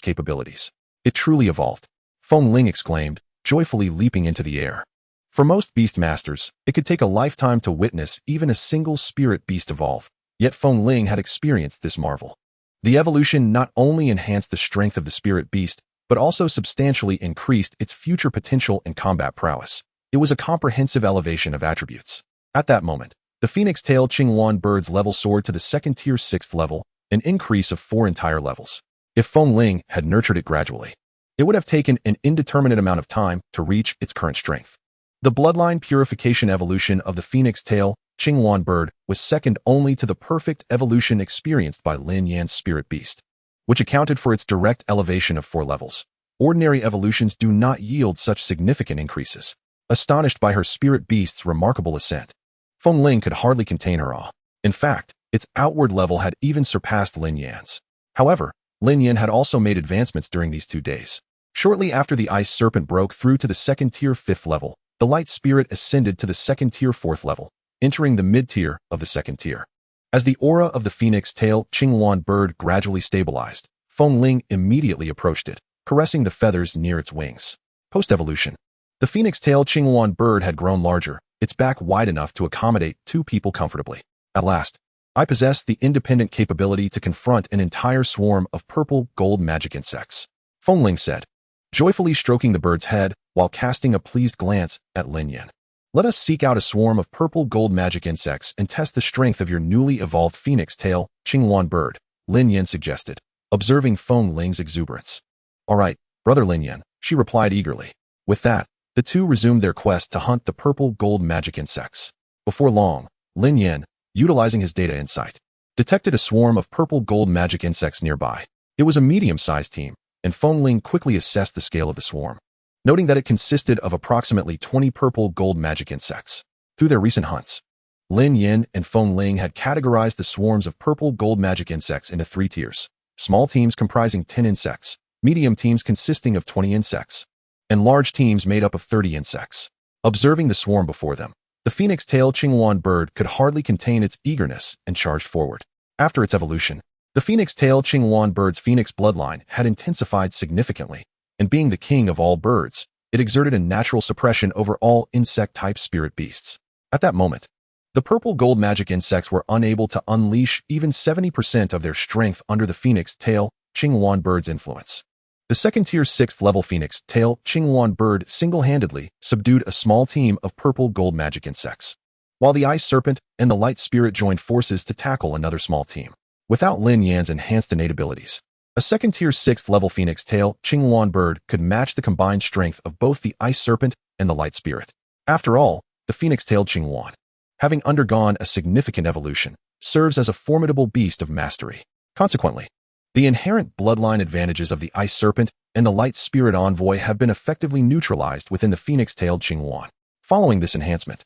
Speaker 1: capabilities. It truly evolved, Feng Ling exclaimed, joyfully leaping into the air. For most beastmasters, it could take a lifetime to witness even a single spirit beast evolve, yet Feng Ling had experienced this marvel. The evolution not only enhanced the strength of the spirit beast, but also substantially increased its future potential and combat prowess. It was a comprehensive elevation of attributes. At that moment, the phoenix-tail Qinghuan bird's level soared to the second-tier 6th level, an increase of 4 entire levels. If Feng Ling had nurtured it gradually, it would have taken an indeterminate amount of time to reach its current strength. The bloodline purification evolution of the phoenix-tail Qinghuan bird was second only to the perfect evolution experienced by Lin Yan's spirit beast, which accounted for its direct elevation of 4 levels. Ordinary evolutions do not yield such significant increases. Astonished by her spirit beast's remarkable ascent, Feng Ling could hardly contain her awe. In fact, its outward level had even surpassed Lin Yan's. However, Lin Yan had also made advancements during these 2 days. Shortly after the ice serpent broke through to the second-tier 5th level, the light spirit ascended to the second-tier 4th level, entering the mid-tier of the second tier. As the aura of the phoenix-tail Qinghuan bird gradually stabilized, Feng Ling immediately approached it, caressing the feathers near its wings. Post-evolution, the phoenix-tail Qinghuan bird had grown larger, its back wide enough to accommodate 2 people comfortably. At last, I possess the independent capability to confront an entire swarm of purple gold magic insects, Feng Ling said, joyfully stroking the bird's head while casting a pleased glance at Lin Yan. Let us seek out a swarm of purple gold magic insects and test the strength of your newly evolved phoenix tail Qinghuan bird, Lin Yan suggested, observing Feng Ling's exuberance. All right, brother Lin Yan, she replied eagerly. With that, the two resumed their quest to hunt the purple gold magic insects. Before long, Lin Yan, utilizing his data insight, detected a swarm of purple gold magic insects nearby. It was a medium-sized team, and Feng Ling quickly assessed the scale of the swarm, noting that it consisted of approximately 20 purple gold magic insects. Through their recent hunts, Lin Yan and Feng Ling had categorized the swarms of purple gold magic insects into 3 tiers: small teams comprising 10 insects, medium teams consisting of 20 insects, and large teams made up of 30 insects. Observing the swarm before them, the phoenix-tailed Qinghuan bird could hardly contain its eagerness and charged forward. After its evolution, the phoenix-tailed Qinghuan bird's phoenix bloodline had intensified significantly, and being the king of all birds, it exerted a natural suppression over all insect-type spirit beasts. At that moment, the purple gold magic insects were unable to unleash even 70% of their strength under the phoenix-tailed Qinghuan bird's influence. The second-tier 6th-level phoenix-tailed Qinghuan bird single-handedly subdued a small team of purple gold magic insects, while the ice serpent and the light spirit joined forces to tackle another small team. Without Lin Yan's enhanced innate abilities, a second-tier 6th-level phoenix-tailed Qinghuan bird could match the combined strength of both the ice serpent and the light spirit. After all, the phoenix-tailed Qinghuan, having undergone a significant evolution, serves as a formidable beast of mastery. Consequently, the inherent bloodline advantages of the ice serpent and the light spirit envoy have been effectively neutralized within the phoenix-tailed Qinghuan. Following this enhancement,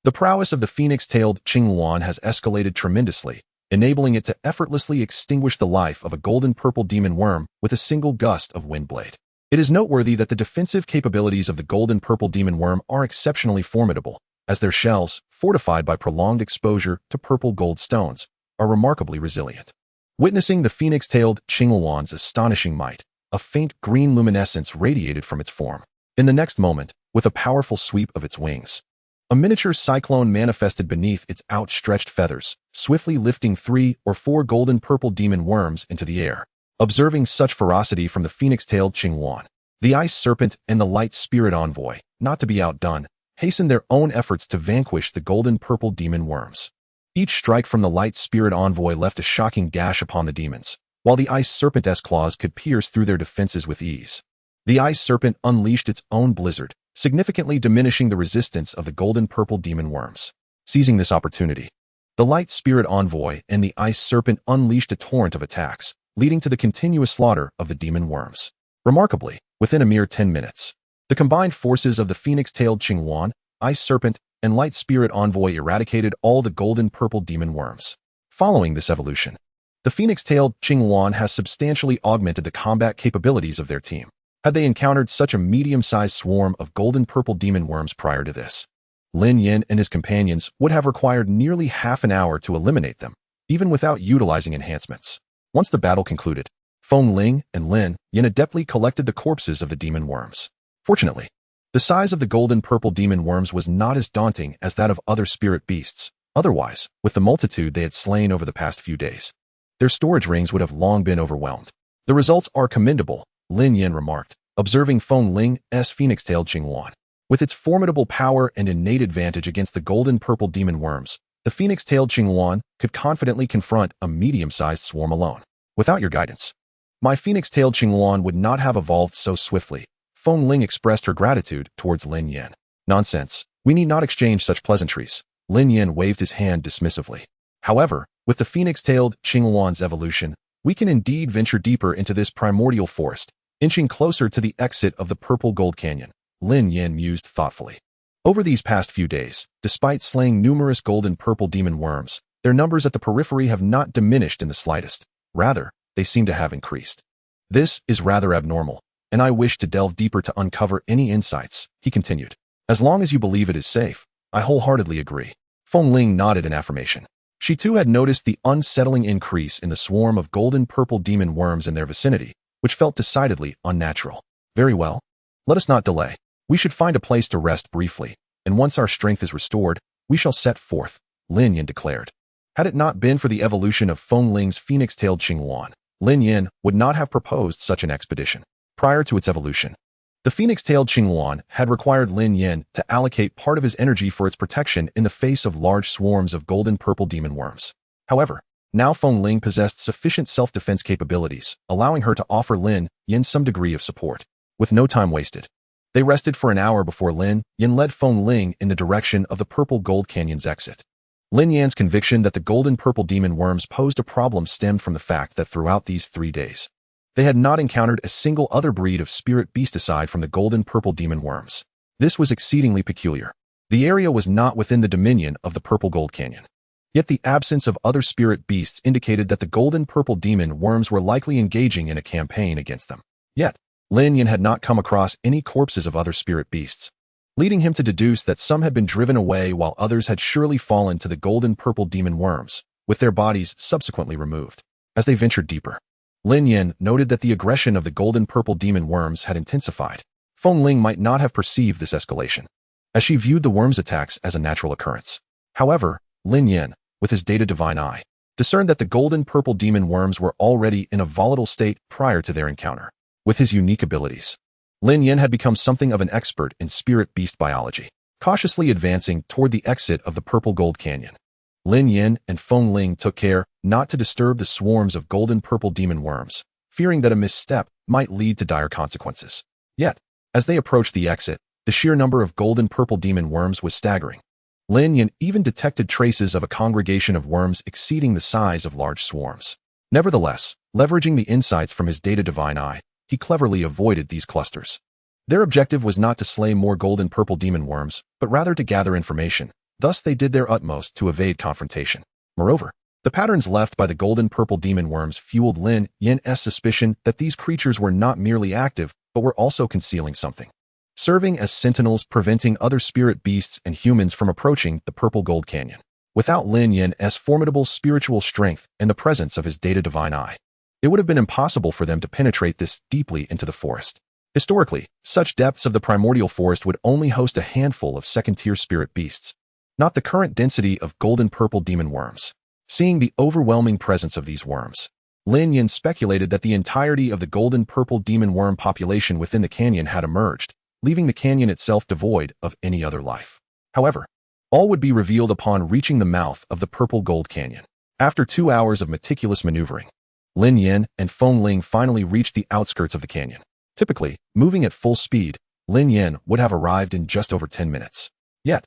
Speaker 1: the prowess of the phoenix-tailed Qinghuan has escalated tremendously, enabling it to effortlessly extinguish the life of a golden-purple demon worm with a single gust of wind blade. It is noteworthy that the defensive capabilities of the golden-purple demon worm are exceptionally formidable, as their shells, fortified by prolonged exposure to purple-gold stones, are remarkably resilient. Witnessing the phoenix-tailed Qinghuan's astonishing might, a faint green luminescence radiated from its form. In the next moment, with a powerful sweep of its wings, a miniature cyclone manifested beneath its outstretched feathers, swiftly lifting 3 or 4 golden-purple demon worms into the air. Observing such ferocity from the phoenix-tailed Qinghuan, the ice serpent and the light spirit envoy, not to be outdone, hastened their own efforts to vanquish the golden-purple demon worms. Each strike from the light spirit envoy left a shocking gash upon the demons, while the ice serpent's claws could pierce through their defenses with ease. The ice serpent unleashed its own blizzard, significantly diminishing the resistance of the golden-purple demon worms. Seizing this opportunity, the light spirit envoy and the ice serpent unleashed a torrent of attacks, leading to the continuous slaughter of the demon worms. Remarkably, within a mere 10 minutes, the combined forces of the phoenix-tailed Qinghuan, ice serpent, and light spirit envoy eradicated all the golden-purple demon worms. Following this evolution, the phoenix-tailed Qinghuan has substantially augmented the combat capabilities of their team. Had they encountered such a medium-sized swarm of golden-purple demon worms prior to this, Lin Yan and his companions would have required nearly half an hour to eliminate them, even without utilizing enhancements. Once the battle concluded, Feng Ling and Lin Yan adeptly collected the corpses of the demon worms. Fortunately, the size of the golden-purple demon worms was not as daunting as that of other spirit beasts. Otherwise, with the multitude they had slain over the past few days, their storage rings would have long been overwhelmed. The results are commendable, Lin Yan remarked, observing Feng Ling's phoenix-tailed Qinghuan. With its formidable power and innate advantage against the golden-purple demon worms, the phoenix-tailed Qinghuan could confidently confront a medium-sized swarm alone. Without your guidance, my phoenix-tailed Qinghuan would not have evolved so swiftly. Feng Ling expressed her gratitude towards Lin Yan. Nonsense. We need not exchange such pleasantries. Lin Yan waved his hand dismissively. However, with the phoenix-tailed Qinghuan's evolution, we can indeed venture deeper into this primordial forest, inching closer to the exit of the Purple Gold Canyon, Lin Yan mused thoughtfully. Over these past few days, despite slaying numerous golden-purple demon worms, their numbers at the periphery have not diminished in the slightest. Rather, they seem to have increased. This is rather abnormal, and I wish to delve deeper to uncover any insights, he continued. As long as you believe it is safe, I wholeheartedly agree. Feng Ling nodded in affirmation. She too had noticed the unsettling increase in the swarm of golden-purple demon worms in their vicinity, which felt decidedly unnatural. Very well. Let us not delay. We should find a place to rest briefly, and once our strength is restored, we shall set forth, Lin Yan declared. Had it not been for the evolution of Feng Ling's phoenix-tailed Qinghuan, Lin Yan would not have proposed such an expedition. Prior to its evolution, the phoenix-tailed Qinghuan had required Lin Yan to allocate part of his energy for its protection in the face of large swarms of golden-purple demon worms. However, now Feng Ling possessed sufficient self-defense capabilities, allowing her to offer Lin Yan some degree of support. With no time wasted, they rested for an hour before Lin Yan led Feng Ling in the direction of the Purple Gold Canyon's exit. Lin Yan's conviction that the golden-purple demon worms posed a problem stemmed from the fact that throughout these 3 days, they had not encountered a single other breed of spirit beast aside from the golden-purple demon worms. This was exceedingly peculiar. The area was not within the dominion of the Purple Gold Canyon. Yet the absence of other spirit beasts indicated that the golden-purple demon worms were likely engaging in a campaign against them. Yet, Lin Yan had not come across any corpses of other spirit beasts, leading him to deduce that some had been driven away while others had surely fallen to the golden-purple demon worms, with their bodies subsequently removed. As they ventured deeper, Lin Yan noted that the aggression of the golden-purple demon worms had intensified. Feng Ling might not have perceived this escalation, as she viewed the worms' attacks as a natural occurrence. However, Lin Yan, with his data divine eye, discerned that the golden-purple demon worms were already in a volatile state prior to their encounter. With his unique abilities, Lin Yan had become something of an expert in spirit beast biology. Cautiously advancing toward the exit of the Purple Gold Canyon, Lin Yan and Feng Ling took care not to disturb the swarms of golden-purple demon worms, fearing that a misstep might lead to dire consequences. Yet, as they approached the exit, the sheer number of golden-purple demon worms was staggering. Lin Yan even detected traces of a congregation of worms exceeding the size of large swarms. Nevertheless, leveraging the insights from his data divine eye, he cleverly avoided these clusters. Their objective was not to slay more golden-purple demon worms, but rather to gather information. Thus they did their utmost to evade confrontation. Moreover, the patterns left by the golden-purple demon worms fueled Lin Yan's suspicion that these creatures were not merely active, but were also concealing something, serving as sentinels preventing other spirit beasts and humans from approaching the Purple Gold Canyon. Without Lin Yan's formidable spiritual strength and the presence of his data divine eye, it would have been impossible for them to penetrate this deeply into the forest. Historically, such depths of the primordial forest would only host a handful of second-tier spirit beasts, not the current density of golden-purple demon worms. Seeing the overwhelming presence of these worms, Lin Yan speculated that the entirety of the golden-purple demon worm population within the canyon had emerged, leaving the canyon itself devoid of any other life. However, all would be revealed upon reaching the mouth of the Purple Gold Canyon. After 2 hours of meticulous maneuvering, Lin Yan and Feng Ling finally reached the outskirts of the canyon. Typically, moving at full speed, Lin Yan would have arrived in just over 10 minutes. Yet,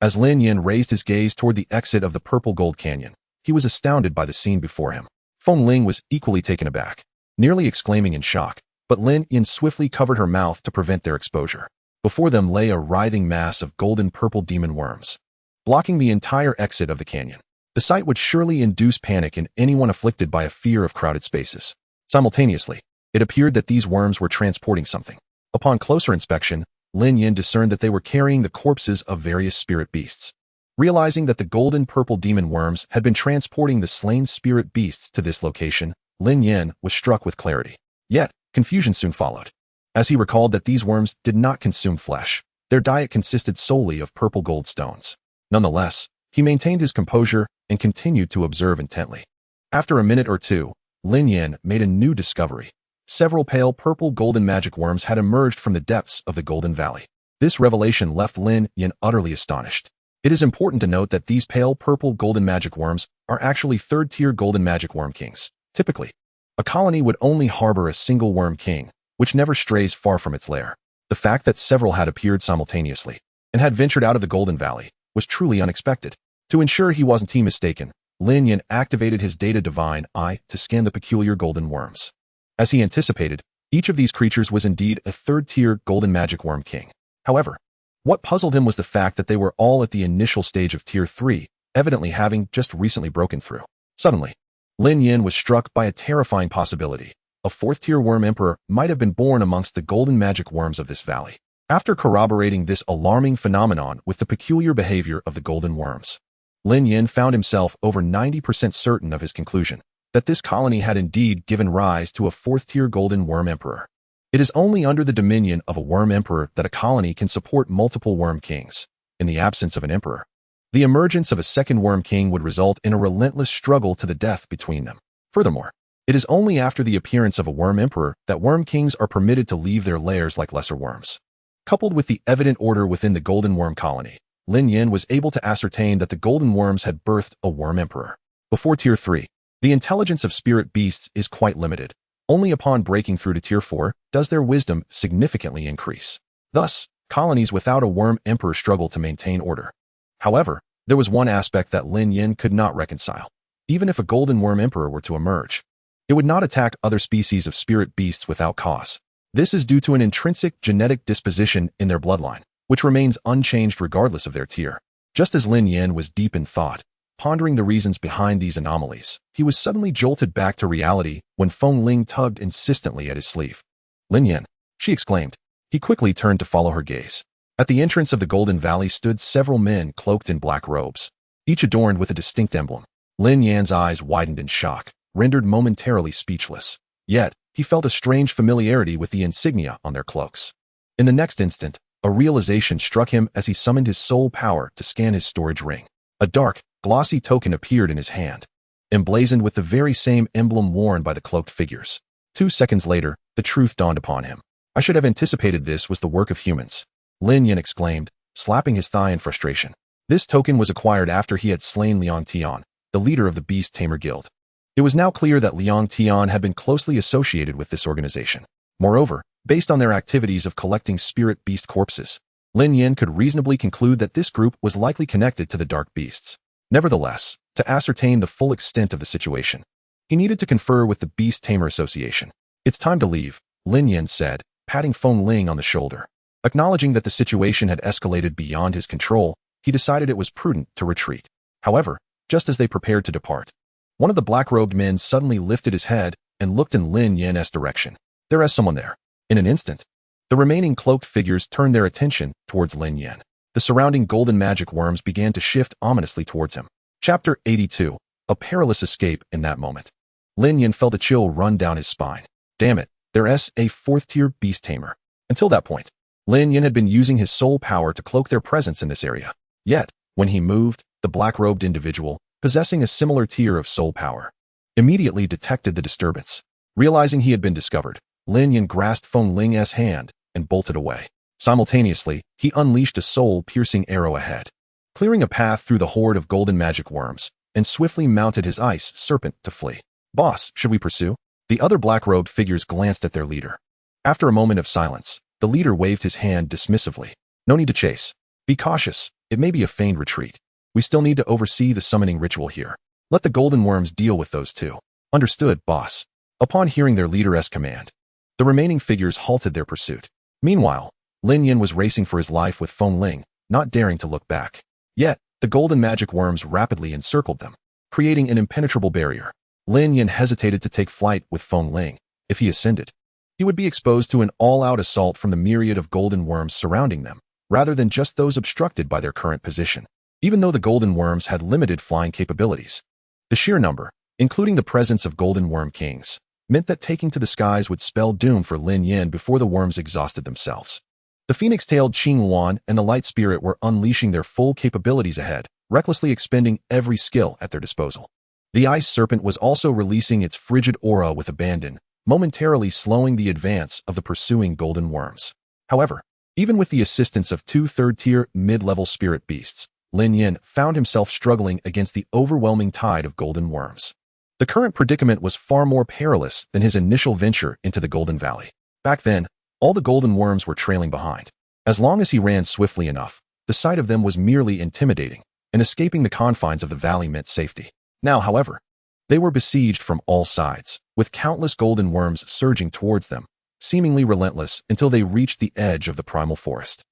Speaker 1: as Lin Yan raised his gaze toward the exit of the Purple Gold Canyon, he was astounded by the scene before him. Feng Ling was equally taken aback, nearly exclaiming in shock, but Lin Yan swiftly covered her mouth to prevent their exposure. Before them lay a writhing mass of golden-purple demon worms, blocking the entire exit of the canyon. The sight would surely induce panic in anyone afflicted by a fear of crowded spaces. Simultaneously, it appeared that these worms were transporting something. Upon closer inspection, Lin Yan discerned that they were carrying the corpses of various spirit beasts. Realizing that the golden-purple demon worms had been transporting the slain spirit beasts to this location, Lin Yan was struck with clarity. Yet, confusion soon followed, as he recalled that these worms did not consume flesh. Their diet consisted solely of purple gold stones. Nonetheless, he maintained his composure and continued to observe intently. After a minute or two, Lin Yan made a new discovery. Several pale purple golden magic worms had emerged from the depths of the Golden Valley. This revelation left Lin Yan utterly astonished. It is important to note that these pale purple golden magic worms are actually third-tier golden magic worm kings. Typically, a colony would only harbor a single worm king, which never strays far from its lair. The fact that several had appeared simultaneously and had ventured out of the Golden Valley was truly unexpected. To ensure he wasn't mistaken, Lin Yan activated his data divine eye to scan the peculiar golden worms. As he anticipated, each of these creatures was indeed a third-tier golden magic worm king. However, what puzzled him was the fact that they were all at the initial stage of Tier 3, evidently having just recently broken through. Suddenly, Lin Yan was struck by a terrifying possibility. A fourth-tier worm emperor might have been born amongst the golden magic worms of this valley. After corroborating this alarming phenomenon with the peculiar behavior of the golden worms, Lin Yan found himself over 90% certain of his conclusion, that this colony had indeed given rise to a fourth-tier golden worm emperor. It is only under the dominion of a worm emperor that a colony can support multiple worm kings. in the absence of an emperor. The emergence of a second Worm King would result in a relentless struggle to the death between them. Furthermore, it is only after the appearance of a Worm Emperor that Worm Kings are permitted to leave their lairs like lesser worms. Coupled with the evident order within the Golden Worm colony, Lin Yan was able to ascertain that the Golden Worms had birthed a Worm Emperor. Before Tier 3, the intelligence of spirit beasts is quite limited. Only upon breaking through to Tier 4 does their wisdom significantly increase. Thus, colonies without a Worm Emperor struggle to maintain order. However, there was one aspect that Lin Yan could not reconcile. Even if a Golden Worm Emperor were to emerge, it would not attack other species of spirit beasts without cause. This is due to an intrinsic genetic disposition in their bloodline, which remains unchanged regardless of their tier. Just as Lin Yan was deep in thought, pondering the reasons behind these anomalies, he was suddenly jolted back to reality when Feng Ling tugged insistently at his sleeve. "Lin Yan," she exclaimed. He quickly turned to follow her gaze. At the entrance of the Golden Valley stood several men cloaked in black robes, each adorned with a distinct emblem. Lin Yan's eyes widened in shock, rendered momentarily speechless. Yet, he felt a strange familiarity with the insignia on their cloaks. In the next instant, a realization struck him as he summoned his soul power to scan his storage ring. A dark, glossy token appeared in his hand, emblazoned with the very same emblem worn by the cloaked figures. 2 seconds later, the truth dawned upon him. "I should have anticipated this was the work of humans," Lin Yan exclaimed, slapping his thigh in frustration. This token was acquired after he had slain Liang Tian, the leader of the Beast Tamer Guild. It was now clear that Liang Tian had been closely associated with this organization. Moreover, based on their activities of collecting spirit beast corpses, Lin Yan could reasonably conclude that this group was likely connected to the dark beasts. Nevertheless, to ascertain the full extent of the situation, he needed to confer with the Beast Tamer Association. "It's time to leave," Lin Yan said, patting Feng Ling on the shoulder. Acknowledging that the situation had escalated beyond his control, he decided it was prudent to retreat. However, just as they prepared to depart, one of the black-robed men suddenly lifted his head and looked in Lin Yan's direction. "There is someone there." In an instant, the remaining cloaked figures turned their attention towards Lin Yan. The surrounding golden magic worms began to shift ominously towards him. Chapter 82. A perilous escape. In that moment, Lin Yan felt a chill run down his spine. Damn it, there's a 4th-tier beast tamer. Until that point, Lin Yan had been using his soul power to cloak their presence in this area. Yet, when he moved, the black-robed individual, possessing a similar tier of soul power, immediately detected the disturbance. Realizing he had been discovered, Lin Yan grasped Feng Ling's hand and bolted away. Simultaneously, he unleashed a soul-piercing arrow ahead, clearing a path through the horde of golden magic worms, and swiftly mounted his ice serpent to flee. "Boss, should we pursue?" The other black-robed figures glanced at their leader. After a moment of silence, the leader waved his hand dismissively. "No need to chase. Be cautious, it may be a feigned retreat. We still need to oversee the summoning ritual here. Let the golden worms deal with those two." "Understood, boss." Upon hearing their leader's command, the remaining figures halted their pursuit. Meanwhile, Lin Yan was racing for his life with Feng Ling, not daring to look back. Yet, the golden magic worms rapidly encircled them, creating an impenetrable barrier. Lin Yan hesitated to take flight with Feng Ling. If he ascended, he would be exposed to an all-out assault from the myriad of golden worms surrounding them, rather than just those obstructed by their current position. Even though the golden worms had limited flying capabilities, the sheer number, including the presence of golden worm kings, meant that taking to the skies would spell doom for Lin Yan before the worms exhausted themselves. The phoenix-tailed Qing Wan and the light spirit were unleashing their full capabilities ahead, recklessly expending every skill at their disposal. The ice serpent was also releasing its frigid aura with abandon, momentarily slowing the advance of the pursuing golden worms. However, even with the assistance of 2 third-tier mid-level spirit beasts, Lin Yan found himself struggling against the overwhelming tide of golden worms. The current predicament was far more perilous than his initial venture into the Golden Valley. Back then, all the golden worms were trailing behind. As long as he ran swiftly enough, the sight of them was merely intimidating, and escaping the confines of the valley meant safety. Now, however, they were besieged from all sides, with countless golden worms surging towards them, seemingly relentless until they reached the edge of the primal forest.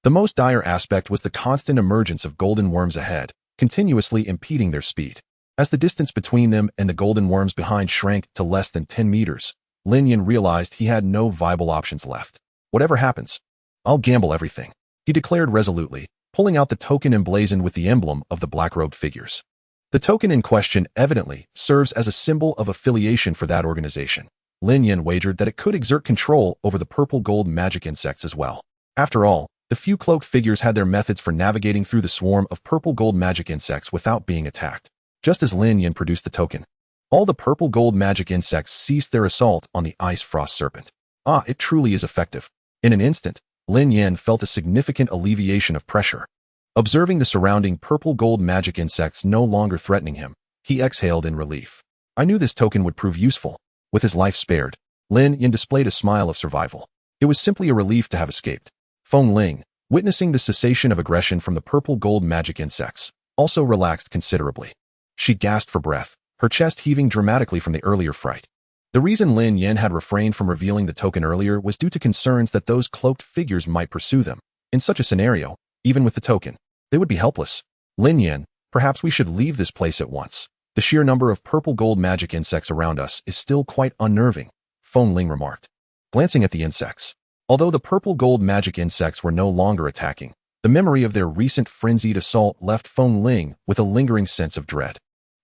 Speaker 1: The most dire aspect was the constant emergence of golden worms ahead, continuously impeding their speed. As the distance between them and the golden worms behind shrank to less than 10 meters, Lin Yan realized he had no viable options left. "Whatever happens, I'll gamble everything," he declared resolutely, pulling out the token emblazoned with the emblem of the black-robed figures. The token in question evidently serves as a symbol of affiliation for that organization. Lin Yan wagered that it could exert control over the purple-gold magic insects as well. After all, The few cloaked figures had their methods for navigating through the swarm of purple-gold magic insects without being attacked. Just as Lin Yan produced the token, all the purple-gold magic insects ceased their assault on the ice frost serpent. Ah, it truly is effective. In an instant, Lin Yan felt a significant alleviation of pressure. Observing the surrounding purple-gold magic insects no longer threatening him, he exhaled in relief. I knew this token would prove useful. With his life spared, Lin Yan displayed a smile of survival. It was simply a relief to have escaped. Feng Ling, witnessing the cessation of aggression from the purple-gold magic insects, also relaxed considerably. She gasped for breath, her chest heaving dramatically from the earlier fright. The reason Lin Yan had refrained from revealing the token earlier was due to concerns that those cloaked figures might pursue them. In such a scenario, even with the token, they would be helpless. Lin Yan, perhaps we should leave this place at once. The sheer number of purple-gold magic insects around us is still quite unnerving, Feng Ling remarked. Glancing at the insects, although the purple-gold magic insects were no longer attacking, the memory of their recent frenzied assault left Feng Ling with a lingering sense of dread.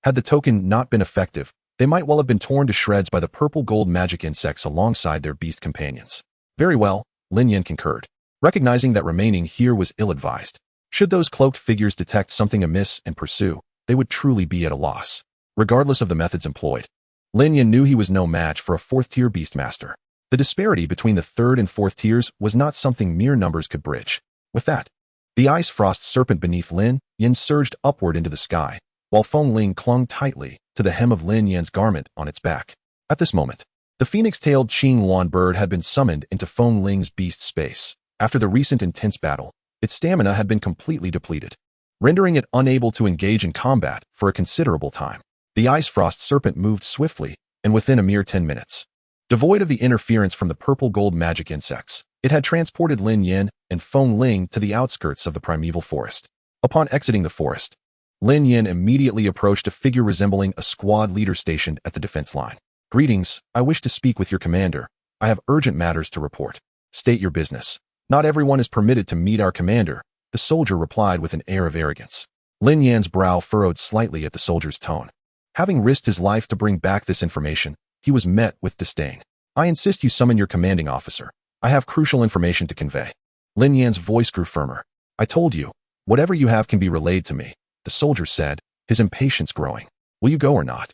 Speaker 1: Had the token not been effective, they might well have been torn to shreds by the purple-gold magic insects alongside their beast companions. Very well, Lin Yan concurred, recognizing that remaining here was ill-advised. Should those cloaked figures detect something amiss and pursue, they would truly be at a loss. Regardless of the methods employed, Lin Yan knew he was no match for a fourth-tier beastmaster. The disparity between the third and fourth tiers was not something mere numbers could bridge. With that, the ice frost serpent beneath Lin Yan surged upward into the sky, while Feng Ling clung tightly to the hem of Lin Yan's garment on its back. At this moment, the phoenix-tailed Qing Luan bird had been summoned into Feng Ling's beast space. After the recent intense battle, its stamina had been completely depleted, rendering it unable to engage in combat for a considerable time. The ice frost serpent moved swiftly, and within a mere 10 minutes, devoid of the interference from the purple-gold magic insects, it had transported Lin Yan and Feng Ling to the outskirts of the primeval forest. Upon exiting the forest, Lin Yan immediately approached a figure resembling a squad leader stationed at the defense line. Greetings, I wish to speak with your commander. I have urgent matters to report. State your business. Not everyone is permitted to meet our commander, the soldier replied with an air of arrogance. Lin Yan's brow furrowed slightly at the soldier's tone. Having risked his life to bring back this information, he was met with disdain. I insist you summon your commanding officer. I have crucial information to convey. Lin Yan's voice grew firmer. I told you, whatever you have can be relayed to me, the soldier said, his impatience growing. Will you go or not?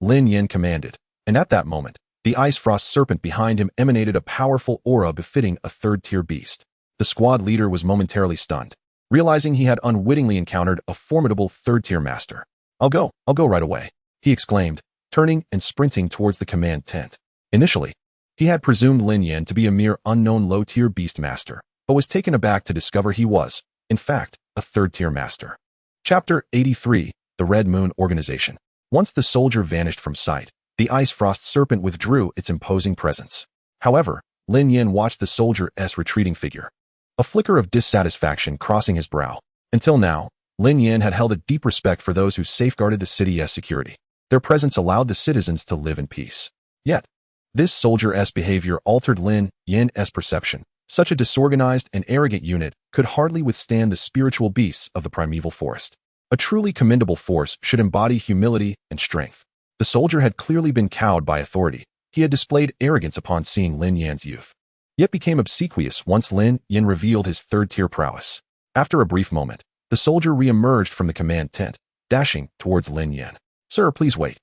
Speaker 1: Lin Yan commanded, and at that moment, the ice frost serpent behind him emanated a powerful aura befitting a third-tier beast. The squad leader was momentarily stunned, realizing he had unwittingly encountered a formidable third-tier master. I'll go right away, he exclaimed, turning and sprinting towards the command tent. Initially, he had presumed Lin Yan to be a mere unknown low-tier beast master, but was taken aback to discover he was, in fact, a third-tier master. Chapter 83, The Red Moon Organization. Once the soldier vanished from sight, the ice frost serpent withdrew its imposing presence. However, Lin Yan watched the soldier's retreating figure, a flicker of dissatisfaction crossing his brow. Until now, Lin Yan had held a deep respect for those who safeguarded the city's security. Their presence allowed the citizens to live in peace. Yet, this soldier's behavior altered Lin Yan's perception. Such a disorganized and arrogant unit could hardly withstand the spiritual beasts of the primeval forest. A truly commendable force should embody humility and strength. The soldier had clearly been cowed by authority. He had displayed arrogance upon seeing Lin Yan's youth, yet became obsequious once Lin Yan revealed his third-tier prowess. After a brief moment, the soldier re-emerged from the command tent, dashing towards Lin Yan. Sir, please wait.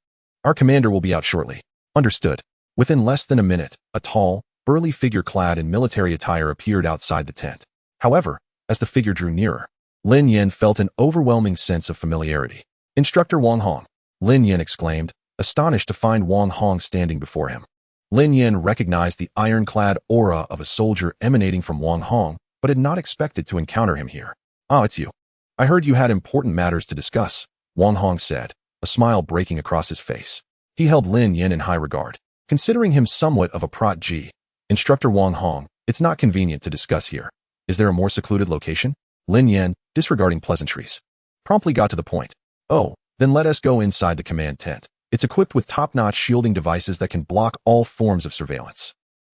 Speaker 1: Our commander will be out shortly. Understood. Within less than a minute, a tall, burly figure clad in military attire appeared outside the tent. However, as the figure drew nearer, Lin Yan felt an overwhelming sense of familiarity. Instructor Wang Hong, Lin Yan exclaimed, astonished to find Wang Hong standing before him. Lin Yan recognized the ironclad aura of a soldier emanating from Wang Hong, but had not expected to encounter him here. Ah, it's you. I heard you had important matters to discuss, Wang Hong said, a smile breaking across his face. He held Lin Yan in high regard, considering him somewhat of a protege. Instructor Wang Hong, it's not convenient to discuss here. Is there a more secluded location? Lin Yan, disregarding pleasantries, promptly got to the point. Oh, then let us go inside the command tent. It's equipped with top-notch shielding devices that can block all forms of surveillance.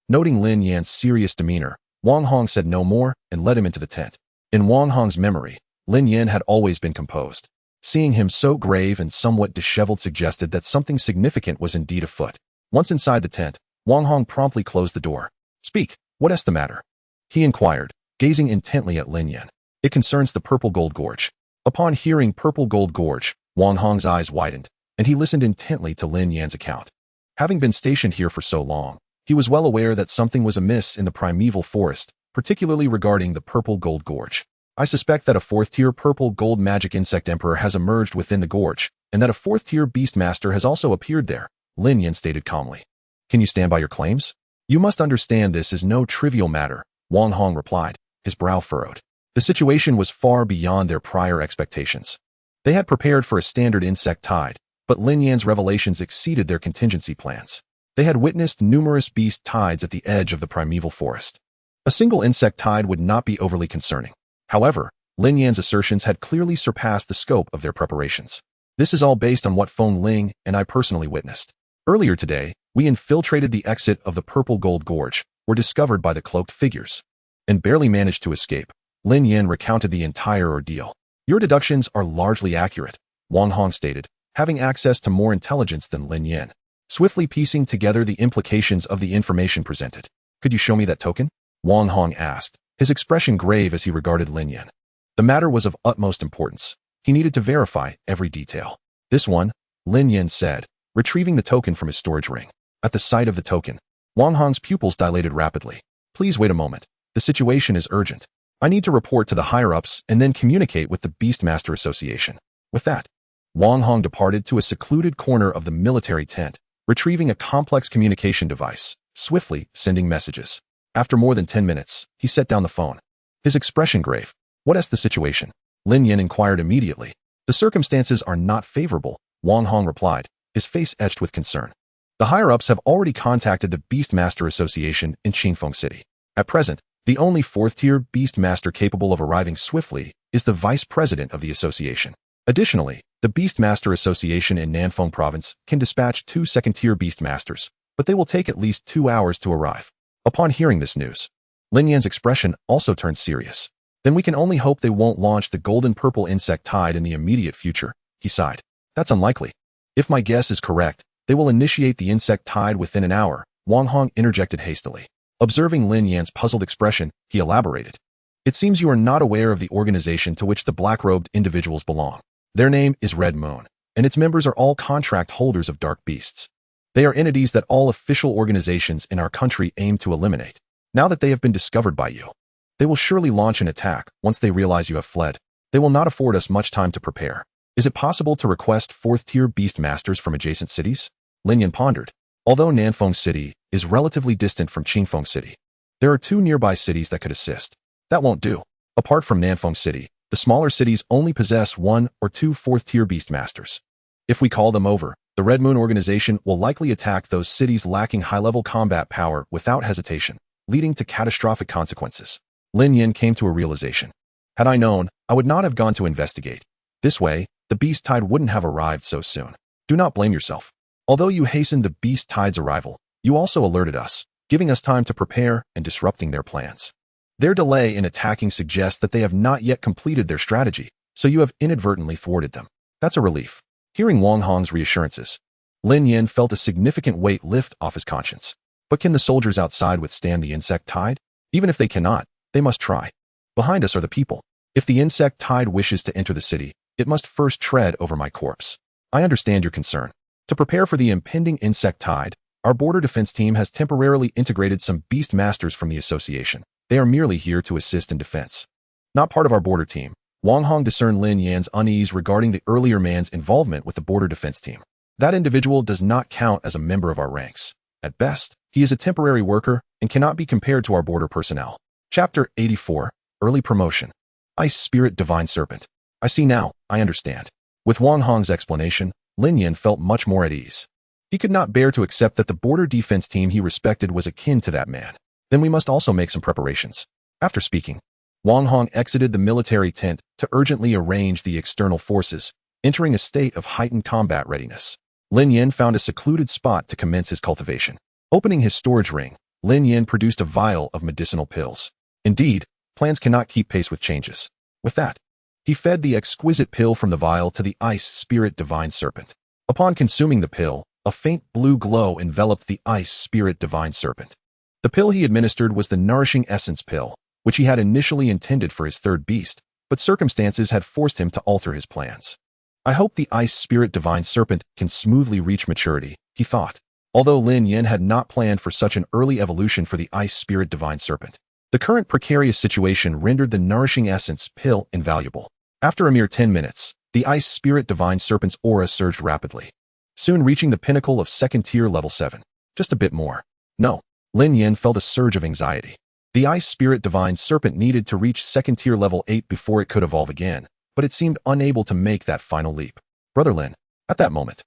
Speaker 1: Noting Lin Yan's serious demeanor, Wang Hong said no more and led him into the tent. In Wang Hong's memory, Lin Yan had always been composed. Seeing him so grave and somewhat disheveled suggested that something significant was indeed afoot. Once inside the tent, Wang Hong promptly closed the door. Speak, what is the matter? He inquired, gazing intently at Lin Yan. It concerns the Purple Gold Gorge. Upon hearing Purple Gold Gorge, Wang Hong's eyes widened, and he listened intently to Lin Yan's account. Having been stationed here for so long, he was well aware that something was amiss in the primeval forest, particularly regarding the Purple Gold Gorge. I suspect that a fourth-tier Purple Gold Magic Insect Emperor has emerged within the gorge, and that a fourth-tier Beast Master has also appeared there, Lin Yan stated calmly. Can you stand by your claims? You must understand this is no trivial matter, Wang Hong replied, his brow furrowed. The situation was far beyond their prior expectations. They had prepared for a standard insect tide, but Lin Yan's revelations exceeded their contingency plans. They had witnessed numerous beast tides at the edge of the primeval forest. A single insect tide would not be overly concerning. However, Lin Yan's assertions had clearly surpassed the scope of their preparations. This is all based on what Feng Ling and I personally witnessed. Earlier today, we infiltrated the exit of the Purple Gold Gorge, were discovered by the cloaked figures, and barely managed to escape. Lin Yan recounted the entire ordeal. Your deductions are largely accurate, Wang Hong stated, having access to more intelligence than Lin Yan, swiftly piecing together the implications of the information presented. Could you show me that token? Wang Hong asked, his expression grave as he regarded Lin Yan. The matter was of utmost importance. He needed to verify every detail. This one, Lin Yan said, retrieving the token from his storage ring. At the sight of the token, Wang Hong's pupils dilated rapidly. Please wait a moment. The situation is urgent. I need to report to the higher-ups and then communicate with the Beastmaster Association. With that, Wang Hong departed to a secluded corner of the military tent, retrieving a complex communication device, swiftly sending messages. After more than 10 minutes, he set down the phone. His expression grave. What is the situation? Lin Yan inquired immediately. The circumstances are not favorable, Wang Hong replied, his face etched with concern. The higher-ups have already contacted the Beastmaster Association in Qingfeng City. At present, the only fourth-tier Beastmaster capable of arriving swiftly is the vice president of the association. Additionally, the Beastmaster Association in Nanfeng Province can dispatch 2 second-tier Beastmasters, but they will take at least 2 hours to arrive. Upon hearing this news, Lin Yan's expression also turned serious. Then we can only hope they won't launch the golden-purple insect tide in the immediate future, he sighed. That's unlikely. If my guess is correct, they will initiate the insect tide within an hour, Wang Hong interjected hastily. Observing Lin Yan's puzzled expression, he elaborated. It seems you are not aware of the organization to which the black-robed individuals belong. Their name is Red Moon, and its members are all contract holders of dark beasts. They are entities that all official organizations in our country aim to eliminate. Now that they have been discovered by you, they will surely launch an attack once they realize you have fled. They will not afford us much time to prepare. Is it possible to request fourth-tier beast masters from adjacent cities? Lin Yan pondered. Although Nanfeng City is relatively distant from Qingfeng City, there are 2 nearby cities that could assist. That won't do. Apart from Nanfeng City, the smaller cities only possess 1 or 2 fourth-tier beastmasters. If we call them over, the Red Moon organization will likely attack those cities lacking high-level combat power without hesitation, leading to catastrophic consequences. Lin Yan came to a realization. Had I known, I would not have gone to investigate. This way, the beast tide wouldn't have arrived so soon. Do not blame yourself. Although you hastened the beast tide's arrival, you also alerted us, giving us time to prepare and disrupting their plans. Their delay in attacking suggests that they have not yet completed their strategy, so you have inadvertently thwarted them. That's a relief. Hearing Wang Hong's reassurances, Lin Yan felt a significant weight lift off his conscience. But can the soldiers outside withstand the insect tide? Even if they cannot, they must try. Behind us are the people. If the insect tide wishes to enter the city, it must first tread over my corpse. I understand your concern. To prepare for the impending insect tide, our border defense team has temporarily integrated some beast masters from the association. They are merely here to assist in defense. Not part of our border team. Wang Hong discerned Lin Yan's unease regarding the earlier man's involvement with the border defense team. That individual does not count as a member of our ranks. At best, he is a temporary worker and cannot be compared to our border personnel. Chapter 84, Early Promotion. Ice Spirit Divine Serpent. I see now, I understand. With Wang Hong's explanation, Lin Yan felt much more at ease. He could not bear to accept that the border defense team he respected was akin to that man. Then we must also make some preparations. After speaking, Wang Hong exited the military tent to urgently arrange the external forces, entering a state of heightened combat readiness. Lin Yan found a secluded spot to commence his cultivation. Opening his storage ring, Lin Yan produced a vial of medicinal pills. Indeed, plans cannot keep pace with changes. With that, he fed the exquisite pill from the vial to the Ice Spirit Divine Serpent. Upon consuming the pill, a faint blue glow enveloped the Ice Spirit Divine Serpent. The pill he administered was the Nourishing Essence pill, which he had initially intended for his third beast, but circumstances had forced him to alter his plans. I hope the Ice Spirit Divine Serpent can smoothly reach maturity, he thought. Although Lin Yan had not planned for such an early evolution for the Ice Spirit Divine Serpent, the current precarious situation rendered the nourishing essence pill invaluable. After a mere 10 minutes, the Ice Spirit Divine Serpent's aura surged rapidly, soon reaching the pinnacle of second-tier level 7. Just a bit more. No. Lin Yan felt a surge of anxiety. The Ice Spirit Divine Serpent needed to reach second-tier level 8 before it could evolve again, but it seemed unable to make that final leap. Brother Lin. At that moment,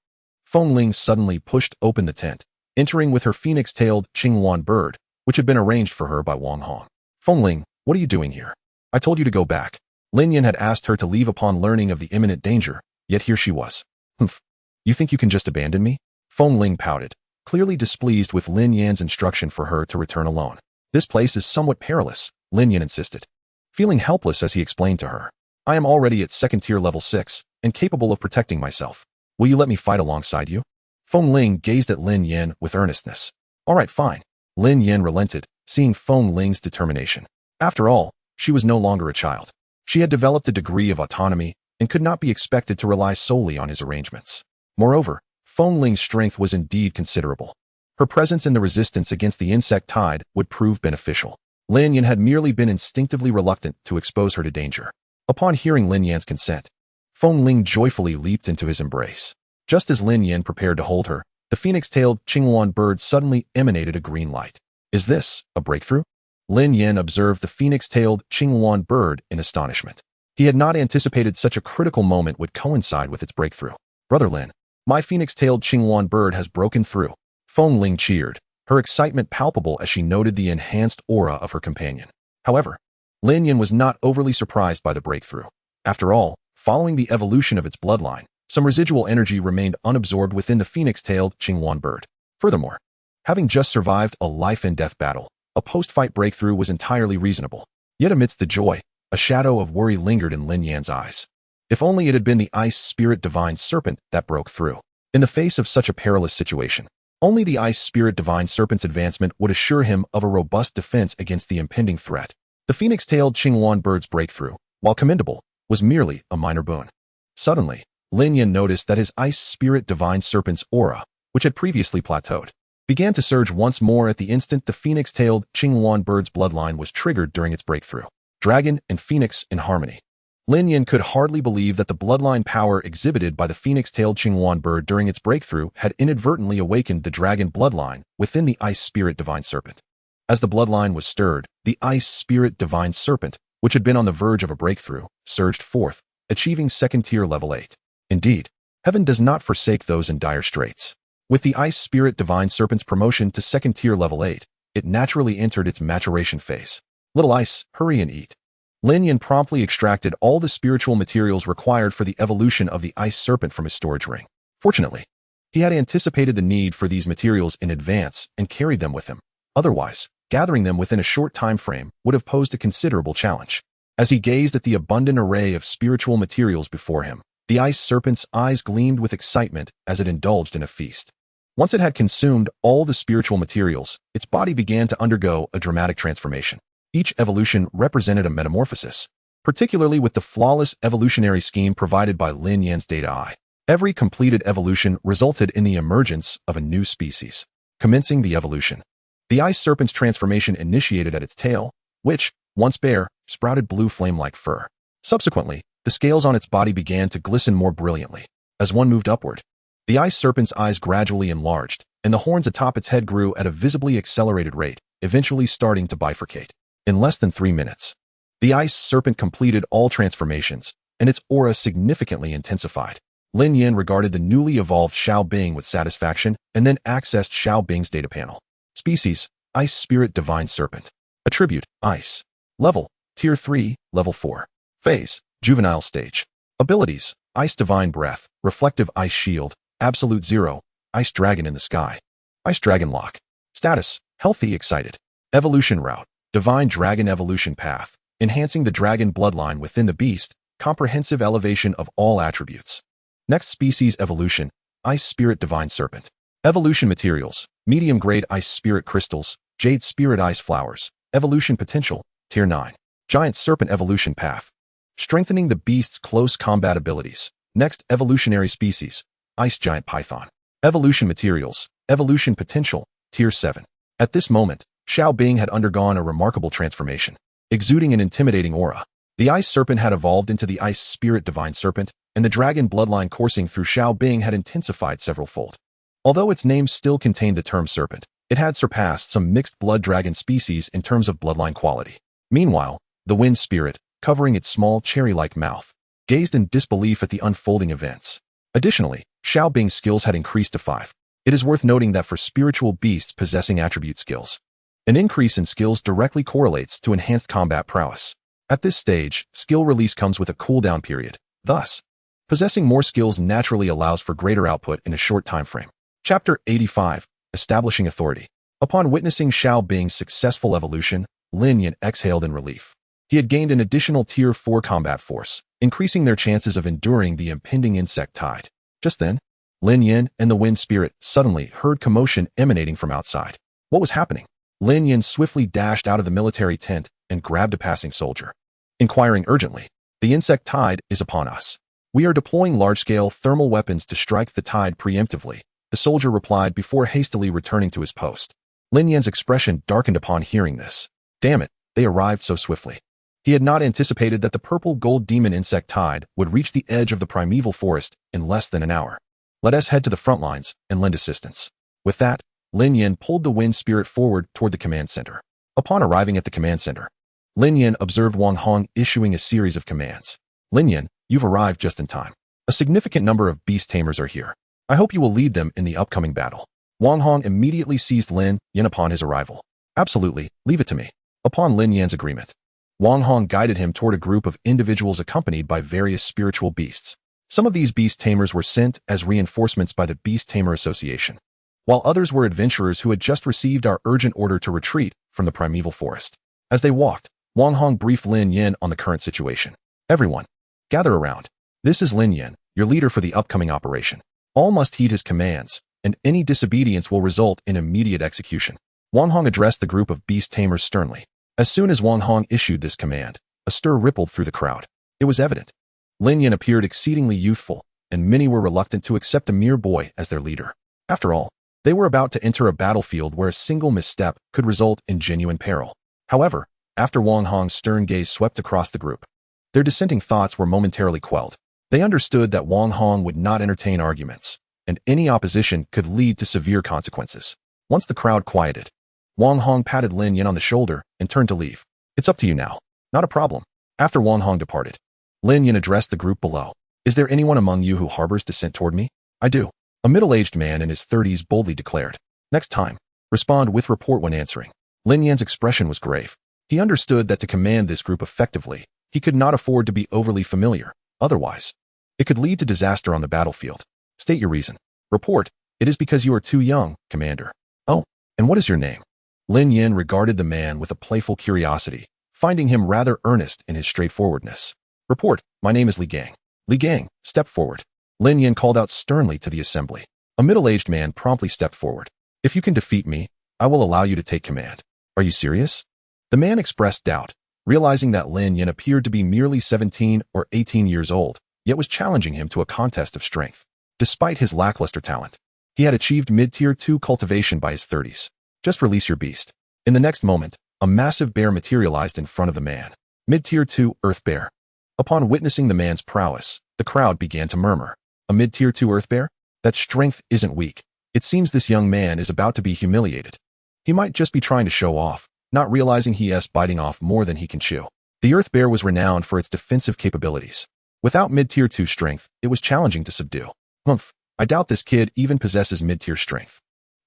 Speaker 1: Feng Ling suddenly pushed open the tent, entering with her phoenix-tailed Qinghuan bird, which had been arranged for her by Wang Hong. Feng Ling, what are you doing here? I told you to go back. Lin Yan had asked her to leave upon learning of the imminent danger, yet here she was. Humph. You think you can just abandon me? Feng Ling pouted, clearly displeased with Lin Yan's instruction for her to return alone. This place is somewhat perilous, Lin Yan insisted, feeling helpless as he explained to her. I am already at second-tier level 6, and capable of protecting myself. Will you let me fight alongside you? Feng Ling gazed at Lin Yan with earnestness. All right, fine. Lin Yan relented, seeing Feng Ling's determination. After all, she was no longer a child. She had developed a degree of autonomy and could not be expected to rely solely on his arrangements. Moreover, Feng Ling's strength was indeed considerable. Her presence in the resistance against the insect tide would prove beneficial. Lin Yan had merely been instinctively reluctant to expose her to danger. Upon hearing Lin Yan's consent, Feng Ling joyfully leaped into his embrace. Just as Lin Yan prepared to hold her, the phoenix-tailed Qinghuan bird suddenly emanated a green light. Is this a breakthrough? Lin Yan observed the phoenix-tailed Qinghuan bird in astonishment. He had not anticipated such a critical moment would coincide with its breakthrough. Brother Lin, my phoenix-tailed Qinghuan bird has broken through. Feng Ling cheered, her excitement palpable as she noted the enhanced aura of her companion. However, Lin Yan was not overly surprised by the breakthrough. After all, following the evolution of its bloodline, some residual energy remained unabsorbed within the phoenix-tailed Qinghuan bird. Furthermore, having just survived a life-and-death battle, a post-fight breakthrough was entirely reasonable. Yet amidst the joy, a shadow of worry lingered in Lin Yan's eyes. If only it had been the Ice Spirit Divine Serpent that broke through. In the face of such a perilous situation, only the Ice Spirit Divine Serpent's advancement would assure him of a robust defense against the impending threat. The phoenix-tailed Qinghuan bird's breakthrough, while commendable, was merely a minor boon. Suddenly, Lin Yan noticed that his Ice Spirit Divine Serpent's aura, which had previously plateaued, began to surge once more at the instant the phoenix-tailed Qinghuan bird's bloodline was triggered during its breakthrough. Dragon and Phoenix in harmony. Lin Yan could hardly believe that the bloodline power exhibited by the phoenix-tailed Qinghuan bird during its breakthrough had inadvertently awakened the dragon bloodline within the Ice Spirit Divine Serpent. As the bloodline was stirred, the Ice Spirit Divine Serpent, which had been on the verge of a breakthrough, surged forth, achieving second-tier level 8. Indeed, heaven does not forsake those in dire straits. With the Ice Spirit Divine Serpent's promotion to second-tier level 8, it naturally entered its maturation phase. Little Ice, hurry and eat. Lin Yan promptly extracted all the spiritual materials required for the evolution of the Ice Serpent from his storage ring. Fortunately, he had anticipated the need for these materials in advance and carried them with him. Otherwise, gathering them within a short time frame would have posed a considerable challenge. As he gazed at the abundant array of spiritual materials before him, the Ice Serpent's eyes gleamed with excitement as it indulged in a feast. Once it had consumed all the spiritual materials, its body began to undergo a dramatic transformation. Each evolution represented a metamorphosis, particularly with the flawless evolutionary scheme provided by Lin Yan's data eye. Every completed evolution resulted in the emergence of a new species. Commencing the evolution, the Ice Serpent's transformation initiated at its tail, which, once bare, sprouted blue flame-like fur. Subsequently, the scales on its body began to glisten more brilliantly. As one moved upward, the Ice Serpent's eyes gradually enlarged, and the horns atop its head grew at a visibly accelerated rate, eventually starting to bifurcate. In less than 3 minutes, the Ice Serpent completed all transformations, and its aura significantly intensified. Lin Yan regarded the newly evolved Xiao Bing with satisfaction and then accessed Xiao Bing's data panel. Species, Ice Spirit Divine Serpent. Attribute, Ice. Level, Tier 3, Level 4. Phase, Juvenile Stage. Abilities, Ice Divine Breath, Reflective Ice Shield, Absolute Zero, Ice Dragon in the Sky. Ice Dragon Lock. Status, Healthy Excited. Evolution Route, Divine Dragon Evolution Path, enhancing the dragon bloodline within the beast, comprehensive elevation of all attributes. Next species evolution, Ice Spirit Divine Serpent. Evolution materials, medium-grade Ice Spirit Crystals, Jade Spirit Ice Flowers. Evolution potential, Tier 9. Giant Serpent Evolution Path. Strengthening the beast's close combat abilities. Next evolutionary species, Ice Giant Python. Evolution materials, evolution potential, Tier 7. At this moment, Xiao Bing had undergone a remarkable transformation. Exuding an intimidating aura, the Ice Serpent had evolved into the Ice Spirit Divine Serpent, and the dragon bloodline coursing through Xiao Bing had intensified several-fold. Although its name still contained the term serpent, it had surpassed some mixed blood dragon species in terms of bloodline quality. Meanwhile, the Wind Spirit, covering its small cherry-like mouth, gazed in disbelief at the unfolding events. Additionally, Xiao Bing's skills had increased to 5. It is worth noting that for spiritual beasts possessing attribute skills, an increase in skills directly correlates to enhanced combat prowess. At this stage, skill release comes with a cooldown period. Thus, possessing more skills naturally allows for greater output in a short time frame. Chapter 85. Establishing Authority. Upon witnessing Xiao Bing's successful evolution, Lin Yan exhaled in relief. He had gained an additional Tier 4 combat force, increasing their chances of enduring the impending insect tide. Just then, Lin Yan and the Wind Spirit suddenly heard commotion emanating from outside. What was happening? Lin Yan swiftly dashed out of the military tent and grabbed a passing soldier. Inquiring urgently, "The insect tide is upon us. We are deploying large-scale thermal weapons to strike the tide preemptively," the soldier replied before hastily returning to his post. Lin Yan's expression darkened upon hearing this. Damn it, they arrived so swiftly. He had not anticipated that the purple-gold demon insect tide would reach the edge of the primeval forest in less than an hour. Let us head to the front lines and lend assistance. With that, Lin Yan pulled the Wind Spirit forward toward the command center. Upon arriving at the command center, Lin Yan observed Wang Hong issuing a series of commands. "Lin Yan, you've arrived just in time. A significant number of beast tamers are here. I hope you will lead them in the upcoming battle." Wang Hong immediately seized Lin Yan upon his arrival. "Absolutely, leave it to me." Upon Lin Yan's agreement, Wang Hong guided him toward a group of individuals accompanied by various spiritual beasts. Some of these beast tamers were sent as reinforcements by the Beast Tamer Association, while others were adventurers who had just received our urgent order to retreat from the primeval forest. As they walked, Wang Hong briefed Lin Yan on the current situation. "Everyone, gather around. This is Lin Yan, your leader for the upcoming operation. All must heed his commands, and any disobedience will result in immediate execution." Wang Hong addressed the group of beast tamers sternly. As soon as Wang Hong issued this command, a stir rippled through the crowd. It was evident. Lin Yan appeared exceedingly youthful, and many were reluctant to accept a mere boy as their leader. After all, they were about to enter a battlefield where a single misstep could result in genuine peril. However, after Wang Hong's stern gaze swept across the group, their dissenting thoughts were momentarily quelled. They understood that Wang Hong would not entertain arguments, and any opposition could lead to severe consequences. Once the crowd quieted, Wang Hong patted Lin Yan on the shoulder and turned to leave. "It's up to you now." "Not a problem." After Wang Hong departed, Lin Yan addressed the group below. "Is there anyone among you who harbors dissent toward me?" "I do," a middle-aged man in his 30s boldly declared. "Next time, respond with report when answering." Lin Yan's expression was grave. He understood that to command this group effectively, he could not afford to be overly familiar. Otherwise, it could lead to disaster on the battlefield. "State your reason." "Report. It is because you are too young, Commander." "Oh, and what is your name?" Lin Yan regarded the man with a playful curiosity, finding him rather earnest in his straightforwardness. "Report. My name is Li Gang." "Li Gang, step forward." Lin Yan called out sternly to the assembly. A middle-aged man promptly stepped forward. "If you can defeat me, I will allow you to take command." "Are you serious?" The man expressed doubt, realizing that Lin Yan appeared to be merely 17 or 18 years old, yet was challenging him to a contest of strength. Despite his lackluster talent, he had achieved mid-tier 2 cultivation by his 30s. "Just release your beast." In the next moment, a massive bear materialized in front of the man. Mid-tier 2 Earth Bear. Upon witnessing the man's prowess, the crowd began to murmur. "A mid-tier 2 Earth Bear? That strength isn't weak. It seems this young man is about to be humiliated. He might just be trying to show off, not realizing he is biting off more than he can chew." The Earth Bear was renowned for its defensive capabilities. Without mid-tier 2 strength, it was challenging to subdue. "Humph, I doubt this kid even possesses mid-tier strength.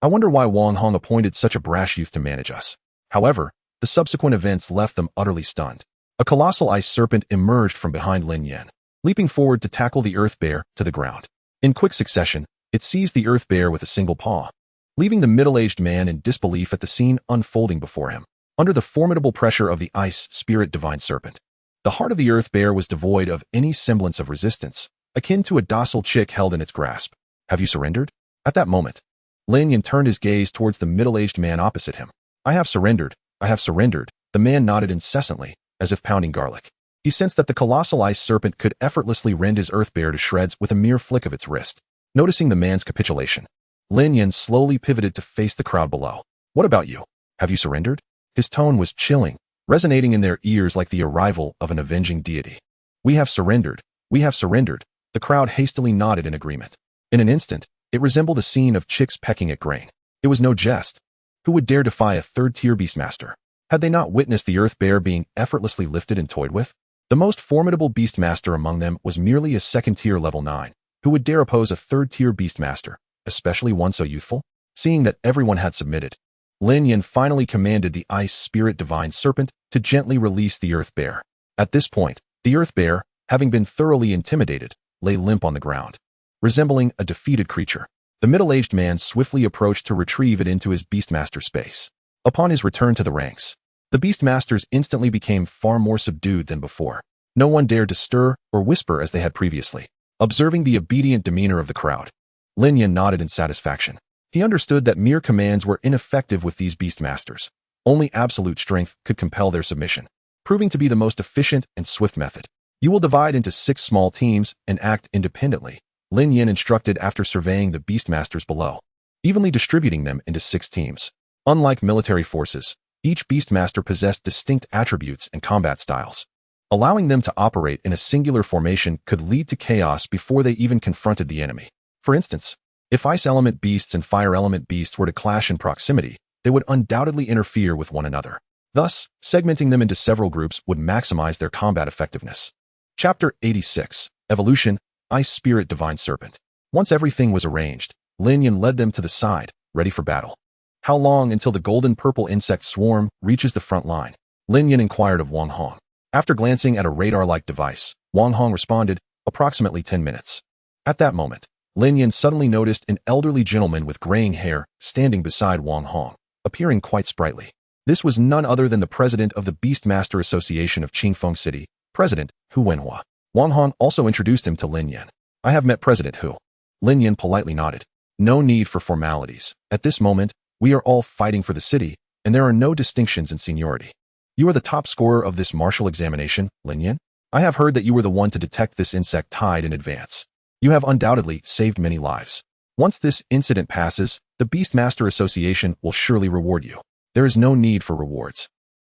Speaker 1: I wonder why Wang Hong appointed such a brash youth to manage us." However, the subsequent events left them utterly stunned. A colossal ice serpent emerged from behind Lin Yan, leaping forward to tackle the Earth Bear to the ground. In quick succession, it seized the Earth Bear with a single paw, leaving the middle-aged man in disbelief at the scene unfolding before him. Under the formidable pressure of the Ice Spirit Divine Serpent, the heart of the Earth Bear was devoid of any semblance of resistance, akin to a docile chick held in its grasp. "Have you surrendered?" At that moment, Lin Yan turned his gaze towards the middle-aged man opposite him. I have surrendered," The man nodded incessantly, as if pounding garlic. He sensed that the colossal ice serpent could effortlessly rend his earth bear to shreds with a mere flick of its wrist. Noticing the man's capitulation, Lin Yan slowly pivoted to face the crowd below. What about you? Have you surrendered? His tone was chilling, resonating in their ears like the arrival of an avenging deity. We have surrendered. We have surrendered. The crowd hastily nodded in agreement. In an instant, it resembled a scene of chicks pecking at grain. It was no jest. Who would dare defy a third-tier beastmaster? Had they not witnessed the earth bear being effortlessly lifted and toyed with? The most formidable beastmaster among them was merely a second-tier level 9. Who would dare oppose a third-tier beastmaster, especially one so youthful? Seeing that everyone had submitted, Lin Yan finally commanded the ice spirit divine serpent to gently release the earth bear. At this point, the earth bear, having been thoroughly intimidated, lay limp on the ground, resembling a defeated creature. The middle-aged man swiftly approached to retrieve it into his beastmaster space. Upon his return to the ranks, the beastmasters instantly became far more subdued than before. No one dared to stir or whisper as they had previously. Observing the obedient demeanor of the crowd, Lin Yan nodded in satisfaction. He understood that mere commands were ineffective with these beastmasters. Only absolute strength could compel their submission, proving to be the most efficient and swift method. You will divide into 6 small teams and act independently, Lin Yan instructed after surveying the beastmasters below, evenly distributing them into 6 teams. Unlike military forces, each beastmaster possessed distinct attributes and combat styles. Allowing them to operate in a singular formation could lead to chaos before they even confronted the enemy. For instance, if ice element beasts and fire element beasts were to clash in proximity, they would undoubtedly interfere with one another. Thus, segmenting them into several groups would maximize their combat effectiveness. Chapter 86, Evolution, Ice Spirit Divine Serpent. Once everything was arranged, Lin Yan led them to the side, ready for battle. How long until the golden-purple insect swarm reaches the front line? Lin Yan inquired of Wang Hong. After glancing at a radar-like device, Wang Hong responded, approximately 10 minutes. At that moment, Lin Yan suddenly noticed an elderly gentleman with graying hair standing beside Wang Hong, appearing quite sprightly. This was none other than the president of the Beastmaster Association of Qingfeng City, President Hu Wenhua. Wang Hong also introduced him to Lin Yan. I have met President Hu. Lin Yan politely nodded. No need for formalities. At this moment, we are all fighting for the city, and there are no distinctions in seniority. You are the top scorer of this martial examination, Lin Yan. I have heard that you were the one to detect this insect tide in advance. You have undoubtedly saved many lives. Once this incident passes, the Beastmaster Association will surely reward you. There is no need for rewards.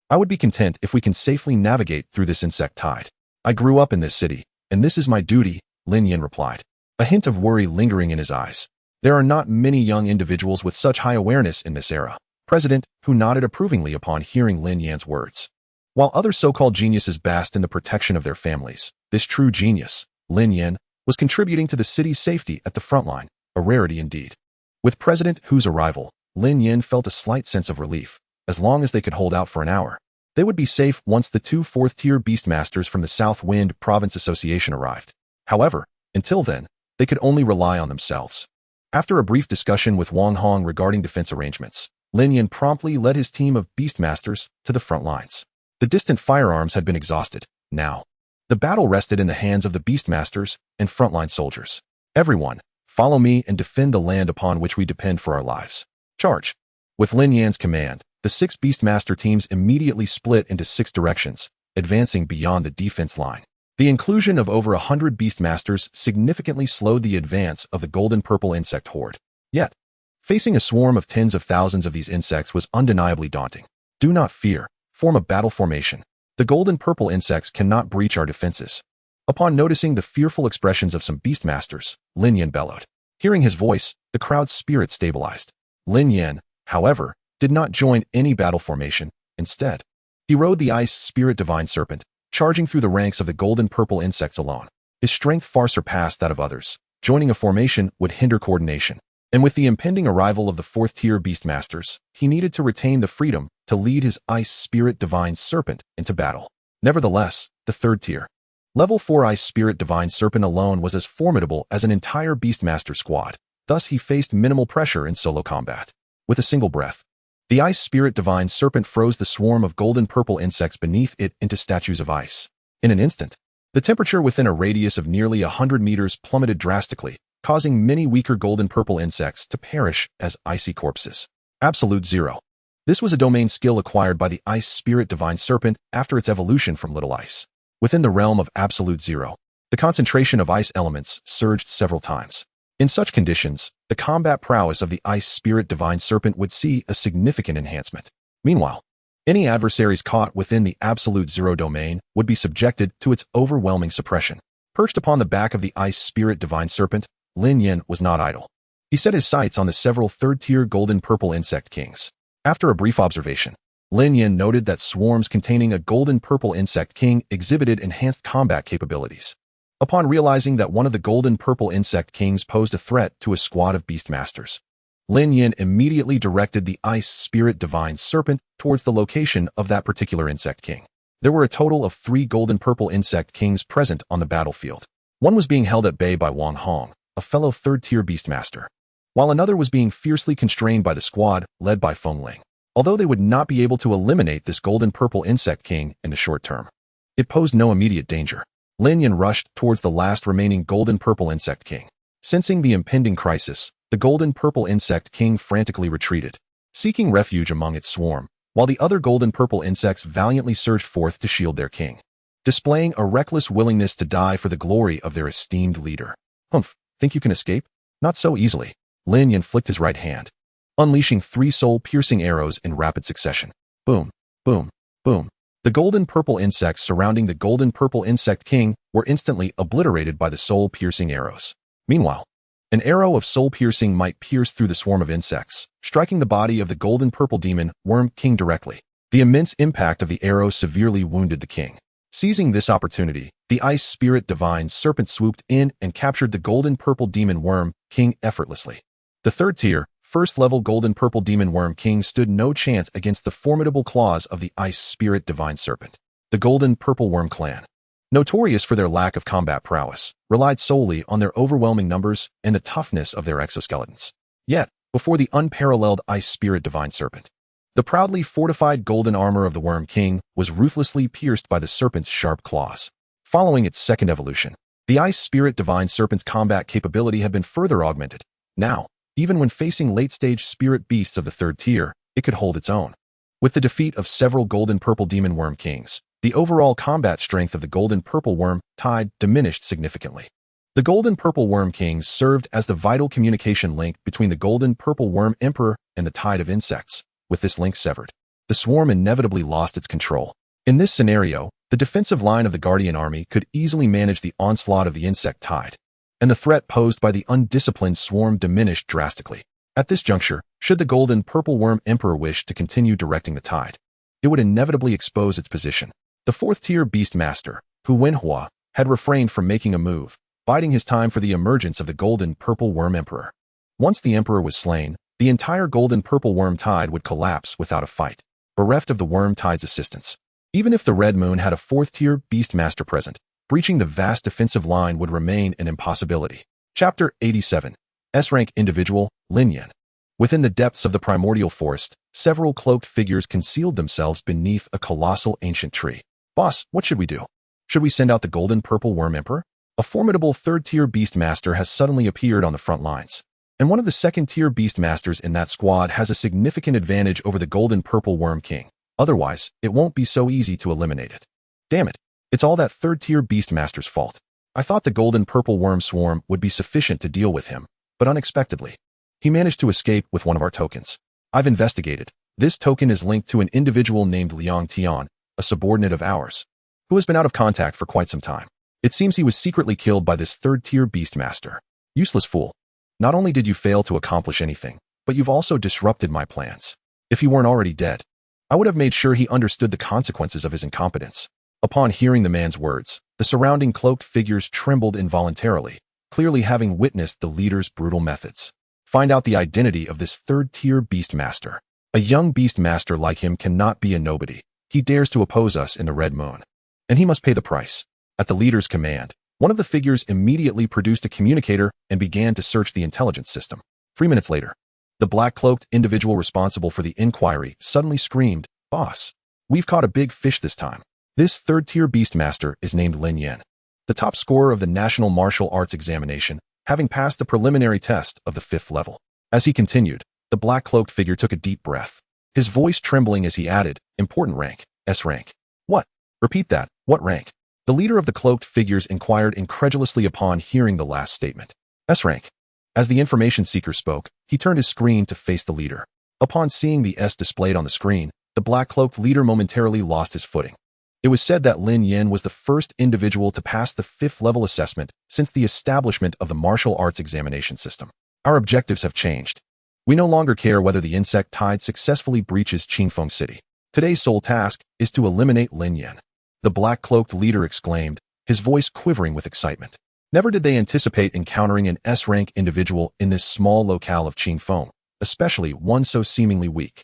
Speaker 1: I would be content if we can safely navigate through this insect tide. I grew up in this city, and this is my duty, Lin Yan replied, a hint of worry lingering in his eyes. There are not many young individuals with such high awareness in this era. President Hu nodded approvingly upon hearing Lin Yan's words. While other so-called geniuses basked in the protection of their families, this true genius, Lin Yan, was contributing to the city's safety at the front line, a rarity indeed. With President Hu's arrival, Lin Yan felt a slight sense of relief. As long as they could hold out for an hour, they would be safe once the 2 fourth-tier beastmasters from the South Wind Province Association arrived. However, until then, they could only rely on themselves. After a brief discussion with Wang Hong regarding defense arrangements, Lin Yan promptly led his team of beastmasters to the front lines. The distant firearms had been exhausted. Now, the battle rested in the hands of the beastmasters and frontline soldiers. Everyone, follow me and defend the land upon which we depend for our lives. Charge! With Lin Yan's command, the 6 beastmaster teams immediately split into 6 directions, advancing beyond the defense line. The inclusion of over 100 beastmasters significantly slowed the advance of the golden-purple insect horde. Yet, facing a swarm of tens of thousands of these insects was undeniably daunting. Do not fear. Form a battle formation. The golden-purple insects cannot breach our defenses. Upon noticing the fearful expressions of some beastmasters, Lin Yan bellowed. Hearing his voice, the crowd's spirit stabilized. Lin Yan, however, did not join any battle formation. Instead, he rode the ice spirit divine serpent, charging through the ranks of the golden-purple insects alone. His strength far surpassed that of others. Joining a formation would hinder coordination. And with the impending arrival of the 4th-tier beastmasters, he needed to retain the freedom to lead his ice spirit divine serpent into battle. Nevertheless, the 3rd tier, level 4 ice spirit divine serpent alone was as formidable as an entire beastmaster squad. Thus he faced minimal pressure in solo combat. With a single breath, the ice spirit divine serpent froze the swarm of golden-purple insects beneath it into statues of ice. In an instant, the temperature within a radius of nearly 100 meters plummeted drastically, causing many weaker golden-purple insects to perish as icy corpses. Absolute zero. This was a domain skill acquired by the Ice Spirit Divine Serpent after its evolution from Little Ice. Within the realm of Absolute Zero, the concentration of ice elements surged several times. In such conditions, the combat prowess of the Ice Spirit Divine Serpent would see a significant enhancement. Meanwhile, any adversaries caught within the Absolute Zero domain would be subjected to its overwhelming suppression. Perched upon the back of the Ice Spirit Divine Serpent, Lin Yan was not idle. He set his sights on the several third-tier golden-purple insect kings. After a brief observation, Lin Yan noted that swarms containing a golden-purple insect king exhibited enhanced combat capabilities. Upon realizing that one of the golden-purple insect kings posed a threat to a squad of beastmasters, Lin Yan immediately directed the Ice Spirit Divine Serpent towards the location of that particular insect king. There were a total of 3 golden-purple insect kings present on the battlefield. One was being held at bay by Wang Hong, a fellow third-tier beastmaster, while another was being fiercely constrained by the squad led by Feng Ling. Although they would not be able to eliminate this golden-purple insect king in the short term, it posed no immediate danger. Lin Yan rushed towards the last remaining golden-purple insect king. Sensing the impending crisis, the golden-purple insect king frantically retreated, seeking refuge among its swarm, while the other golden-purple insects valiantly surged forth to shield their king, displaying a reckless willingness to die for the glory of their esteemed leader. Humph, think you can escape? Not so easily. Lin Yan flicked his right hand, unleashing 3 soul-piercing arrows in rapid succession. Boom, boom, boom. The golden-purple insects surrounding the golden-purple insect king were instantly obliterated by the soul-piercing arrows. Meanwhile, an arrow of soul-piercing might pierce through the swarm of insects, striking the body of the golden-purple demon worm king directly. The immense impact of the arrow severely wounded the king. Seizing this opportunity, the Ice Spirit Divine Serpent swooped in and captured the golden-purple demon worm king effortlessly. The third-tier, first-level golden-purple demon worm king stood no chance against the formidable claws of the Ice Spirit Divine Serpent. The golden-purple worm clan, notorious for their lack of combat prowess, relied solely on their overwhelming numbers and the toughness of their exoskeletons. Yet, before the unparalleled Ice Spirit Divine Serpent, the proudly fortified golden armor of the Worm King was ruthlessly pierced by the serpent's sharp claws. Following its second evolution, the Ice Spirit Divine Serpent's combat capability had been further augmented. Now, even when facing late-stage spirit beasts of the third tier, it could hold its own. With the defeat of several golden-purple demon worm kings, the overall combat strength of the golden-purple worm tide diminished significantly. The golden-purple worm kings served as the vital communication link between the golden-purple worm emperor and the tide of insects. With this link severed, the swarm inevitably lost its control. In this scenario, the defensive line of the Guardian army could easily manage the onslaught of the insect tide, and the threat posed by the undisciplined swarm diminished drastically. At this juncture, should the golden-purple worm emperor wish to continue directing the tide, it would inevitably expose its position. The fourth-tier beastmaster, Hu Wenhua, had refrained from making a move, biding his time for the emergence of the golden-purple worm emperor. Once the emperor was slain, the entire golden-purple worm tide would collapse without a fight, bereft of the worm tide's assistance. Even if the Red Moon had a fourth-tier beastmaster present, breaching the vast defensive line would remain an impossibility. Chapter 87. S-Rank Individual, Lin Yan. Within the depths of the primordial forest, several cloaked figures concealed themselves beneath a colossal ancient tree. Boss, what should we do? Should we send out the golden-purple worm emperor? A formidable third-tier beastmaster has suddenly appeared on the front lines, and one of the second-tier beastmasters in that squad has a significant advantage over the golden-purple worm king. Otherwise, it won't be so easy to eliminate it. Damn it. It's all that third-tier beastmaster's fault. I thought the golden-purple worm swarm would be sufficient to deal with him, but unexpectedly, he managed to escape with one of our tokens. I've investigated. This token is linked to an individual named Liang Tian, a subordinate of ours, who has been out of contact for quite some time. It seems he was secretly killed by this third-tier beastmaster. Useless fool. Not only did you fail to accomplish anything, but you've also disrupted my plans. If he weren't already dead, I would have made sure he understood the consequences of his incompetence. Upon hearing the man's words, the surrounding cloaked figures trembled involuntarily, clearly having witnessed the leader's brutal methods. Find out the identity of this third-tier beastmaster. A young beastmaster like him cannot be a nobody. He dares to oppose us in the Red Moon, and he must pay the price. At the leader's command, one of the figures immediately produced a communicator and began to search the intelligence system. 3 minutes later, the black-cloaked individual responsible for the inquiry suddenly screamed, "Boss, we've caught a big fish this time." This third-tier beastmaster is named Lin Yan, the top scorer of the National Martial Arts Examination, having passed the preliminary test of the 5th level. As he continued, the black-cloaked figure took a deep breath. his voice trembling as he added, important rank, S rank. What? Repeat that, what rank? The leader of the cloaked figures inquired incredulously upon hearing the last statement. S rank. As the information seeker spoke, he turned his screen to face the leader. Upon seeing the S displayed on the screen, the black-cloaked leader momentarily lost his footing. It was said that Lin Yan was the first individual to pass the 5th level assessment since the establishment of the martial arts examination system. Our objectives have changed. We no longer care whether the insect tide successfully breaches Qingfeng City. Today's sole task is to eliminate Lin Yan. The black-cloaked leader exclaimed, his voice quivering with excitement. Never did they anticipate encountering an S-rank individual in this small locale of Qingfeng, especially one so seemingly weak.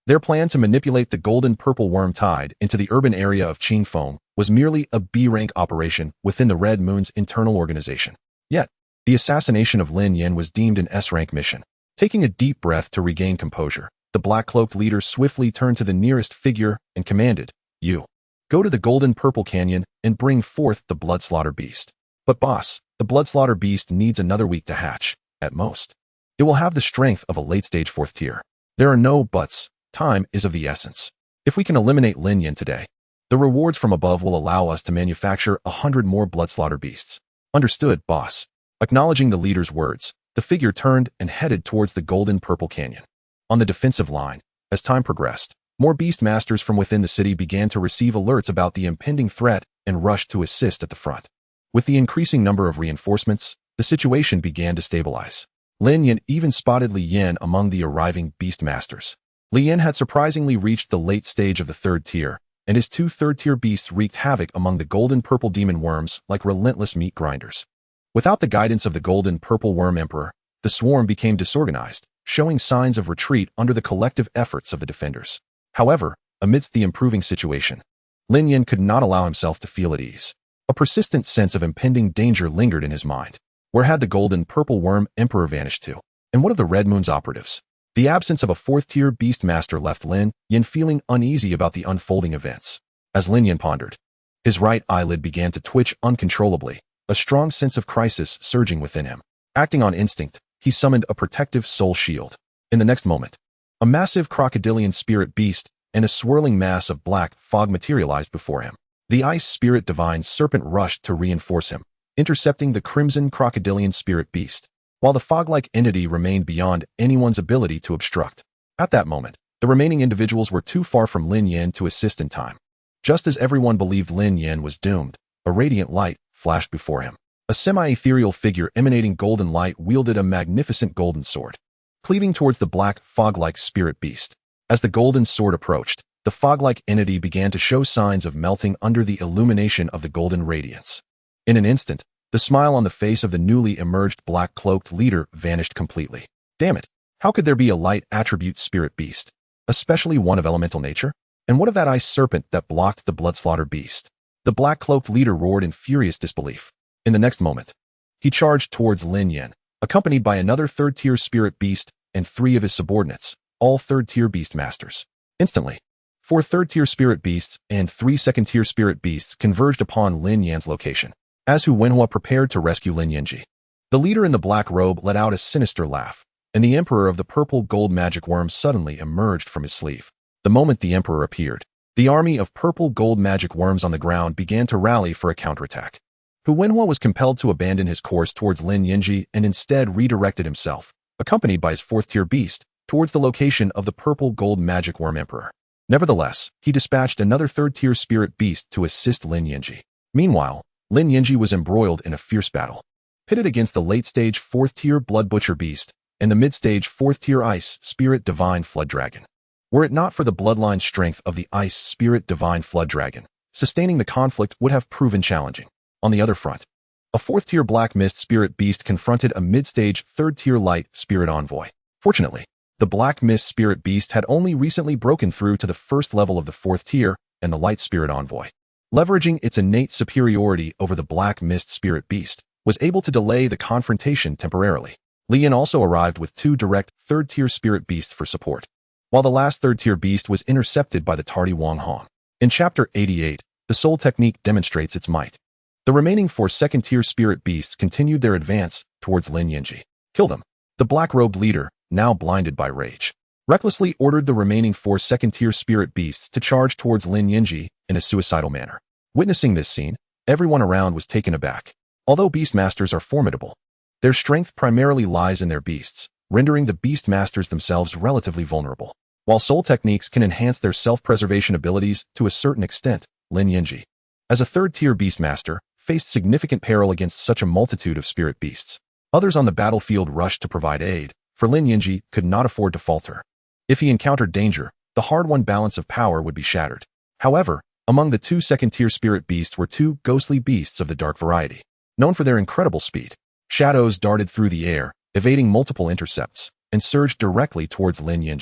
Speaker 1: Their plan to manipulate the golden-purple worm tide into the urban area of Qingfeng was merely a B-rank operation within the Red Moon's internal organization. Yet, the assassination of Lin Yan was deemed an S-rank mission. Taking a deep breath to regain composure, the black-cloaked leader swiftly turned to the nearest figure and commanded, "You. Go to the golden-purple canyon and bring forth the blood-slaughter beast." But boss, the blood-slaughter beast needs another week to hatch, at most. It will have the strength of a late-stage 4th tier. There are no buts. Time is of the essence. If we can eliminate Lin Yan today, the rewards from above will allow us to manufacture 100 more blood-slaughter beasts. Understood, boss. Acknowledging the leader's words, the figure turned and headed towards the golden-purple canyon. On the defensive line, as time progressed, more beast masters from within the city began to receive alerts about the impending threat and rushed to assist at the front. With the increasing number of reinforcements, the situation began to stabilize. Lin Yan even spotted Lin Yan among the arriving beast masters. Lin Yan had surprisingly reached the late stage of the 3rd tier, and his 2 3rd-tier beasts wreaked havoc among the golden-purple demon worms like relentless meat grinders. Without the guidance of the golden-purple worm emperor, the swarm became disorganized, showing signs of retreat under the collective efforts of the defenders. However, amidst the improving situation, Lin Yan could not allow himself to feel at ease. A persistent sense of impending danger lingered in his mind. Where had the golden-purple worm emperor vanished to? And what of the Red Moon's operatives? The absence of a 4th-tier beast master left Lin Yan feeling uneasy about the unfolding events. As Lin Yan pondered, his right eyelid began to twitch uncontrollably, a strong sense of crisis surging within him. Acting on instinct, he summoned a protective soul shield. In the next moment, a massive crocodilian spirit beast and a swirling mass of black fog materialized before him. The ice spirit divine serpent rushed to reinforce him, intercepting the crimson crocodilian spirit beast, while the fog-like entity remained beyond anyone's ability to obstruct. At that moment, the remaining individuals were too far from Lin Yan to assist in time. Just as everyone believed Lin Yan was doomed, a radiant light flashed before him. A semi-ethereal figure emanating golden light wielded a magnificent golden sword, cleaving towards the black, fog-like spirit beast. As the golden sword approached, the fog-like entity began to show signs of melting under the illumination of the golden radiance. In an instant, the smile on the face of the newly emerged black-cloaked leader vanished completely. Damn it! How could there be a light attribute spirit beast, especially one of elemental nature? And what of that ice serpent that blocked the blood-slaughter beast? The black-cloaked leader roared in furious disbelief. In the next moment, he charged towards Lin Yan, accompanied by another 3rd-tier spirit beast and 3 of his subordinates, all 3rd-tier beast masters. Instantly, 4 3rd-tier spirit beasts and 3 2nd-tier spirit beasts converged upon Lin Yan's location. As Hu Wenhua prepared to rescue Lin Yanji, the leader in the black robe let out a sinister laugh, and the emperor of the purple gold magic worm suddenly emerged from his sleeve. The moment the emperor appeared, the army of purple gold magic worms on the ground began to rally for a counterattack. Hu Wenhua was compelled to abandon his course towards Lin Yanji and instead redirected himself, accompanied by his 4th-tier beast, towards the location of the purple gold magic worm emperor. Nevertheless, he dispatched another 3rd-tier spirit beast to assist Lin Yanji. Meanwhile, Lin Yanji was embroiled in a fierce battle, pitted against the late-stage 4th-tier blood butcher beast and the mid-stage 4th-tier ice spirit divine flood dragon. Were it not for the bloodline strength of the ice spirit divine flood dragon, sustaining the conflict would have proven challenging. On the other front, a 4th-tier black mist spirit beast confronted a mid-stage 3rd-tier light spirit envoy. Fortunately, the black mist spirit beast had only recently broken through to the 1st level of the 4th tier and the light spirit envoy, leveraging its innate superiority over the black mist spirit beast, was able to delay the confrontation temporarily. Lin Yan also arrived with 2 direct 3rd-tier spirit beasts for support, while the last 3rd-tier beast was intercepted by the tardy Wang Hong. In Chapter 88, the Soul Technique demonstrates its might. The remaining 4 2nd-tier spirit beasts continued their advance towards Lin Yanji. Kill them. The black-robed leader, now blinded by rage, recklessly ordered the remaining 4 second-tier spirit beasts to charge towards Lin Yan in a suicidal manner. Witnessing this scene, everyone around was taken aback. Although Beastmasters are formidable, their strength primarily lies in their beasts, rendering the Beastmasters themselves relatively vulnerable. While soul techniques can enhance their self-preservation abilities to a certain extent, Lin Yan, as a third-tier Beastmaster, faced significant peril against such a multitude of spirit beasts. Others on the battlefield rushed to provide aid, for Lin Yan could not afford to falter. If he encountered danger, the hard-won balance of power would be shattered. However, among the 2 second-tier spirit beasts were 2 ghostly beasts of the dark variety. Known for their incredible speed, shadows darted through the air, evading multiple intercepts, and surged directly towards Lin Yan.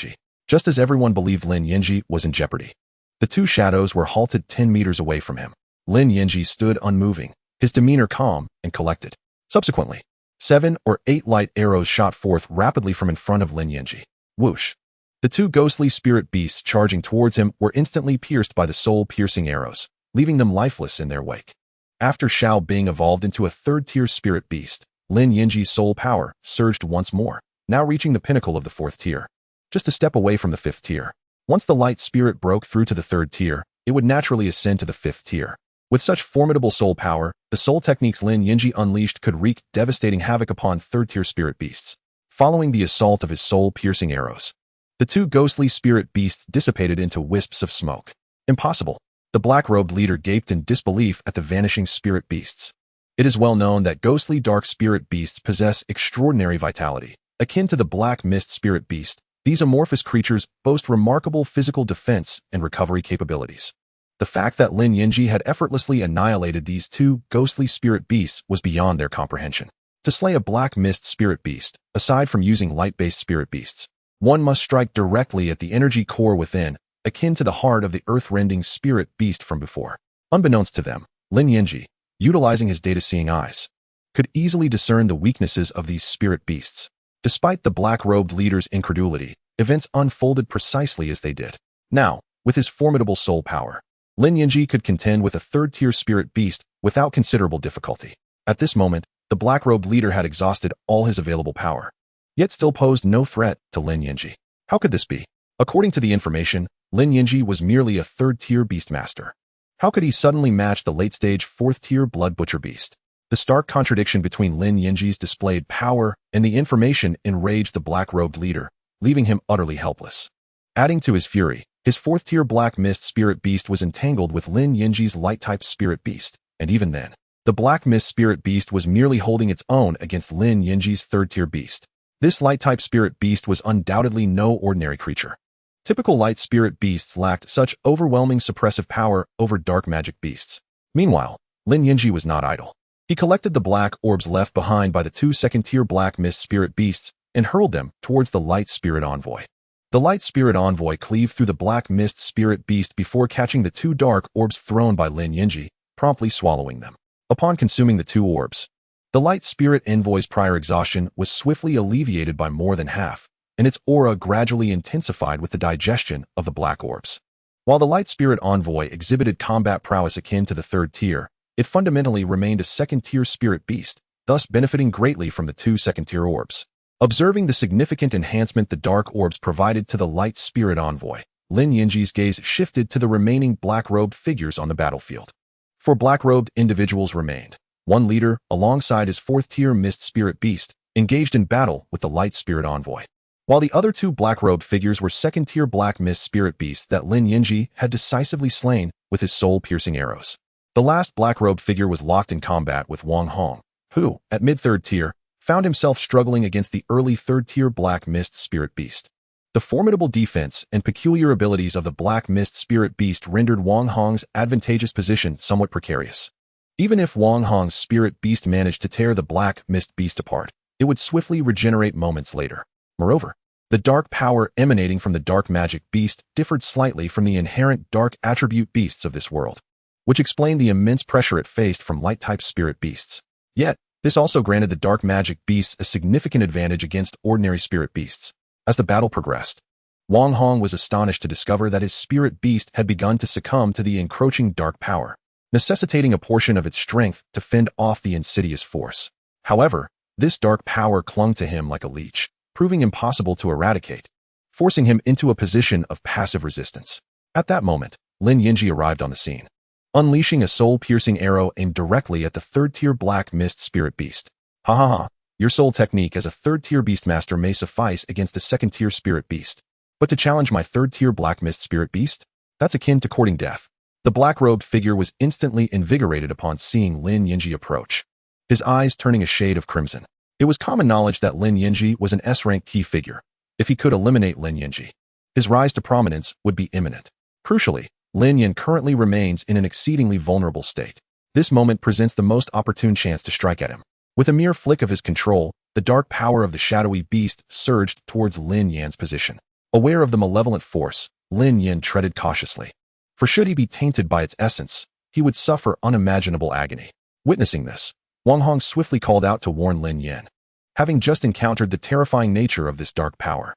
Speaker 1: Just as everyone believed Lin Yan was in jeopardy, the 2 shadows were halted 10 meters away from him. Lin Yan stood unmoving, his demeanor calm and collected. Subsequently, 7 or 8 light arrows shot forth rapidly from in front of Lin Yan. Whoosh! The 2 ghostly spirit beasts charging towards him were instantly pierced by the soul-piercing arrows, leaving them lifeless in their wake. After Xiao Bing evolved into a third-tier spirit beast, Lin Yan's soul power surged once more, now reaching the pinnacle of the 4th tier. Just a step away from the 5th tier. Once the light spirit broke through to the 3rd tier, it would naturally ascend to the 5th tier. With such formidable soul power, the soul techniques Lin Yan unleashed could wreak devastating havoc upon 3rd-tier spirit beasts. Following the assault of his soul-piercing arrows, the 2 ghostly spirit beasts dissipated into wisps of smoke. Impossible! The black-robed leader gaped in disbelief at the vanishing spirit beasts. It is well known that ghostly dark spirit beasts possess extraordinary vitality. Akin to the black mist spirit beast, these amorphous creatures boast remarkable physical defense and recovery capabilities. The fact that Lin Yan had effortlessly annihilated these 2 ghostly spirit beasts was beyond their comprehension. To slay a black mist spirit beast, aside from using light-based spirit beasts, one must strike directly at the energy core within, akin to the heart of the earth-rending spirit beast from before. Unbeknownst to them, Lin Yan, utilizing his data-seeing eyes, could easily discern the weaknesses of these spirit beasts. Despite the black-robed leader's incredulity, events unfolded precisely as they did. Now, with his formidable soul power, Lin Yan could contend with a 3rd-tier spirit beast without considerable difficulty. At this moment, the black-robed leader had exhausted all his available power, yet still posed no threat to Lin Yan. How could this be? According to the information, Lin Yan was merely a 3rd-tier beastmaster. How could he suddenly match the late-stage 4th-tier blood butcher beast? The stark contradiction between Lin Yan's displayed power and the information enraged the black-robed leader, leaving him utterly helpless. Adding to his fury, his 4th-tier black mist spirit beast was entangled with Lin Yan's light-type spirit beast, and even then, the black mist spirit beast was merely holding its own against Lin Yan's 3rd-tier beast. This light-type spirit beast was undoubtedly no ordinary creature. Typical light spirit beasts lacked such overwhelming suppressive power over dark magic beasts. Meanwhile, Lin Yan was not idle. He collected the black orbs left behind by the 2 second-tier black mist spirit beasts and hurled them towards the light spirit envoy. The light spirit envoy cleaved through the black mist spirit beast before catching the 2 dark orbs thrown by Lin Yan, promptly swallowing them. Upon consuming the 2 orbs, the light spirit envoy's prior exhaustion was swiftly alleviated by more than half, and its aura gradually intensified with the digestion of the black orbs. While the light spirit envoy exhibited combat prowess akin to the 3rd tier, it fundamentally remained a 2nd-tier spirit beast, thus benefiting greatly from the 2 second-tier orbs. Observing the significant enhancement the dark orbs provided to the light spirit envoy, Lin Yan's gaze shifted to the remaining black-robed figures on the battlefield. 4 black-robed individuals remained. One leader, alongside his 4th-tier mist spirit beast, engaged in battle with the light spirit envoy, while the other 2 black-robed figures were 2nd-tier black mist spirit beasts that Lin Yan had decisively slain with his soul-piercing arrows. The last black-robed figure was locked in combat with Wang Hong, who, at mid-3rd tier, found himself struggling against the early 3rd-tier black mist spirit beast. The formidable defense and peculiar abilities of the black mist spirit beast rendered Wang Hong's advantageous position somewhat precarious. Even if Wang Hong's spirit beast managed to tear the black mist beast apart, it would swiftly regenerate moments later. Moreover, the dark power emanating from the dark magic beast differed slightly from the inherent dark attribute beasts of this world, which explained the immense pressure it faced from light-type spirit beasts. Yet, this also granted the dark magic beasts a significant advantage against ordinary spirit beasts. As the battle progressed, Wang Hong was astonished to discover that his spirit beast had begun to succumb to the encroaching dark power, necessitating a portion of its strength to fend off the insidious force. However, this dark power clung to him like a leech, proving impossible to eradicate. forcing him into a position of passive resistance. At that moment, Lin Yan arrived on the scene, unleashing a soul-piercing arrow aimed directly at the third-tier Black Mist Spirit Beast. Ha ha ha, your soul technique as a third-tier Beastmaster may suffice against a second-tier Spirit Beast. But to challenge my third-tier Black Mist Spirit Beast? That's akin to courting death. The black-robed figure was instantly invigorated upon seeing Lin Yan approach, his eyes turning a shade of crimson. It was common knowledge that Lin Yan was an S-rank key figure. If he could eliminate Lin Yan, his rise to prominence would be imminent. Crucially, Lin Yan currently remains in an exceedingly vulnerable state. This moment presents the most opportune chance to strike at him. With a mere flick of his control, the dark power of the shadowy beast surged towards Lin Yan's position. Aware of the malevolent force, Lin Yan treaded cautiously. For should he be tainted by its essence, he would suffer unimaginable agony. Witnessing this, Wang Hong swiftly called out to warn Lin Yan. Having just encountered the terrifying nature of this dark power,